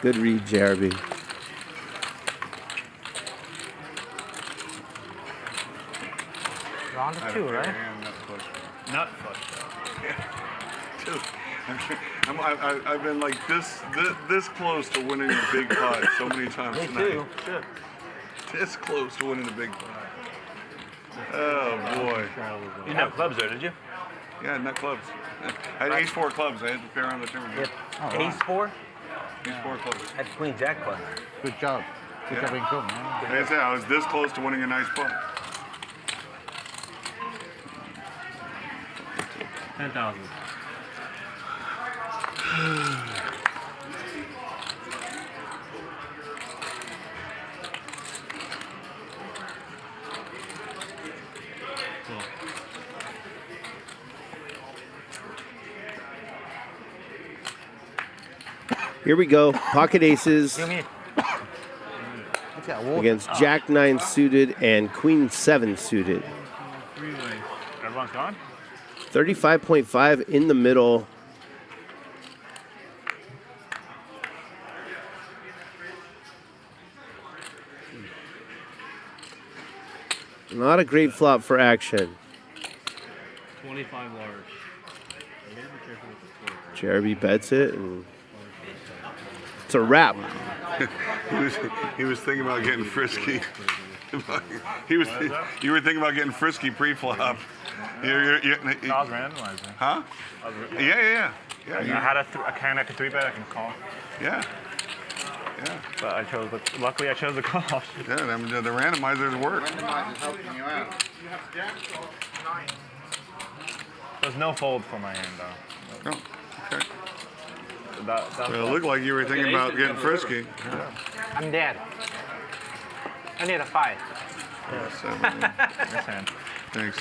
Good read, JRB. You're on to two, right? Not flush. Dude, I've been like this close to winning the big pot so many times Me tonight. too. Shit. This close to winning the big pot. Oh boy. You didn't have clubs there, did you? Yeah, nut clubs. I had ace four clubs. I had to pay around the table. Ace four? Ace four clubs. Had queen jack club. Good job. Good job being cool. Like I said, I was this close to winning a nice pot. 10,000. Here we go. Pocket aces against Jack 9 suited and Queen 7 suited. Three ways. Everyone's gone? 35.5 in the middle. Not a great flop for action. 25 large. JRB bets it, and it's a wrap. he was thinking about getting frisky. You were thinking about getting frisky pre-flop. I was randomizing. Huh? Yeah. I had a can I could 3-bet, I can call. Yeah. But luckily I chose the call. Yeah, the randomizers work. Randomizer's helping you out. There's no fold for my hand though. Oh, okay. That's Well, it looked like you were thinking about getting frisky. I'm dead. I need a 5. Yeah, 7. Nice hand. Thanks.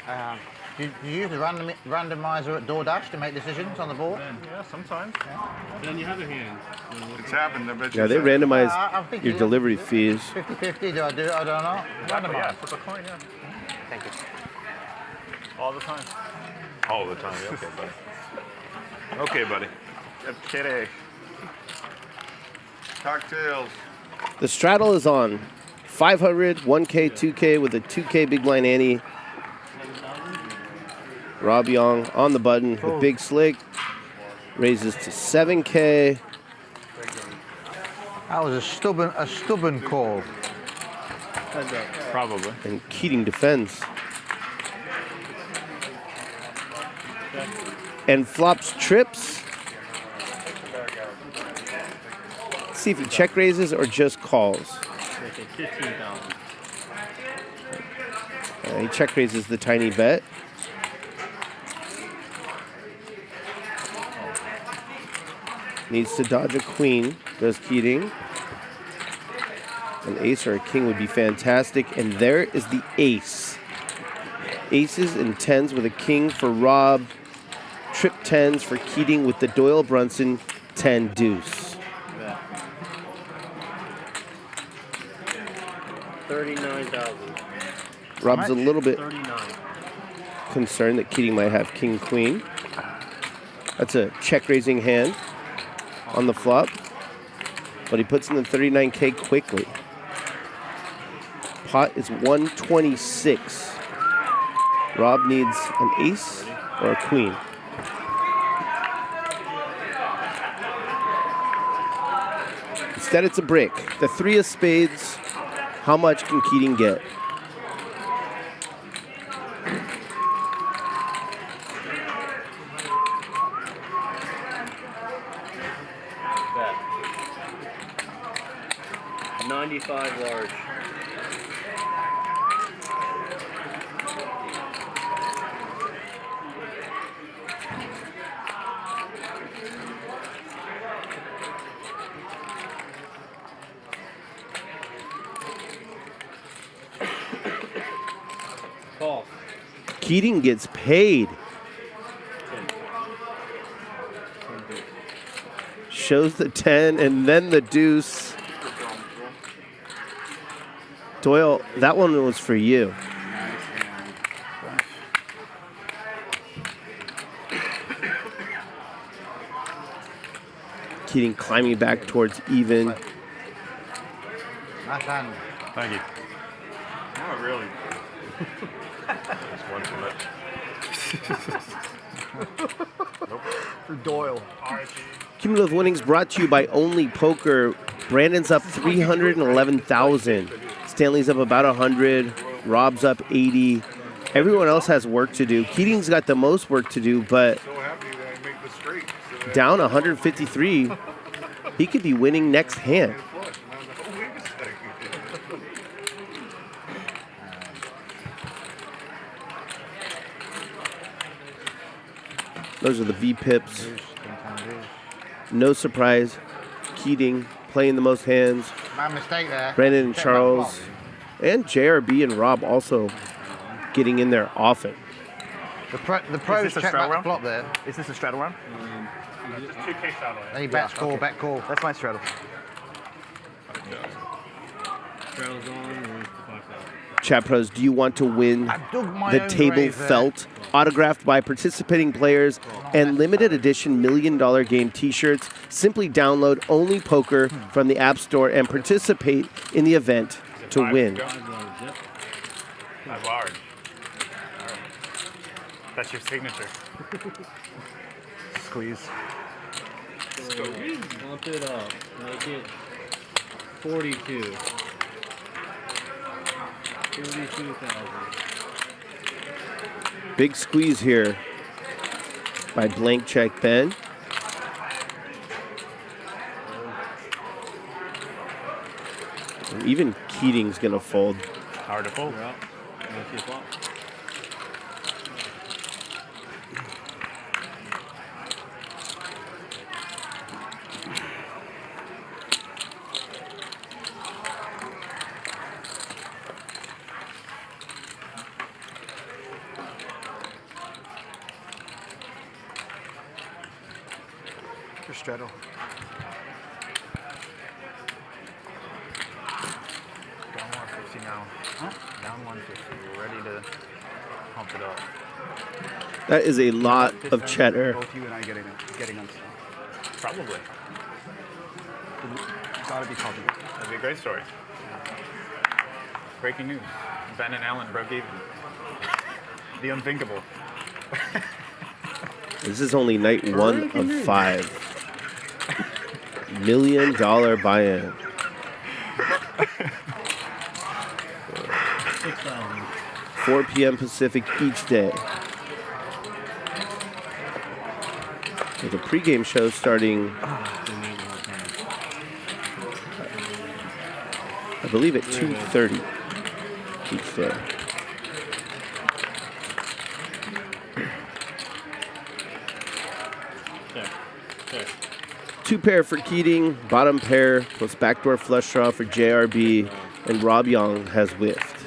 8. Do you use the randomizer at DoorDash to make decisions on the board? Yeah, sometimes. Then you have a hand. It's happened. I bet you. Yeah, they I'm randomize thinking your delivery fees. 50-50, do I do it? I don't know. Exactly, yeah, flip a coin, yeah. Thank you. All the time. All the time. Okay, buddy. Okay, buddy. Kitty. Cocktails. The straddle is on. 500, 1K, 2K with a 2K big blind ante. Rob Yong on the button with big slick. Raises to 7K. That was a stubborn call. Probably. And Keating defends. And flops trips. Let's see if he check raises or just calls. 15,000. He check raises the tiny bet. Needs to dodge a queen, does Keating. An ace or a king would be fantastic. And there is the ace. Aces and tens with a king for Rob. Trip tens for Keating with the Doyle Brunson 10 deuce. 39,000. Rob's a little bit 39. concerned that Keating might have king queen. That's a check raising hand on the flop, but he puts in the 39K quickly. Pot is 126. Rob needs an ace or a queen. Instead, it's a brick. The 3 of spades. How much can Keating get? 25 large. Call. Keating gets paid. Shows the 10 and then the deuce. Doyle, that one was for you. Keating climbing back towards even. Nice hand. Thank you. Not really. That's one too much. Nope. For Doyle. Cumulative winnings brought to you by Only Poker. Brandon's up 311,000. Stanley's up about 100. Rob's up 80. Everyone else has work to do. Keating's got the most work to do, but down 153. He could be winning next hand. Those are the V pips. No surprise. Keating playing the most hands. My mistake there. Brandon and Charles. And JRB and Rob also getting in there often. The pros check that flop there. Is this a straddle round? Just 2K straddle. Then you bet call, bet call. That's my straddle. Straddle's on and Chat Pros, do you want to win my the own table grave there. felt autographed by participating players and limited edition $1 Million Game t-shirts? Simply download Only Poker from the App Store and participate in the event to win. 5 large. That's your signature. Squeeze. So bump it up. Make it 42. 42,000. Big squeeze here by Blank Check Ben. And even Keating's gonna fold. Hard to fold. For straddle. Down 150 now. Down 150. We're ready to pump it up. That is a lot of cheddar. Both you and I getting on stuff. Probably. Gotta be positive. That'd be a great story. Breaking news. Ben and Alan broke even. The unthinkable. This is only night 1 of 5. $1 Million buy-in. 4 p.m. Pacific each day. With a pregame show starting, I believe, at 2:30 each day. Two pair for Keating, bottom pair plus backdoor flush draw for JRB, and Rob Yong has whiffed.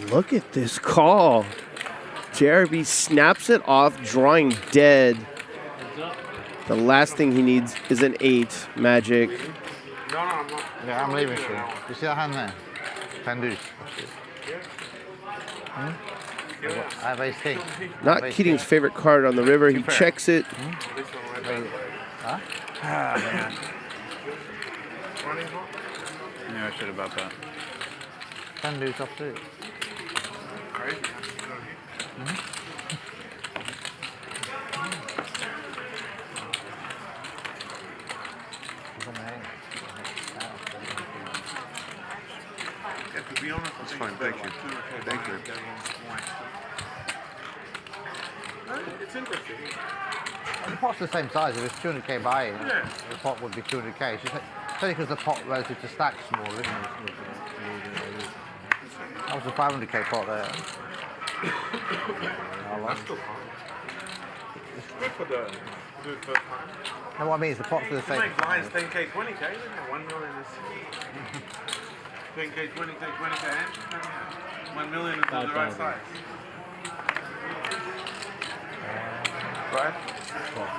Look at this call. JRB snaps it off, drawing dead. The last thing he needs is an 8 magic. Yeah, I'm leaving soon. You see that hand there? 10 deuce. I have ace king. Not Keating's favorite card on the river. He checks it. Huh? Ah, man. Yeah, I should about that. 10 deuce off too. That's fine, thank you. Thank you. It's interesting. The pot's the same size. If it's 200k buy, Yeah. the pot would be 200k. It's just because the pot relative to stack's smaller, isn't it? That was a 500k pot there. That's still fun. It's good for the do it first time. No, what I mean is the pots are the same. Make blinds 10k, 20k, isn't it? 1 million is 10k, 20k, 20k, and 1 million is the right size. Right?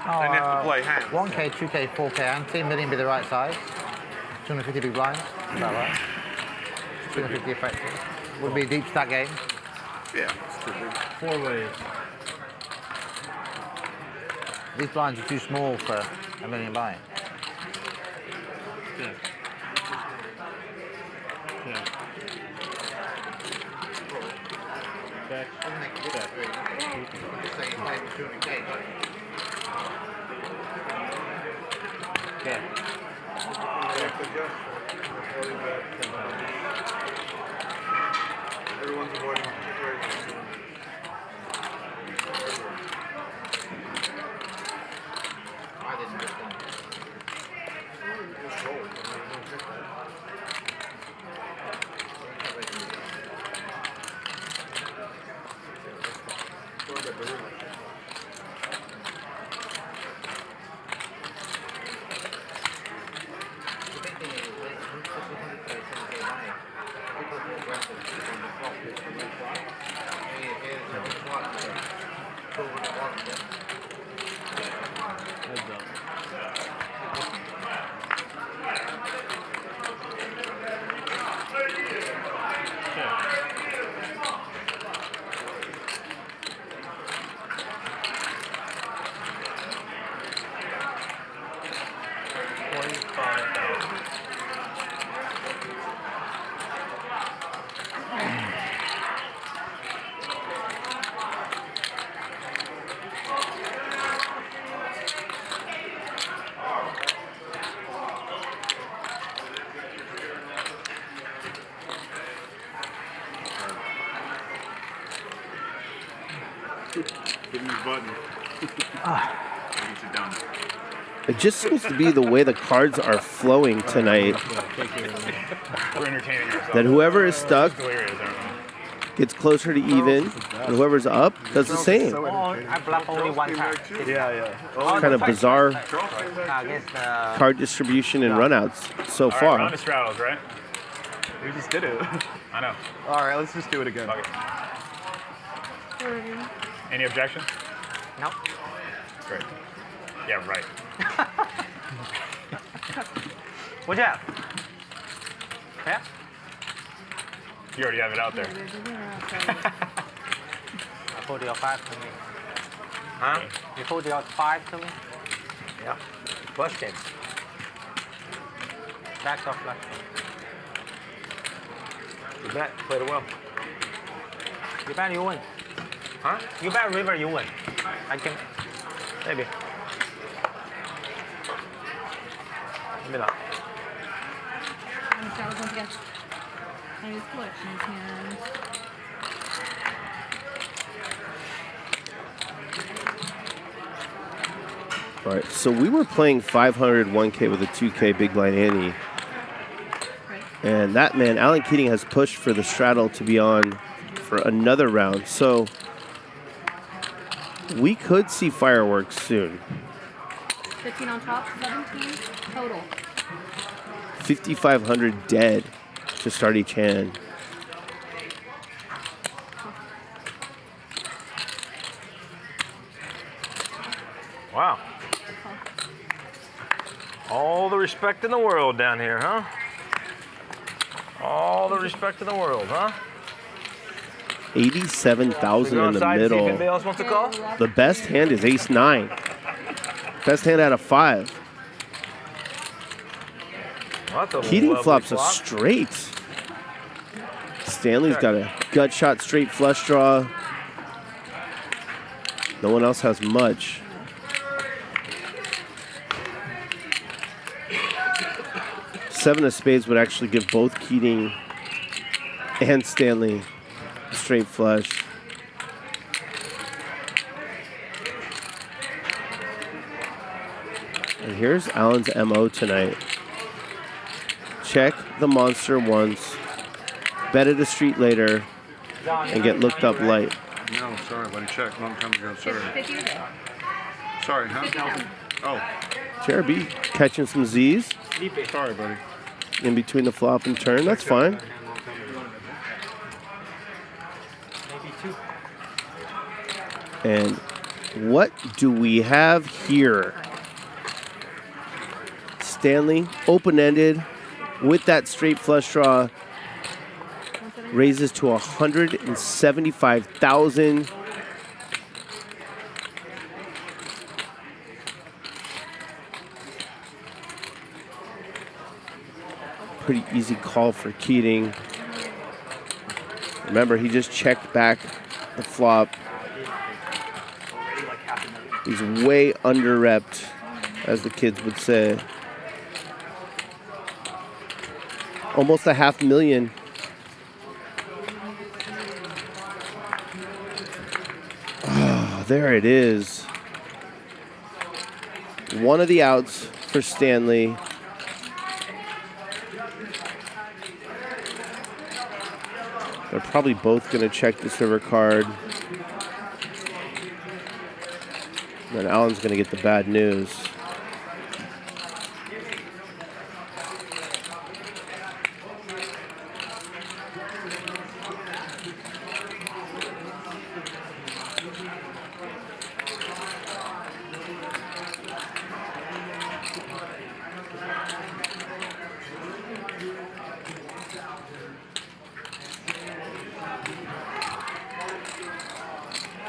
And you have to play hands. 1k, 2k, 4k, and 10 million be the right size. 250 big blinds. Is that right? 250 effective. Would be a deep stack game. Yeah, it's too big. 4 ways. These blinds are too small for a million buy. Yeah. Yeah. Check. Yeah. Everyone's avoiding Give me the button. Sit down. It just seems to be the way the cards are flowing tonight. We're entertaining ourselves. That whoever is stuck Delirious, aren't we? gets closer to even, and whoever's up does the same. I bluff only one time. It's kind of bizarre card distribution and runouts so All right, far. round of straddles, right? We just did it. I know. All right, let's just do it again. Any objection? No. Great. Yeah, right. What's that? Yeah? You already have it out there. I pulled your 5 to me. Huh? You pulled your 5 to me? Yeah. Question. Back off left. You bet. Played it well. You bet you win. Huh? You bet river you win. I can. Maybe. Maybe not. Straddles once again. And his collections hand. All right, so we were playing 500 1K with a 2K big blind ante. And that man, Alan Keating, has pushed for the straddle to be on for another round. So we could see fireworks soon. 15 on top, 17 total. 5,500 dead to start each hand. Wow. All the respect in the world down here, huh? All the respect in the world, huh? 87,000 in the See if anybody middle. else wants to call? The best hand is ace 9. Best hand out of 5. Well, that's a Keating lovely flops a flop. straight. Stanley's got a gut shot straight flush draw. No one else has much. Seven of spades would actually give both Keating and Stanley straight flush. And here's Alan's MO tonight. Check the monster once, bet at a street later, and get looked up light. No, sorry, buddy. Check. Long time ago. Sorry. Sorry, huh? Oh. JRB catching some Z's. Sorry, buddy. In between the flop and turn. That's fine. And what do we have here? Stanley, open-ended, with that straight flush draw, raises to 175,000. Pretty easy call for Keating. Remember, he just checked back the flop. He's way under-repped, as the kids would say. Almost $500,000. Oh, there it is. One of the outs for Stanley. They're probably both going to check this river card. Then Alan's going to get the bad news.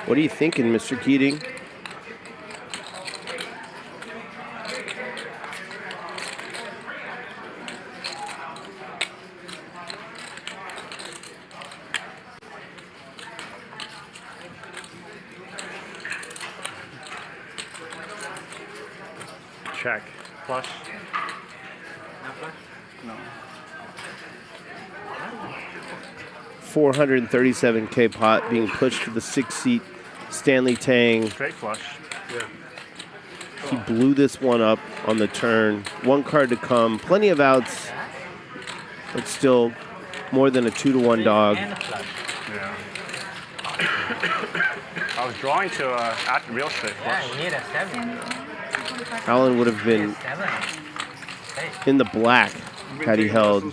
What are you thinking, Mr. Keating? Check. Flush. No. 437K pot being pushed to the 6-seat Stanley Tang. Straight flush. Yeah. He blew this one up on the turn. One card to come. Plenty of outs, but still more than a 2-to-1 dog. Yeah. I was drawing to at real straight flush. Yeah, you need a 7. Alan would have been in the black had he held.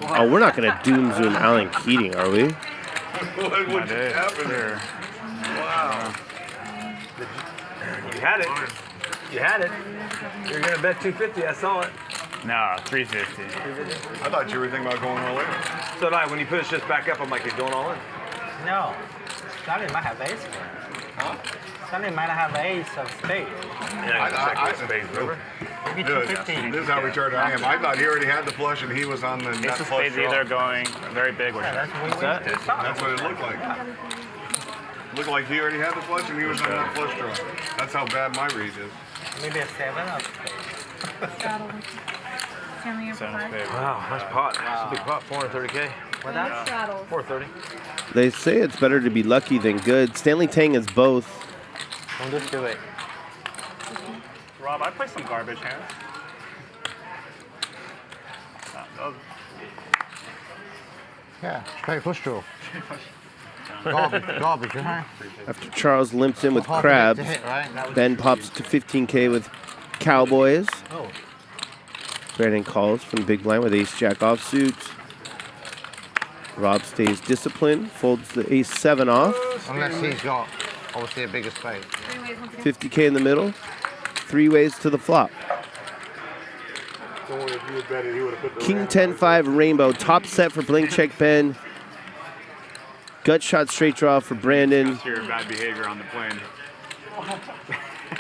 Oh, we're not going to doom zoom Alan Keating, are we? What would happen here? Wow. You had it. You had it. You're going to bet 250. I saw it. No, 350. I thought you were thinking about going all in. So did I. When you pushed this back up, I'm like, you're going all in. No. Stanley might have ace. Huh? Stanley might have ace of spades. Yeah, I spades, remember? Maybe Dude, 250. this is how retarded I am. I thought he already had the flush and he was on the Ace net of flush spades draw. either going very big or that's That's what it looked like. Looked like he already had the flush and he was on that flush draw. That's how bad my read is. Maybe a 7 of Wow, nice pot. That's a big pot, 430K. What that? 430. They say it's better to be lucky than good. Stanley Tang is both. Don't just do it. Rob, I play some garbage hands. Yeah, straight flush draw. Garbage, huh? After Charles limps in with Half a crabs, bit to hit, right? Ben pops to 15K with Cowboys. Oh. Brandon calls from the big blind with ace-jack offsuit. Rob stays disciplined, folds the ace-7 off. Unless he's got, obviously, a bigger spade. 50K in the middle. 3 ways to the flop. King 10-5 rainbow. Top set for blank check Ben. Gut shot straight draw for Brandon. That's your bad behavior on the plane.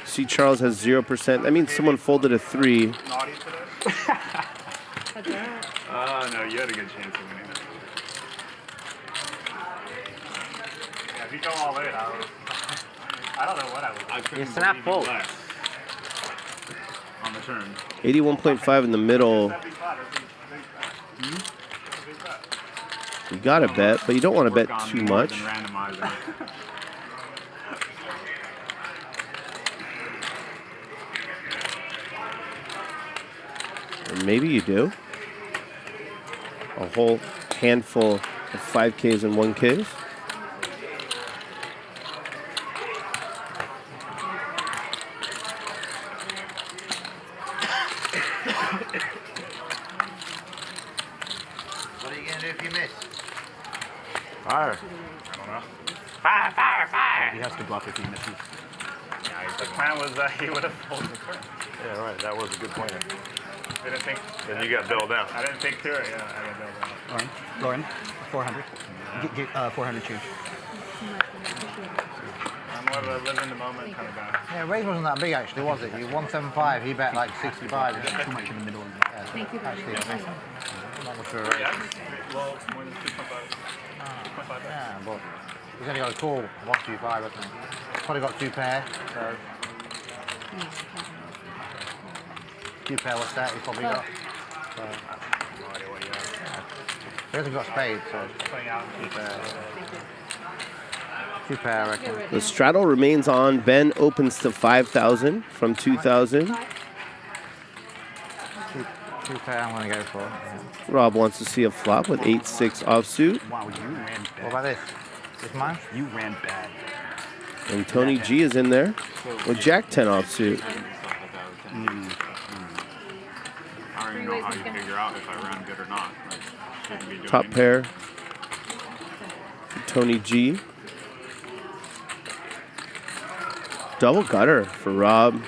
See, Charles has 0%. That means someone folded a 3. Naughty today? No, you had a good chance of winning that. Yeah, if you go all in, I don't know what I would. I couldn't snap full. On the turn. 81.5 in the middle. You gotta bet, but you don't want to bet too much. Maybe you do. A whole handful of 5Ks and 1Ks. What are you going to do if you miss? Fire. I don't know. Fire. He has to bluff if he misses. Yeah, the plan was that he would have folded first. Yeah, right. That was a good point. Didn't think. Then you got bailed out. I didn't think through it. Yeah, I got bailed out. Lauren, 400. 400 change. I'm more of a live in the moment kind of guy. Yeah, raise wasn't that big actually, was it? You 175, he bet like 65. Too much in the middle. Yeah, Thank you very actually, much. not much of a raise. Well, it's more than 2.5. 2.5. Yeah, but he's only got a call 125, hasn't he? Probably got 2 pair, so 2 pair what's that? He's probably got. So. He hasn't got spades, so 2 pair. 2 pair, I reckon. The straddle remains on. Ben opens to 5,000 from 2,000. 2 pair I'm going to go for. Yeah. Rob wants to see a flop with 8-6 offsuit. Wow, you ran bad. What about this? This mine? You ran bad. And Tony G is in there with Jack-10 offsuit. I don't even know how you figure out if I ran good or not. Like, shouldn't be doing Top anything. pair. Tony G. Double gutter for Rob.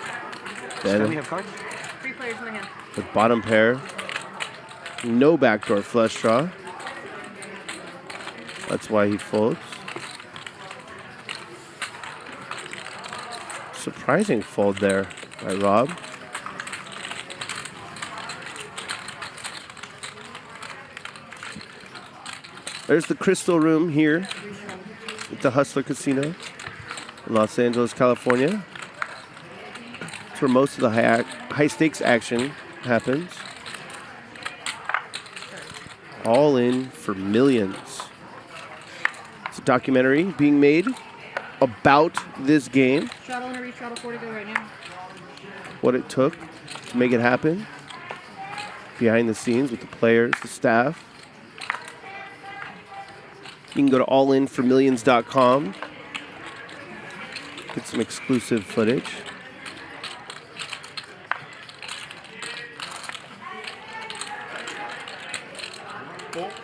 Stanley Ben have cards? 3 players in the hand. with bottom pair. No backdoor flush draw. That's why he folds. Surprising fold there by Rob. There's the Crystal Room here at the Hustler Casino in Los Angeles, California. It's where most of the high stakes action happens. All in for millions. It's a documentary being made about this game, Straddle and a restraddle, 4 to go right now. what it took to make it happen, behind the scenes with the players, the staff. You can go to allinformillions.com, get some exclusive footage.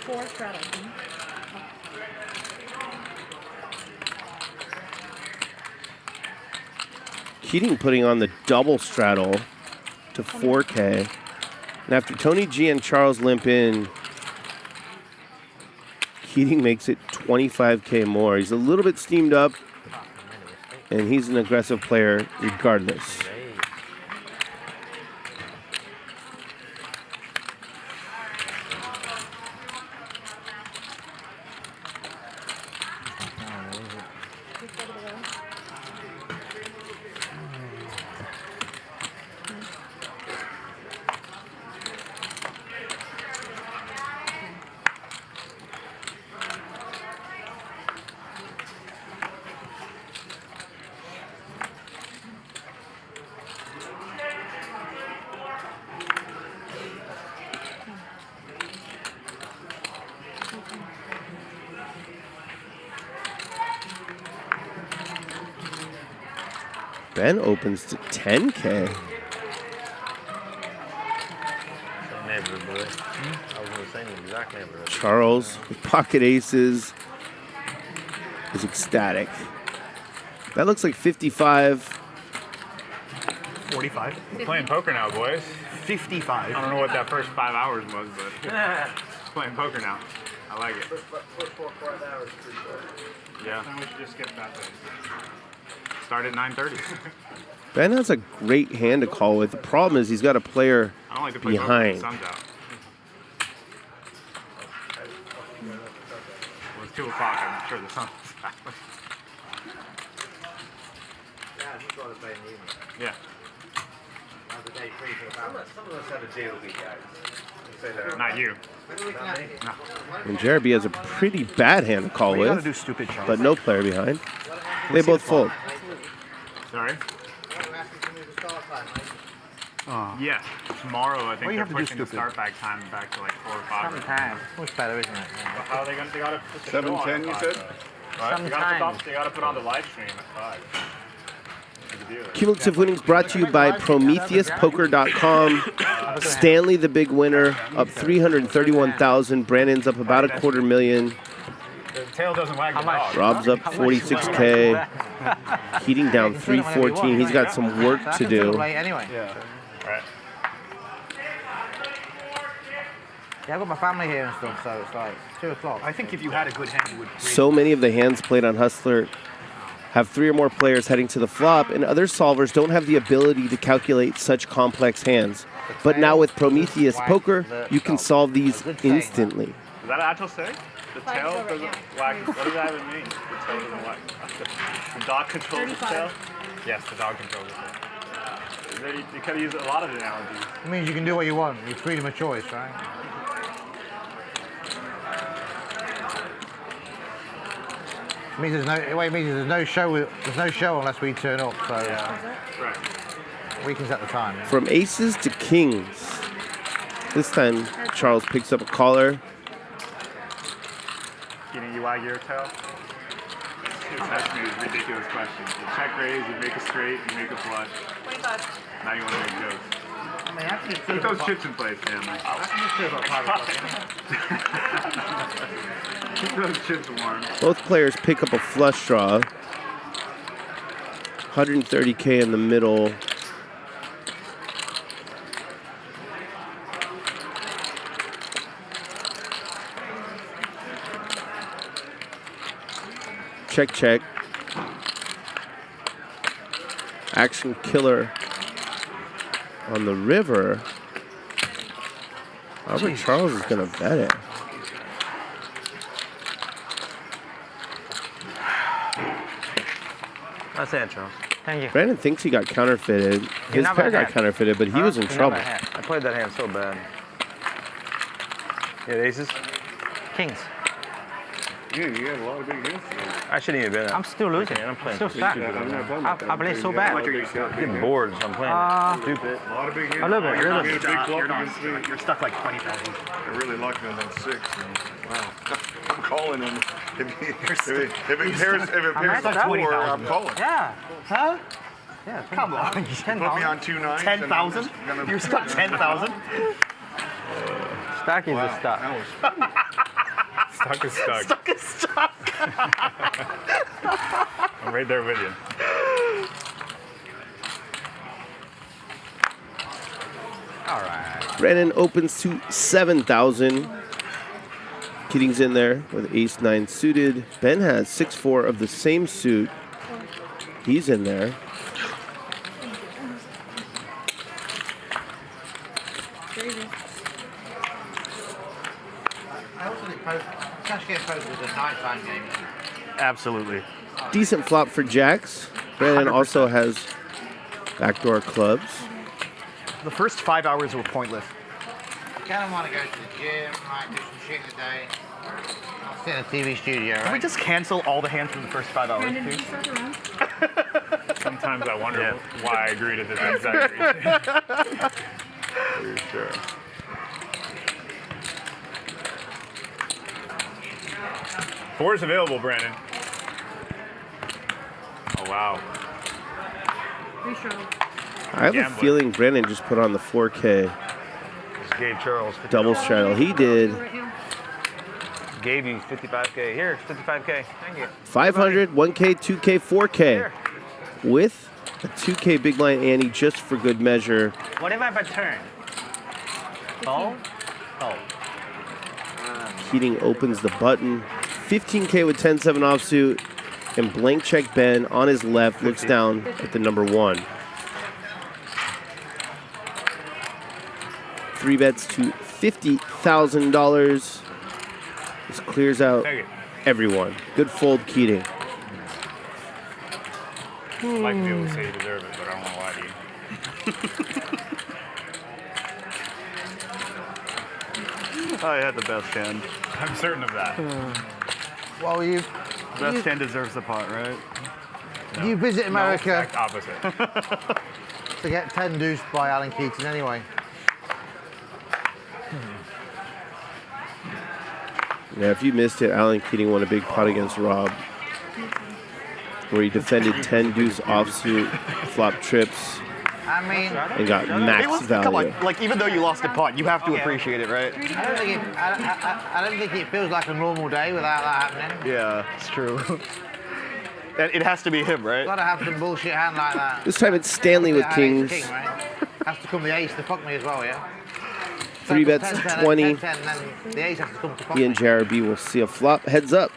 Four straddle. Keating putting on the double straddle to 4K. And after Tony G and Charles limp in, Keating makes it 25K more. He's a little bit steamed up, and he's an aggressive player regardless. Ben opens to 10K. Neighborhood, boy. I was going to say the exact neighborhood. Charles with pocket aces is ecstatic. That looks like 55. 45. We're playing poker now, boys. 55. I don't know what that first 5 hours was, but playing poker now. I like it. First 4 hours. Yeah. Then we should just skip that thing. Start at 9:30. Ben has a great hand to call with. The problem is he's got a player I don't like to play poker when the behind. sun's out. Well, it's 2 o'clock. I'm sure the sun's out. Yeah, I just want to play in the evening. Yeah. Have a day free for the family. Some of us have a JRB, guys. Not you. No. And JRB has a pretty bad hand to call Well, you gotta with, do stupid, Charles. but no player behind. They both fold. Sorry? Yeah. Tomorrow, I think Well, you they're have to do pushing the stupid. start back time back to like 4 or 5. Sometimes. Much better, isn't it? Well, how are they going to? They got to put the show on 7:10, at you 5, said? though. Right? They got to put on the live stream at 5. Cumulative winnings brought to you by PrometheusPoker.com. Stanley, the big winner, up 331,000. Brandon's up about $250,000. The tail doesn't wag the dog. Rob's up 46K. Keating down 314. He's got some work to do. Anyway. Yeah. Right. Yeah, I've got my family here and stuff, so it's like 2 o'clock. I think if you had a good hand, you would. So many of the hands played on Hustler have 3 or more players heading to the flop, and other solvers don't have the ability to calculate such complex hands. But now with Prometheus Poker, you can solve these instantly. Is that an actual say? The tail doesn't wag. What does that even mean? The tail doesn't wag. The dog controls the tail? Yes, the dog controls the tail. You could have used a lot of analogies. It means you can do what you want. You're freedom of choice, right? It means there's no show. There's no show unless we turn up. So Right. we can set the time. From aces to kings. This time, Charles picks up a caller. You wag your tail? That's me. Ridiculous question. You check raise, you make a straight, you make a flush. 25. Now you want to make jokes. I mean, actually, Keep those chips in place, family. Keep those chips warm. Both players pick up a flush draw. 130K in the middle. Check, check. Action killer on the river. Robert Charles is going to bet it. That's it, Charles. Thank you. Brandon thinks he got counterfeited. His pair got counterfeited, but he was in trouble. I played that hand so bad. You had aces? Kings. Yeah, you had a lot of big hands today. I shouldn't even bet. I'm still losing. I'm playing Still stupid. stacked. I play so bad. I'm getting bored, so I'm playing stupid. A lot of big hands. A little bit. You're, Really. big flop against me. You're stuck like 20,000. You're really lucky on that 6. Wow. I'm calling him. If it pairs stuck 4, 20,000. I'm calling. Yeah. Huh? Yeah. Come on. Put me on 2 9s. 10,000? You're stuck 10,000? Stacking is stuck. Stuck is stuck. Stuck is stuck. I'm right there with you. All right. Brandon opens to 7,000. Keating's in there with ace-9 suited. Ben has 6-4 of the same suit. He's in there. Cash game poker is a nighttime game. Absolutely. Decent flop for jacks. Brandon 100%. also has backdoor clubs. The first 5 hours were pointless. I kind of want to go to the gym, might do some shit today. I'll sit in a TV studio, Can we right? just cancel all the hands from the first 5 hours, Brandon, did please? you start the round? Sometimes I wonder why I agree to this exact reason. For sure. Four is available, Brandon. Oh, wow. I have a Gambler. feeling Brandon just put on the 4K Just gave Charles 50. double straddle. He did. Gave you 55K. Here, 55K. Thank you. 500, 1K, 2K, 4K. With a 2K big blind ante just for good measure. What if I have a turn? Fold? Fold. Keating opens the button. 15K with 10-7 offsuit. And blank check Ben on his left looks down at the number 1. 3 bets to $50,000. This clears out everyone. Good fold, Keating. I'd like to be able to say you deserve it, but I don't want to lie to you. I had the best hand. I'm certain of that. Well, you Best hand deserves the pot, right? you visit America. No, exact opposite. to get 10 deuced by Alan Keating anyway. Yeah, if you missed it, Alan Keating won a big pot against Rob, where he defended 10 deuce offsuit flop trips. I mean, and got max value. Come on, like even though you lost the pot, you have to appreciate it, right? I don't think it feels like a normal day without that happening. Yeah, it's true. And it has to be him, right? Gotta have some bullshit hand like that. This time it's Stanley with kings. King, right? Has to come the ace to fuck me as well, yeah? 3 bets 20. 10, then the ace has to come to fuck He and JRB will see a flop. Heads up.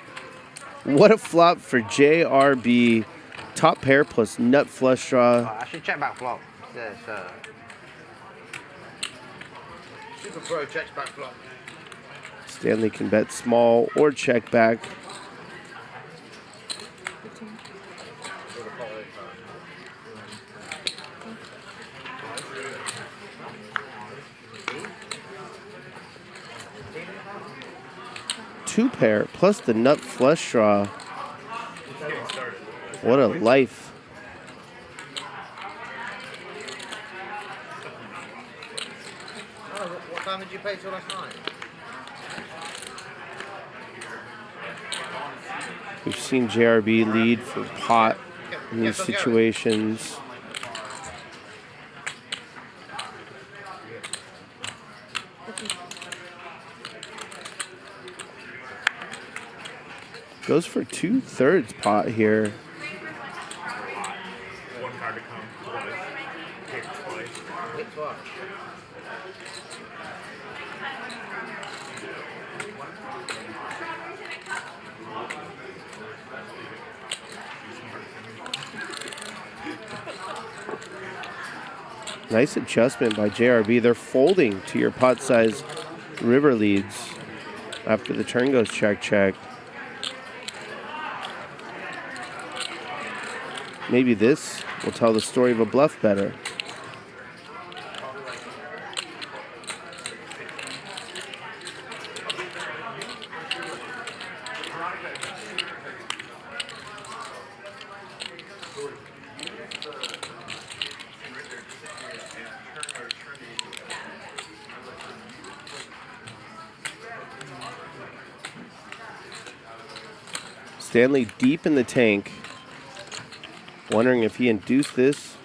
What a flop for JRB. Top pair plus nut flush draw. Oh, I should check back flop. Yes, Super Pro checks back flop. Stanley can bet small or check back. Two pair plus the nut flush draw. What a life. What time did you pay till last night? We've seen JRB lead for pot in these situations. Goes for 2/3 pot here. One card to come. Twice. Twice. Nice adjustment by JRB. They're folding to your pot size river leads after the turn goes check, check. Maybe this will tell the story of a bluff better. Stanley deep in the tank, wondering if he induced this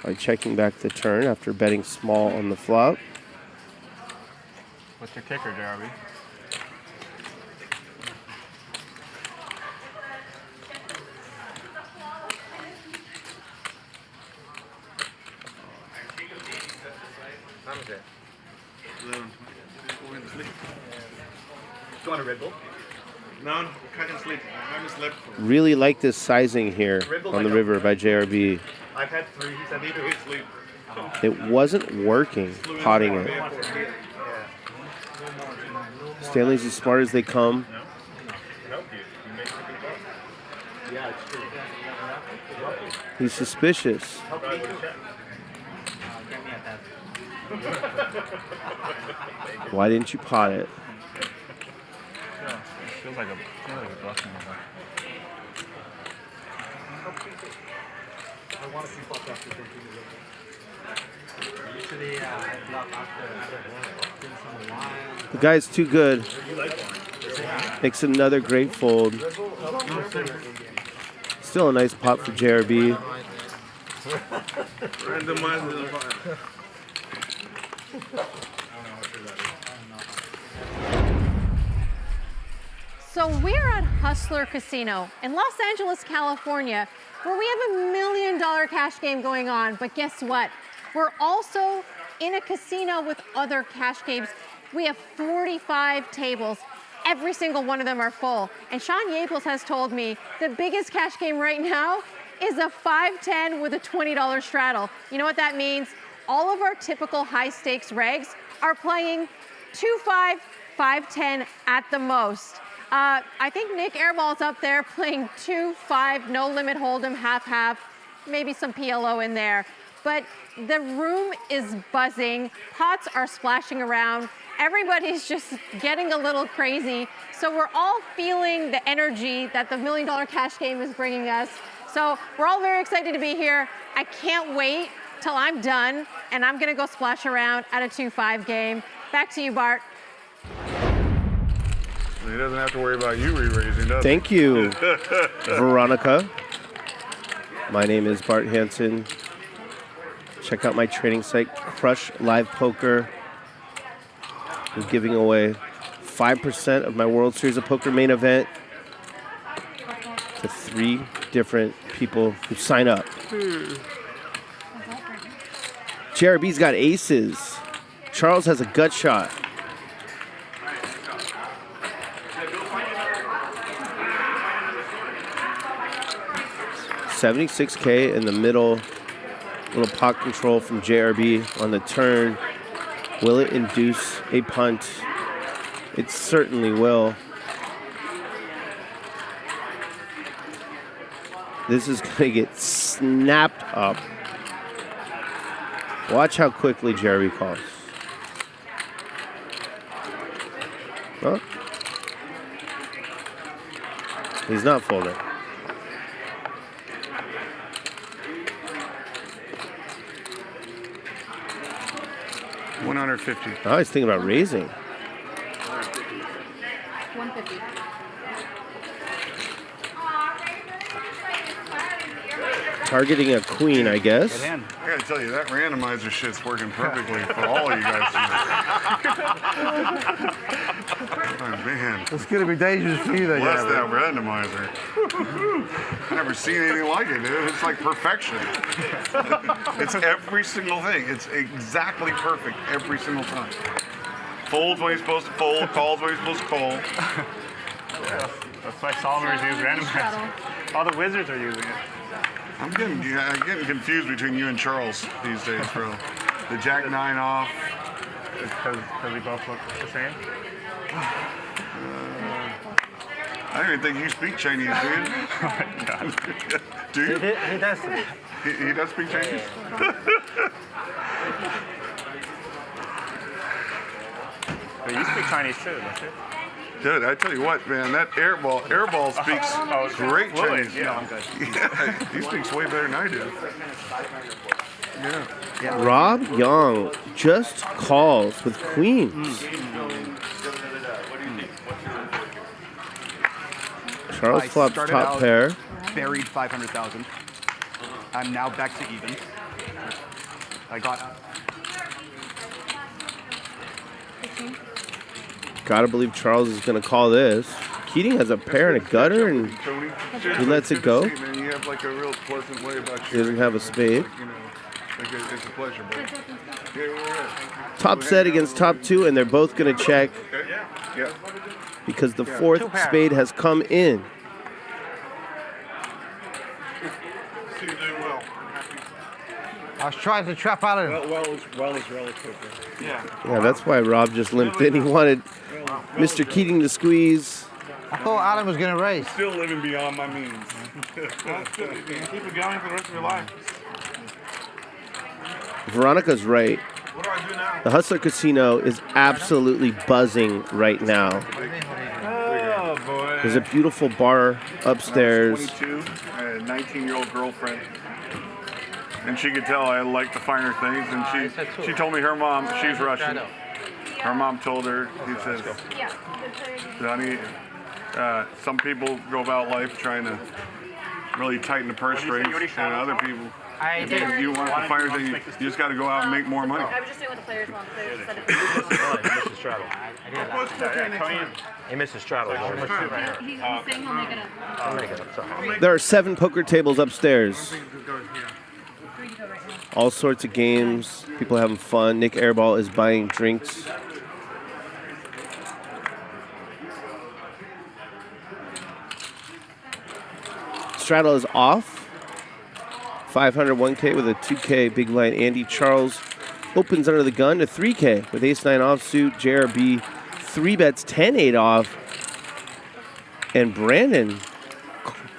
by checking back the turn after betting small on the flop. What's your kicker, JRB? How is it? 11. Go and sleep. Do you want a Red Bull? No, can't sleep. I haven't slept. Really like this sizing here on the river by JRB. I've had 3. He said neither is sleep. It wasn't working, potting it. Stanley's as smart as they come. Yeah, it's true. He's suspicious. Why didn't you pot it? Feels like a blessing. I want to keep up after drinking. Usually, I block after doing some wine. The guy's too good. Makes another great fold. Still a nice pot for JRB. So we're at Hustler Casino in Los Angeles, California, where we have $1 million cash game going on. But guess what? We're also in a casino with other cash games. We have 45 tables. Every single one of them are full. And Shaun has told me the biggest cash game right now is a 5-10 with a $20 straddle. You know what that means? All of our typical high stakes regs are playing 2-5, 5-10 at the most. I think Nick Airball's up there playing 2-5, no limit hold'em, half-half, maybe some PLO in there. But the room is buzzing, pots are splashing around, everybody's just getting a little crazy. So we're all feeling the energy that the $1 million cash game is bringing us. So we're all very excited to be here. I can't wait till I'm done, and I'm gonna go splash around at a 2-5 game. Back to you, Bart. He doesn't have to worry about you re-raising, does he? Thank you, Veronica. My name is Bart Hansen. Check out my trading site, Crush Live Poker. I'm giving away 5% of my World Series of Poker main event to 3 different people who sign up. JRB's got aces. Charles has a gut shot. $76K in the middle. Little pot control from JRB on the turn. Will it induce a punt? It certainly will. This is going to get snapped up. Watch how quickly Gerry calls. Huh? He's not folding. $150. Oh, he's thinking about raising. 150. Targeting a queen, I guess. I gotta tell you, that randomizer shit's working perfectly for all of you guys. Oh, man. It's gonna be dangerous for you, though. Bless that randomizer. I've never seen anything like it, dude. It's like perfection. It's every single thing. It's exactly perfect every single time. Folds when he's supposed to fold, calls when he's supposed to call. Yeah, that's why solvers use randomizer. All the wizards are using it. I'm getting confused between you and Charles these days, bro. The Jack 9 off. Because we both look the same? I don't even think you speak Chinese, do you? Oh my God. Do you? He does. He does speak Chinese? But you speak Chinese too, don't you? Dude, I tell you what, man, that airball speaks great fluid. Chinese. Yeah, I'm good. Yeah, he speaks way better than I do. Yeah. Rob Yong just calls with queens. Charles I flops started top out pair. Buried 500,000. I'm now back to even. I got. Gotta believe Charles is gonna call this. Keating has a pair and a gutter, and he lets it go. Man, you have like a real pleasant way about He doesn't have a spade. You know, like it's a pleasure, bro. Yeah, Top set against top 2, and they're both gonna check yeah. because the 4th spade has come in. See you doing well. I was trying to trap Alan. Well is relative. Yeah. Yeah, that's why Rob just limped in. He wanted Mr. Keating to squeeze. I thought Alan was going to raise. Still living beyond my means. Keep it going for the rest of your life. Veronica's right. What do I do now? The Hustler Casino is absolutely buzzing right now. Oh boy. There's a beautiful bar upstairs. 22, I had a 19-year-old girlfriend. And she could tell I liked the finer things, and she told me her mom, she's Russian. Her mom told her, he says, Johnny, some people go about life trying to really tighten the purse strings, and other people, if you want the finer thing, you just got to go out and make more money. I was just doing what the players want. Mrs. Straddle. Hey, Mrs. Straddle. He's saying he'll make it up. I'll make it up. Sorry. There are 7 poker tables upstairs. All sorts of games. People having fun. Nick Airball is buying drinks. Straddle is off. 500 1K with a 2K big line. Andy Charles opens under the gun to 3K with ace-9 offsuit. JRB 3-bets 10-8 off. And Brandon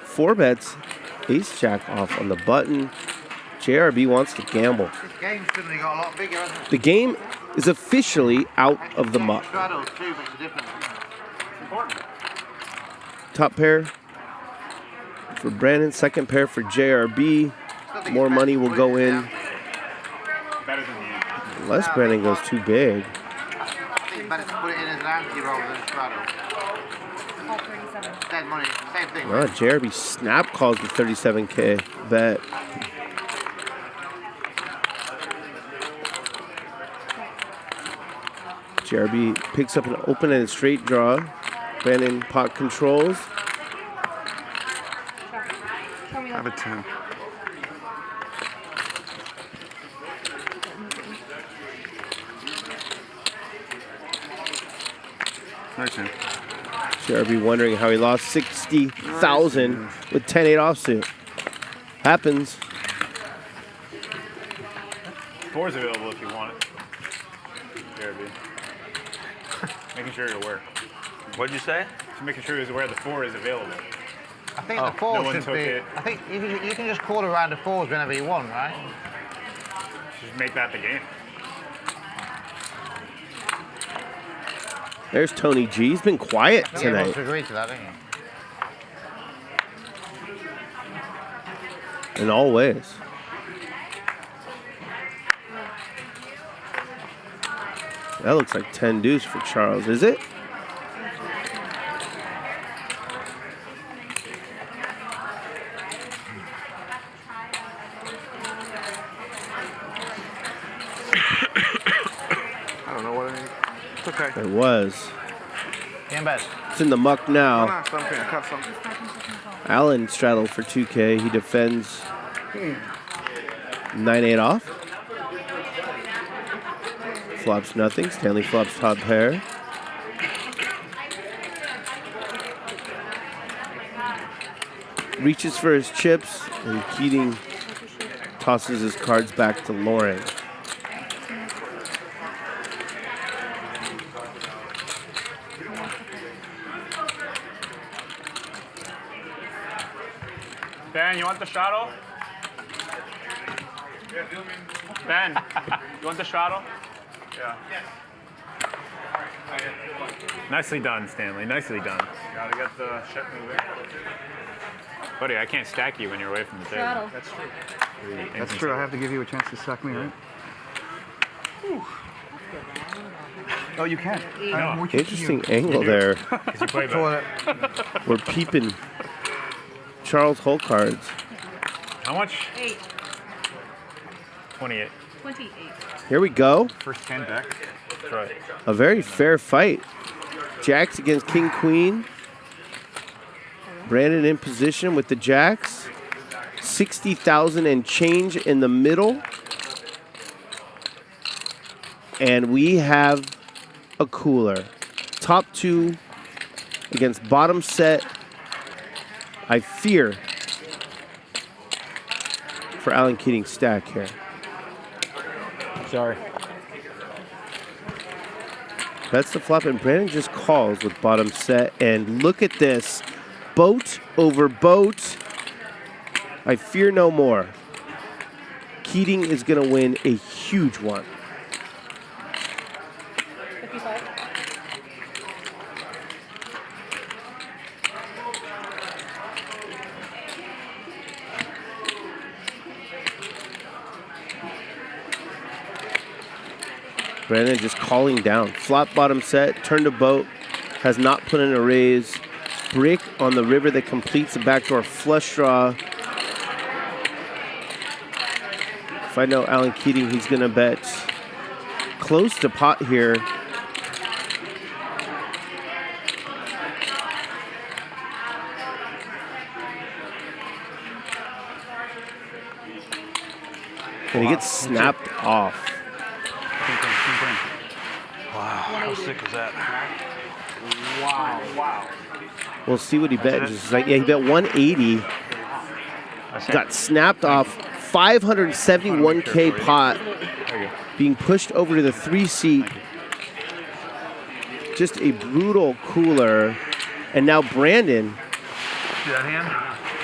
4-bets ace-jack off on the button. JRB wants to gamble. This game's suddenly got a lot bigger, hasn't it? The game is officially out of the muck. Straddles too makes a difference. Top pair. for Brandon, second pair for JRB. More money will go in. Better than you. Unless Brandon goes too big. I think better to put it in as an ante rather than straddle. All 37. Same money, same thing. Oh, JRB snap calls the 37K bet. JRB picks up an open-ended straight draw. Brandon pot controls. Have a 10. Nice hand. JRB wondering how he lost 60,000 with 10-8 offsuit. Happens. 4's available if you want it. JRB. Making sure you're aware. What'd you say? Just making sure you're aware the 4 is available. I think Oh, the 4 no one should took be. it. I think you can just call around the 4s whenever you want, right? Just make that the game. There's Tony G. He's been quiet Yeah, tonight. must agree to that, didn't you? In all ways. That looks like 10 deuce for Charles, is it? I don't know what I need. It's okay. It was. Game bet. It's in the muck now. No, something. Cut something. Allen straddled for 2K. He defends 9-8 off. Flops nothing. Stanley flops top pair. Reaches for his chips, and Keating tosses his cards back to Lauren. Ben, you want the straddle? Ben, you want the straddle? Yeah. Nicely done, Stanley. Nicely done. Gotta get the shit moving. Buddy, I can't stack you when you're away from the table. Straddle. That's true. That's true. I have to give you a chance to suck me, right? Oh, you can. No. Interesting angle there. 'Cause you play better. We're peeping Charles Hull cards. How much? 8. 28. 28. Here we go. First 10 back. That's right. A very fair fight. Jacks against King Queen. Brandon in position with the jacks. 60,000 and change in the middle. And we have a cooler. Top two against bottom set. I fear for Alan Keating's stack here. Sorry. That's the flop, and Brandon just calls with bottom set. And look at this. Boat over boat. I fear no more. Keating is going to win a huge one. 55. Brandon just calling down. Flop bottom set, turn to boat, has not put in a raise. Brick on the river that completes the backdoor flush draw. If I know Alan Keating, he's going to bet close to pot here. And he gets snapped off. Wow, how sick was that? Wow. Wow. We'll see what he bet. Just like, yeah, he bet 180. Got snapped off. 571K pot being pushed over to the 3 seat. Just a brutal cooler. And now Brandon See that hand?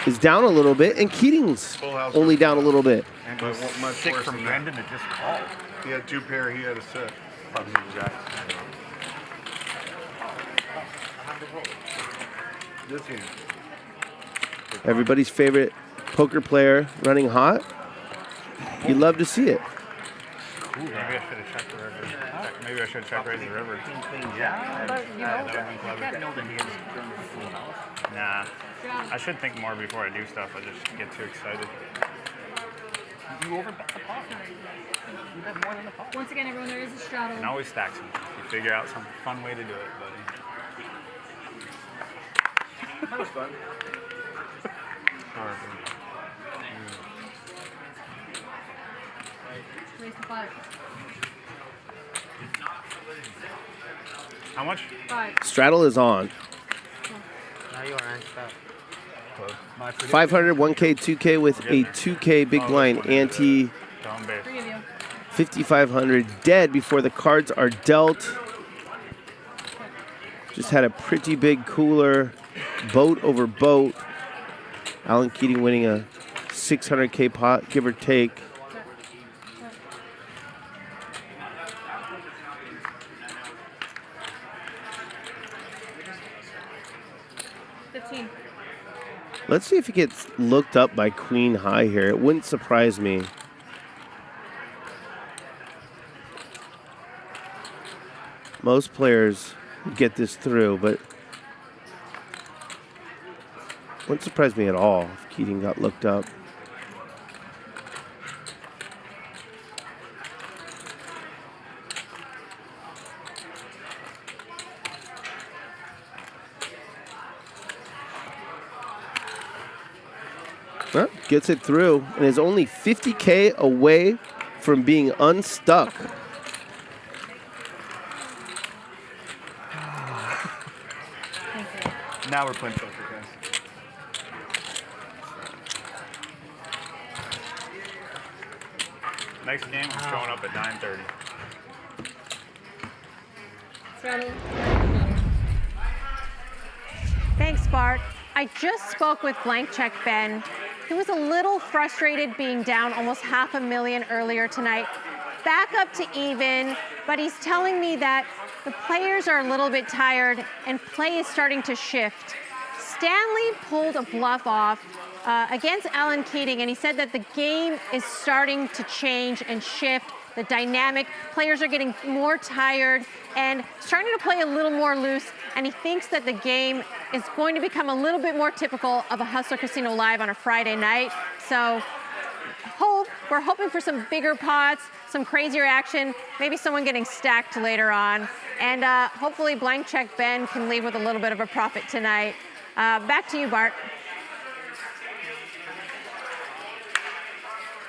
is down a little bit, and Keating's only down a little bit. And much Sick worse from than Brandon that. to just call. He had 2 pair, he had a set. Probably the jacks. This hand. Everybody's favorite poker player running hot. You love to see it. Maybe I should have checked the river. Maybe I should have checked raised the river. Nah. I should think more before I do stuff. I just get too excited. You overbet the pot. You bet more than the pot. Once again, everyone, there is a straddle. And always stack some. You figure out some fun way to do it, buddy. That was fun. Raise to 5. How much? 5. Straddle is on. Now you are on stop. 500, 1K, 2K with a 2K big blind ante. 5,500 dead before the cards are dealt. Just had a pretty big cooler. Boat over boat. Alan Keating winning a 600K pot, give or take. Let's see if he gets looked up by Queen High here. It wouldn't surprise me. Most players get this through, but wouldn't surprise me at all if Keating got looked up. Well, gets it through and is only 50K away from being unstuck. Now we're playing poker, guys. Next game, I'm showing up at 9:30. Thanks, Bart. I just spoke with Blank Check Ben. He was a little frustrated being down almost $500,000 earlier tonight. Back up to even, but he's telling me that the players are a little bit tired and play is starting to shift. Stanley pulled a bluff off against Alan Keating, and he said that the game is starting to change and shift. The dynamic, players are getting more tired and starting to play a little more loose, and he thinks that the game is going to become a little bit more typical of a Hustler Casino Live on a Friday night. So we're hoping for some bigger pots, some crazier action, maybe someone getting stacked later on, and hopefully Blank Check Ben can leave with a little bit of a profit tonight. Back to you, Bart.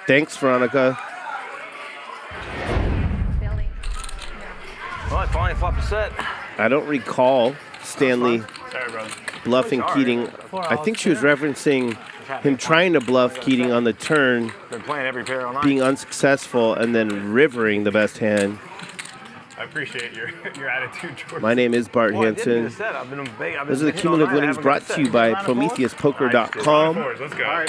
Thanks, Veronica. Well, I finally flopped a set. I don't recall Stanley bluffing Keating. I think she was referencing him trying to bluff Keating on the turn, Been playing every pair all night. being unsuccessful, and then rivering the best hand. I appreciate your attitude, George. My name is Bart Well, I did Hansen. get a set. I've been Those are the cumulative winnings brought to you by PrometheusPoker.com. Let's go.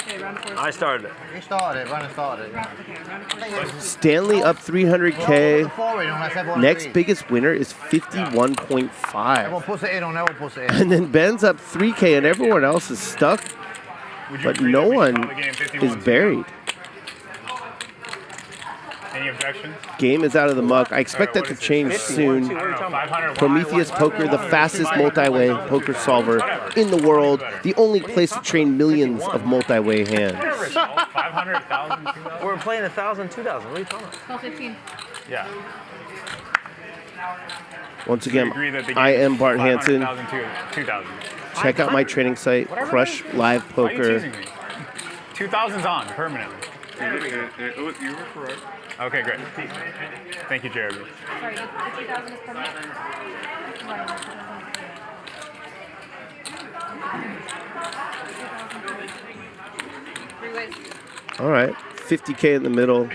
I started it. You started it, Brandon started it. Stanley up 300K. Next biggest winner is 51.5. Everyone puts it in or no one puts it in. And then Ben's up 3K and everyone else is stuck. But no one is buried. Any objections? Game is out of the muck. I expect that to change soon. Prometheus Poker, the fastest multi-way poker solver in the world. The only place to train millions of multi-way hands. 500,000. We're playing 1,000, 2,000. What are you talking about? 12:15. Yeah. Once again, I am Bart Hansen. 2,000. Check out my training site, Crush Live Why are you Poker. teasing me? 2,000's on permanently. You were correct. Okay, great. Thank you, JRB. Sorry, the 2,000 is permanent. Three ways. All right, 50K in the middle.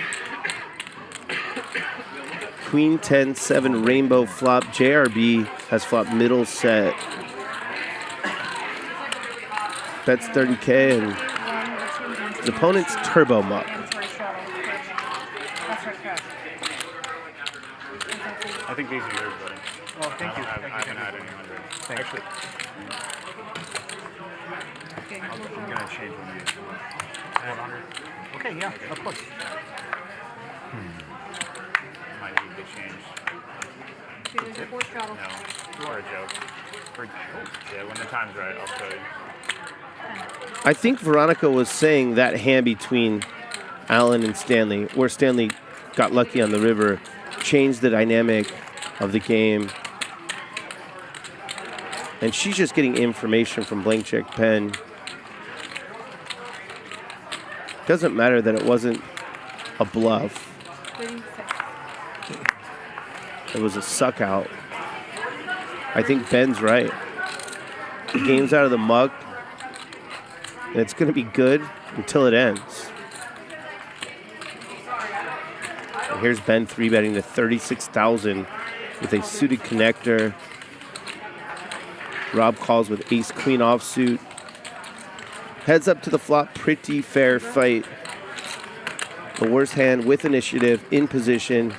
Queen 10-7 rainbow flop. JRB has flopped middle set. That's 30K and his opponent's turbo muck. I think these are yours, buddy. Oh, thank you. I haven't had any 100. Actually. Okay. I'm gonna change one of these. Okay, yeah, of course. Might need to change. There's a force travel. No, for a joke. Yeah, when the time's right, I'll show you. I think Veronica was saying that hand between Alan and Stanley, where Stanley got lucky on the river, changed the dynamic of the game. And she's just getting information from blank check pen. Doesn't matter that it wasn't a bluff. 36. It was a suck out. I think Ben's right. The game's out of the muck. And it's going to be good until it ends. And here's Ben 3-betting to 36,000 with a suited connector. Rob calls with ace-queen offsuit. Heads up to the flop, pretty fair fight. The worst hand with initiative, in position.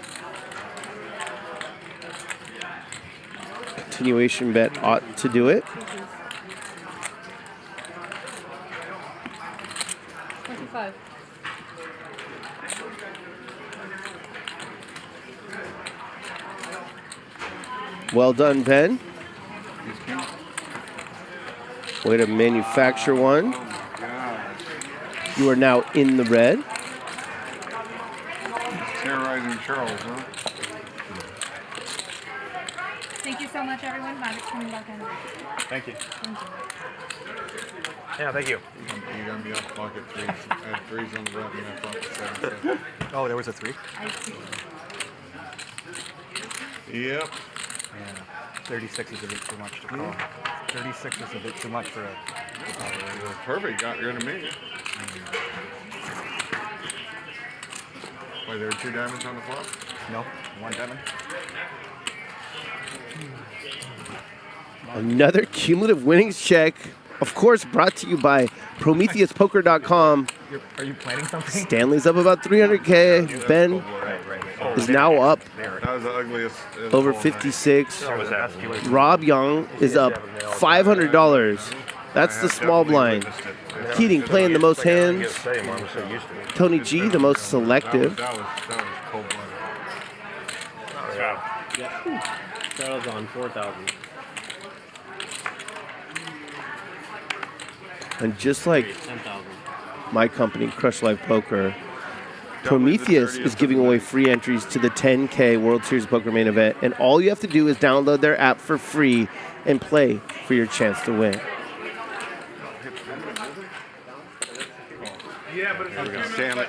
Continuation bet ought to do it. 25. Well done, Ben. Way to manufacture one. You are now in the red. Terrorizing Charles, huh? Thank you so much, everyone. Magic's coming back in. Thank you. Thank you. Yeah, thank you. You got me off pocket threes. I had threes on the button and I pocket seven. Oh, there was a 3? I see. Yep. Yeah. 36 is a bit too much to call. 36 is a bit too much for a... Perfect. Got rid of me. Wait, there were 2 diamonds on the flop? No, 1 diamond. Another cumulative winnings check. Of course, brought to you by PrometheusPoker.com. Are you planning something? Stanley's up about 300K. Ben is now up That was the ugliest. over 56. Rob Yong is up $500. That's the small blind. Keating playing the most hands. Tony G the most selective. That was cold-blooded. Yeah. Charles on 4,000. And just like my company, Crush Life Poker, Prometheus is giving away free entries to the 10K World Series Poker Main Event. And all you have to do is download their app for free and play for your chance to win. Yeah, but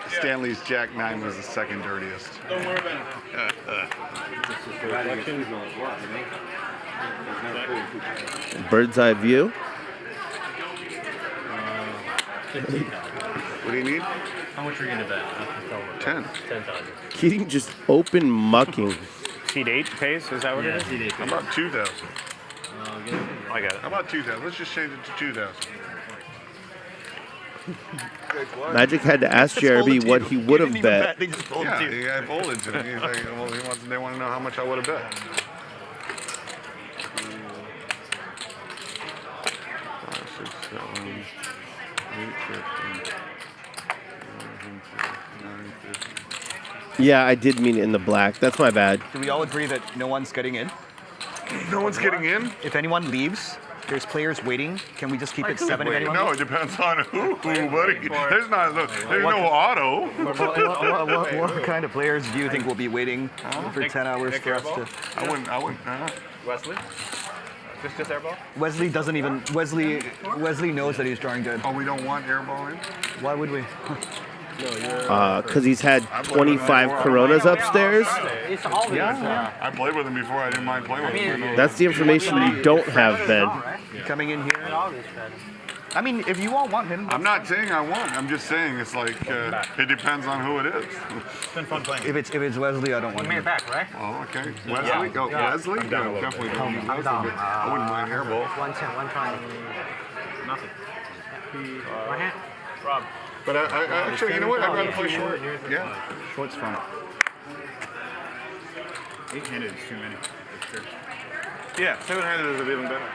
Stanley's Jack 9 was the second dirtiest. Don't worry about it. Bird's eye view. What do you need? How much are you going to bet? 10. 10,000. Keating just open mucking. Seed 8 pays? Is that what it is? Seed 8. How about 2,000? I got it. How about 2,000? Let's just change it to 2,000. Magic had to ask JRB what he would have bet. Yeah, I folded to him. He's like, well, they want to know how much I would have bet. 5, 6, 7, 8, 15, 9, 15. Yeah, I did mean it in the black. That's my bad. Do we all agree that no one's getting in? No one's getting in? If anyone leaves, there's players waiting. Can we just keep it 7 if anyone No, leaves? it depends on who, buddy. There's no auto. What kind of players do you think will be waiting for 10 hours for us to... I wouldn't. Wesley? Just airball? Wesley doesn't even... Wesley knows that he's drawing good. Oh, we don't want airball in? Why would we? Because he's had 25 Coronas upstairs. Yeah. I played with him before. I didn't mind playing with him. That's the information you don't have, Ben. Coming in here. I mean, if you all want him. I'm not saying I want. I'm just saying it's like it depends on who it is. It's been fun playing. If it's Wesley, I don't want One him. minute back, right? Oh, okay. Wesley? Go. Wesley? Yeah, definitely don't. I wouldn't mind airball. 110, 120. Nothing. One hand. Rob. But I actually, you know what? I'd rather play short. Yeah. Short's fun. 8-handed is too many. That's true. Yeah, 700 is even better.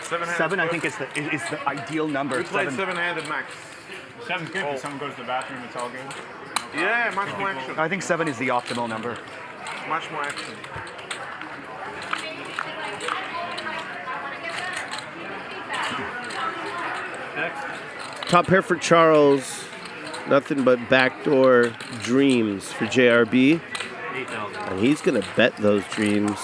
Seven, I think, is the ideal number. We played seven-handed max. 7's good. If someone goes to the bathroom, it's all good. Yeah, much more action. I think 7 is the optimal number. Much more action. Top pair for Charles. Nothing but backdoor dreams for JRB. 8,000. And he's going to bet those dreams.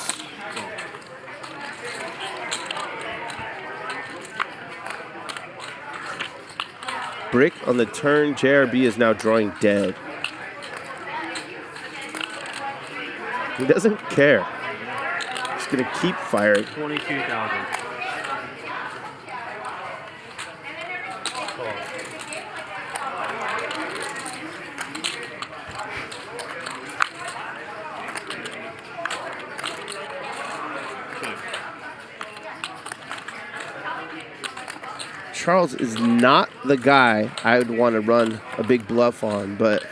Brick on the turn. JRB is now drawing dead. He doesn't care. He's going to keep firing. 22,000. Charles is not the guy I would want to run a big bluff on, but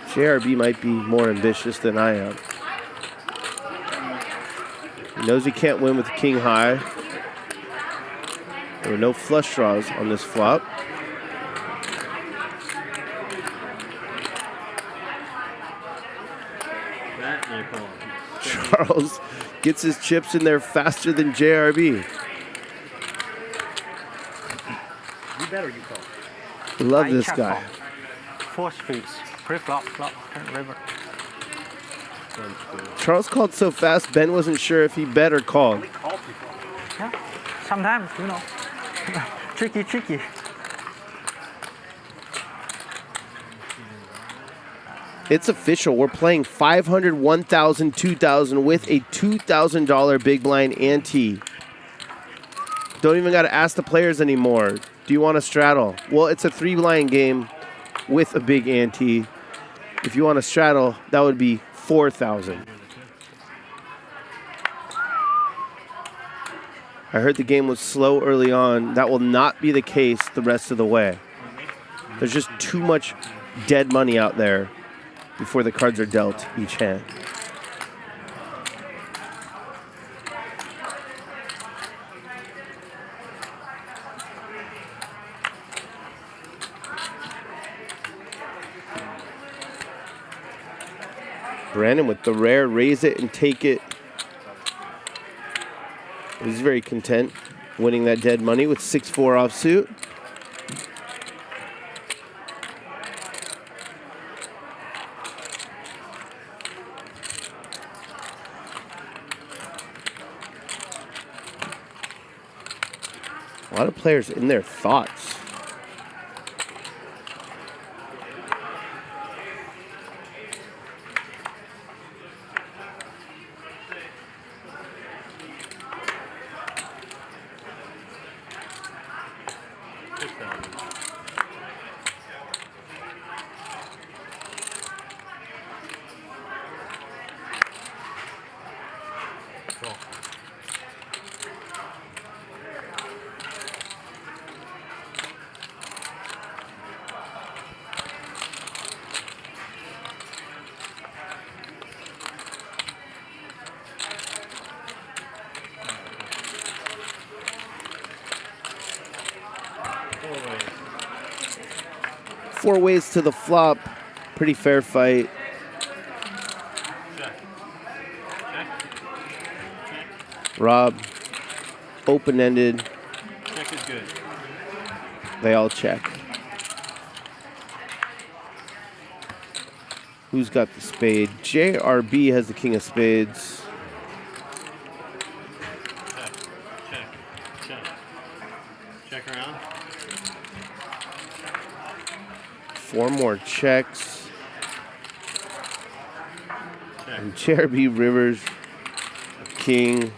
JRB might be more ambitious than I am. He knows he can't win with the king high. There were no flush draws on this flop. Charles gets his chips in there faster than JRB. You better you call. Love this guy. 4 streets. Pre-flop, flop, turn river. Charles called so fast, Ben wasn't sure if he bet or called. Yeah. Sometimes, you know. tricky. It's official. We're playing 500, 1,000, 2,000 with a $2,000 big blind ante. Don't even got to ask the players anymore. Do you want to straddle? Well, it's a 3-blind game with a big ante. If you want to straddle, that would be 4,000. I heard the game was slow early on. That will not be the case the rest of the way. There's just too much dead money out there before the cards are dealt each hand. Brandon with the rare, raise it and take it. He's very content winning that dead money with 6-4 offsuit. A lot of players in their thoughts. Four ways to the flop. Pretty fair fight. Rob, open-ended. Check is good. They all check. Who's got the spade? JRB has the king of spades. Check around. 4 more checks. And JRB Rivers, king.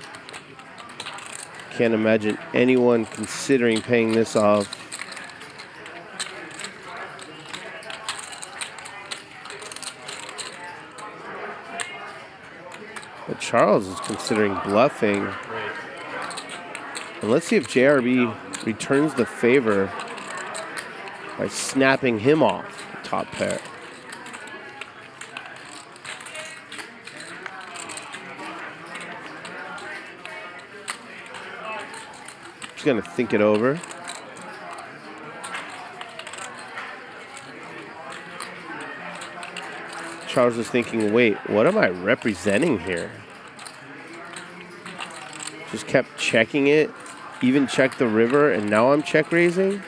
Can't imagine anyone considering paying this off. But Charles is considering bluffing. And let's see if JRB returns the favor by snapping him off the top pair. Just gonna think it over. Charles is thinking, wait, what am I representing here? Just kept checking it, even checked the river, and now I'm check raising?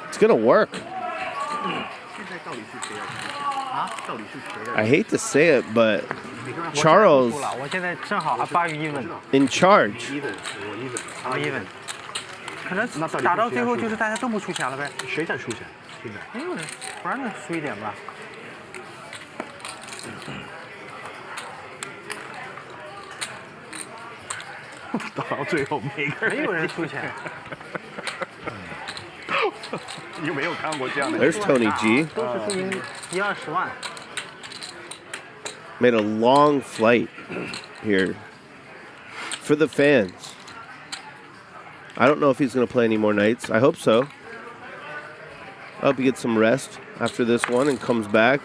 It's gonna work. I hate to say it, but Charles in charge. even。可能打到最后就是大家都不出钱了呗。谁在出钱？现在？没有人，不让人输一点吧。打到最后没有人出钱。你有没有看过这样的？ There's Tony G. 都是输赢10-20万。 Made a long flight here for the fans. I don't know if he's going to play any more nights. I hope so. I hope he gets some rest after this one and comes back.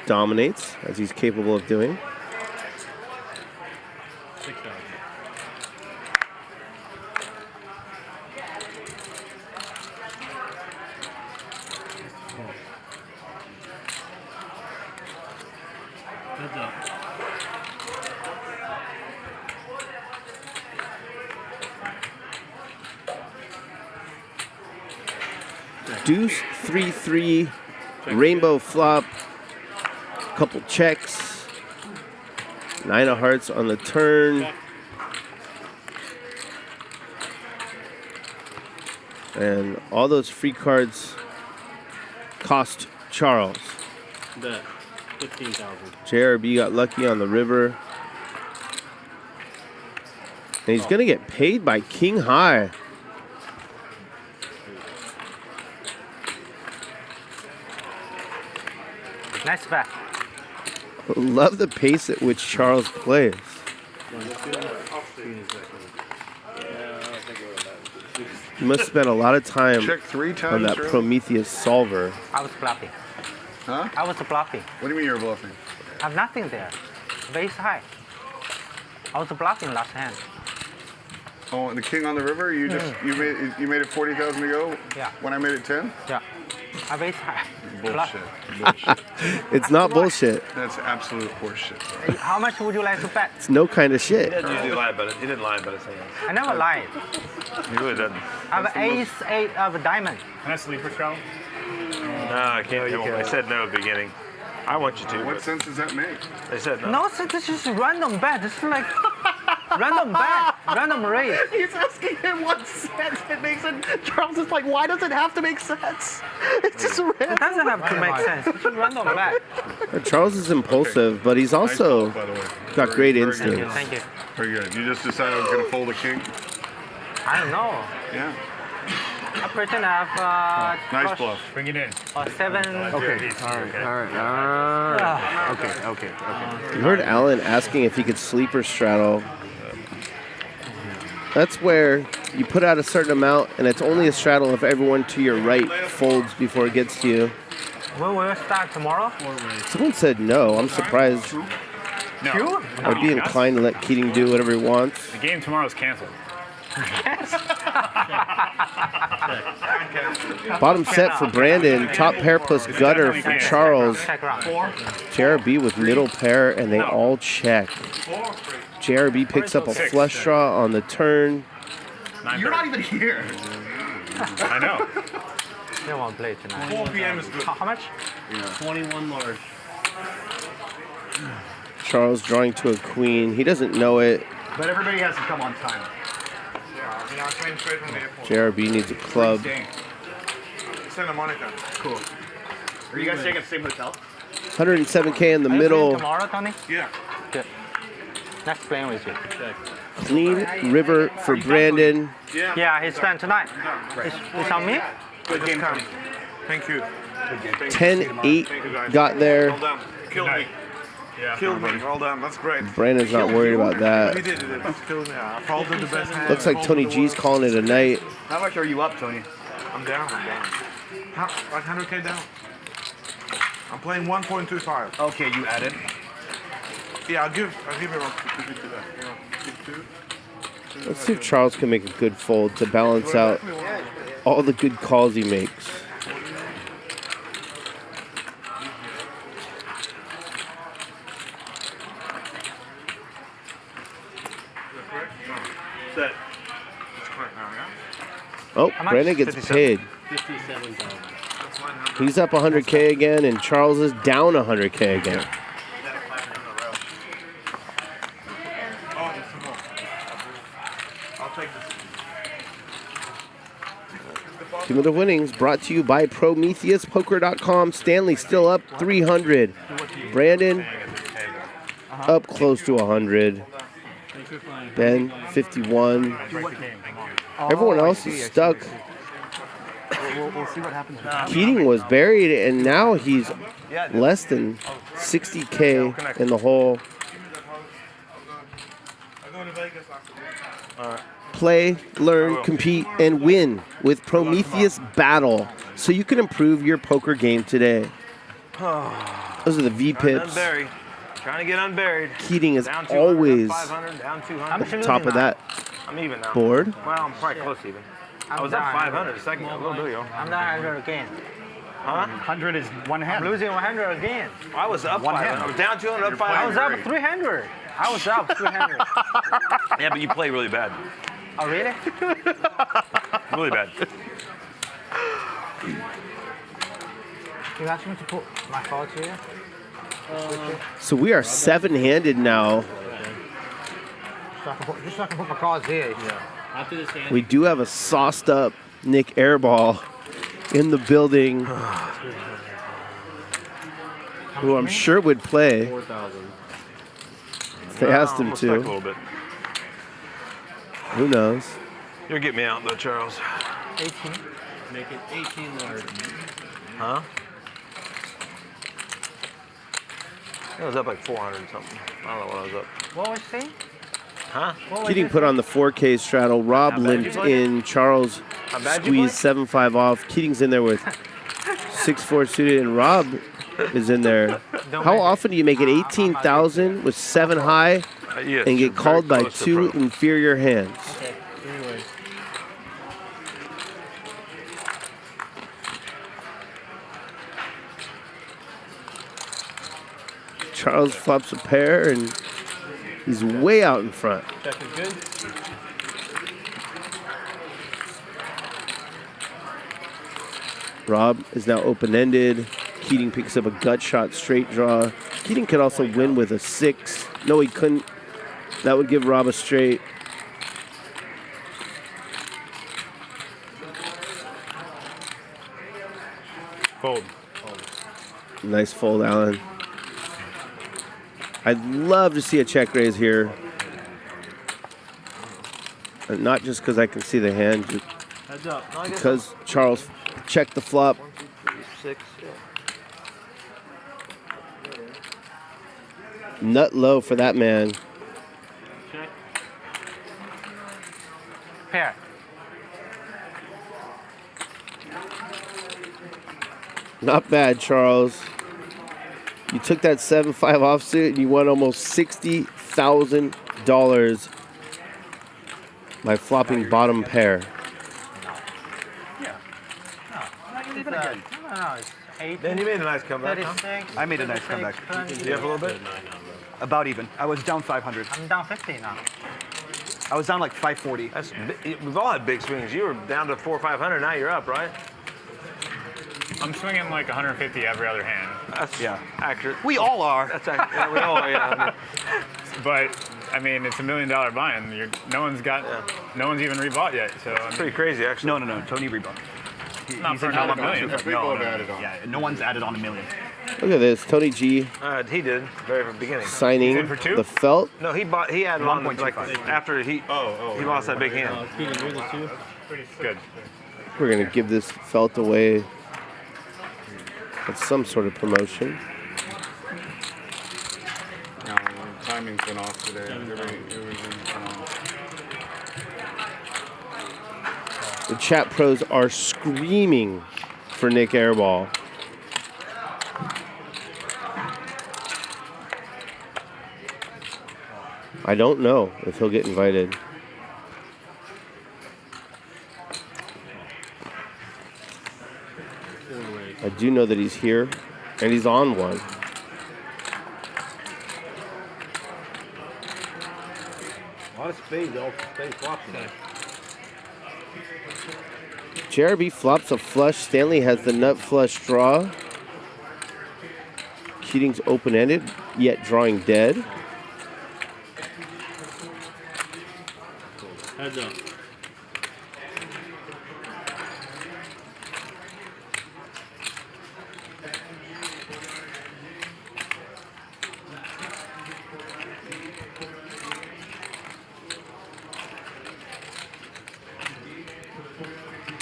Dominates, as he's capable of doing. Deuce, 3-3, rainbow flop, couple checks, 9 of hearts on the turn. And all those free cards cost Charles. Bet 15,000. JRB got lucky on the river. And he's going to get paid by King High. Nice bet. Love the pace at which Charles plays. He must spend a lot of time Check 3 times on that early? Prometheus solver. I was bluffing. Huh? I was bluffing. What do you mean you're bluffing? I have nothing there. Base high. I was bluffing last hand. Oh, and the king on the river. You just you made it 40,000 to go. Yeah. When I made it 10. Yeah. I base high. Bullshit. Bullshit. It's not bullshit. That's absolute horseshit. How much would you like to bet? It's no kind of He shit. doesn't usually lie about it. He didn't lie about his hands. I never lied. He really doesn't. I have ace 8 of diamond. Can I sleeper travel? No, I can't. I said no at the beginning. I want you to. What sense does that make? They said no. No, this is random bet. This is like random bet, random race. He's asking him what sense it makes, and Charles is like, why does it have to make sense? It's just random. It doesn't have to make sense. It's just random bet. Charles is impulsive, but he's also By the way. got great Very instincts. good. Thank you. Very good. You just decided I was going to fold a king? I don't know. Yeah. I pretend I have Nice flush bluff. Bring it in. or 7. Okay. Okay. You heard Alan asking if he could sleeper straddle. That's where you put out a certain amount, and it's only a straddle if everyone to your right folds before it gets to you. When will we start tomorrow? Someone said no. I'm surprised. No. I'd be inclined to let Keating do whatever he wants. The game tomorrow is canceled. Bottom set for Brandon. Top pair plus gutter for Charles. JRB with middle pair, and they all check. JRB picks up a flush draw on the turn. You're not even here. I know. They won't play tonight. 4 p.m. is good. How much? 21 large. Charles drawing to a queen. He doesn't know it. But everybody has to come on time. Yeah, I came straight from the airport. JRB needs a club. Santa Monica. Cool. Are you guys staying at the same hotel? 107K in the Are you middle. playing tomorrow, Tony? Yeah. Good. Next playing with you. Clean river for Brandon. Yeah, he's playing tonight. It's on me? Good game, Tony. Thank you. 10-8 got there. Well done. Killed me. Yeah. Killed me. Well done. That's great. Brandon's not worried about that. He did it. He killed me. I folded the best hand. Looks like Tony G's calling it a night. How much are you up, Tony? I'm down. Like 100K down. I'm playing 1.25. Okay, you added. Yeah, I'll give you around 50 to that. Give two. Let's see if Charles can make a good fold to balance out all the good calls he makes. Set. Oh, Brandon gets paid. 57,000. He's up 100K again, and Charles is down 100K again. Cumulative winnings brought to you by PrometheusPoker.com. Stanley still up 300. Brandon up close to 100. Ben 51. Everyone else is stuck. We'll see what happens. Keating was buried, and now he's less than 60K in the hole. Play, learn, compete, and win with Prometheus Battle so you can improve your poker game today. Those are the V-pips. Trying to get unburied. Keating is down always down 500, down 200. at the top of that I'm even now. board. Well, I'm probably close even. I was up 500 a second ago. A little bit ago. I'm not 100 again. Huh? 100 is one hand. I'm losing 100 again. I was up One 500. hand. I was down 200, up 500. I was up 300. I was up 300. Yeah, but you play really bad. Oh, really? Really bad. You asked me to put my cards here? So we are 7-handed now. Just so I can put my cards here. Yeah. After this hand, We do have a sauced up Nick Airball in the building who I'm sure would play 4,000. if they asked him I'm stuck a to. little bit. Who knows? You'll get me out though, Charles. 18. Make it 18 large. Huh? I was up like 400 or something. I don't know what I was up. What was he? Huh? Keating put on the 4K straddle. Rob How bad limped you play? in. Charles How bad you squeezed 7-5 off. Keating's in there with 6-4 suited, and Rob is in there. How often do you make it 18,000 with 7 high Yes, and you're get called very by close to 2 pro. inferior hands? Okay, anyways. Charles flops a pair, and he's way out in front. Check is good. Rob is now open-ended. Keating picks up a gut shot straight draw. Keating could also win with a 6. No, he couldn't. That would give Rob a straight. Fold. Nice fold, Alan. I'd love to see a check raise here. And not just because I can see the hand, just Heads up. because Charles checked the flop. 6. Nut low for that man. Check. Pair. Not bad, Charles. You took that 7-5 offsuit and you won almost $60,000 by flopping bottom pair. No, it's 8. Then you made a nice comeback, huh? 36. I made a nice comeback. You up a little bit? About even. I was down 500. I'm down 50 now. I was down like 540. That's, we've all had big swings. You were down to 400 or 500. Now you're up, right? I'm swinging like 150 every other hand. That's accurate. We all are. That's accurate. Yeah, we all are. Yeah. But I mean, it's $1 million buy-in. No one's even rebought yet. So It's pretty crazy, actually. No. Tony rebought. Not for another million. No. Yeah, no one's added on $1 million. Look at this, Tony G He did very from the beginning. signing in for 2? the felt. No, he added on like 1.25. after he lost that big hand. Keating, you're the 2. Good. We're gonna give this felt away at some sort of promotion. timing's been off today. Everything's been off. The chat pros are screaming for Nick Airball. I don't know if he'll get invited. I do know that he's here, and he's on one. A lot of spades, all spades flops today. JRB flops a flush. Stanley has the nut flush draw. Keating's open-ended, yet drawing dead. Heads up.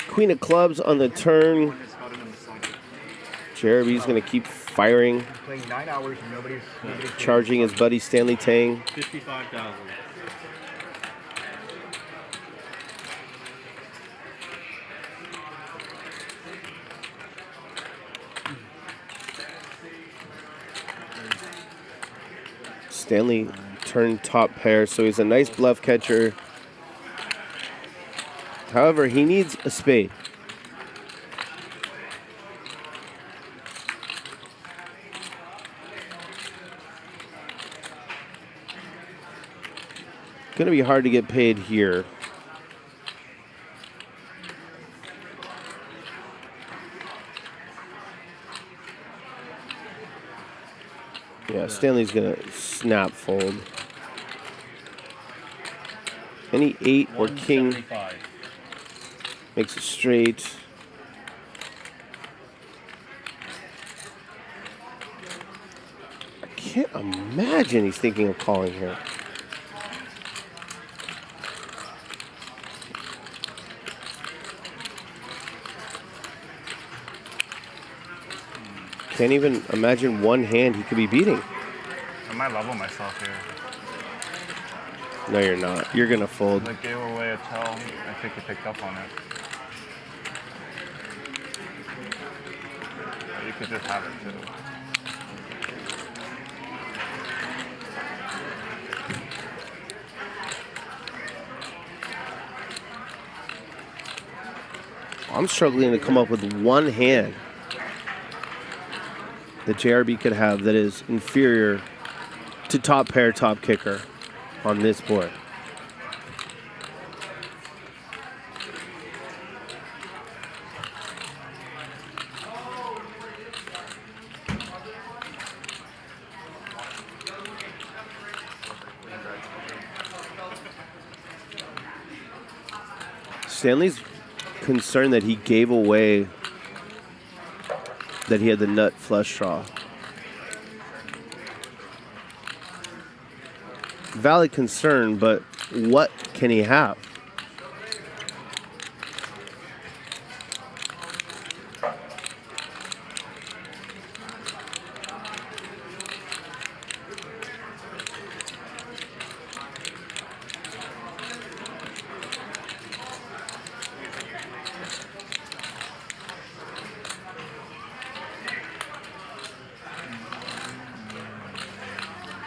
Queen of clubs on the turn. JRB's going to keep firing. Playing 9 hours and nobody's Charging his buddy Stanley Tang. 55,000. Stanley turned top pair, so he's a nice bluff catcher. However, he needs a spade. Gonna be hard to get paid here. Yeah, Stanley's gonna snap fold. Any 8 or king makes it straight. I can't imagine he's thinking of calling here. Can't even imagine one hand he could be beating. I might level myself here. No, you're not. You're gonna fold. I gave away a tell. I think he picked up on it. You could just have it too. I'm struggling to come up with one hand that JRB could have that is inferior to top pair, top kicker on this board. Stanley's concerned that he gave away that he had the nut flush draw. Valid concern, but what can he have?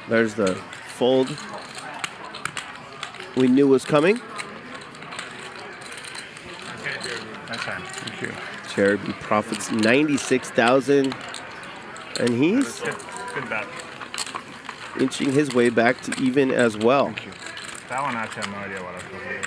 There's the fold we knew was coming. Thank you. JRB profits 96,000, and he's Good bet. inching his way back to even as well. That one actually, I have no idea what I was supposed to do.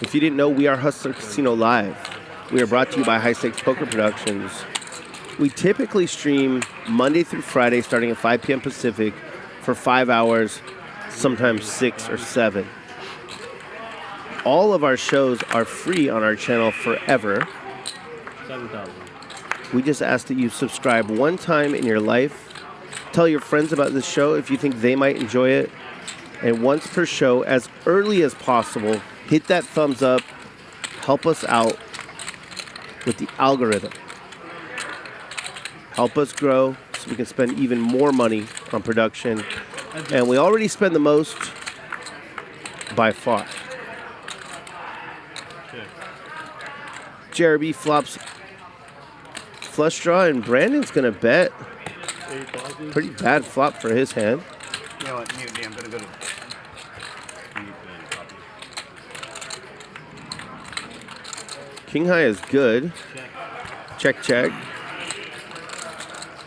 If you didn't know, we are Hustler Casino Live. We are brought to you by High Stakes Poker Productions. We typically stream Monday through Friday starting at 5 p.m. Pacific for 5 hours, sometimes 6 or 7. All of our shows are free on our channel forever. 7,000. We just ask that you subscribe one time in your life. Tell your friends about this show if you think they might enjoy it. And once per show, as early as possible, hit that thumbs up. Help us out with the algorithm. Help us grow so we can spend even more money on production. And we already spend the most by far. JRB flops flush draw, and Brandon's going to bet. Pretty bad flop for his hand. You know what? Mute me. I'm going to go to... King high is good. Check, check.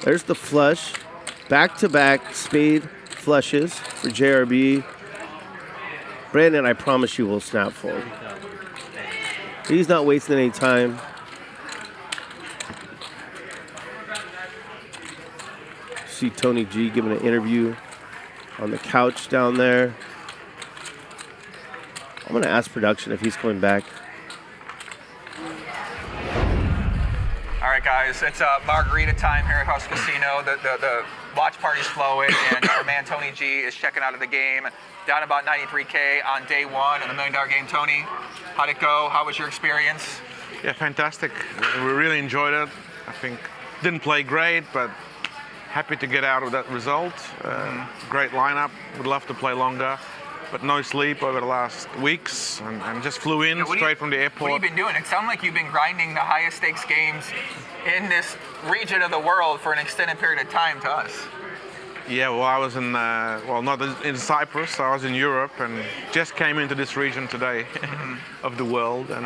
There's the flush. Back-to-back spade flushes for JRB. Brandon, I promise you will snap fold. He's not wasting any time. See Tony G giving an interview on the couch down there. I'm going to ask production if he's coming back. All right, guys, it's margarita time here at House Casino. The watch party's flowing, and our man Tony G is checking out of the game. Down about 93K on day one of the $1 million game. Tony, how'd it go? How was your experience? Yeah, fantastic. We really enjoyed it. I think didn't play great, but happy to get out of that result. Great lineup. Would love to play longer, but no sleep over the last weeks, and just flew in straight from the airport. What have you been doing? It sounds like you've been grinding the highest stakes games in this region of the world for an extended period of time to us. Yeah, well, I was in, not in Cyprus, I was in Europe, and just came into this region today of the world, and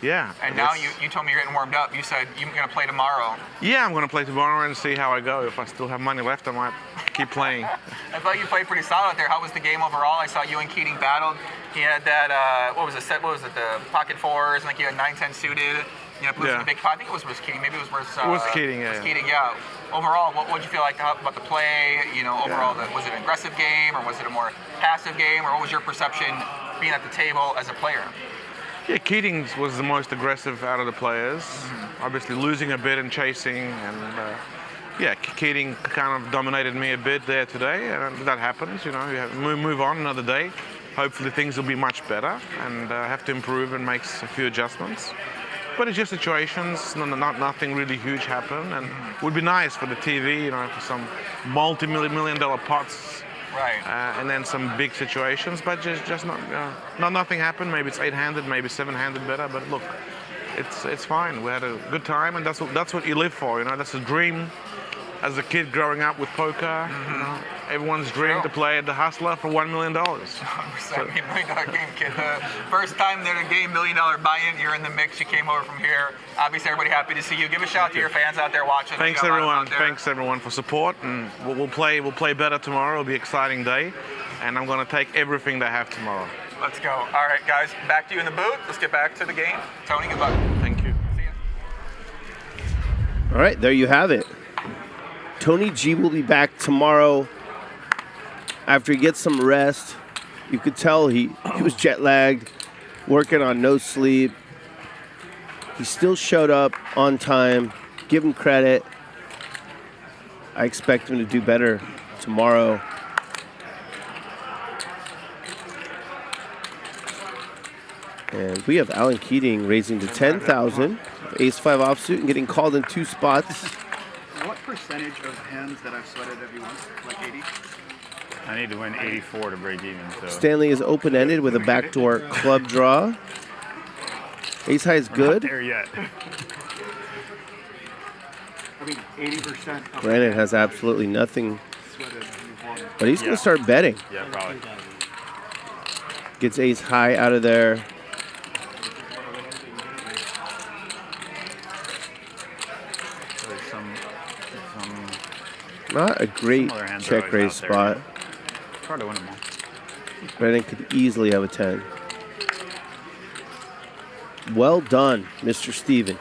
yeah. And now you told me you're getting warmed up. You said you're going to play tomorrow. Yeah, I'm going to play tomorrow and see how I go. If I still have money left, I might keep playing. I thought you played pretty solid out there. How was the game overall? I saw you and Keating battled. He had that, what was it, the pocket fours, and like you had 9-10 suited. You know, Peluso in the big pot. I think it was versus Keating. Maybe it was versus... it was Keating, yeah. It was Keating, yeah. Overall, what did you feel like about the play? You know, overall, was it an aggressive game, or was it a more passive game, or what was your perception being at the table as a player? Yeah, Keating was the most aggressive out of the players. Obviously losing a bit and chasing, and yeah, Keating kind of dominated me a bit there today, and that happens, you know, you have to move on another day. Hopefully things will be much better, and have to improve and make a few adjustments. But it's just situations, nothing really huge happened, and it would be nice for the TV, you know, for some multi-million dollar pots. Right. And then some big situations, but just nothing happened. Maybe it's 8-handed, maybe 7-handed better. But look, it's fine. We had a good time, and that's what you live for. You know, that's a dream. As a kid growing up with poker, you know, everyone's dream to play at the Hustler for $1 million. 100%, $1 million game, kid. The first time that a game $1 million buy-in, you're in the mix. You came over from here. Obviously, everybody happy to see you. Give a shout out to your fans out there watching. Thanks everyone. Thanks everyone for support, and we'll play better tomorrow. It'll be an exciting day, and I'm going to take everything they have tomorrow. Let's go. All right, guys, back to you in the booth. Let's get back to the game. Tony, good luck. Thank you. See ya. All right, there you have it. Tony G will be back tomorrow after he gets some rest. You could tell he was jet lagged, working on no sleep. He still showed up on time. Give him credit. I expect him to do better tomorrow. And we have Alan Keating raising to 10,000. Ace-5 offsuit and getting called in 2 spots. What percentage of hands that I've sweated have you won? Like 80? I need to win 84 to break even. So. Stanley is open-ended with a backdoor club draw. Ace high is good. Not there yet. I mean, 80%. Brandon has absolutely nothing, but he's going to start betting. Yeah, probably. Gets ace high out of there. Not a great check raise spot. It's hard to win them all. Brandon could easily have a 10. Well done, Mr. Steven.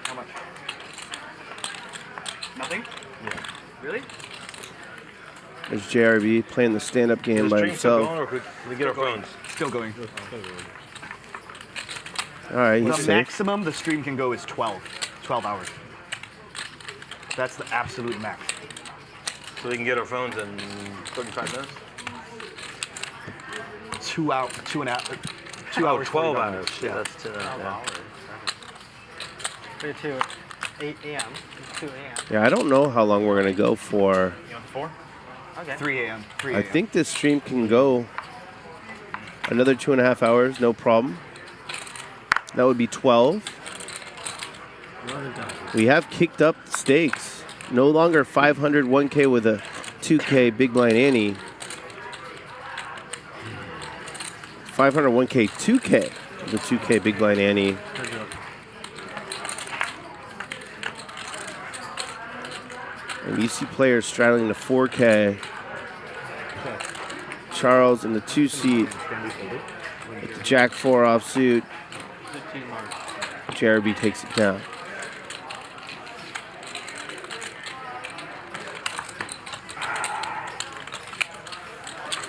How much? Nothing? Yeah. Really? There's JRB playing the stand-up game by himself. Can we get our phones? Still going. All right, he's the safe. maximum the stream can go is 12 hours. That's the absolute max. So we can get our phones in 35 minutes? 2 hours, 2 Oh, hours. 12 40 hours. minutes. Yeah, that's 10 hours. Yeah. 8 a.m. 2 a.m. Yeah, I don't know how long we're going to go for. You on 4? Okay. 3 a.m. I think this stream can go another 2.5 hours, no problem. That would be 12. We have kicked up the stakes. No longer 500 1K with a 2K big blind ante. 500 1K 2K with a 2K big blind ante. And you see players straddling the 4K. Charles in the 2 seat with the Jack 4 offsuit. JRB takes it down.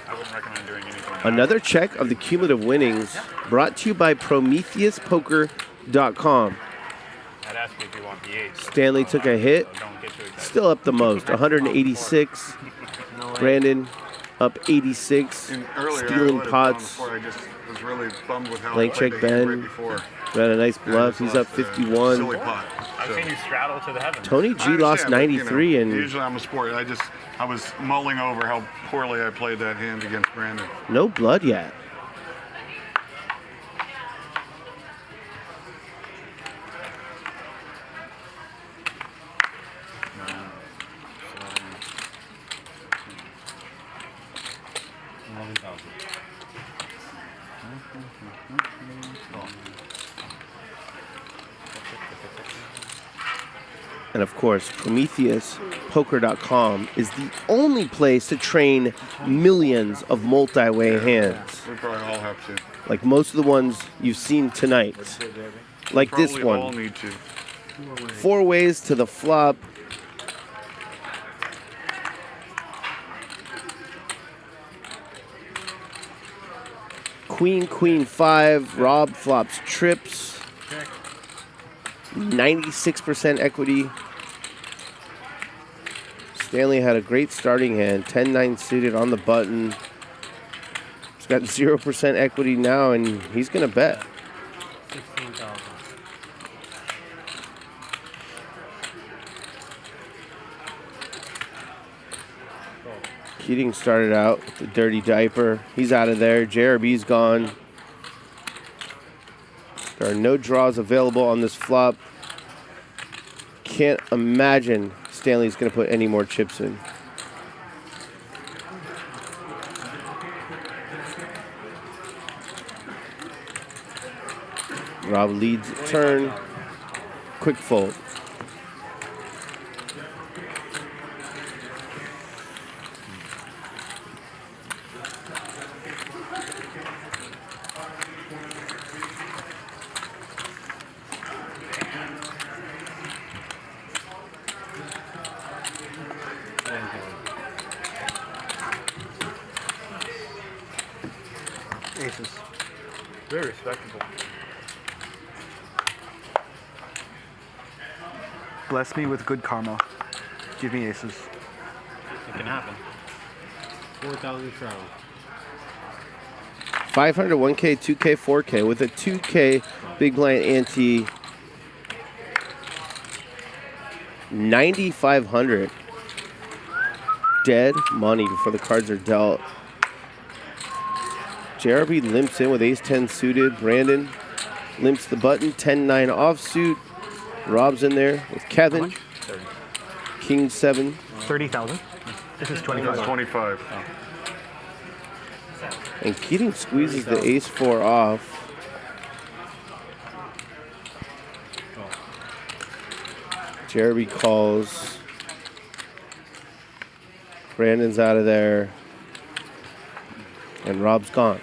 I wouldn't recommend doing anything. Another check of the cumulative winnings brought to you by PrometheusPoker.com. I'd ask you if you want the 8. Stanley took a hit, still up the most, 186. Brandon up 86, And earlier, stealing I pots. before, I just was really bummed with how Blank I played check the hand Ben. right before. Got a nice bluff. He's up 51. Silly pot. I've seen you straddle to the heavens. Tony G lost 93 and usually I'm a sport. I was mulling over how poorly I played that hand against Brandon. no blood yet. And of course, PrometheusPoker.com is the only place to train millions of multi-way hands. We probably all have to. Like most of the ones you've seen tonight. Like this Probably all one. need to. 4 ways to the flop. Queen, Queen 5. Rob flops trips. 96% equity. Stanley had a great starting hand. 10-9 suited on the button. He's got 0% equity now, and he's going to bet. 16,000. Keating started out with the dirty diaper. He's out of there. JRB's gone. There are no draws available on this flop. Can't imagine Stanley's going to put any more chips in. Rob leads the turn. Quick fold. Aces. Very respectable. Bless me with good karma. Give me aces. It can happen. 4,000 travel. 500, 1K, 2K, 4K with a 2K big blind ante. 9,500. Dead money before the cards are dealt. JRB limps in with ace-10 suited. Brandon limps the button. 10-9 offsuit. Rob's in there with Kevin. King 7. 30,000. This is 25. That's 25. And Keating squeezes the ace-4 off. JRB calls. Brandon's out of there. And Rob's gone.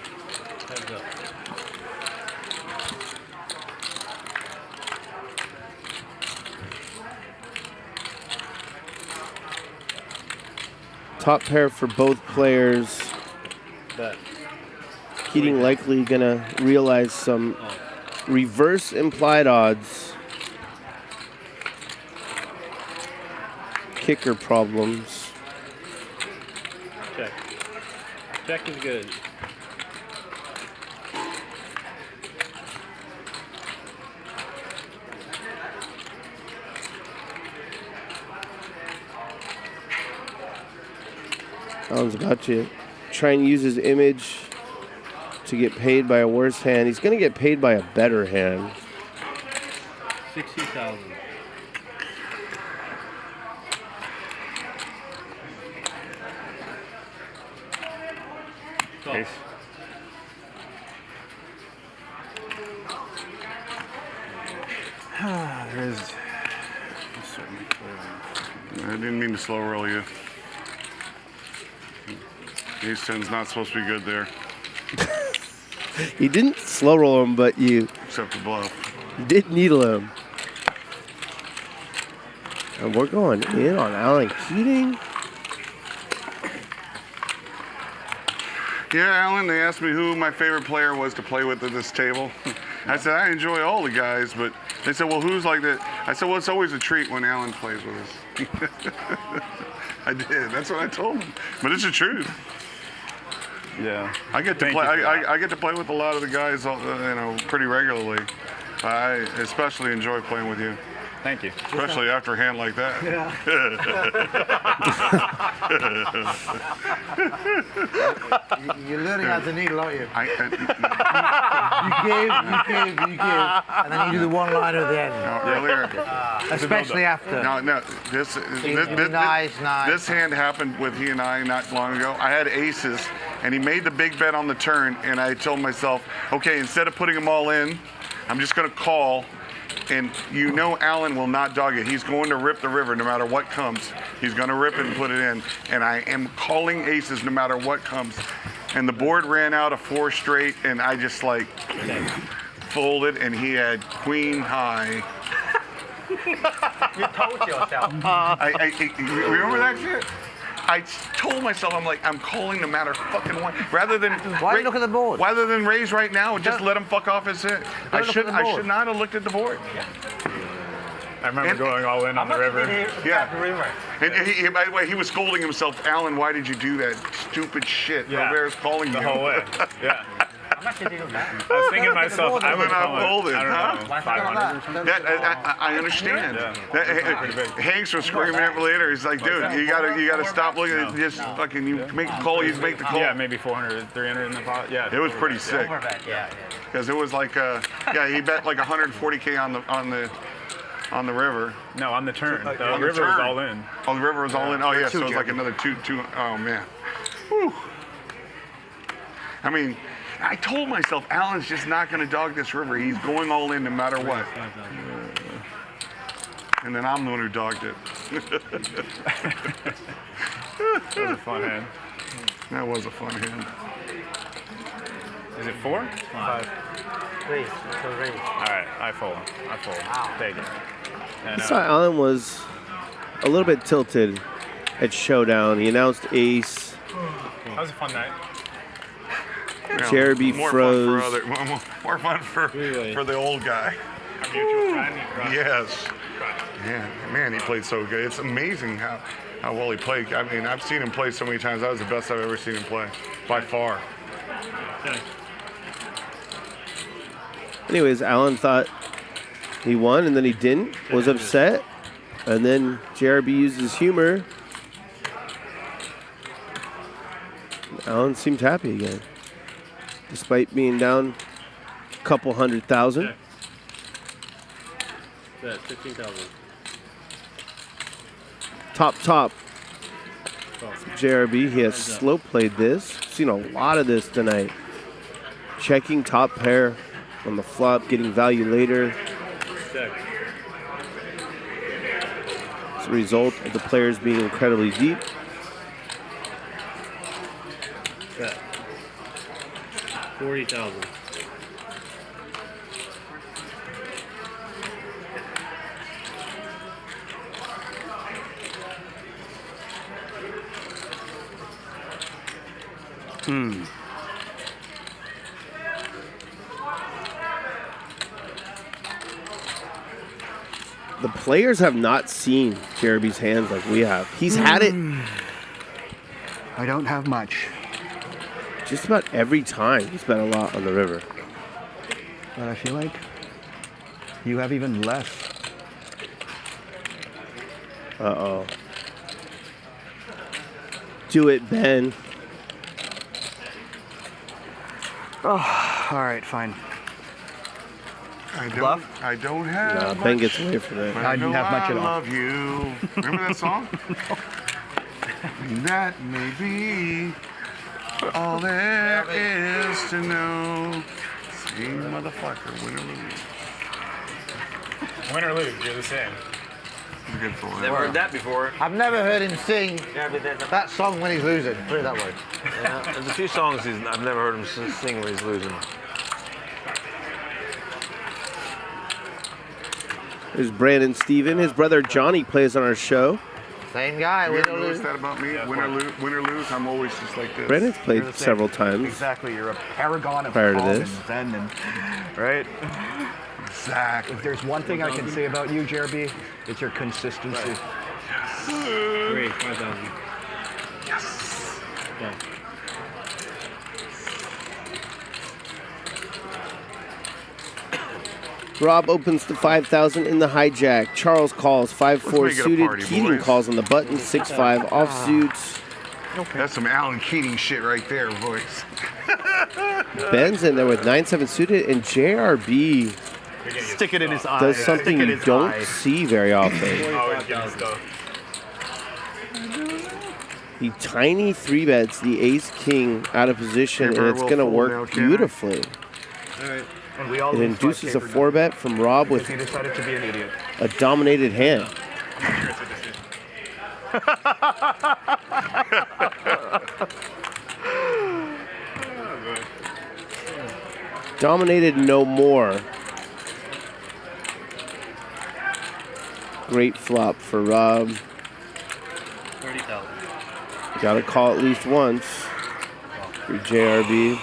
Top pair for both players. Keating likely gonna realize some reverse implied odds. kicker problems. Check. Check is good. Alan's about to try and use his image to get paid by a worse hand. He's going to get paid by a better hand. 60,000. Ace. There is. I didn't mean to slow roll you. Ace 10's not supposed to be good there. You didn't slow roll him, but you Except for bluff. did needle him. And we're going in on Alan Keating. Yeah, Alan, they asked me who my favorite player was to play with at this table. I said, I enjoy all the guys, but they said, well, who's like that? I said, well, it's always a treat when Alan plays with us. I did. That's what I told him. But it's the truth. Yeah. I get to play. I get to play with a lot of the guys, pretty regularly. I especially enjoy playing with you. Thank you. Especially after a hand like that. You're learning how to needle, aren't you? You give, and then you do the one-liner at the end. No, earlier. Especially after. No. This hand happened with he and I not long ago. I had aces, and he made the big bet on the turn, and I told myself, okay, instead of putting them all in, I'm just going to call. And you know Alan will not dog it. He's going to rip the river no matter what comes. He's going to rip it and put it in. And I am calling aces no matter what comes. And the board ran out of 4 straight, and I just like folded, and he had queen high. You told yourself. You remember that shit? I told myself, I'm calling no matter fucking what. Rather than look at the board? Rather than raise right now, just let him fuck off his hit. I should not have looked at the board. I remember going all in on the river. Yeah. And by the way, he was scolding himself. Alan, why did you do that stupid shit? Yeah. Ramirez calling the you. whole way. Yeah. How much did you do that? I was thinking to myself, I would call hold it. I don't know, 500 or something. I understand. Yeah. Hanks was screaming at me later. He's like, dude, you gotta stop looking at just fucking. You make the call. You make the call. Yeah, maybe 400, 300 in the pot. Yeah. It was pretty sick. Yeah. Because it was like, he bet like 140K on the river. No, on the turn. The on the river turn. was all in. Oh, the river was all in. Oh yeah, so it was like another two. Oh man. Whew. I mean, I told myself Alan's just not going to dog this river. He's going all in no matter what. And then I'm the one who dogged it. That was a fun hand. That was a fun hand. Is it 4? 5. Raise. So raise. All right, I fold. Take it. And, I saw Alan was a little bit tilted at Showdown. He announced ace. That was a fun night. JRB froze. More fun for the old guy. A mutual friend. Yes. Man, he played so good. It's amazing how well he played. I mean, I've seen him play so many times. That was the best I've ever seen him play, by far. Okay. Anyways, Alan thought he won, and then he didn't. Was upset, and then JRB used his humor. Alan seemed happy again, despite being down a couple 100,000. That's 15,000. Top. JRB, he has slow played this. Seen a lot of this tonight. Checking top pair on the flop, getting value later. Check. As a result of the players being incredibly deep. Bet. 40,000. The players have not seen JRB's hands like we have. He's had it. I don't have much. Just about every time he's bet a lot on the river. But I feel like you have even less. Uh-oh. Do it, Ben. Oh, all right, fine. I Bluff? I don't have Nah, much, Ben gets away from it. but I didn't have much at all. I love you. Remember that song? That may be all there is to know. See, motherfucker, win or lose. Win or lose, you're the same. Good for it. Never heard that before. I've never heard him sing Yeah, but that song when he's losing. Put it that way. yeah, there's a few songs I've never heard him sing when he's losing. There's Brandon Steven. His brother Johnny plays on our show. Same guy. You Win ever or notice lose. that about me? Win or lose, I'm always just like this. Brandon's played You're the same. several times. Exactly, you're a paragon of Prior to calm this. and zen, and, right? Exactly. If there's one thing I can say about you, JRB, it's your consistency. Great, 5,000. Yes. Yeah. Rob opens the 5,000 in the hijack. Charles calls 5-4 make it a suited. party, Keating boys. calls on the button 6-5 offsuits. That's some Alan Keating shit right there, boys. Ben's in there with 9-7 suited, and JRB Stick it in his eye. does something Stick it in you his don't eye. see very often. Always getting stuff. He tiny 3-bets the ace-king out of position, Hey, and it's we'll going to fold work now, can I? beautifully. All right. And we all It lose induces a 5K 4-bet from Rob with because he decided to be an idiot. a dominated hand. Dominated no more. Great flop for Rob. 30,000. Got to call at least once for JRB.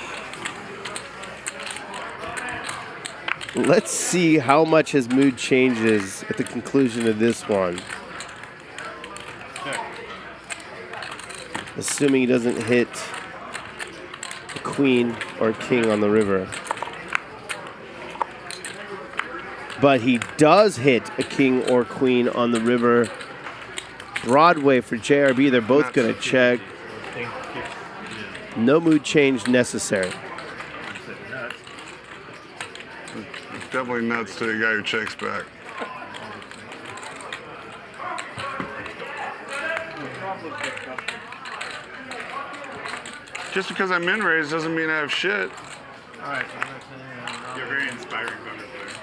Let's see how much his mood changes at the conclusion of this one. Assuming he doesn't hit a queen or a king on the river. But he does hit a king or queen on the river. Broadway for JRB, they're both going to check. No mood change necessary. It's definitely nuts to the guy who checks back. Just because I'm in raised doesn't mean I have shit. Alright, you're a very inspiring poker player.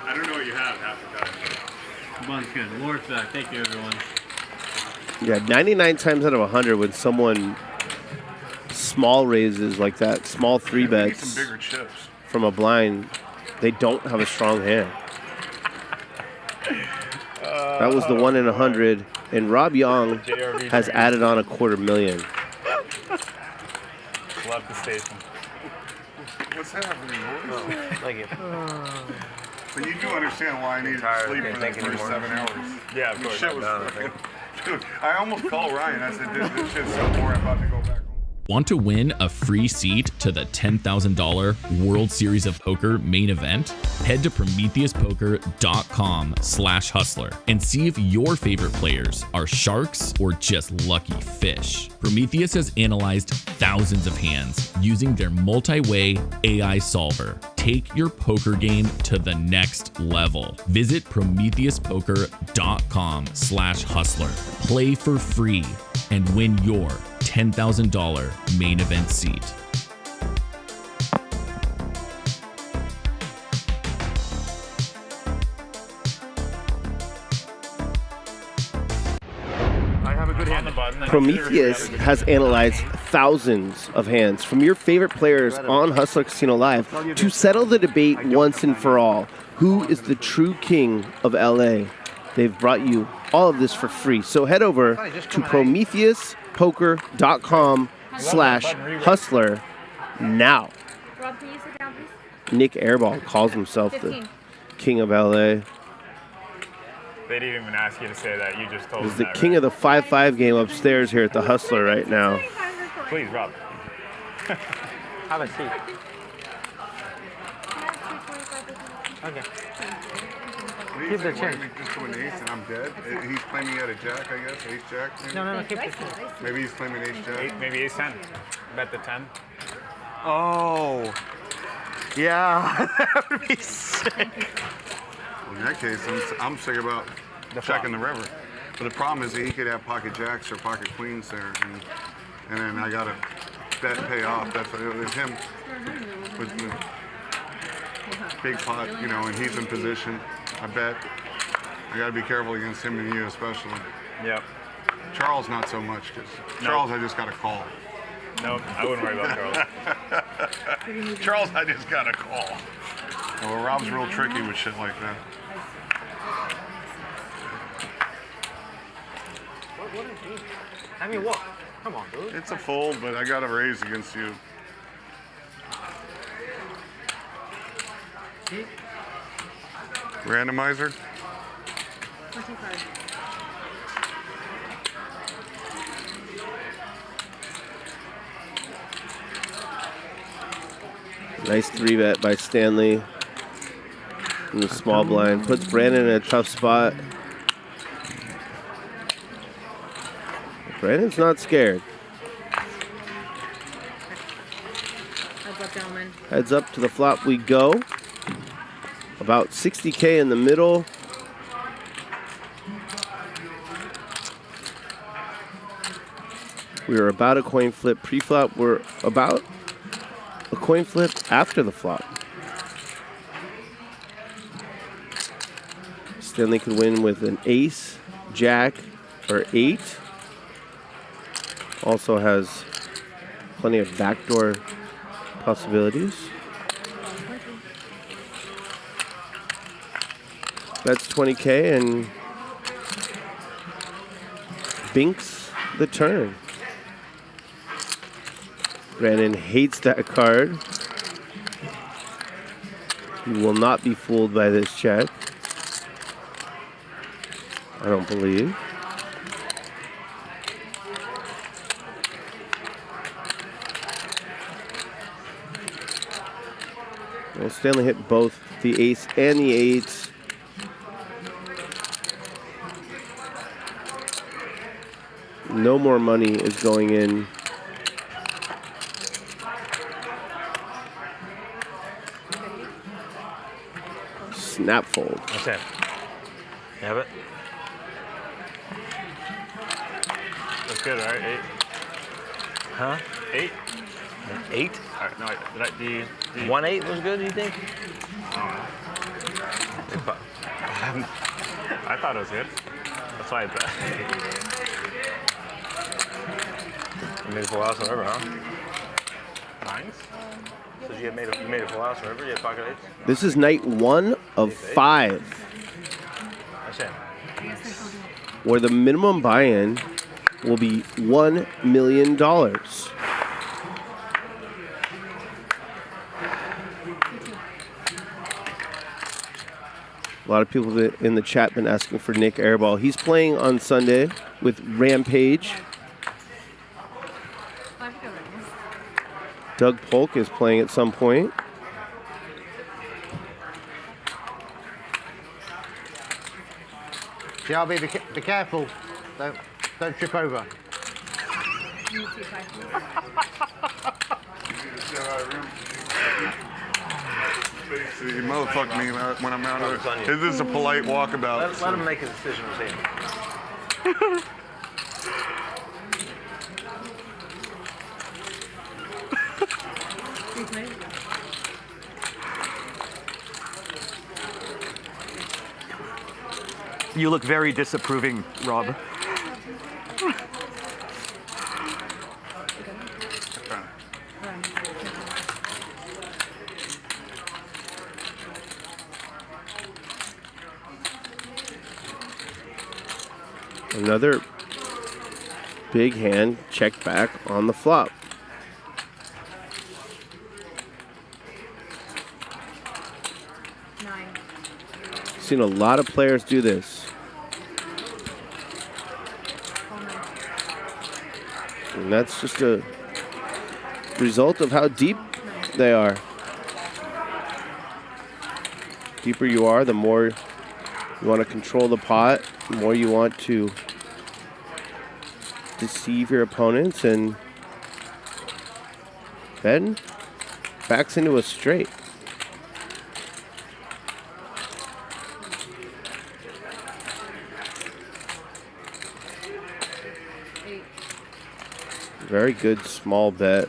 I don't know what you have half the time. Bun's good. Lord's back. Thank you, everyone. Yeah, 99 times out of 100 when someone small raises like that, small 3-bets Some bigger chips. from a blind, they don't have a strong hand. That was the 1 in 100, and Rob Yong has added on $250,000. Love the station. What's happening, boys? Thank you. But you do understand why I needed to sleep for the first 7 hours. Yeah, of This course. shit was fucking... Dude, I almost called Ryan. I said, this shit's so boring, I'm about to go back home. Want to win a free seat to the $10,000 World Series of Poker main event? Head to PrometheusPoker.com/hustler and see if your favorite players are sharks or just lucky fish. Prometheus has analyzed thousands of hands using their multi-way AI solver. Take your poker game to the next level. Visit PrometheusPoker.com/hustler. Play for free and win your $10,000 main event seat. I have a good hand. Prometheus has analyzed thousands of hands from your favorite players on Hustler Casino Live to settle the debate once and for all. Who is the true king of LA? They've brought you all of this for free. So head over to PrometheusPoker.com/hustler now. Rob, can you sit down, please? Nick Airball calls himself the 15. king of LA. They didn't even ask you to say that. You just told This is them the that, king of the 5-5 game upstairs here at the Hustler right now. Please, Rob. Have a seat. Okay. Keep the change. Just to an ace and I'm dead. He's claiming he had a jack, I guess. Ace jack. Maybe? No, keep the Maybe he's claiming ace jack. Maybe ace 10. Bet the 10. Oh. Yeah, that would be sick. In that case, I'm sick about checking the river. But the problem is that he could have pocket jacks or pocket queens there, and then I got to bet pay off. That's what it was him with the big pot, you know, and he's in position. I bet. I got to be careful against him and you especially. Yep. Charles, not so much, because Charles, I just got to call. No, I wouldn't worry about Charles. Charles, I just got to call. Well, Rob's real tricky with shit like that. What is he? I mean, what? Come on, dude. It's a fold, but I got a raise against you. Randomizer? 25. Nice 3-bet by Stanley in the small blind. Puts Brandon in a tough spot. Brandon's not scared. Heads up, gentlemen. Heads up to the flop we go. About 60K in the middle. We were about a coin flip pre-flop. We're about a coin flip after the flop. Stanley could win with an ace, jack, or 8. Also has plenty of backdoor possibilities. That's 20K and binks the turn. Brandon hates that card. He will not be fooled by this check. I don't believe. Well, Stanley hit both the ace and the 8s. No more money is going in. Snap fold. That's it. You have it? That's good, right? 8. Huh? 8? 8? All right, no, the 1-8 was good, do you think? I thought it was good. That's why I bet. You made a full house on river, huh? 9s? So you made a full house on river? You had pocket 8s? This is night 1 of 5, That's it. where the minimum buy-in will be $1 million. A lot of people in the chat been asking for Nick Airball. He's playing on Sunday with Rampage. Doug Polk is playing at some point. JRB, be careful. Don't trip over. You motherfuck me when I'm out of it. Is this a polite walkabout? Let him make his decision this evening. You look very disapproving, Rob. Another big hand checked back on the flop. Seen a lot of players do this. And that's just a result of how deep they are. Deeper you are, the more you want to control the pot, the more you want to deceive your opponents, and Ben backs into a straight. Very good small bet.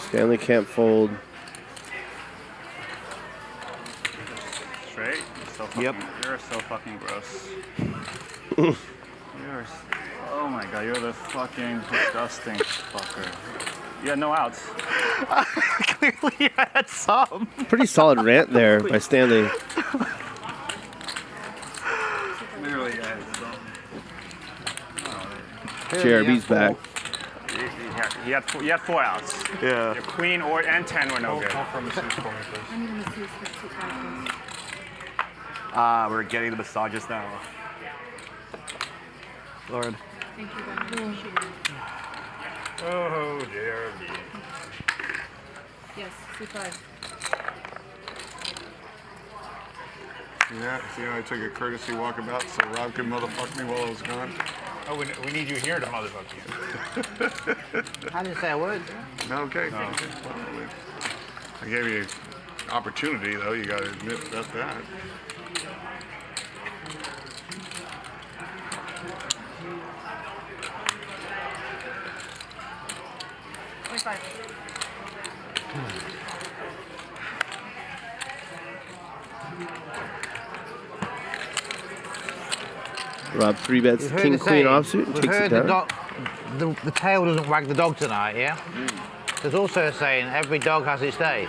Stanley can't fold. Straight? So fucking, Yep. You're so fucking gross. Oh my god, you're the fucking disgusting fucker. You had no outs. Clearly you had some. Pretty solid rant there by Stanley. Literally had some. JRB's back. You had 4 outs. Yeah. Your queen and 10 were no good. We're getting the massages now. Lord. Thank you, Ben. Oh, JRB. Yes, C5. Yeah, see how I took a courtesy walkabout so Rob could motherfuck me while I was gone? Oh, we need you here to motherfuck you. I didn't say a word. Okay. No. Well, I gave you opportunity, though. You got to admit that's that. Rob 3-bets We've heard king the queen saying. offsuit and We've takes it heard down. the tail doesn't wag the dog tonight, yeah? There's also a saying, every dog has its day.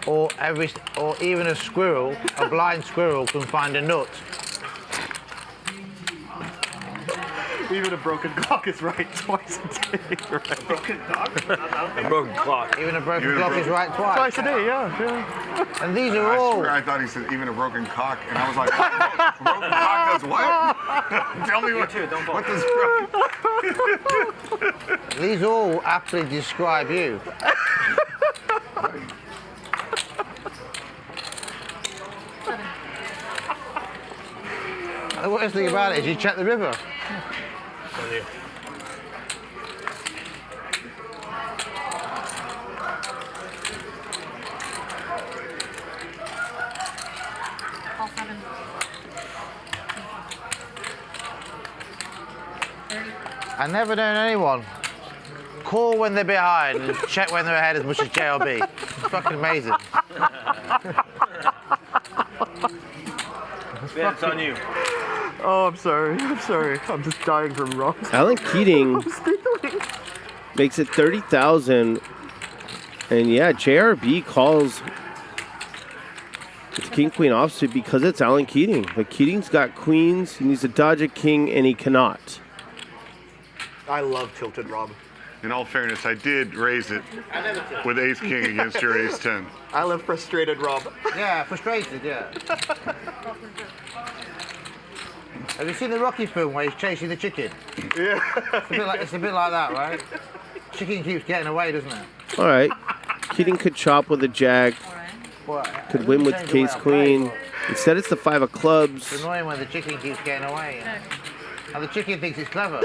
Or even a squirrel, a blind squirrel can find a nut. Even a broken clock is right twice a day. Right? Broken clock? A broken clock. Even a broken clock is right twice. Twice a day, yeah. And these are I all... swear I thought he said even a broken cock, and I was like, a broken cock does what? Tell me what does These all aptly describe you. The worst thing about it is you check the river. All 7. 30. I never known anyone call when they're behind and check when they're ahead as much as JRB. It's fucking amazing. Ben, it's on you. Oh, I'm sorry. I'm just dying from rocks. Alan Keating makes it 30,000, and yeah, JRB calls it's king queen offsuit because it's Alan Keating. But Keating's got queens. He needs to dodge a king, and he cannot. I love tilted Rob. In all fairness, I did raise it with ace king against your ace 10. I love frustrated Rob. Yeah, frustrated, yeah. Have you seen the Rocky film where he's chasing the chicken? Yeah. It's a bit like that, right? Chicken keeps getting away, doesn't it? All right. Keating could chop with a jack. Could win with case queen. Instead, it's the 5 of clubs. It's annoying when the chicken keeps getting away. And the chicken thinks it's clever.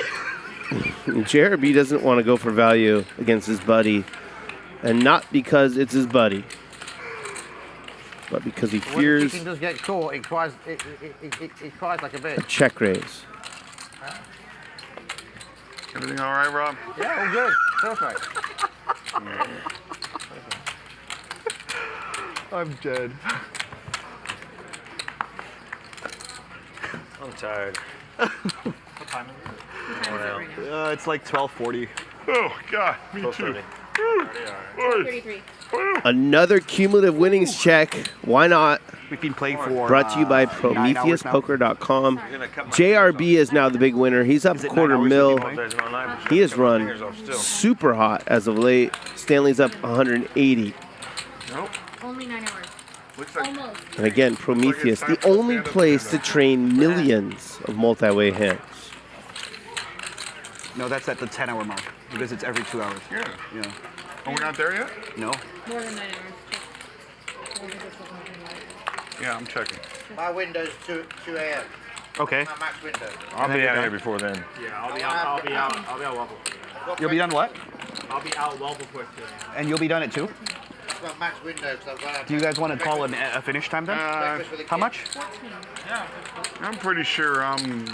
JRB doesn't want to go for value against his buddy. And not because it's his buddy. But because he When fears the chicken does get caught, it cries like a a bitch. check raise. Everything all right, Rob? Yeah, all good. Perfect. I'm dead. I'm tired. What time is it? It's like 12:40. Oh, God, me too. 33. Another cumulative winnings check. Why not? We've been playing for Brought to you by 9 hours now. PrometheusPoker.com. JRB is now the big winner. He's up $250,000. He has run super hot as of late. Stanley's up 180. Nope. Only 9 hours. And again, Prometheus, the only place to train millions of multi-way hands. No, that's at the 10-hour mark because it's every 2 hours. Yeah. Yeah. Oh, we're not there yet? No. More than 9 hours. Yeah, I'm checking. My window's 2 a.m. Okay. My max window. I'll be out here before then. Yeah, I'll be out well before. You'll be done what? I'll be out well before 2 a.m. And you'll be done at 2? It's my max window because I've run out. Do you guys want to call a finish time then? How much? I'm pretty sure I'm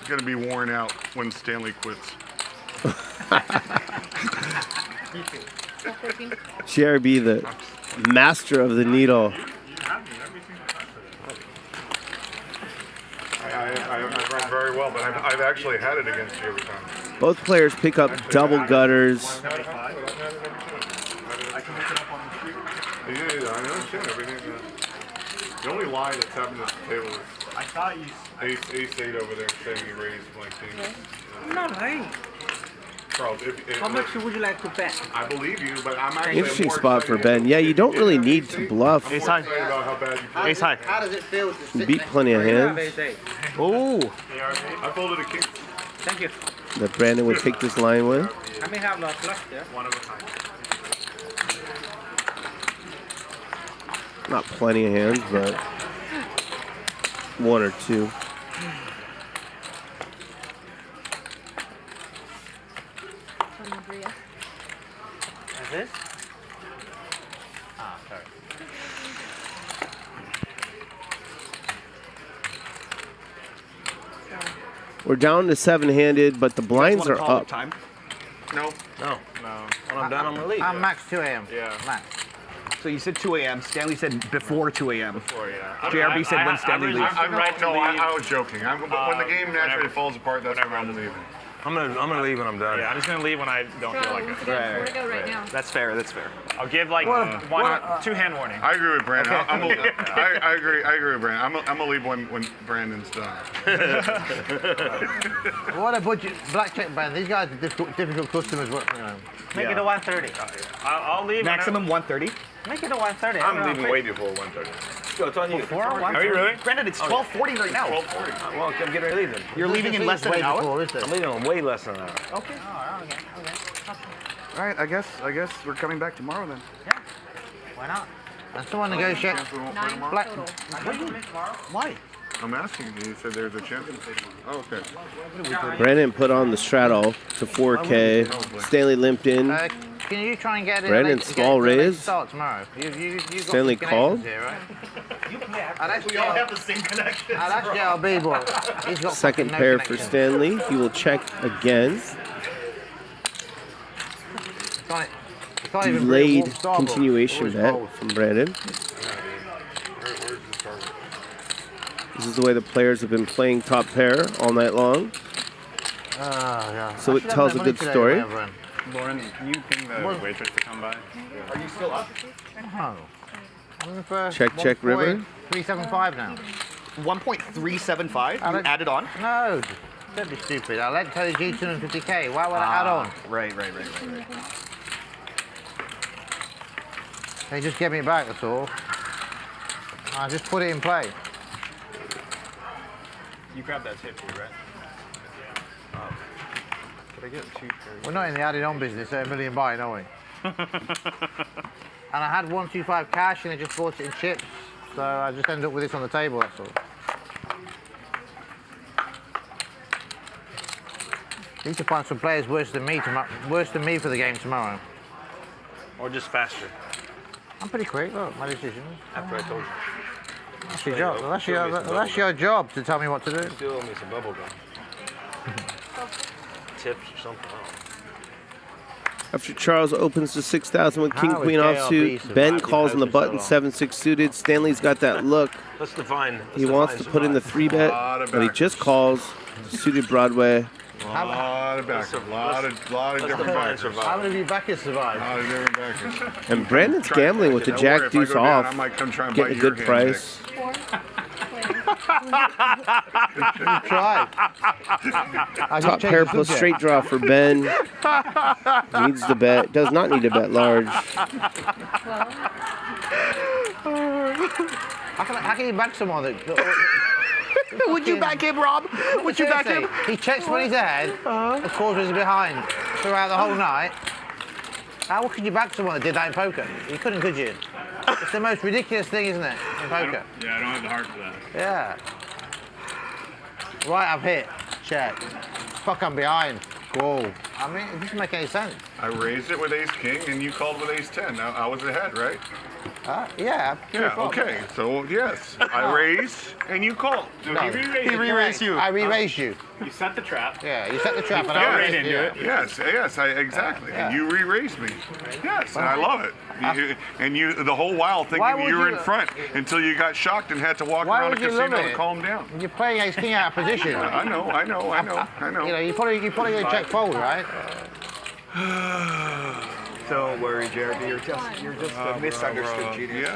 going to be worn out when Stanley quits. JRB, the master of the needle. I run very well, but I've actually had it against you every time. Both players pick up double gutters. Yeah, I understand everything. The only lie that's happened at the table is I thought you. Ace 8 over there saying he raised blank king. Not right. Charles, How much would you like to bet? I believe you, but I'm actually Interesting spot for Ben. Yeah, you don't really need to bluff. Ace high. Ace high. How does it feel to You sit beat next plenty of hands. Oh. I folded a king. Thank you. That Brandon would take this line with. I may have lost luck there. One of a kind. Not plenty of hands, but one or two. Is this? Ah, sorry. We're down to 7-handed, but the blinds are up. Time? No. No. When I'm done, I'm gonna leave. I'm max 2 a.m. Yeah. Max. So you said 2 a.m. Stanley said before 2 a.m. Before, yeah. JRB said when Stanley leaves. I was joking. When the game naturally falls apart, that's when I'm leaving. I'm gonna leave when I'm done. Yeah, I'm just gonna leave when I don't feel like it. Where to go right now? That's fair. That's fair. I'll give like two hand warnings. I agree with Brandon. Okay. I agree with Brandon. I'm gonna leave when Brandon's done. What a budget blackjack band. These guys are difficult customers. Make it a 130. I'll leave. Maximum 130. Make it a 130. I'm leaving way before 1:30. Go, it's on you. Are you really? Brandon, it's 12:40 right now. 12:40. Well, I'm getting ready to leave then. You're leaving in less than an hour? I'm leaving in way less than an hour. Okay. Oh, okay. All right. I guess we're coming back tomorrow then. Yeah. Why not? And someone negotiate. 9 Black. total. Why? I'm asking you. You said there's a chance. Oh, okay. Brandon put on the straddle to 4K. Stanley limped in. Can you try and get it? Brandon small raise. Start tomorrow. You got Stanley some called. connections here, right? We all have the same connection. That's JRB, boy. He's got Second fucking no pair for connection. Stanley. He will check again. Can't even Delayed walk starboard. continuation Always bet cold. from Brandon. This is the way the players have been playing top pair all night long. Yeah. So I it should tells have a that good money story. today, Reverend. Lauren, can you ping the waitress to come by? Are you still up? Oh. I'm in for Check, River. 375 now. 1.375. You added on? No. Don't be stupid. I lent Tony G 250k. Why would I add on? Right. They just get me back, that's all. I just put it in play. You grabbed that tip too, right? Did I get 2 pairs? We're not in the added on business, a million buying, are we? And I had 125 cash and I just bought it in chips. So I just ended up with this on the table, that's all. Need to find some players worse than me for the game tomorrow. Or just faster. I'm pretty quick, look, my decision. After I told you. That's your job. That's your job to tell me what to do. Still owe me some bubble gum. Tips or something. After Charles opens to 6,000 with King How Queen is offsuit, JRB Ben surviving calls on the poker so button, long? 7-6 suited. Stanley's got that look. Let's define. He wants to put in the 3-bet, but he just calls suited Broadway. Lot of backers. Lot of different backers. How many of you backers survived? A lot of different backers. And Brandon's gambling with the Don't worry, Jack if I Deuce go down, off, I might come try and getting a bite good your price. Try. Top pair plus straight draw for Ben. Needs to bet. Does not need to bet large. How can you back someone that... Would you back him, Rob? Would you back him? He checks when he's ahead, of course he's behind throughout the whole night. How could you back someone that did that in poker? You couldn't, could you? It's the most ridiculous thing, isn't it, in poker? Yeah, I don't have the heart for that. Yeah. Right, I've hit. Check. Fuck, I'm behind. Whoa. I mean, it doesn't make any sense. I raised it with ace king, and you called with ace 10. Now I was ahead, right? Yeah. Yeah. Okay. So yes, I raised, and you called. No, He re-raised you. I re-raised you. You set the trap. Yeah, you set the trap, and fell I right raised into you. it. Yes, exactly. Yeah. And you re-raised me. Yes, and I love it. And you the whole while Why thinking would you were you- in front until you got shocked and had to walk Why around would the you love casino it? to calm down. You're playing ace king out of position. I know. You know, you probably going to check fold, right? Don't worry, JRB. You're just a misunderstood genius.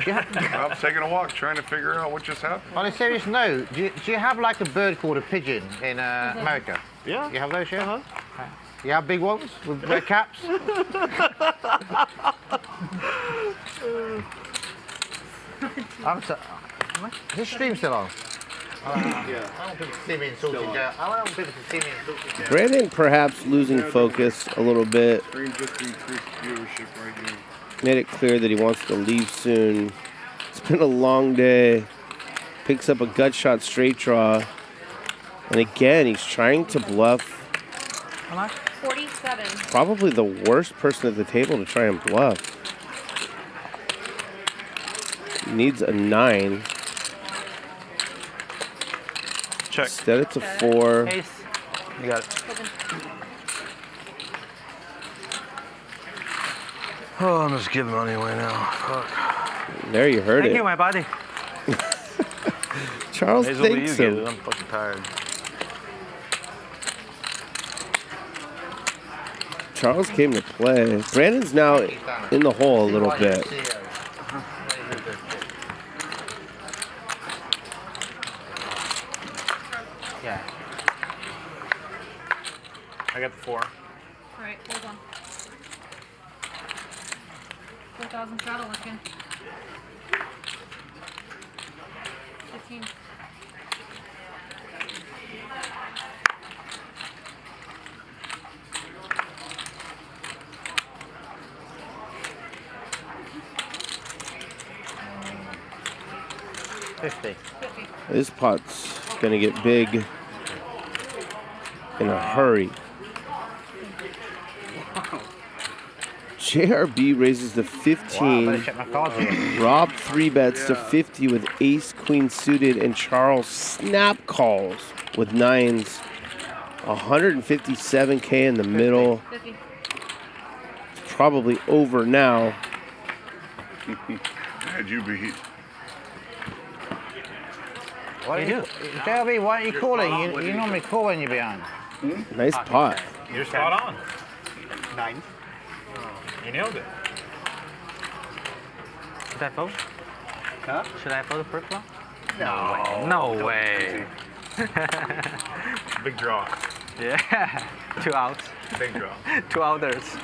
Yeah. I was taking a walk trying to figure out what just happened. On a serious note, do you have like a bird called a pigeon in America? Yeah. You have those, yeah? You have big ones with red caps? Is this stream still on? Yeah. I don't want people to see me insulting. I don't want people to see me insulting. Brandon perhaps losing focus a little bit. Green just increased viewership right here. Made it clear that he wants to leave soon. It's been a long day. Picks up a gut shot straight draw. And again, he's trying to bluff 47. probably the worst person at the table to try and bluff. He needs a 9. Check. Instead it's a 4. Ace. You got it. Oh, I'm just giving money away now. Fuck. There you heard Thank it. you, my buddy. Charles May as well be thinks you, him. I'm fucking tired. Charles came to play. Brandon's now in the hole a little bit. Yeah. I got the 4. All right, hold on. 4,000 saddle looking. 15. This pot's gonna get big in a hurry. JRB raises to 15. Wow, better check my cards here. Rob 3-bets to 50 with ace queen suited, and Charles snap calls with 9s. 157K in the middle. 50. It's probably over now. Had you beat. What do you do? JRB, why aren't you calling? You normally call when you're behind. Nice pot. You're spot on. 9. You nailed it. Should I fold? Huh? Should I fold the first one? No. No way. Big draw. Yeah. 2 outs. Big draw. 2 outers.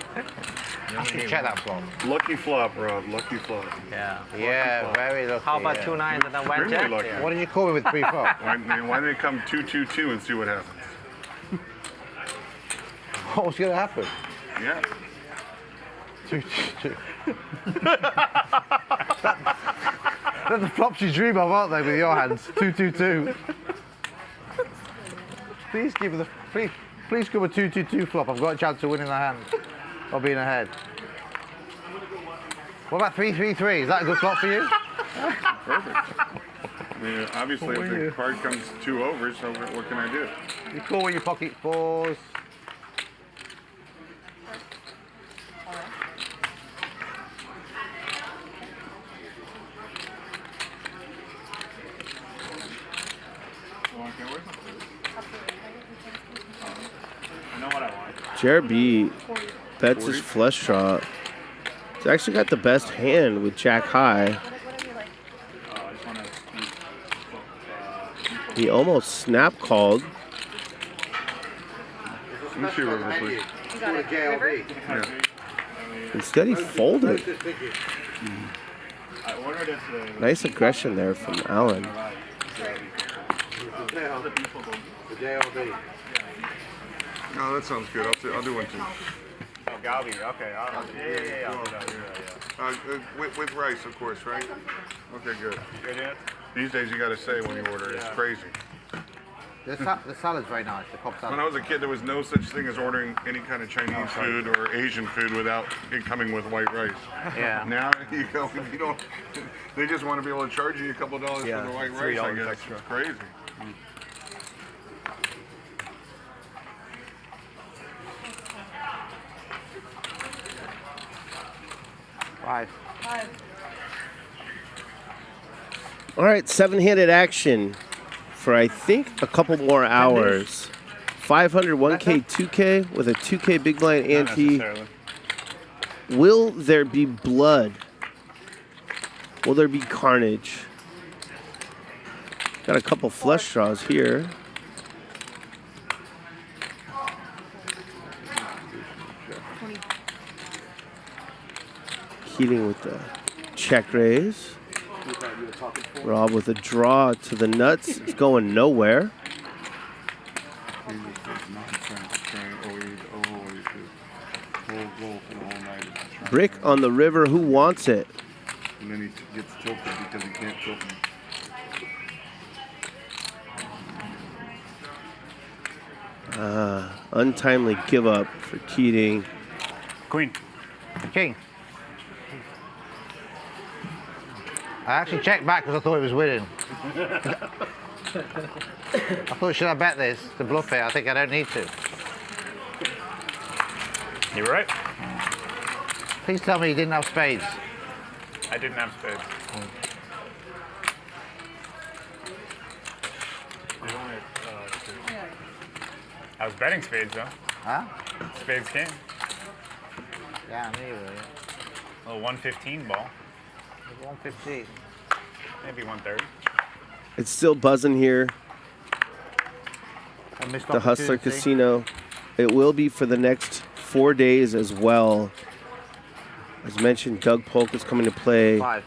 I should check that flop. Lucky flop, Rob. Lucky flop. Yeah. Yeah, very lucky. How about yeah. 2 9s and then 1 Extremely jack? lucky. What did you call me with pre-flop? Why don't they come 2-2-2 and see what happens? What was going to happen? Yeah. 2-2-2. They're the flops you dream of, aren't they, with your hands? 2-2-2. Please give the please give a 2-2-2 flop. I've got a chance of winning the hand or being ahead. What about 3-3-3? Is that a good flop for you? Perfect. I mean, obviously, if the card comes 2 overs, so what can I do? You call with your pocket 4s. I know what I want. JRB bets his flush draw. He's actually got the best hand with Jack high. He almost snap called. Let me see river, please. You got it. River? Yeah. Instead, he folded. ordered it today. Nice aggression there from Alan. The JRB. No, that sounds good. I'll do one too. Oh, Galbi. Okay. With rice, of course, right? Okay, good. Good, yeah. These days you got to say when you order. It's crazy. The salad's very nice. The Cobb salad. When I was a kid, there was no such thing as ordering any kind of Chinese food or Asian food without it coming with white rice. Yeah. Now you go, if you don't, they just want to be able to charge you a couple dollars for the white rice. I guess extra. It's crazy. Five. All right, 7-handed action for I think a couple more hours. 500 1K 2K with a 2K big blind ante. Will there be blood? Will there be carnage? Got a couple flush draws here. Keating with the check raise. Rob with a draw to the nuts. It's going nowhere. Brick on the river. Who wants it? And then he gets tilted because he can't tilt me. Untimely give up for Keating. Queen. King. I actually checked back because I thought he was winning. I thought, should I bet this to bluff it? I think I don't need to. You were right. Please tell me you didn't have spades. I didn't have spades. I was betting spades though. Huh? Spades came. Yeah, I knew you were. A 115 ball. 115. Maybe 130. It's still buzzing here. The Hustler opportunity. Casino. It will be for the next 4 days as well. As mentioned, Doug Polk is coming to play. Five.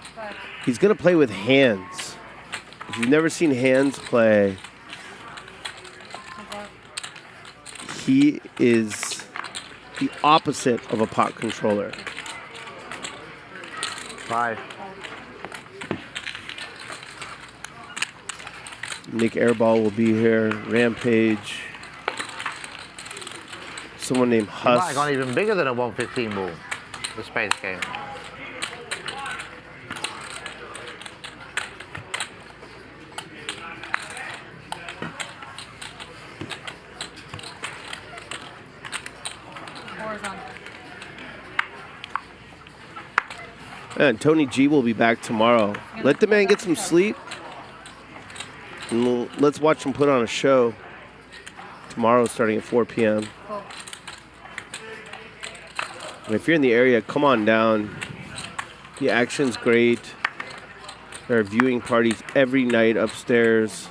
He's going to play with hands. If you've never seen hands play, he is the opposite of a pot controller. Five. Nick Airball will be here. Rampage. Someone named He might have Huss. gone even bigger than a 115 ball. The spades game. And Tony G will be back tomorrow. Let the man get some sleep. And let's watch him put on a show tomorrow starting at 4 p.m. And if you're in the area, come on down. The action's great. There are viewing parties every night upstairs.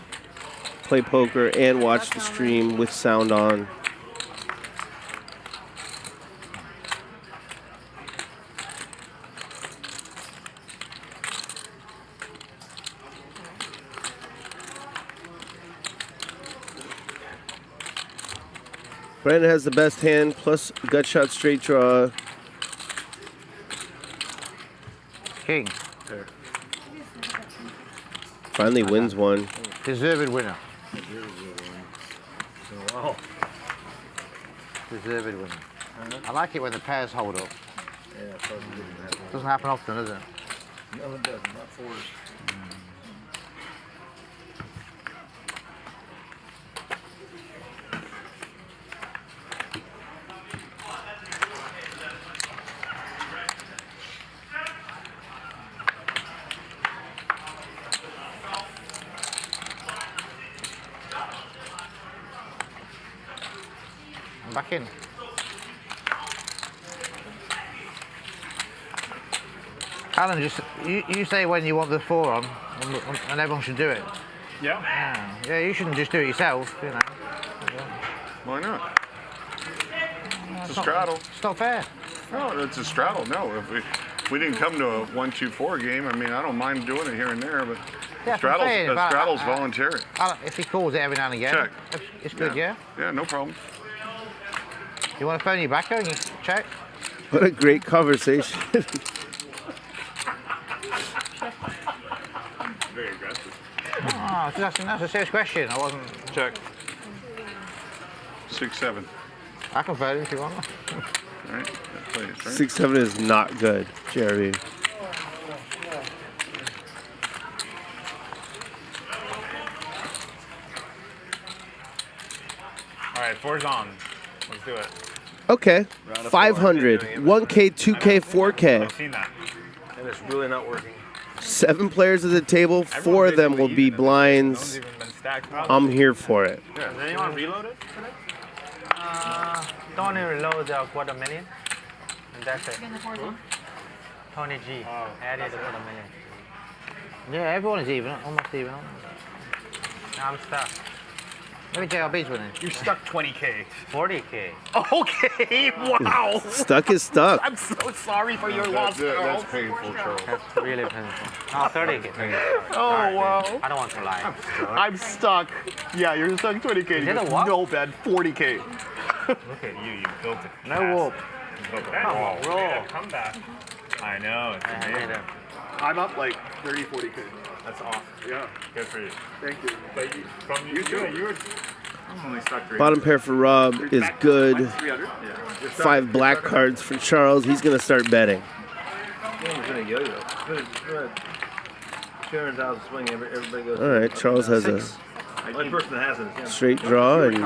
Play poker and watch the stream with sound on. Brandon has the best hand, plus gut shot straight draw. King. Finally wins one. Deserved winner. Wow. Deserved winner. I like it when the pairs hold up. Yeah, Doesn't happen often, does it? No, it doesn't. Not forced. Back in. Alan, just you say when you want the 4 on, and everyone should do it. Yeah. Yeah, you shouldn't just do it yourself, you know. Why not? It's a not- straddle. It's not fair. No, it's a straddle. No, We didn't come to a 1-2-4 game. I mean, I don't mind doing it here and there, but Yeah, that's what I'm saying, but straddle's voluntary. If he calls it every now and again, Check. it's good, yeah? Yeah, no problem. You want to phone you back and you check? What a great conversation. Very aggressive. Oh, that's a serious question. I wasn't. Check. 6-7. I can phone if you want. All right. That plays, right? 6-7 is not good, Gerry. All right, 4's on. Let's do it. Okay. 500, 1K, 2K, 4K. I've seen that. And it's really not working. 7 players at the table. 4 of them will be blinds. I'm here for it. Has anyone reloaded today? Tony reloaded a $250,000. And that's it. Tony G added a $250,000. Yeah, everyone is even, almost even. Now I'm stuck. Maybe JRB's winning. You're stuck 20K. 40K. Okay, wow. Stuck is stuck. I'm so sorry for your loss, Charles. That's painful, Charles. That's really painful. Oh, 30K. Oh, wow. I don't want to lie. I'm stuck. Yeah, you're stuck 20K. Is it a what? No bad, 40K. Look at you built it. No warp. Come on, roll. Come back. I know, it's amazing. I'm up like 30, 40K. That's awesome. Yeah. Good for you. Thank you. But from you were I'm only stuck 3. Bottom pair for Rob is good. 5 black cards for Charles. He's going to start betting. Game's gonna yo-yo. Sharon's out swinging. Everybody goes. All right, Charles has a Only person that has it. straight draw and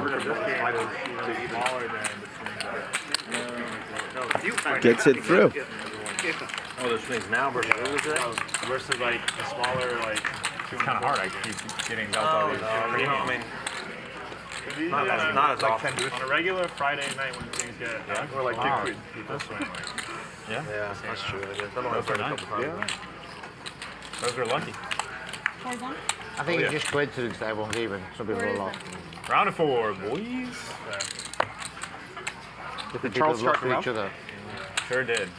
gets it through. Oh, there's swings now versus versus like the smaller like. It's kind of hard. I keep getting dealt all these. I mean, not as often. On a regular Friday night when things get Or like wow. king queen. People swing like. Yeah, that's true. Those are nice. Yeah. Those are lucky. I think it's just coincidence that everyone's even. Some people are lost. Round of 4, boys. Different Charles people have start lost to each other. Sure did.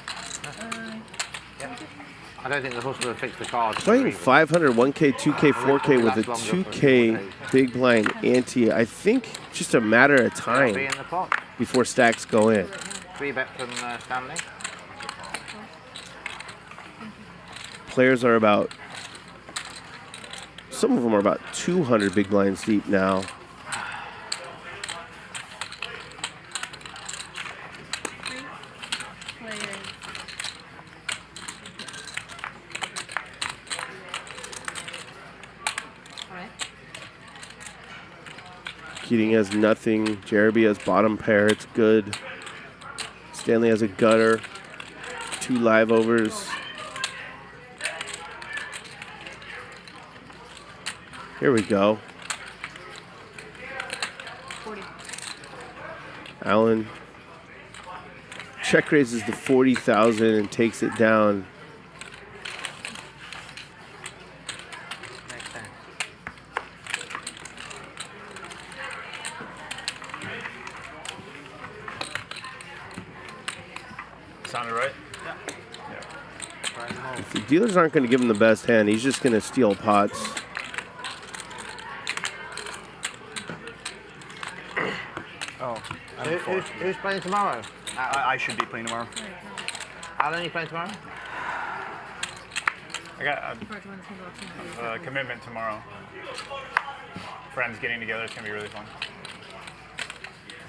I don't think they're supposed to fix the cards. playing 500, 1K, 2K, 4K with a 2K big blind ante. I think just a matter of time Be in the pot. before stacks go in. 3-bet from Stanley. Players are about, some of them are about 200 big blinds deep now. Keating has nothing. JRB has bottom pair. It's good. Stanley has a gutter. 2 live overs. Here we go. 40. Allen check raises the 40,000 and takes it down. Sounded right? If the dealers aren't going to give him the best hand, he's just going to steal pots. Oh. Who's playing tomorrow? I should be playing tomorrow. Alan, you playing tomorrow? I got a commitment tomorrow. Friends getting together. It's going to be really fun.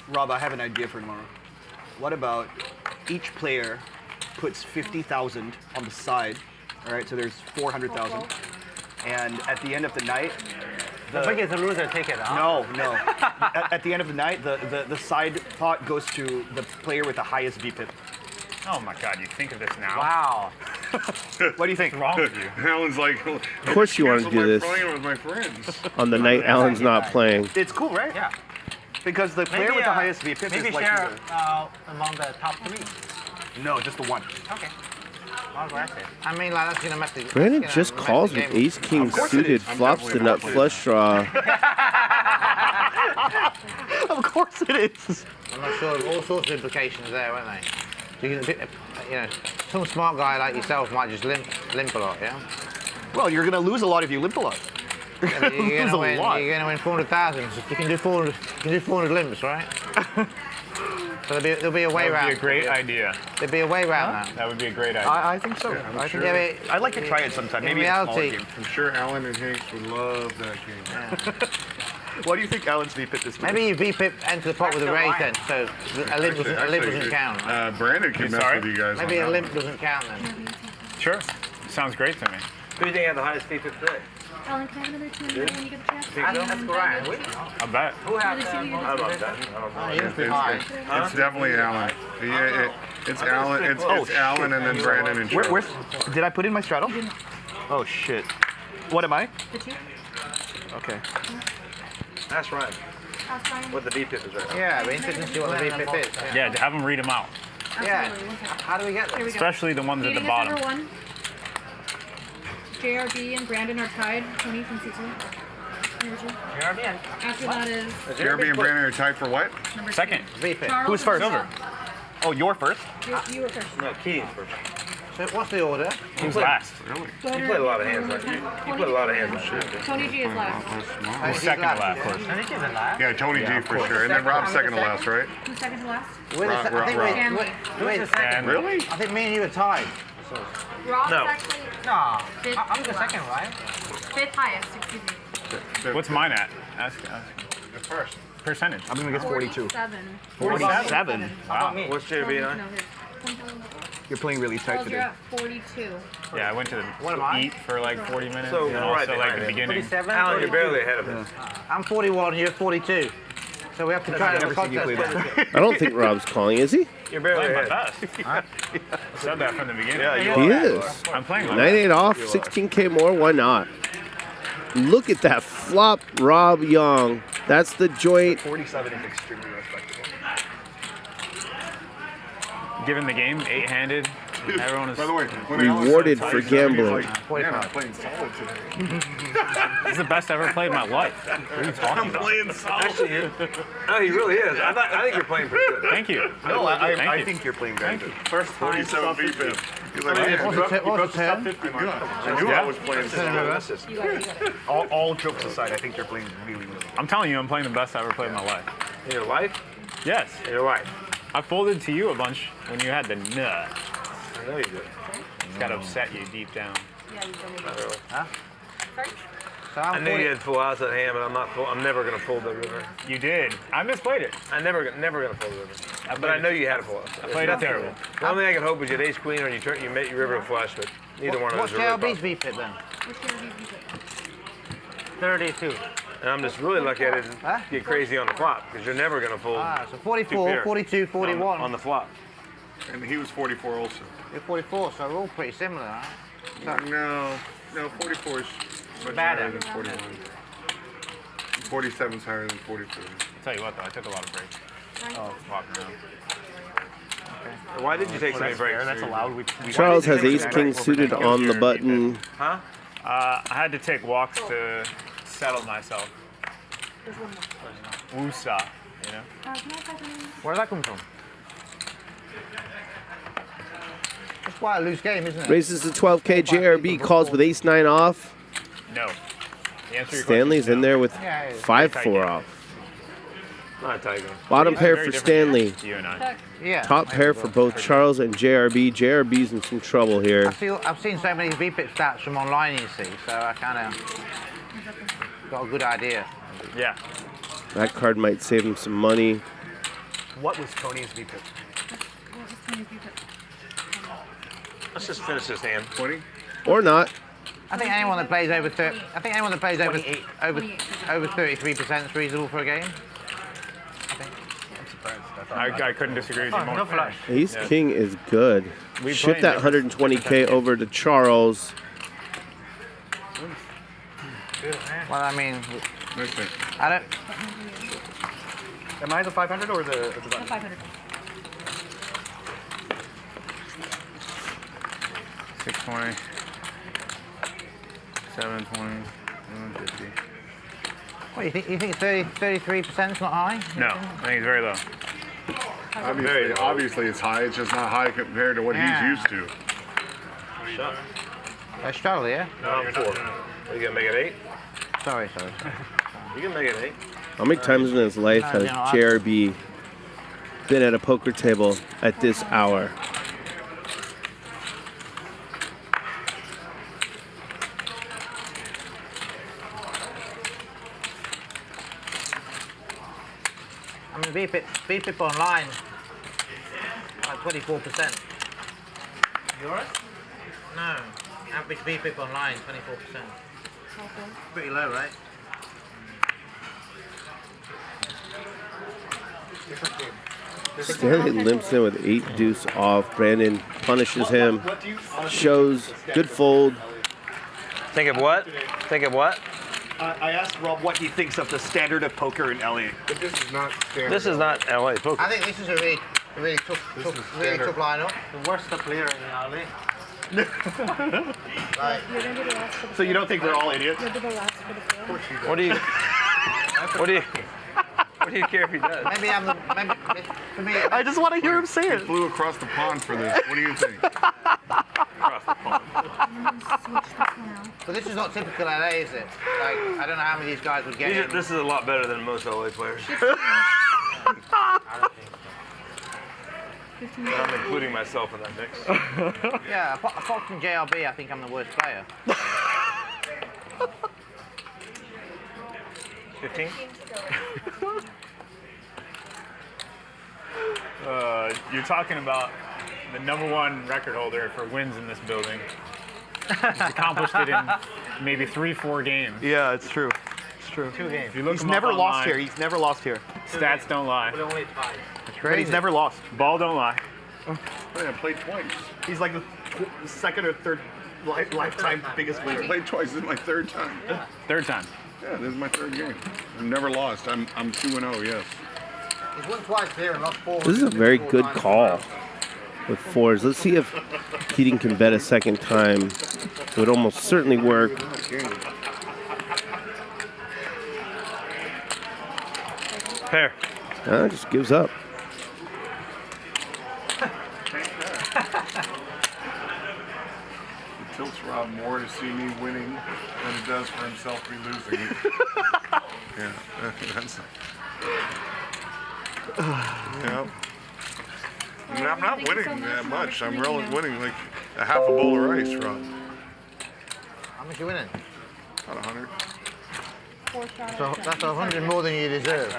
Rob, I have an idea for tomorrow. What about each player puts 50,000 on the side, all right, so there's 400,000, and at the end of the night, The biggest loser take it, huh? No. At the end of the night, the side pot goes to the player with the highest VPIP. Oh my God, you think of this now? Wow. What do you think? What's wrong with you? Alan's like, Of course you want to do this with my friends. on the night Alan's not playing. It's cool, right? Yeah. Because the player with the highest VPIP maybe is like share among the top 3. No, just the one. Okay. Well, aggressive. I mean, like, that's going to mess the Brandon just calls with ace king suited, flops the nut flush draw. Of course it is. I'm not sure. All sorts of implications there, weren't they? So you know, some smart guy like yourself might just limp a lot, yeah? Well, you're going to lose a lot if you limp a lot. Yeah, but you're Lose a lot. going to win 400,000. You can do 400. You can do 400 limps, right? So there'll be a way That around. would be a great idea. There'll be a way around that. That would be a great idea. I think so. I'm sure. I'd like to try it sometime. In Maybe a smaller reality, game. I'm sure Alan and Hanks would love that game. Why do you think Alan's VPIP this week? maybe you VPIP enter the pot with a raise then, so a limp doesn't count. Brandon can mess with you guys. Maybe on a that limp one. doesn't count then. Sure. Sounds great to me. Who do you think had the highest VPIP today? Alan, can I have another 200 when you get the chance? That's correct. I bet. Who had I love that. It's definitely Alan. It's Alan. It's Alan and then Brandon and Joe. Where's, did I put in my straddle? Oh, shit. What am I? The 2? Okay. That's right. Ask Ryan. What the VPIP is right. Yeah, we're interested to see what the VPIP is. Yeah, have them read them out. Yeah. How do we get there? Especially the ones at the Keating is bottom. number 1. JRB and Brandon are tied. Tony from C2. Number 2. JRB. After that is Jeremy and Brandon are tied for what? number 2. Second. VPIP. Charles Who's first? and Oh, you're first? You were first. No, Keating's first. So what's the order? Who's last? Really? You played a lot of hands. Like, you played a lot of hands. Tony G is last. Who's second to last? Yeah, Tony G for sure. And then Rob's second to last, right? Who's second to last? I think Stanley. Really? I think me and you are tied. Rob's No. actually No, fifth. I'm the second, right? Fifth highest, excuse me. What's mine at? Ask. The first. Percentage. I'm going to guess 42. 47. 47? Wow. What's JRB on? No, here. You're playing really tight Charles, you're today. at 42. Yeah, I went to What am I? eat for like 40 minutes. So, and right also like behind the him. beginning. 47. Alan, you're barely ahead of him. I'm 41, you're 42. So we have to try to have a contest. I don't think Rob's calling, is he? You're barely Playing my ahead. best. I said that from the beginning. Yeah, you He are. is. I'm playing my 98 off, 16K more, why not? Look at that flop, Rob Yong. That's the joint. 47 is extremely respectable. Given the game, 8-handed. Everyone is. By the way, when Rewarded Alan for says he's gambling. like, man, I'm playing solid today. This is the best I've ever played in my life. What are you talking about? Playing solid. Actually, no, he really is. I think you're playing pretty good. Thank you. No, Thank I you. think you're playing very good. First time 47 VPIP. He's like, man, What's the turn? I knew I was playing solid. You got it. All jokes aside, I think you're playing really, really well. I'm telling you, I'm playing the best I've ever played in my life. In your life? Yes. In your life. I folded to you a bunch when you had the nut. I know you did. It's got to upset you deep down. Yeah, you told me. Not really. Huh? Sorry? So I I'm knew 40. you had full house at hand, but I'm never gonna fold the river. You did. I misplayed it. I'm never gonna fold the river. But I know you had a full house. I played it terrible. The only thing I could hope was you had ace queen or you met your river flush, but neither one of What's those are really JRB's VPIP then? What's your VP? 32. And I'm just really lucky I didn't Huh? get crazy on the flop because you're never gonna fold. Ah, so two 44, pair 42, 41. on the flop. And he was 44 also. You're 44, so we're all pretty similar, right? No, 44 is much higher than 41. 47 is higher than 42. I'll tell you what, though, I took a lot of breaks. Oh, walking around. Why did you take so many breaks? That's allowed. Charles has ace king suited on the button. Huh? I had to take walks to settle myself. There's one more. Woosah, you know? Can I have Where did that come from? It's quite a loose game, isn't it? Raises to 12K. JRB calls with ace 9 off. No. The answer to your Stanley's question in there with Yeah, 5-4 off. Not a tiger. Bottom pair Very for different Stanley. You and I. Yeah. Top pair for both Charles and JRB. JRB's in some trouble here. I've seen so many VPIP stats from online, you see, so I kind of got a good idea. Yeah. That card might save him some money. What was Tony's VPIP? What was Tony's VP? Let's just finish this hand. 20? Or not. I think anyone that plays over 30, I think anyone that plays over 33% is reasonable for a game. I couldn't disagree with you more. No flush. Ace Yeah. king is good. We Ship played that different- 120K over to Charles. Well, I mean, Listen, I don't. Am I the 500 or the The button? 500. 620, 720, 150. What, you think 33% is not high? No, I think it's very low. Obviously, it's high. It's just not high compared to what he's used to. Charlie, yeah? No, I'm 4. Are you gonna make it 8? Sorry. You can make it 8. How many times in his life has JRB been at a poker table at this hour? I mean, VPIP online, like 24%. Yours? No, average VPIP online, 24%. Pretty low, right? Stanley limps in with 8 deuce off. Brandon punishes him. Shows good fold. Think of what? I asked Rob what he thinks of the standard of poker in LA. But this is not standard. This is not LA poker. I think this is a really tough lineup. The worst player in LA. You're gonna be the last for the So you don't think we're all idiots? You'll be the last for the field. What do you care if he does? Maybe I'm the. Maybe, for me, I just want to hear him say He it. flew across the pond for this. What do you think? Across the pond. but this is not typical LA, is it? Like, I don't know how many of these guys would get in. This is a lot better than most LA players. I'm including myself in that mix. Yeah, apart from JRB, I think I'm the worst player. 15? You're talking about the #1 record holder for wins in this building. He's accomplished it in maybe 3-4 games. Yeah, it's true. It's true. 2 games. If you look He's him never up lost online, here. He's never lost here. Stats don't lie. But only 5. But he's never lost. Ball don't lie. I played twice. He's like the second or third lifetime biggest winner. I played twice. This is my 3rd time. Yeah. 3rd time. Yeah, this is my 3rd game. I've never lost. I'm 2-0. Yes. He's won twice here and lost 4. This is a very good call with 4s. Let's see if Keating can bet a second time. It would almost certainly work. Pair. Just gives up. It tilts Rob more to see me winning than it does for himself to be losing. Yeah, that's. Yeah. I mean, I'm not winning that much. I'm really winning like a half a bowl of rice, Rob. How much you winning? About 100. So that's 100 more than you deserve.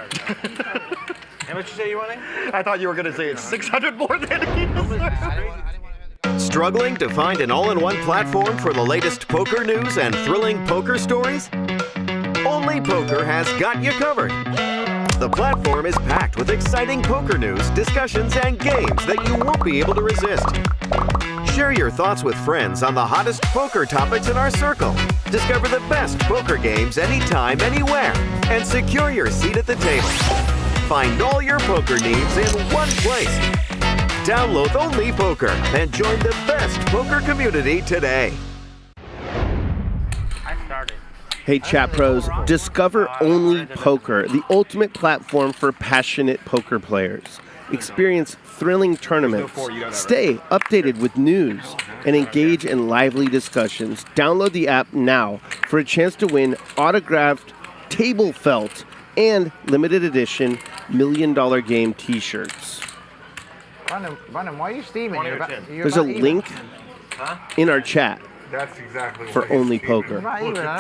How much you say you winning? I thought you were going to say it's 600 more than he deserves. Struggling to find an all-in-one platform for the latest poker news and thrilling poker stories? Only Poker has got you covered. The platform is packed with exciting poker news, discussions, and games that you won't be able to resist. Share your thoughts with friends on the hottest poker topics in our circle. Discover the best poker games anytime, anywhere, and secure your seat at the table. Find all your poker needs in one place. Download Only Poker and join the best poker community today. I started. Hey, chat pros, discover Only Poker, the ultimate platform for passionate poker players. Experience thrilling tournaments, stay updated with news, and engage in lively discussions. Download the app now for a chance to win autographed table felt and limited edition $1 Million Game t-shirts. Brandon, why are you steaming? There's a link in our chat That's exactly for what Only Poker.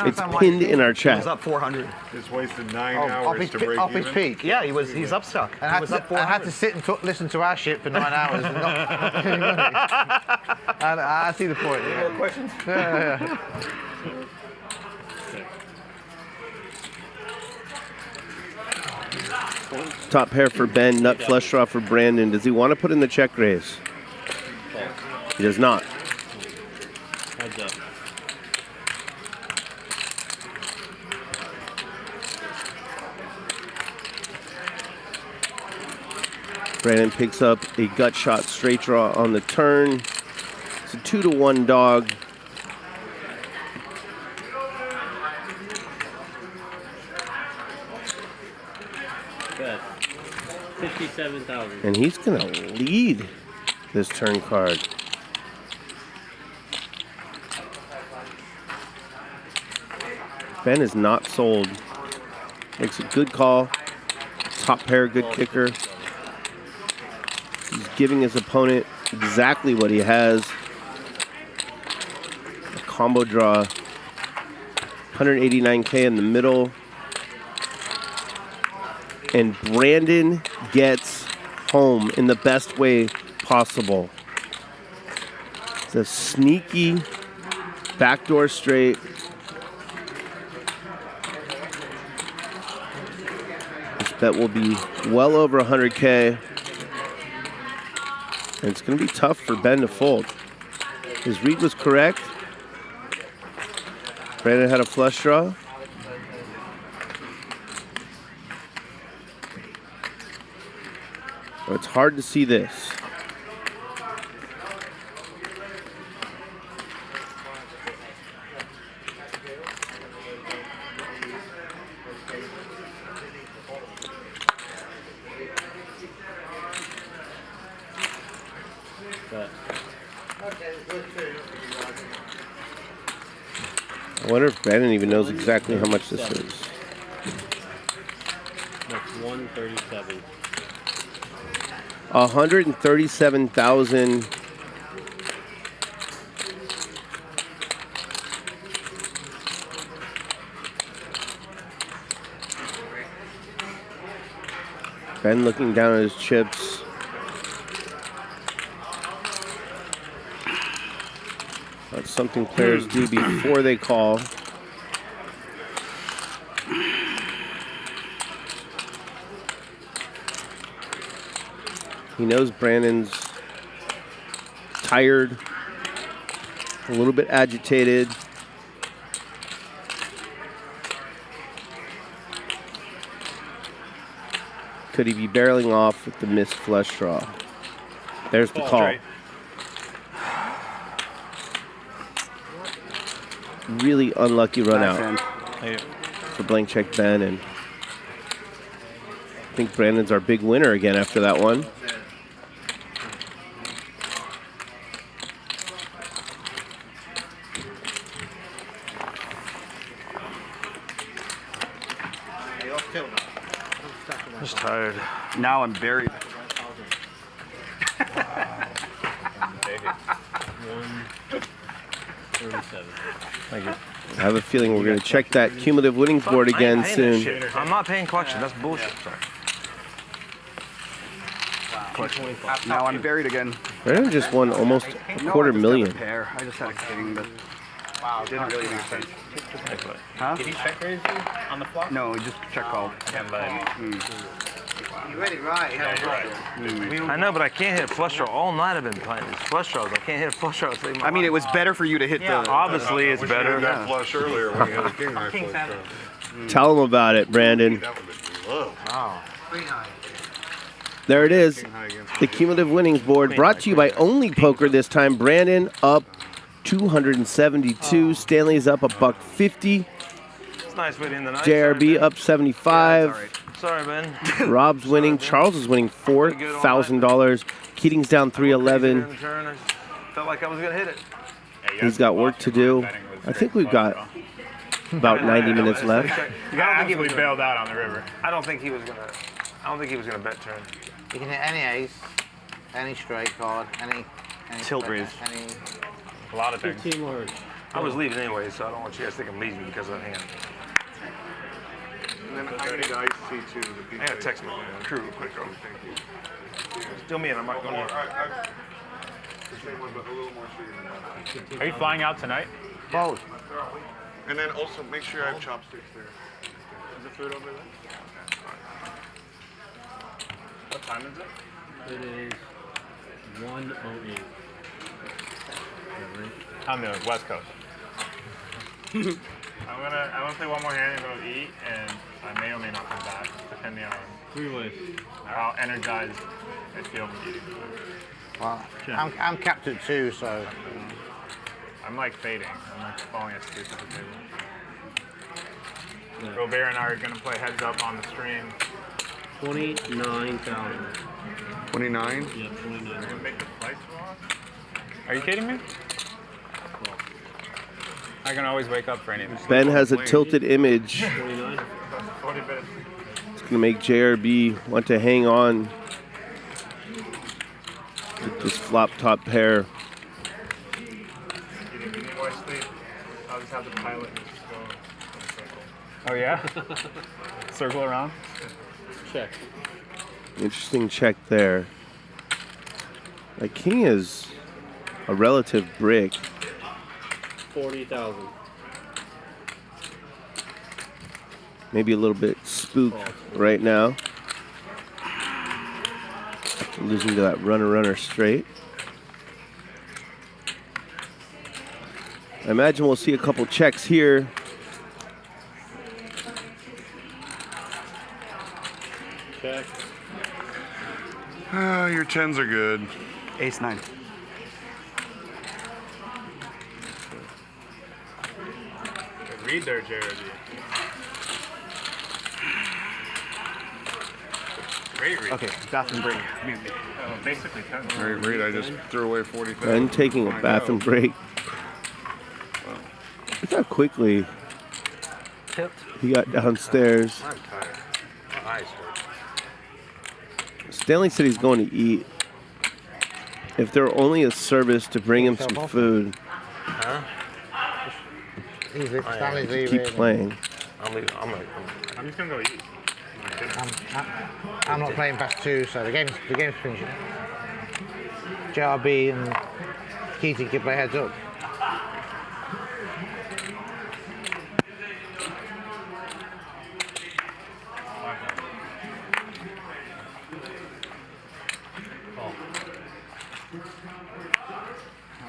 It's pinned in our He was chat. up 400. Just wasted 9 hours to break off his even. peak. Yeah, he's up stuck. And He was up 400. I had to sit and listen to our shit for 9 hours. And not, I see the point. Any more questions? Yeah. Top pair for Ben, nut flush draw for Brandon. Does he want to put in the check raise? He does not. Heads up. Brandon picks up a gut shot straight draw on the turn. It's a 2-1 dog. Good. 57,000. And he's going to lead this turn card. Ben is not sold. Makes a good call. Top pair, good kicker. He's giving his opponent exactly what he has. A combo draw. 189K in the middle. And Brandon gets home in the best way possible. It's a sneaky backdoor straight. This bet will be well over 100K. And it's going to be tough for Ben to fold. His read was correct. Brandon had a flush draw. So it's hard to see this. I wonder if Brandon even knows exactly how much this is. That's 137. 137,000. Ben looking down at his chips. That's something players do before they call. He knows Brandon's tired, a little bit agitated. Could he be barreling off with the missed flush draw? There's the call. Really unlucky run out for blank check Ben, and I think Brandon's our big winner again after that one. I'm just tired. Now I'm buried. Thank you. I have a feeling we're going to check that cumulative winnings board again soon. I'm not paying collection. That's bullshit. Now I'm buried again. Brandon just won almost a $250,000. Pair. I just had a kidding, but it didn't really make sense. Huh? Did he check raise you on the flop? No, he just check called. You read it right. I know, but I can't hit a flush draw. All night I've been playing these flush draws. I can't hit a flush draw. I mean, it was better for you to hit the... Obviously, it's better. You that flush earlier when you had a king high flush. Tell him about it, Brandon. Wow. There it is. The cumulative winnings board brought to you by Only Poker this time. Brandon up 272. Stanley's up $150. It's nice way to end the night. JRB up 75. Sorry, Ben. Rob's winning. Charles is winning $4,000. Keating's down 311. I felt like I was going to hit it. He's got work to do. I think we've got about 90 minutes left. You got to think he bailed out on the river. I don't think he was gonna. I don't think he was gonna bet turn. You can hit any ace, any straight card, any Tilt raise. A lot of things. 15 more. I was leaving anyway, so I don't want you guys to think I'm leaving because of that hand. And then I need the ice tea too. I gotta text my crew real quick, bro. Still me, and I'm not going to. Are you flying out tonight? Both. And then also make sure I have chopsticks there. Is the food over there? What time is it? It is 1:08. I'm the West Coast. I'm gonna play one more hand and go eat, and I may or may not come back, depending on 3 ways. how energized I feel from eating food. Well, I'm capped at 2, so. I'm like fading. I'm like falling asleep at the table. Robert and I are gonna play heads up on the stream $29,000. 29? Yeah, 29. Are you kidding me? I can always wake up for anything. Ben has a tilted image. 29. It's going to make JRB want to hang on with this flop top pair. I'll just have the pilot just go in a circle. Oh yeah? Circle around? Check. Interesting check there. Like king is a relative brick. 40,000. Maybe a little bit spooked right now. Losing to that runner straight. I imagine we'll see a couple checks here. Check. Your 10s are good. Ace 9. Read there, JRB. Great read. Okay, bathroom break. Basically 10. Great read. I just threw away 40,000. Ben taking a bathroom break. Look how quickly he got downstairs. I'm tired. My eyes hurt. Stanley said he's going to eat. If there were only a service to bring him some food, Huh? Stanley's keep leaving. playing. I'm leaving. I'm just gonna go eat. I'm not playing past 2, so the game's finishing. JRB and Keating can play heads up.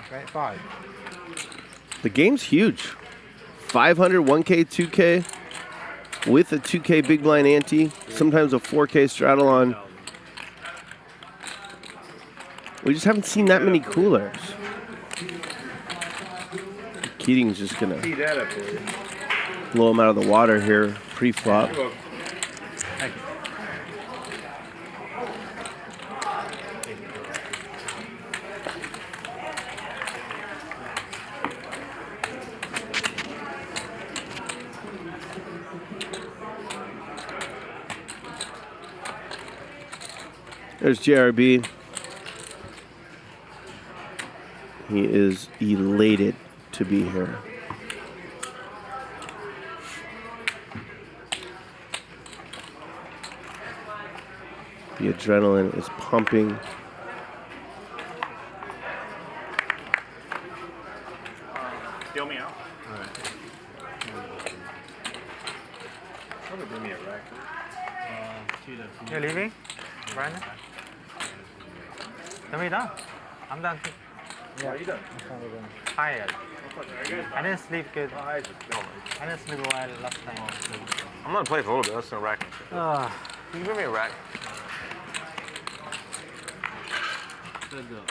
Okay, 5. The game's huge. 500, 1K, 2K, with a 2K big blind ante, sometimes a 4K straddle on. We just haven't seen that many coolers. Keating's just gonna Tee that up for you. blow him out of the water here, pre-flop. There's JRB. He is elated to be here. The adrenaline is pumping. Deal me out. Probably give me a rack. You're leaving? Brandon? Then we done. I'm done. Yeah, you done? Tired. I didn't sleep good. I didn't sleep well last time. I'm gonna play for a little bit. That's gonna rack. Can you give me a rack? Good go.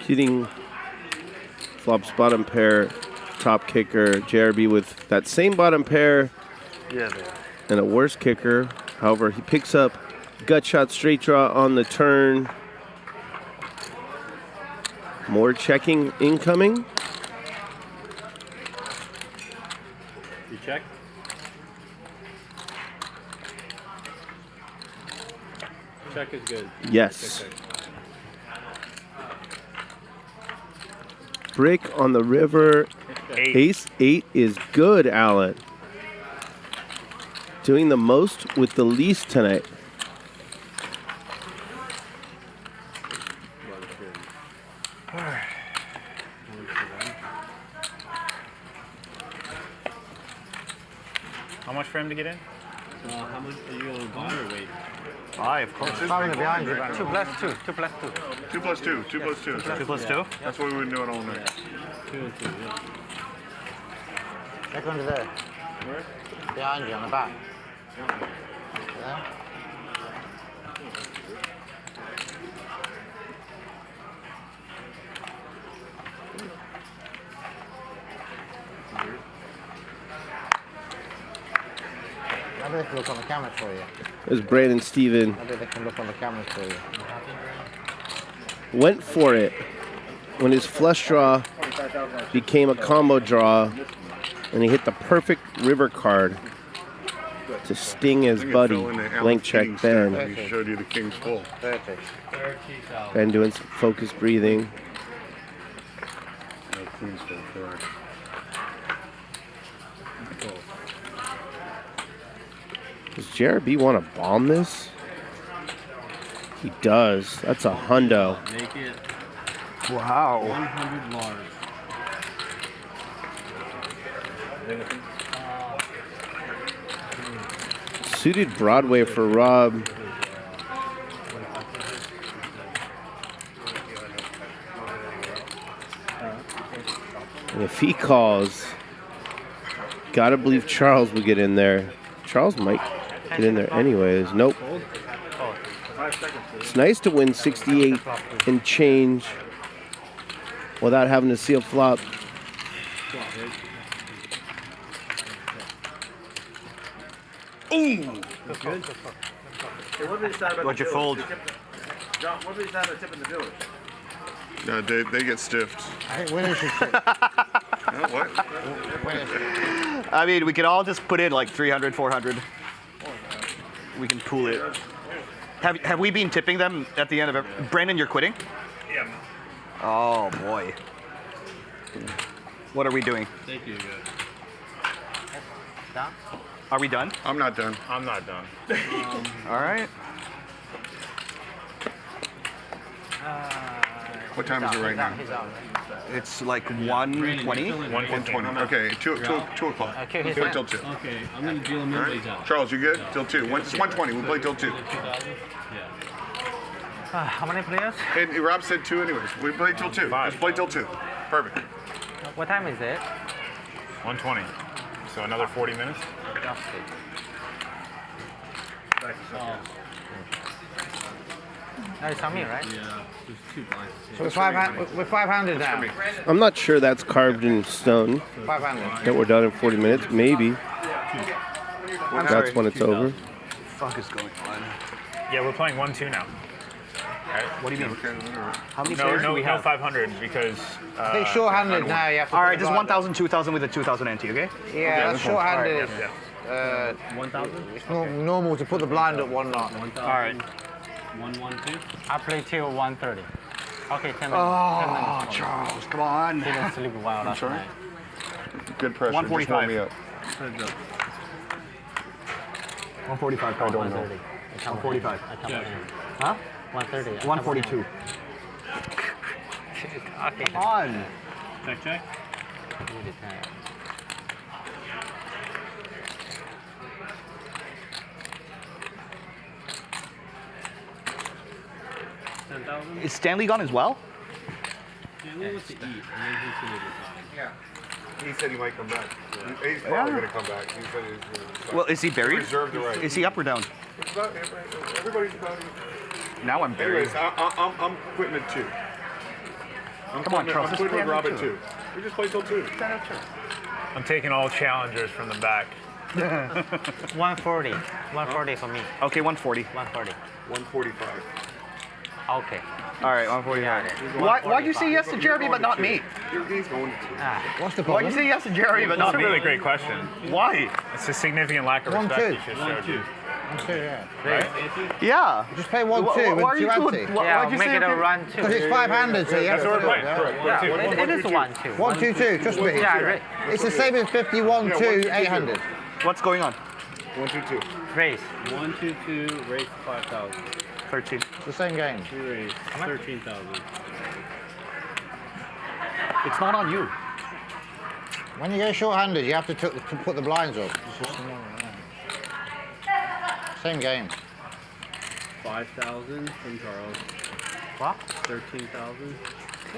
Keating flops bottom pair, top kicker. JRB with that same bottom pair Yeah, and a worse kicker. However, he picks up gut shot straight draw on the turn. More checking incoming. You check? Check is good. Yes. Brick on the river. Ace 8 is good, Alan. Doing the most with the least tonight. How much for him to get in? How much are you going to buy or wait? Buy, of course. 2 plus 2. 2 plus 2. 2 plus 2. 2 plus 2. 2 plus 2? That's what we've been doing all night. 2 and 2, yeah. Check under there. Where? Behind you on the back. There. Maybe they can look on the cameras for you. There's Brandon Steven. Maybe they can look on the cameras for you. Went for it when his flush draw became a combo draw, and he hit the perfect river card to sting his buddy. Blank check Ben. He showed you the king's full. Ben doing some focused breathing. No, queen's full, correct. Does JRB want to bomb this? He does. That's a hundo. Make it. Wow. 100 large. Suited Broadway for Rob. And if he calls, gotta believe Charles will get in there. Charles might get in there anyways. Nope. It's nice to win 68 and change without having to see a flop. Ooh! Good. Hey, what did they decide about What'd you fold? John, what did they decide about tipping the village? No, they get stiffed. I think winners should tip. What? I mean, we could all just put in like 300, 400. We can pool it. Have we been tipping them at the end of every... Brandon, you're quitting? Yeah. Oh, boy. What are we doing? Thank you, guys. Are we done? I'm not done. I'm not done. All right. What time is it right now? It's like 1:20. 1:20. Okay, 2 o'clock. Okay, We play till 2. Okay, I'm gonna deal him All in right. Charles, you good? Till 2. It's 1:20. We play till 2. How many players? And Rob said 2 anyways. We play till 2. Let's play till 2. Perfect. What time is it? 1:20. So another 40 minutes. That is on me, right? Yeah, there's 2 blinds. So we're 500 now. I'm not sure that's carved in stone. 500. That we're done in 40 minutes, maybe. That's when it's over. What the fuck is going on? Yeah, we're playing 1-2 now. Right? What do you mean? How many No, players do no, we no have? 500 because. I think short-handed now. You have to All put right, the just blind 1,000, 2,000 with a 2,000 ante, okay? Yeah, that's short-handed. Yeah. 1,000? It's normal to put the blind at 1 knot. 1,000. All right. 112. I play till 1:30. Okay, 10 minutes. Oh, 10 minutes. Charles, come on. Didn't sleep well last sorry? night. Good pressure. 145. Just warm me up. 145. I don't know. 145. Huh? 1:30. 142. Okay. Come on. Check. Is Stanley gone as well? Stanley wants to eat, and then he's gonna decide. Yeah. He said he might come back. He's probably going to come back. He said he's going to. Well, is he buried? Reserved the right. Is he up or down? Everybody's about. Now I'm buried. Anyways, I'm quitting at 2. Come on, Charles. I'm quitting with Rob at 2. We just play till 2. I'm taking all challengers from the back. 140. 140 for me. Okay, 140. 140. 145. Okay. All right, 145. Why'd you say yes to Jerry but not me? He's going to 2. What's the Why'd problem? you say yes to Jerry but That's not a me? really great question. Why? It's a significant lack of 1-2. respect you should show you. 1-2, yeah. Right? Yeah. Just play 1-2 Why with are you 2 ante. Yeah, Yeah, make it a run too. Because it's 500, so you have That's what to we're do playing. it. Correct. Yeah, it is 1-2. 1-2-2, trust me. Yeah, It's the same as 51-2, 800. What's going on? 1-2-2. Raise. 122, raise 5,000. 13. It's the same game. 2 raise, 13,000. It's not on you. When you go short-handed, you have to put the blinds up. Same game. 5,000 from Charles. What? 13,000.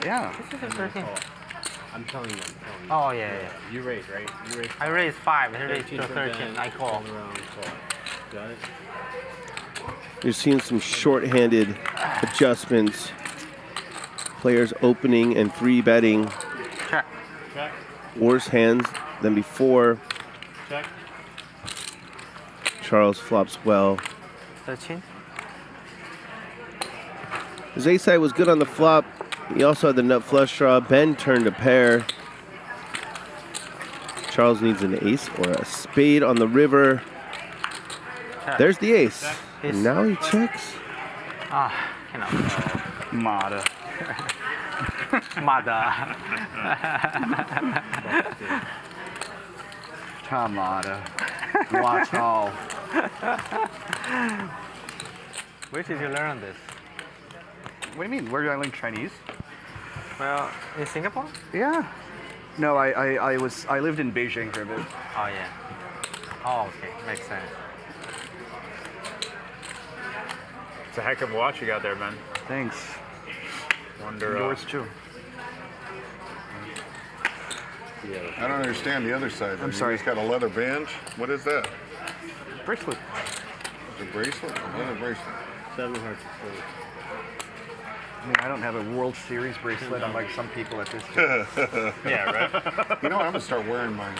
Yeah. This is a 13. I'm telling you. Oh, yeah. You raise, right? You raise. I raised 5. I raised 13 to from 13. Ben, I call. all around call. Got it? You're seeing some short-handed adjustments. Players opening and 3-betting Check. worse hands than before. Check. Charles flops well. 13. His ace side was good on the flop. He also had the nut flush draw. Ben turned a pair. Charles needs an ace or a spade on the river. There's the ace. And now he checks. Ah, cannot. Mada. Mada. Tamada. Watch all. Where did you learn this? What do you mean? Where did I learn Chinese? Well, in Singapore? Yeah. No, I lived in Beijing for a bit. Oh yeah. Oh okay, makes sense. It's a heck of a watch you got there, Ben. Thanks. Wonder. Yours too. I don't understand the other side. I'm sorry. It's got a leather band. What is that? Bracelet. It's a bracelet? A leather bracelet. 7 hearts. I mean, I don't have a World Series bracelet unlike some people at this point. Yeah, right? You know what? I'm going to start wearing mine.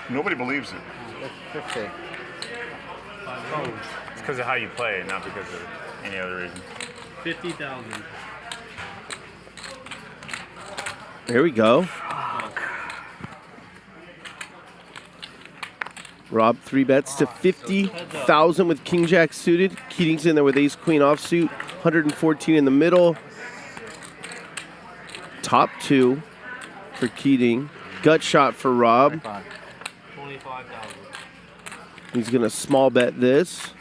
Nobody believes it. That's 50. It's because of how you play, not because of any other reason. 50,000. Here we go. Rob 3-bets to 50,000 with King Jack suited. Keating's in there with Ace Queen offsuit. 114 in the middle. Top 2 for Keating. Gut shot for Rob. 25,000. He's gonna small bet this.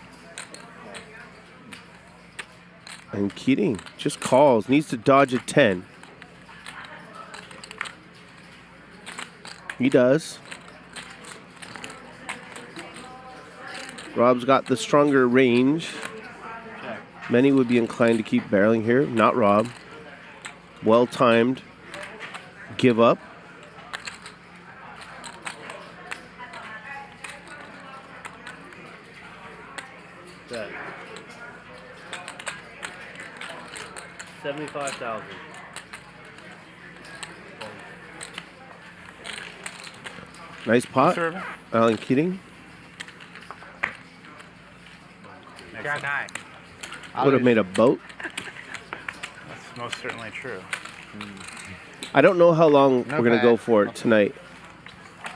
And Keating just calls. Needs to dodge a 10. He does. Rob's got the stronger range. Many would be inclined to keep barreling here. Not Rob. Well timed. Give up. That. 75,000. Nice pot. Alan Keating. Jack high. Would have made a boat. That's most certainly true. I don't know how long we're going to go for tonight.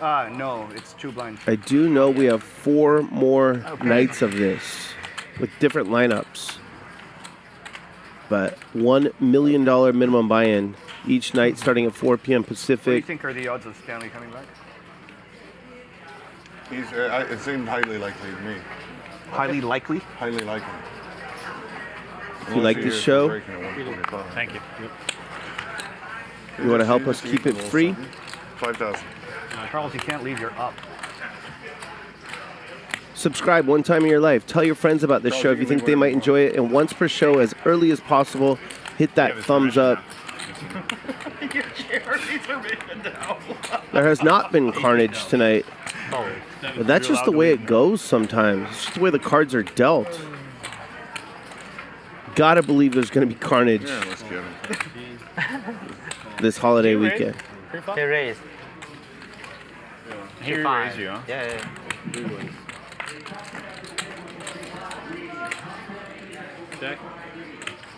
No, it's 2 blinds. I do know we have 4 more nights of this with different lineups. But $1 million minimum buy-in each night starting at 4 p.m. What do you Pacific. think are the odds of Stanley coming back? It seemed highly likely to me. Highly likely? Highly likely. If you like this show, Thank you. you want to help us keep it free, 5,000. Charles, you can't leave your up. subscribe one time in your life. Tell your friends about this show if you think they might enjoy it. And once per show, as early as possible, hit that thumbs up. There has not been carnage tonight. But that's just the way it goes sometimes. It's just the way the cards are dealt. Gotta believe there's gonna be carnage this holiday weekend. He raised. He raised you, huh? Yeah. Check.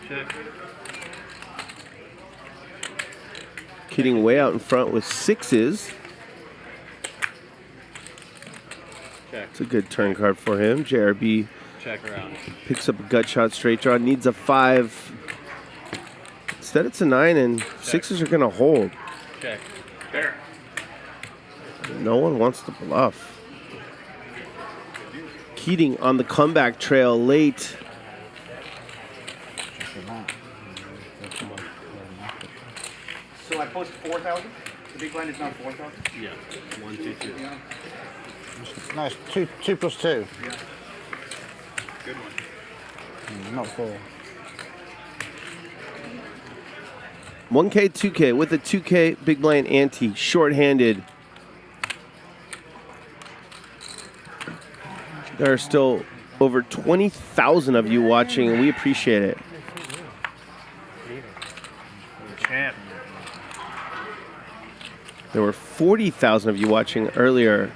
Check. Keating way out in front with 6s. Check. It's a good turn card for him. JRB Check around. picks up a gut shot straight draw. Needs a 5. Instead, it's a 9, and 6s are going to hold. Check. There. No one wants to bluff. Keating on the comeback trail late. So I post 4,000? The big blind is not 4,000? Yeah. 1, 2, 2. Yeah. Nice. 2 plus 2. Yeah. Good one. Not 4. 1K, 2K with a 2K big blind ante, short-handed. There are still over 20,000 of you watching, and we appreciate it. Champ. There were 40,000 of you watching earlier.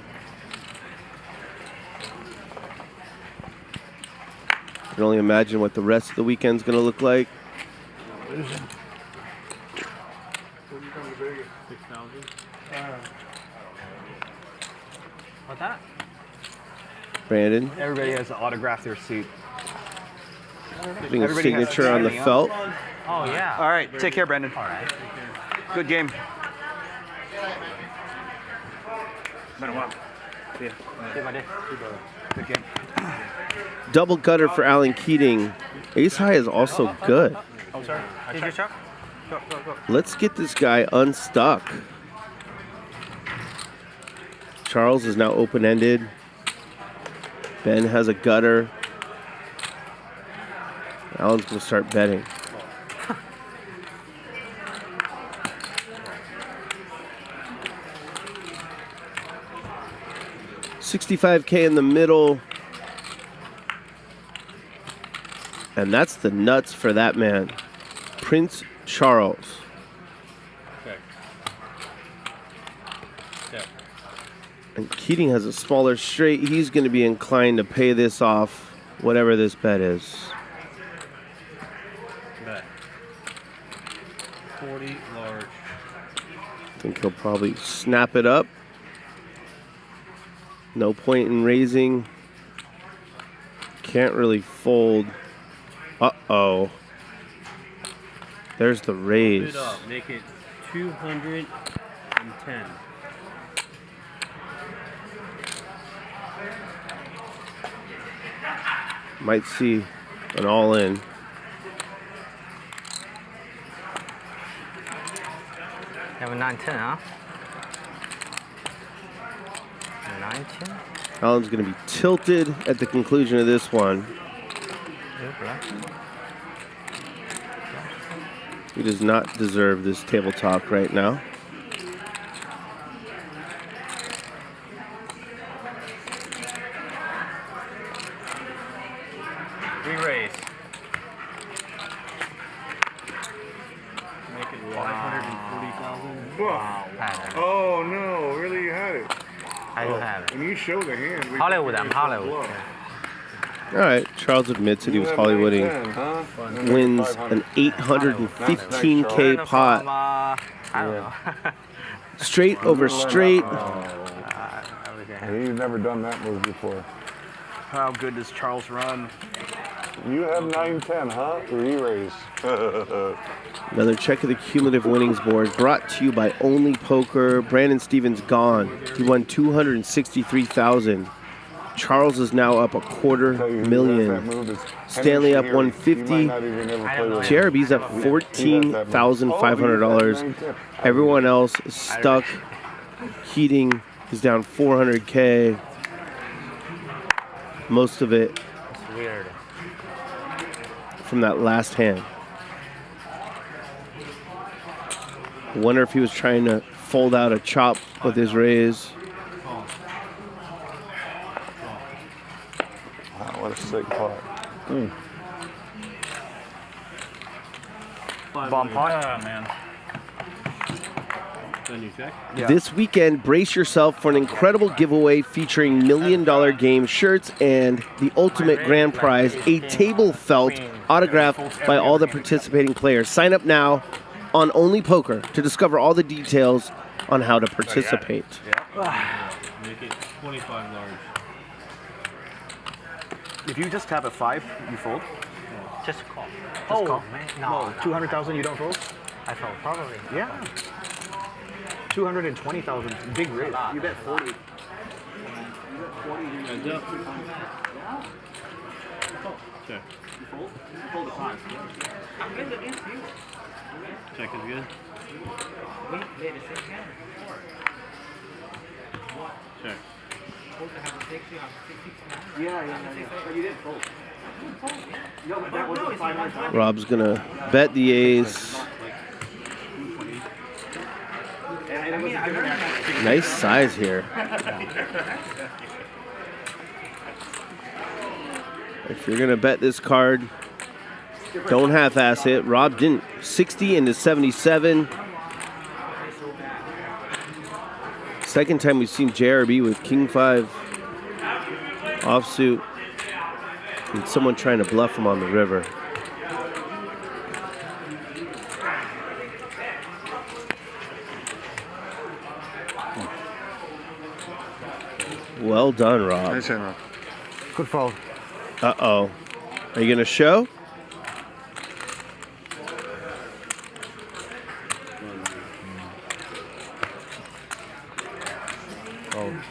I can only imagine what the rest of the weekend's going to look like. What's that? Brandon, Everybody has to autograph their seat. putting a Everybody has signature on the signing up. felt. Oh, yeah. All right, take care, Brandon. All right. Good game. Been a while. See ya. Good game. Double gutter for Alan Keating. Ace high is also good. Oh, sorry. Did you chuck? Go, go, go. Let's get this guy unstuck. Charles is now open-ended. Ben has a gutter. Alan's going to start betting. $65K in the middle. And that's the nuts for that man. Prince Charles. Okay. Yep. And Keating has a smaller straight. He's going to be inclined to pay this off, whatever this bet is. Bet. 40 large. I think he'll probably snap it up. No point in raising. Can't really fold. Uh-oh. There's the raise. Bid up. Make it 210. Might see an all-in. Have a 910, huh? 910? Alan's going to be tilted at the conclusion of this one. He does not deserve this table talk right now. Re-raise. Make it 540,000. Wow. Oh no, really you had it. I do have it. When you show the hand, we Hollywood, I'm Hollywood. All right, Charles admits that he was Hollywooding. Wins an $815K pot. I don't know. Straight over straight. He's never done that move before. How good does Charles run? You have 9-10, huh? Re-raise. Another check of the cumulative winnings board brought to you by Only Poker. Brandon Stevens gone. He won $263,000. Charles is now up $250,000. Stanley up $150,000. JRB's up $14,500. Everyone else is stuck. Keating is down $400K. Most of it Weird. from that last hand. I wonder if he was trying to fold out a chop with his raise. Wow, what a sick pot. Bomb pot. Ah, man. Then you check? Yeah. This weekend, brace yourself for an incredible giveaway featuring $1 Million Game shirts and the ultimate grand prize, a table felt autographed by all the participating players. Sign up now on Only Poker to discover all the details on how to participate. Make it 25 large. If you just have a 5, you fold? Just a call. Just call? Man. No. 200,000 you don't fold? I fold, probably. Yeah. 220,000, big raise. You bet 40. Heads up. Check. You fold? You fold the 5. I'm good against you. Check is good. We played the same hand. Check. Yeah. You did fold. No, but that wasn't 500. Rob's gonna bet the A's. Nice size here. If you're gonna bet this card, don't half-ass it. Rob didn't. 60 into 77. Second time we've seen JRB with King 5 offsuit. And someone trying to bluff him on the river. Well done, Rob. Nice hand, Rob. Good fold. Uh-oh. Are you going to show? Oh.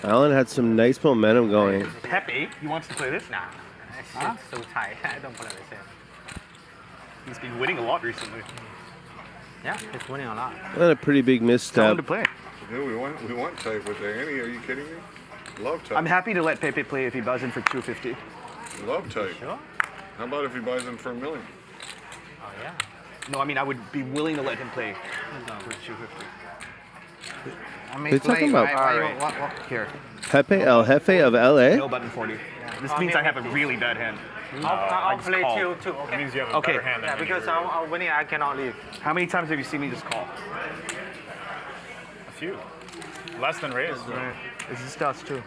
Alan had some nice momentum going. Pepe, he wants to play this? Nah, that shit's so tight. I don't play this. He's been winning a lot recently. Yeah, he's winning a lot. That's a pretty big misstep. To play. Yeah, we want type with Annie. Are you kidding me? Love type. I'm happy to let Pepe play if he buys in for 250. Love type. Sure. How about if he buys in for $1 million? Oh yeah. No, I mean I would be willing to let him play for 250. I mean, They're talking about what? Here. Pepe El Jefe of LA. No button 40. This means I have a really bad hand. I'll play call. two. Okay. It means you have a better hand than Yeah, me. because I'm winning, I cannot leave. How many times have you seen me just call? A few. Less than raise. This is stats too.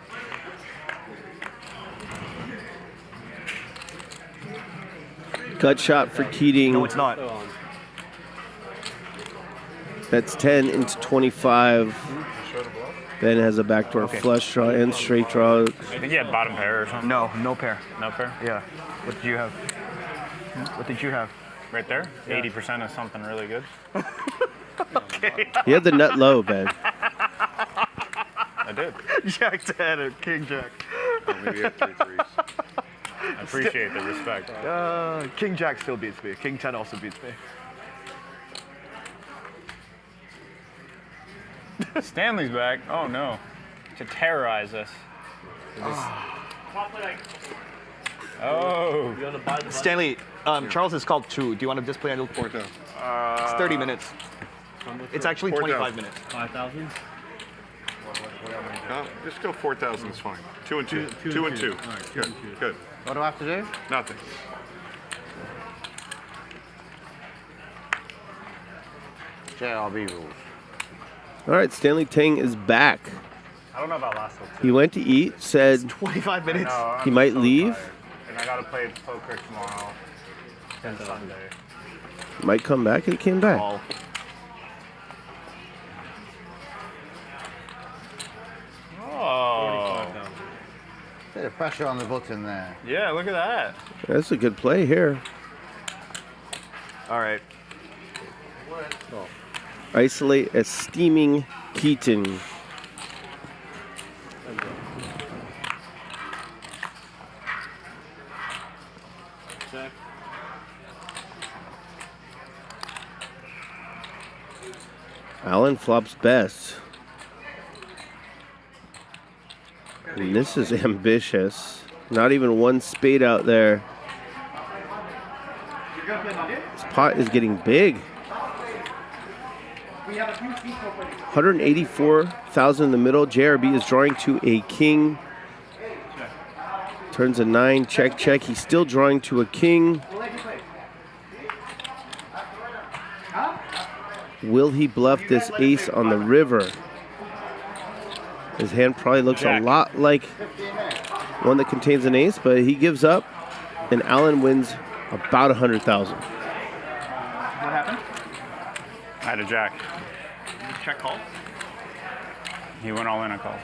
Gut shot for Keating. No, it's not. That's 10 into 25. Ben has a backdoor flush draw and straight draw. I think he had bottom pair or something. No, no pair. No pair? Yeah. What did you have? What did you have? Right there? Yeah. 80% of something really good. Okay. He had the nut low, Ben. I did. Jack 10 or King Jack. Maybe you have 3 threes. I appreciate the respect. King Jack still beats me. King 10 also beats me. Stanley's back. Oh no. To terrorize us. Oh. Stanley, Charles has called 2. Do you want to just play until 4? It's 30 minutes. It's actually 25 minutes. 5,000? No, just go 4,000 is fine. 2 and 2. 2 and 2. All right, Good. 2 and 2. Good. What do I have to do? Nothing. JRB rules. All right, Stanley Tang is back. I don't know about last one. He went to eat, said 25 minutes. No, he I'm might so leave. tired. And I gotta play poker tomorrow and Sunday. Might come back, and he came back. Oh. Bit of pressure on the button there. Yeah, look at that. That's a good play here. All right. Isolate a steaming Keating. Alan flops best. And this is ambitious. Not even one spade out there. This pot is getting big. 184,000 in the middle. JRB is drawing to a king. Turns a 9. Check, check. He's still drawing to a king. Will he bluff this ace on the river? His hand probably looks a lot like one that contains an ace, but he gives up, and Alan wins about 100,000. What happened? I had a jack. Check call. He went all in, I called.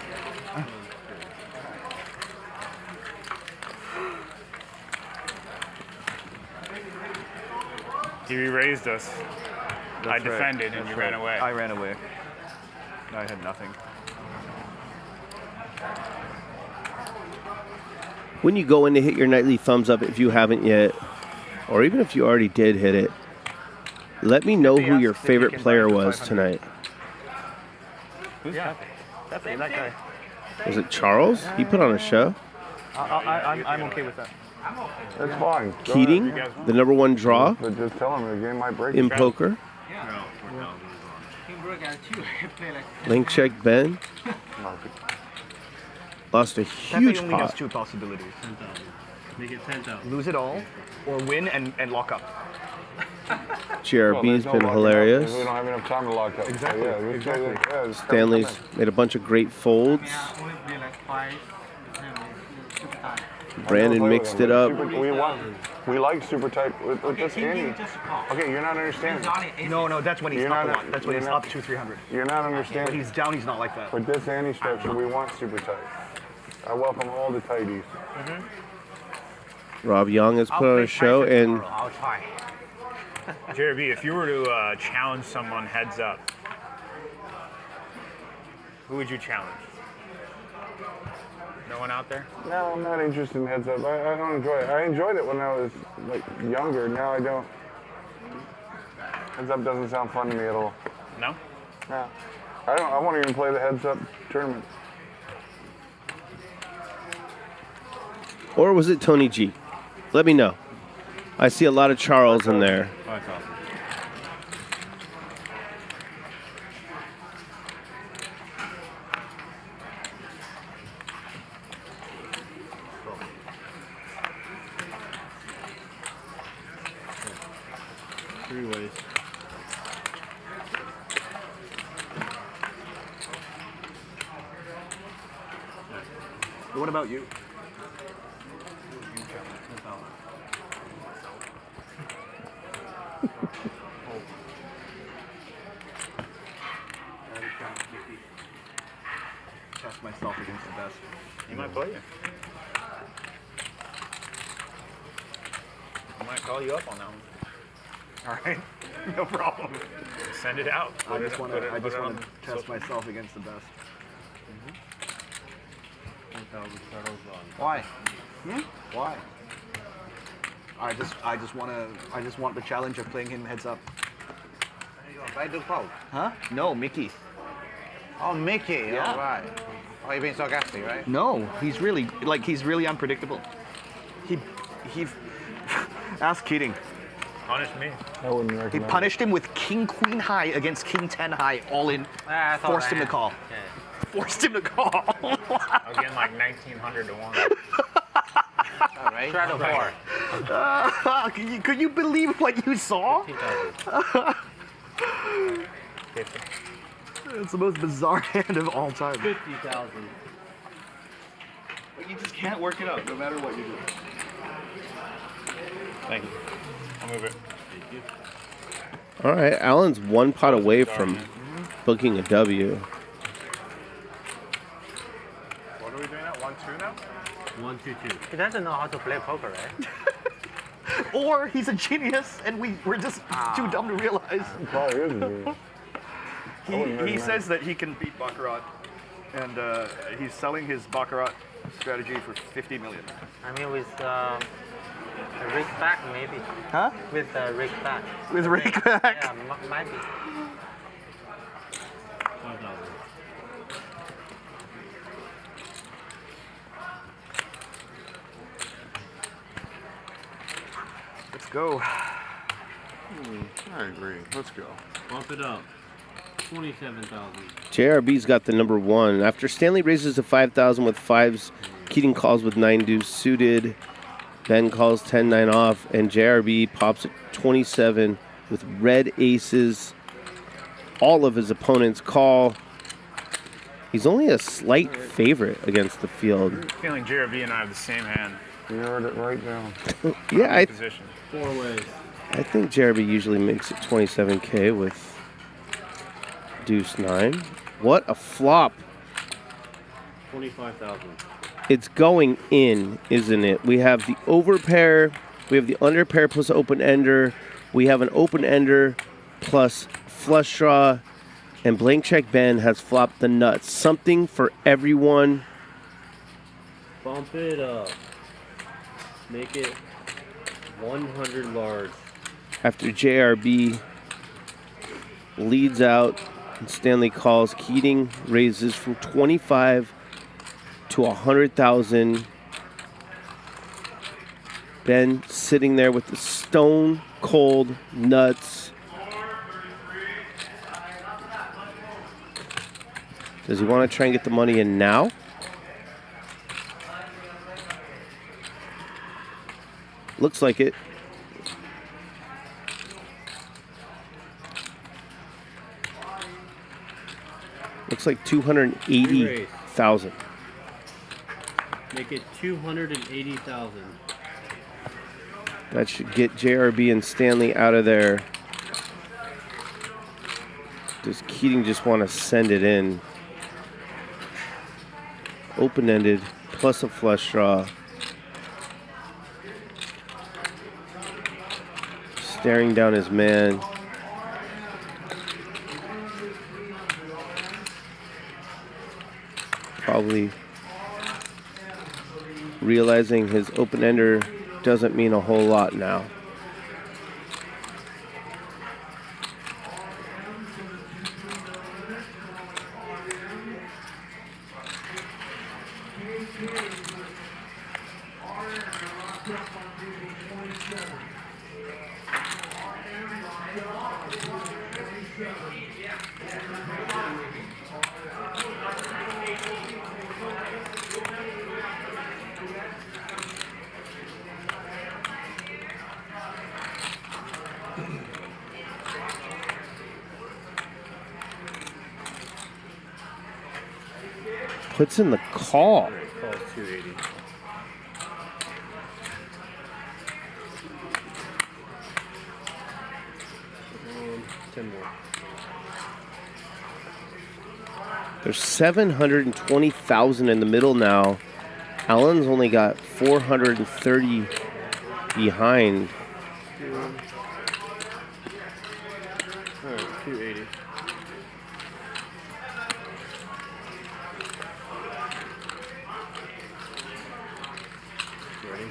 He raised us. I defended and you ran away. I ran away. I had nothing. When you go in to hit your nightly thumbs up, if you haven't yet, or even if you already did hit it, let me know who your favorite player was tonight. Who's Pepe? Pepe, that guy. Was it Charles? He put on a show. I'm okay with that. That's fine. Go Keating, ahead. the #1 draw But just tell him the game might break. in poker. Link check Ben. Lost a Pepe huge only has pot. 2 possibilities. Make it 10,000. Lose it all, or win and lock up. JRB's been hilarious. We don't have enough time to lock up. Exactly. So, yeah, Exactly. Stanley's made a bunch of great folds. Brandon mixed it up. We like super tight with this Andy. Okay, you're not understanding. No, that's when he's You're up not- a lot. That's when you're he's not- up 200-300. You're not understanding. When he's down, he's not like that. With this Andy structure, we want super tight. I welcome all the tighties. Rob Yong has put on a show, and I'll try. JRB, if you were to challenge someone heads up, who would you challenge? No one out there? No, I'm not interested in heads up. I don't enjoy it. I enjoyed it when I was like younger. Now I don't. Heads up doesn't sound fun to me at all. No? No. I don't. I won't even play the heads up tournament. or was it Tony G? Let me know. I see a lot of Charles in there. That's awesome. Three ways. What about you? Test myself against the best. He might play you. I might call you up on that one. All right, no problem. Send it out. I just want to on test social. myself against the best. Why? Why? I just want the challenge of playing him heads up. By default. Huh? No, Mickey. Oh, Mickey. Yeah. All right. Oh, you're being sarcastic, right? No, he's really unpredictable. He ask Keating. Punish me. I wouldn't He recommend punished him with King Queen High against King 10 High, all in. I thought Forced him to I- call. Forced him to call. I'm getting like 1,900 to 1. All right. Try to four. Could you believe what you saw? It's the most bizarre hand of all time. 50,000. But you just can't work it out, no matter what you do. Thank you. I'll move it. All right, Alan's one pot away from booking a W. What are we doing now? 1-2 now? 1-2-2. He doesn't know how to play poker, right? Or he's a genius, and we're just too dumb to realize. Probably is a genius. I wouldn't He recommend says that he can beat Baccarat, and he's selling his Baccarat strategy for 50 million. I mean, with a rig back, maybe. Huh? With a rig back. With rig back? Yeah, might be. 5,000. Let's go. I agree. Let's go. Bump it up. 27,000. JRB's got the number one. After Stanley raises to 5,000 with fives, Keating calls with 9 deuce suited. Ben calls 10-9 off, and JRB pops at 27 with red aces. All of his opponents call. He's only a slight favorite against the field. I'm feeling JRB and I have the same hand. You heard it right now. Yeah, Position. 4 ways. I think JRB usually makes it 27K with deuce 9. What a flop. 25,000. It's going in, isn't it? We have the overpair, we have the underpair plus open ender, we have an open ender plus flush draw, and blank check Ben has flopped the nuts. Something for everyone. Bump it up. Make it 100 large. After JRB leads out and Stanley calls, Keating raises from 25 to 100,000. Ben sitting there with the stone cold nuts. Does he want to try and get the money in now? Looks like it. Looks like 280,000. Make it 280,000. That should get JRB and Stanley out of there. Does Keating just want to send it in? Open-ended plus a flush draw. Staring down his man. Probably realizing his open-ender doesn't mean a whole lot now. Puts in the call. Calls 280. $10 more. There's 720,000 in the middle now. Allen's only got 430 behind. All right, 280. Ready?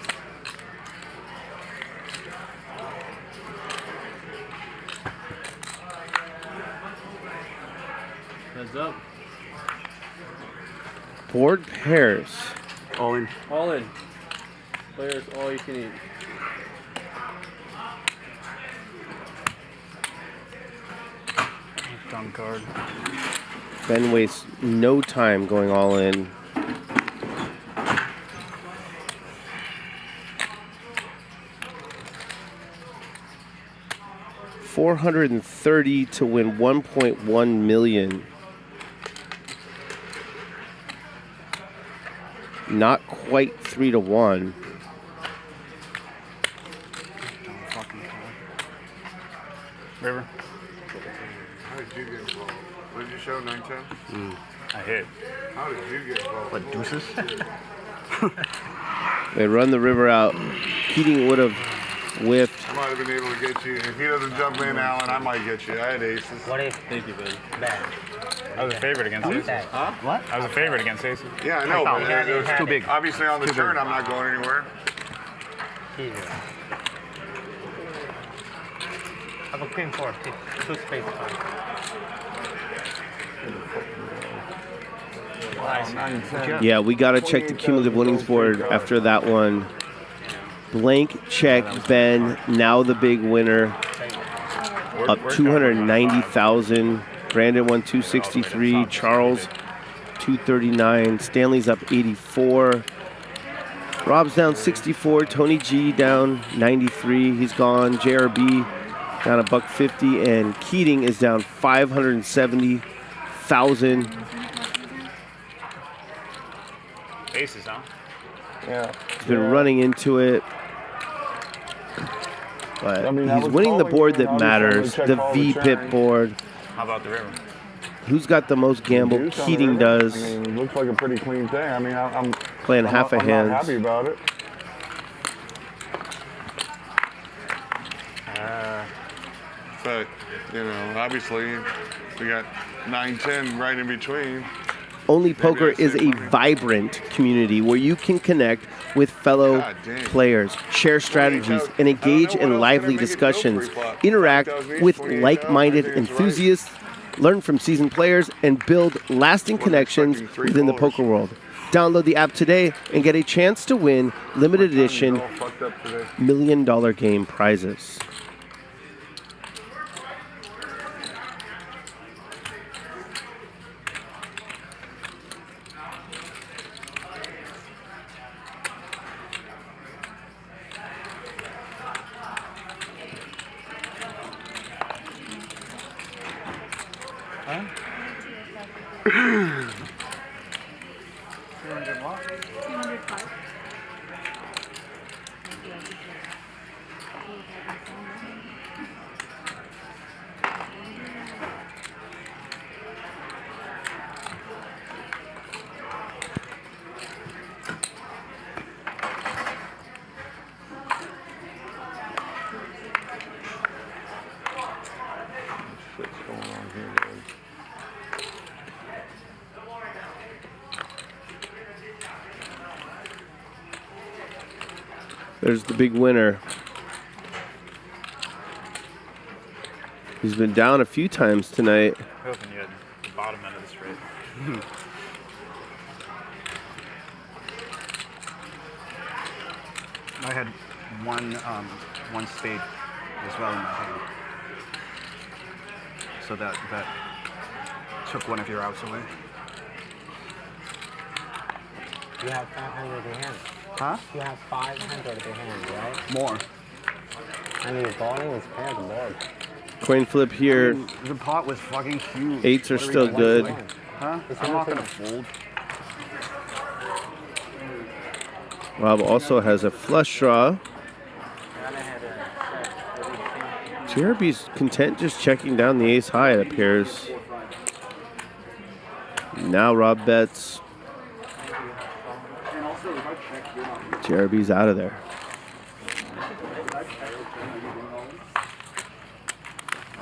Heads up. Board pairs. All in. All in. Players, all you can eat. Done card. Ben wastes no time going all in. $430 to win 1.1 million. Not quite 3 to 1. River. How did you get involved? What did you show, 910? I hit. How did you get involved? What, deuces? They run the river out. Keating would have whiffed. I might have been able to get you. If he doesn't jump in, Alan, I might get you. I had aces. What is? Thank you, Ben. Bad. I was a favorite against Aces. Huh? What? I was a favorite against Aces. Yeah, I know, but it was too big. Obviously, on the turn, I'm not going anywhere. Here. I have a queen 4, 2 space. Yeah, we got to check the cumulative winnings board after that one. Blank check, Ben, now the big winner. Up 290,000. Brandon won 263. Charles 239. Stanley's up 84. Rob's down 64. Tony G down 93. He's gone. JRB down $150, and Keating is down 570,000. Aces, huh? Yeah. He's been running into it. But he's winning the board that matters, the V-pip board. How about the river? Who's got the most gamble? Keating does. I mean, it looks like a pretty clean thing. I mean, I'm playing half a hand. I'm not happy about it. But, you know, obviously, we got 9-10 right in between. Only Poker is a vibrant community where you can connect with fellow players, share strategies, and engage in lively discussions. Interact with like-minded enthusiasts, learn from seasoned players, and build lasting connections within the poker world. Download the app today and get a chance to win limited edition $1 million game prizes. 205. What's going on here, man? There's the big winner. He's been down a few times tonight. Hoping you had the bottom end of the straight. I had one spade as well in my hand. So that took one of your outs away. You have 500 in hand. Huh? You have 500 in hand, right? More. And your bowling is paired board. Coin flip here. I mean, the pot was fucking huge. Eights are What still we good. doing? Huh? I'm not gonna fold. Rob also has a flush draw. JRB's content just checking down the ace high, it appears. Now Rob bets. JRB's out of there. I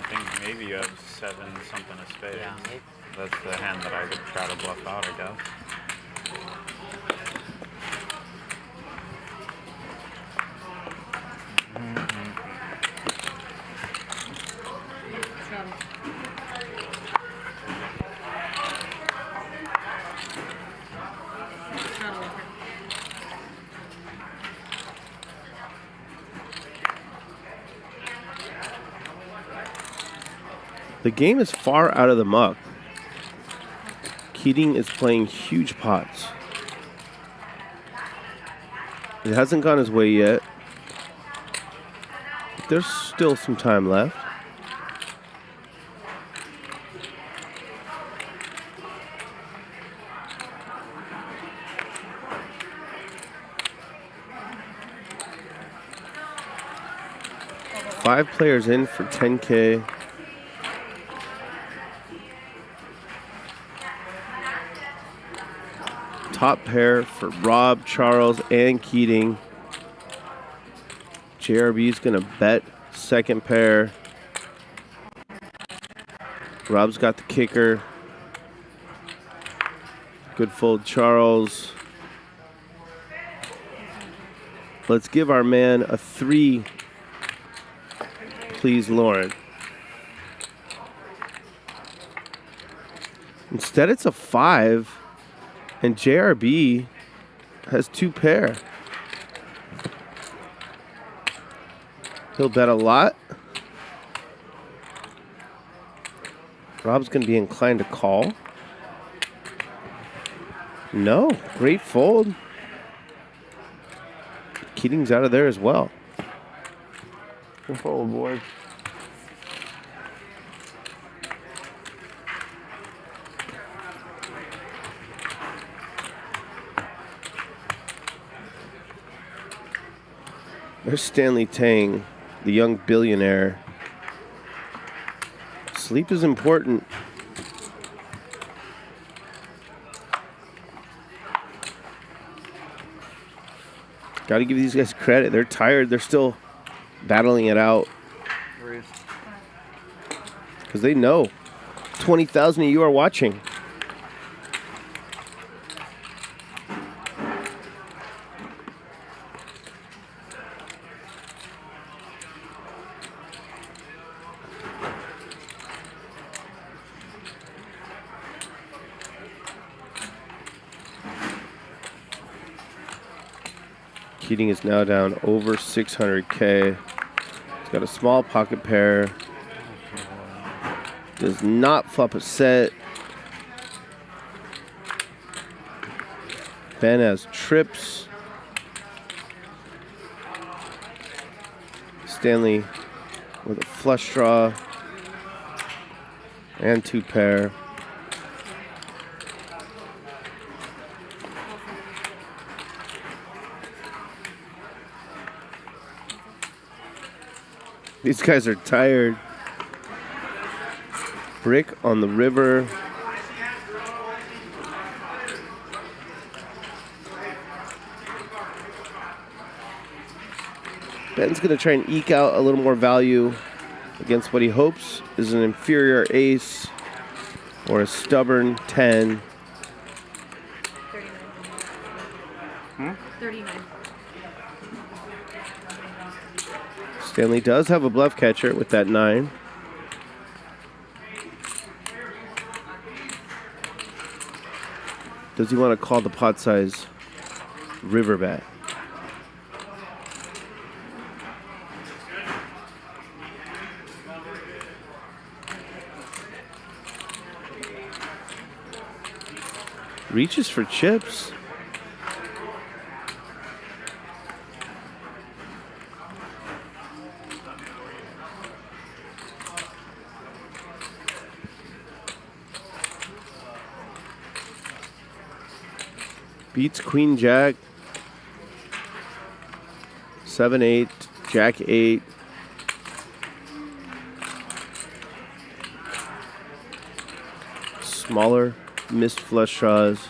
think maybe you have 7 something of spades. Yeah, that's the hand that I could try to bluff out, I guess. The game is far out of the muck. Keating is playing huge pots. It hasn't gone his way yet. But there's still some time left. Five players in for 10K. Top pair for Rob, Charles, and Keating. JRB's gonna bet second pair. Rob's got the kicker. Good fold, Charles. Let's give our man a 3. Please, Lauren. Instead, it's a 5. And JRB has 2 pair. He'll bet a lot. Rob's going to be inclined to call. No, great fold. Keating's out of there as well. Good fold, boys. There's Stanley Tang, the young billionaire. Sleep is important. Got to give these guys credit. They're tired. They're still battling it out. Because they know 20,000 of you are watching. Keating is now down over 600K. He's got a small pocket pair. Does not flop a set. Ben has trips. Stanley with a flush draw and 2 pair. These guys are tired. Brick on the river. Ben's going to try and eke out a little more value against what he hopes is an inferior ace or a stubborn 10. 39. Stanley does have a bluff catcher with that 9. Does he want to call the pot size river bet? Reaches for chips. Beats Queen Jack. 7-8, Jack 8. Smaller missed flush draws.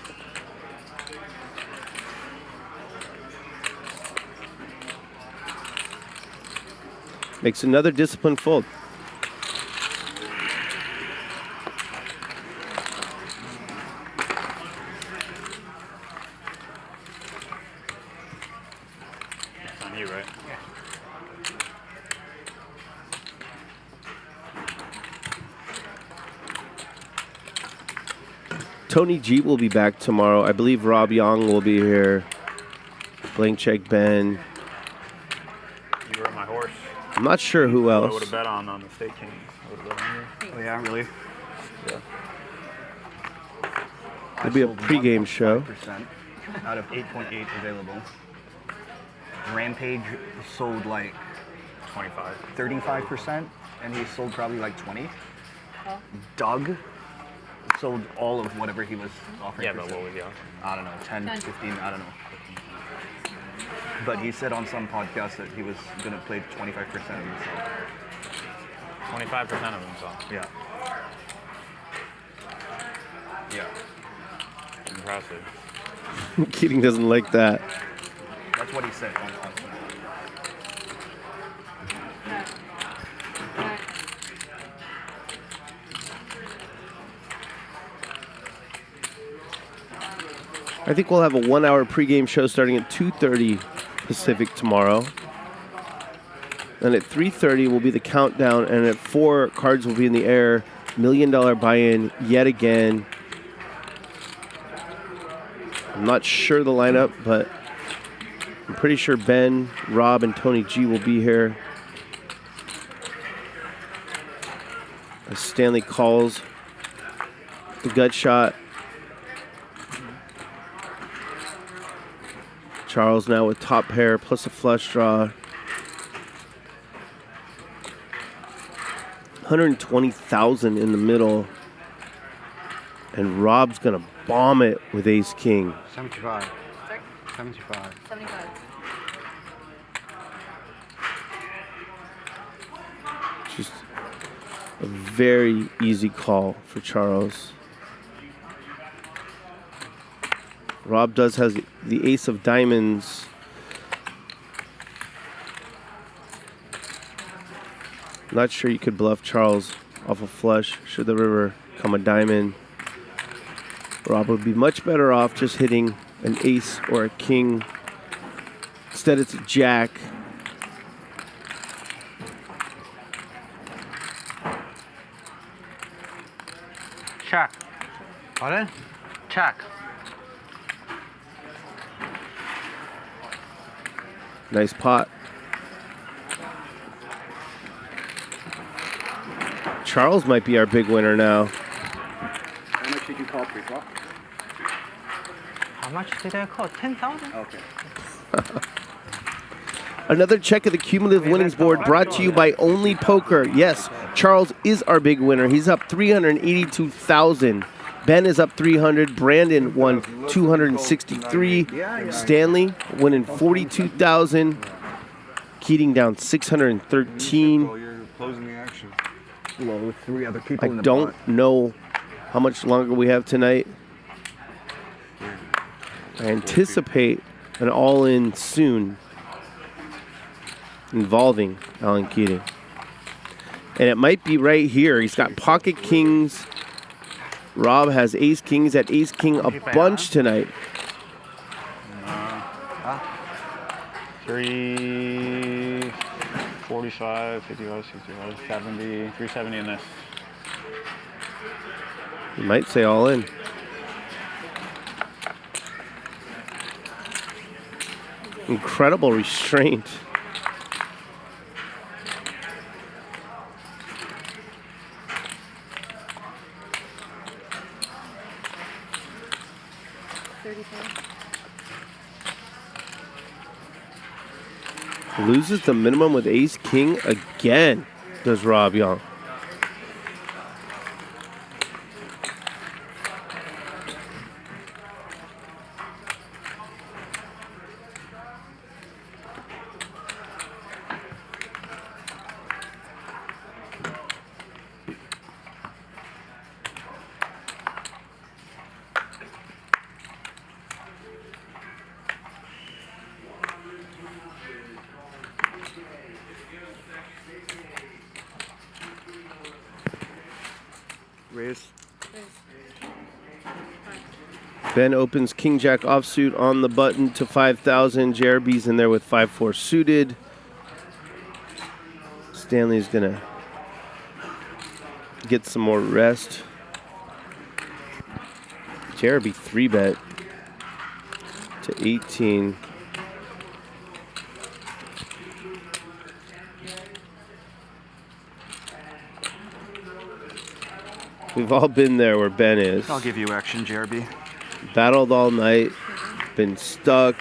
Makes another disciplined fold. It's on you, right? Yeah. Tony G will be back tomorrow. I believe Yong will be here. Blank check Ben. You were my horse. I'm not sure who I else. would have bet on the State Kings. I would've bet on you. Oh, yeah, really? Yeah. It'll be a pregame show. 5% out of 8.8 available. Rampage sold like 35%, and he sold probably like 20. Doug sold all of whatever he was offering. Yeah, but what was Young? I don't know, 10, 15, I don't know. But he said on some podcast that he was going to play 25% of himself. 25% of himself. Yeah. Yeah. Impressive. Keating doesn't like that. That's what he said on podcast. I think we'll have a 1-hour pregame show starting at 2:30 Pacific tomorrow. And at 3:30 will be the countdown, and at 4 cards will be in the air. $1 million buy-in yet again. I'm not sure the lineup, but I'm pretty sure Ben, Rob, and Tony G will be here. As Stanley calls the gut shot. Charles now with top pair plus a flush draw. 120,000 in the middle. And Rob's going to bomb it with ace king. 75. 75. 75. Just a very easy call for Charles. Rob does has the ace of diamonds. Not sure you could bluff Charles off a flush should the river come a diamond. Rob would be much better off just hitting an ace or a king. Instead it's a jack. Check. Pardon? Check. Nice pot. Charles might be our big winner now. How much did you call pre-flop? How much did I call? 10,000? Okay. Another check of the cumulative winnings board brought to you by Only Poker. Yes, Charles is our big winner. He's up 382,000. Ben is up 300. Brandon won 263. Stanley winning 42,000. Keating down 613. You're closing the action. Well, with 3 other people I in the don't pot. know how much longer we have tonight. I anticipate an all-in soon involving Alan Keating. And it might be right here. He's got pocket kings. Rob has ace kings at ace king a bunch tonight. 345, 55, 65, 70, 370 in this. You might say all in. Incredible restraint. Loses the minimum with ace king again, does Rob Yong. Raise. Ben opens king jack offsuit on the button to 5,000. JRB's in there with 5-4 suited. Stanley's gonna get some more rest. JRB 3-bet to 18. We've all been there where Ben is. I'll give you action, JRB. Battled all night, been stuck,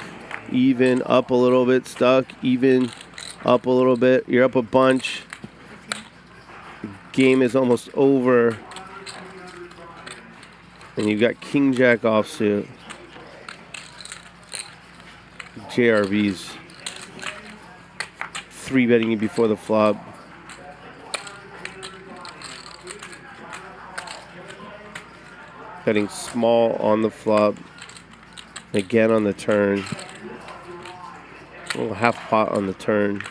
even, up a little bit, stuck, even, up a little bit. You're up a bunch. The game is almost over. And you've got king jack offsuit. JRB's 3-betting you before the flop. Betting small on the flop. Again on the turn. A little half pot on the turn.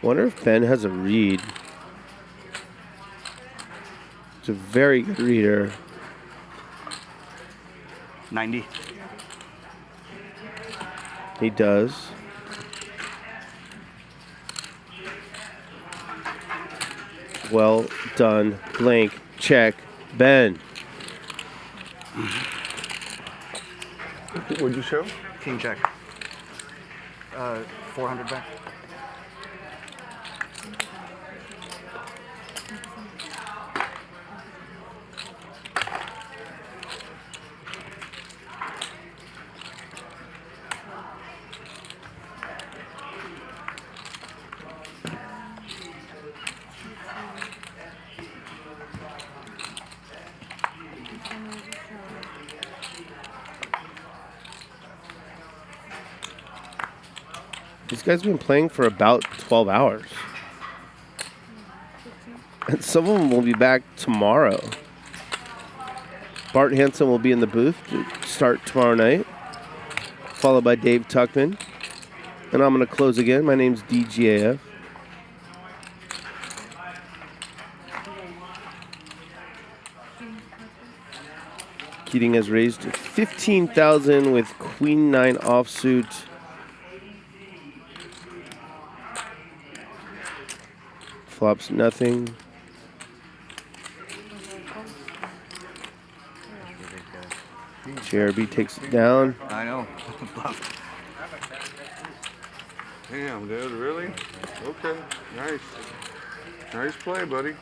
Wonder if Ben has a read. He's a very good reader. 90. He does. Well done. Blank. Check. Ben. What'd you show? King jack. 400 back. These guys have been playing for about 12 hours. And some of them will be back tomorrow. Bart Hansen will be in the booth to start tomorrow night, followed by Dave Tuckman. And I'm going to close again. My name's DGAF. Keating has raised to 15,000 with Queen 9 offsuit. Flops nothing. JRB takes it down. I know. Damn, dude, really? Okay, nice. Nice play, buddy.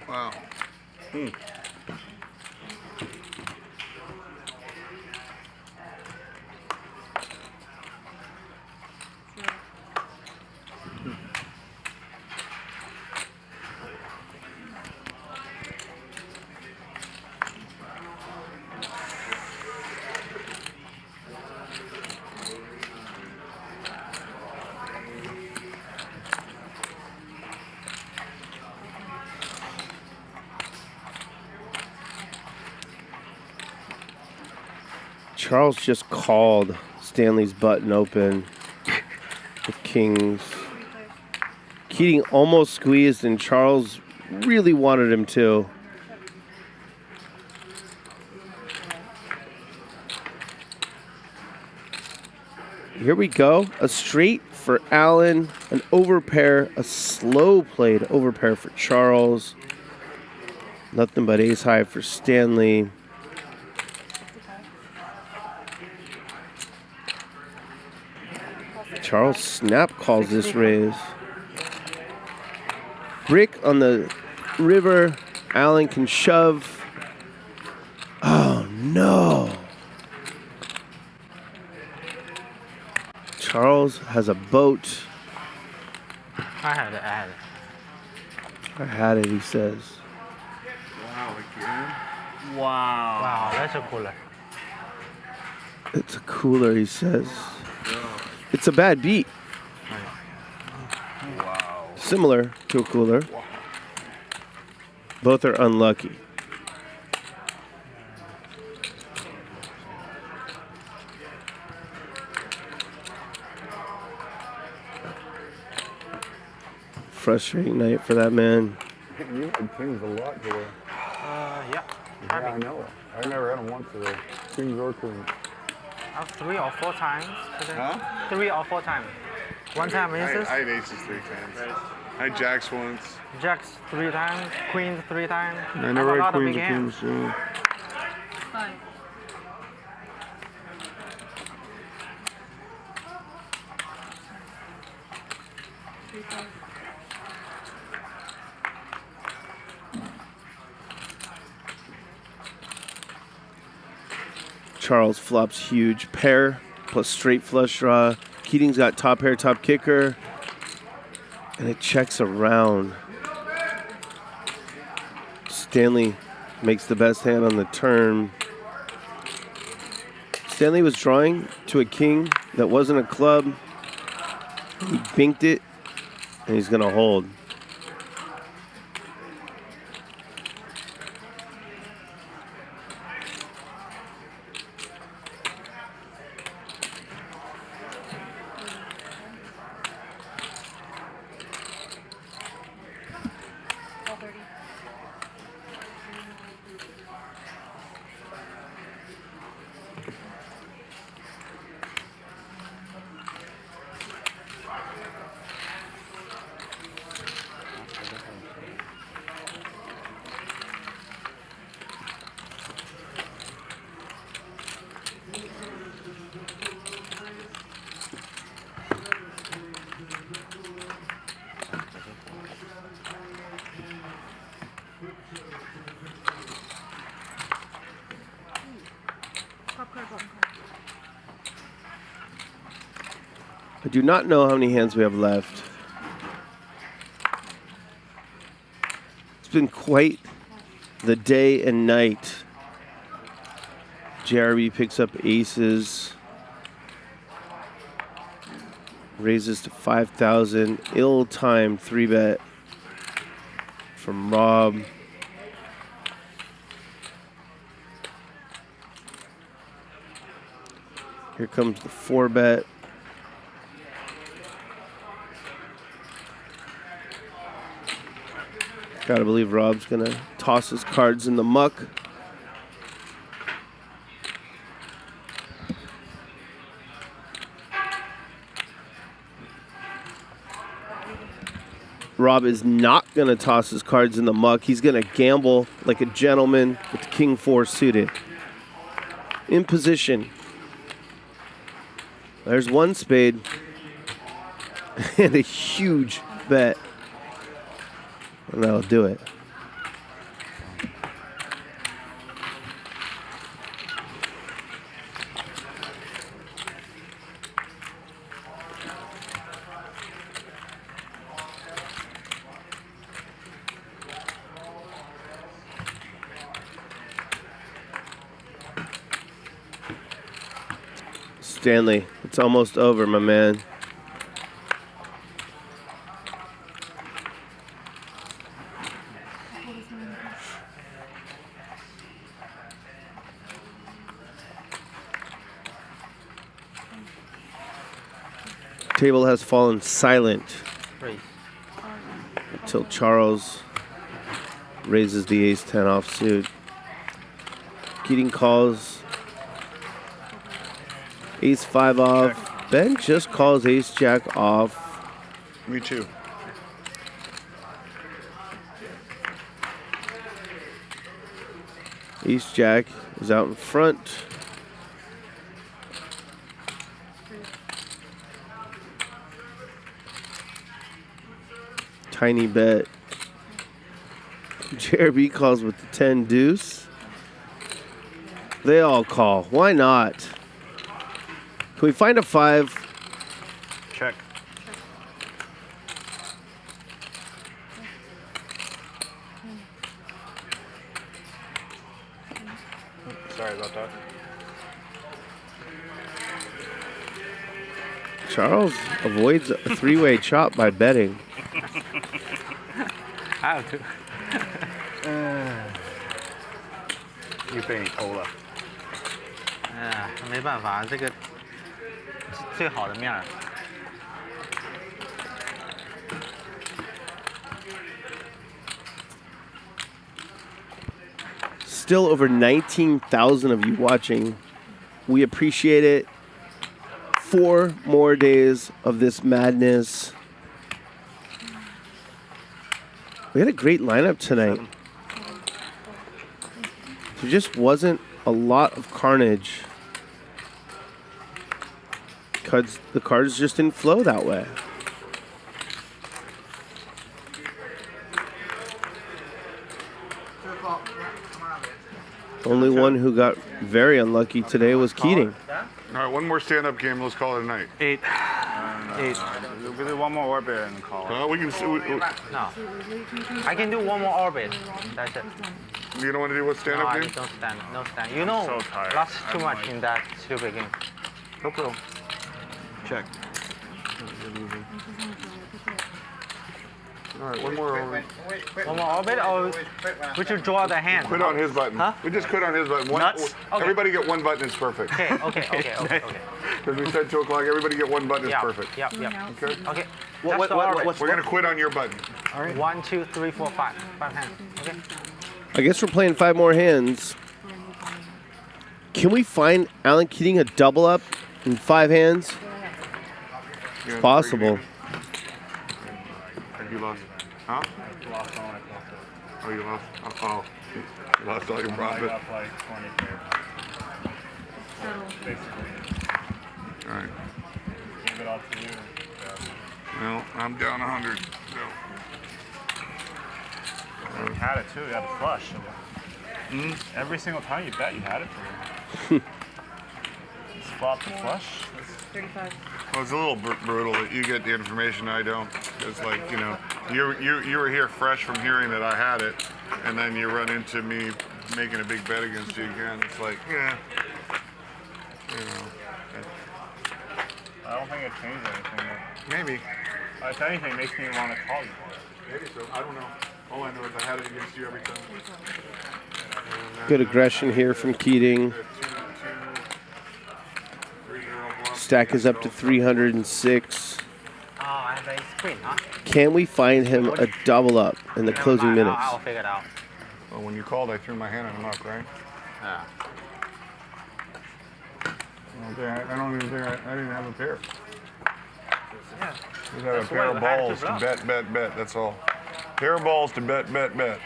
Wow. Charles just called Stanley's button open with kings. Keating almost squeezed, and Charles really wanted him to. Here we go. A straight for Allen, an overpair, a slow played overpair for Charles. Nothing but ace high for Stanley. Charles snap calls this raise. Brick on the river. Allen can shove. Oh no. Charles has a boat. I had it. I had it, he says. Wow, again? Wow. Wow, that's a cooler. It's a cooler, he says. It's a bad beat. Wow. Similar to a cooler. Both are unlucky. Frustrating night for that man. You had kings a lot today. Yeah. Yeah, I know. I never had them once today. Kings or queens. 3 or 4 times today. Huh? 3 or 4 times. One time aces. I had aces 3 times. I had jacks once. Jacks 3 times. Queens 3 times. I never had queens or hands. kings. Yeah. 5. Charles flops huge pair plus straight flush draw. Keating's got top pair, top kicker. And it checks around. Stanley makes the best hand on the turn. Stanley was drawing to a king that wasn't a club. He binked it, and he's going to hold. I do not know how many hands we have left. It's been quite the day and night. JRB picks up aces. Raises to 5,000. Ill-timed 3-bet from Rob. Here comes the 4-bet. Gotta believe Rob's gonna toss his cards in the muck. Rob is not gonna toss his cards in the muck. He's gonna gamble like a gentleman with the King 4 suited. In position. There's one spade and a huge bet. And that'll do it. Stanley, it's almost over, my man. Table has fallen silent Raise. until Charles raises the ace-10 offsuit. Keating calls ace-5 off. Ben just calls ace-jack off. Me too. Ace-jack is out in front. Tiny bet. JRB calls with the 10 deuce. They all call. Why not? Can we find a 5? Check. Sorry about that. Charles avoids a 3-way chop by betting. I have to. 又被你偷了。哎呀，没办法，这个最好的面儿。 Still over 19,000 of you watching. We appreciate it. 4 more days of this madness. We had a great lineup tonight. There just wasn't a lot of carnage. Because the cards just didn't flow that way. Only one who got very unlucky today was Keating. All right, one more stand-up game. Let's call it a night. 8. 8. We do one more orbit and call it. We can. No. I can do one more orbit. That's it. You don't want to do what stand-up no, game? I don't stand. No stand. You know, so tired. lost too much in that stupid game. No problem. Check. All right, one more orbit. One more orbit, or we should draw the hand. Quit on his button. Huh? We just quit on his button. Nuts? Okay. Everybody get one button. It's perfect. Okay. Because we said 2 o'clock. Everybody get one button. It's perfect. Yep. Okay. Okay. We're gonna quit on your button. All right. 1, 2, 3, 4, 5. 5 hands. Okay. I guess we're playing 5 more hands. Can we find Alan Keating a double up in 5 hands? It's possible. You lost. Huh? Lost all my Oh, you lost. Oh, you lost all your profit. Up like 20K. Basically. All right. Gave it all to you. Well, I'm down 100. You had it too. You had a flush. Every single time you bet, you had it for you. Just flop the flush. 35. Well, it's a little brutal that you get the information I don't. It's like, you know, you were here fresh from hearing that I had it, and then you run into me making a big bet against you again. It's like, yeah, you know. I don't think it changed anything. Maybe. If anything, it makes me want to call you for it. Maybe so. I don't know. All I know is I had it against you every time. Good aggression here from Keating. Stack is up to 306. Oh, I have a screen, huh? Can we find him a double up in the closing minutes? I'll figure it out. Well, when you called, I threw my hand on him up, right? Yeah. I don't even think I didn't have a pair. Yeah. You had a pair of balls to bet. That's all. Pair of balls to bet. 5,000.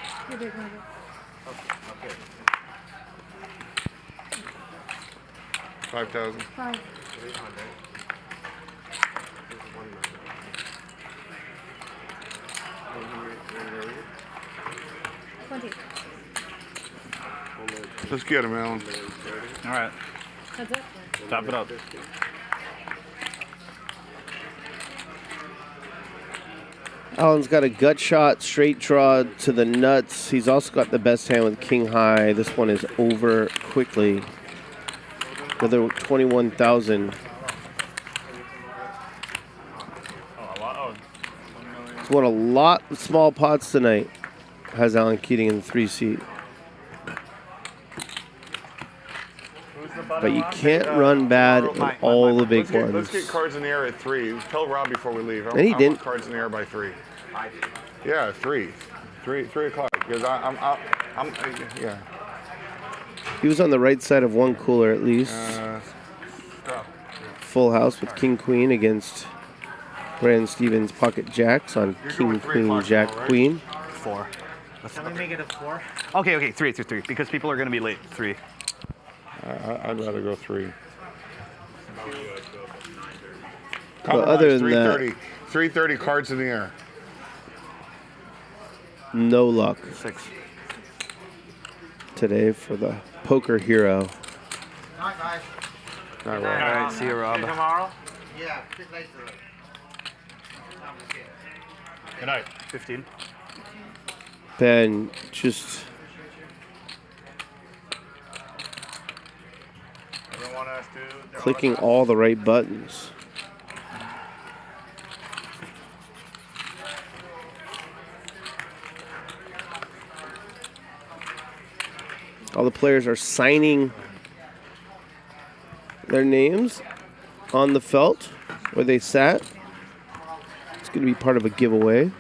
5. Let's get him, Alan. All right. That's it. Top it up. Alan's got a gut shot, straight draw to the nuts. He's also got the best hand with king high. This one is over quickly. Another 21,000. He's won a lot of small pots tonight. Has Alan Keating in the 3 seat. Who's the but you can't run bad in all the big ones. Let's get cards in the air at 3. Tell Rob before we leave. And he I didn't. want cards in the air by 3. Yeah, 3 o'clock. Because yeah. He was on the right side of one cooler at least. Full house with King Queen against Brandon Stevens Pocket Jacks on King Queen Jack Queen. 4. Can we make it a 4? Okay, 3, because people are going to be late. 3. I'd rather go 3. But other than that, 3:30 cards in the air. no luck 6 today for the poker hero. Night, guys. All All right, see you, Rob. Tomorrow? Yeah, a bit later. Good night. 15. Ben just clicking all the right buttons. All the players are signing their names on the felt where they sat. It's going to be part of a giveaway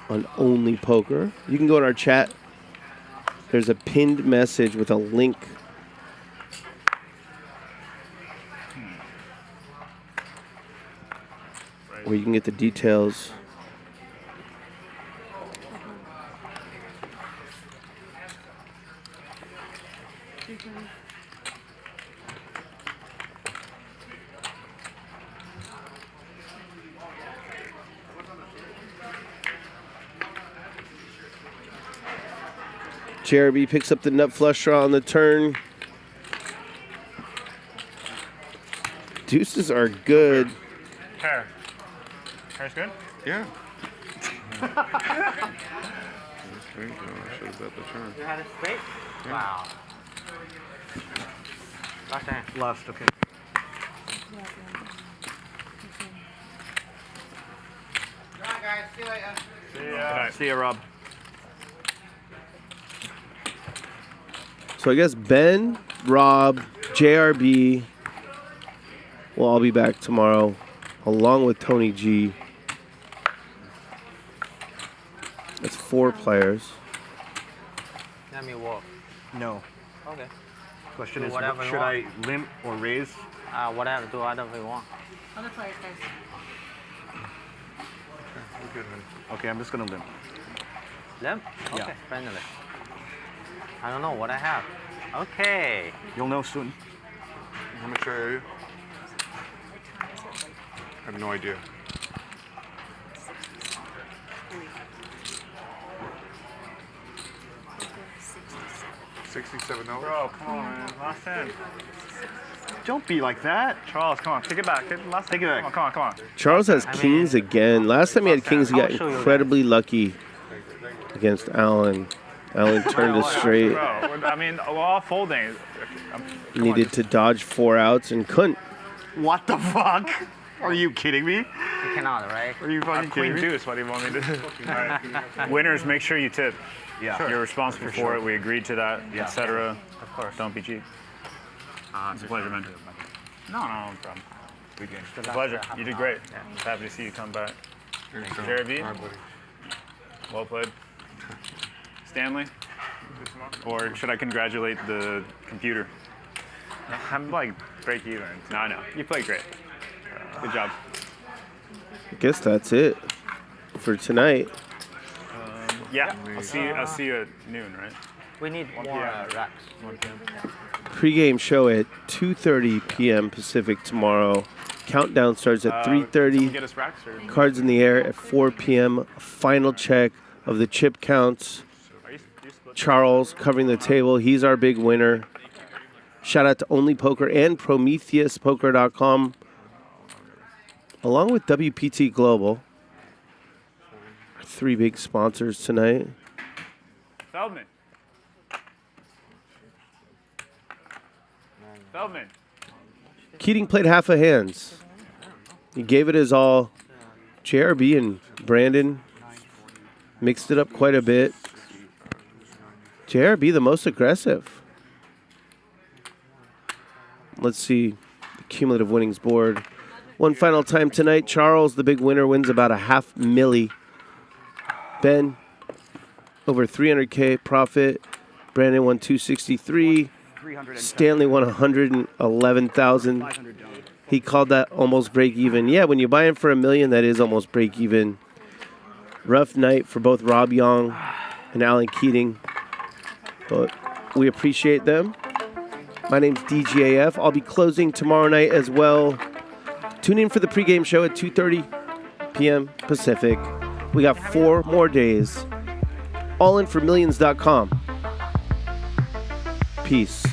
on Only Poker. You can go in our chat. There's a pinned message with a link. Where you can get the details. JRB picks up the nut flush draw on the turn. Deuces are good. Hair's good? Yeah. Should have bet the turn. You had it straight? Yeah. Wow. Last hand. Left, okay. Alright, guys. See you later. See ya. See you, Rob. So I guess Ben, Rob, JRB will all be back tomorrow, along with Tony G. That's 4 players. Let me walk. No. Okay. Question Do is, whatever you should I want. limp or raise? Whatever. Do whatever you want. Other players, guys. Okay, I'm just going to limp. Limp? Okay. Yeah. Friendly. I don't know what I have. Okay. You'll know soon. How much are you? I have no idea. $67. Bro, come on, man. Last hand. Don't be like that. Charles, come on. Take it back. Take it back. Come on. Charles has kings again. Last time he had kings, he got incredibly lucky against Allen. Allen turned it straight. Bro, I mean, we're all folding. Needed to dodge 4 outs and couldn't. What the fuck? Are you kidding me? You cannot, right? Are you fucking kidding Queen me? deuce. What do you want me to do? All right. Winners, make sure you tip. Yeah. Sure. You're responsible for it. We agreed to that, etc. Of course. Don't be cheap. It's a pleasure, man. No problem. It's a pleasure. You did great. Happy to see you come back. JRB, well played. Stanley, or should I congratulate the computer? I'm like break even. No, you played great. Good job. I guess that's it for tonight. Yeah, I'll see you at noon, right? We need more racks. 1 p.m. Pre-game show at 2:30 p.m. Pacific tomorrow. Countdown starts at 3:30. Get us racks, or? Cards in the air at 4 p.m. Final check of the chip counts. Charles covering the table. He's our big winner. Shout out to Only Poker and PrometheusPoker.com, along with WPT Global. Our 3 big sponsors tonight. Feldman. Keating played half a hands. He gave it his all. JRB and Brandon mixed it up quite a bit. JRB the most aggressive. Let's see the cumulative winnings board. One final time tonight. Charles, the big winner, wins about a $500,000. Ben, over 300K profit. Brandon won 263. Stanley won 111,000. He called that almost break even. Yeah, when you buy in for $1 million, that is almost break even. Rough night for both Rob Yong and Alan Keating, but we appreciate them. My name's DGAF. I'll be closing tomorrow night as well. Tune in for the pregame show at 2:30 p.m. Pacific. We got 4 more days. Allinformillions.com. Peace.